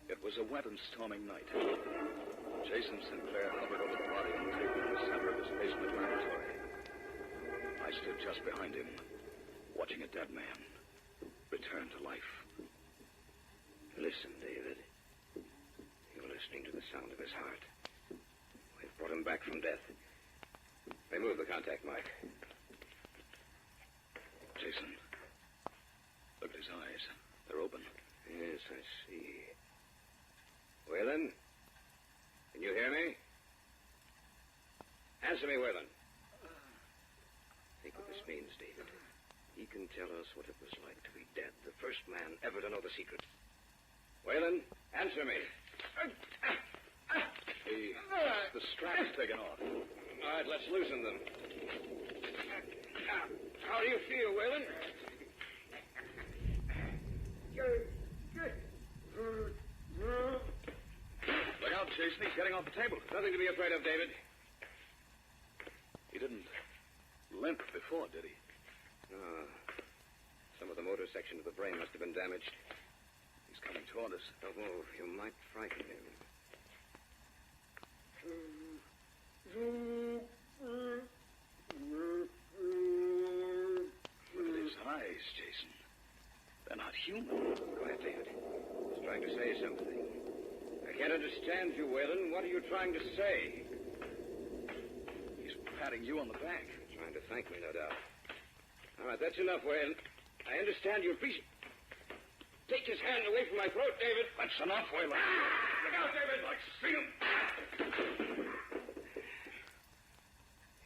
It was a wet and stormy night. Jason Sinclair hovered over the body on the table in the center of his basement laboratory. I stood just behind him, watching a dead man return to life. Listen, David. You're listening to the sound of his heart. We've brought him back from death. Remove the contact mic. Jason, look at his eyes. They're open. Yes, I see. Whalen? Can you hear me? Answer me, Whalen. Think what this means, David. He can tell us what it was like to be dead, the first man ever to know the secret. Whalen, answer me. The strap's taken off. All right, let's loosen them. How do you feel, Whalen? Look out, Jason. He's getting off the table. Nothing to be afraid of, David. He didn't limp before, did he? No. Some of the motor section of the brain must have been damaged. He's coming toward us. Don't move. You might frighten him. Look at his eyes, Jason. They're not human. Quiet, David. He's trying to say something. I can't understand you, Whalen. What are you trying to say? He's patting you on the back. Trying to thank me, no doubt. All right, that's enough, Whalen. I understand you appreciate... Take his hand away from my throat, David. That's enough, Whalen. Look out, David. I see him.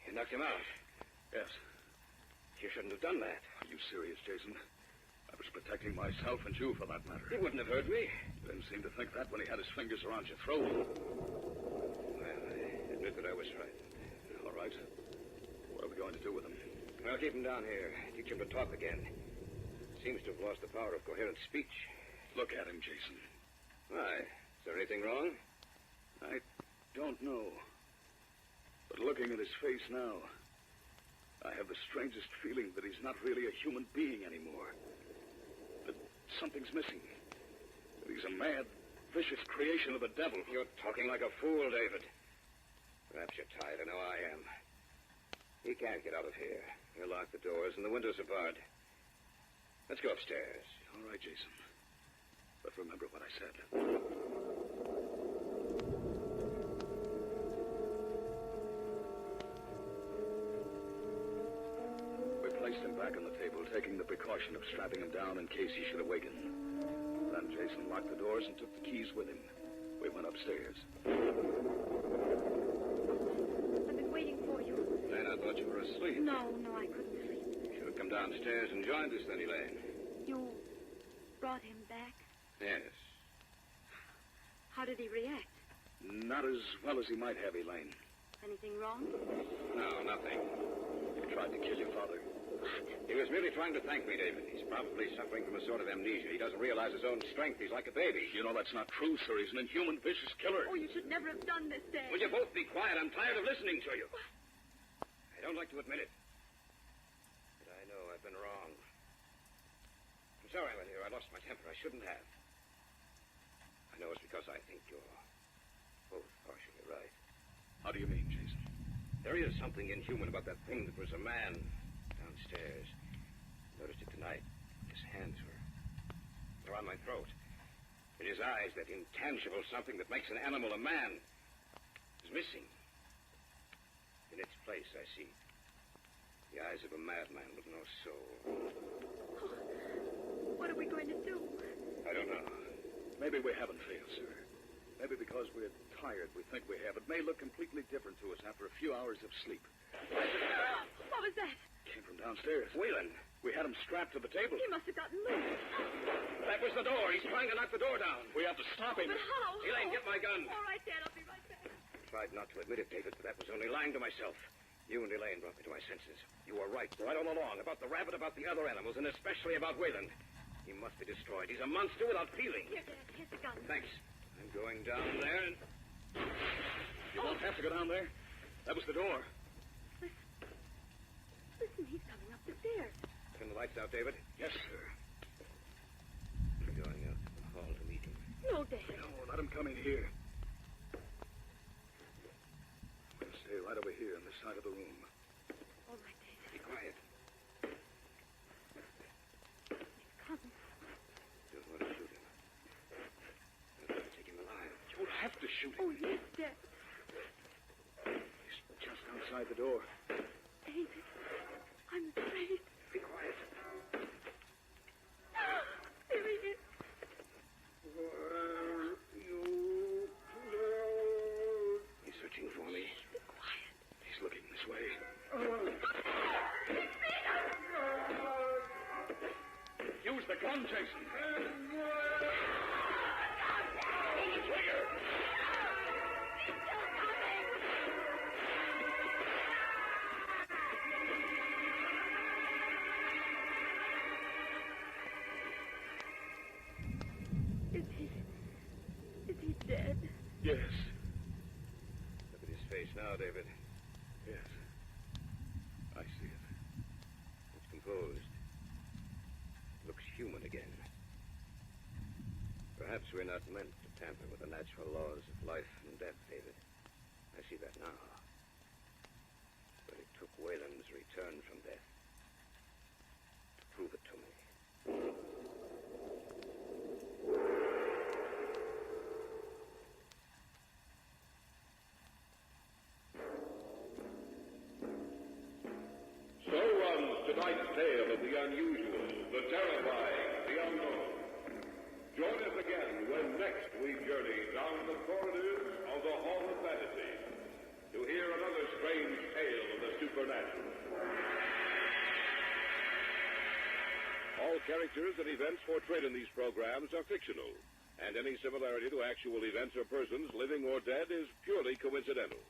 You knocked him out. Yes. You shouldn't have done that. Are you serious, Jason? I was protecting myself and you, for that matter. He wouldn't have hurt me. Didn't seem to think that when he had his fingers around your throat. Well, I admit that I was frightened. All right. What are we going to do with him? I'll keep him down here. Teach him to talk again. Seems to have lost the power of coherent speech. Look at him, Jason. Why? Is there anything wrong? I don't know. But looking at his face now, I have the strangest feeling that he's not really a human being anymore. That something's missing. That he's a mad, vicious creation of the devil. You're talking like a fool, David. Perhaps you're tired. I know I am. He can't get out of here. We'll lock the doors and the windows are barred. Let's go upstairs. All right, Jason. But remember what I said. We placed him back on the table, taking the precaution of strapping him down in case he should awaken. Then Jason locked the doors and took the keys with him. We went upstairs. I've been waiting for you. Lane, I thought you were asleep. No, I couldn't sleep. You should have come downstairs and joined us, then, Elaine. You brought him back? Yes. How did he react? Not as well as he might have, Elaine. Anything wrong? No, nothing. He tried to kill your father. He was merely trying to thank me, David. He's probably suffering from a sort of amnesia. He doesn't realize his own strength. He's like a baby. You know that's not true, sir. He's an inhuman, vicious killer. Oh, you should never have done this, Dad. Will you both be quiet? I'm tired of listening to you. What? I don't like to admit it, but I know I've been wrong. I'm sorry, my dear. I lost my temper. I shouldn't have. I know it's because I think you're both partially right. How do you mean, Jason? There is something inhuman about that thing that was a man downstairs. Noticed it tonight. His hands were on my throat. In his eyes, that intangible something that makes an animal a man is missing. In its place, I see the eyes of a madman with no soul. Oh, what are we going to do? I don't know. Maybe we haven't failed, sir. Maybe because we're tired, we think we have. It may look completely different to us after a few hours of sleep. What was that? Came from downstairs. Whelan. We had him strapped to the table. He must have gotten loose. That was the door. He's trying to knock the door down. We have to stop him. But how? Elaine, get my gun. All right, Dad. I'll be right back. I tried not to admit it, David, but that was only lying to myself. You and Elaine brought me to my senses. You were right all along, about the rabbit, about the other animals, and especially about Wayland. He must be destroyed. He's a monster without feeling. Here, Dad. Here's the gun. Thanks. I'm going down there and... You won't have to go down there. That was the door. Listen, he's coming up the stairs. Turn the lights out, David. Yes, sir. I'm going out to the hall to meet him. No, Dad. No, let him come in here. We'll stay right over here on this side of the room. All right, David. Be quiet. He's coming. Don't want to shoot him. I'm going to take him alive. You won't have to shoot him. Oh, yes, Dad. He's just outside the door. David, I'm afraid. Be quiet. There he is. He's searching for me. Be quiet. He's looking this way. Use the gun, Jason. Pull the trigger. Is he dead? Yes. Look at his face now, David. Yes. I see it. It's composed. Looks human again. Perhaps we're not meant to tamper with the natural laws of life and death, David. I see that now. But it took Wayland's return from death to prove it to me. So runs tonight's tale of the unusual, the terrifying, the unknown. Join us again when next we journey down the corridors of the Hall of Fantasy to hear another strange tale of the supernatural. All characters and events portrayed in these programs are fictional, and any similarity to actual events or persons, living or dead, is purely coincidental.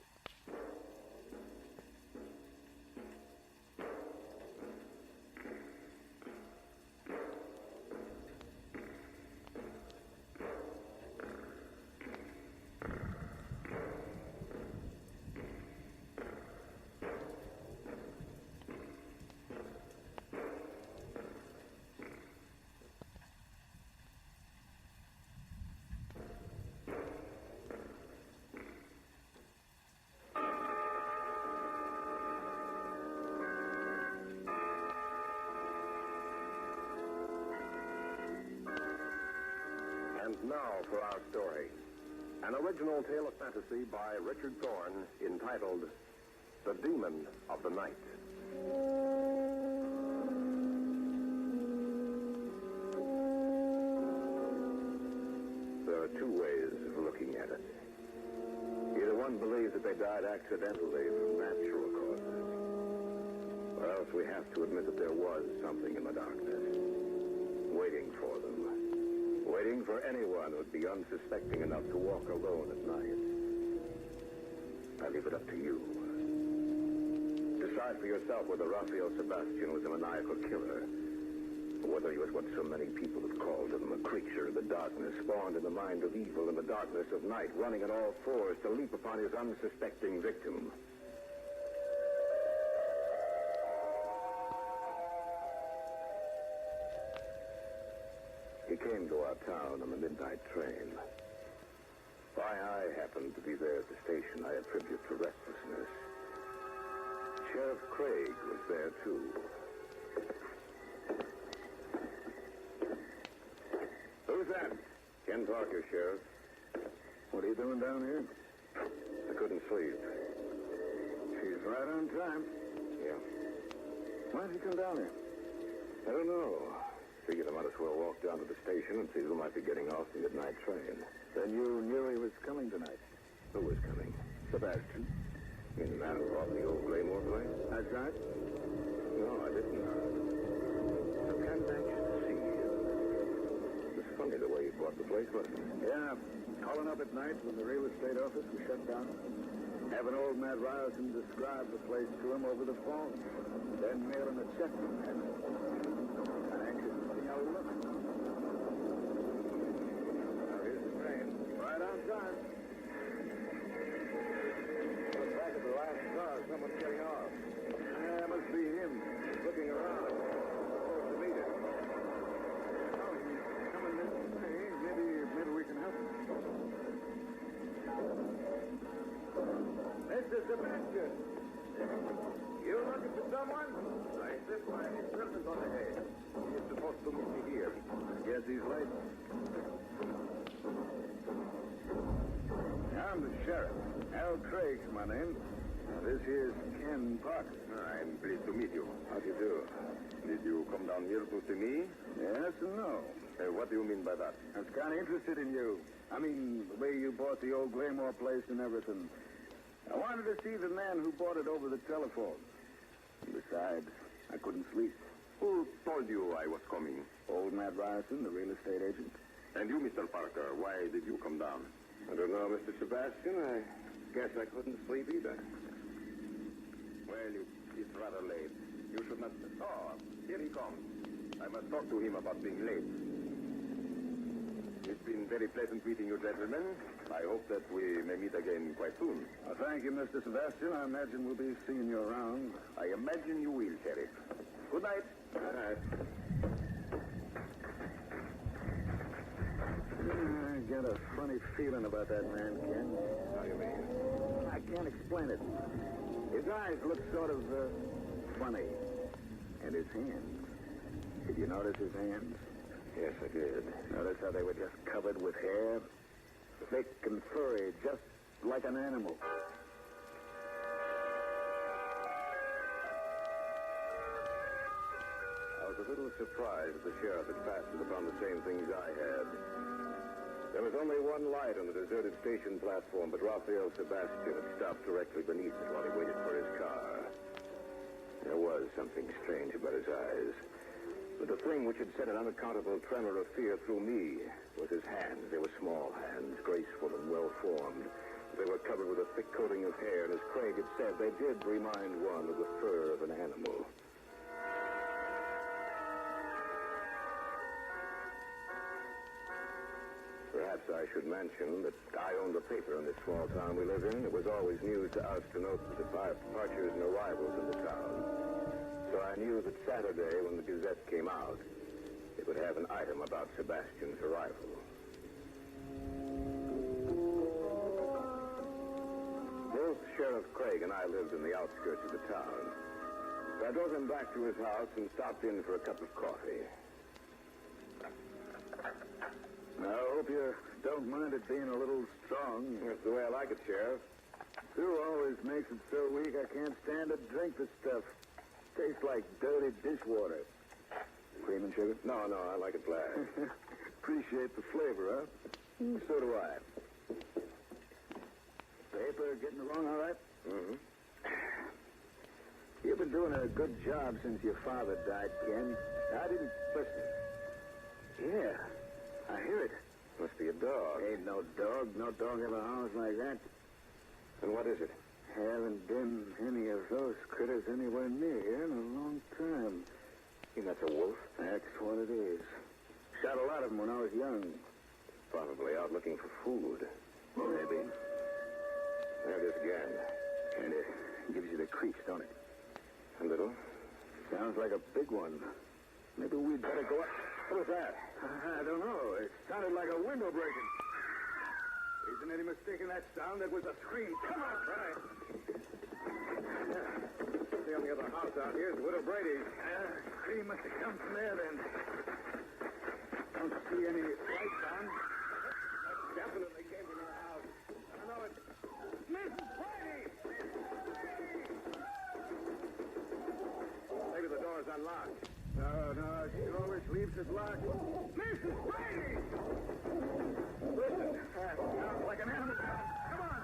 And now for our story. An original tale of fantasy by Richard Thorne entitled The Demon of the Night. There are two ways of looking at it. Either one believes that they died accidentally from natural causes, or else we have to admit that there was something in the darkness, waiting for them. Waiting for anyone who'd be unsuspecting enough to walk alone at night. I leave it up to you. Decide for yourself whether Raphael Sebastian was a maniacal killer, or whether he was what so many people have called him, a creature of the darkness, spawned in the mind of evil in the darkness of night, running on all fours to leap upon his unsuspecting victim. He came to our town on the midnight train. Why I happened to be there at the station I attribute to restlessness. Sheriff Craig was there, too. Who's that? Ken Parker, Sheriff. What are you doing down here? I couldn't sleep. She's right on time. Yeah. Why did you come down here? I don't know. Figured I might as well walk down to the station and see who might be getting off the midnight train. Then you knew he was coming tonight? Who was coming? Sebastian. You mean the man who robbed the old Glamour place? That's right. No, I didn't. I'm kind of anxious to see you. It's funny the way you bought the place, wasn't it? Yeah. Calling up at night when the real estate office was shut down. Having old Matt Ryerson describe the place to him over the phone. Then mailing a check from him. I'm anxious to see how he looks. Now, here's the train. Right on time. Look back at the last car. Someone's getting off. Yeah, must be him. He's looking around. I'm supposed to meet him. Oh, he's coming this way. Maybe we can help him. Mr. Sebastian. You looking for someone? I said why his person's on the head. He's supposed to meet me here. Guess he's late. I'm the sheriff. Al Craig's my name. This here's Ken Parker. I'm pleased to meet you. How do you do? Did you come down here to see me? Yes and no. What do you mean by that? I was kind of interested in you. I mean, the way you bought the old Glamour place and everything. I wanted to see the man who bought it over the telephone. Besides, I couldn't sleep. Who told you I was coming? Old Matt Ryerson, the real estate agent. And you, Mr. Parker, why did you come down? I don't know, Mr. Sebastian. I guess I couldn't sleep either. Well, it's rather late. You should not... Oh, here he comes. I must talk to him about being late. It's been very pleasant meeting you, gentlemen. I hope that we may meet again quite soon. Thank you, Mr. Sebastian. I imagine we'll be seeing you around. I imagine you will, Sheriff. Good night. Good night. I get a funny feeling about that man, Ken. How do you mean? I can't explain it. His eyes look sort of, funny. And his hands. Did you notice his hands? Yes, I did. Notice how they were just covered with hair? Thick and furry, just like an animal. I was a little surprised the sheriff had fastened upon the same things I had. There was only one light on the deserted station platform, but Raphael Sebastian had stopped directly beneath it while he waited for his car. There was something strange about his eyes. But the thing which had sent an unaccountable tremor of fear through me was his hands. They were small hands, graceful and well-formed. They were covered with a thick coating of hair, and as Craig had said, they did remind one of the fur of an animal. Perhaps I should mention that I owned a paper in this small town we live in. It was always news to us to note the departures and arrivals in the town. So I knew that Saturday, when the Gazette came out, it would have an item about Sebastian's arrival. Both Sheriff Craig and I lived in the outskirts of the town. So I drove him back to his house and stopped in for a cup of coffee. I hope you don't mind it being a little strong. That's the way I like it, Sheriff. Sue always makes it so weak I can't stand to drink the stuff. Tastes like dirty dishwater. Cream and sugar? No, I like it black. Appreciate the flavor, huh? So do I. Paper getting along all right? Mm-hmm. You've been doing a good job since your father died, Ken. I didn't listen. Yeah, I hear it. Must be a dog. Ain't no dog. No dog ever howls like that. And what is it? Haven't been any of those critters anywhere near here in a long time. You think that's a wolf? That's what it is. Shot a lot of them when I was young. Probably out looking for food. Maybe. There it is again. And it gives you the creeps, don't it? A little. Sounds like a big one. Maybe we'd better go up. What was that? I don't know. It sounded like a window breaking. Isn't any mistaking that sound? That was a scream. Come on, try. The only other house out here is Widow Brady's. Scream must have come from there, then. Don't see any lights on. That definitely came from her house. I don't know it. Mrs. Brady! Maybe the door's unlocked. No, she always leaves it locked. Mrs. Brady! Listen. Sounds like an animal. Come on.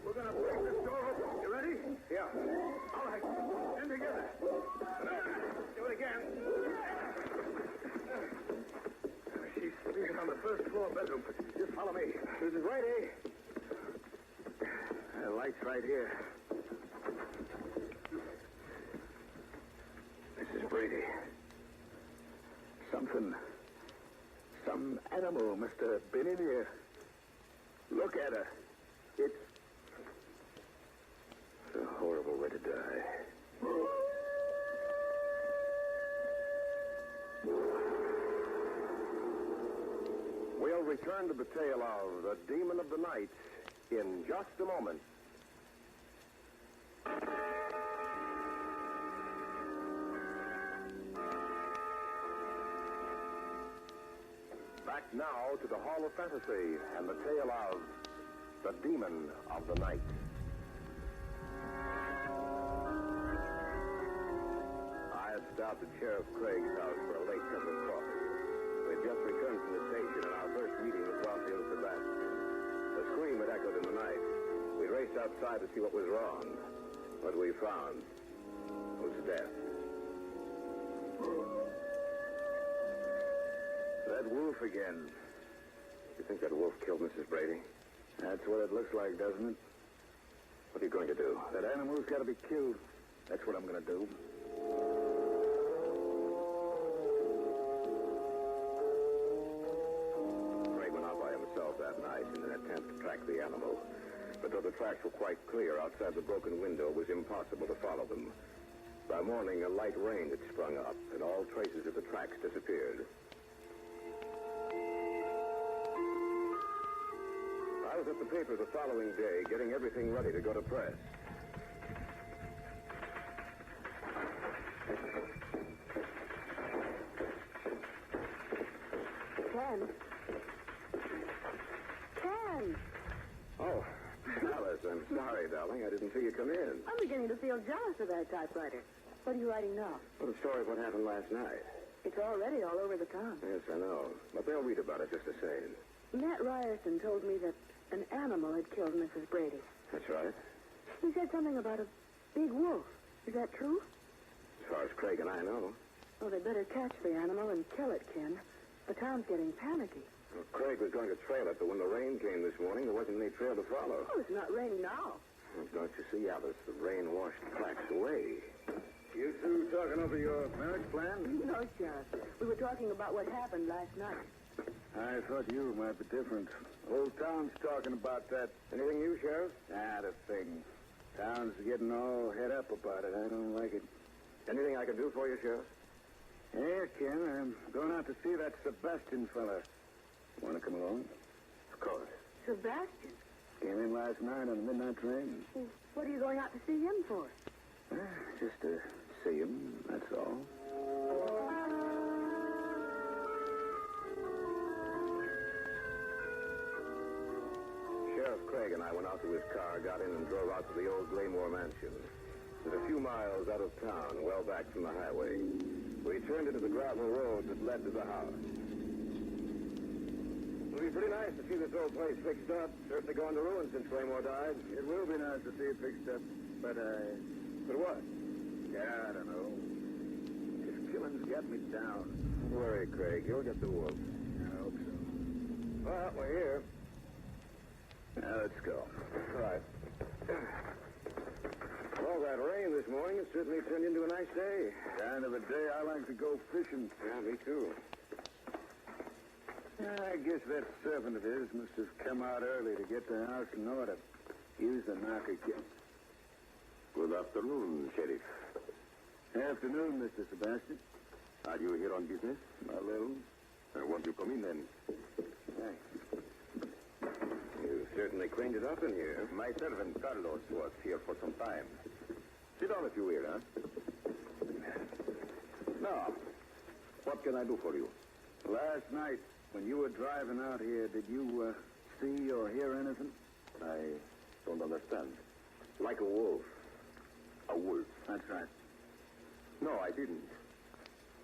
We're going to break this door open. You ready? Yeah. All right. Stand together. Do it again. She's sleeping on the first floor bedroom. Just follow me. Mrs. Brady. The light's right here. Mrs. Brady. Some animal must have been in here. Look at her. It's a horrible way to die. We'll return to the tale of the Demon of the Night in just a moment. Back now to the Hall of Fantasy and the tale of the Demon of the Night. I had stopped at Sheriff Craig's house for a late cup of coffee. We had just returned from the station, and our first meeting was Rafael Sebastian. The scream had echoed in the night. We raced outside to see what was wrong. What we found was death. that wolf again. You think that wolf killed Mrs. Brady? That's what it looks like, doesn't it? What are you going to do? That animal's got to be killed. That's what I'm going to do. Craig went out by himself that night in an attempt to track the animal. But though the tracks were quite clear outside the broken window, it was impossible to follow them. By morning, a light rain had sprung up, and all traces of the tracks disappeared. I was at the paper the following day, getting everything ready to go to press. Ken! Oh, Alice, I'm sorry, darling. I didn't see you come in. I'm beginning to feel jealous of that typewriter. What are you writing now? Well, the story of what happened last night. It's already all over the town. Yes, I know. But they'll read about it just the same. Matt Ryerson told me that an animal had killed Mrs. Brady. That's right. He said something about a big wolf. Is that true? As far as Craig and I know. Well, they better catch the animal and kill it, Ken. The town's getting panicky. Well, Craig was going to trail it, but when the rain came this morning, there wasn't any trail to follow. Oh, it's not raining now. Well, don't you see, Alice? The rain washed the tracks away. You two talking over your marriage plan? No, Sheriff. We were talking about what happened last night. I thought you might be different. Whole town's talking about that. Anything new, Sheriff? Not a thing. Town's getting all head up about it. I don't like it. Anything I can do for you, Sheriff? Yeah, Ken. I'm going out to see that Sebastian fella. Want to come along? Of course. Sebastian? Came in last night on the midnight train. Well, what are you going out to see him for? Just to see him, that's all. Sheriff Craig and I went out to his car, got in and drove out to the old Glaymore mansion. It was a few miles out of town, well back from the highway. We turned into the gravel road that led to the house. It'll be pretty nice to see this old place fixed up. Certainly gone to ruin since Glaymore died. It will be nice to see it fixed up, but But what? Yeah, I don't know. This killing's got me down. Don't worry, Craig. You'll get the wolf. I hope so. Well, we're here. Now, let's go. All right. All that rain this morning has certainly turned into a nice day. Kind of a day I like to go fishing. Yeah, me too. I guess that servant of his must have come out early to get the house in order. Use the knocker kit. Good afternoon, Sheriff. Afternoon, Mr. Sebastian. Are you here on business? A little. Won't you come in, then? Thanks. You certainly cleaned it up in here. My servant, Carlos, was here for some time. Sit down if you will, huh? Now, what can I do for you? Last night, when you were driving out here, did you see or hear anything? I don't understand. Like a wolf. A wolf? That's right. No, I didn't.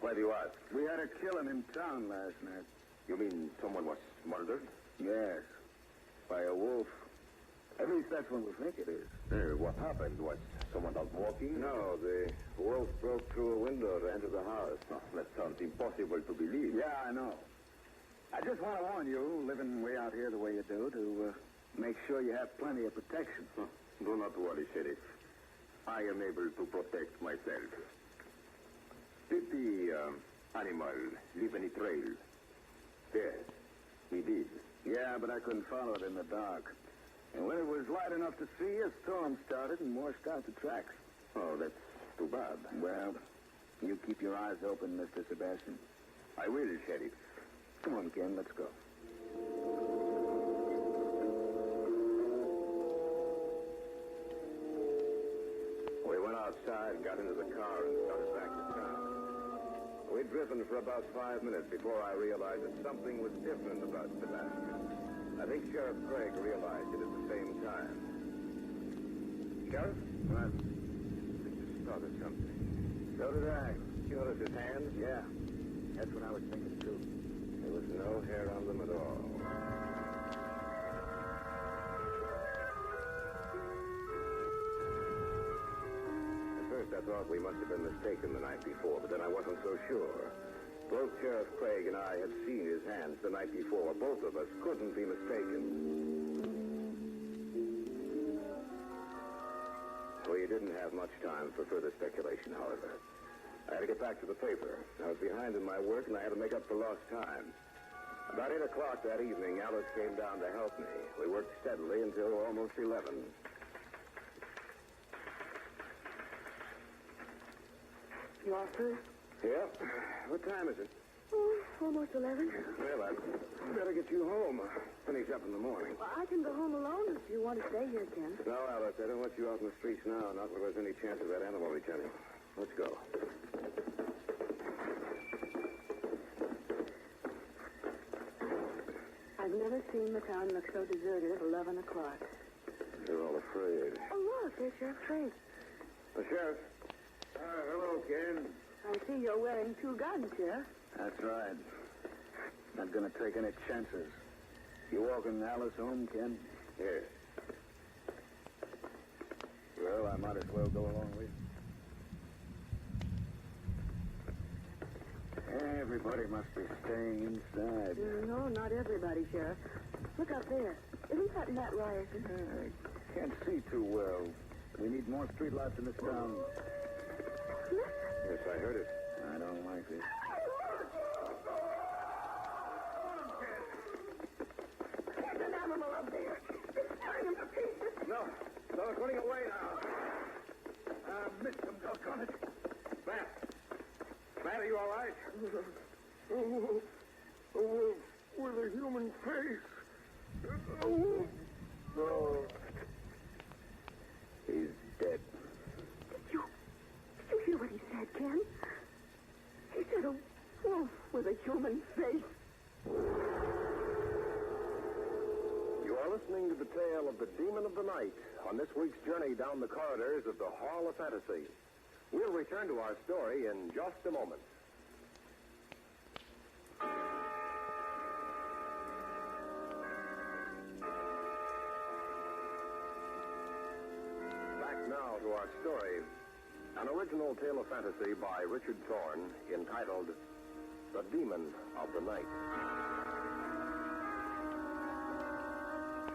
Why do you ask? We had a killing in town last night. You mean someone was murdered? Yes. By a wolf. At least that's what we think it is. What happened? Was someone out walking? No, the wolf broke through a window to enter the house. Oh, that sounds impossible to believe. Yeah, I know. I just want to warn you, living way out here the way you do, to make sure you have plenty of protection. Do not worry, Sheriff. I am able to protect myself. Did the animal leave any trail? Yes, he did. Yeah, but I couldn't follow it in the dark. And when it was light enough to see, a storm started and washed out the tracks. Oh, that's too bad. Well, you keep your eyes open, Mr. Sebastian. I will, Sheriff. Come on, Ken, let's go. We went outside, got into the car, and started back to town. We'd driven for about 5 minutes before I realized that something was different about Sebastian. I think Sheriff Craig realized it at the same time. Sheriff? What? I just spotted something. So did I. You notice his hands? Yeah. That's what I was thinking, too. There was no hair on them at all. At first I thought we must have been mistaken the night before, but then I wasn't so sure. Both Sheriff Craig and I had seen his hands the night before. Both of us couldn't be mistaken. We didn't have much time for further speculation, however. I had to get back to the paper. I was behind in my work, and I had to make up for lost time. About 8 o'clock that evening, Alice came down to help me. We worked steadily until almost 11. You off first? Yeah? What time is it? Oh, almost 11. Well, I'd better get you home. Finish up in the morning. Well, I can go home alone if you want to stay here, Ken. No, Alice, I don't want you out in the streets now. Not where there's any chance of that animal returning. Let's go. I've never seen the town look so deserted at 11 o'clock. You're all afraid. Oh, look, there's Sheriff Craig. The sheriff. Hello, Ken. I see you're wearing 2 guns, Sheriff. That's right. Not gonna take any chances. You walking Alice home, Ken? Yes. Well, I might as well go along with you. Everybody must be staying inside. No, not everybody, Sheriff. Look out there. Isn't that Matt Ryerson? I can't see too well. We need more streetlights in this town. Yes, I heard it. I don't like it. There's an animal up there. It's tearing him to pieces. No, it's running away now. I missed him, doggone it. Matt, are you all right? With a human face. He's dead. Did you hear what he said, Ken? He said a wolf with a human face. You are listening to the tale of the Demon of the Night on this week's journey down the corridors of the Hall of Fantasy. We'll return to our story in just a moment. Back now to our story. An original tale of fantasy by Richard Thorne entitled The Demon of the Night.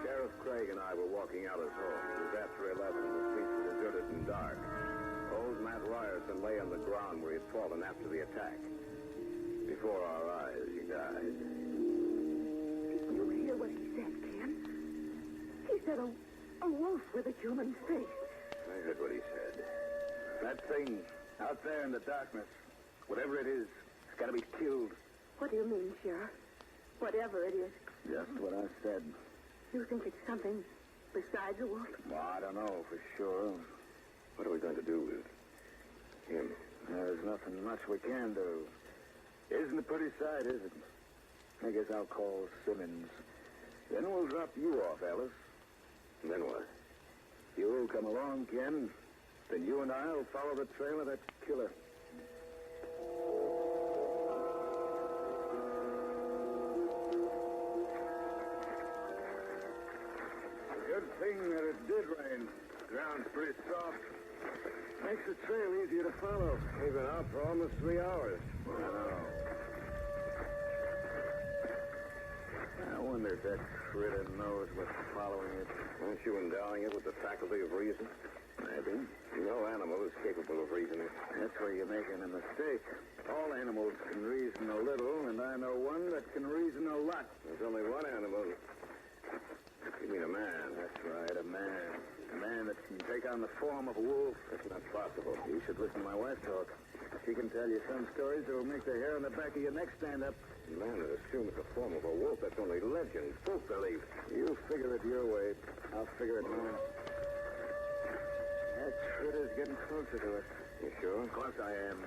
Sheriff Craig and I were walking Alice home. It was after 11. The streets were deserted and dark. Matt Ryerson lay on the ground where he had fallen after the attack. Before our eyes, he died. Did you hear what he said, Ken? He said a wolf with a human face. I heard what he said. That thing out there in the darkness, whatever it is, it's got to be killed. What do you mean, Sheriff? Whatever it is. Just what I said. You think it's something besides a wolf? Well, I don't know for sure. What are we going to do with him? There's nothing much we can do. Isn't a pretty sight, is it? I guess I'll call Simmons. Then we'll drop you off, Alice. And then what? You'll come along, Ken. Then you and I'll follow the trail of that killer. Good thing that it did rain. Ground's pretty soft. Makes the trail easier to follow. We've been out for almost 3 hours. I wonder if that critter knows what's following it. Aren't you endowing it with the faculty of reason? Maybe. No animal is capable of reasoning. That's where you're making a mistake. All animals can reason a little, and I know one that can reason a lot. There's only one animal. You mean a man? That's right, a man. A man that can take on the form of a wolf. That's not possible. You should listen to my wife talk. She can tell you some stories that will make the hair on the back of your neck stand up. A man that assumes the form of a wolf, that's only legend. Folk believe. You figure it your way. I'll figure it mine. That critter's getting closer to us. You sure? Of course I am.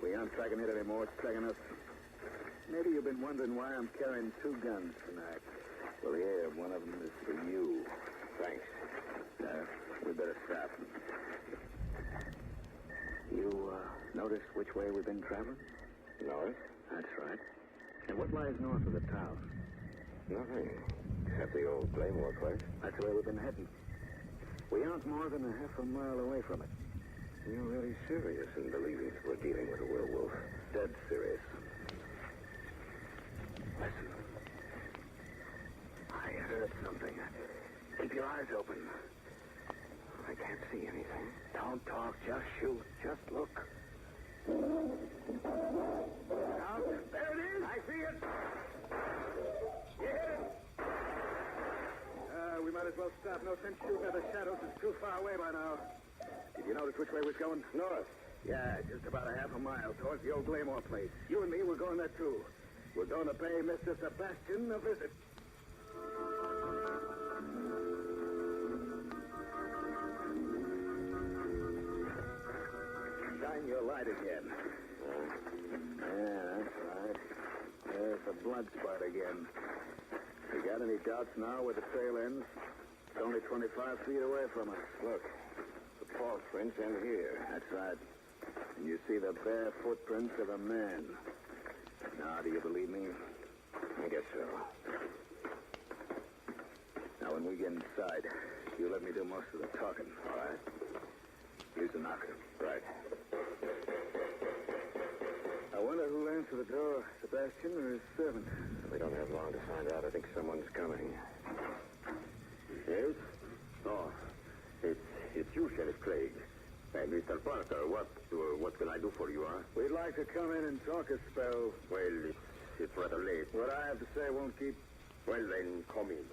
We aren't tracking it anymore. It's tracking us. Maybe you've been wondering why I'm carrying 2 guns tonight. Well, here, one of them is for you. Thanks. We better stop. You, notice which way we've been traveling? North? That's right. And what lies north of the town? Nothing. Except the old Claymore place. That's where we've been heading. We aren't more than a half a mile away from it. You're really serious in believing that we're dealing with a werewolf. Dead serious. Listen. I heard something. Keep your eyes open. I can't see anything. Don't talk. Just shoot. Just look. Out. There it is. I see it. You hit it. We might as well stop. No sense shooting at the shadows. It's too far away by now. Did you notice which way we're going? North. Yeah, just about a half a mile towards the old Claymore place. You and me, we're going there too. We're going to pay Mr. Sebastian a visit. Shine your light again. Yeah, that's right. There's the blood spot again. You got any doubts now where the trail ends? It's only 25 feet away from us. Look, the paw prints end here. That's right. And you see the bare footprints of a man. Now, do you believe me? I guess so. Now, when we get inside, you let me do most of the talking, all right? Use the knocker. Right. I wonder who'll answer the door, Sebastian or his servant. We don't have long to find out. I think someone's coming. Yes? Oh, it's you, Sheriff Craig. Mr. Parker, what can I do for you, huh? We'd like to come in and talk a spell. Well, it's rather late. What I have to say won't keep... Well, then, come in.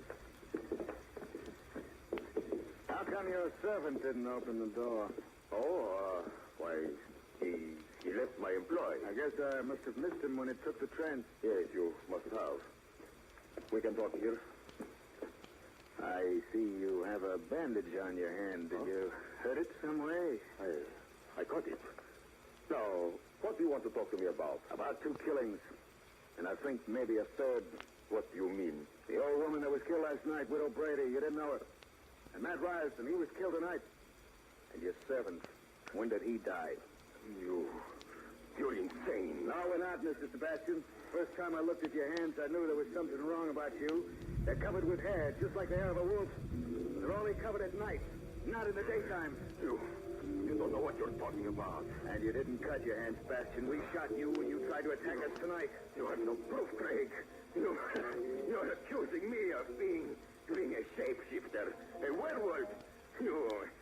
How come your servant didn't open the door? Oh, why, he left my employ. I guess I must have missed him when it took the train. Yes, you must have. We can talk here. I see you have a bandage on your hand. Did you hurt it some way? I caught it. Now, what do you want to talk to me about? About 2 killings. And I think maybe a third. What do you mean? The old woman that was killed last night, Widow Brady. You didn't know it. And Matt Ryerson, he was killed tonight. And your servant, when did he die? You're insane. No, we're not, Mr. Sebastian. First time I looked at your hands, I knew there was something wrong about you. They're covered with hair, just like the hair of a wolf. They're only covered at night, not in the daytime. You don't know what you're talking about. And you didn't cut your hands, Sebastian. We shot you when you tried to attack us tonight. You have no proof, Craig. You're accusing me of being a shapeshifter, a werewolf.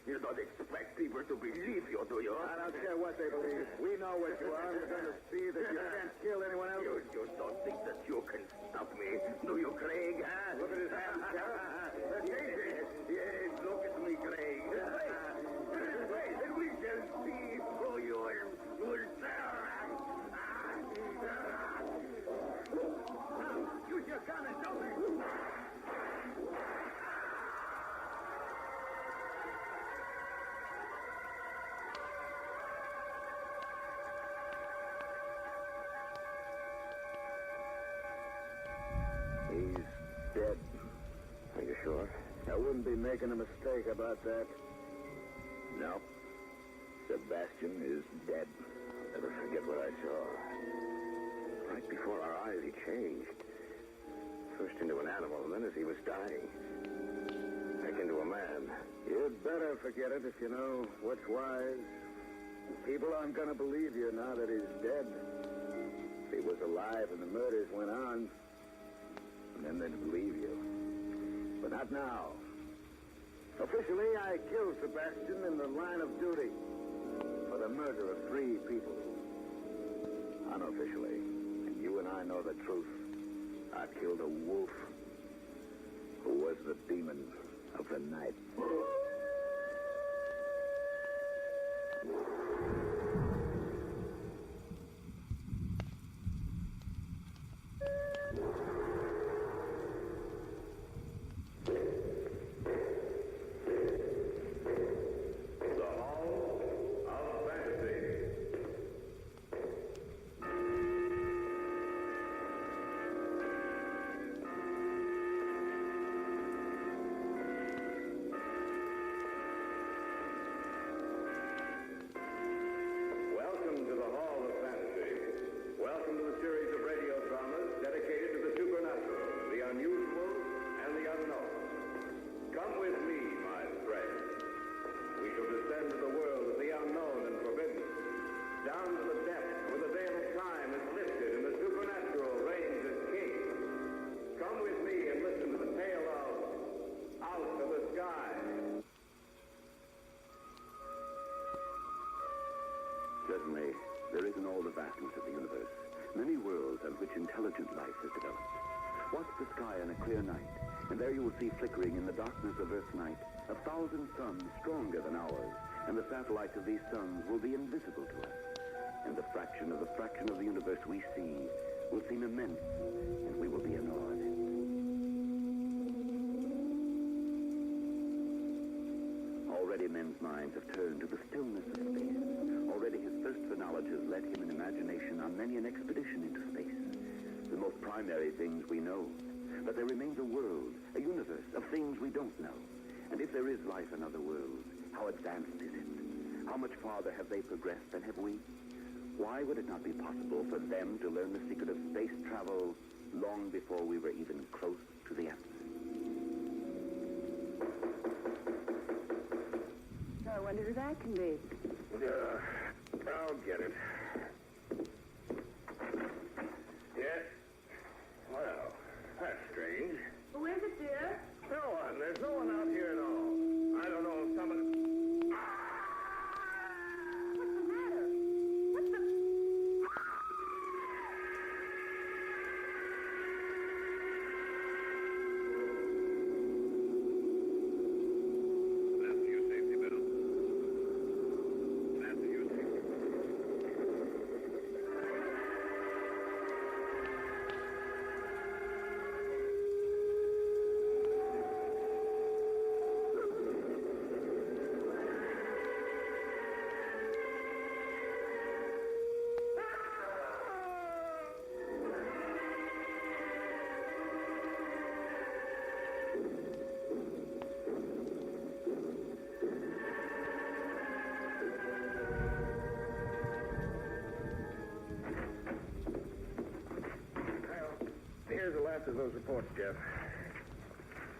You don't expect people to believe you, do you? I don't care what they believe. We know what you are. We're going to see that you can't kill anyone else. You don't think that you can stop me, do you, Craig? Huh? Look at his hands, Sheriff. Yes, look at me, Craig. And we shall see who you will serve. Use your gun and shoot me. He's dead. Are you sure? I wouldn't be making a mistake about that. No. Sebastian is dead. I'll never forget what I saw. Right before our eyes, he changed. First into an animal, and then as he was dying, back into a man. You'd better forget it if you know what's wise. People aren't going to believe you now that he's dead. If he was alive and the murders went on, then they'd believe you. But not now. Officially, I killed Sebastian in the line of duty for the murder of 3 people. Unofficially, and you and I know the truth, I killed a wolf who was the demon of the night. Certainly, there is in all the vastness of the universe many worlds on which intelligent life has developed. Watch the sky on a clear night, and there you will see flickering in the darkness of Earth's night 1,000 suns stronger than ours, and the satellites of these suns will be invisible to us. And the fraction of the universe we see will seem immense, and we will be in awe of it. Already men's minds have turned to the stillness of space. Already his thirst for knowledge has led him in imagination on many an expedition into space. The most primary things we know. But there remains a world, a universe of things we don't know. And if there is life in other worlds, how advanced is it? How much farther have they progressed than have we? Why would it not be possible for them to learn the secret of space travel long before we were even close to the answer? I wonder who that can be. I'll get it. Yes? Well, that's strange. Who is it, dear? No one. There's no one out here at all. I don't know if someone... What's the matter? What's the... Fasten your safety belt. Fasten your safety belt. Here's the last of those reports, Jeff.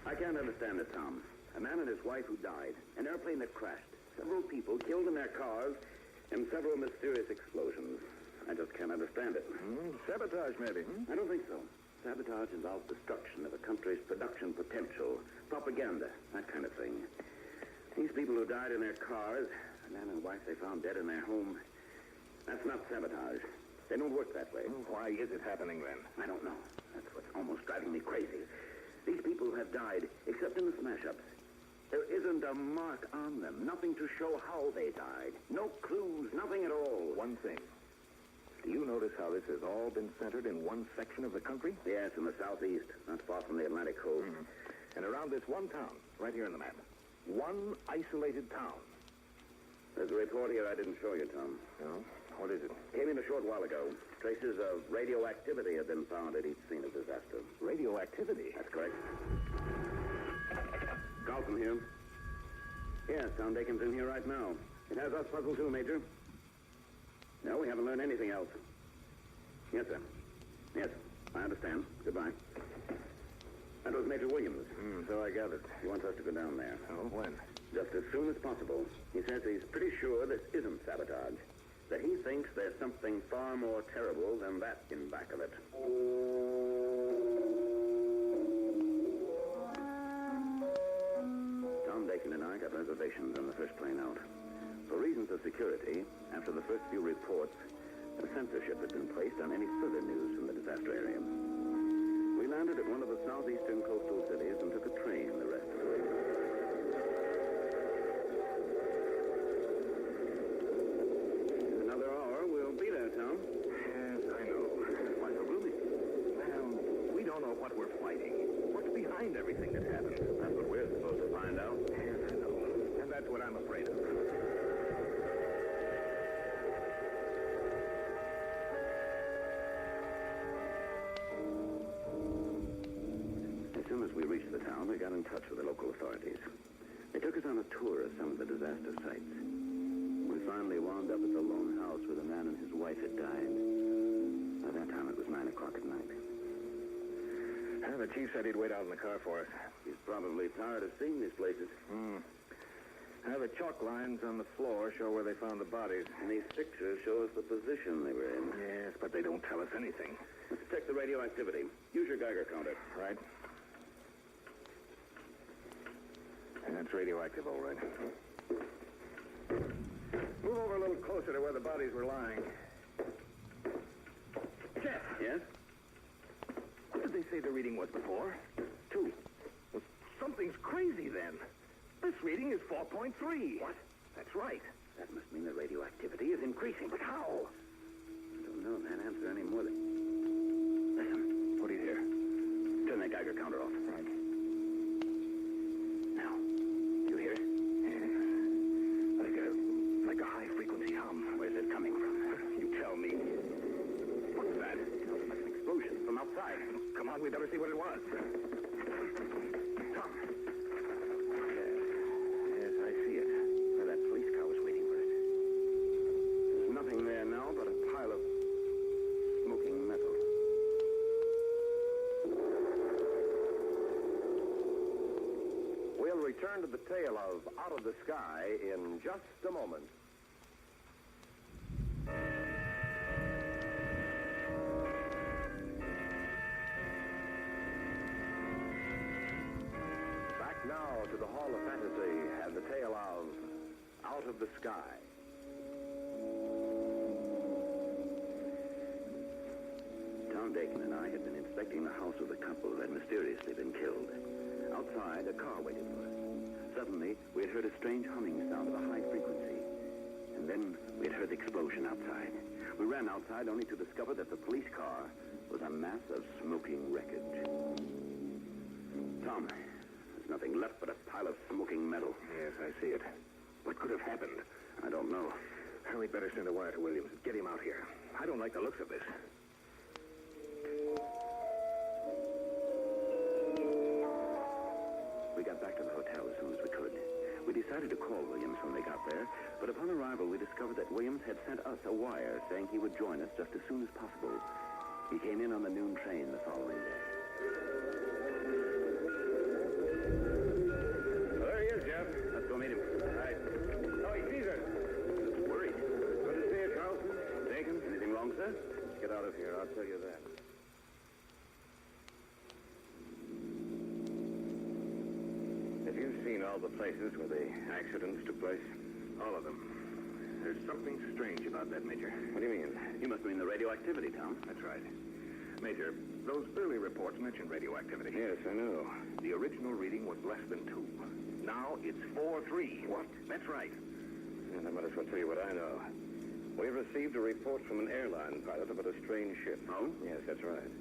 I can't understand it, Tom. A man and his wife who died, an airplane that crashed, several people killed in their cars, and several mysterious explosions. I just can't understand it. Sabotage, maybe. I don't think so. Sabotage involves destruction of a country's production potential, propaganda, that kind of thing. These people who died in their cars, the man and wife they found dead in their home, that's not sabotage. They don't work that way. Why is it happening then? I don't know. That's what's almost driving me crazy. These people have died, except in the smash-ups. There isn't a mark on them. Nothing to show how they died. No clues, nothing at all. One thing. Do you notice how this has all been centered in one section of the country? Yes, in the southeast, not far from the Atlantic coast. And around this one town, right here in the map. One isolated town. There's a report here I didn't show you, Tom. No? What is it? Came in a short while ago. Traces of radioactivity have been found at each scene of disaster. Radioactivity? That's correct. Carlson here. Yes, Tom Dakin's in here right now. It has us puzzled too, Major. No, we haven't learned anything else. Yes, sir. Yes, I understand. Goodbye. That was Major Williams. So I gathered. He wants us to go down there. Oh, when? Just as soon as possible. He says he's pretty sure this isn't sabotage. That he thinks there's something far more terrible than that in back of it. Tom Dakin and I got reservations on the first plane out. For reasons of security, after the first few reports, a censorship had been placed on any further news from the disaster area. We landed at one of the southeastern coastal cities and took a train the rest of the way. Another hour, we'll be there, Tom. Yes, I know. Why so gloomy? Well, we don't know what we're fighting. What's behind everything that happened? That's what we're supposed to find out. Yes, I know. And that's what I'm afraid of. As soon as we reached the town, we got in touch with the local authorities. They took us on a tour of some of the disaster sites. We finally wound up at the lone house where the man and his wife had died. By that time, it was 9 o'clock at night. The chief said he'd wait out in the car for us. He's probably tired of seeing these places. The chalk lines on the floor show where they found the bodies. And these pictures show us the position they were in. Yes, but they don't tell us anything. Let's check the radioactivity. Use your Geiger counter. Right. That's radioactive, all right. Move over a little closer to where the bodies were lying. Jeff! Yes? What did they say the reading was before? 2. Well, something's crazy then. This reading is 4.3. What? That's right. That must mean the radioactivity is increasing. But how? I don't know that answer any more than... Listen. What do you hear? Turn that Geiger counter off. Right. Now. You hear it? Yes. Like a high-frequency hum. Where's it coming from? You tell me. What's that? Sounds like an explosion from outside. Come on, we better see what it was. Tom. Yes, I see it. Where that police car was waiting for us. There's nothing there now but a pile of smoking metal. We'll return to the tale of Out of the Sky in just a moment. Back now to the Hall of Fantasy and the tale of Out of the Sky. Tom Dakin and I had been inspecting the house of the couple who had mysteriously been killed. Outside, a car waited for us. Suddenly, we had heard a strange humming sound of a high frequency. And then we had heard the explosion outside. We ran outside only to discover that the police car was a mass of smoking wreckage. Tom, there's nothing left but a pile of smoking metal. Yes, I see it. What could have happened? I don't know. We'd better send a wire to Williams. Get him out here. I don't like the looks of this. We got back to the hotel as soon as we could. We decided to call Williams when we got there, but upon arrival we discovered that Williams had sent us a wire saying he would join us just as soon as possible. He came in on the noon train the following day. Well, there he is, Jeff. Let's go meet him. Right. Oh, he's Caesar. Worried. Good to see you, Carlson. Dakin, anything wrong, sir? Let's get out of here. I'll tell you that. Have you seen all All the places where the accidents took place? All of them. There's something strange about that, Major. What do you mean? You must mean the radioactivity, Tom. That's right. Major, those early reports mentioned radioactivity. Yes, I know. The original reading was less than 2. Now it's 4.3. What? That's right. And I might as well tell you what I know. We received a report from an airline pilot about a strange ship. Oh? Yes, that's right.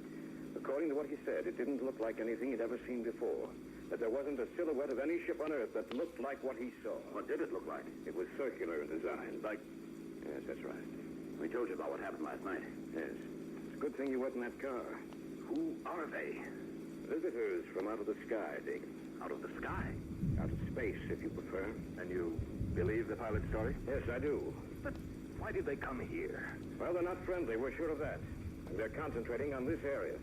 According to what he said, it didn't look like anything he'd ever seen before. That there wasn't a silhouette of any ship on Earth that looked like what he saw. What did it look like? It was circular in design. Like... Yes, that's right. We told you about what happened last night. Yes. It's a good thing you weren't in that car. Who are they? Visitors from out of the sky, Dick. Out of the sky? Out of space, if you prefer. And you believe the pilot's story? Yes, I do. But why did they come here? Well, they're not friendly, we're sure of that. And they're concentrating on this area.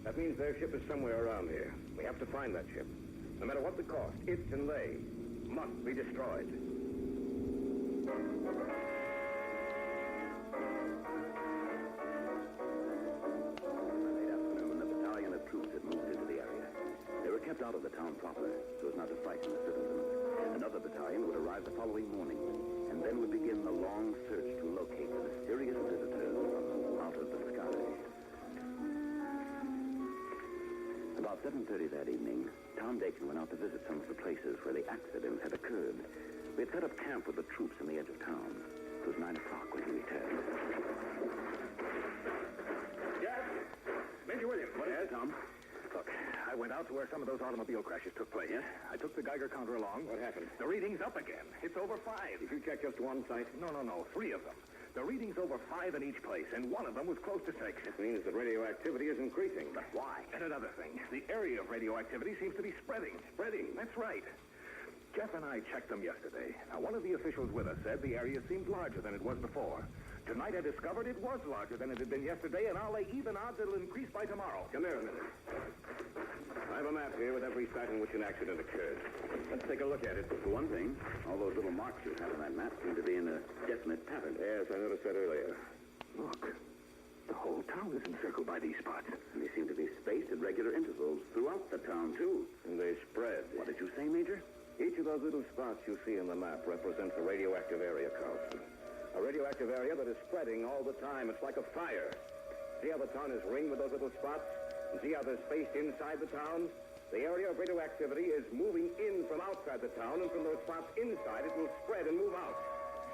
That means their ship is somewhere around here. We have to find that ship. No matter what the cost, it and they must be destroyed. Late afternoon, the battalion of troops had moved into the area. They were kept out of the town proper, so as not to frighten the citizens. Another battalion would arrive the following morning, and then would begin the long search to locate the mysterious visitors from out of the sky. About 7:30 that evening, Tom Dakin went out to visit some of the places where the accidents had occurred. We had set up camp with the troops on the edge of town. It was 9 o'clock when he returned. Yes? Major Williams. What is it, Tom? Look, I went out to where some of those automobile crashes took place. Yeah? I took the Geiger counter along. What happened? The reading's up again. It's over 5. Did you check just one site? No. 3 of them. The reading's over 5 in each place, and one of them was close to 6. It means that radioactivity is increasing. But why? And another thing, the area of radioactivity seems to be spreading. Spreading? That's right. Jeff and I checked them yesterday. Now, one of the officials with us said the area seemed larger than it was before. Tonight I discovered it was larger than it had been yesterday, and I'll lay even odds it'll increase by tomorrow. Come here a minute. I have a map here with every site in which an accident occurred. Let's take a look at it. For one thing, all those little marks you have on that map seem to be in a definite pattern. Yes, I noticed that earlier. Look, the whole town is encircled by these spots. And they seem to be spaced at regular intervals throughout the town, too. And they spread. What did you say, Major? Each of those little spots you see in the map represents a radioactive area, Carlson. A radioactive area that is spreading all the time. It's like a fire. See how the town is ringed with those little spots? And see how they're spaced inside the town? The area of radioactivity is moving in from outside the town, and from those spots inside, it will spread and move out.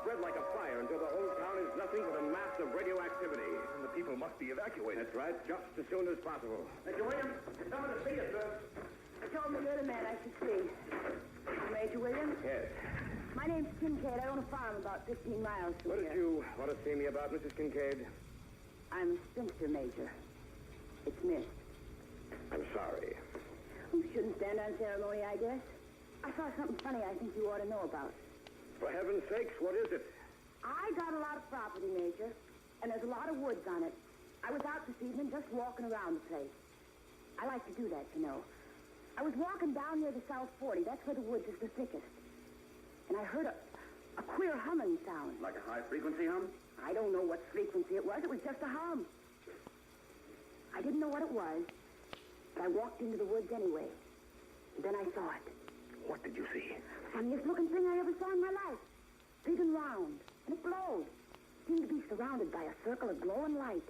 Spread like a fire until the whole town is nothing but a mass of radioactivity. And the people must be evacuated. That's right, just as soon as possible. Major Williams, someone to see you, sir. They told me you're the man I should see. Major Williams? Yes. My name's Kincaid. I own a farm about 15 miles from What here. did you want to see me about, Mrs. Kincaid? I'm a spinster, Major. It's Miss. I'm sorry. You shouldn't stand on ceremony, I guess. I saw something funny I think you ought to know about. For heaven's sakes, what is it? I got a lot of property, Major, and there's a lot of woods on it. I was out this evening just walking around the place. I like to do that, you know. I was walking down near the South 40. That's where the woods is the thickest. And I heard a queer humming sound. Like a high-frequency hum? I don't know what frequency it was. It was just a hum. I didn't know what it was, but I walked into the woods anyway. Then I saw it. What did you see? Funniest looking thing I ever saw in my life. Big and round, and it glowed. Seemed to be surrounded by a circle of glowing light.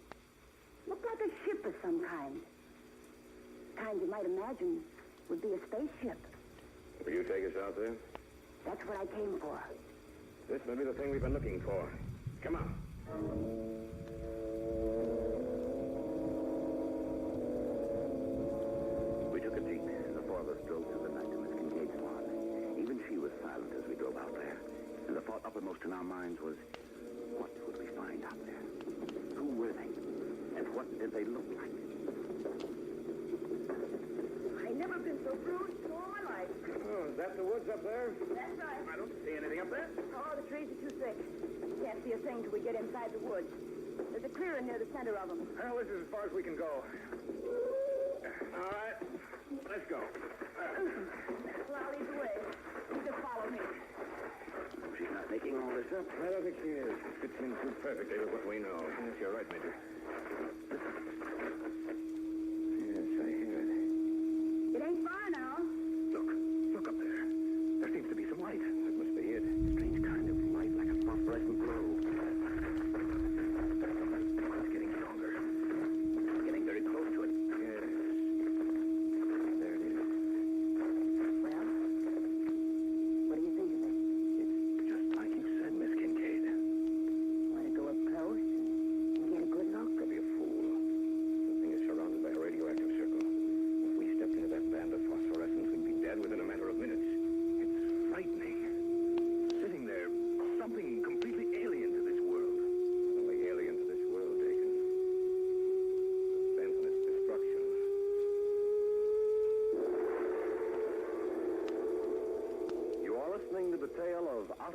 Looked like a ship of some kind. Kind you might imagine would be a spaceship. Will you take us out there? That's what I came for. This may be the thing we've been looking for. Come on. We took a jeep. The four of us drove through the night to Miss Kincaid's farm. Even she was silent as we drove out there. And the thought uppermost in our minds was, what would we find out there? Who were they? And what did they look like? I never been so bruised in all my life. Oh, is that the woods up there? That's right. I don't see anything up there. Oh, the trees are too thick. Can't see a thing till we get inside the woods. There's a clearing near the center of them. Well, this is as far as we can go. All right, let's go. Well, I'll lead the way. You just follow me. She's not making all this up. I don't think she is. It fits in too perfectly with what we know. Yes, you're right, Major. Yes, I hear it. It ain't far now. Look up there.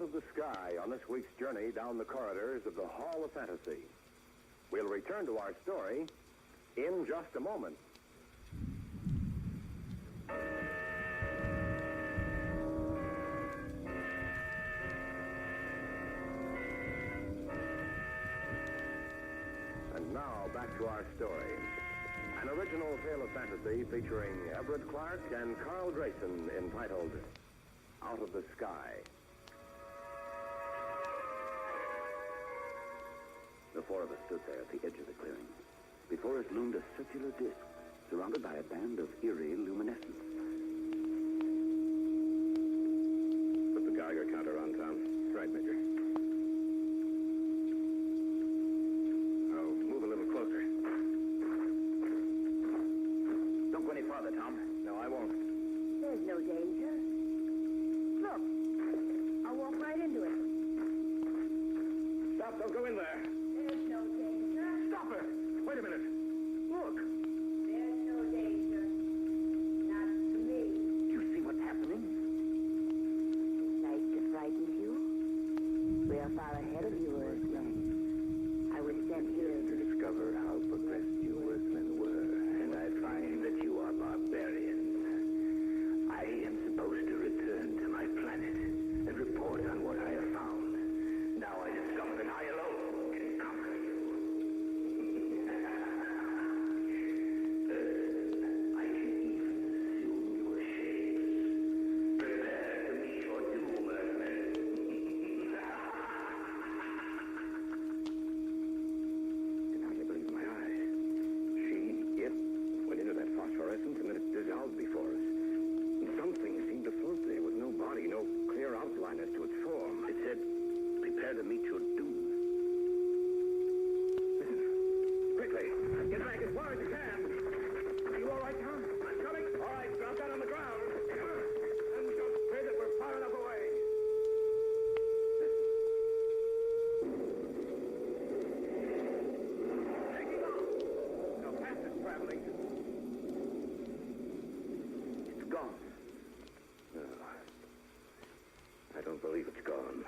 of the sky on this week's journey down the corridors of the Hall of Fantasy. We'll return to our story in just a moment. And now, back to our story. An original tale of fantasy featuring Everett Clark and Carl Grayson entitled Out of the Sky. The four of us stood there at the edge of the clearing. Before us loomed a circular disc, surrounded by a band of eerie luminescence. Put the Geiger counter on, Tom. Right, Major. Oh, move a little closer. Don't go any farther, Tom. No, I won't. There's no danger. Look, I'll walk right into it. Stop, don't go in there. There's no danger. Stop it! Wait a minute. Look. There's no danger. Not to me. Do you see what's happening? Nice to frighten you. We are far ahead of you, Earthmen. I was sent here to discover how progressed you Earthmen were, and I find that you are barbarians. I am supposed to return to my planet and report on what I have found. Now I discover that I alone can conquer you. I can even assume your shapes. Prepare to meet your doom, Earthmen. I can hardly believe my eyes. It went into that phosphorescence and then it dissolved before us. And something seemed to float there with no body, no clear outline as to its form. It said, prepare to meet your doom. Listen. Quickly. Get back as far as you can. Are you all right, Tom? I'm coming. All right, drop down on the ground. And just pray that we're far enough away. Taking off. How fast it's traveling. It's gone. No. I don't believe it's gone.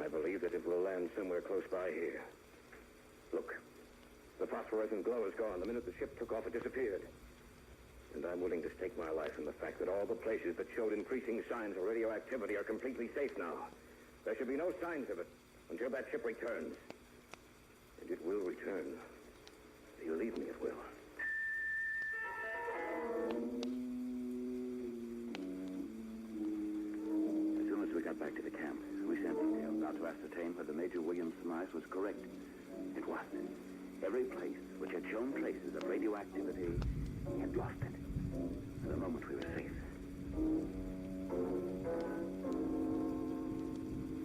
I believe that it will land somewhere close by here. Look. The phosphorescent glow is gone. The minute the ship took off, it disappeared. And I'm willing to stake my life on the fact that all the places that showed increasing signs of radioactivity are completely safe now. There should be no signs of it until that ship returns. And it will return. Believe me, it will. As soon as we got back to the camp, we sent details out to ascertain whether Major Williams' surmise was correct. It was. Every place which had shown traces of radioactivity had lost it. For the moment, we were safe.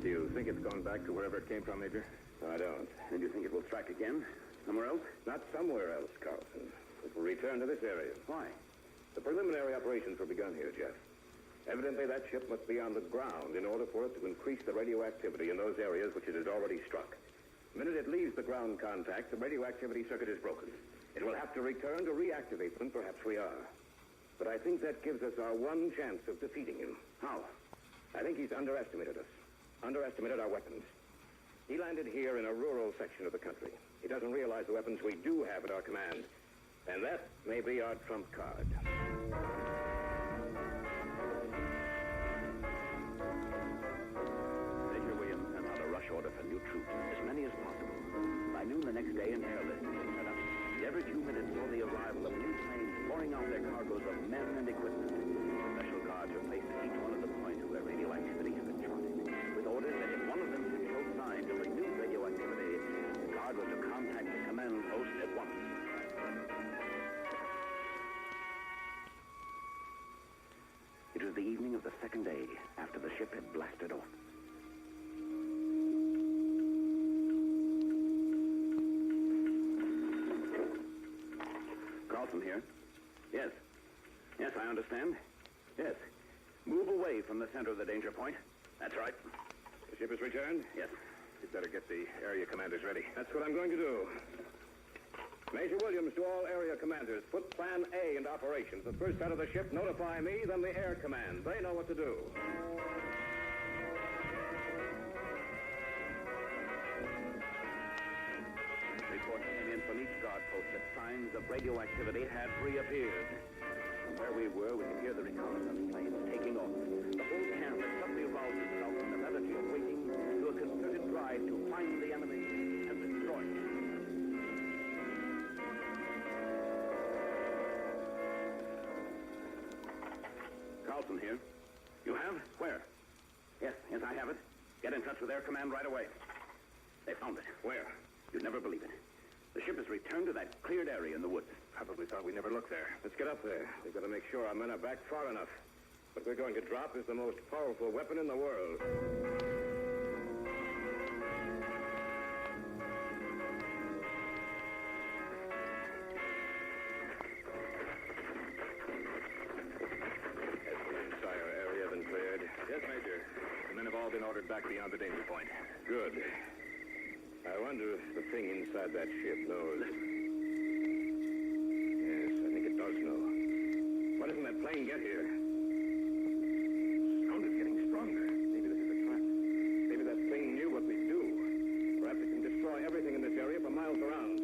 Do you think it's gone back to wherever it came from, Major? I don't. And you think it will strike again? Somewhere else? Not somewhere else, Carlson. It will return to this area. Why? The preliminary operations were begun here, Jeff. Evidently, that ship must be on the ground in order for it to increase the radioactivity in those areas which it has already struck. The minute it leaves the ground contact, the radioactivity circuit is broken. It will have to return to reactivate them. Perhaps we are. But I think that gives us our one chance of defeating him. How? I think he's underestimated us. Underestimated our weapons. He landed here in a rural section of the country. He doesn't realize the weapons we do have at our command. And that may be our trump card. Major Williams sent out a rush order for new troops, as many as possible. By noon the next day, an airlift was set up. Every 2 minutes saw the arrival of new planes pouring out their cargoes of men and equipment. Special guards were placed at each one of the points where radioactivity had been charted, with orders that if one of them should show signs of renewed radioactivity, the guard was to contact the command post at once. It was the evening of the second day after the ship had blasted off. Carlson here. Yes. Yes, I understand. Yes. Move away from the center of the danger point. That's right. The ship is returned? Yes. You'd better get the area commanders ready. That's what I'm going to do. Major Williams, to all area commanders, put Plan A into operation. The first out of the ship, notify me, then the air command. They know what to do. from each guard post that signs of radioactivity had reappeared. From where we were, we could hear the reconnaissance planes taking off. The whole camp had suddenly evolved itself from the lethargy of waiting to a concerted drive to find the enemy and destroy them. Carlson here. You have? Where? Yes, I have it. Get in touch with Air Command right away. They found it. Where? You'd never believe it. The ship has returned to that cleared area in the woods. Probably thought we never looked there. Let's get up there. We've got to make sure our men are back far enough. What we're going to drop is the most powerful weapon in the world. Yes, Major. The men have all been ordered back beyond the danger point. Good. I wonder if the thing inside that ship knows. Yes, I think it does know. Why doesn't that plane get here? Sound is getting stronger. Maybe this is a trap. Maybe that thing knew what we'd do. Perhaps it can destroy everything in this area for miles around.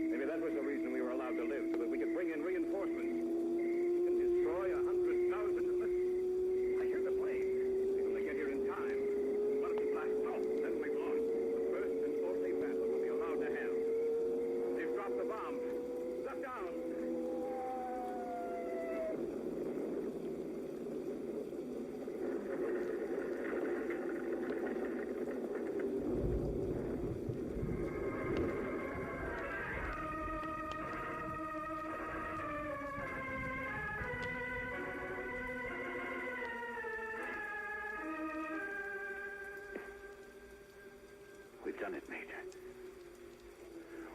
Maybe that was the reason we were allowed to live, so that we could bring in reinforcements. It can destroy 100,000. We've done it, Major.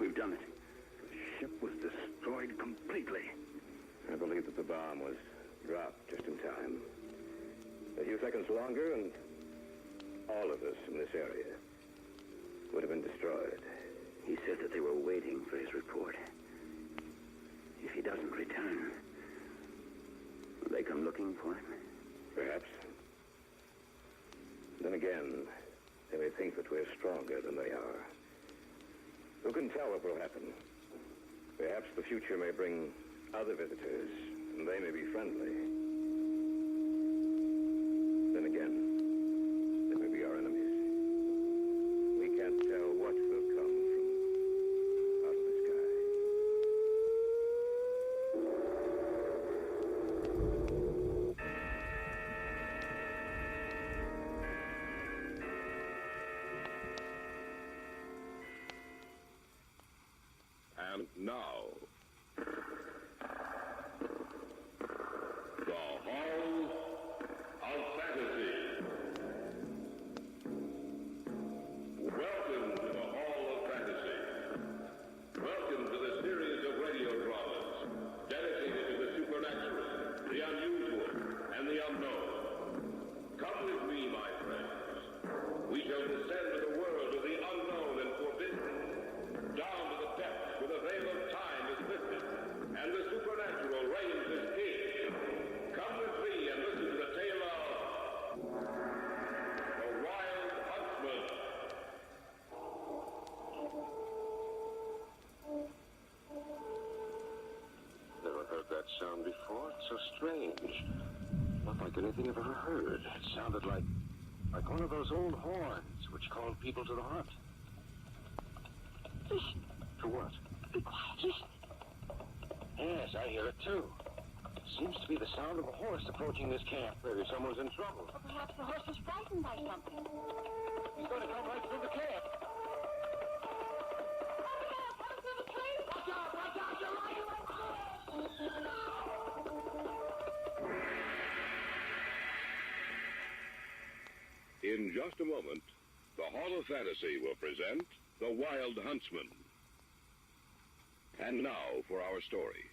We've done it. The ship was destroyed completely. I believe that the bomb was dropped just in time. A few seconds longer, and all of us in this area would have been destroyed. He said that they were waiting for his report. If he doesn't return, will they come looking for him? Perhaps. Then again, they may think that we're stronger than they are. Who can tell what will happen? Perhaps the future may bring other visitors, and they may be friendly. Then again, they may be our enemies. We can't tell what will come from out of the sky. And now, the Hall of Fantasy. Welcome to the Hall of Fantasy. Welcome to the series of radio dramas dedicated to the supernatural, the unusual, and the unknown. Come with me, my friends. We shall descend to the world of the unknown and forbidden, down to the depths where the veil of time is lifted, and the supernatural reigns as king. Come with me and listen to the tale of the Wild Huntsman. Never heard that sound before. It's so strange. Not like anything I've ever heard. It sounded like one of those old horns which called people to the hunt. Listen. To what? Be quiet. Listen. Yes, I hear it too. Seems to be the sound of a horse approaching this camp. Maybe someone's in trouble. Or perhaps the horse is frightened by something. He's going to come right through the camp. Watch out, you're right. In just a moment, the Hall of Fantasy will present The Wild Huntsman. And now for our story.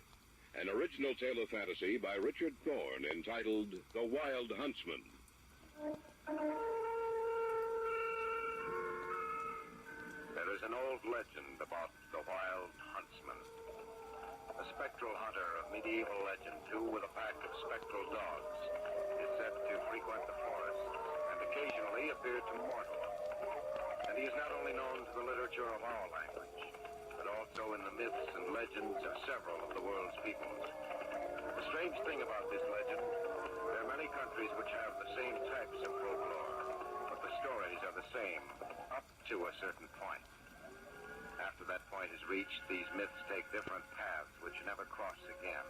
An original tale of fantasy by Richard Thorne entitled The Wild Huntsman. There is an old legend about the Wild Huntsman. A spectral hunter of medieval legend, too, with a pack of spectral dogs, is said to frequent the forest and occasionally appear to mortals. And he is not only known to the literature of our language, but also in the myths legends of several of the world's peoples. The strange thing about this legend, there are many countries which have the same types of folklore, but the stories are the same up to a certain point. After that point is reached, these myths take different paths which never cross again.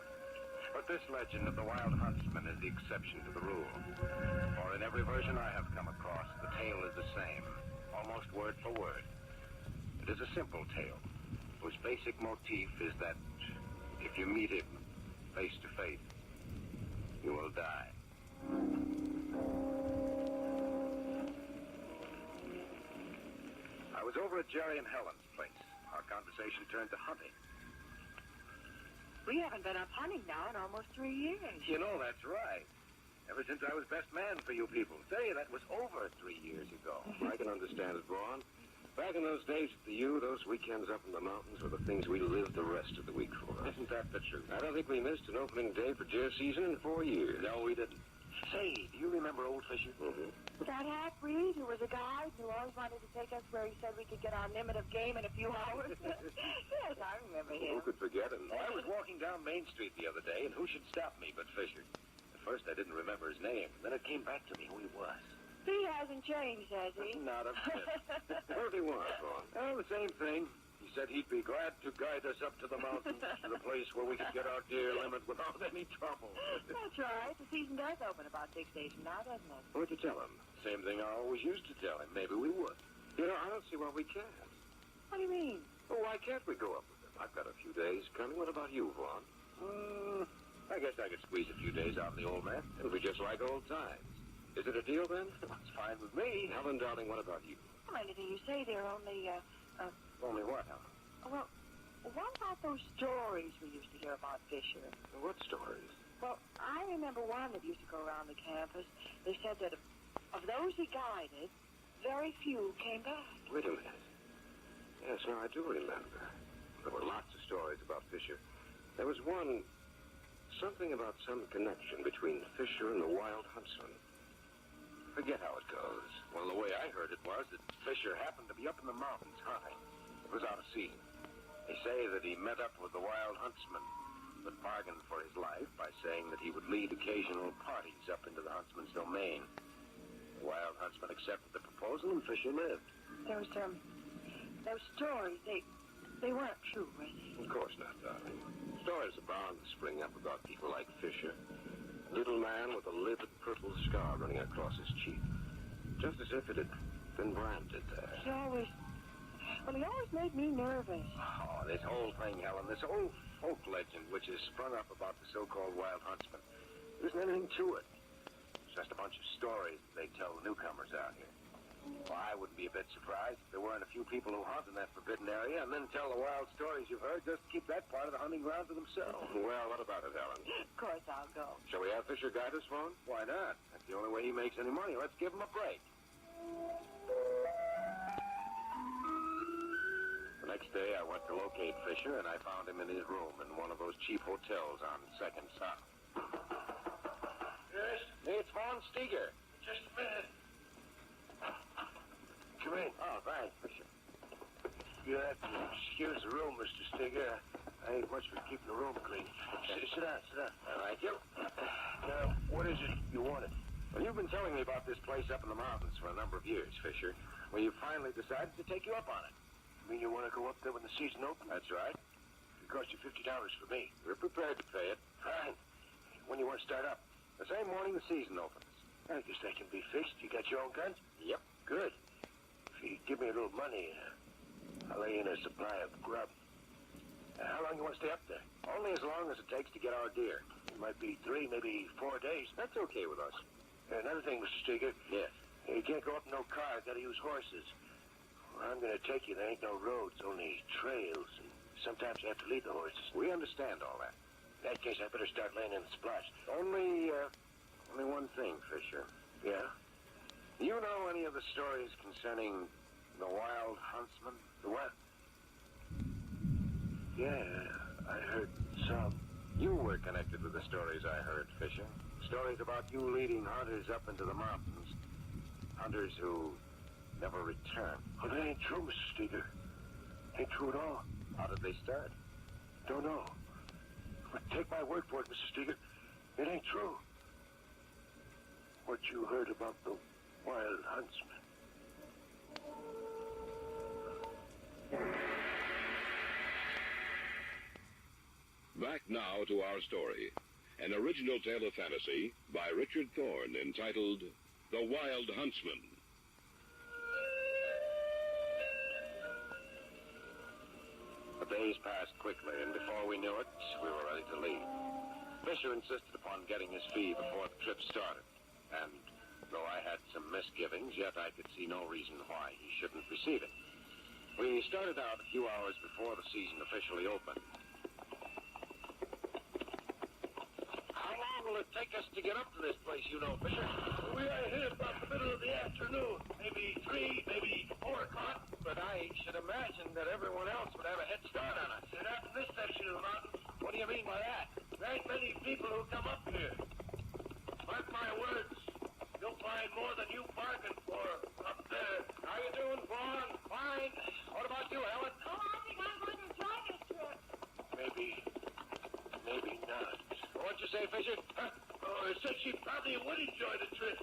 But this legend of the Wild Huntsman is the exception to the rule. For in every version I have come across, the tale is the same, almost word for word. It is a simple tale, whose basic motif is that if you meet him face to face, you will die. I was over at Jerry and Helen's place. Our conversation turned to hunting. We haven't been up hunting now in almost 3 years. You know, that's right. Ever since I was best man for you people. Say, that was over 3 years ago. I can understand it, Vaughn. Back in those days at the U, those weekends up in the mountains were the things we lived the rest of the week for. Isn't that the truth? I don't think we missed an opening day for deer season in 4 years. No, we didn't. Say, do you remember Old Fisher? Mm-hmm. That half-breed who was a guide who always wanted to take us where he said we could get our limit of game in a few hours? Yes, I remember him. Who could forget him? I was walking down Main Street the other day, and who should stop me but Fisher? At first, I didn't remember his name. Then it came back to me who he was. He hasn't changed, has he? Not a bit. What did he want, Vaughn? Oh, the same thing. He said he'd be glad to guide us up to the mountains, to the place where we could get our deer limit without any trouble. That's right. The season does open about 6 days from now, doesn't it? What'd you tell him? Same thing I always used to tell him. Maybe we would. You know, I don't see why we can't. What do you mean? Well, why can't we go up with him? I've got a few days coming. What about you, Vaughn? I guess I could squeeze a few days out in the old man. It'll be just like old times. Is it a deal, then? It's fine with me. Helen, darling, what about you? Well, do you say they're only, Only what, Helen? Well, what about those stories we used to hear about Fisher? What stories? Well, I remember one that used to go around the campus. They said that of those he guided, very few came back. Wait a minute. Yes, now I do remember. There were lots of stories about Fisher. There was one, something about some connection between Fisher and the Wild Huntsman. Forget how it goes. Well, the way I heard it was that Fisher happened to be up in the mountains hunting. It was out of season. They say that he met up with the Wild Huntsman, but bargained for his life by saying that he would lead occasional parties up into the huntsman's domain. The Wild Huntsman accepted the proposal, and Fisher lived. Those stories, they weren't true, were they? Of course not, darling. Stories are bound to spring up about people like Fisher. Little man with a livid purple scar running across his cheek. Just as if it had been branded there. He always made me nervous. Oh, this whole thing, Helen, this whole folk legend which has sprung up about the so-called Wild Huntsman, there isn't anything to it. It's just a bunch of stories that they tell the newcomers out here. Well, I wouldn't be a bit surprised if there weren't a few people who hunt in that forbidden area and then tell the wild stories you've heard just to keep that part of the hunting ground to themselves. Well, what about it, Helen? Of course I'll go. Shall we have Fisher guide us, Vaughn? Why not? That's the only way he makes any money. Let's give him a break. The next day, I went to locate Fisher, and I found him in his room in one of those cheap hotels on 2nd South. Yes? Hey, it's Vaughn Steger. Just a minute. Come in. Oh, thanks, Fisher. You'll have to excuse the room, Mr. Steger. I ain't much for keeping the room clean. Sit down, sit down. Thank you. Now, what is it you wanted? Well, you've been telling me about this place up in the mountains for a number of years, Fisher. Well, you finally decided to take you up on it. You mean you want to go up there when the season opens? That's right. It cost you $50 for me. We're prepared to pay it. Fine. When you want to start up? The same morning the season opens. I guess that can be fixed. You got your own guns? Yep. Good. If you give me a little money, I'll lay in a supply of grub. How long you want to stay up there? Only as long as it takes to get our deer. It might be 3, maybe 4 days. That's okay with us. Another thing, Mr. Steger. Yes. You can't go up in no car. Got to use horses. Where I'm going to take you, there ain't no roads, only trails. And sometimes you have to lead the horses. We understand all that. In that case, I better start laying in the supplies. Only one thing, Fisher. Yeah? You know any of the stories concerning the Wild Huntsman? The what? Yeah, I heard some. You were connected with the stories I heard, Fisher. Stories about you leading hunters up into the mountains. Hunters who never return. Oh, that ain't true, Mr. Steger. Ain't true at all. How did they start? Don't know. But take my word for it, Mr. Steger. It ain't true. What you heard about the wild huntsman. Back now to our story. An original tale of fantasy by Richard Thorne entitled The Wild Huntsman. The days passed quickly, and before we knew it, we were ready to leave. Fisher insisted upon getting his fee before the trip started, and though I had some misgivings, yet I could see no reason why he shouldn't receive it. We started out a few hours before the season officially opened. How long will it take us to get up to this place, you know, Fisher? We are here about the middle of the afternoon. Maybe 3, maybe 4 o'clock. But I should imagine that everyone else would have a head start on us. And up in this section of the mountain, what do you mean by that? There ain't many people who come up here. Mark my words, you'll find more than you bargained for up there. How you doing, Vaughn? Fine. What about you, Helen? Oh, I think I'm going to enjoy this trip. Maybe not. What'd you say, Fisher? Huh? Oh, I said she probably would enjoy the trip.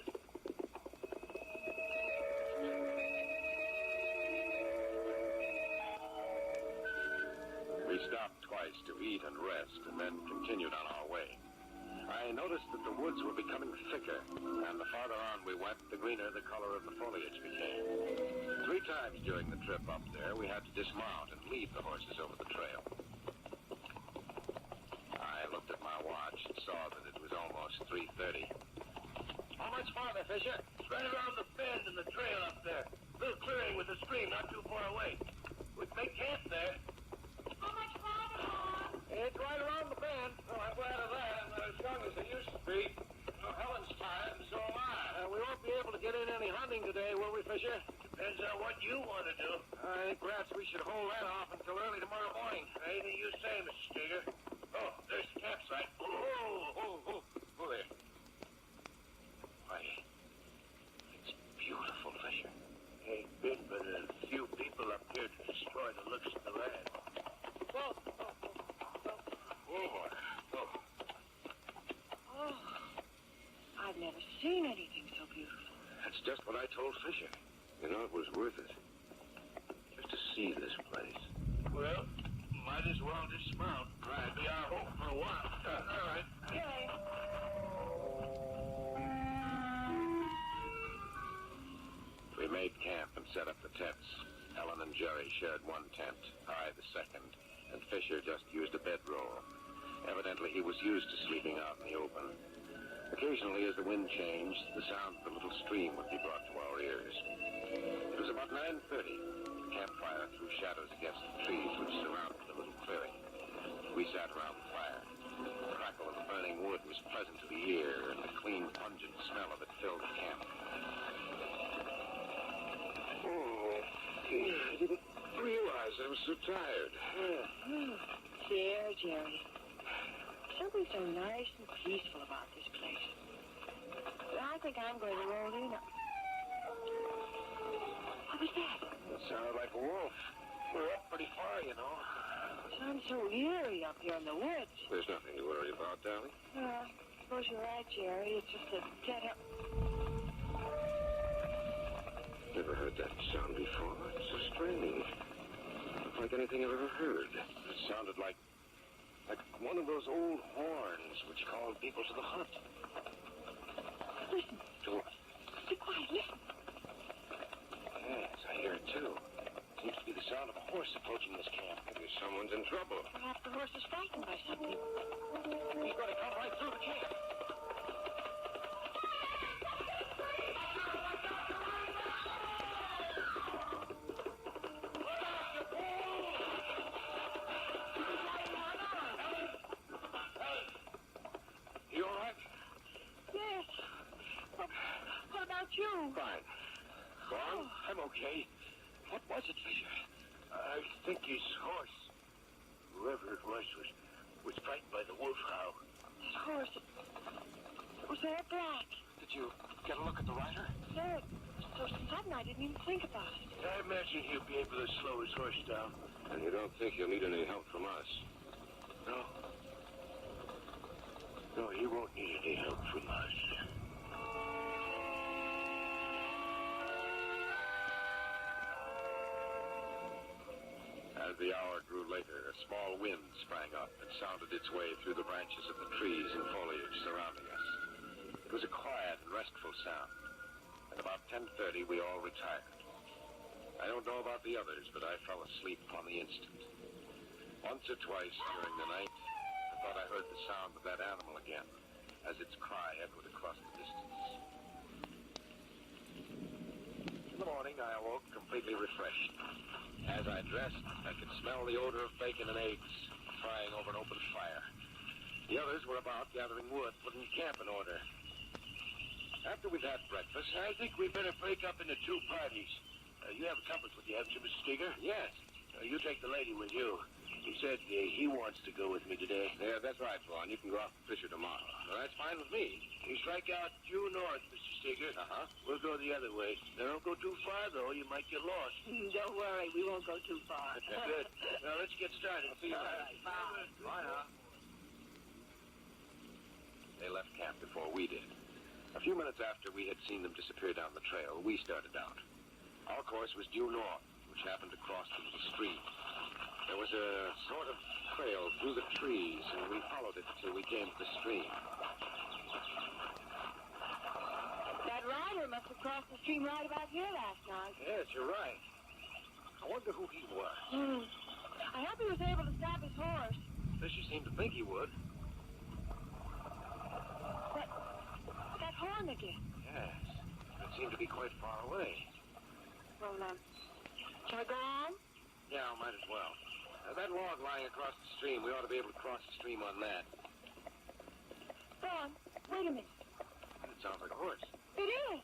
We stopped twice to eat and rest, and then continued on our way. I noticed that the woods were becoming thicker, and the farther on we went, the greener the color of the foliage became. 3 times during the trip up there, we had to dismount and leave the horses over the trail. I looked at my watch and saw that it was almost 3:30. How much farther, Fisher? It's right around the bend in the trail up there. Little clearing with a stream not too far away. We can make camp there. How much farther, Mom? It's right around the bend. Oh, I'm glad of that. I'm not as young as I used to be. Helen's tired, and so am I. We won't be able to get in any hunting today, will we, Fisher? Depends on what you want to do. I think perhaps we should hold that off until early tomorrow morning. Anything you say, Mr. Steger. Oh, there's the campsite. Oh, there. Why, it's beautiful, Fisher. Ain't been but a few people up here to destroy the looks of the land. I've never seen anything so beautiful. That's just what I told Fisher. You know, it was worth it. Just to see this place. Well, might as well dismount. Right, be our home for a while. All right. Okay. We made camp and set up the tents. Helen and Jerry shared one tent, I the second, and Fisher just used a bedroll. Evidently, he was used to sleeping out in the open. Occasionally, as the wind changed, the sound of the little stream would be brought to our ears. It was about 9:30. The campfire threw shadows against the trees which surrounded the little clearing. We sat around the fire. The crackle of the burning wood was pleasant to the ear, and the clean, pungent smell of it filled the camp. I didn't realize I was so tired. There, Jerry. Something so nice and peaceful about this place. I think I'm going to roll in. What was that? That sounded like a wolf. We're up pretty far, you know. It sounds so eerie up here in the woods. There's nothing to worry about, darling. I suppose you're right, Jerry. It's just a dead up. Never heard that sound before. It's so strange. Not like anything I've ever heard. It sounded like one of those old horns which called people to the hunt. Listen. To what? Be quiet, listen. Yes, I hear it too. Seems to be the sound of a horse approaching this camp. Maybe someone's in trouble. Perhaps the horse is frightened by something. He's going to come right through the camp. You all right? Yes. What about you? Fine. Gone? I'm okay. What was it, Fisher? I think his horse, whoever it was frightened by the wolf howl. His horse. Was there black? Did you get a look at the rider? There. So sudden I didn't even think about it. I imagine he'll be able to slow his horse down. And you don't think you'll need any help from us? No. No, he won't need any help from us. As the hour grew later, a small wind sprang up and sounded its way through the branches of the trees and foliage surrounding us. It was a quiet and restful sound. At about 10:30, we all retired. I don't know about the others, but I fell asleep on the instant. Once or twice during the night, I thought I heard the sound of that animal again, as its cry echoed across the distance. In the morning, I awoke completely refreshed. As I dressed, I could smell the odor of bacon and eggs frying over an open fire. The others were about gathering wood, putting camp in order. After we've had breakfast, I think we better break up into two parties. You have a compass with you, haven't you, Mr. Steger? Yes. You take the lady with you. He said he wants to go with me today. Yeah, that's right, Vaughn. You can go out and fish her tomorrow. Well, that's fine with me. You strike out due north, Mr. Steger. Uh-huh. We'll go the other way. Now, don't go too far, though. You might get lost. Don't worry, we won't go too far. Good. Now, let's get started. See you All later. right, bye. Bye, huh? They left camp before we did. A few minutes after we had seen them disappear down the trail, we started out. Our course was due north, which happened to cross the little stream. There was a sort of trail through the trees, and we followed it till we came to the stream. That rider must have crossed the stream right about here last night. Yes, you're right. I wonder who he was. I hope he was able to stop his horse. Fisher seemed to think he would. That horn again. Yes. It seemed to be quite far away. Well, shall I go on? Yeah, might as well. That log lying across the stream, we ought to be able to cross the stream on that. Go on. Wait a minute. It sounds like a horse. It is.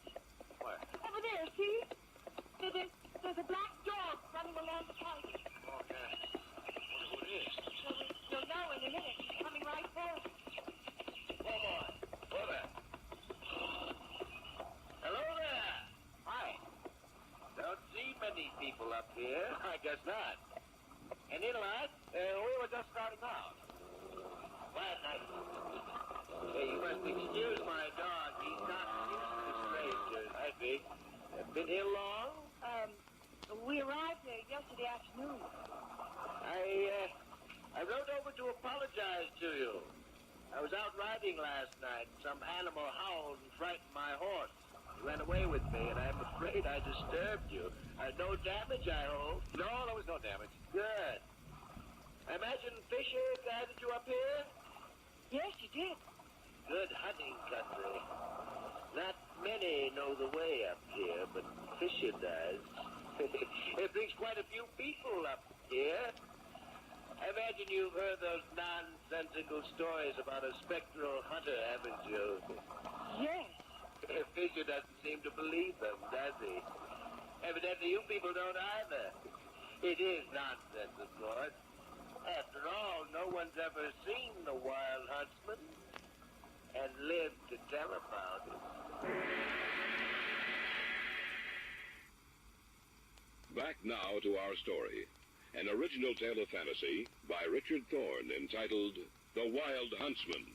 Where? Over there, see? There's a black dog running along the path. Oh, yeah. Wonder who it is. You'll know in a minute. He's coming right for us. Oh, boy. Whoa there. Hello there. Hi. Don't see many people up here. I guess not. Any luck? We were just starting out. Quiet night. Hey, you must excuse my dog. He's not used to strangers, I think. Been here long? We arrived here yesterday afternoon. I rode over to apologize to you. I was out riding last night. Some animal howled and frightened my horse. He ran away with me, and I'm afraid I disturbed you. No damage, I hope? No, there was no damage. Good. I imagine Fisher guided you up here? Yes, you did. Good hunting country. Not many know the way up here, but Fisher does. It brings quite a few people up here. I imagine you've heard those nonsensical stories about a spectral hunter, haven't you? Yes. Fisher doesn't seem to believe them, does he? Evidently, you people don't either. It is nonsense, of course. After all, no one's ever seen the wild huntsman and lived to tell about it. Back now to our story. An original tale of fantasy by Richard Thorne entitled The Wild Huntsman.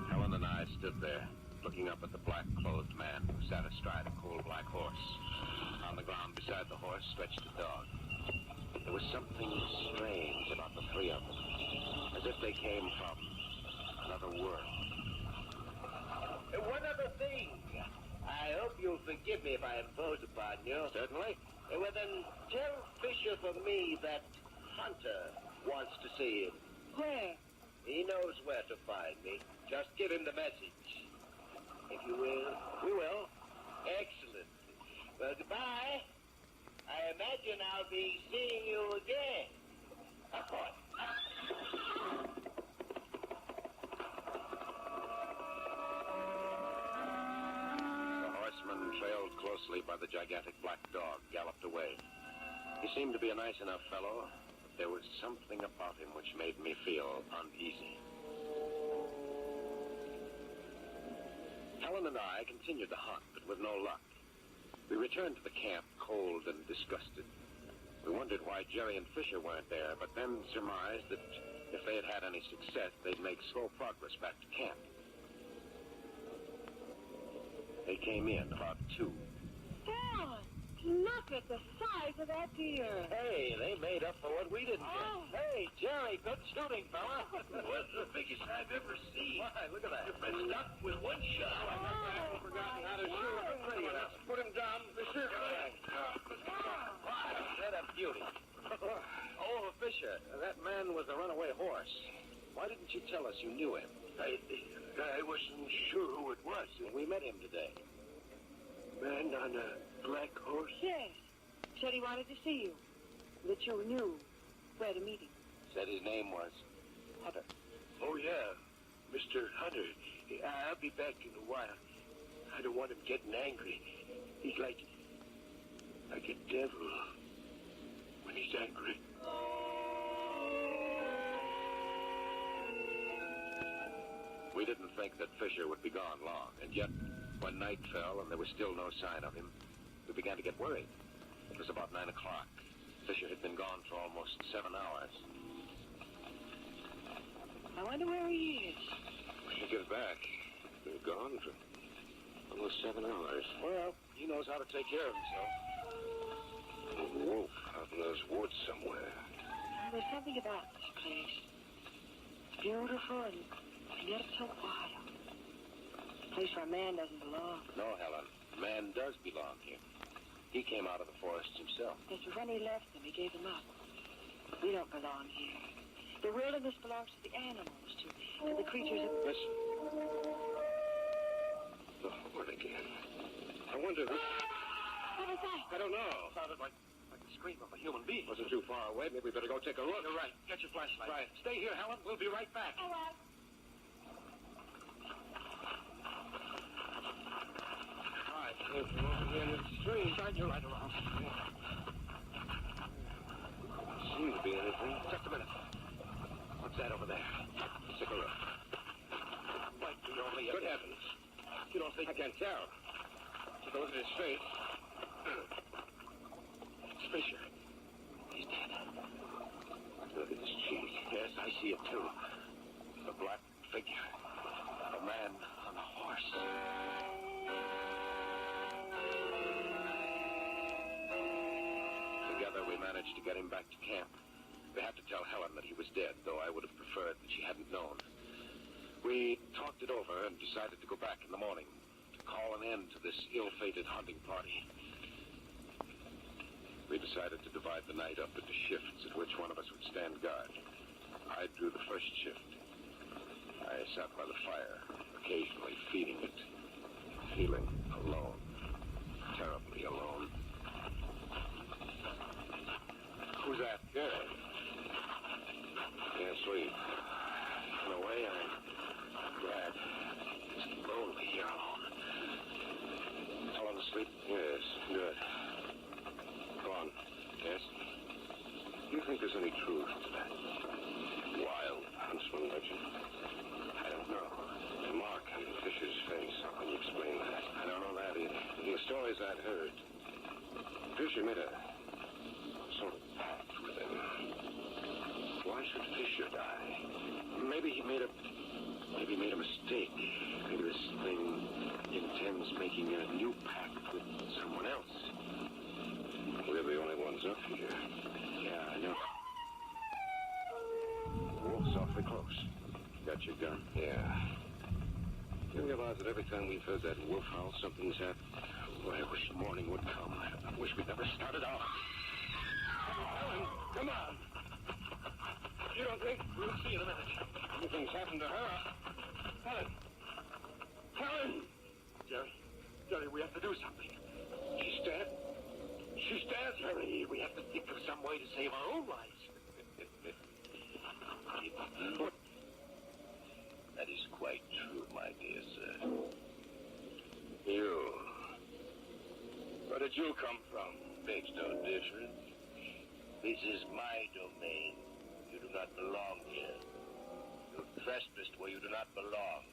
Helen and I stood there, looking up at the black-clothed man who sat astride a coal-black horse. On the ground beside the horse stretched a dog. There was something strange about the three of them, as if they came from another world. One other thing. I hope you'll forgive me if I impose upon you. Certainly. Well, then, tell Fisher for me that Hunter wants to see him. Where? He knows where to find me. Just give him the message. If you will. We will. Excellent. Well, goodbye. I imagine I'll be seeing you again. Of course. The horseman, trailed closely by the gigantic black dog, galloped away. He seemed to be a nice enough fellow, but there was something about him which made me feel uneasy. Helen and I continued the hunt, but with no luck. We returned to the camp cold and disgusted. We wondered why Jerry and Fisher weren't there, but then surmised that if they had had any success, they'd make slow progress back to camp. They came in about 2. Dad, look at the size of that deer. Hey, they made up for what we didn't get. Hey, Jerry, good shooting, fella. What's the biggest I've ever seen? Why, look at that. You've been stuck with one shot. I've forgotten how to shoot. Let's put him down. What a beauty. Oh, Fisher, that man was the runaway horse. Why didn't you tell us you knew him? I wasn't sure who it was. We met him today. Man on a black horse? Yes. Said he wanted to see you. That you knew where to meet him. Said his name was Hunter. Oh, yeah. Mr. Hunter. I'll be back in a while. I don't want him getting angry. He's like a devil when he's angry. We didn't think that Fisher would be gone long, and yet, when night fell and there was still no sign of him, we began to get worried. It was about 9 o'clock. Fisher had been gone for almost 7 hours. I wonder where he is. When he gets back, he's been gone for almost 7 hours. Well, he knows how to take care of himself. A wolf out in those woods somewhere. There's something about this place. It's beautiful and yet it's so wild. A place where a man doesn't belong. No, Helen. Man does belong here. He came out of the forest himself. Yes, but when he left them, he gave them up. We don't belong here. The wilderness belongs to the animals, to the creatures of... Listen. The horn again. I wonder who... What was that? I don't know. Sounded like the scream of a human being. Wasn't too far away. Maybe we better go take a look. You're right. Get your flashlight. Right. Stay here, Helen. We'll be right back. All right. Over here in the stream. Shine your light around. Seems to be anything. Just a minute. What's that over there? Cigarette. Might be only a... Good heavens. You don't think... I can't tell. Take a look at his face. It's Fisher. He's dead. Look at his cheek. Yes, I see it too. A black figure. A man on a horse. Together we managed to get him back to camp. We had to tell Helen that he was dead, though I would have preferred that she hadn't known. We talked it over and decided to go back in the morning to call an end to this ill-fated hunting party. We decided to divide the night up into shifts at which one of us would stand guard. I drew the first shift. I sat by the fire, occasionally feeding it, feeling alone, terribly alone. Who's that? Good. Can't sleep. In a way, I'm glad. It's lonely here alone. Helen asleep? Yes, good. Go on. Yes? Do you think there's any truth to that wild huntsman legend? I don't know. The mark on Fisher's face, how can you explain that? I don't know that either. In the stories I'd heard, Fisher made a sort of pact with him. Why should Fisher die? Maybe he made a mistake. Maybe this thing intends making a new pact with someone else. We're the only ones up here. Yeah, I know. The wolf's awfully close. Got your gun? Yeah. You realize that every time we've heard that wolf howl, something's happened? Boy, I wish morning would come. I wish we'd never started out. Helen, come on. You don't think? We'll see in a minute. Anything's happened to her. Helen! Helen! Jerry, we have to do something. She's dead. She's dead, Jerry. We have to think of some way to save our own lives. That is quite true, my dear sir. You. Where did you come from? Makes no difference. This is my domain. You do not belong here. You trespassed where you do not belong.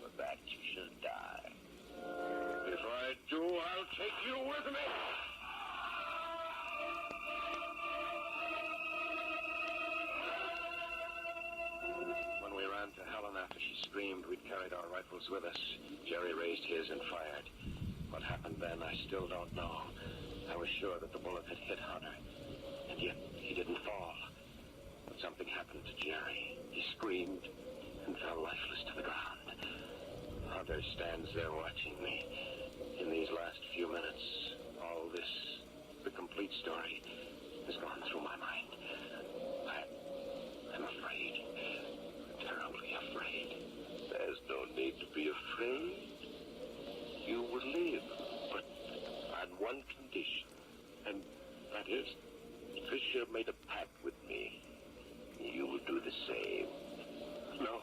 For that you shall die. If I do, I'll take you with me. screamed we'd carried our rifles with us. Jerry raised his and fired. What happened then, I still don't know. I was sure that the bullet had hit Hunter, and yet he didn't fall. But something happened to Jerry. He screamed and fell lifeless to the ground. Hunter stands there watching me. In these last few minutes, all this, the complete story, has gone through my mind. I'm afraid. Terribly afraid. There's no need to be afraid. You will live, but on one condition. And that is, Fisher made a pact with me. You will do the same. No,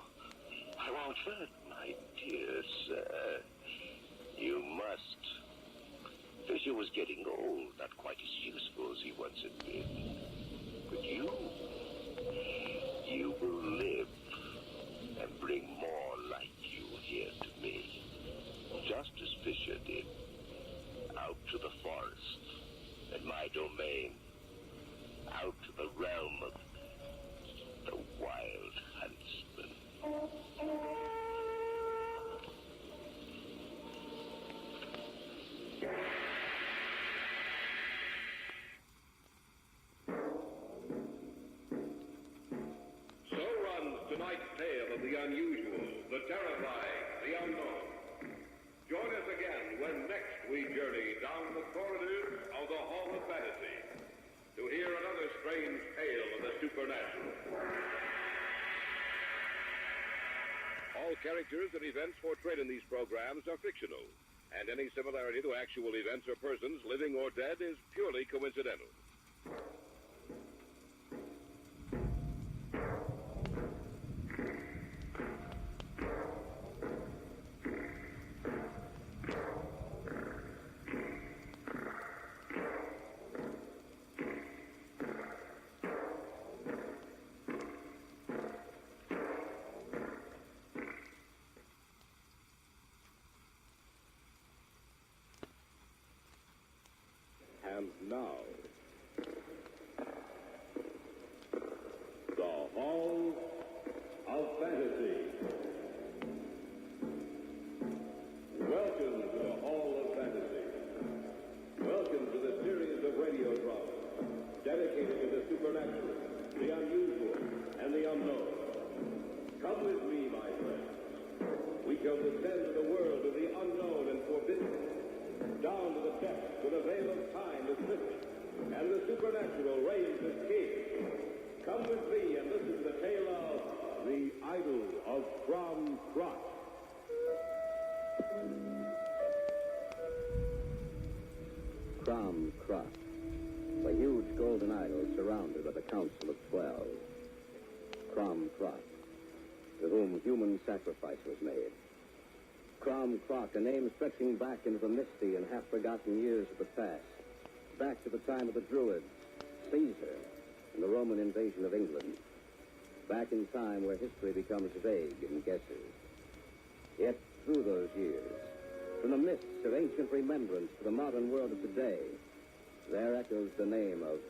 I won't. My dear sir, you must. Fisher was getting old, not quite as useful as he once had been. But you will live and bring more like you here to me. Just as Fisher did. Out to the forest and my domain. Out to the realm of the wild huntsman. So runs tonight's tale of the unusual, the terrifying, the unknown. Join us again when next we journey down the corridors of the Hall of Fantasy to hear another strange tale of the supernatural. All characters and events portrayed in these programs are fictional, and any similarity to actual events or persons, living or dead, is purely coincidental. And now, the Hall of Fantasy. Welcome to the Hall of Fantasy. Welcome to the series of radio dramas dedicated to the supernatural, the unusual, and the unknown. Come with me, my friends. We shall descend to the world of the unknown and forbidden. Down to the depths where the veil of time is lifted, and the supernatural reigns as king. Come with me and listen to the tale of the Idol of Crom Crot. Crom Crot, a huge golden idol surrounded by the Council of 12. Crom Crot, to whom human sacrifice was made. Crom Crot, a name stretching back into the misty and half-forgotten years of the past, back to the time of the Druids, Caesar, and the Roman invasion of England, back in time where history becomes vague and guesses. Yet through those years, from the mists of ancient remembrance to the modern world of today, there echoes the name of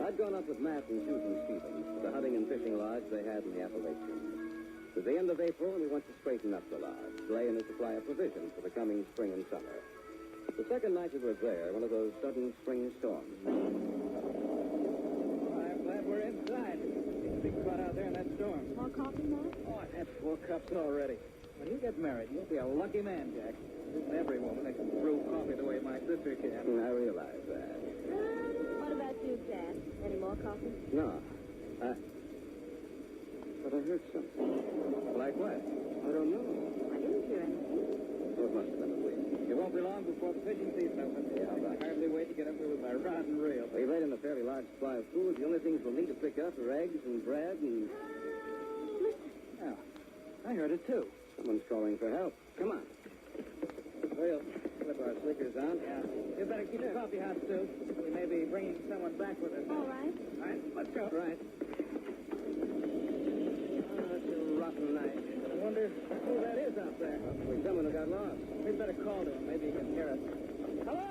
I'd gone up with Matt and Susan Stevens to the hunting and fishing lodge they had in the Appalachians. It was the end of April, and we went to straighten up the lodge, lay in a supply of provisions for the coming spring and summer. The second night we were there, one of those sudden spring storms. I'm glad we're inside. It's big crowd out there in that storm. More coffee, Matt? Oh, I've had 4 cups already. When you get married, you'll be a lucky man, Jack. Isn't every woman that can brew coffee the way my sister can? I realize that. What about you, Dad? Any more coffee? No. But I heard something. Like what? I don't know. I didn't hear anything. Oh, it must have been the wind. It won't be long before the fishing season opens. Yeah, I right. can hardly wait to get up there with my rod and reel. We've laid in a fairly large supply of food. The only things we'll need to pick up are eggs and bread and... Oh, I heard it too. Someone's calling for help. Come on. We'll slip our slickers on. Yeah. You better keep the coffee hot, Sue. We may be bringing someone back with us. All right. All right, let's go. Right. Oh, it's a rotten night. I wonder who that is out there. Probably someone who got lost. We'd better call to him. Maybe he can hear us. Hello?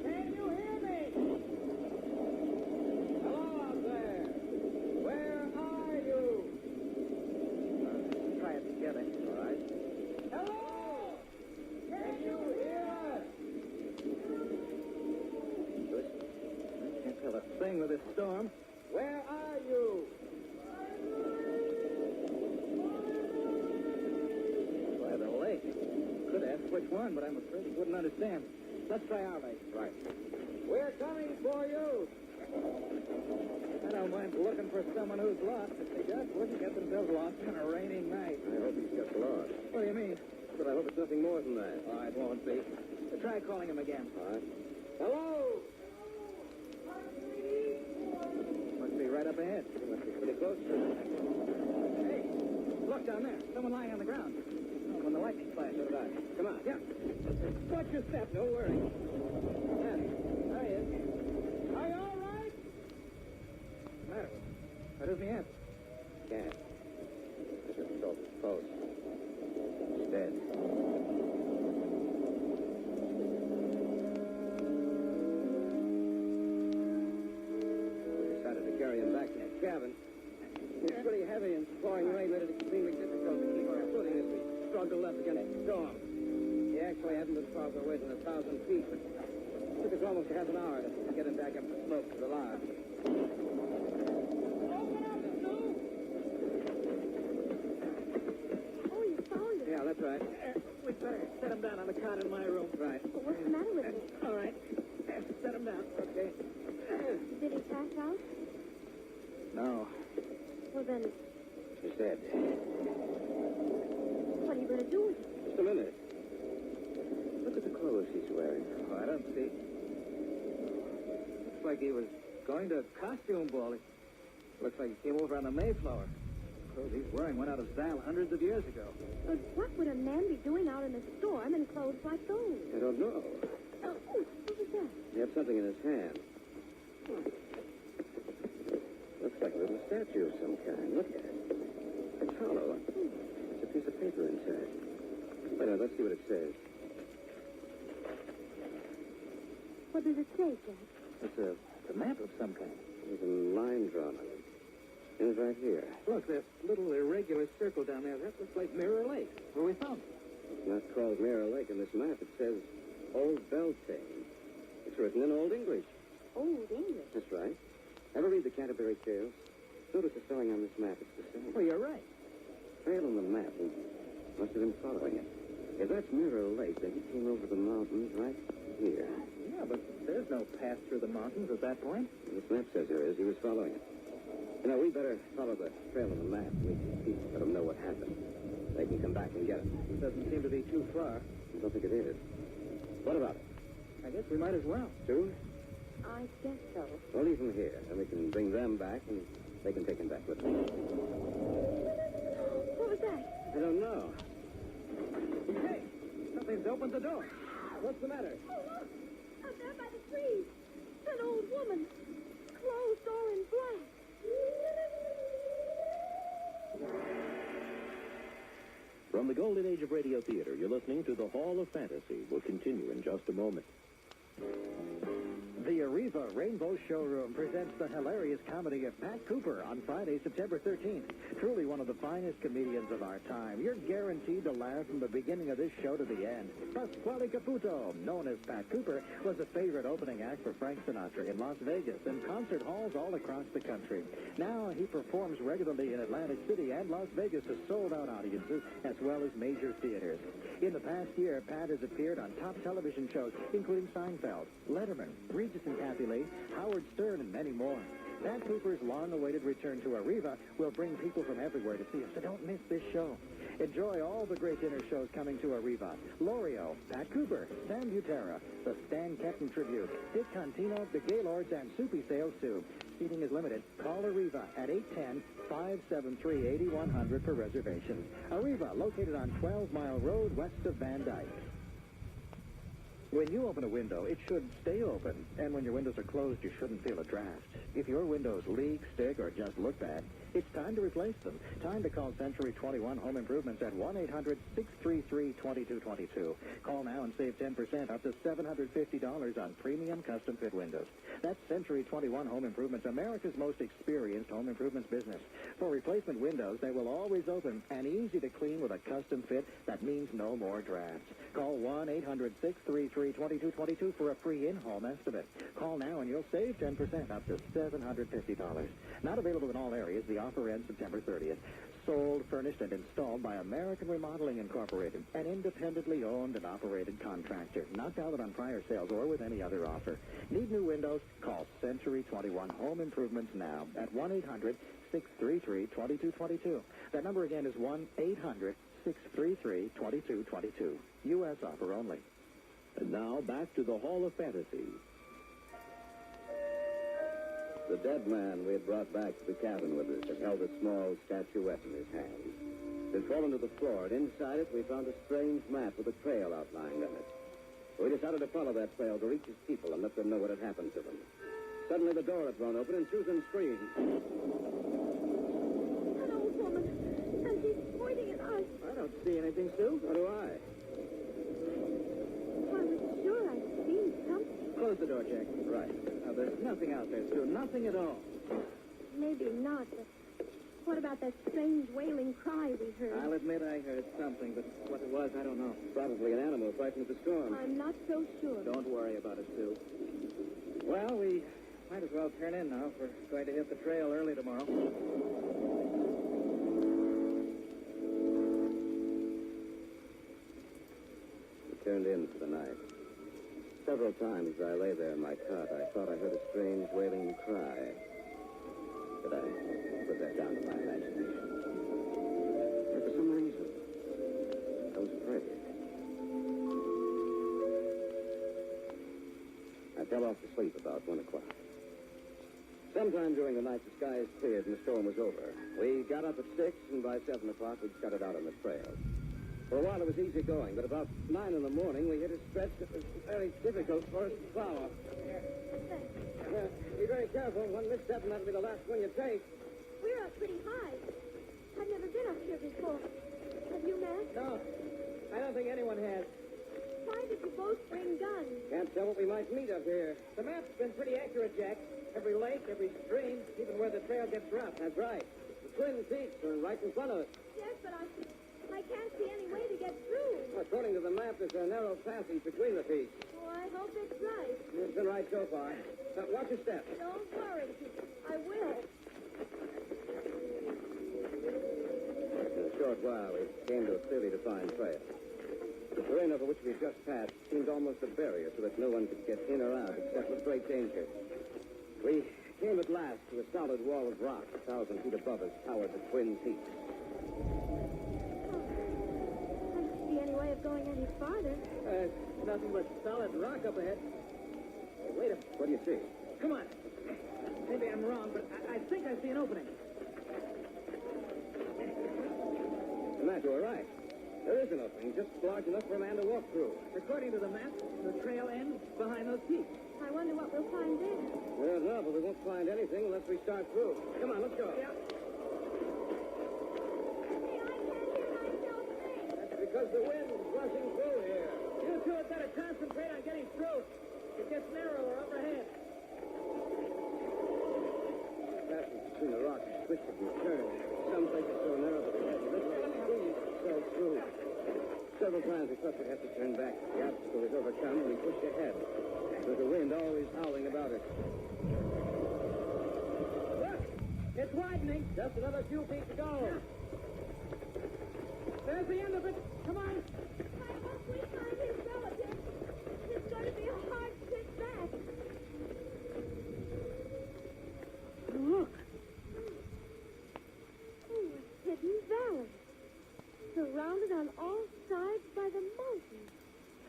Can you Storm, where are you? By the lake. Could ask which one, but I'm afraid he wouldn't understand. Let's try our lake. Right. We're coming for you. I don't mind looking for someone who's lost if they just wouldn't get themselves lost on a rainy night. I hope he's just lost. What do you mean? But I hope it's nothing more than that. Oh, it won't be. Try calling him again. All right. Hello? Must be right up ahead. He must be pretty close to it. Hey, look down there. Someone lying on the ground. Oh, when the lightning flashed. So did I. Come on. Yeah. Watch your step. Don't worry. Yeah, there he is. Are you all right? What's the matter? Why doesn't he answer? Can't. I just told his post. He's dead. Carry him back to the cabin. It's pretty heavy and pouring rain made it extremely difficult to keep our footing as we struggled up against the storm. He actually hadn't been farther away than 1,000 feet, but it took us almost half an hour to get him back up the slope to the lodge. Oh, you found him. Yeah, that's right. We'd better set him down on the cot in my room. Right. But what's the matter with him? All right. Set him down. Okay. Did he pass out? No. Well, then, He's dead. what are you going to do with him? Just a minute. Look at the clothes he's wearing. Oh, I don't see. Looks like he was going to a costume ball. Looks like he came over on the Mayflower. The clothes he's wearing went out of style hundreds of years ago. But what would a man be doing out in a storm in clothes like those? I don't know. Oh, what was that? He had something in his hand. Looks like a little statue of some kind. Look at it. It's hollow. There's a piece of paper inside. Wait a minute, let's see what it says. What does it say, Jack? It's a map of some kind. There's a line drawn on it. And it's right here. Look, that little irregular circle down there, that looks like Mirror Lake, where we found it. It's not called Mirror Lake in this map. It says Old Beltane. It's written in Old English. Old English? That's right. Ever read the Canterbury Tales? Notice the spelling on this map. It's the same. Well, you're right. Trail on the map. He must have been following it. If that's Mirror Lake, then he came over the mountains right here. Yeah, but there's no path through the mountains at that point. This map says there is. He was following it. You know, we better follow the trail on the map. We can let them know what happened. They can come back and get it. It doesn't seem to be too far. I don't think it is. What about it? I guess we might as well. Soon? I guess so. We'll leave him here, and we can bring them back, and they can take him back with them. What was that? I don't know. Hey, something's opened the door. What's the matter? Oh, look! Out there by the trees. An old woman. Clothed all in black. From the golden age of radio theater, you're listening to the Hall of Fantasy. We'll continue in just a moment. The Arriva Rainbow Showroom presents the hilarious comedy of Pat Cooper on Friday, September 13th. Truly one of the finest comedians of our time. You're guaranteed to laugh from the beginning of this show to the end. Pasquale Caputo, known as Pat Cooper, was a favorite opening act for Frank Sinatra in Las Vegas and concert halls all across the country. Now he performs regularly in Atlantic City and Las Vegas to sold-out audiences as well as major theaters. In the past year, Pat has appeared on top television shows, including Seinfeld, Letterman, Regis and Kathy Lee, Howard Stern, and many more. Pat Cooper's long-awaited return to Arriva will bring people from everywhere to see him, so don't miss this show. Enjoy all the great dinner shows coming to Arriva. L'Oreal, Pat Cooper, Sam Butera, the Stan Kenton Tribute, Dick Contino, the Gaylords, and Soupy Sales, too. Seating is limited. Call Arriva at 810-573-8100 for reservations. Arriva, located on 12 Mile Road, west of Van Dyke. When you open a window, it should stay open. And when your windows are closed, you shouldn't feel a draft. If your windows leak, stick, or just look bad, It's time to replace them. Time to call Century 21 Home Improvements at 1-800-633-2222. Call now and save 10% up to $750 on premium custom fit windows. That's Century 21 Home Improvements, America's most experienced home improvements business. For replacement windows, they will always open and easy to clean with a custom fit that means no more drafts. Call 1-800-633-2222 for a free in-home estimate. Call now and you'll save 10% up to $750. Not available in all areas. The offer ends September 30th. Sold, furnished, and installed by American Remodeling Incorporated, an independently owned and operated contractor. Not valid on prior sales or with any other offer. Need new windows? Call Century 21 Home Improvements now at 1-800-633-2222. That number again is 1-800-633-2222. U.S. offer only. And now back to the Hall of Fantasy. The dead man we had brought back to the cabin with us had held a small statuette in his hand. It had fallen to the floor, and inside it we found a strange map with a trail outlined on it. We decided to follow that trail to reach his people and let them know what had happened to them. Suddenly the door had thrown open, and Susan screamed. An old woman, and she's pointing at us. I don't see anything, Sue. So do I. I was sure I'd seen something. Close the door, Jack. Right. Now, there's nothing out there, Sue. Nothing at all. Maybe not, but what about that strange wailing cry we heard? I'll admit I heard something, but what it was, I don't know. Probably an animal frightened of the storm. I'm not so sure. Don't worry about it, Sue. Well, we might as well turn in now if we're going to hit the trail early tomorrow. We turned in for the night. Several times as I lay there in my cot, I thought I heard a strange wailing cry. But I put that down to my imagination. But for some reason, I was afraid. I fell off to sleep about 1 o'clock. Sometime during the night, the skies cleared and the storm was over. We got up at 6, and by 7 o'clock, we'd started out on the trail. For a while, it was easy going, but about 9 in the morning, we hit a stretch that was very difficult for us to follow. Be very careful. One misstep, and that'll be the last one you take. We're up pretty high. I've never been up here before. Have you, Matt? No, I don't think anyone has. Why did you both bring guns? Can't tell what we might meet up here. The map's been pretty accurate, Jack. Every lake, every stream, even where the trail gets rough. That's right. The Twin Peaks are right in front of us. Yes, but I can't see any way to get through. According to the map, there's a narrow passage between the peaks. Oh, I hope it's right. It's been right so far. Now, watch your step. Don't worry. I will. In a short while, we came to a clearly defined trail. The terrain over which we've just passed seemed almost a barrier so that no one could get in or out except with great danger. We came at last to a solid wall of rock 1,000 feet above us towered the Twin Peaks. I don't see any way of going any farther. Nothing but solid rock up ahead. Wait a minute. What do you see? Come on. Maybe I'm wrong, but I think I see an opening. Matt, you were right. There is an opening just large enough for a man to walk through. According to the map, the trail ends behind those peaks. I wonder what we'll find there. I don't know, but we won't find anything unless we start through. Come on, let's go. Yeah. That's because the wind is rushing through here. You two had better concentrate on getting through. It gets narrower up ahead. The passage between the rocks is twisted and turned. Some places so narrow that they had to literally squeeze themselves through. Several times we thought we'd have to turn back. The obstacle was overcome and we pushed ahead. With the wind always howling about us. Look! It's widening. Just another few feet to go. Yeah. There's the end of it. Come on. I hope we find his relative. It's going to be a hard trip back. Look. Oh, a hidden valley. Surrounded on all sides by the mountains.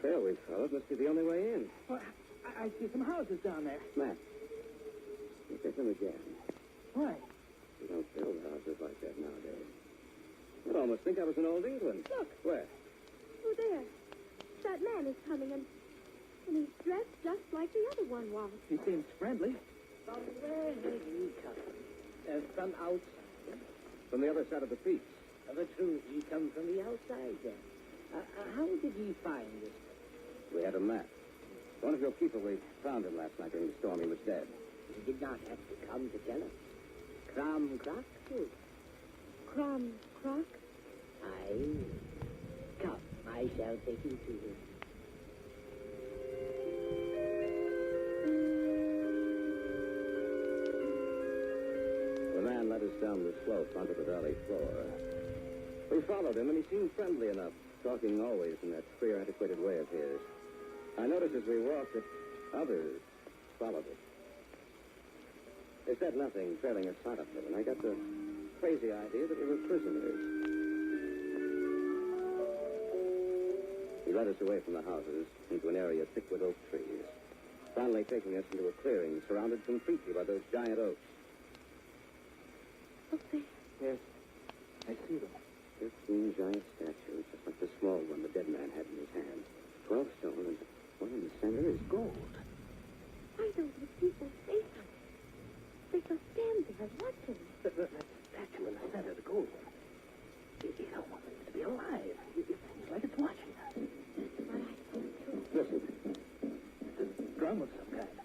Trail we followed must be the only way in. Well, I see some houses down there. Matt, look at them again. Why? You don't build houses like that nowadays. I'd almost think I was in old England. Look. Where? Oh, there. That man is coming, and he's dressed just like the other one was. He seems friendly. From where did he come? There's sun out, from the other side of the peaks. Of a truth, he come from the outside, then. How did he find this? We had a map. One of your people, we found him last night during the storm. He was dead. He did not have to come to tell us. Crom Croc, too. Crom Croc? Aye. Come, I shall take you to him. The man led us down the slope onto the valley floor. We followed him, and he seemed friendly enough, talking always in that queer, antiquated way of his. I noticed as we walked that others followed us. They said nothing, trailing us silently, and I got the crazy idea that we were prisoners. He led us away from the houses into an area thick with oak trees, finally taking us into a clearing surrounded completely by those giant oaks. Look there. Yes, I see them. 15 giant statues, just like the small one the dead man had in his hand. 12 stone, and one in the center is gold. Why don't the people say something? They just stand there watching. That statue in the center, the gold one. It almost seems to be alive. It seems like it's watching us. Listen. It's a drum of some kind.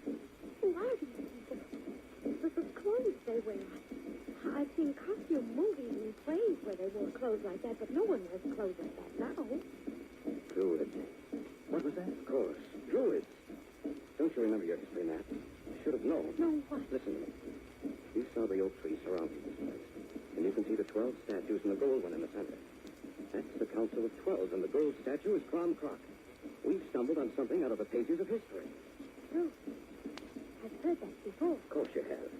Who are these people? The clothes they wear. I've seen costume movies and plays where they wore clothes like that, but no one wears clothes like that now. Druids. What was that? Of course. Druids. Don't you remember your history map? You should have known. No, what? Listen. You saw the oak tree surrounding this place. And you can see the 12 statues and the gold one in the center. That's the Council of 12, and the gold statue is Crom Croc. We've stumbled on something out of the pages of history. True. I've heard that before. Of course you have.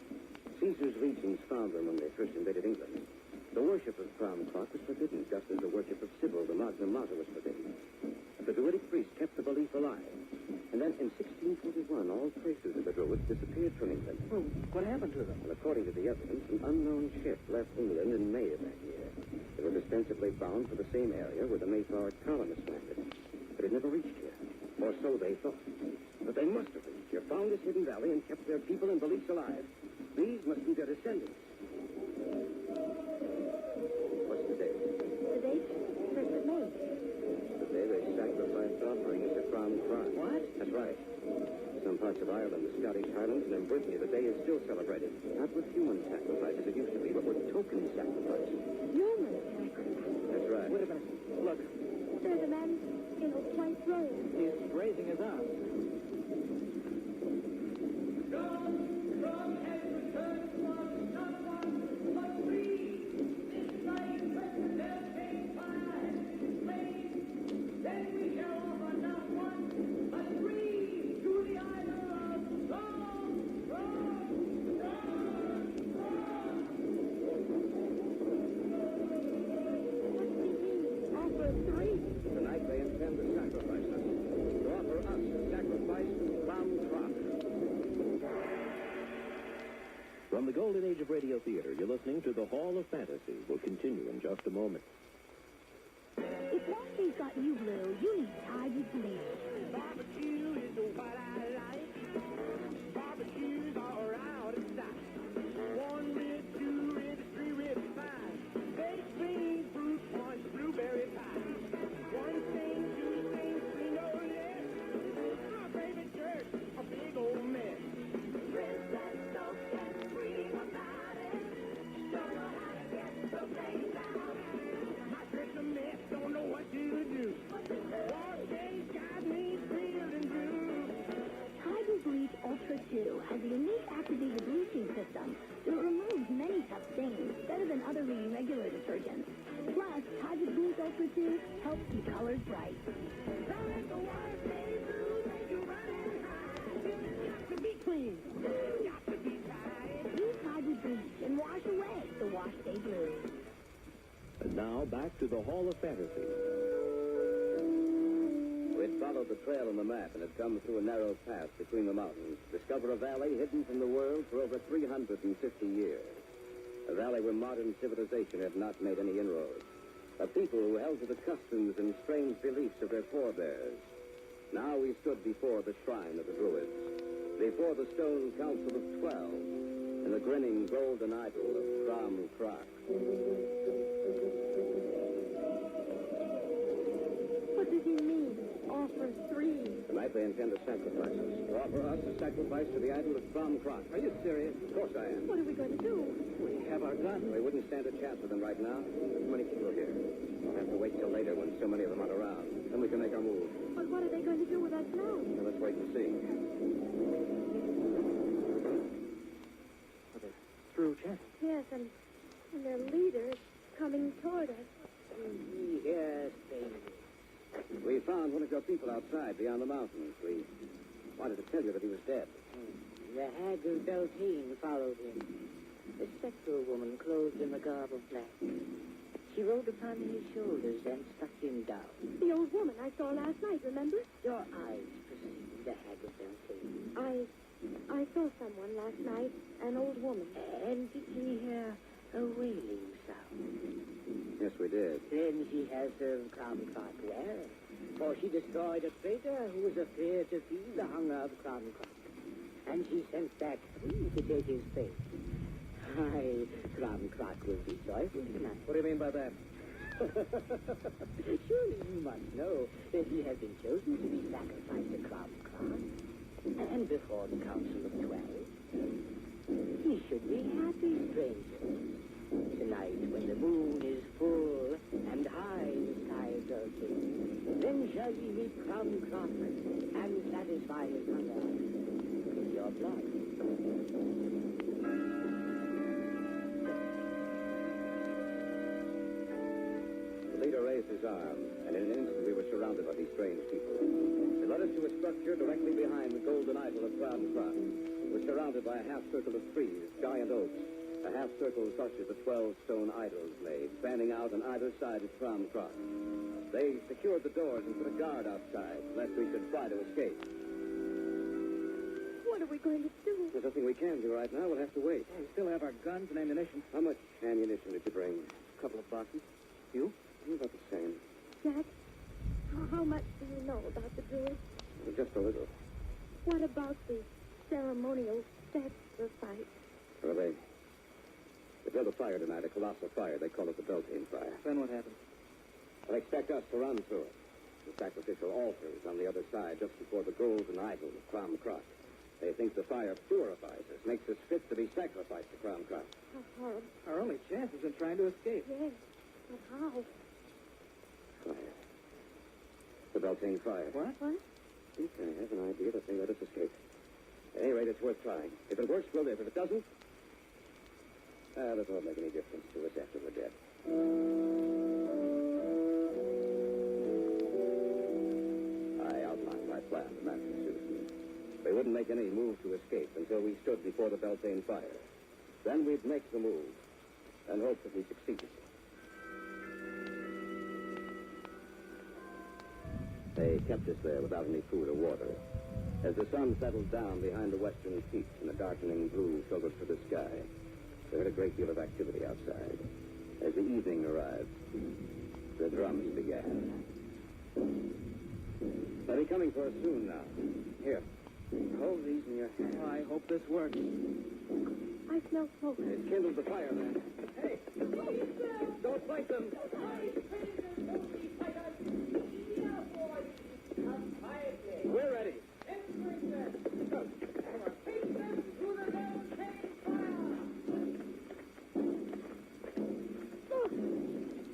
Caesar's legions found them when they first invaded England. The worship of Crom Croc was forbidden, just as the worship of Sybil, the Magna Mater, was forbidden. But the Druidic priests kept the belief alive. And then in 1641, all traces of the Druids disappeared from England. Well, what happened to them? And according to the evidence, an unknown ship left England in May of that year. It was ostensibly bound for the same area where the Mayflower colonists landed. But it never reached here. Or so they thought. But they must have reached here, found this hidden valley, and kept their people and beliefs alive. These must be their descendants. What's the date? The date? 1st of May. The day they sacrificed offerings to Crom Croc. What? That's right. In some parts of Ireland, the Scottish Highlands, and in Brittany, the day is still celebrated. Not with human sacrifice as it used to be, but with token sacrifice. Human sacrifice. That's right. Wait a minute. Look. There's a man in a white robe. He's raising his arms. Tonight they intend to sacrifice us. To offer us a sacrifice to Crom Croc. From the golden age of radio theater, you're listening to the Hall of Fantasy. We'll continue in just a moment. If Waltzy's got you blue, you need Tidy Blue. Barbecue is what I like. Barbecues are out of sight. 1 rib, 2 ribs, 3 ribs, 5. Baked beans, fruit punch, blueberry pie. 1 thing, 2 things, 3, no less. My favorite jerk, a big old mess. Ribs that soak and scream about it. Don't know how to get the place out. My trick's a mess, don't know what to do. Waltz's got me feeling blue. Tidy Bleach Ultra 2 has a unique activated bleaching system that removes many tough stains better than other leading regular detergents. Plus, Tidy Bleach Ultra 2 helps keep colors bright. Got to be clean. Got to be tidy. Use Tidy Bleach and wash away the wash day blues. And now, back to the Hall of Fantasy. We'd followed the trail on the map and had come through a narrow path between the mountains to discover a valley hidden from the world for over 350 years. A valley where modern civilization had not made any inroads. A people who held to the customs and strange beliefs of their forebears. Now we stood before the shrine of the Druids, before the stone council of 12, and the grinning golden idol of Crom Croc. What does he mean? Offer 3. Tonight they intend to sacrifice us. To offer us a sacrifice to the idol of Crom Croc. Are you serious? Of course I am. What are we going to do? We have our guns. We wouldn't stand a chance with them right now. Too many people here. We'll have to wait till later when so many of them aren't around. Then we can make our move. But what are they going to do with us now? Well, let's wait and see. Through, Jet. Yes, and their leader is coming toward us. Yes, baby. We found one of your people outside beyond the mountains. We wanted to tell you that he was dead. The hag of Beltane followed him. A spectral woman clothed in the garb of black. She rode upon his shoulders and struck him down. The old woman I saw last night, remember? Your eyes perceived the hag of Beltane. I saw someone last night, an old woman. And did she hear a wailing sound? Yes, we did. Then she has served Crom Croc well. For she destroyed a traitor who was afraid to feed the hunger of Crom Croc. And she sent back 3 to take his place. Aye, Crom Croc will be joyful tonight. What do you mean by that? Surely you must know that he has been chosen to be sacrificed to Crom Croc. And before the Council of 12, he should be happy, strangers. Tonight, when the moon is full and high in the skies are king, then shall ye meet Crom Croc and satisfy his hunger with your blood. The leader raised his arm, and in an instant we were surrounded by these strange people. They led us to a structure directly behind the golden idol of Crom Croc. It was surrounded by a half-circle of trees, giant oaks, a half-circle such as the 12 stone idols made, fanning out on either side of Crom Croc. They secured the doors and put a guard outside, lest we should try to escape. What are we going to do? There's nothing we can do right now. We'll have to wait. We still have our guns and ammunition. How much ammunition did you bring? A couple of boxes. You? About the same. Jack, how much do you know about the druids? Just a little. What about the ceremonial sacrifice? Well, they built a fire tonight, a colossal fire. They call it the Beltane fire. Then what happened? They expect us to run through it. The sacrificial altars on the other side, just before the golden idol of Crom Croc. They think the fire purifies us, makes us fit to be sacrificed to Crom Croc. How horrible. Our only chance is in trying to escape. Yes, but how? Fire. The Beltane fire. What? What? I think I have an idea that they let us escape. At any rate, it's worth trying. If it works, we'll live. If it doesn't, that won't make any difference to us after we're dead. I outlined my plan to Master Susan. We wouldn't make any move to escape until we stood before the Beltane fire. Then we'd make the move and hope that we succeeded. They kept us there without any food or water. As the sun settled down behind the western peaks and a darkening blue filtered through the sky, we heard a great deal of activity outside. As the evening arrived, the drums began. They'll be coming for us soon now. Here, hold these in your hand. Oh, I hope this works. I smell smoke. It kindled the fire then. Hey, don't fight them. We're ready.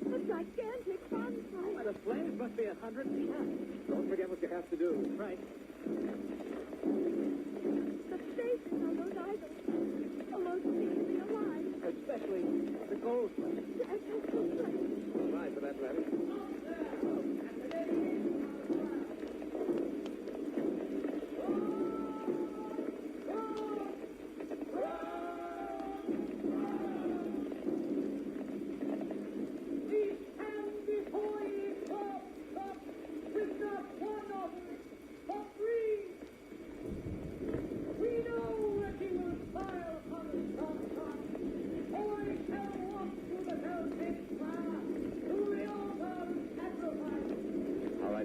A gigantic bonfire. Why, the flames must be 100 feet high. Don't forget what you have to do. Right. The faces of those idols. Almost seem to be alive. Especially the gold one. Jack, that's so strange. Right, for that matter.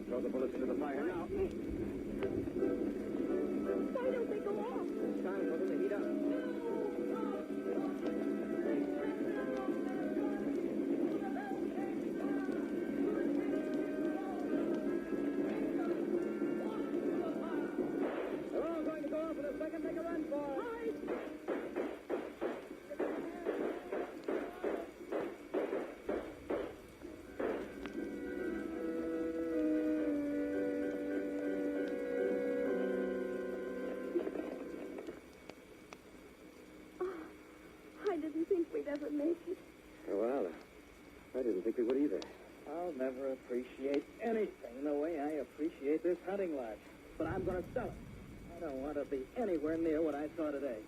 Throw the bullets into the fire now. Why don't they go off? It's time for them to heat up. don't want to be anywhere near what I saw today.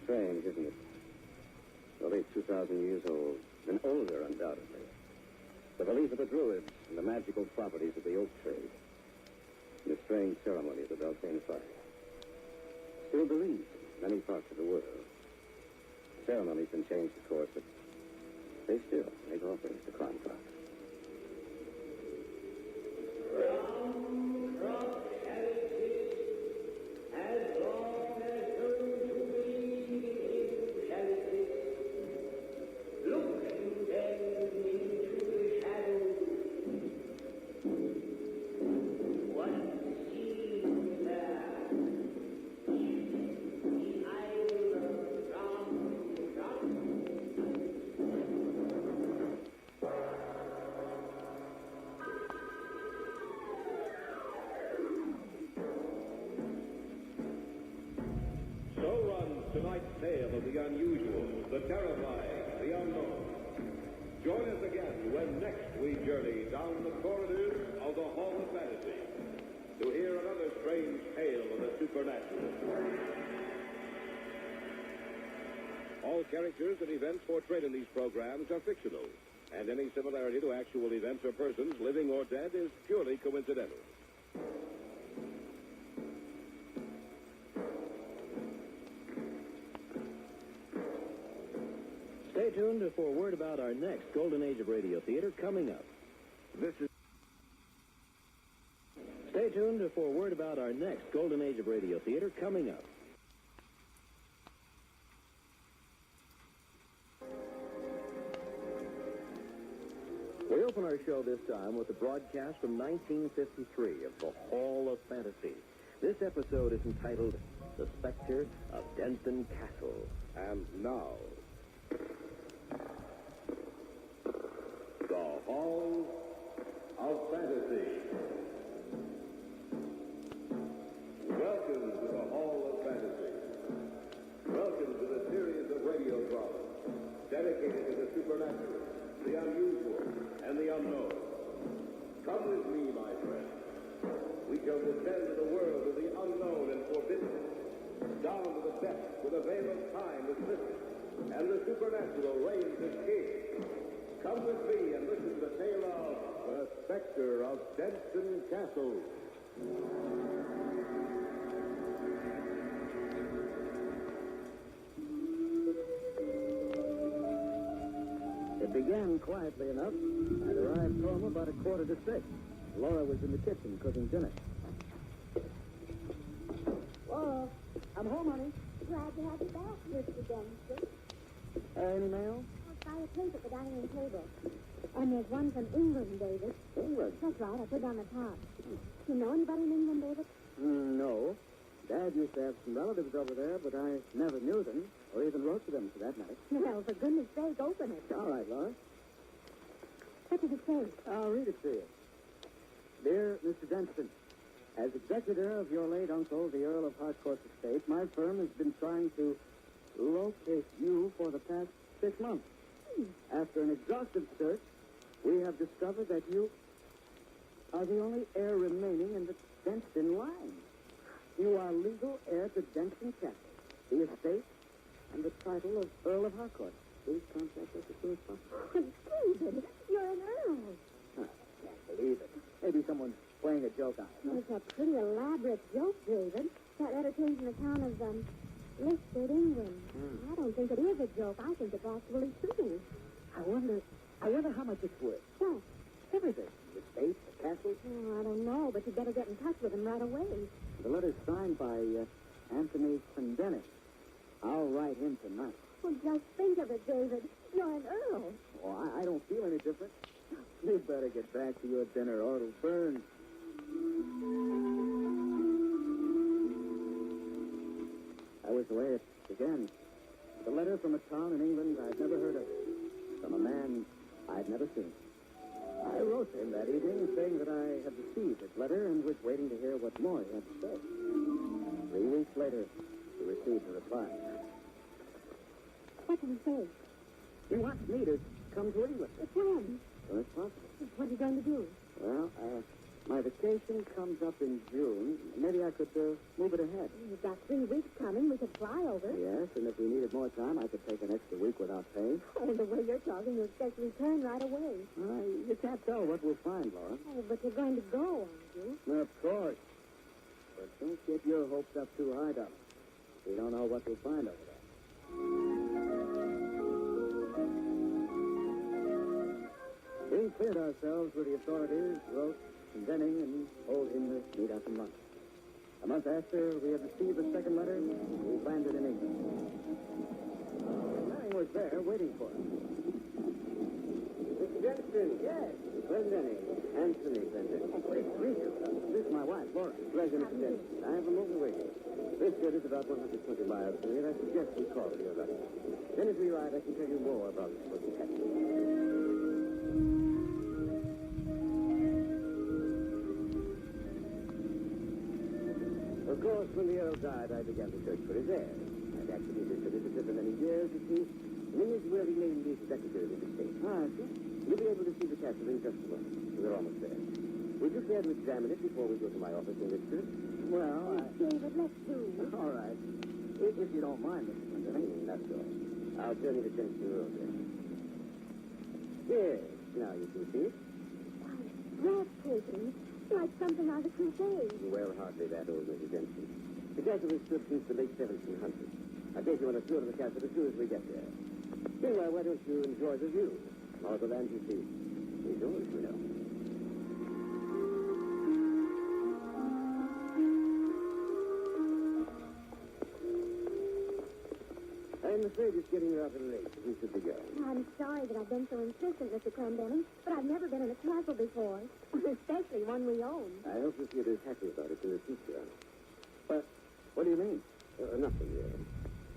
Strange, isn't it? Well, it's 2,000 years old, and older, undoubtedly. The belief of the Druids and the magical properties of the oak tree, and the strange ceremony of the Beltane fire. Still believed in many parts of the world. Ceremonies can change, of course, but they still make offerings to Crown Cross. Tonight's tale of the unusual, the terrifying, the unknown. Join us again when next we journey down the corridors of the Hall of Fantasy to hear another strange tale of the supernatural. All characters and events portrayed in these programs are fictional, and any similarity to actual events or persons, living or dead, is purely coincidental. Stay tuned for word about our next Golden Age of Radio Theater coming up. Stay tuned for word about our next Golden Age of Radio Theater coming up. We open our show this time with a broadcast from 1953 of the Hall of Fantasy. This episode is entitled The Spectre of Denton Castle. And now, the Hall of Fantasy. Welcome to the Hall of Fantasy. Welcome to the series of radio dramas dedicated to the supernatural, the unusual, and the unknown. Come with me, my friend. We shall descend to the world of the unknown and forbidden, down to the depths where the veil of time is lifted, and the supernatural reigns as king. Come with me and listen to the tale of the Spectre of Denton Castle. It began quietly enough. I'd arrived home about 5:45. Laura was in the kitchen cooking dinner. Laura, I'm home, honey. Glad to have you back, Mr. Dempsey. Any mail? I'll buy a plate at the dining room table. And there's one from England, David. England? That's right, I put it on the top. You know anybody in England, David? No. Dad used to have some relatives over there, but I never knew them, or even wrote to them, for that matter. Well, for goodness sake, open it. All right, Laura. What does it say? I'll read it to you. Dear Mr. Denton, as executor of your late uncle, the Earl of Harcourt Estate, my firm has been trying to locate you for the past 6 months. After an exhaustive search, we have discovered that you are the only heir remaining in the Denton line. You are legal heir to Denton Castle, the estate, and the title of Earl of Harcourt. Please contact us as soon as possible. David, you're an earl. I can't believe it. Maybe someone's playing a joke on us. Well, it's a pretty elaborate joke, David. That letter came from the town of, Listed, England. I don't think it is a joke. I think it's actually true. I wonder how much it's worth. What? Everything. The estate, the castle. Oh, I don't know, but you'd better get in touch with him right away. The letter's signed by Anthony Pendennis. I'll write him tonight. Well, just think of it, David. You're an earl. Oh, I don't feel any different. You'd better get back to your dinner or it'll burn. That was the way it began. The letter from a town in England I'd never heard of. From a man I'd never seen. I wrote to him that evening saying that I had received his letter and was waiting to hear what more he had to say. 3 weeks later, he received a reply. What did he say? He wants me to come to England. When? As soon as possible. What are you going to do? Well, My vacation comes up in June. Maybe I could move it ahead. You've got 3 weeks coming. We could fly over. Yes, and if we needed more time, I could take an extra week without pay. Oh, the way you're talking, you expect to return right away. You can't tell what we'll find, Laura. Oh, but you're going to go, aren't you? Of course. But don't get your hopes up too high, darling. We don't know what we'll find over there. We cleared ourselves with the authorities, wrote, condemning, and told him to meet us in London. A month after we had received the second letter, we landed in England. Manning was there waiting for us. Mr. Jensen. Yes. Glendinning. Anthony Glendinning. Great to meet you. This is my wife, Laura. Pleasure, Mr. Jensen. I have a motorway. This bit is about 120 miles from here. I suggest we call it here, right? Then as we ride, I can tell you more about what we had. Of course, when the Earl died, I began to search for his heir. I'd actually been solicitor for many years, you see. And he is where he named the executor of the estate. See? You'll be able to see the castle in just a moment. We're almost there. Would you care to examine it before we go to my office in Richmond? Well, David, let's do. All right. If you don't mind, Mr. Glendinning, that's all. I'll turn your attention to the road there. Yes, now you can see it. Why, breathtaking. Like something out of the Crusade. Well, hardly that old, Mrs. Jensen. The castle has stood since the late 1700s. I'll take you on a tour of the castle as soon as we get there. Meanwhile, why don't you enjoy the view? All the land you see is yours, you know. I'm afraid it's getting rather late. We should be going. I'm sorry that I've been so insistent, Mr. Clendenning, but I've never been in a castle before, especially one we own. I hope you'll feel as happy about it in the future. But what do you mean? Nothing, really.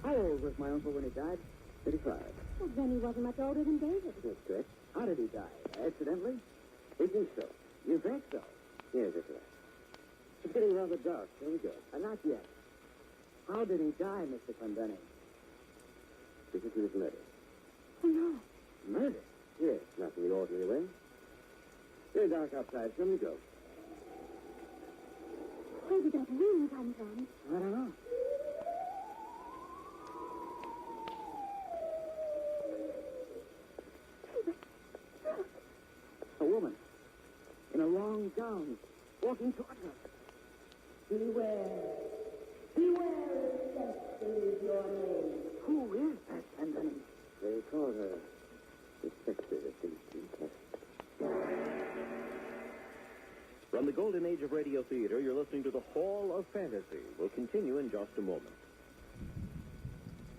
How old was my uncle when he died? 35. Well, then he wasn't much older than David. That's correct. How did he die? Accidentally? We think so. You think so? Yes, that's right. It's getting rather dark. Here we go. Not yet. How did he die, Mr. Clendenning? Because he was murdered. Oh, no. Murder? Yes, not in the ordinary way. Very dark outside. Shall we go? Where did that wind come from? I don't know. A woman in a long gown walking towards us. Beware. Beware, is your name. Who is that, Clendenning? They call her the Spectre of Kingston Castle. From the golden age of radio theater, you're listening to the Hall of Fantasy. We'll continue in just a moment.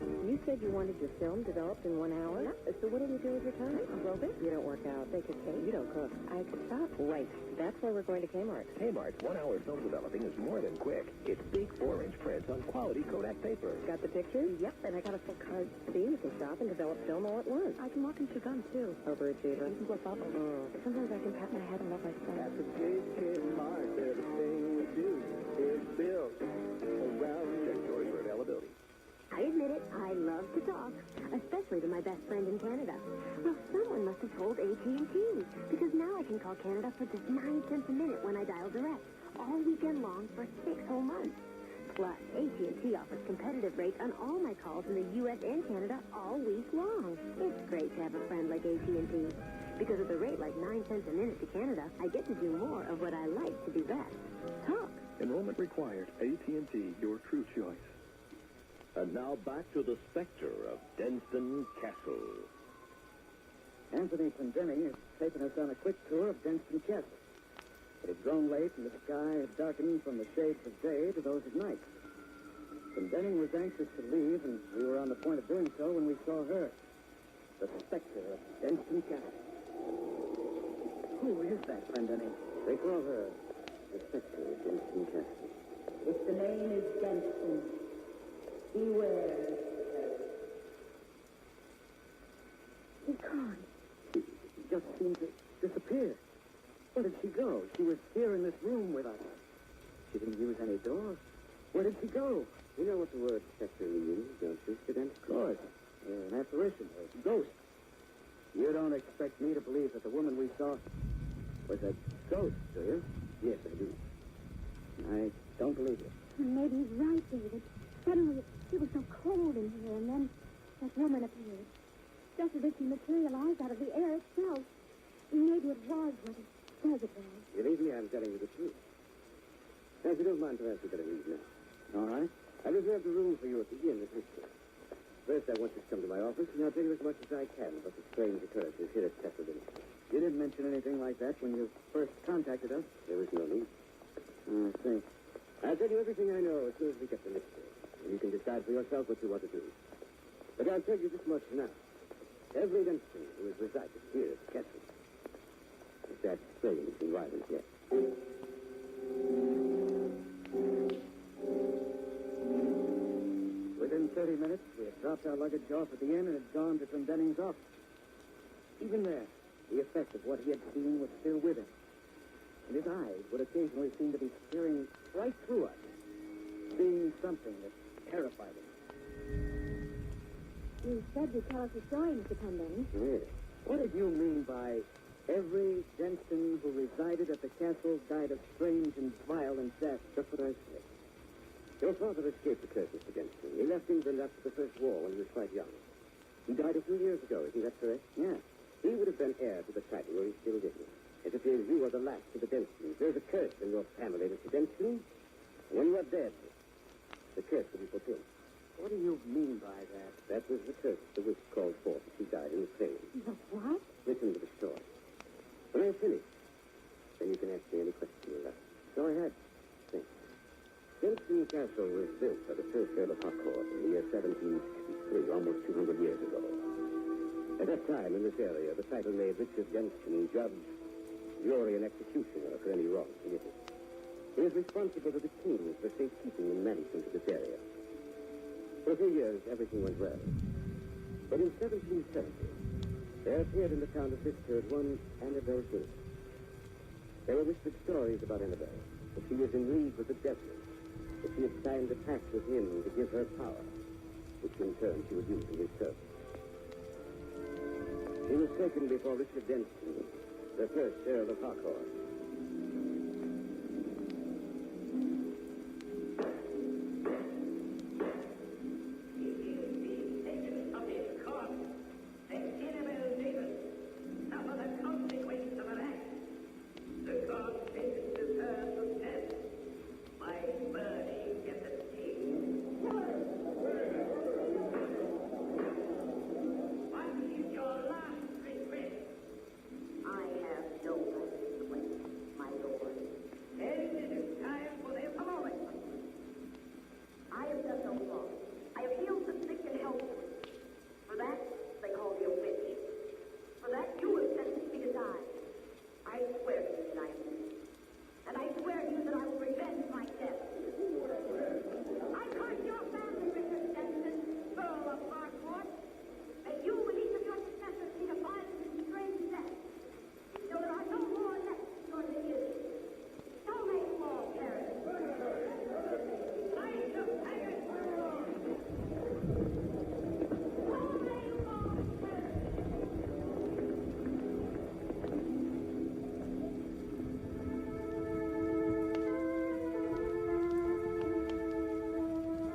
You said you wanted your film developed in 1 hour? Yeah. So what do you do with your time? Aerobics? You don't work out. Bake a cake? You don't cook. I could stop. Right. That's why we're going to Kmart. Kmart's 1 hour film developing is more than quick. It's big 4-inch prints on quality Kodak paper. Got the pictures? Yep, and I got a full card. See, you can shop and develop film all at once. I can walk and chew gum, too. Overachiever. You can flip up. Sometimes I can pat my head and love myself. At the Kmart, everything we do is built around Check yours for availability. I admit it, I love to talk, especially to my best friend in Canada. Well, someone must have told AT&T, because now I can call Canada for just 9 cents a minute when I dial direct, all weekend long for 6 whole months. Plus, AT&T offers competitive rates on all my calls in the U.S. and Canada all week long. It's great to have a friend like AT&T, because at the rate like 9 cents a minute to Canada, I get to do more of what I like to do best. Talk. Enrollment required. AT&T, your true choice. And now back to the Spectre of Denston Castle. Anthony Clendenning has taken us on a quick tour of Denston Castle. It had grown late and the sky had darkened from the shades of day to those of night. Clendenning was anxious to leave, and we were on the point of doing so when we saw her, the Spectre of Denston Castle. Who is that, Clendenning? They call her the Spectre of Denston Castle. If the name is Denston, beware. She's gone. She just seemed to disappear. Where did she go? She was here in this room with us. She didn't use any door. Where did she go? You know what the word spectre means, don't you, student? Of course. An apparition, a ghost. You don't expect me to believe that the woman we saw Was a ghost, do you? Yes, I do. I don't believe it. Maybe he's right, David. Suddenly it was so cold in here, and then that woman appeared. Just as if she materialized out of the air itself. Maybe it was what it says it was. Believe me, I'm telling you the truth. Now, if you don't mind, perhaps you better leave now. All right. I reserved a room for you at the inn at Whistler. First, I want you to come to my office, and I'll tell you as much as I can about the strange occurrences here at Capcut. You didn't mention anything like that when you first contacted us? There was no need. I see. I'll tell you everything I know as soon as we get to Whistler. And you can decide for yourself what you want to do. But I'll tell you this much now. Every Denston who has resided here at Capcut is that strange and violent yet. Within 30 minutes, we had dropped our luggage off at the inn and had gone to Denning's office. Even there, the effect of what he had seen was still with him. And his eyes would occasionally seem to be staring right through us, seeing something that terrified him. You said you'd tell us a story, Mr. Pendenning. Yes. What did you mean by every Denston who resided at the castle died of strange and violent death? That's what I said. Your father escaped the curse, Mr. Denston. He left England after the First War when he was quite young. He died a few years ago, isn't that correct? Yes. He would have been heir to the title where he still didn't. It appears you are the last of the Denstons. There's a curse in your family, Mr. Denston. And when you are dead, the curse will be fulfilled. What do you mean by that? That was the curse the witch called forth as she died in the flames. The what? Listen to the story. When I've finished, then you can ask me any question you like. Go ahead. Think. Denston Castle was built by the first Earl of Harcourt in the year 1763, almost 200 years ago. At that time, in this area, the title made Richard Denston judge, jury, and executioner for any wrong committed. He is responsible to the king for safekeeping and management of this area. For a few years, everything went well. But in 1770, there appeared in the town of Whistler one Annabel Wilson. There were whispered stories about Annabel, that she was in league with the devil, that she had signed a pact with him to give her power, which in turn she would use in his service. He was taken before Richard Denston, the first Earl of Harcourt.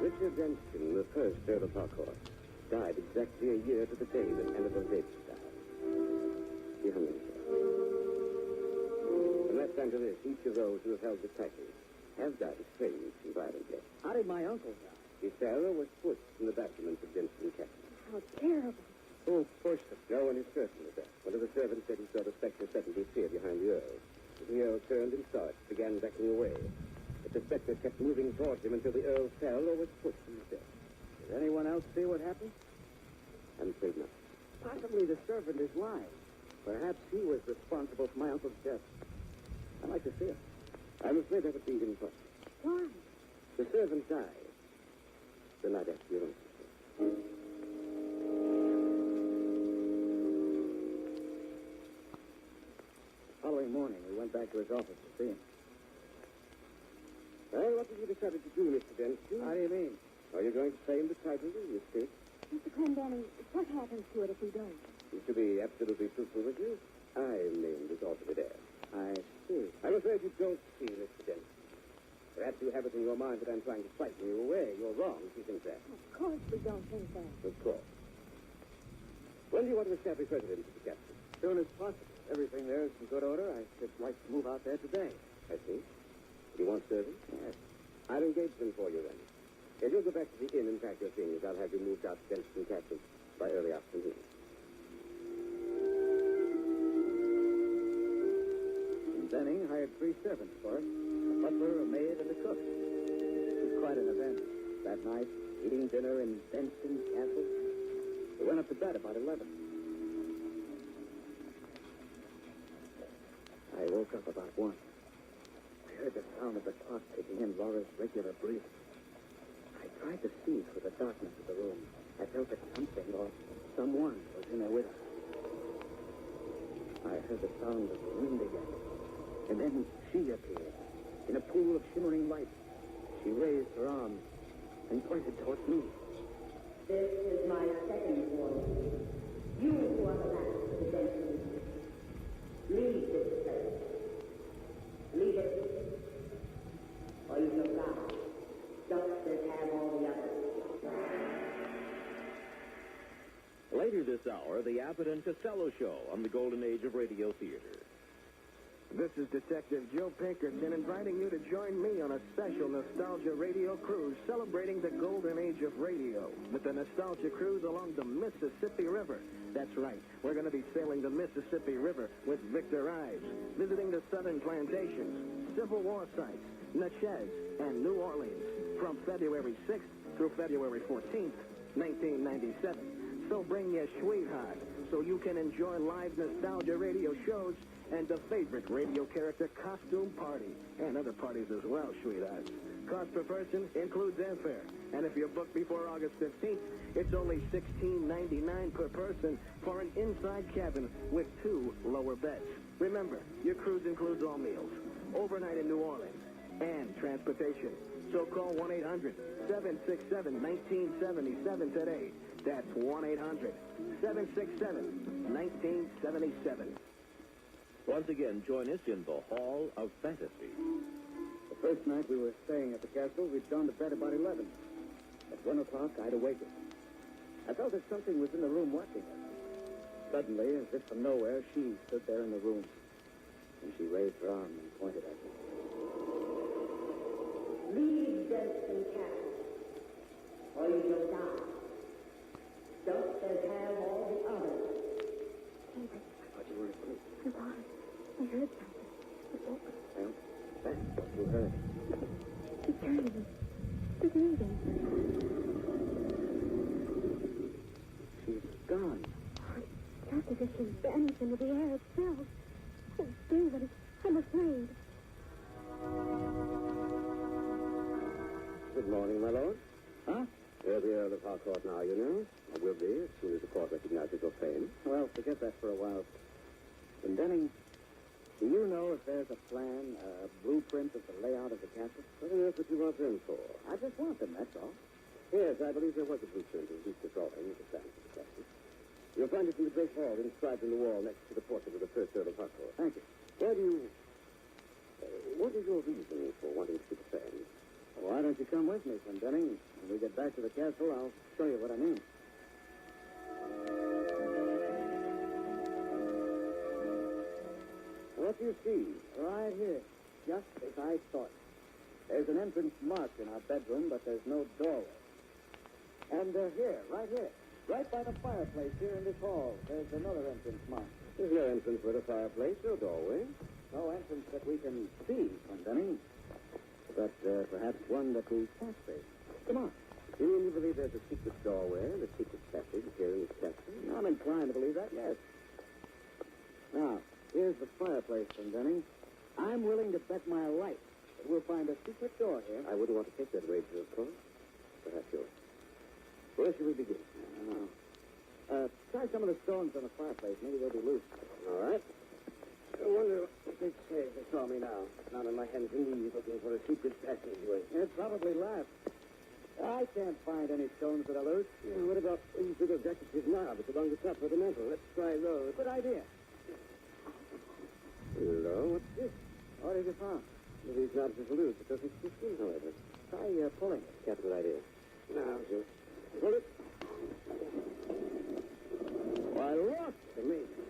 Richard Denston, the first Earl of Harcourt, died exactly a year to the day that Annabel Davis died. He hung himself. From that time to this, each of those who have held the title have died a strange and violent death. How did my uncle die? His pharaoh was pushed from the battlements of Denston Castle. How terrible. Who pushed him? No one is certain of that. One of the servants said he saw the spectre suddenly appear behind the Earl. The Earl turned and saw it, began backing away. But the spectre kept moving towards him until the Earl fell or was pushed to his death. Did anyone else see what happened? I'm afraid not. Possibly the servant is lying. Perhaps he was responsible for my uncle's death. I'd like to see it. I'm afraid that would be impossible. Why? The servant died the night after your uncle's death. Following morning, we went back to his office to see him. Well, what have you decided to do, Mr. Denston? How do you mean? Are you going to claim the title to the estate? Mr. Pendenning, what happens to it if we don't? To be absolutely truthful with you, I am named as author there. I see. I'm afraid you don't see, Mr. Dent. Perhaps you have it in your mind that I'm trying to frighten you away. You're wrong if you think that. Of course we don't think that. Of course. When do you want to establish residence at the Capcut? As soon as possible. Everything there is in good order. I should like to move out there today. I see. You want servants? Yes. I'll engage them for you then. If you'll go back to the inn and pack your things, I'll have you moved out to Denston Castle by early afternoon. And Benning hired 3 servants for us. A butler, a maid, and a cook. It was quite an event. That night, eating dinner in Denston Castle. We went up to bed about 11. I woke up about 1. I heard the sound of the clock ticking in Laura's regular breathing. I tried to see through the darkness of the room. I felt that something or someone was in there with us. I heard the sound of the wind again. And then she appeared in a pool of shimmering light. She raised her arm and pointed towards me. This is my second warning. You who are the last of the Denston. Leave this place. Leave it. Or you shall die. Just as have all the others. Later this hour, the Abbott and Costello Show on the Golden Age of Radio Theater. This is Detective Joe Pinkerton inviting you to join me on a special Nostalgia Radio cruise celebrating the golden age of radio with the Nostalgia Cruise along the Mississippi River. That's right. We're going to be sailing the Mississippi River with Victor Ives, visiting the southern plantations, Civil War sites, Natchez, and New Orleans from February 6th through February 14th, 1997. So bring your sweetheart so you can enjoy live Nostalgia Radio shows and the favorite radio character costume party. And other parties as well, sweethearts. Cost per person includes airfare. And if you're booked before August 15th, it's only $16.99 per person for an inside cabin with 2 lower beds. Remember, your cruise includes all meals, overnight in New Orleans, and transportation. So call 1-800-767-1977 today. That's 1-800-767-1977. Once again, join us in the Hall of Fantasy. The first night we were staying at the castle, we'd gone to bed about 11. At 1 o'clock, I'd awakened. I felt that something was in the room watching us. Suddenly, as if from nowhere, she stood there in the room. And she raised her arm and pointed at me. Leave Denston Castle. Or you shall die. Just as have all the others. I thought you were asleep. I was. I heard something. Well, that's what you heard. She's turning. She's leaving. She's gone. Just as if she's vanished into the air itself. Oh, David, I'm afraid. Good morning, my lord. Huh? You're the Earl of Harcourt now, you know. I will be, as soon as the court recognizes your fame. Well, forget that for a while. And Denning, do you know if there's a plan, a blueprint of the layout of the castle? What on earth would you want them for? I just want them, that's all. Yes, I believe there was a blueprint, at least a drawing of the plans of the castle. You'll find it in the great hall, inscribed in the wall next to the portrait of the first Earl of Harcourt. Thank you. Where do you... what is your reason for wanting to see the plans? Why don't you come with me, Sir Denning? When we get back to the castle, I'll show you what I mean. What you see, right here, just as I thought. There's an entrance marked in our bedroom, but there's no doorway. And here, right by the fireplace here in this hall, there's another entrance marked. There's no entrance with a fireplace, no doorway. No entrance that we can see, Sir Denning. But perhaps one that we can't see. Come on. Do you really believe there's a secret doorway and a secret passage here in this castle? I'm inclined to believe that, yes. Now, here's the fireplace, Sir Denning. I'm willing to bet my life that we'll find a secret door here. I wouldn't want to take that wager, of course. Perhaps you'll. Where should we begin? Try some of the stones on the fireplace. Maybe they'll be loose. All right. I wonder what they'd say if they saw me now. Down on my hands and knees looking for a secret passageway. They'd probably laugh. I can't find any stones that are loose. Yeah, what about these little decorative knobs along the top of the mantel? Let's try those. Good idea. Hello, what's this? What is it from? These knobs is loose. It doesn't stick in, however. Try pulling. Capital idea. Now, just pull it. Why, look! Amazing.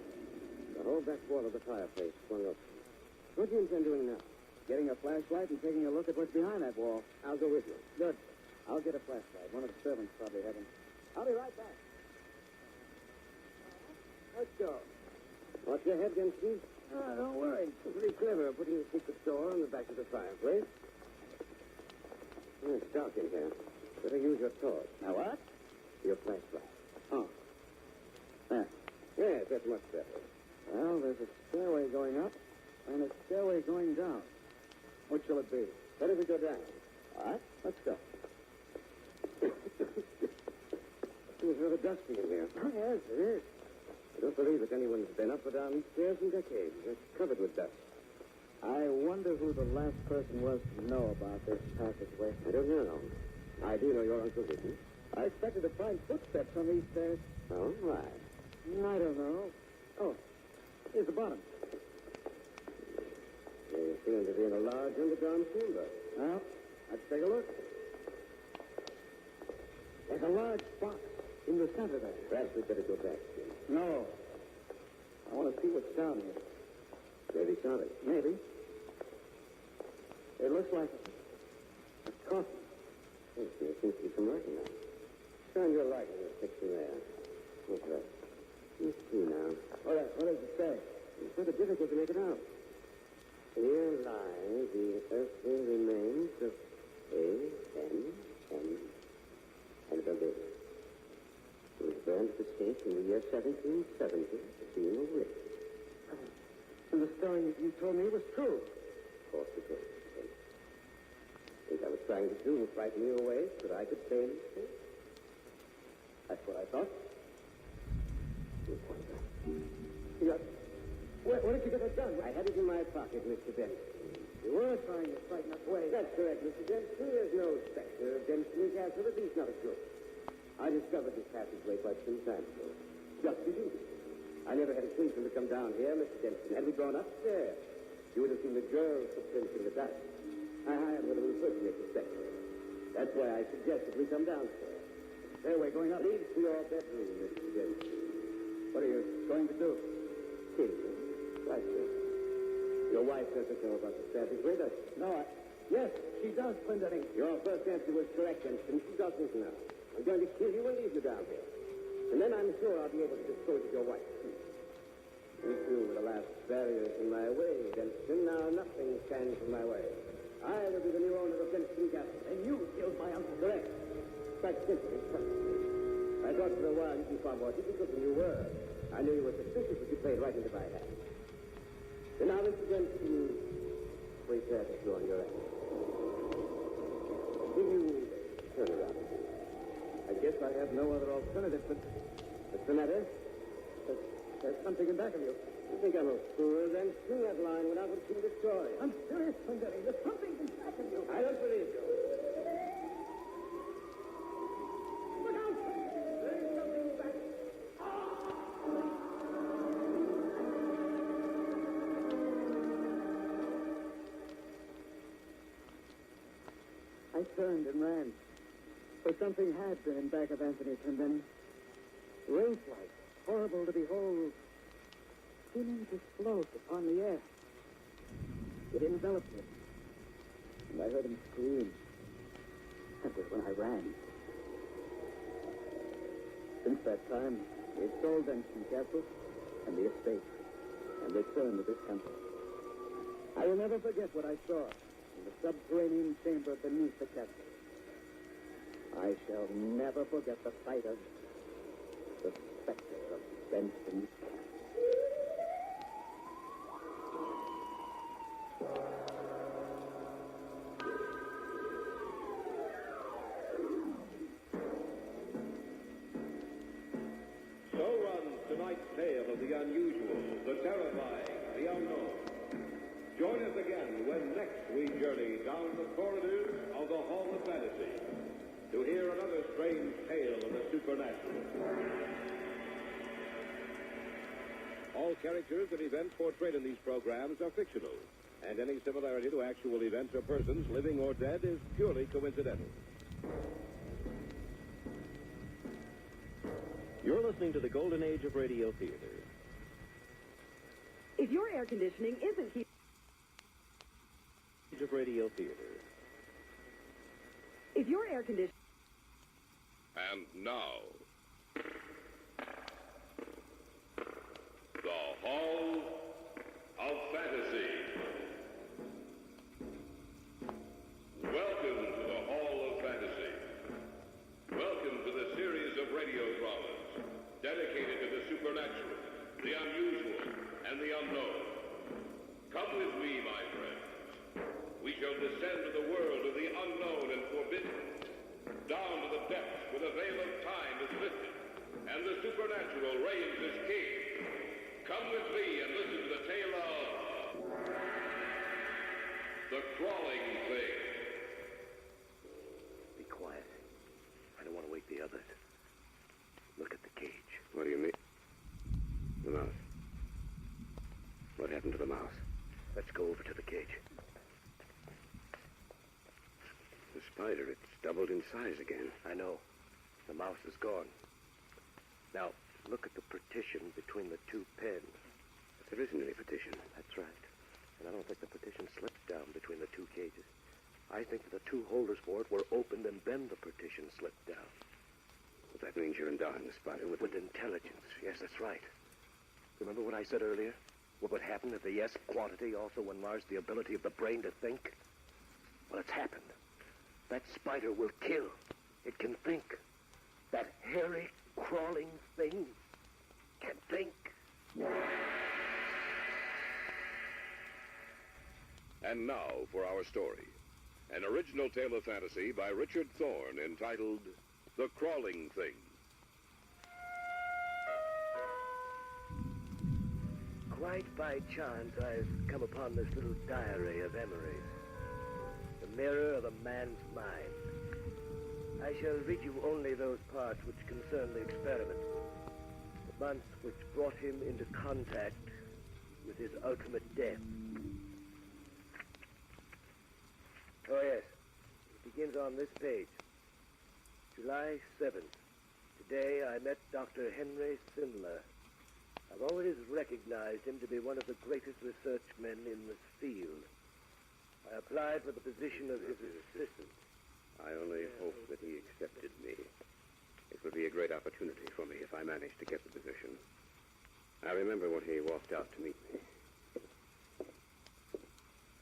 The whole back wall of the fireplace swung up. What do you intend doing now? Getting a flashlight and taking a look at what's behind that wall. I'll go with you. Good. I'll get a flashlight. One of the servants probably have them. I'll be right back. Let's go. What's your head, Dempsey? Oh, don't worry. It's pretty clever putting the secret door on the back of the fireplace. It's dark in here. Better use your torch. Now what? Your flashlight. Oh. There. Yes, that's much better. Well, there's a stairway going up and a stairway going down. Which shall it be? Better we go down. All right, let's go. It's rather dusty in here. Oh, yes, it is. I don't believe that anyone's been up or down these stairs in decades. It's covered with dust. I wonder who the last person was to know about this passageway. I don't know. I do know your Uncle Whitney. I expected to find footsteps on these stairs. Oh, right. I don't know. Oh, here's the bottom. They seem to be in a large underground chamber. Well, let's take a look. There's a large box in the center there. Perhaps we'd better go back. No. I want to see what's down here. Maybe something. Maybe. It looks like a coffin. There seems to be some writing on it. Shine your light in the section there. What's that? Let's see now. What does it say? It's rather difficult to make it out. Here lie the earthly remains of A.N.M. and the baby. He was burned at the stake in the year 1770, being a witch. And the story you told me was true? Of course it was. I think I was trying to do was frighten you away so that I could stay in this place. That's what I thought. Where did you get that gun? I had it in my pocket, Mr. Dempsey. You were trying to frighten us away. That's correct, Mr. Dempsey. There's no specter of Dempsey Castle, at least not a good. I discovered this passageway quite some time ago. Just as you did. I never had a policeman to come down here, Mr. Dempsey. Had we gone upstairs, you would have seen the girl's footprints in the dust. I hired one of the impersonate detectives. That's why I suggested we come downstairs. Stairway going up leads to your bedroom, Mr. Dempsey. What are you going to do? Kill you. Right, sir. Your wife doesn't know about the passageway, does she? No, yes, she does, Clinton. Your first answer was correct, Dempsey. She doesn't know. I'm going to kill you and leave you down here. And then I'm sure I'll be able to dispose of your wife. You two were the last barriers in my way, Dempsey. Now nothing stands in my way. I will be the new owner of Dempsey Castle. And you killed my uncle. Correct. Quite simply, I thought for a while you'd be far more difficult than you were. I knew you were suspicious, but you played right into my hands. And now, Mr. Dempsey, prepare to join your end. Will you turn around? I guess I have no other alternative, but what's the matter? There's something in back of you. You think I'm a fool? Then swing that line without what you destroy. I'm serious, Clinton. There's something in back of you. I don't believe you. Look out! There's something back. I turned and ran. For something had been in back of Anthony Clendenning. Wraith-like, horrible to behold, seeming to float upon the air. It enveloped me, and I heard him scream. That was when I ran. Since that time, they've sold Dempsey Castle and the estate, and returned to this country. I will never forget what I saw in the subterranean chamber beneath the castle. I shall never forget the sight of the specter of Benson Castle. So runs tonight's tale of the unusual, the terrifying, the unknown. Join us again when next we journey down the corridors of the Hall of Fantasy to hear another strange tale of the supernatural. All characters and events portrayed in these programs are fictional, and any similarity to actual events or persons, living or dead, is purely coincidental. You're listening to the golden age of radio theater. If your air conditioning isn't heating... Of radio theater. If your air conditioning... And now, the Hall of Fantasy. Welcome to the Hall of Fantasy. Welcome to the series of radio dramas dedicated to the supernatural, the unusual, and the unknown. Come with me, my friends. We shall descend to the world of the unknown and forbidden, down to the depths where the veil of time is lifted, and the supernatural reigns as king. Come with me and listen to the tale of the crawling thing. Be quiet. I don't want to wake the others. Look at the cage. What do you mean? The mouse. What happened to the mouse? Let's go over to the cage. The spider, it's doubled in size again. I know. The mouse is gone. Now, look at the partition between the two pens. But there isn't any partition. That's right. And I don't think the partition slipped down between the two cages. I think that the two holders for it were opened and then the partition slipped down. Well, that means you're endowing the spider with intelligence. Yes, that's right. Remember what I said earlier? What would happen if the yes quantity also enlarged the ability of the brain to think? Well, it's happened. That spider will kill. It can think. That hairy, crawling thing can think. And now for our story. An original tale of fantasy by Richard Thorne entitled The Crawling Thing. Quite by chance, I've come upon this little diary of Emery's. The mirror of a man's mind. I shall read you only those parts which concern the experiment. The month which brought him into contact with his ultimate death. Oh, yes. It begins on this page. July 7th. Today I met Dr. Henry Sindler. I've always recognized him to be one of the greatest research men in this field. I applied for the position of his assistant. I only hope that he accepted me. It would be a great opportunity for me if I managed to get the position. I remember when he walked out to meet me.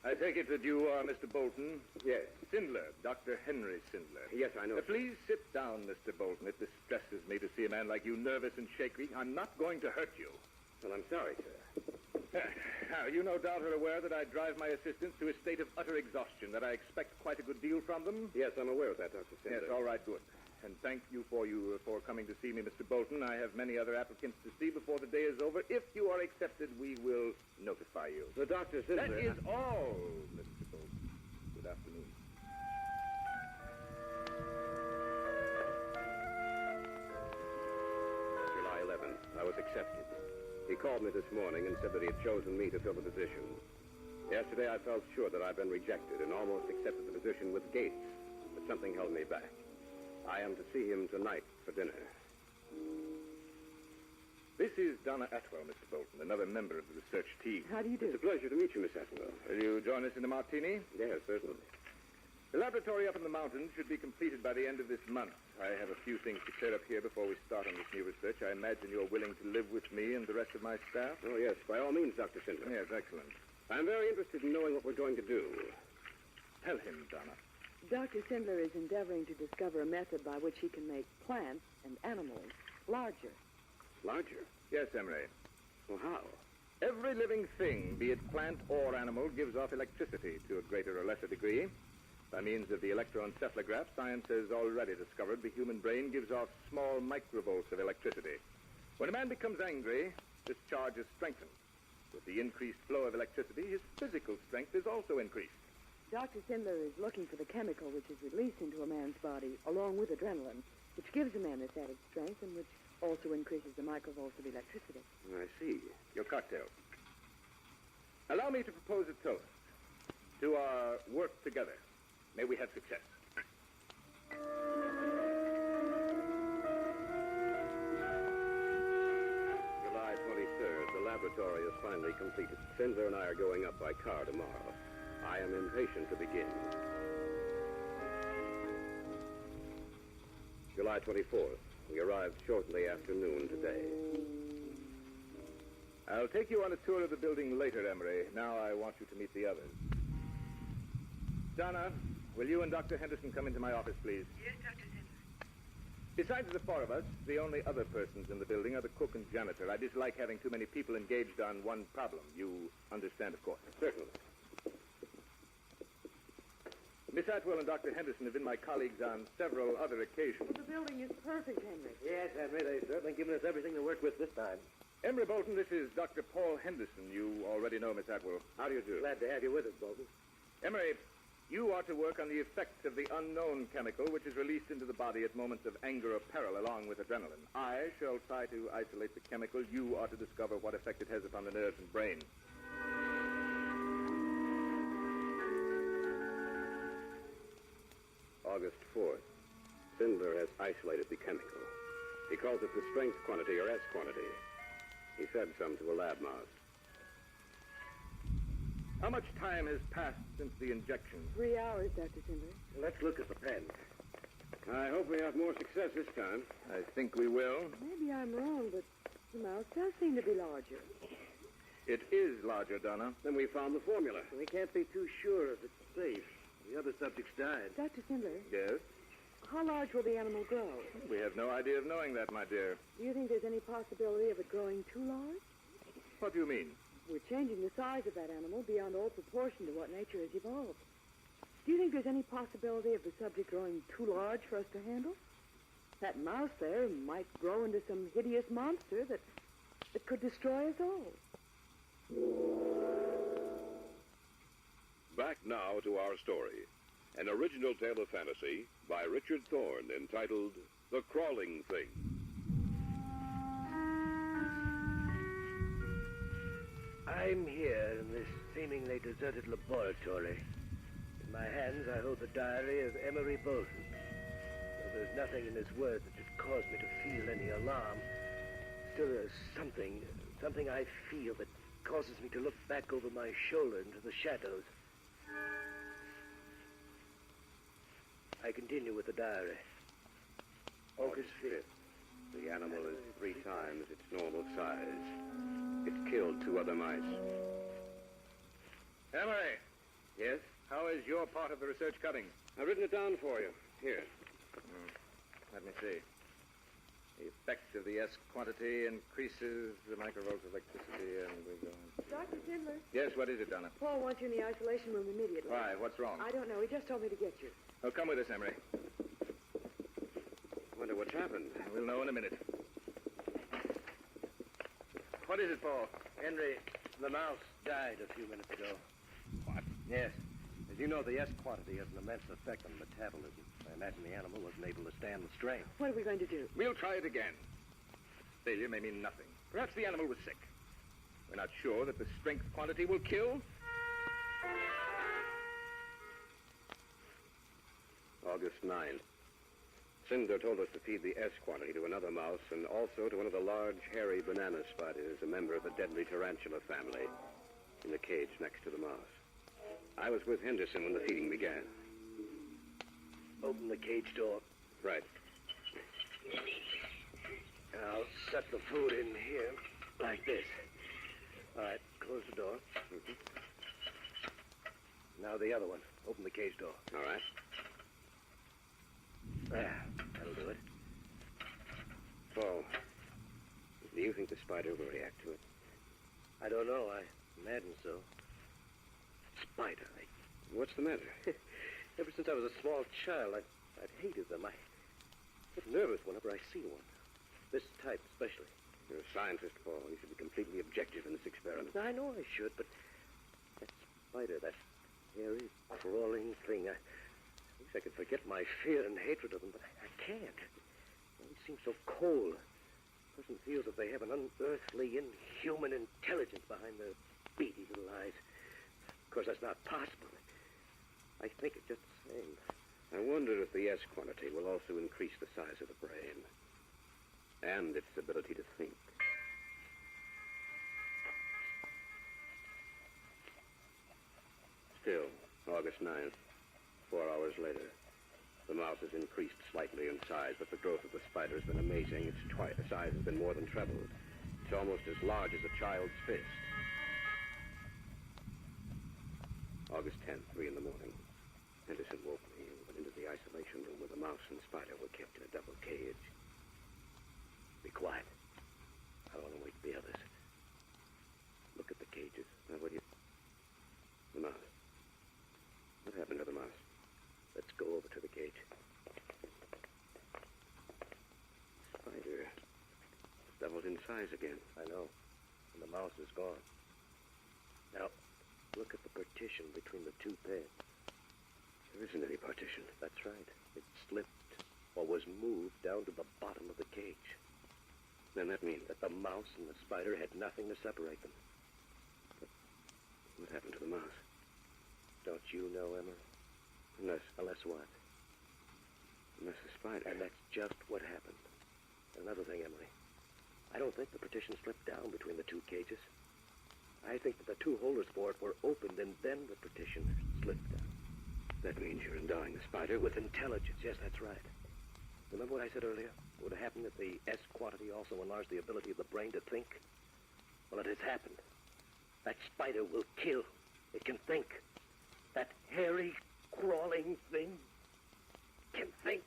I take it that you are Mr. Bolton? Yes. Sindler, Dr. Henry Sindler. Yes, I know. Please sit down, Mr. Bolton. It distresses me to see a man like you nervous and shaky. I'm not going to hurt you. Well, I'm sorry, sir. Now, you no doubt are aware that I drive my assistants to a state of utter exhaustion, that I expect quite a good deal from them. Yes, I'm aware of that, Dr. Sindler. Yes, all right, good. And thank you for coming to see me, Mr. Bolton. I have many other applicants to see before the day is over. If you are accepted, we will notify you. So, Dr. Sindler... That is all, Mr. Bolton. Good afternoon. July 11th. I was accepted. He called me this morning and said that he had chosen me to fill the position. Yesterday, I felt sure that I'd been rejected and almost accepted the position with Gates, but something held me back. I am to see him tonight for dinner. This is Donna Atwell, Mr. Bolton, another member of the research team. How do you do? It's a pleasure to meet you, Miss Atwell. Will you join us in a martini? Yes, certainly. The laboratory up in the mountains should be completed by the end of this month. I have a few things to clear up here before we start on this new research. I imagine you're willing to live with me and the rest of my staff? Oh, yes, by all means, Dr. Sindler. Yes, excellent. I'm very interested in knowing what we're going to do. Tell him, Donna. Dr. Sindler is endeavoring to discover a method by which he can make plants and animals larger. Larger? Yes, Emery. Well, how? Every living thing, be it plant or animal, gives off electricity to a greater or lesser degree. By means of the electroencephalograph, science has already discovered the human brain gives off small microvolts of electricity. When a man becomes angry, this charge is strengthened. With the increased flow of electricity, his physical strength is also increased. Dr. Sindler is looking for the chemical which is released into a man's body, along with adrenaline, which gives a man this added strength and which Also increases the microvolts of electricity. I see. Your cocktail. Allow me to propose a toast to our work together. May we have success. July 23rd. The laboratory is finally completed. Sindler and I are going up by car tomorrow. I am impatient to begin. July 24th. We arrived shortly after noon today. I'll take you on a tour of the building later, Emery. Now I want you to meet the others. Donna, will you and Dr. Henderson come into my office, please? Yes, Dr. Zimmer. Besides the four of us, the only other persons in the building are the cook and janitor. I dislike having too many people engaged on one problem. You understand, of course. Certainly. Miss Atwell and Dr. Henderson have been my colleagues on several other occasions. The building is perfect, Henry. Yes, Henry, they've certainly given us everything to work with this time. Emery Bolton, this is Dr. Paul Henderson. You already know Miss Atwell. How do you do? Glad to have you with us, Bolton. Emery, you are to work on the effects of the unknown chemical which is released into the body at moments of anger or peril along with adrenaline. I shall try to isolate the chemical. You are to discover what effect it has upon the nerves and brain. August 4th. Sindler has isolated the chemical. He calls it the strength quantity, or S quantity. He fed some to a lab mouse. How much time has passed since the injection? 3 hours, Dr. Zimmer. Let's look at the pen. I hope we have more success this time. I think we will. Maybe I'm wrong, but the mouse does seem to be larger. It is larger, Donna. Then we found the formula. We can't be too sure if it's safe. The other subjects died. Dr. Zimmer, Yes? how large will the animal grow? We have no idea of knowing that, my dear. Do you think there's any possibility of it growing too large? What do you mean? We're changing the size of that animal beyond all proportion to what nature has evolved. Do you think there's any possibility of the subject growing too large for us to handle? That mouse there might grow into some hideous monster that could destroy us all. Back now to our story. An original tale of fantasy by Richard Thorne entitled The Crawling Thing. I'm here in this seemingly deserted laboratory. In my hands, I hold the diary of Emery Bolton. Though there's nothing in his words that should cause me to feel any alarm, still there's something I feel that causes me to look back over my shoulder into the shadows. I continue with the diary. August 5th. The animal is 3 times its normal size. It killed 2 other mice. Emery, Yes? how is your part of the research coming? I've written it down for you. Here. Let me see. The effect of the S quantity increases the microvolts of electricity, and we go on. Dr. Zimmer, Yes, what is it, Donna? Paul wants you in the isolation room immediately. Why? What's wrong? I don't know. He just told me to get you. Oh, come with us, Emery. Wonder what's happened. We'll know in a minute. What is it, Paul? Henry, the mouse died a few minutes ago. What? Yes. As you know, the S quantity has an immense effect on metabolism. I imagine the animal wasn't able to stand the strain. What are we going to do? We'll try it again. Failure may mean nothing. Perhaps the animal was sick. We're not sure that the strength quantity will kill. August 9th. Cinder told us to feed the S quantity to another mouse and also to one of the large, hairy banana spiders, a member of the deadly tarantula family, in the cage next to the mouse. I was with Henderson when the feeding began. Open the cage door. Right. And I'll set the food in here, like this. All right, close the door. Now the other one. Open the cage door. All right. There, that'll do it. Paul, do you think the spider will react to it? I don't know. I imagine so. Spider. What's the matter? Ever since I was a small child, I've hated them. I get nervous whenever I see one. This type especially. You're a scientist, Paul. You should be completely objective in this experiment. I know I should, but that spider, that hairy, crawling thing, I wish I could forget my fear and hatred of them, but I can't. They seem so cold, Doesn't feel that they have an unearthly, inhuman intelligence behind their beady little eyes. Of course, that's not possible. I think it's just the same. I wonder if the S quantity will also increase the size of the brain and its ability to think. Still, August 9th, 4 hours later. The mouse has increased slightly in size, but the growth of the spider has been amazing. Its size has been more than trebled. It's almost as large as a child's fist. August 10th, 3 in the morning. Henderson woke me and went into the isolation room where the mouse and spider were kept in a double cage. Be quiet. I want to wake the others. Look at the cages. Now, what do you... The mouse. What happened to the mouse? Let's go over to the cage. Spider. Doubled in size again. I know. And the mouse is gone. Now, look at the partition between the two pairs. There isn't any partition. That's right. It slipped or was moved down to the bottom of the cage. Then that means that the mouse and the spider had nothing to separate them. But what happened to the mouse? Don't you know, Emery? Unless what? Unless the spider. And that's just what happened. Another thing, Emily. I don't think the partition slipped down between the two cages. I think that the two holders for it were opened and then the partition slipped down. That means you're endowing the spider with intelligence. Yes, that's right. Remember what I said earlier? It would have happened if the S quantity also enlarged the ability of the brain to think? Well, it has happened. That spider will kill. It can think. That hairy, crawling thing can think.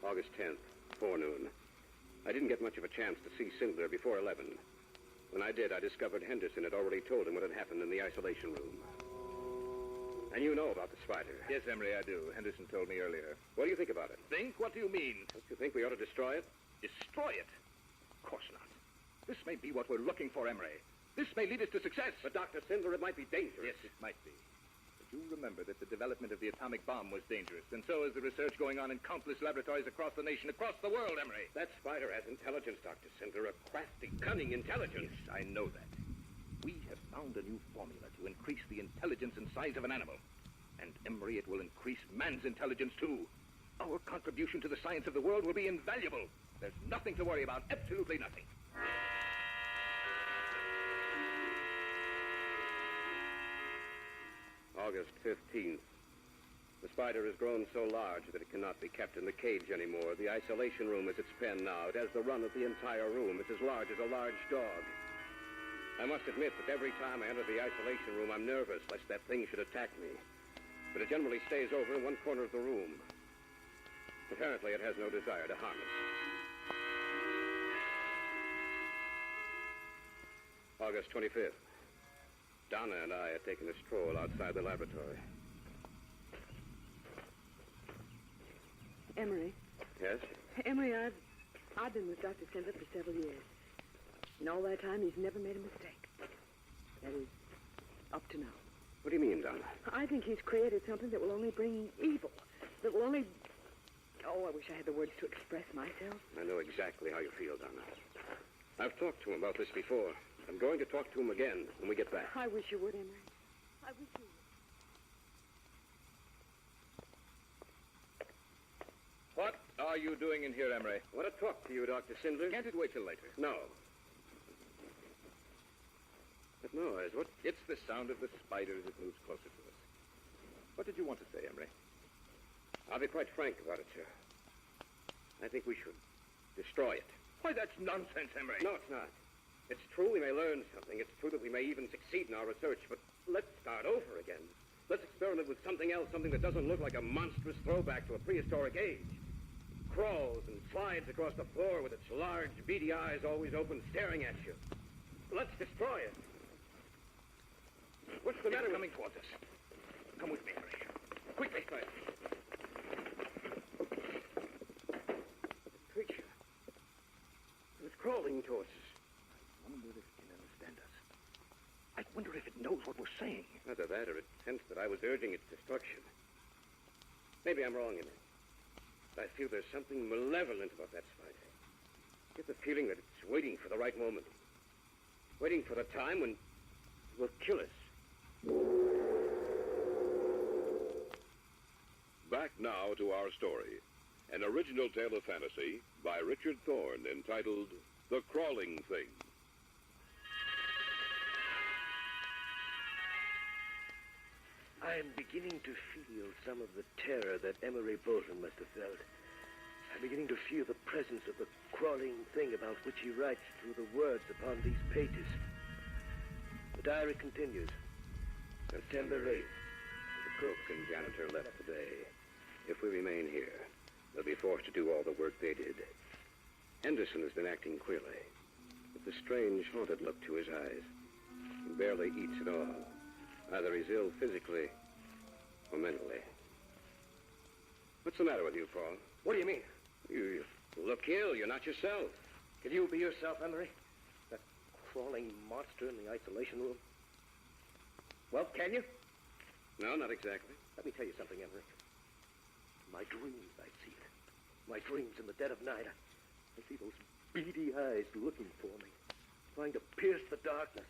August 10th, forenoon. I didn't get much of a chance to see Sindler before 11. When I did, I discovered Henderson had already told him what had happened in the isolation room. And you know about the spider. Yes, Emery, I do. Henderson told me earlier. What do you think about it? Think? What do you mean? Don't you think we ought to destroy it? Destroy it? Of course not. This may be what we're looking for, Emery. This may lead us to success. But, Dr. Sindler, it might be dangerous. Yes, it might be. But you remember that the development of the atomic bomb was dangerous, and so is the research going on in countless laboratories across the nation, across the world, Emery. That spider has intelligence, Dr. Sindler, a crafty, cunning intelligence. Yes, I know that. We have found a new formula to increase the intelligence and size of an animal. And, Emery, it will increase man's intelligence, too. Our contribution to the science of the world will be invaluable. There's nothing to worry about, absolutely nothing. August 15th. The spider has grown so large that it cannot be kept in the cage anymore. The isolation room is its pen now. It has the run of the entire room. It's as large as a large dog. I must admit that every time I enter the isolation room, I'm nervous lest that thing should attack me. But it generally stays over in one corner of the room. Apparently, it has no desire to harm us. August 25th. Donna and I had taken a stroll outside the laboratory. Emery. Yes? Emery, I've been with Dr. Sindler for several years. In all that time, he's never made a mistake. That is, up to now. What do you mean, Donna? I think he's created something that will only bring evil. That will only... Oh, I wish I had the words to express myself. I know exactly how you feel, Donna. I've talked to him about this before. I'm going to talk to him again when we get back. I wish you would, Emery. I wish you would. What are you doing in here, Emery? I want to talk to you, Dr. Sindler. Can't it wait till later? No. That noise, what? It's the sound of the spider as it moves closer to us. What did you want to say, Emery? I'll be quite frank about it, sir. I think we should destroy it. Why, that's nonsense, Emery. No, it's not. It's true we may learn something. It's true that we may even succeed in our research, but let's start over again. Let's experiment with something else, something that doesn't look like a monstrous throwback to a prehistoric age. Crawls and slides across the floor with its large, beady eyes always open, staring at you. Let's destroy it. What's the matter? Coming towards us. Come with me, Emery. Quickly, Spider. Creature. It's crawling towards us. I wonder if it can understand us. I wonder if it knows what we're saying. Either that or it sensed that I was urging its destruction. Maybe I'm wrong, Henry. But I feel there's something malevolent about that spider. I get the feeling that it's waiting for the right moment. Waiting for the time when it will kill us. Back now to our story. An original tale of fantasy by Richard Thorne entitled The Crawling Thing. I'm beginning to feel some of the terror that Emery Bolton must have felt. I'm beginning to feel the presence of the crawling thing about which he writes through the words upon these pages. The diary continues. September 8th. The cook and janitor left today. If we remain here, they'll be forced to do all the work they did. Henderson has been acting queerly, with a strange, haunted look to his eyes. He barely eats at all. Either he's ill physically or mentally. What's the matter with you, Paul? What do you mean? You look ill. You're not yourself. Can you be yourself, Emery? That crawling monster in the isolation room? Well, can you? No, not exactly. Let me tell you something, Emery. My dreams, I see it. My dreams in the dead of night. I see those beady eyes looking for me, trying to pierce the darkness.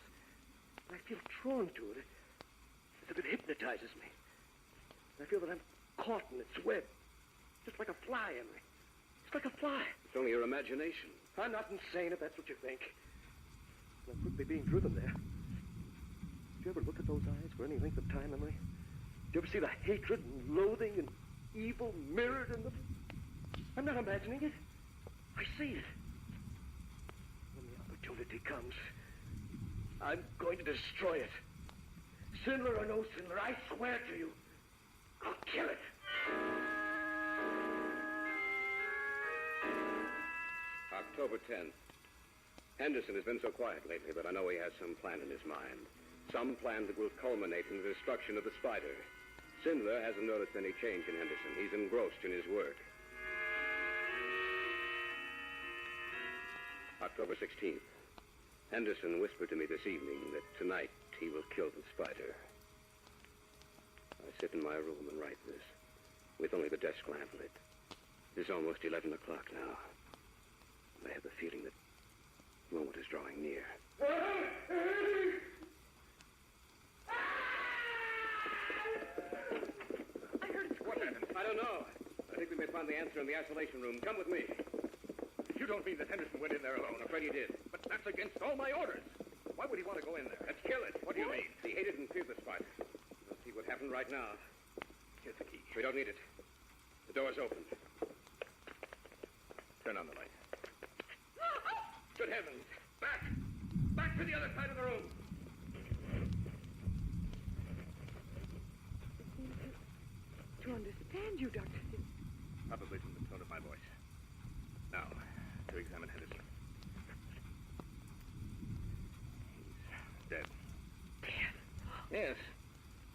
And I feel drawn to it, as if it hypnotizes me. I feel that I'm caught in its web, just like a fly, Emery. It's like a fly. It's only your imagination. I'm not insane, if that's what you think. I'm quickly being driven there. Did you ever look at those eyes for any length of time, Emery? Did you ever see the hatred and loathing and evil mirrored in them? I'm not imagining it. I see it. When the opportunity comes, I'm going to destroy it. Sinler or no Sinler, I swear to you, I'll kill it. October 10th. Henderson has been so quiet lately, but I know he has some plan in his mind. Some plan that will culminate in the destruction of the spider. Sinler hasn't noticed any change in Henderson. He's engrossed in his work. October 16th. Henderson whispered to me this evening that tonight he will kill the spider. I sit in my room and write this, with only the desk lamp lit. It is almost 11 o'clock now. I have the feeling that the moment is drawing near. What happened? I don't know. I think we may find the answer in the isolation room. Come with me. You don't mean that Henderson went in there alone? I'm afraid he did. But that's against all my orders. Why would he want to go in there? Let's kill it. What do you mean? He hated and feared the spider. We'll see what happened right now. Here's the key. We don't need it. The door's open. Turn on the light. Good heavens. Back! Back to the other side of the room. To understand you, Dr. Sid. Probably from the tone of my voice. Now, to examine Henderson. He's dead. Dead? Yes.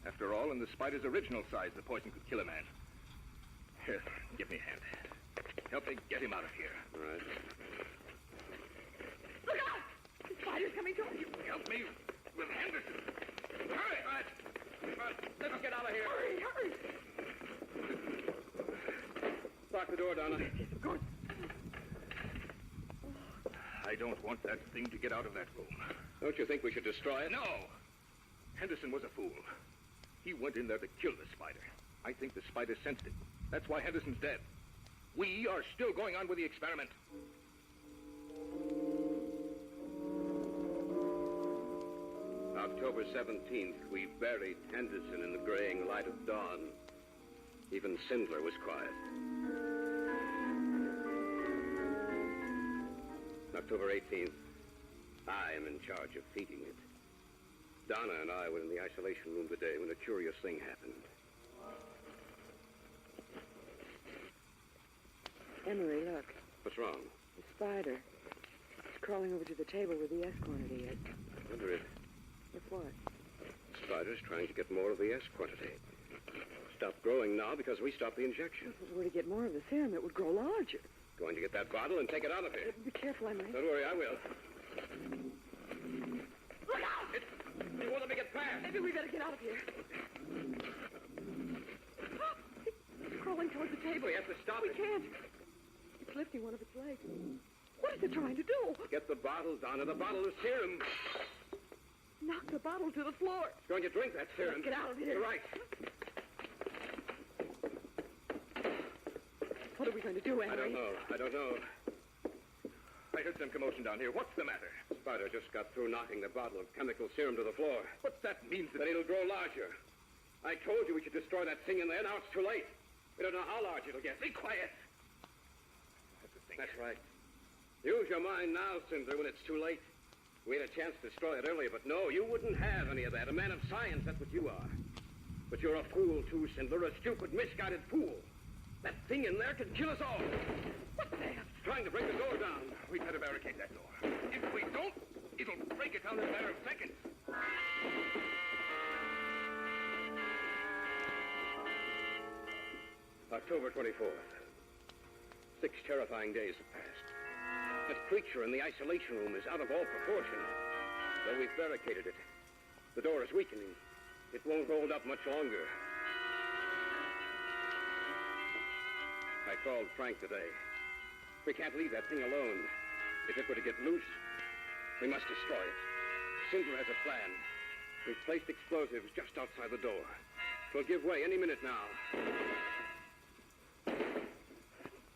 After all, in the spider's original size, the poison could kill a man. Here, give me a hand. Help me get him out of here. All right. Look out! The spider's coming towards you. Help me with Henderson. Hurry! All right. Let's get out of here. Hurry, hurry! Lock the door, Donna. Yes, of course. I don't want that thing to get out of that room. Don't you think we should destroy it? No! Henderson was a fool. He went in there to kill the spider. I think the spider sensed it. That's why Henderson's dead. We are still going on with the experiment. October 17th, we buried Henderson in the graying light of dawn. Even Sindler was quiet. October 18th, I am in charge of feeding it. Donna and I were in the isolation room today when a curious thing happened. Emery, look. What's wrong? The spider. It's crawling over to the table where the S quantity is. I wonder if what? the spider's trying to get more of the S quantity. Stop growing now because we stopped the injection. If it were to get more of the serum, it would grow larger. Going to get that bottle and take it out of here. Be careful, Emery. Don't worry, I will. Look out! You won't let me get past. Maybe we better get out of here. It's can't. It's lifting one of its legs. What is it trying to do? Get the bottle, Donna. The bottle of serum. Knock the bottle to the floor. It's going to drink that serum. Let's get out of here. You're right. What are we going to do, Henry? I don't know. I heard some commotion down here. What's the matter? Spider just got through knocking the bottle of chemical serum to the floor. But that means that it'll grow larger. I told you we should destroy that thing in there. Now it's too late. We don't know how large it'll get. Be quiet. That's right. Use your mind now, Cinder, when it's too late. We had a chance to destroy it earlier, but no, you wouldn't have any of that. A man of science, that's what you are. But you're a fool, too, Cinder. A stupid, misguided fool. That thing in there could kill us all. What's that? It's trying to break the door down. We'd better barricade that door. If we don't, it'll break it down in a matter of seconds. October 24th. 6 terrifying days have passed. That creature in the isolation room is out of all proportion. Though we've barricaded it, the door is weakening. It won't hold up much longer. I called Frank today. We can't leave that thing alone. If it were to get loose, we must destroy it. Cinder has a plan. We've placed explosives just outside the door. It'll give way any minute now.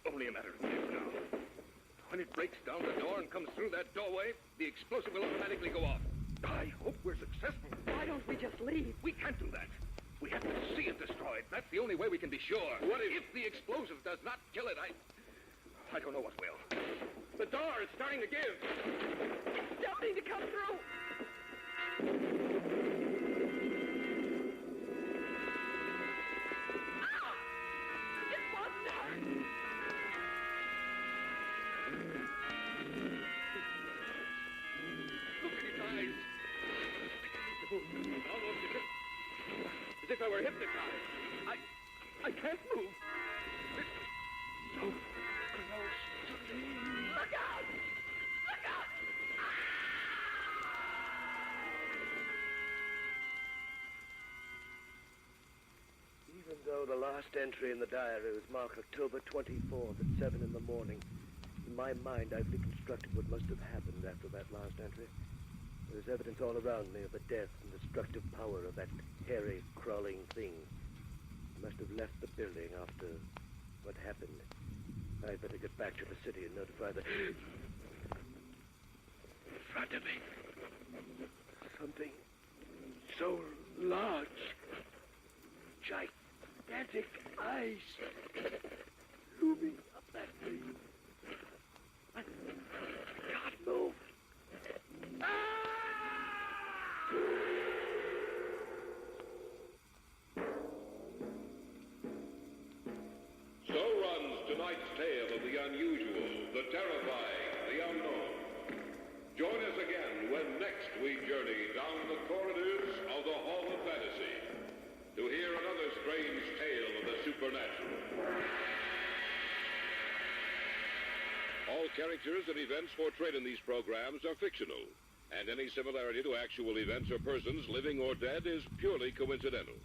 Only a matter of minutes now. When it breaks down the door and comes through that doorway, the explosive will automatically go off. I hope we're successful. Why don't we just leave? We can't do that. We have to see it destroyed. That's the only way we can be sure. What if the explosive does not kill it? I don't know what will. The door is starting to give. It's starting to come through. It wasn't her. Look at his eyes. Almost as if I were hypnotized. I can't move. It's so close to me. Look out! Look out! Even though the last entry in the diary was marked October 24th at 7 in the morning, in my mind I've reconstructed what must have happened after that last entry. There's evidence all around me of the death and destructive power of that hairy, crawling thing. It must have left the building after what happened. I'd better get back to the city and notify the... In front of me. Something so large. Gigantic eyes. Looming up that thing. I can't move. So runs tonight's tale of the unusual, the terrifying, the unknown. Join us again when next we journey down the corridors of the Hall of Fantasy to hear another strange tale of the supernatural. All characters and events portrayed in these programs are fictional, and any similarity to actual events or persons, living or dead, is purely coincidental.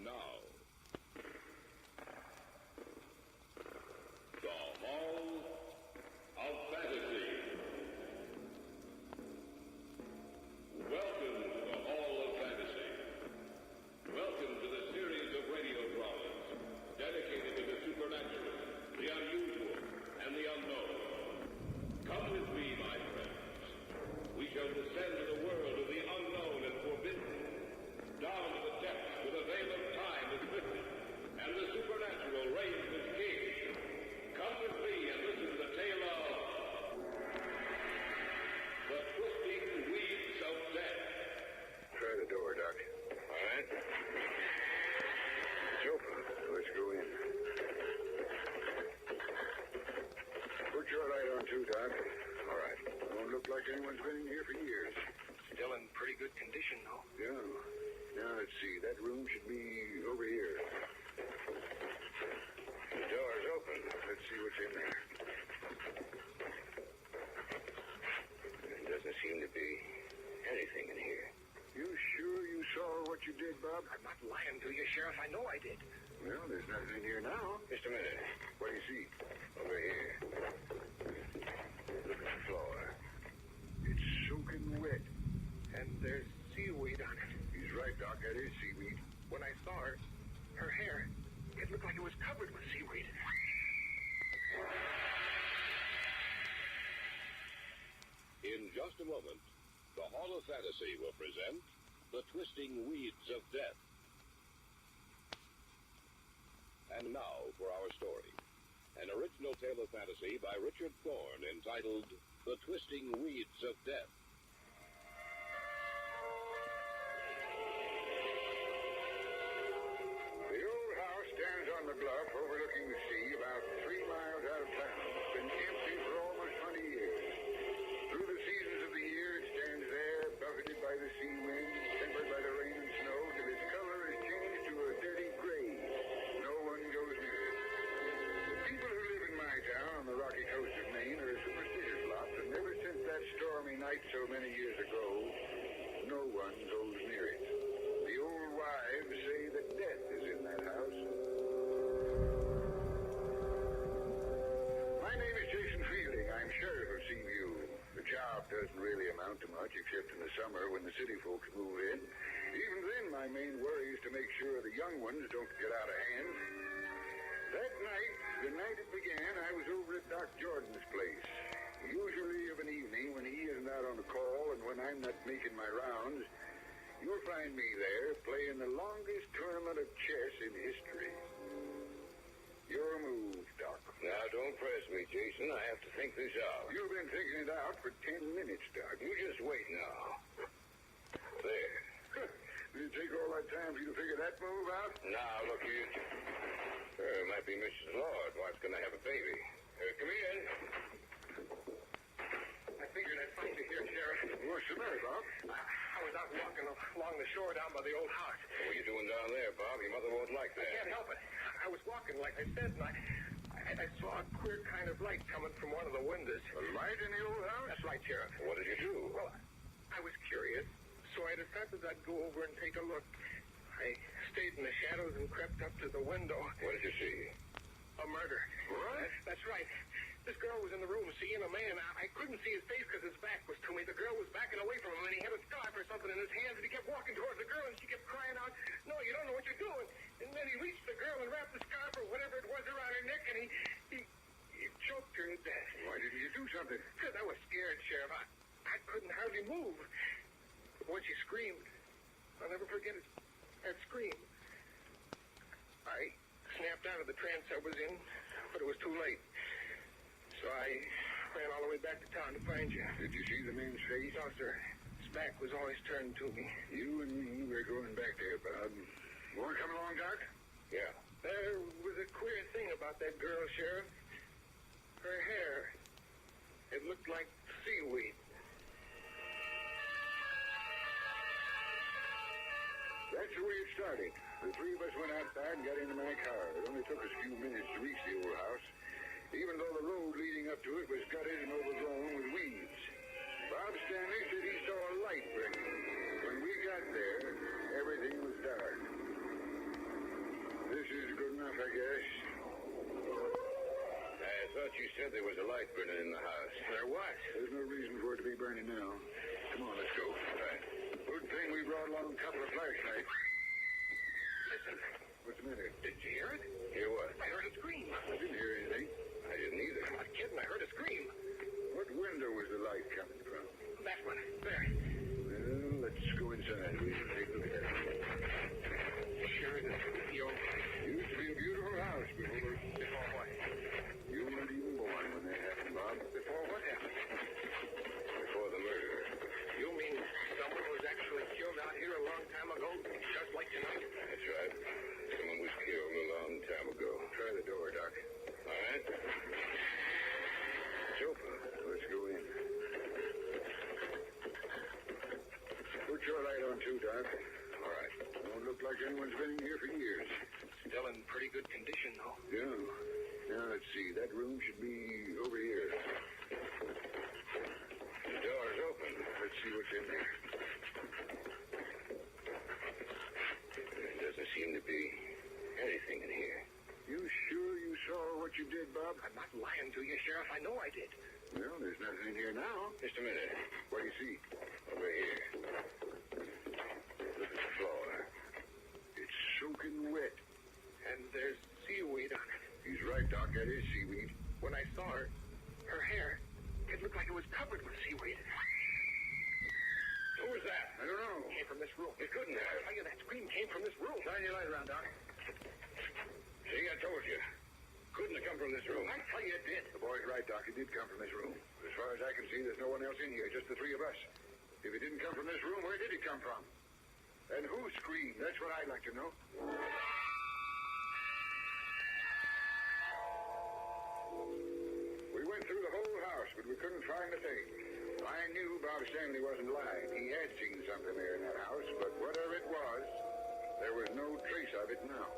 Now, the Hall of Fantasy. Welcome to the Hall of Fantasy. Welcome to the series of radio dramas dedicated to the supernatural, the unusual, and the unknown. Come with me, my friends. We shall descend to the world of the unknown and forbidden, down to the depths where the veil of time is lifted, and the supernatural reigns as king. Come with me and listen to the tale of the twisting weeds of death. Try the door, Doc. All right. It's open. Let's go in. Put your light on too, Doc. All right. Don't look like anyone's been in here for years. Still in pretty good condition, though. Yeah. Now, let's see. That room should be over here. The door's open. Let's see what's in there. There doesn't seem to be anything in here. You sure you saw what you did, Bob? I'm not lying to you, Sheriff. I know I did. Well, there's nothing in here now. Just a minute. What do you see? Over here. Look at the floor. It's soaking wet. And there's seaweed on it. He's right, Doc. That is seaweed. When I saw her hair, it looked like it was covered with seaweed. In just a moment, the Hall of Fantasy will present The Twisting Weeds of Death. And now for our story. An original tale of fantasy by Richard Thorne entitled The Twisting Weeds of Death. The old house stands on the bluff overlooking the sea about 3 miles out of town. It's been empty for almost 20 years. Through the seasons of the year, it stands there, buffeted by the sea wind, tempered by the rain and snow, till its color is changed to a dirty gray. No one goes near it. The people who live in my town on the rocky coast of Maine are a superstitious lot, and ever since that stormy night so many years ago, no one goes near it. The old wives say that death is in that house. My name is Jason Fielding. I'm sheriff of Seaview. The job doesn't really amount to much, except in the summer when the city folks move in. Even then, my main worry is to make sure the young ones don't get out of hand. That night, the night it began, I was over at Doc Jordan's place. Usually of an evening when he isn't out on a call and when I'm not making my rounds, you'll find me there playing the longest tournament of chess in history. Your move, Doc. Now, don't press me, Jason. I have to think this out. You've been thinking it out for 10 minutes, Doc. You just wait now. There. Did it take all that time for you to figure that move out? Now, look here. It might be Mrs. Lord. Wife's going to have a baby. Come in. I figured I'd find you here, Sheriff. What's the matter, Bob? I was out walking along the shore down by the old house. What are you doing down there, Bob? Your mother won't like that. I can't help it. I was walking, like I said, and I saw a queer kind of light coming from one of the windows. A light in the old house? That's right, Sheriff. What did you do? Well, I was curious, so I decided I'd go over and take a look. I stayed in the shadows and crept up to the window. What did you see? A murder. What? That's right. This girl was in the room seeing a man. I couldn't see his face because his back was to me. The girl was backing away from him, and he had a scarf or something in his hands, and he kept walking towards the girl, and she kept crying out, "No, you don't know what you're doing." And then he reached the girl and wrapped the scarf or whatever it was around her neck, and he choked her to death. Why didn't you do something? Because I was scared, Sheriff. I couldn't hardly move. But when she screamed, I'll never forget it. That scream. I snapped out of the trance I was in, but it was too late. So I ran all the way back to town to find you. Did you see the man's face? No, sir. His back was always turned to me. You and me, we're going back there, Bob. Want to come along, Doc? Yeah. There was a queer thing about that girl, Sheriff. Her hair. It looked like seaweed. That's the way it started. The three of us went outside and got into my car. It only took us a few minutes to reach the old house, even though the road leading up to it was gutted and overgrown with weeds. Bob Stanley said he saw a light burning. When we got there, everything was dark. This is good enough, I guess. I thought you said there was a light burning in the house. There was. There's no reason for it to be burning now. Come on, let's go. Right. Good thing we brought along a couple of flashlights. Listen. What's the matter? Did you hear it? Hear what? I heard a scream. I didn't hear anything. I didn't either. I'm not kidding. I heard a scream. What window was the light coming from? That one. There. Well, let's go inside. We can take a look at it. Sure it is. Used to be a beautiful house before. Before what? You weren't even born when that happened, Bob. Before what happened? Before the murder. You mean someone was actually killed out here a long time ago, just like tonight? That's right. Someone was killed a long time ago. Try the door, Doc. All right. It's open. Let's go in. here for years. Still in pretty good condition, though. Yeah. Now, let's see. That room should be over here. The door's open. Let's see what's in there. There doesn't seem to be anything in here. You sure you saw what you did, Bob? I'm not lying to you, Sheriff. I know I did. Well, there's nothing in here now. Just a minute. What do you see? Over here. Look at the floor. It's soaking wet. And there's seaweed on it. He's right, Doc. That is seaweed. When I saw her hair, it looked like it was covered with seaweed. Who was that? I don't know. It came from this room. It couldn't have. I tell you, that scream came from this room. Shine your light around, Doc. See, I told you. Couldn't have come from this room. I tell you, it did. The boy's right, Doc. It did come from this room. As far as I can see, there's no one else in here, just the three of us. If it didn't come from this room, where did it come from? And who screamed? That's what I'd like to know. We went through the whole house, but we couldn't find a thing. I knew Bob Stanley wasn't lying. He had seen something there in that house, but whatever it was, there was no trace of it now.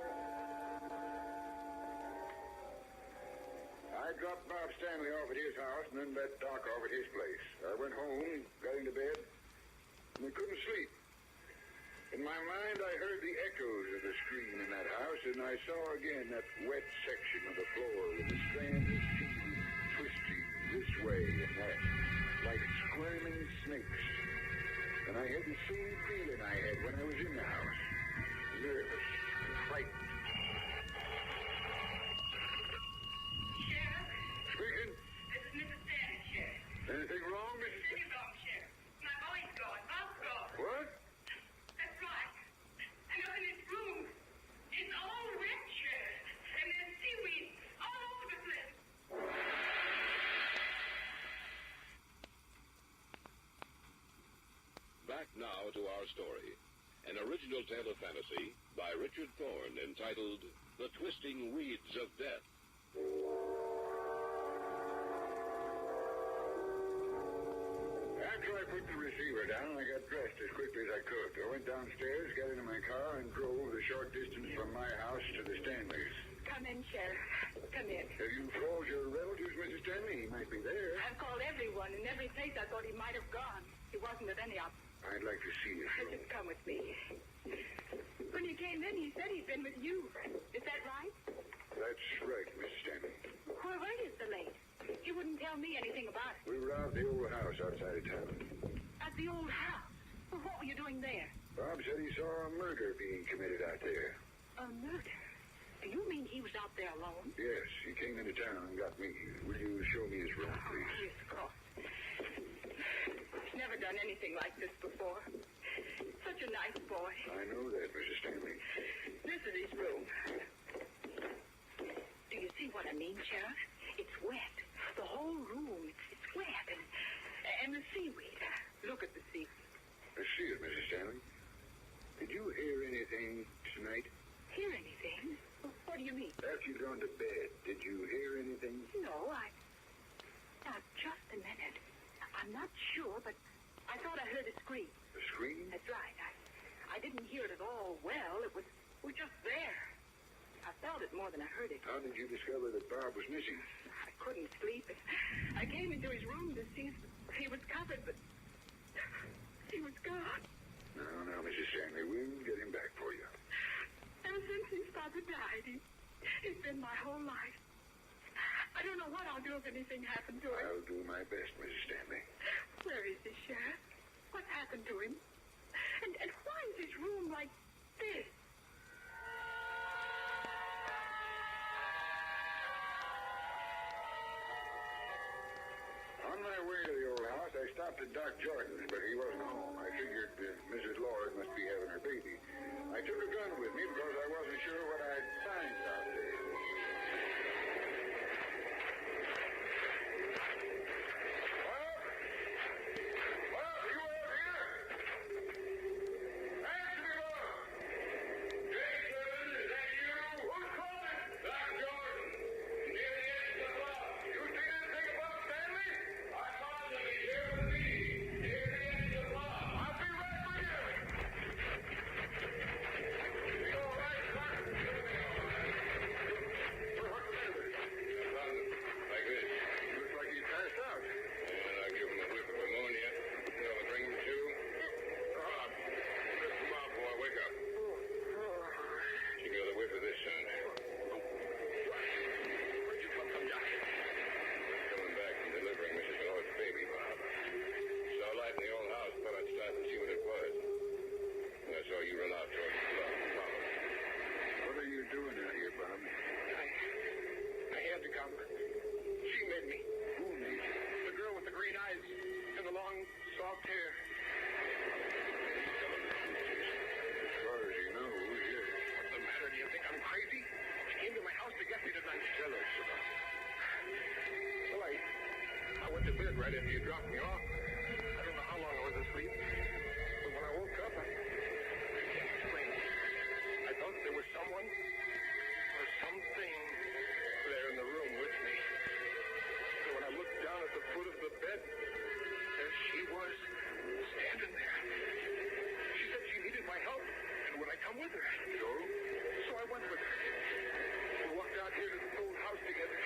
I dropped Bob Stanley off at his house and then let Doc off at his place. I went home, got into bed, and I couldn't sleep. In my mind, I heard the echoes of the scream in that house, and I saw again that wet section of the floor with the strands of seaweed twisting this way and that, like squirming snakes. And I had the same feeling I had when I was in the house, nervous and frightened. Speaking. This is Mrs. Stanley, Sheriff. Anything wrong, Mrs. Nothing wrong, Sheriff. My boy's gone. Bob's gone. What? That's right. And up in this room, it's all wet, Sheriff. And there's seaweed all over the place. Back now to our story. An original tale of fantasy by Richard Thorne entitled The Twisting Weeds of Death. After I put the receiver down, I got dressed as quickly as I could. I went downstairs, got into my car, and drove the short distance from my house to the Stanleys. Come in, Sheriff. Come in. Have you called your relatives, Mrs. Stanley? He might be there. I've called everyone. In every place I thought he might have gone. He wasn't at any of them. I'd like to see his room. Just come with me. When he came in, he said he'd been with you. Is that right? That's right, Mrs. Stanley. Where were you so late? You wouldn't tell me anything about it. We were out at the old house outside of town. At the old house? Well, what were you doing there? Bob said he saw a murder being committed out there. A murder? Do you mean he was out there alone? Yes, he came into town and got me. Will you show me his room, please? Oh, yes, of course. He's never done anything like this before. Such a nice boy. I know that, Mrs. Stanley. This is his room. Do you see what I mean, Sheriff? It's wet. The whole room, it's wet. And the seaweed. Look at the seaweed. I see it, Mrs. Stanley. Did you hear anything tonight? Hear anything? What do you mean? After you'd gone to bed, did you hear anything? No, Now, just a minute. I'm not sure, but I thought I heard a scream. A scream? That's right. I didn't hear it at all well. It was just there. I felt it more than I heard it. How did you discover that Bob was missing? I couldn't sleep. I came into his room to see if he was covered, but he was gone. Now, Mrs. Stanley, we'll get him back for you. Ever since his father died, he's been my whole life. I don't know what I'll do if anything happened to him. I'll do my best, Mrs. Stanley. Where is he, Sheriff? What happened to him? And why is his room like this? On my way to the old house, I stopped at Doc Jordan's, but he wasn't home. I figured Mrs. Lord must be having her baby. I took a gun with me because I wasn't sure what I'd find out there. The to this, son. Where'd you come from, Doc? Coming back from delivering Mrs. Millard's baby, Bob. Saw light in the old house, thought I'd stop and see what it was. And I saw you run out towards the club and follow. What are you doing out here, Bob? I had to come. She made me. Who made you? The girl with the green eyes and the long, soft hair. As far as you know, who's here? What's the matter? Do you think I'm crazy? She came to my house to get me tonight. Tell us about it. Well, I went to bed right after you dropped me off. I don't know how long I was asleep. But when I woke up, I can't explain. I thought there was someone or something there in the room with me. So when I looked down at the foot of the bed, there she was, standing there. She said she needed my help, and would I come with her? So I went with her. We walked out here to the old house together.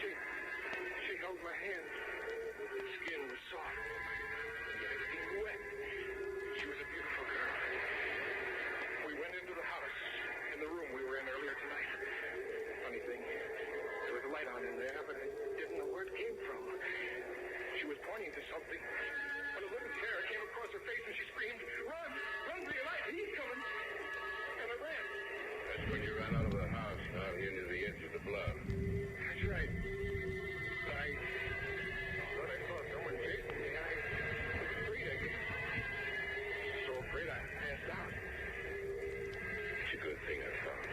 She held my hand. The skin was soft, and yet everything wet. She was a beautiful girl. We went into the house, in the room we were in earlier tonight. Funny thing, there was a light on in there, but I didn't know where it came from. She was pointing to something. When a little terror came across her face and she screamed, "Run! Run for your life! He's coming!" And I ran. That's when you ran out of the house, out into the edge of the bluff. That's right. I thought I saw someone chasing me. I was afraid. I guess. So afraid I passed out. It's a good thing I found.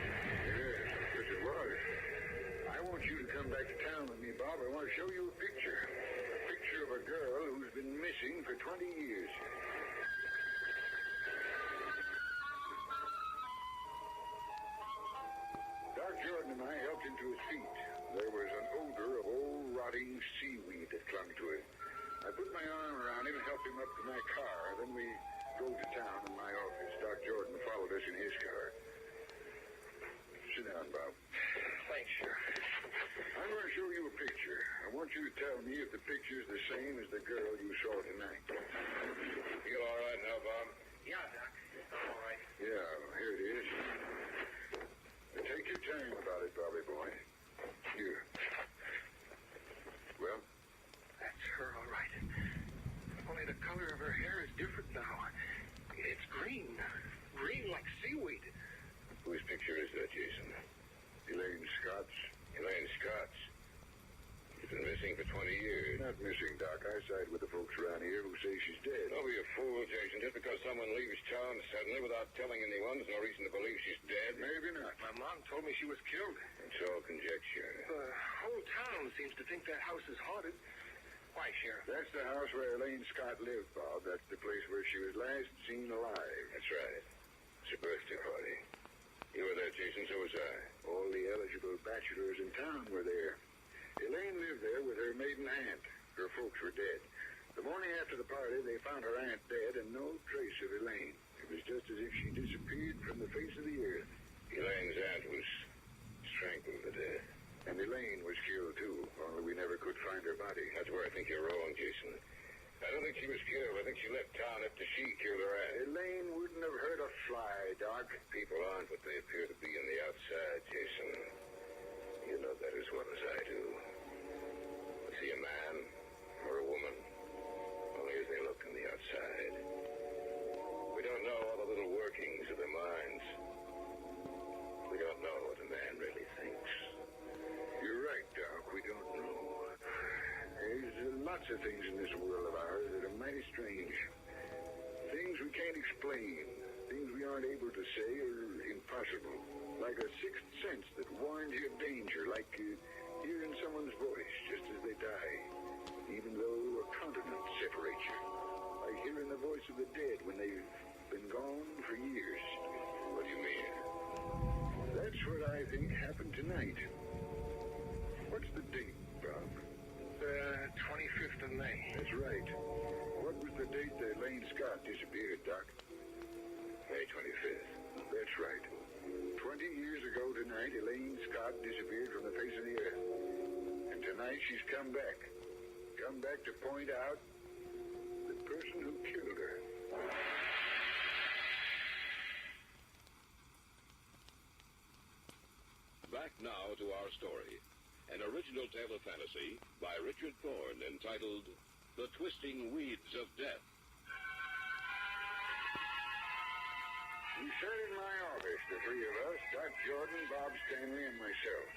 Yes, yes it was. I want you to come back to town with me, Bob. I want to show you a picture. A picture of a girl who's been missing for 20 years. Doc Jordan and I helped him to his feet. There was an odor of old rotting seaweed that clung to him. I put my arm around him and helped him up to my car. Then we drove to town in my office. Doc Jordan followed us in his car. Sit down, Bob. Thanks, Sheriff. I'm going to show you a picture. I want you to tell me if the picture's the same as the girl you saw tonight. You all right now, Bob? Yeah, Doc. I'm all right. Yeah, here it is. Take your time about it, Bobby boy. Here. Well? That's her, all right. Only the color of her hair is different now. It's green. Green like seaweed. Whose picture is that, Jason? Elaine Scott's. Elaine Scott's. She's been missing for 20 years. Not missing, Doc. I side with the folks around here who say she's dead. Don't be a fool, Jason. Just because someone leaves town suddenly without telling anyone, there's no reason to believe she's dead. Maybe not. My mom told me she was killed. It's all conjecture. The whole town seems to think that house is haunted. Why, Sheriff? That's the house where Elaine Scott lived, Bob. That's the place where she was last seen alive. That's right. It's her birthday party. You were there, Jason, so was I. All the eligible bachelors in town were there. Elaine lived there with her maiden aunt. Her folks were dead. The morning after the party, they found her aunt dead and no trace of Elaine. It was just as if she disappeared from the face of the earth. Elaine's aunt was strangled to death. And Elaine was killed, too, only we never could find her body. That's where I think you're wrong, Jason. I don't think she was killed. I think she left town after she killed her aunt. Elaine wouldn't have hurt a fly, Doc. People aren't what they appear to be on the outside, Jason. You know that as well as I do. We see a man or a woman only as they look on the outside. We don't know all the little workings of their minds. We don't know what a man really thinks. You're right, Doc. We don't know. There's lots of things in this world of ours that are mighty strange. Things we can't explain. Things we aren't able to say are impossible. Like a sixth sense that warns you of danger. Like hearing someone's voice just as they die. Even though a continent separates you. Like hearing the voice of the dead when they've been gone for years. What do you mean? That's what I think happened tonight. What's the date, Bob? The 25th of May. That's right. What was the date that Elaine Scott disappeared, Doc? May 25th. That's right. 20 years ago tonight, Elaine Scott disappeared from the face of the earth. And tonight she's come back. Come back to point out the person who killed her. back now to our story. An original tale of fantasy by Richard Thorne entitled The Twisting Weeds of Death. We sat in my office, the three of us, Doc Jordan, Bob Stanley, and myself.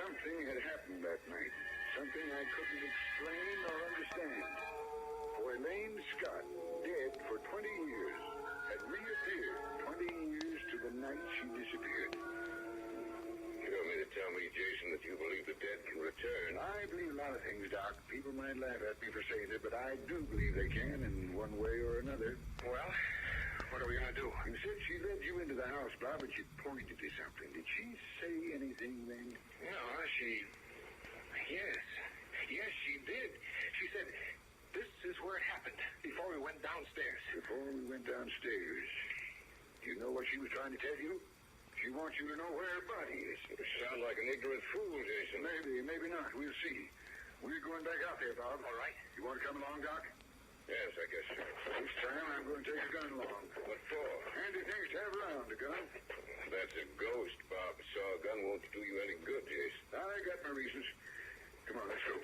Something had happened that night. Something I couldn't explain or understand. For Elaine Scott, dead for 20 years, had reappeared 20 years to the night she disappeared. You don't mean to tell me, Jason, that you believe the dead can return? I believe a lot of things, Doc. People might laugh at me for saying it, but I do believe they can in one way or another. Well, what are we going to do? You said she led you into the house, Bob, but she pointed to something. Did she say anything then? No, she... Yes, she did. She said, this is where it happened, before we went downstairs. Before we went downstairs. Do you know what she was trying to tell you? She wants you to know where her body is. You sound like an ignorant fool, Jason. Maybe not. We'll see. We're going back out there, Bob. All right. You want to come along, Doc? Yes, I guess so. This time I'm going to take a gun along. What for? Handy things to have around, a gun. That's a ghost, Bob. So a gun won't do you any good, Jason. I got my reasons. Come on, let's go.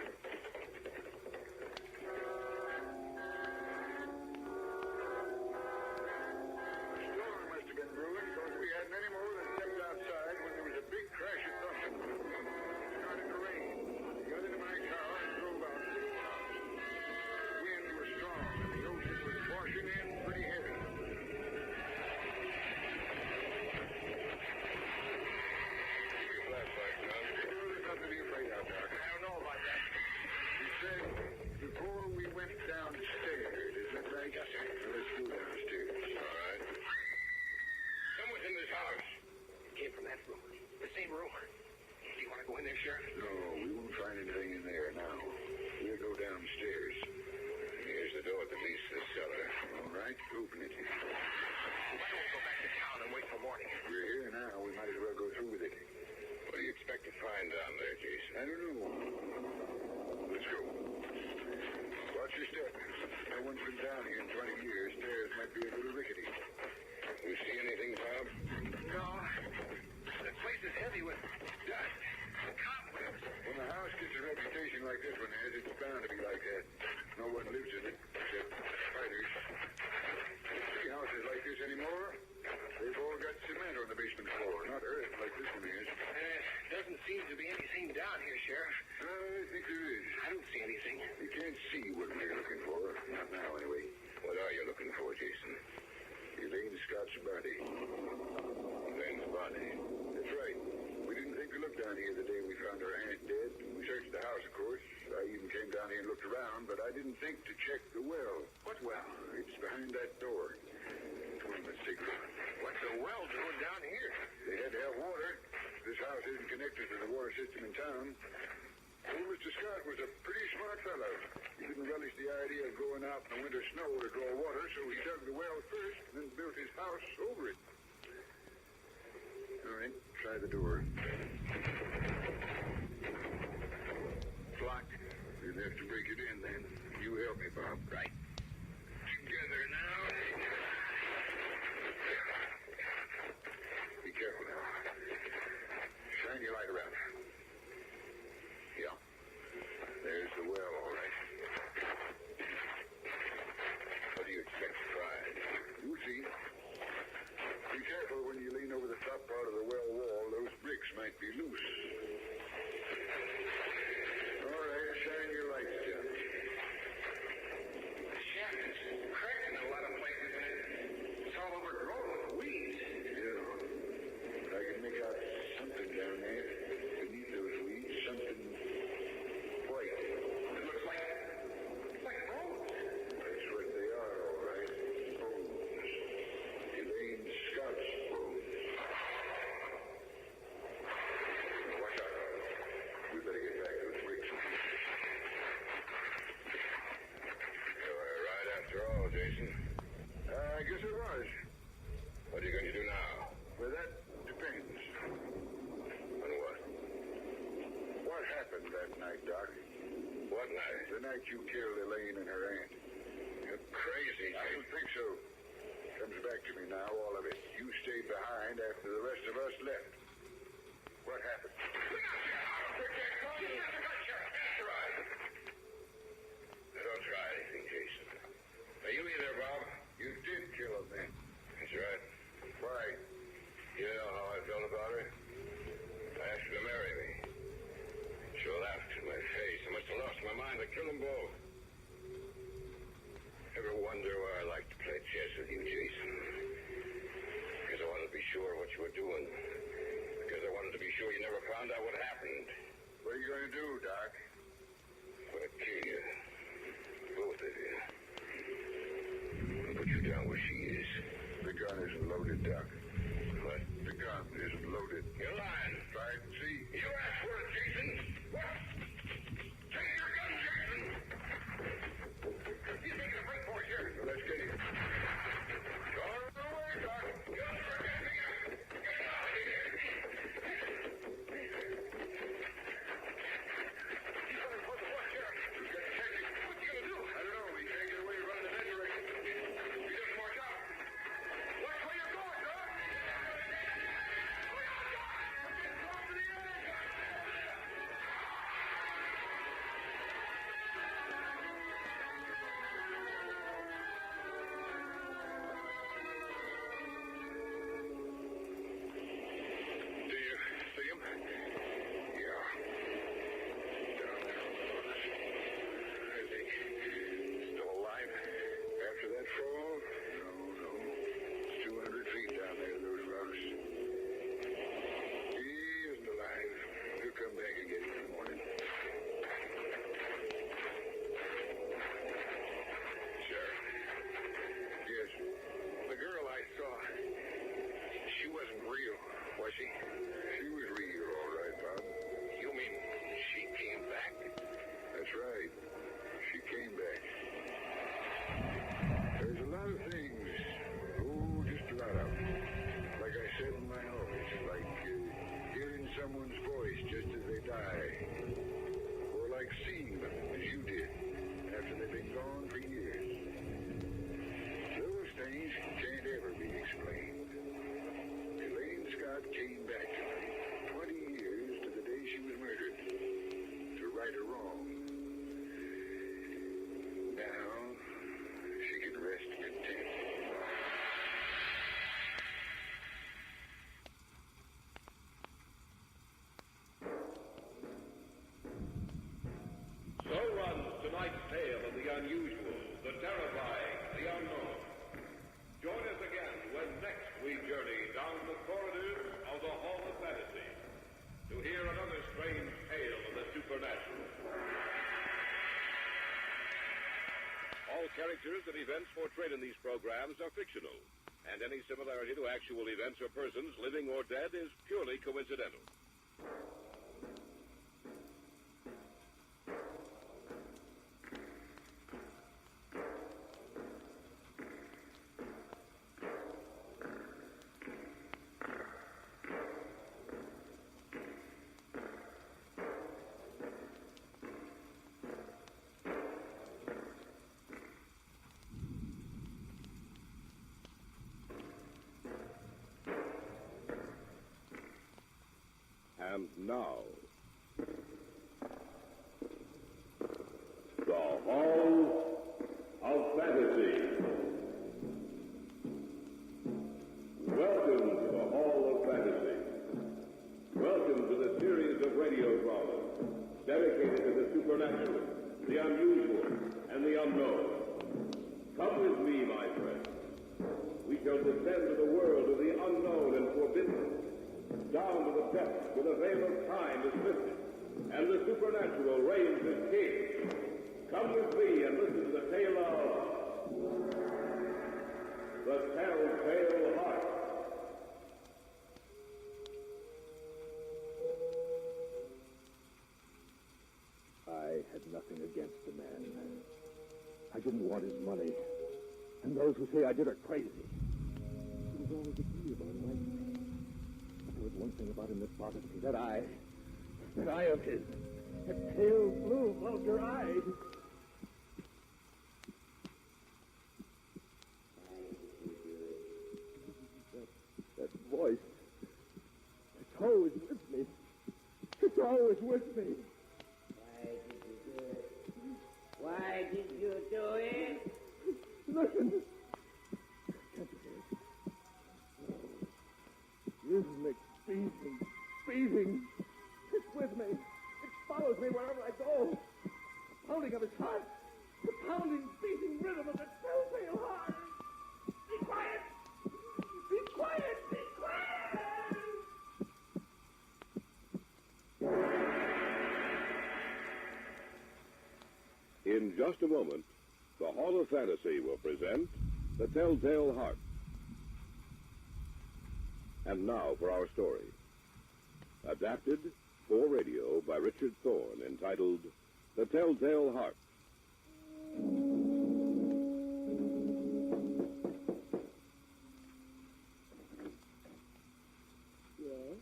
No, we won't find anything in there now. We'll go downstairs. Here's the door that leads to the cellar. All right, open it. Why don't we go back to town and wait for morning? We're here now. We might as well go through with it. What do you expect to find down there, Jason? I don't know. Let's go. Watch your step. No one's been down here in 20 years. Stairs might be a little rickety. You see anything, Bob? No. The place is heavy with dust. When a house gets a reputation like this one has, it's bound to be like that. No one lives in it, except spiders. You don't see houses like this anymore. They've all got cement on the basement floor, not earth like this one is. Doesn't seem to be anything down here, Sheriff. I think there is. I don't see anything. You can't see what we're looking for. Not now, anyway. What are you looking for, Jason? Elaine Scott's body. Elaine's body? That's right. We didn't think to look down here the day we found her aunt dead. We searched the house, of course. I even came down here and looked around, but I didn't think to check the well. What well? It's behind that door. Come on, let's take a look. What's the well doing down here? They had to have water. This house isn't connected to the water system in town. Old Mr. Scott was a pretty smart fellow. He didn't relish the idea of going out in the winter snow to draw water, so he dug the well first and then built his house over it. All right, try the door. It's locked. You'll have to break it in then. You help me, Bob. Right. Together now. Be careful now. Shine your light around. Yeah. There's the well, all right. What do you expect to find? You'll see. Be careful when you lean over the top part of the well wall. Those bricks might be loose. All right, shine your lights down. The shaft is cracked in a lot of places, and it's all overgrown with weeds. Yeah. But I can make out something down there. Beneath those weeds, something white. It looks like bones. That's what they are, all right. Bones. Elaine Scott's bones. Watch out. We better get back to those bricks. You were right after all, Jason. I guess it was. What are you going to do now? Well, that depends. On what? What happened that night, Doc? What night? The night you killed Elaine and her aunt. You're crazy, I don't think so. Comes back to me now, all of it. You stayed behind after the rest of us left. What happened? We got you! That's right. Don't try anything, Jason. Are you in there, Bob? You did kill a man. That's right. Why? You know how I felt about her? I asked her to marry me. She laughed in my face. I must have lost my mind. I killed them both. Ever wonder why I like to play chess with you, Jason? Because I wanted to be sure what you were doing. Because I wanted to be sure you never found out what happened. What are you going to do, Doc? I'm going to kill you. Both of you. I'll put you down where she is. The gun isn't loaded, Doc. What? The gun isn't loaded. You're lying. Try it and see. You asked for it, Jason. What? Take your gun, Jason. He's making a break for us here. Let's get him. Go away, Doc. You'll forget me. Get out of here. He's coming for the watch here. We've got to check him. What's he going to do? I don't know. We can't get away running in that direction. He doesn't watch out. Watch where you're going, Doc. She was real, all right, Bob. You mean she came back? That's right. She came back. There's a lot of things. Oh, just a lot of them. Like I said in my office, like hearing someone's voice just as they die. Or like seeing them, as you did, after they've been gone for years. Those things can't ever be explained. Scott came back to life 20 years to the day she was murdered to right a wrong. Now she can rest content. So runs tonight's tale of the unusual, the terrifying, the unknown. Join us again when next we journey down the corridors of the Hall of Fantasy to hear another strange tale of the supernatural. All characters and events portrayed in these programs are fictional, and any similarity to actual events or persons, living or dead, is purely coincidental. And now, the Hall of Fantasy. Welcome to the Hall of Fantasy. Welcome to the series of radio dramas dedicated to the supernatural, the unusual, and the unknown. Come with me, my friends. We shall descend to the world of the unknown and forbidden, down to the depths where the veil of time is lifted, and the supernatural reigns as king. Come with me and listen to the tale of the Telltale Heart. I had nothing against the man. I didn't want his money. And those who say I did are crazy. He was always agreeable and nice to me. But there was one thing about him that bothered me. That eye of his. That pale blue, vulture-eyed. That voice. It's always with me. In just a moment, the Hall of Fantasy will present The Telltale Heart. And now for our story. Adapted for radio by Richard Thorne, entitled The Telltale Heart. Yes?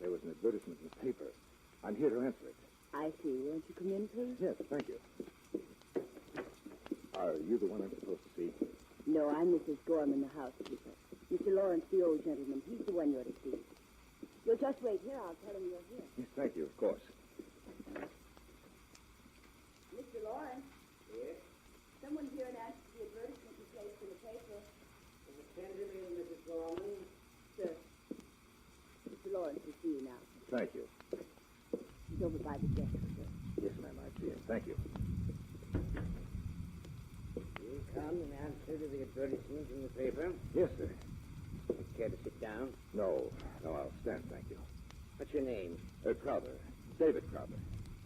There was an advertisement in the paper. I'm here to answer it. I see. Won't you come in, please? Yes, thank you. Are you the one I'm supposed to see? No, I'm Mrs. Gorman, the housekeeper. Mr. Lawrence, the old gentleman, he's the one you're to see. You'll just wait here. I'll tell him you're here. Yes, thank you, of course. Mr. Lawrence? Yes? Someone here had asked for the advertisement you placed in the paper. Send him in, Mrs. Gorman. Sir. Mr. Lawrence will see you now. Thank you. He's over by the desk, sir. Yes, ma'am, I see him. Thank you. You come in answer to the advertisement in the paper? Yes, sir. Care to sit down? No, I'll stand, thank you. What's your name? Crowther. David Crowther.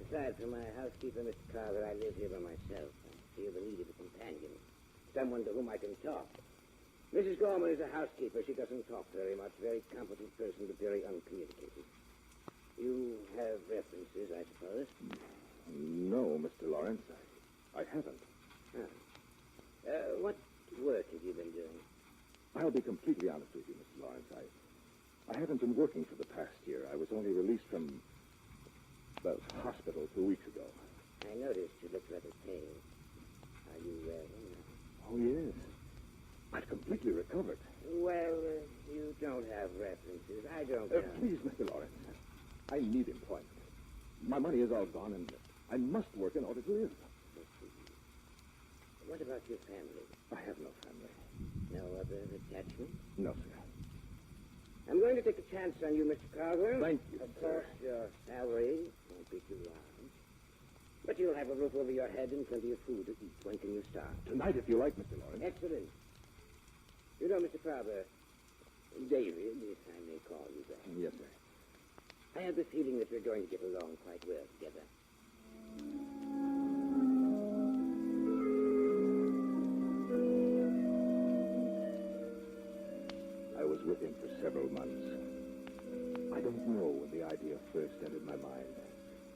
Aside from my housekeeper, Mr. Crowther, I live here by myself. I feel the need of a companion. Someone to whom I can talk. Mrs. Gorman is a housekeeper. She doesn't talk very much. Very competent person, but very uncommunicative. You have references, I suppose? No, Mr. Lawrence, I haven't. What work have you been doing? I'll be completely honest with you, Mr. Lawrence. I haven't been working for the past year. I was only released from the hospital 2 weeks ago. I noticed you looked rather pale. Are you well now? Oh, yes. I've completely recovered. Well, you don't have references. I don't know. Please, Mr. Lawrence. I need employment. My money is all gone, and I must work in order to live. What about your family? I have no family. No other attachment? No, sir. I'm going to take a chance on you, Mr. Crowther. Thank you, Of sir. course, your salary won't be too large. But you'll have a roof over your head and plenty of food to eat. When can you start? Tonight, if you like, Mr. Lawrence. Excellent. You know, Mr. Crowther, David, if I may call you that. Yes, sir. I have the feeling that we're going to get along quite well together. I was with him for several months. I don't know when the idea first entered my mind.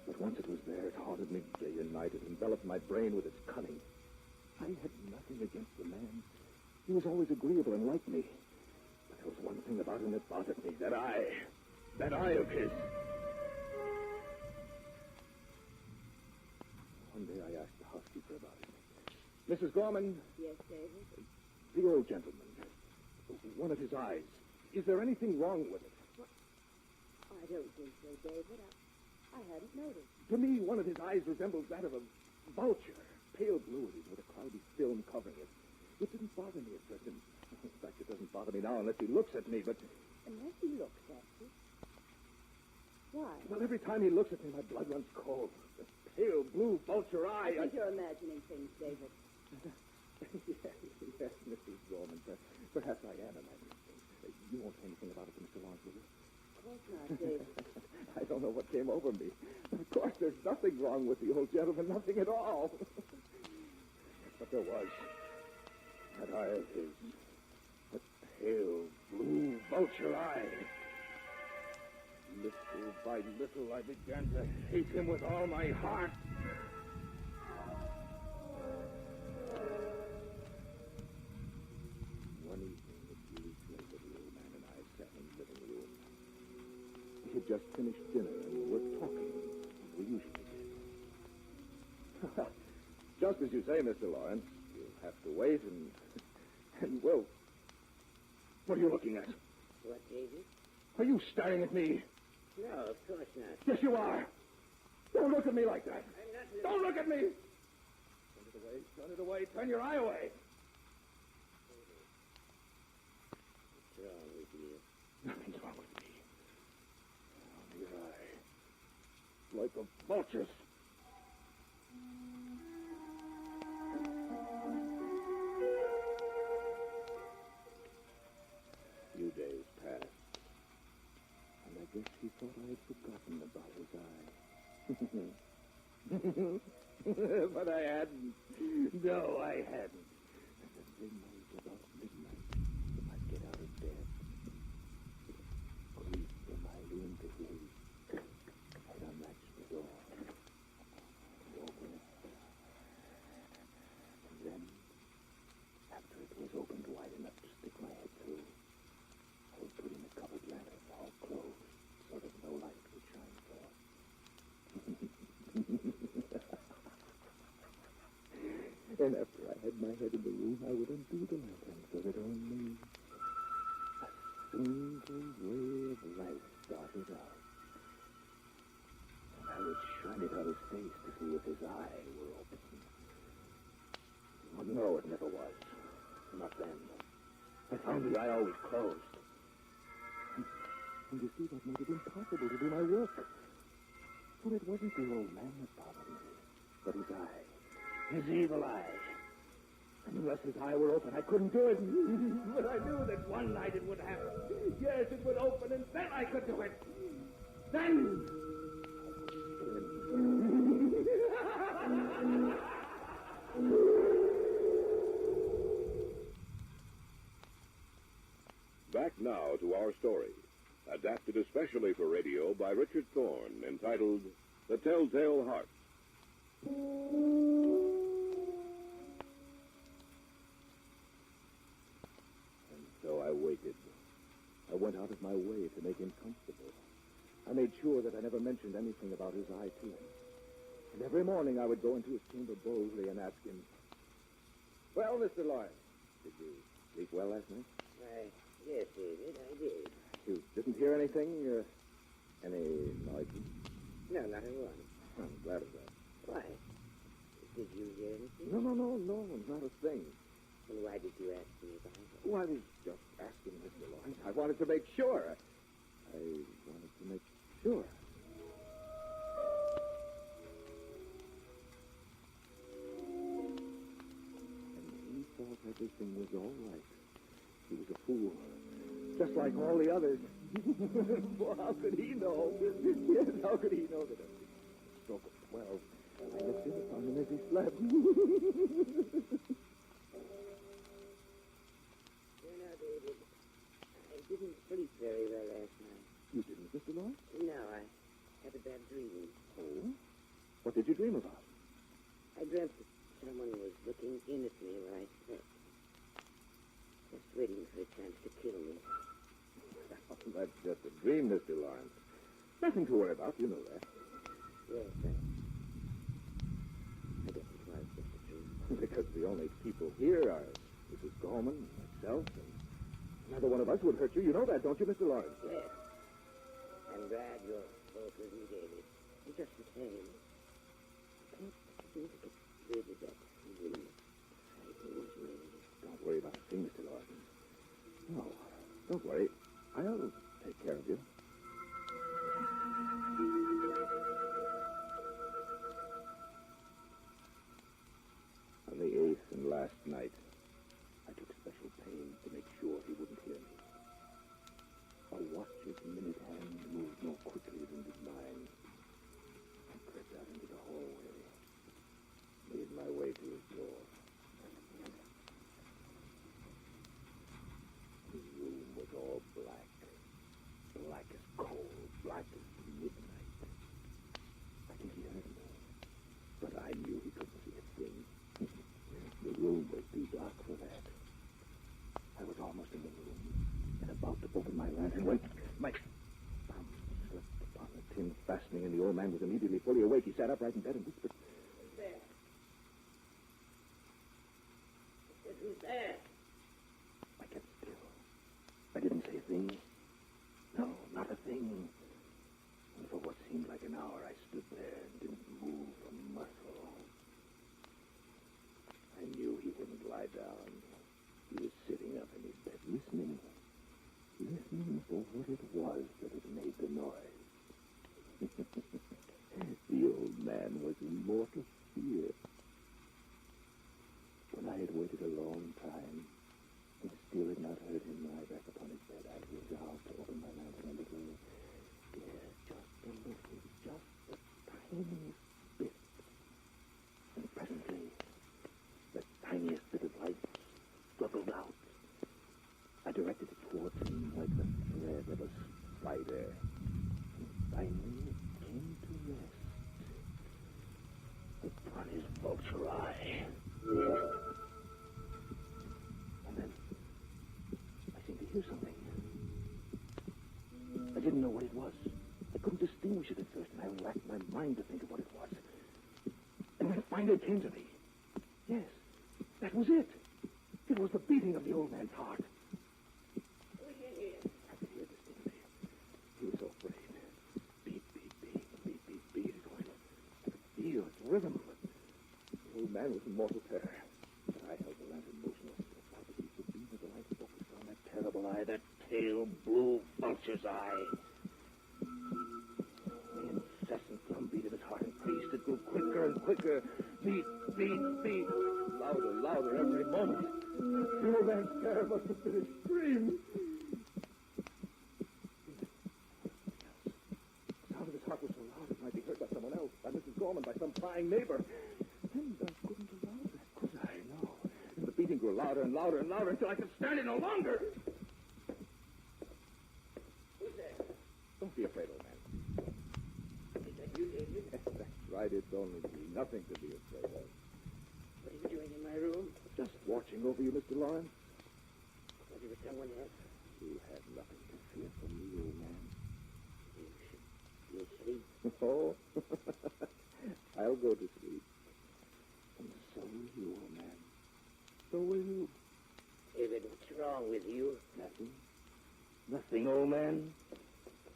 But once it was there, it haunted me day and night. It enveloped my brain with its cunning. I had nothing against the man. He was always agreeable and liked me. But there was one thing about him that bothered me. That eye of his. One day I asked the housekeeper about it. Mrs. Gorman. Yes, David? The old gentleman. One of his eyes. Is there anything wrong with it? Well, I don't think so, David. I hadn't noticed. To me, one of his eyes resembles that of a vulture. Pale blue it is with a cloudy film covering it. It didn't bother me at first. In fact, it doesn't bother me now unless he looks at me, but... Unless he looks at you? Why? Well, every time he looks at me, my blood runs cold. The pale blue vulture eye. I think you're imagining things, David. yes, Mrs. Gorman. Perhaps I am imagining things. You won't say anything about it to Mr. Lawrence, will you? Of course not, David. I don't know what came over me. Of course, there's nothing wrong with the old gentleman, nothing at all. But there was. That eye of his. That pale blue vulture eye. Little by little, I began to hate him with all my heart. One evening, a few weeks later, the old man and I sat in the living room. We had just finished dinner and were talking, as we usually did. Just as you say, Mr. Lawrence, you'll have to wait and well, what are you looking at? What, David? Are you staring at me? No, of course not. Yes, you are. Don't look at me like that. I'm not... Don't look at me. Turn it away. Turn it away. Turn your eye away. What's wrong with you? Nothing's wrong with me. Only your eye. Like a vulture's. Few days passed. And I guess he thought I had forgotten about his eye. But I hadn't. No, I hadn't. And the thing was about midnight. I'd get out of bed, creep from my room to his. I'd unlatch the door, and open it. And then, after it was opened wide enough to stick my head through, I would put in the cupboard lantern all closed so that no light would shine forth. And after I had my head in the room, I would undo the lantern so that only a single ray of light darted out. And I would shine it on his face to see if his eye were open. Well, no, it never was. Not then. I found the eye always closed. And you see, that made it impossible to do my work. For it wasn't the old man that bothered me, but his eye. His evil eye. And unless his eye were open, I couldn't do it. But I knew that one night it would happen. Yes, it would open, and then I could do it. Then... Back now to our story, adapted especially for radio by Richard Thorne, entitled The Telltale Heart. And so I waited. I went out of my way to make him comfortable. I made sure that I never mentioned anything about his eye to him. And every morning I would go into his chamber boldly and ask him, "Well, Mr. Lawrence, did you sleep well last night?" Yes, David, I did. You didn't hear anything? Any noises? No, not a one. I'm glad of that. Why? Did you hear anything? No, not a thing. Well, why did you ask me about it? Oh, I was just asking, Mr. Lawrence. I wanted to make sure. I wanted to make sure. And he thought everything was all right. He was a fool. Just like all the others. Well, how could he know? Yes, how could he know that at the stroke of 12, I looked in upon him as he slept? David, I didn't sleep very well last night. You didn't, Mr. Lawrence? No, I had a bad dream. Oh? What did you dream about? I dreamt that someone was looking in at me when I slept. Just waiting for a chance to kill me. Oh, that's just a dream, Mr. Lawrence. Nothing to worry about, you know that. Yes, I guess it was just a dream. Because the only people here are Mrs. Gorman, myself, and another one of us would hurt you. You know that, don't you, Mr. Lawrence? Yes. I'm glad you're both with me, David. Just the same. I can't seem to get rid of that feeling that frightens me. Don't worry about a thing, Mr. Lawrence. No, don't worry. I'll take care of you. On the 8th and last night, I took special pains to make sure he wouldn't hear me. A watch's minute hand moved more quickly than did mine. I crept out into the hallway, made my way to his door. His room was all black. Black as coal, black as midnight. I think he heard me, but I knew he couldn't see a thing. The room was too dark for that. I was almost in the room and about to open my lantern when my thumb slipped upon the tin fastening, and the old man was immediately fully awake. He sat upright in bed and whispered, Who's there? I said, who's there? I kept still. I didn't say a thing. No, not a thing. And for what seemed like an hour, I stood there and didn't move a muscle. I knew he wouldn't lie down. He was sitting up in his bed, listening for what it was that had made the noise. The old man was in mortal fear. When I had waited a long time, and still had not heard him lie back upon his bed, I resolved to open my lantern a little. Yes, just a little, just the tiniest bit. finally came to rest upon his vulture eye. And then I seemed to hear something. I didn't know what it was. I couldn't distinguish it at first, and I racked my mind to think of what it was. And when it finally came to me, yes, that was it. It was the beating of the old man's heart. Who's in here? I could hear distinctly. He was so afraid. Beat, beat, beat, beat, beat, beat. It was. I could feel its rhythm. The old man was in mortal terror. But I held the lantern motionless. It felt as if the beam of the light focused on that terrible eye, that pale blue vulture's eye. The incessant drumbeat of his heart increased. It grew quicker and quicker. Beat, beat, beat. Louder, louder every moment. The old man's terror must have been a scream. The sound of his heart was so loud it might be heard by someone else, by Mrs. Gorman, by some prying neighbor. And I couldn't allow that, could I? No. And the beating grew louder and louder and louder until I could stand it no longer. Who's there? Don't be afraid, old man. Is that you, David? That's right. It's only me. Nothing to be afraid of. What are you doing in my room? Just watching over you, Mr. Lawrence. Was it with someone else? You have nothing to fear from me, old man. You'll sleep. Oh, I'll go to sleep. And so will you, old man. So will you. David, what's wrong with you? Nothing. Nothing, old man.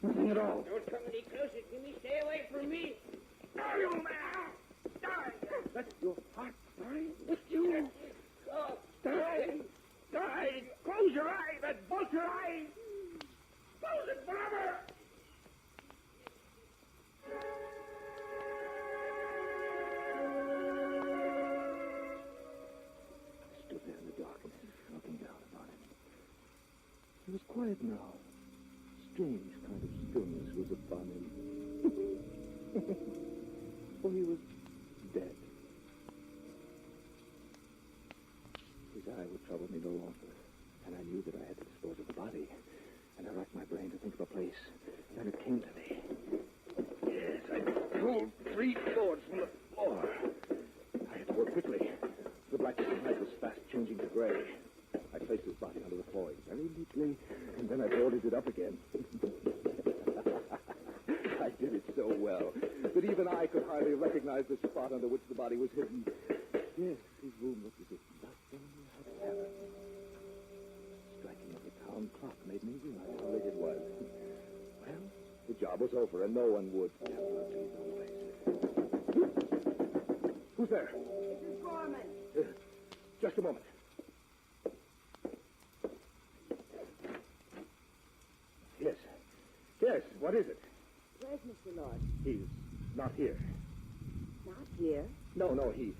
Nothing at all. Don't come any closer to me. Stay away from me. Die, old man! Die! That's your heart dying. It's you. Oh, Die! Die! Close your eye! That vulture eye! Close it forever! I stood there in the darkness, looking down upon him. He was quiet now. Strange kind of stillness was upon him. For he was dead. His eye would trouble me no longer, and I knew that I had to dispose of the body. And I racked my brain to think of a place. Then it came to me. Yes, I pulled 3 boards from the floor. I had to work quickly. The blackness of night was fast changing to gray. I placed his body under the flooring very neatly, and then I boarded it up again. I did it so well that even I could hardly recognize the spot under which the body was hidden. Yes, his room looked as if nothing had happened. Striking of the town clock made me realize how late it was. Well, the job was over, and no one would ever leave the place. Who's there? Mrs. Gorman. Just a moment. Yes. Yes, what is it? Where's Mr. Lord? He's not here. Not here. No, he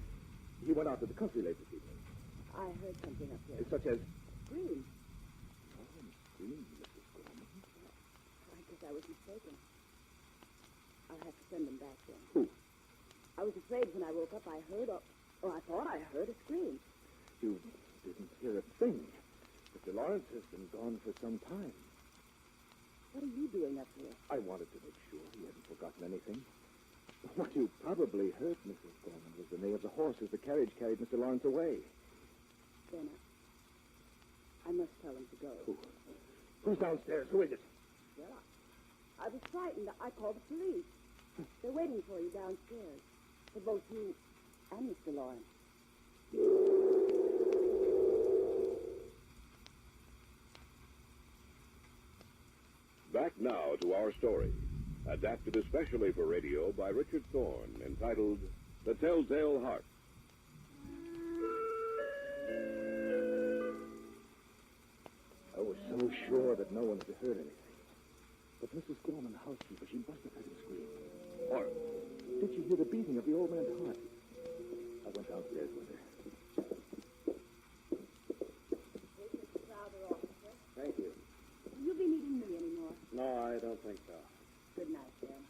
went out to the country late this evening. I heard something up here. Such as... Scream. Oh, scream, Mrs. Gorman. I guess I was mistaken. I'll have to send them back then. Who? I was afraid when I woke up I heard I thought I heard a scream. You didn't hear a thing. Mr. Lawrence has been gone for some time. What are you doing up here? I wanted to make sure he hadn't forgotten anything. What you probably heard, Mrs. Gorman, was the neigh of the horse as the carriage carried Mr. Lawrence away. Then I must tell him to go. Who's downstairs? Who is it? Well, I was frightened. I called the police. They're waiting for you downstairs. For both you and Mr. Lawrence. Back now to our story, adapted especially for radio by Richard Thorne, entitled The Telltale Heart. I was so sure that no one had heard anything. But Mrs. Gorman, the housekeeper, she must have heard him scream. Or did she hear the beating of the old man's heart? I went downstairs with her. Thank you. Will you be needing me anymore? No, I don't think so. Good night, then.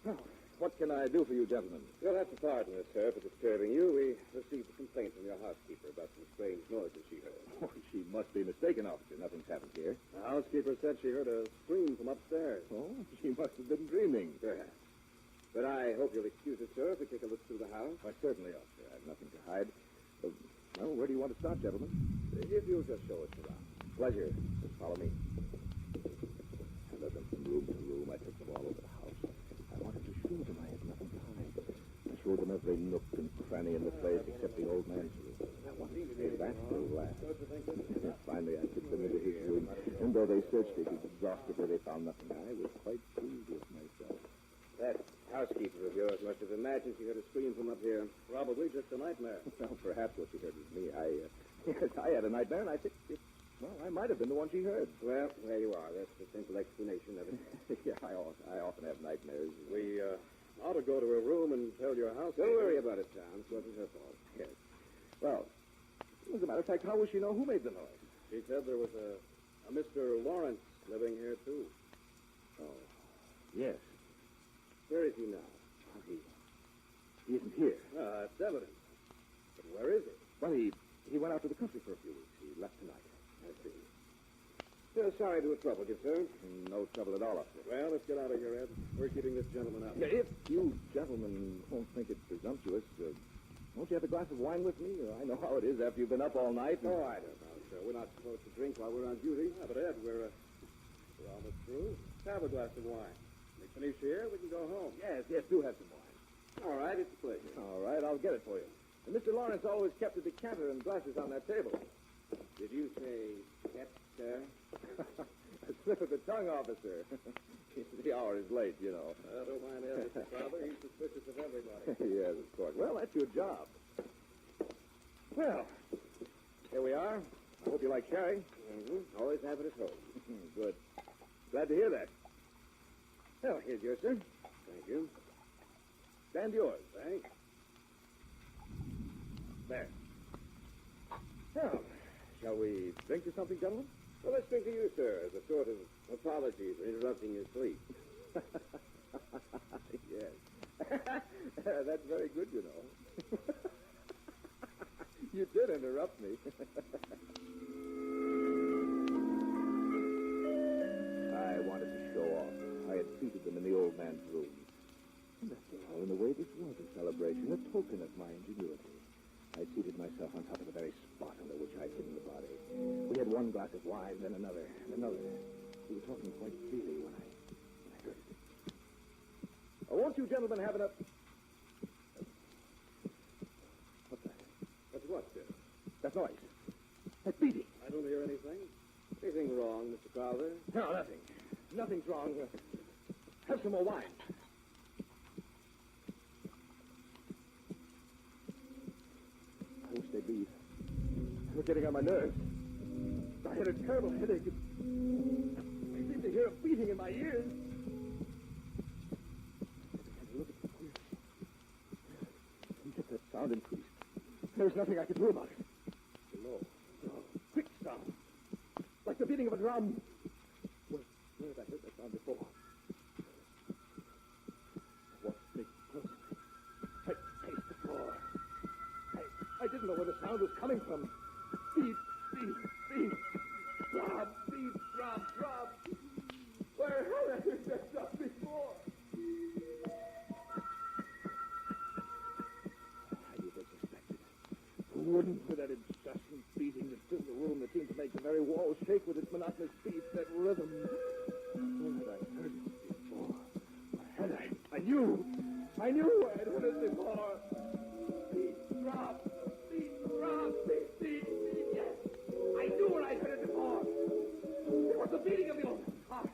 Now, What can I do for you, gentlemen? You'll have to pardon us, sir, for disturbing you. We received a complaint from your housekeeper about some strange noises she heard. Oh, she must be mistaken, officer. Nothing's happened here. The housekeeper said she heard a scream from upstairs. Oh, she must have been dreaming. Perhaps. But I hope you'll excuse us, sir, if we take a look through the house. Why, certainly, officer. I have nothing to hide. Well, where do you want to start, gentlemen? If you'll just show us around. Pleasure. Just follow me. I led them from room to room. I took them all over the house. I wanted to show them I had nothing to hide. I showed them every nook and cranny in the place except the old man's room. I wanted to say that to last. And finally, I took them into his room. And though they searched it exhaustively, they found nothing. I was quite pleased with myself. That housekeeper of yours must have imagined she heard a scream from up here. Probably just a nightmare. Well, perhaps what she heard was me. Yes, I had a nightmare, and I think I might have been the one she heard. Well, there you are. That's the simple explanation of it. Yeah, I often have nightmares. We ought to go to her room and tell your house. Don't worry about it, Tom. It wasn't her fault. Yes. Well, as a matter of fact, how will she know who made the noise? She said there was a Mr. Lawrence living here, too. Oh, yes. Where is he now? Oh, he isn't here. That's evident. But where is he? Well, he went out to the country for a few weeks. He left tonight. I see. Sorry to have troubled you, sir. No trouble at all, officer. Well, let's get out of here, Ed. We're keeping this gentleman out. Yeah, if you gentlemen won't think it presumptuous, won't you have a glass of wine with me? I know how it is after you've been up all night. Oh, I don't know, sir. We're not supposed to drink while we're on duty. Yeah, but, Ed, we're almost through. Have a glass of wine. We finish here, we can go home. Yes, do have some wine. All right, it's a pleasure. All right, I'll get it for you. And Mr. Lawrence always kept a decanter and glasses on that table. Did you say kept, sir? A slip of the tongue, officer. The hour is late, you know. Don't mind Ed, Mr. Father. He's suspicious of everybody. Yes, of course. Well, that's your job. Well, here we are. I hope you like sherry. Mm-hmm. Always have it at home. Good. Glad to hear that. Well, here's yours, sir. Thank you. And yours. Thanks. There. Now, shall we drink to something, gentlemen? Well, let's drink to you, sir, as a sort of apology for interrupting your sleep. Yes. That's very good, you know. You did interrupt me. I wanted to show off. I had seated them in the old man's room. And after all, in a way, this was a celebration, a token of my ingenuity. I seated myself on top of the very spot under which I'd hidden the body. We had one glass of wine, then another, and another. We were talking quite freely when I heard it. Oh, won't you gentlemen have enough? What's that? That's what, sir? That noise. That beating. I don't hear anything. Anything wrong, Mr. Crowther? No, nothing. Nothing's wrong. Have some more wine. I wish they'd leave. They were getting on my nerves. I had a terrible headache. I seemed to hear a beating in my ears. I look at the ears. And yet that sound increased. There was nothing I could do about it. No. Quick sound. Like the beating of a drum. Where had I heard that sound before? I watched me closely. I paced the floor. I didn't know where the sound was coming from. Beat, beat, beat. Throb, beat, throb, throb. Where had I heard that sound before? I knew they suspected. Who wouldn't, with that incessant beating that filled the room that seemed to make the very walls shake with its monotonous beat, that rhythm? Where had I heard it before? Where had I? I knew I had heard it before. Beat, drop, beat, drop, beat, beat, beat, yes. I knew where I heard it before. It was the beating of the old heart.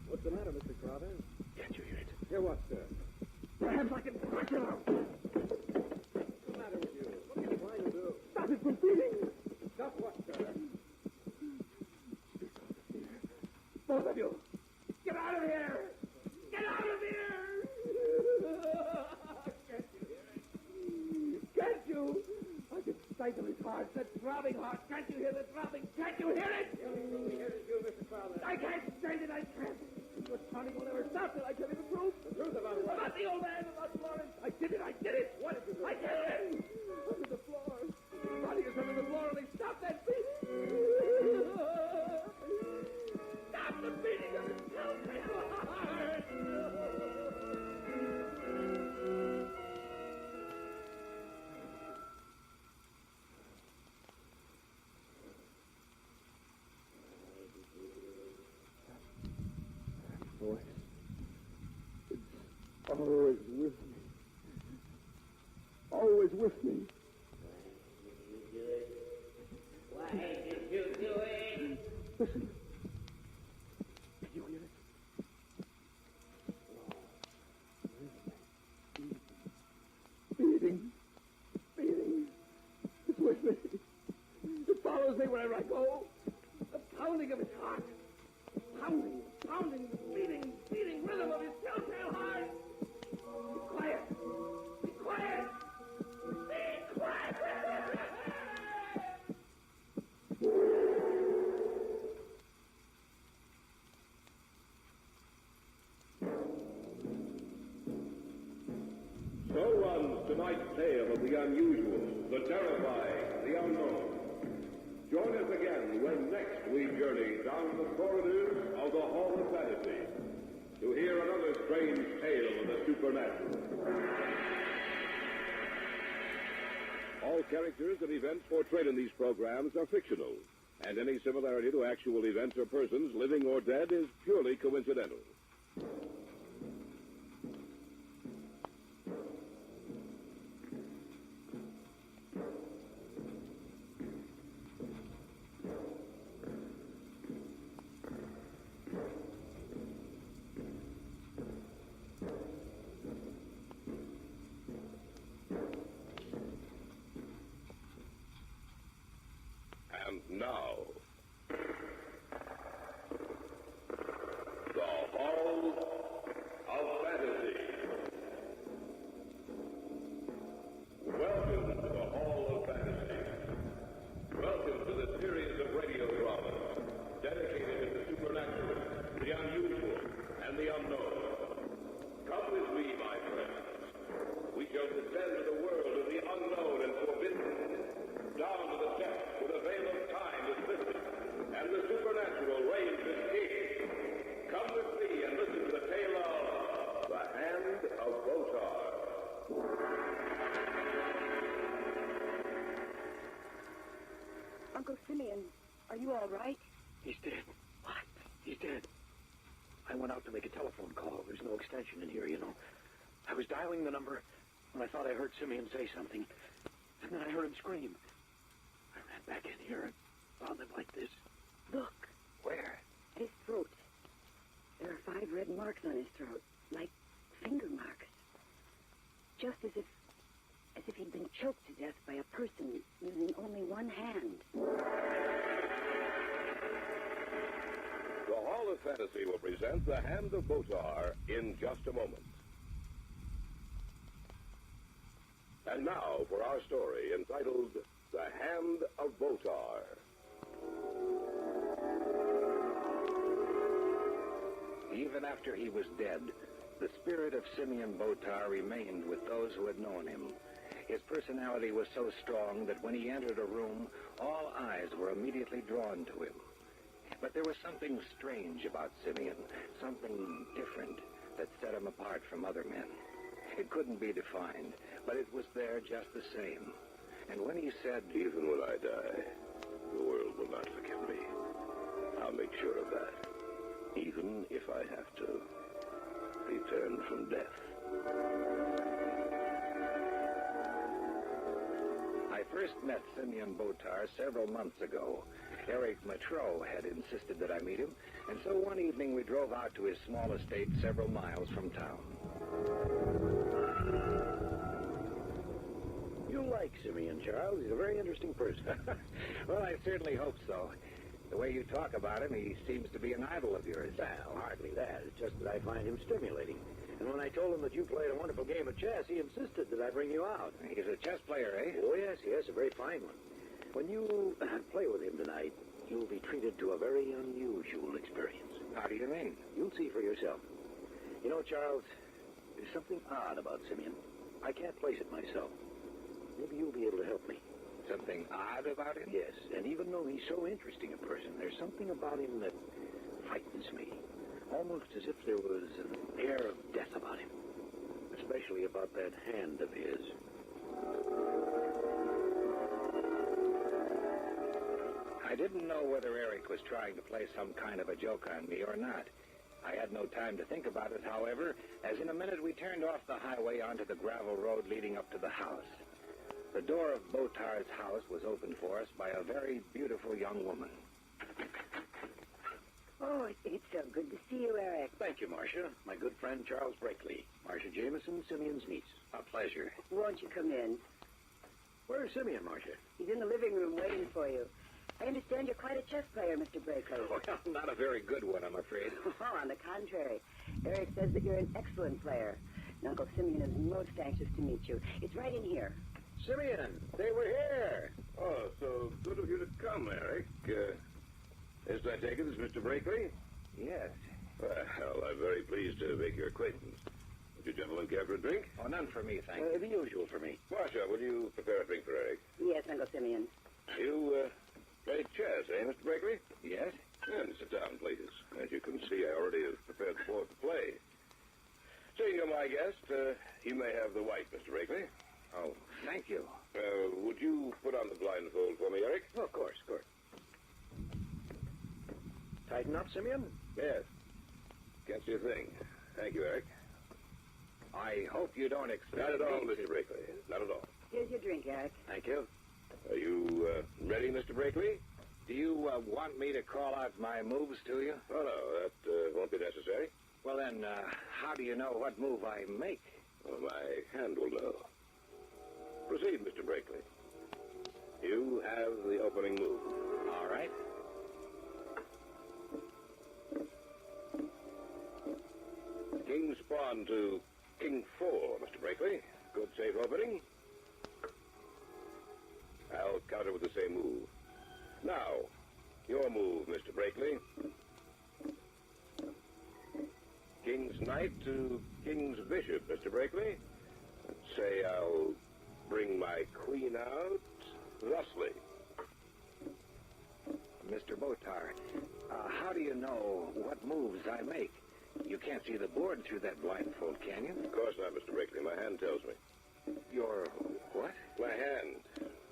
What's the matter, Mr. Crowther? Can't you hear it? Hear what, sir? Perhaps I can push it out. What's the matter with you? What are you trying to do? Stop it from beating. Stop what, sir? Both of you. Get out of here. Get out of here. Can't you hear it? Can't you? I can stifle his heart, that throbbing heart. Can't you hear the throbbing? Can't you hear it? The only thing we hear is you, Mr. Crowther. I can't stand it. I can't. Ronnie will never stop till I tell you the truth. The truth about what? About the old man, about Florence. I did it. What did you do? I did it. Under the floor. Ronnie is under the floor, and they stopped that beating. Stop the beating of his telltale heart. Voice. It's always with me. Always with me. Why did you do it? Listen. Did you hear it? Beating. It's with me. It follows me wherever I go. The pounding of his heart. Pounding, beating rhythm of his telltale heart. Be quiet. Be quiet. So runs tonight's tale of the unusual, the terrifying, the unknown. Join us again when next we journey down the corridors of the Hall of Fantasy to hear another strange tale of the supernatural. All characters and events portrayed in these programs are fictional, and any similarity to actual events or persons, living or dead, is purely coincidental. And now, the Hall of Fantasy. Welcome to the Hall of Fantasy. Welcome to the series of radio dramas dedicated to the supernatural, the unusual, and the unknown. Come with me, my friends. We shall descend to the world of the unknown and forbidden, down to the depths where the veil of time is lifted, and the supernatural reigns as king. Come with me and listen to the tale of the Hand of Botar. Uncle Simeon, are you all right? He's dead. What? He's dead. I went out to make a telephone call. There's no extension in here, you know. I was dialing the number when I thought I heard Simeon say something, and then I heard him scream. I ran back in here and found him like this. Look. Where? At his throat. There are 5 red marks on his throat, like finger marks. Just as if he'd been choked to death by a person using only one hand. The Hall of Fantasy will present the Hand of Botar in just a moment. And now for our story entitled The Hand of Botar. Even after he was dead, the spirit of Simeon Botar remained with those who had known him. His personality was so strong that when he entered a room, all eyes were immediately drawn to him. But there was something strange about Simeon, something different that set him apart from other men. It couldn't be defined, but it was there just the same. And when he said, "Even when I die, the world will not forgive me. I'll make sure of that. Even if I have to return from death." I first met Simeon Botar several months ago. Eric Matreau had insisted that I meet him, and so one evening we drove out to his small estate several miles from town. You like Simeon, Charles. He's a very interesting person. Well, I certainly hope so. The way you talk about him, he seems to be an idol of yours. Well, hardly that. It's just that I find him stimulating. And when I told him that you played a wonderful game of chess, he insisted that I bring you out. He's a chess player, eh? Oh, yes, a very fine one. When you play with him tonight, you'll be treated to a very unusual experience. How do you mean? You'll see for yourself. You know, Charles, there's something odd about Simeon. I can't place it myself. Maybe you'll be able to help me. Something odd about him? Yes, and even though he's so interesting a person, there's something about him that frightens me. Almost as if there was an air of death about him. Especially about that hand of his. I didn't know whether Eric was trying to play some kind of a joke on me or not. I had no time to think about it, however, as in a minute we turned off the highway onto the gravel road leading up to the house. The door of Botar's house was opened for us by a very beautiful young woman. Oh, it's so good to see you, Eric. Thank you, Marcia. My good friend Charles Brakely. Marcia Jameson, Simeon's niece. A pleasure. Won't you come in? Where's Simeon, Marcia? He's in the living room waiting for you. I understand you're quite a chess player, Mr. Brakely. Well, not a very good one, I'm afraid. Oh, on the contrary. Eric says that you're an excellent player. And Uncle Simeon is most anxious to meet you. It's right in here. Simeon, they were here. Oh, so good of you to come, Eric. As I take it, is Mr. Brakely? Yes. Well, I'm very pleased to make your acquaintance. Would you gentlemen care for a drink? Oh, none for me, thank you. The usual for me. Marcia, will you prepare a drink for Eric? Yes, Uncle Simeon. You, play chess, eh, Mr. Brakely? Yes. And sit down, please. As you can see, I already have prepared the board to play. Seeing you're my guest, you may have the white, Mr. Brakely. Oh, thank you. Would you put on the blindfold for me, Eric? Oh, of course, of course. Tighten up, Simeon? Yes. Can't see a thing. Thank you, Eric. I hope you don't expect... Not at all, Mr. Brakely. Not at all. Here's your drink, Eric. Thank you. Are you ready, Mr. Brakely? Do you want me to call out my moves to you? Oh, no, that won't be necessary. Well, then, how do you know what move I make? Well, my hand will know. Proceed, Mr. Brakely. You have the opening move. All right. King's pawn to King 4, Mr. Brakely. Good safe opening. I'll counter with the same move. Now, your move, Mr. Brakely. King's knight to King's bishop, Mr. Brakely. Say I'll bring my queen out thusly. Mr. Botar, how do you know what moves I make? You can't see the board through that blindfold, can you? Of course not, Mr. Brakely. My hand tells me. Your what? My hand.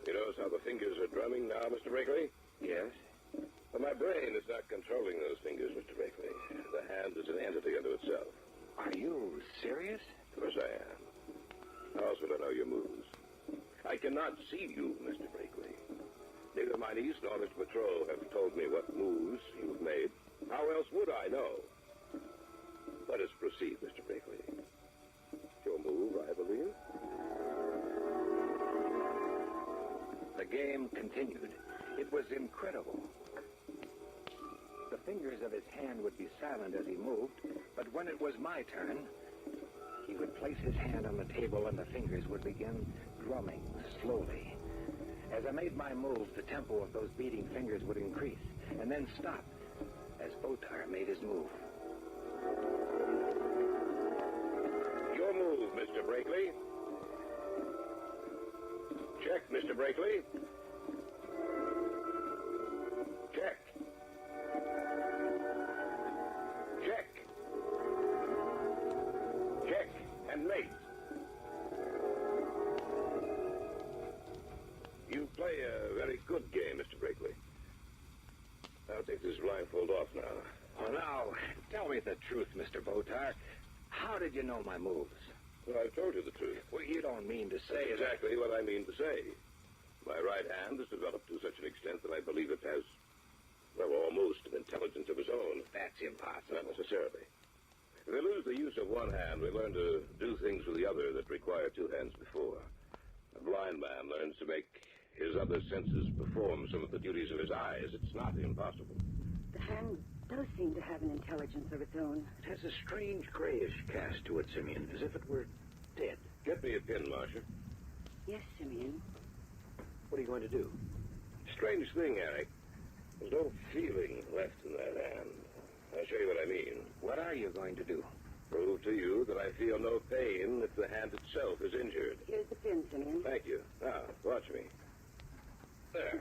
You notice how the fingers are drumming now, Mr. Brakely? Yes. But my brain is not controlling those fingers, Mr. Brakely. The hand is an entity unto itself. Are you serious? Of course I am. How else would I know your moves? I cannot see you, Mr. Brakely. Neither my niece nor Mr. Patrol have told me what moves you've made. How else would I know? Let us proceed, Mr. Brakely. Your move, I believe. The game continued. It was incredible. The fingers of his hand would be silent as he moved, but when it was my turn, he would place his hand on the table and the fingers would begin drumming slowly. As I made my move, the tempo of those beating fingers would increase and then stop as Botar made his move. Your move, Mr. Brakely. Check, Mr. Brakely. Check. Check. Check and mate. You play a very good game, Mr. Brakely. I'll take this blindfold off now. Well, now, tell me the truth, Mr. Botar. How did you know my moves? Well, I've told you the truth. Well, you don't mean to say That's exactly what I mean to say. My right hand has developed to such an extent that I believe it has, well, almost an intelligence of its own. That's impossible. Not necessarily. If we lose the use of one hand, we learn to do things with the other that require two hands before. A blind man learns to make his other senses perform some of the duties of his eyes. It's not impossible. The hand does seem to have an intelligence of its own. It has a strange grayish cast to it, Simeon, as if it were dead. Get me a pin, Marcia. Yes, Simeon. What are you going to do? Strange thing, Eric. There's no feeling left in that hand. I'll show you what I mean. What are you going to do? Prove to you that I feel no pain if the hand itself is injured. Here's the pin, Simeon. Thank you. Now, watch me. There.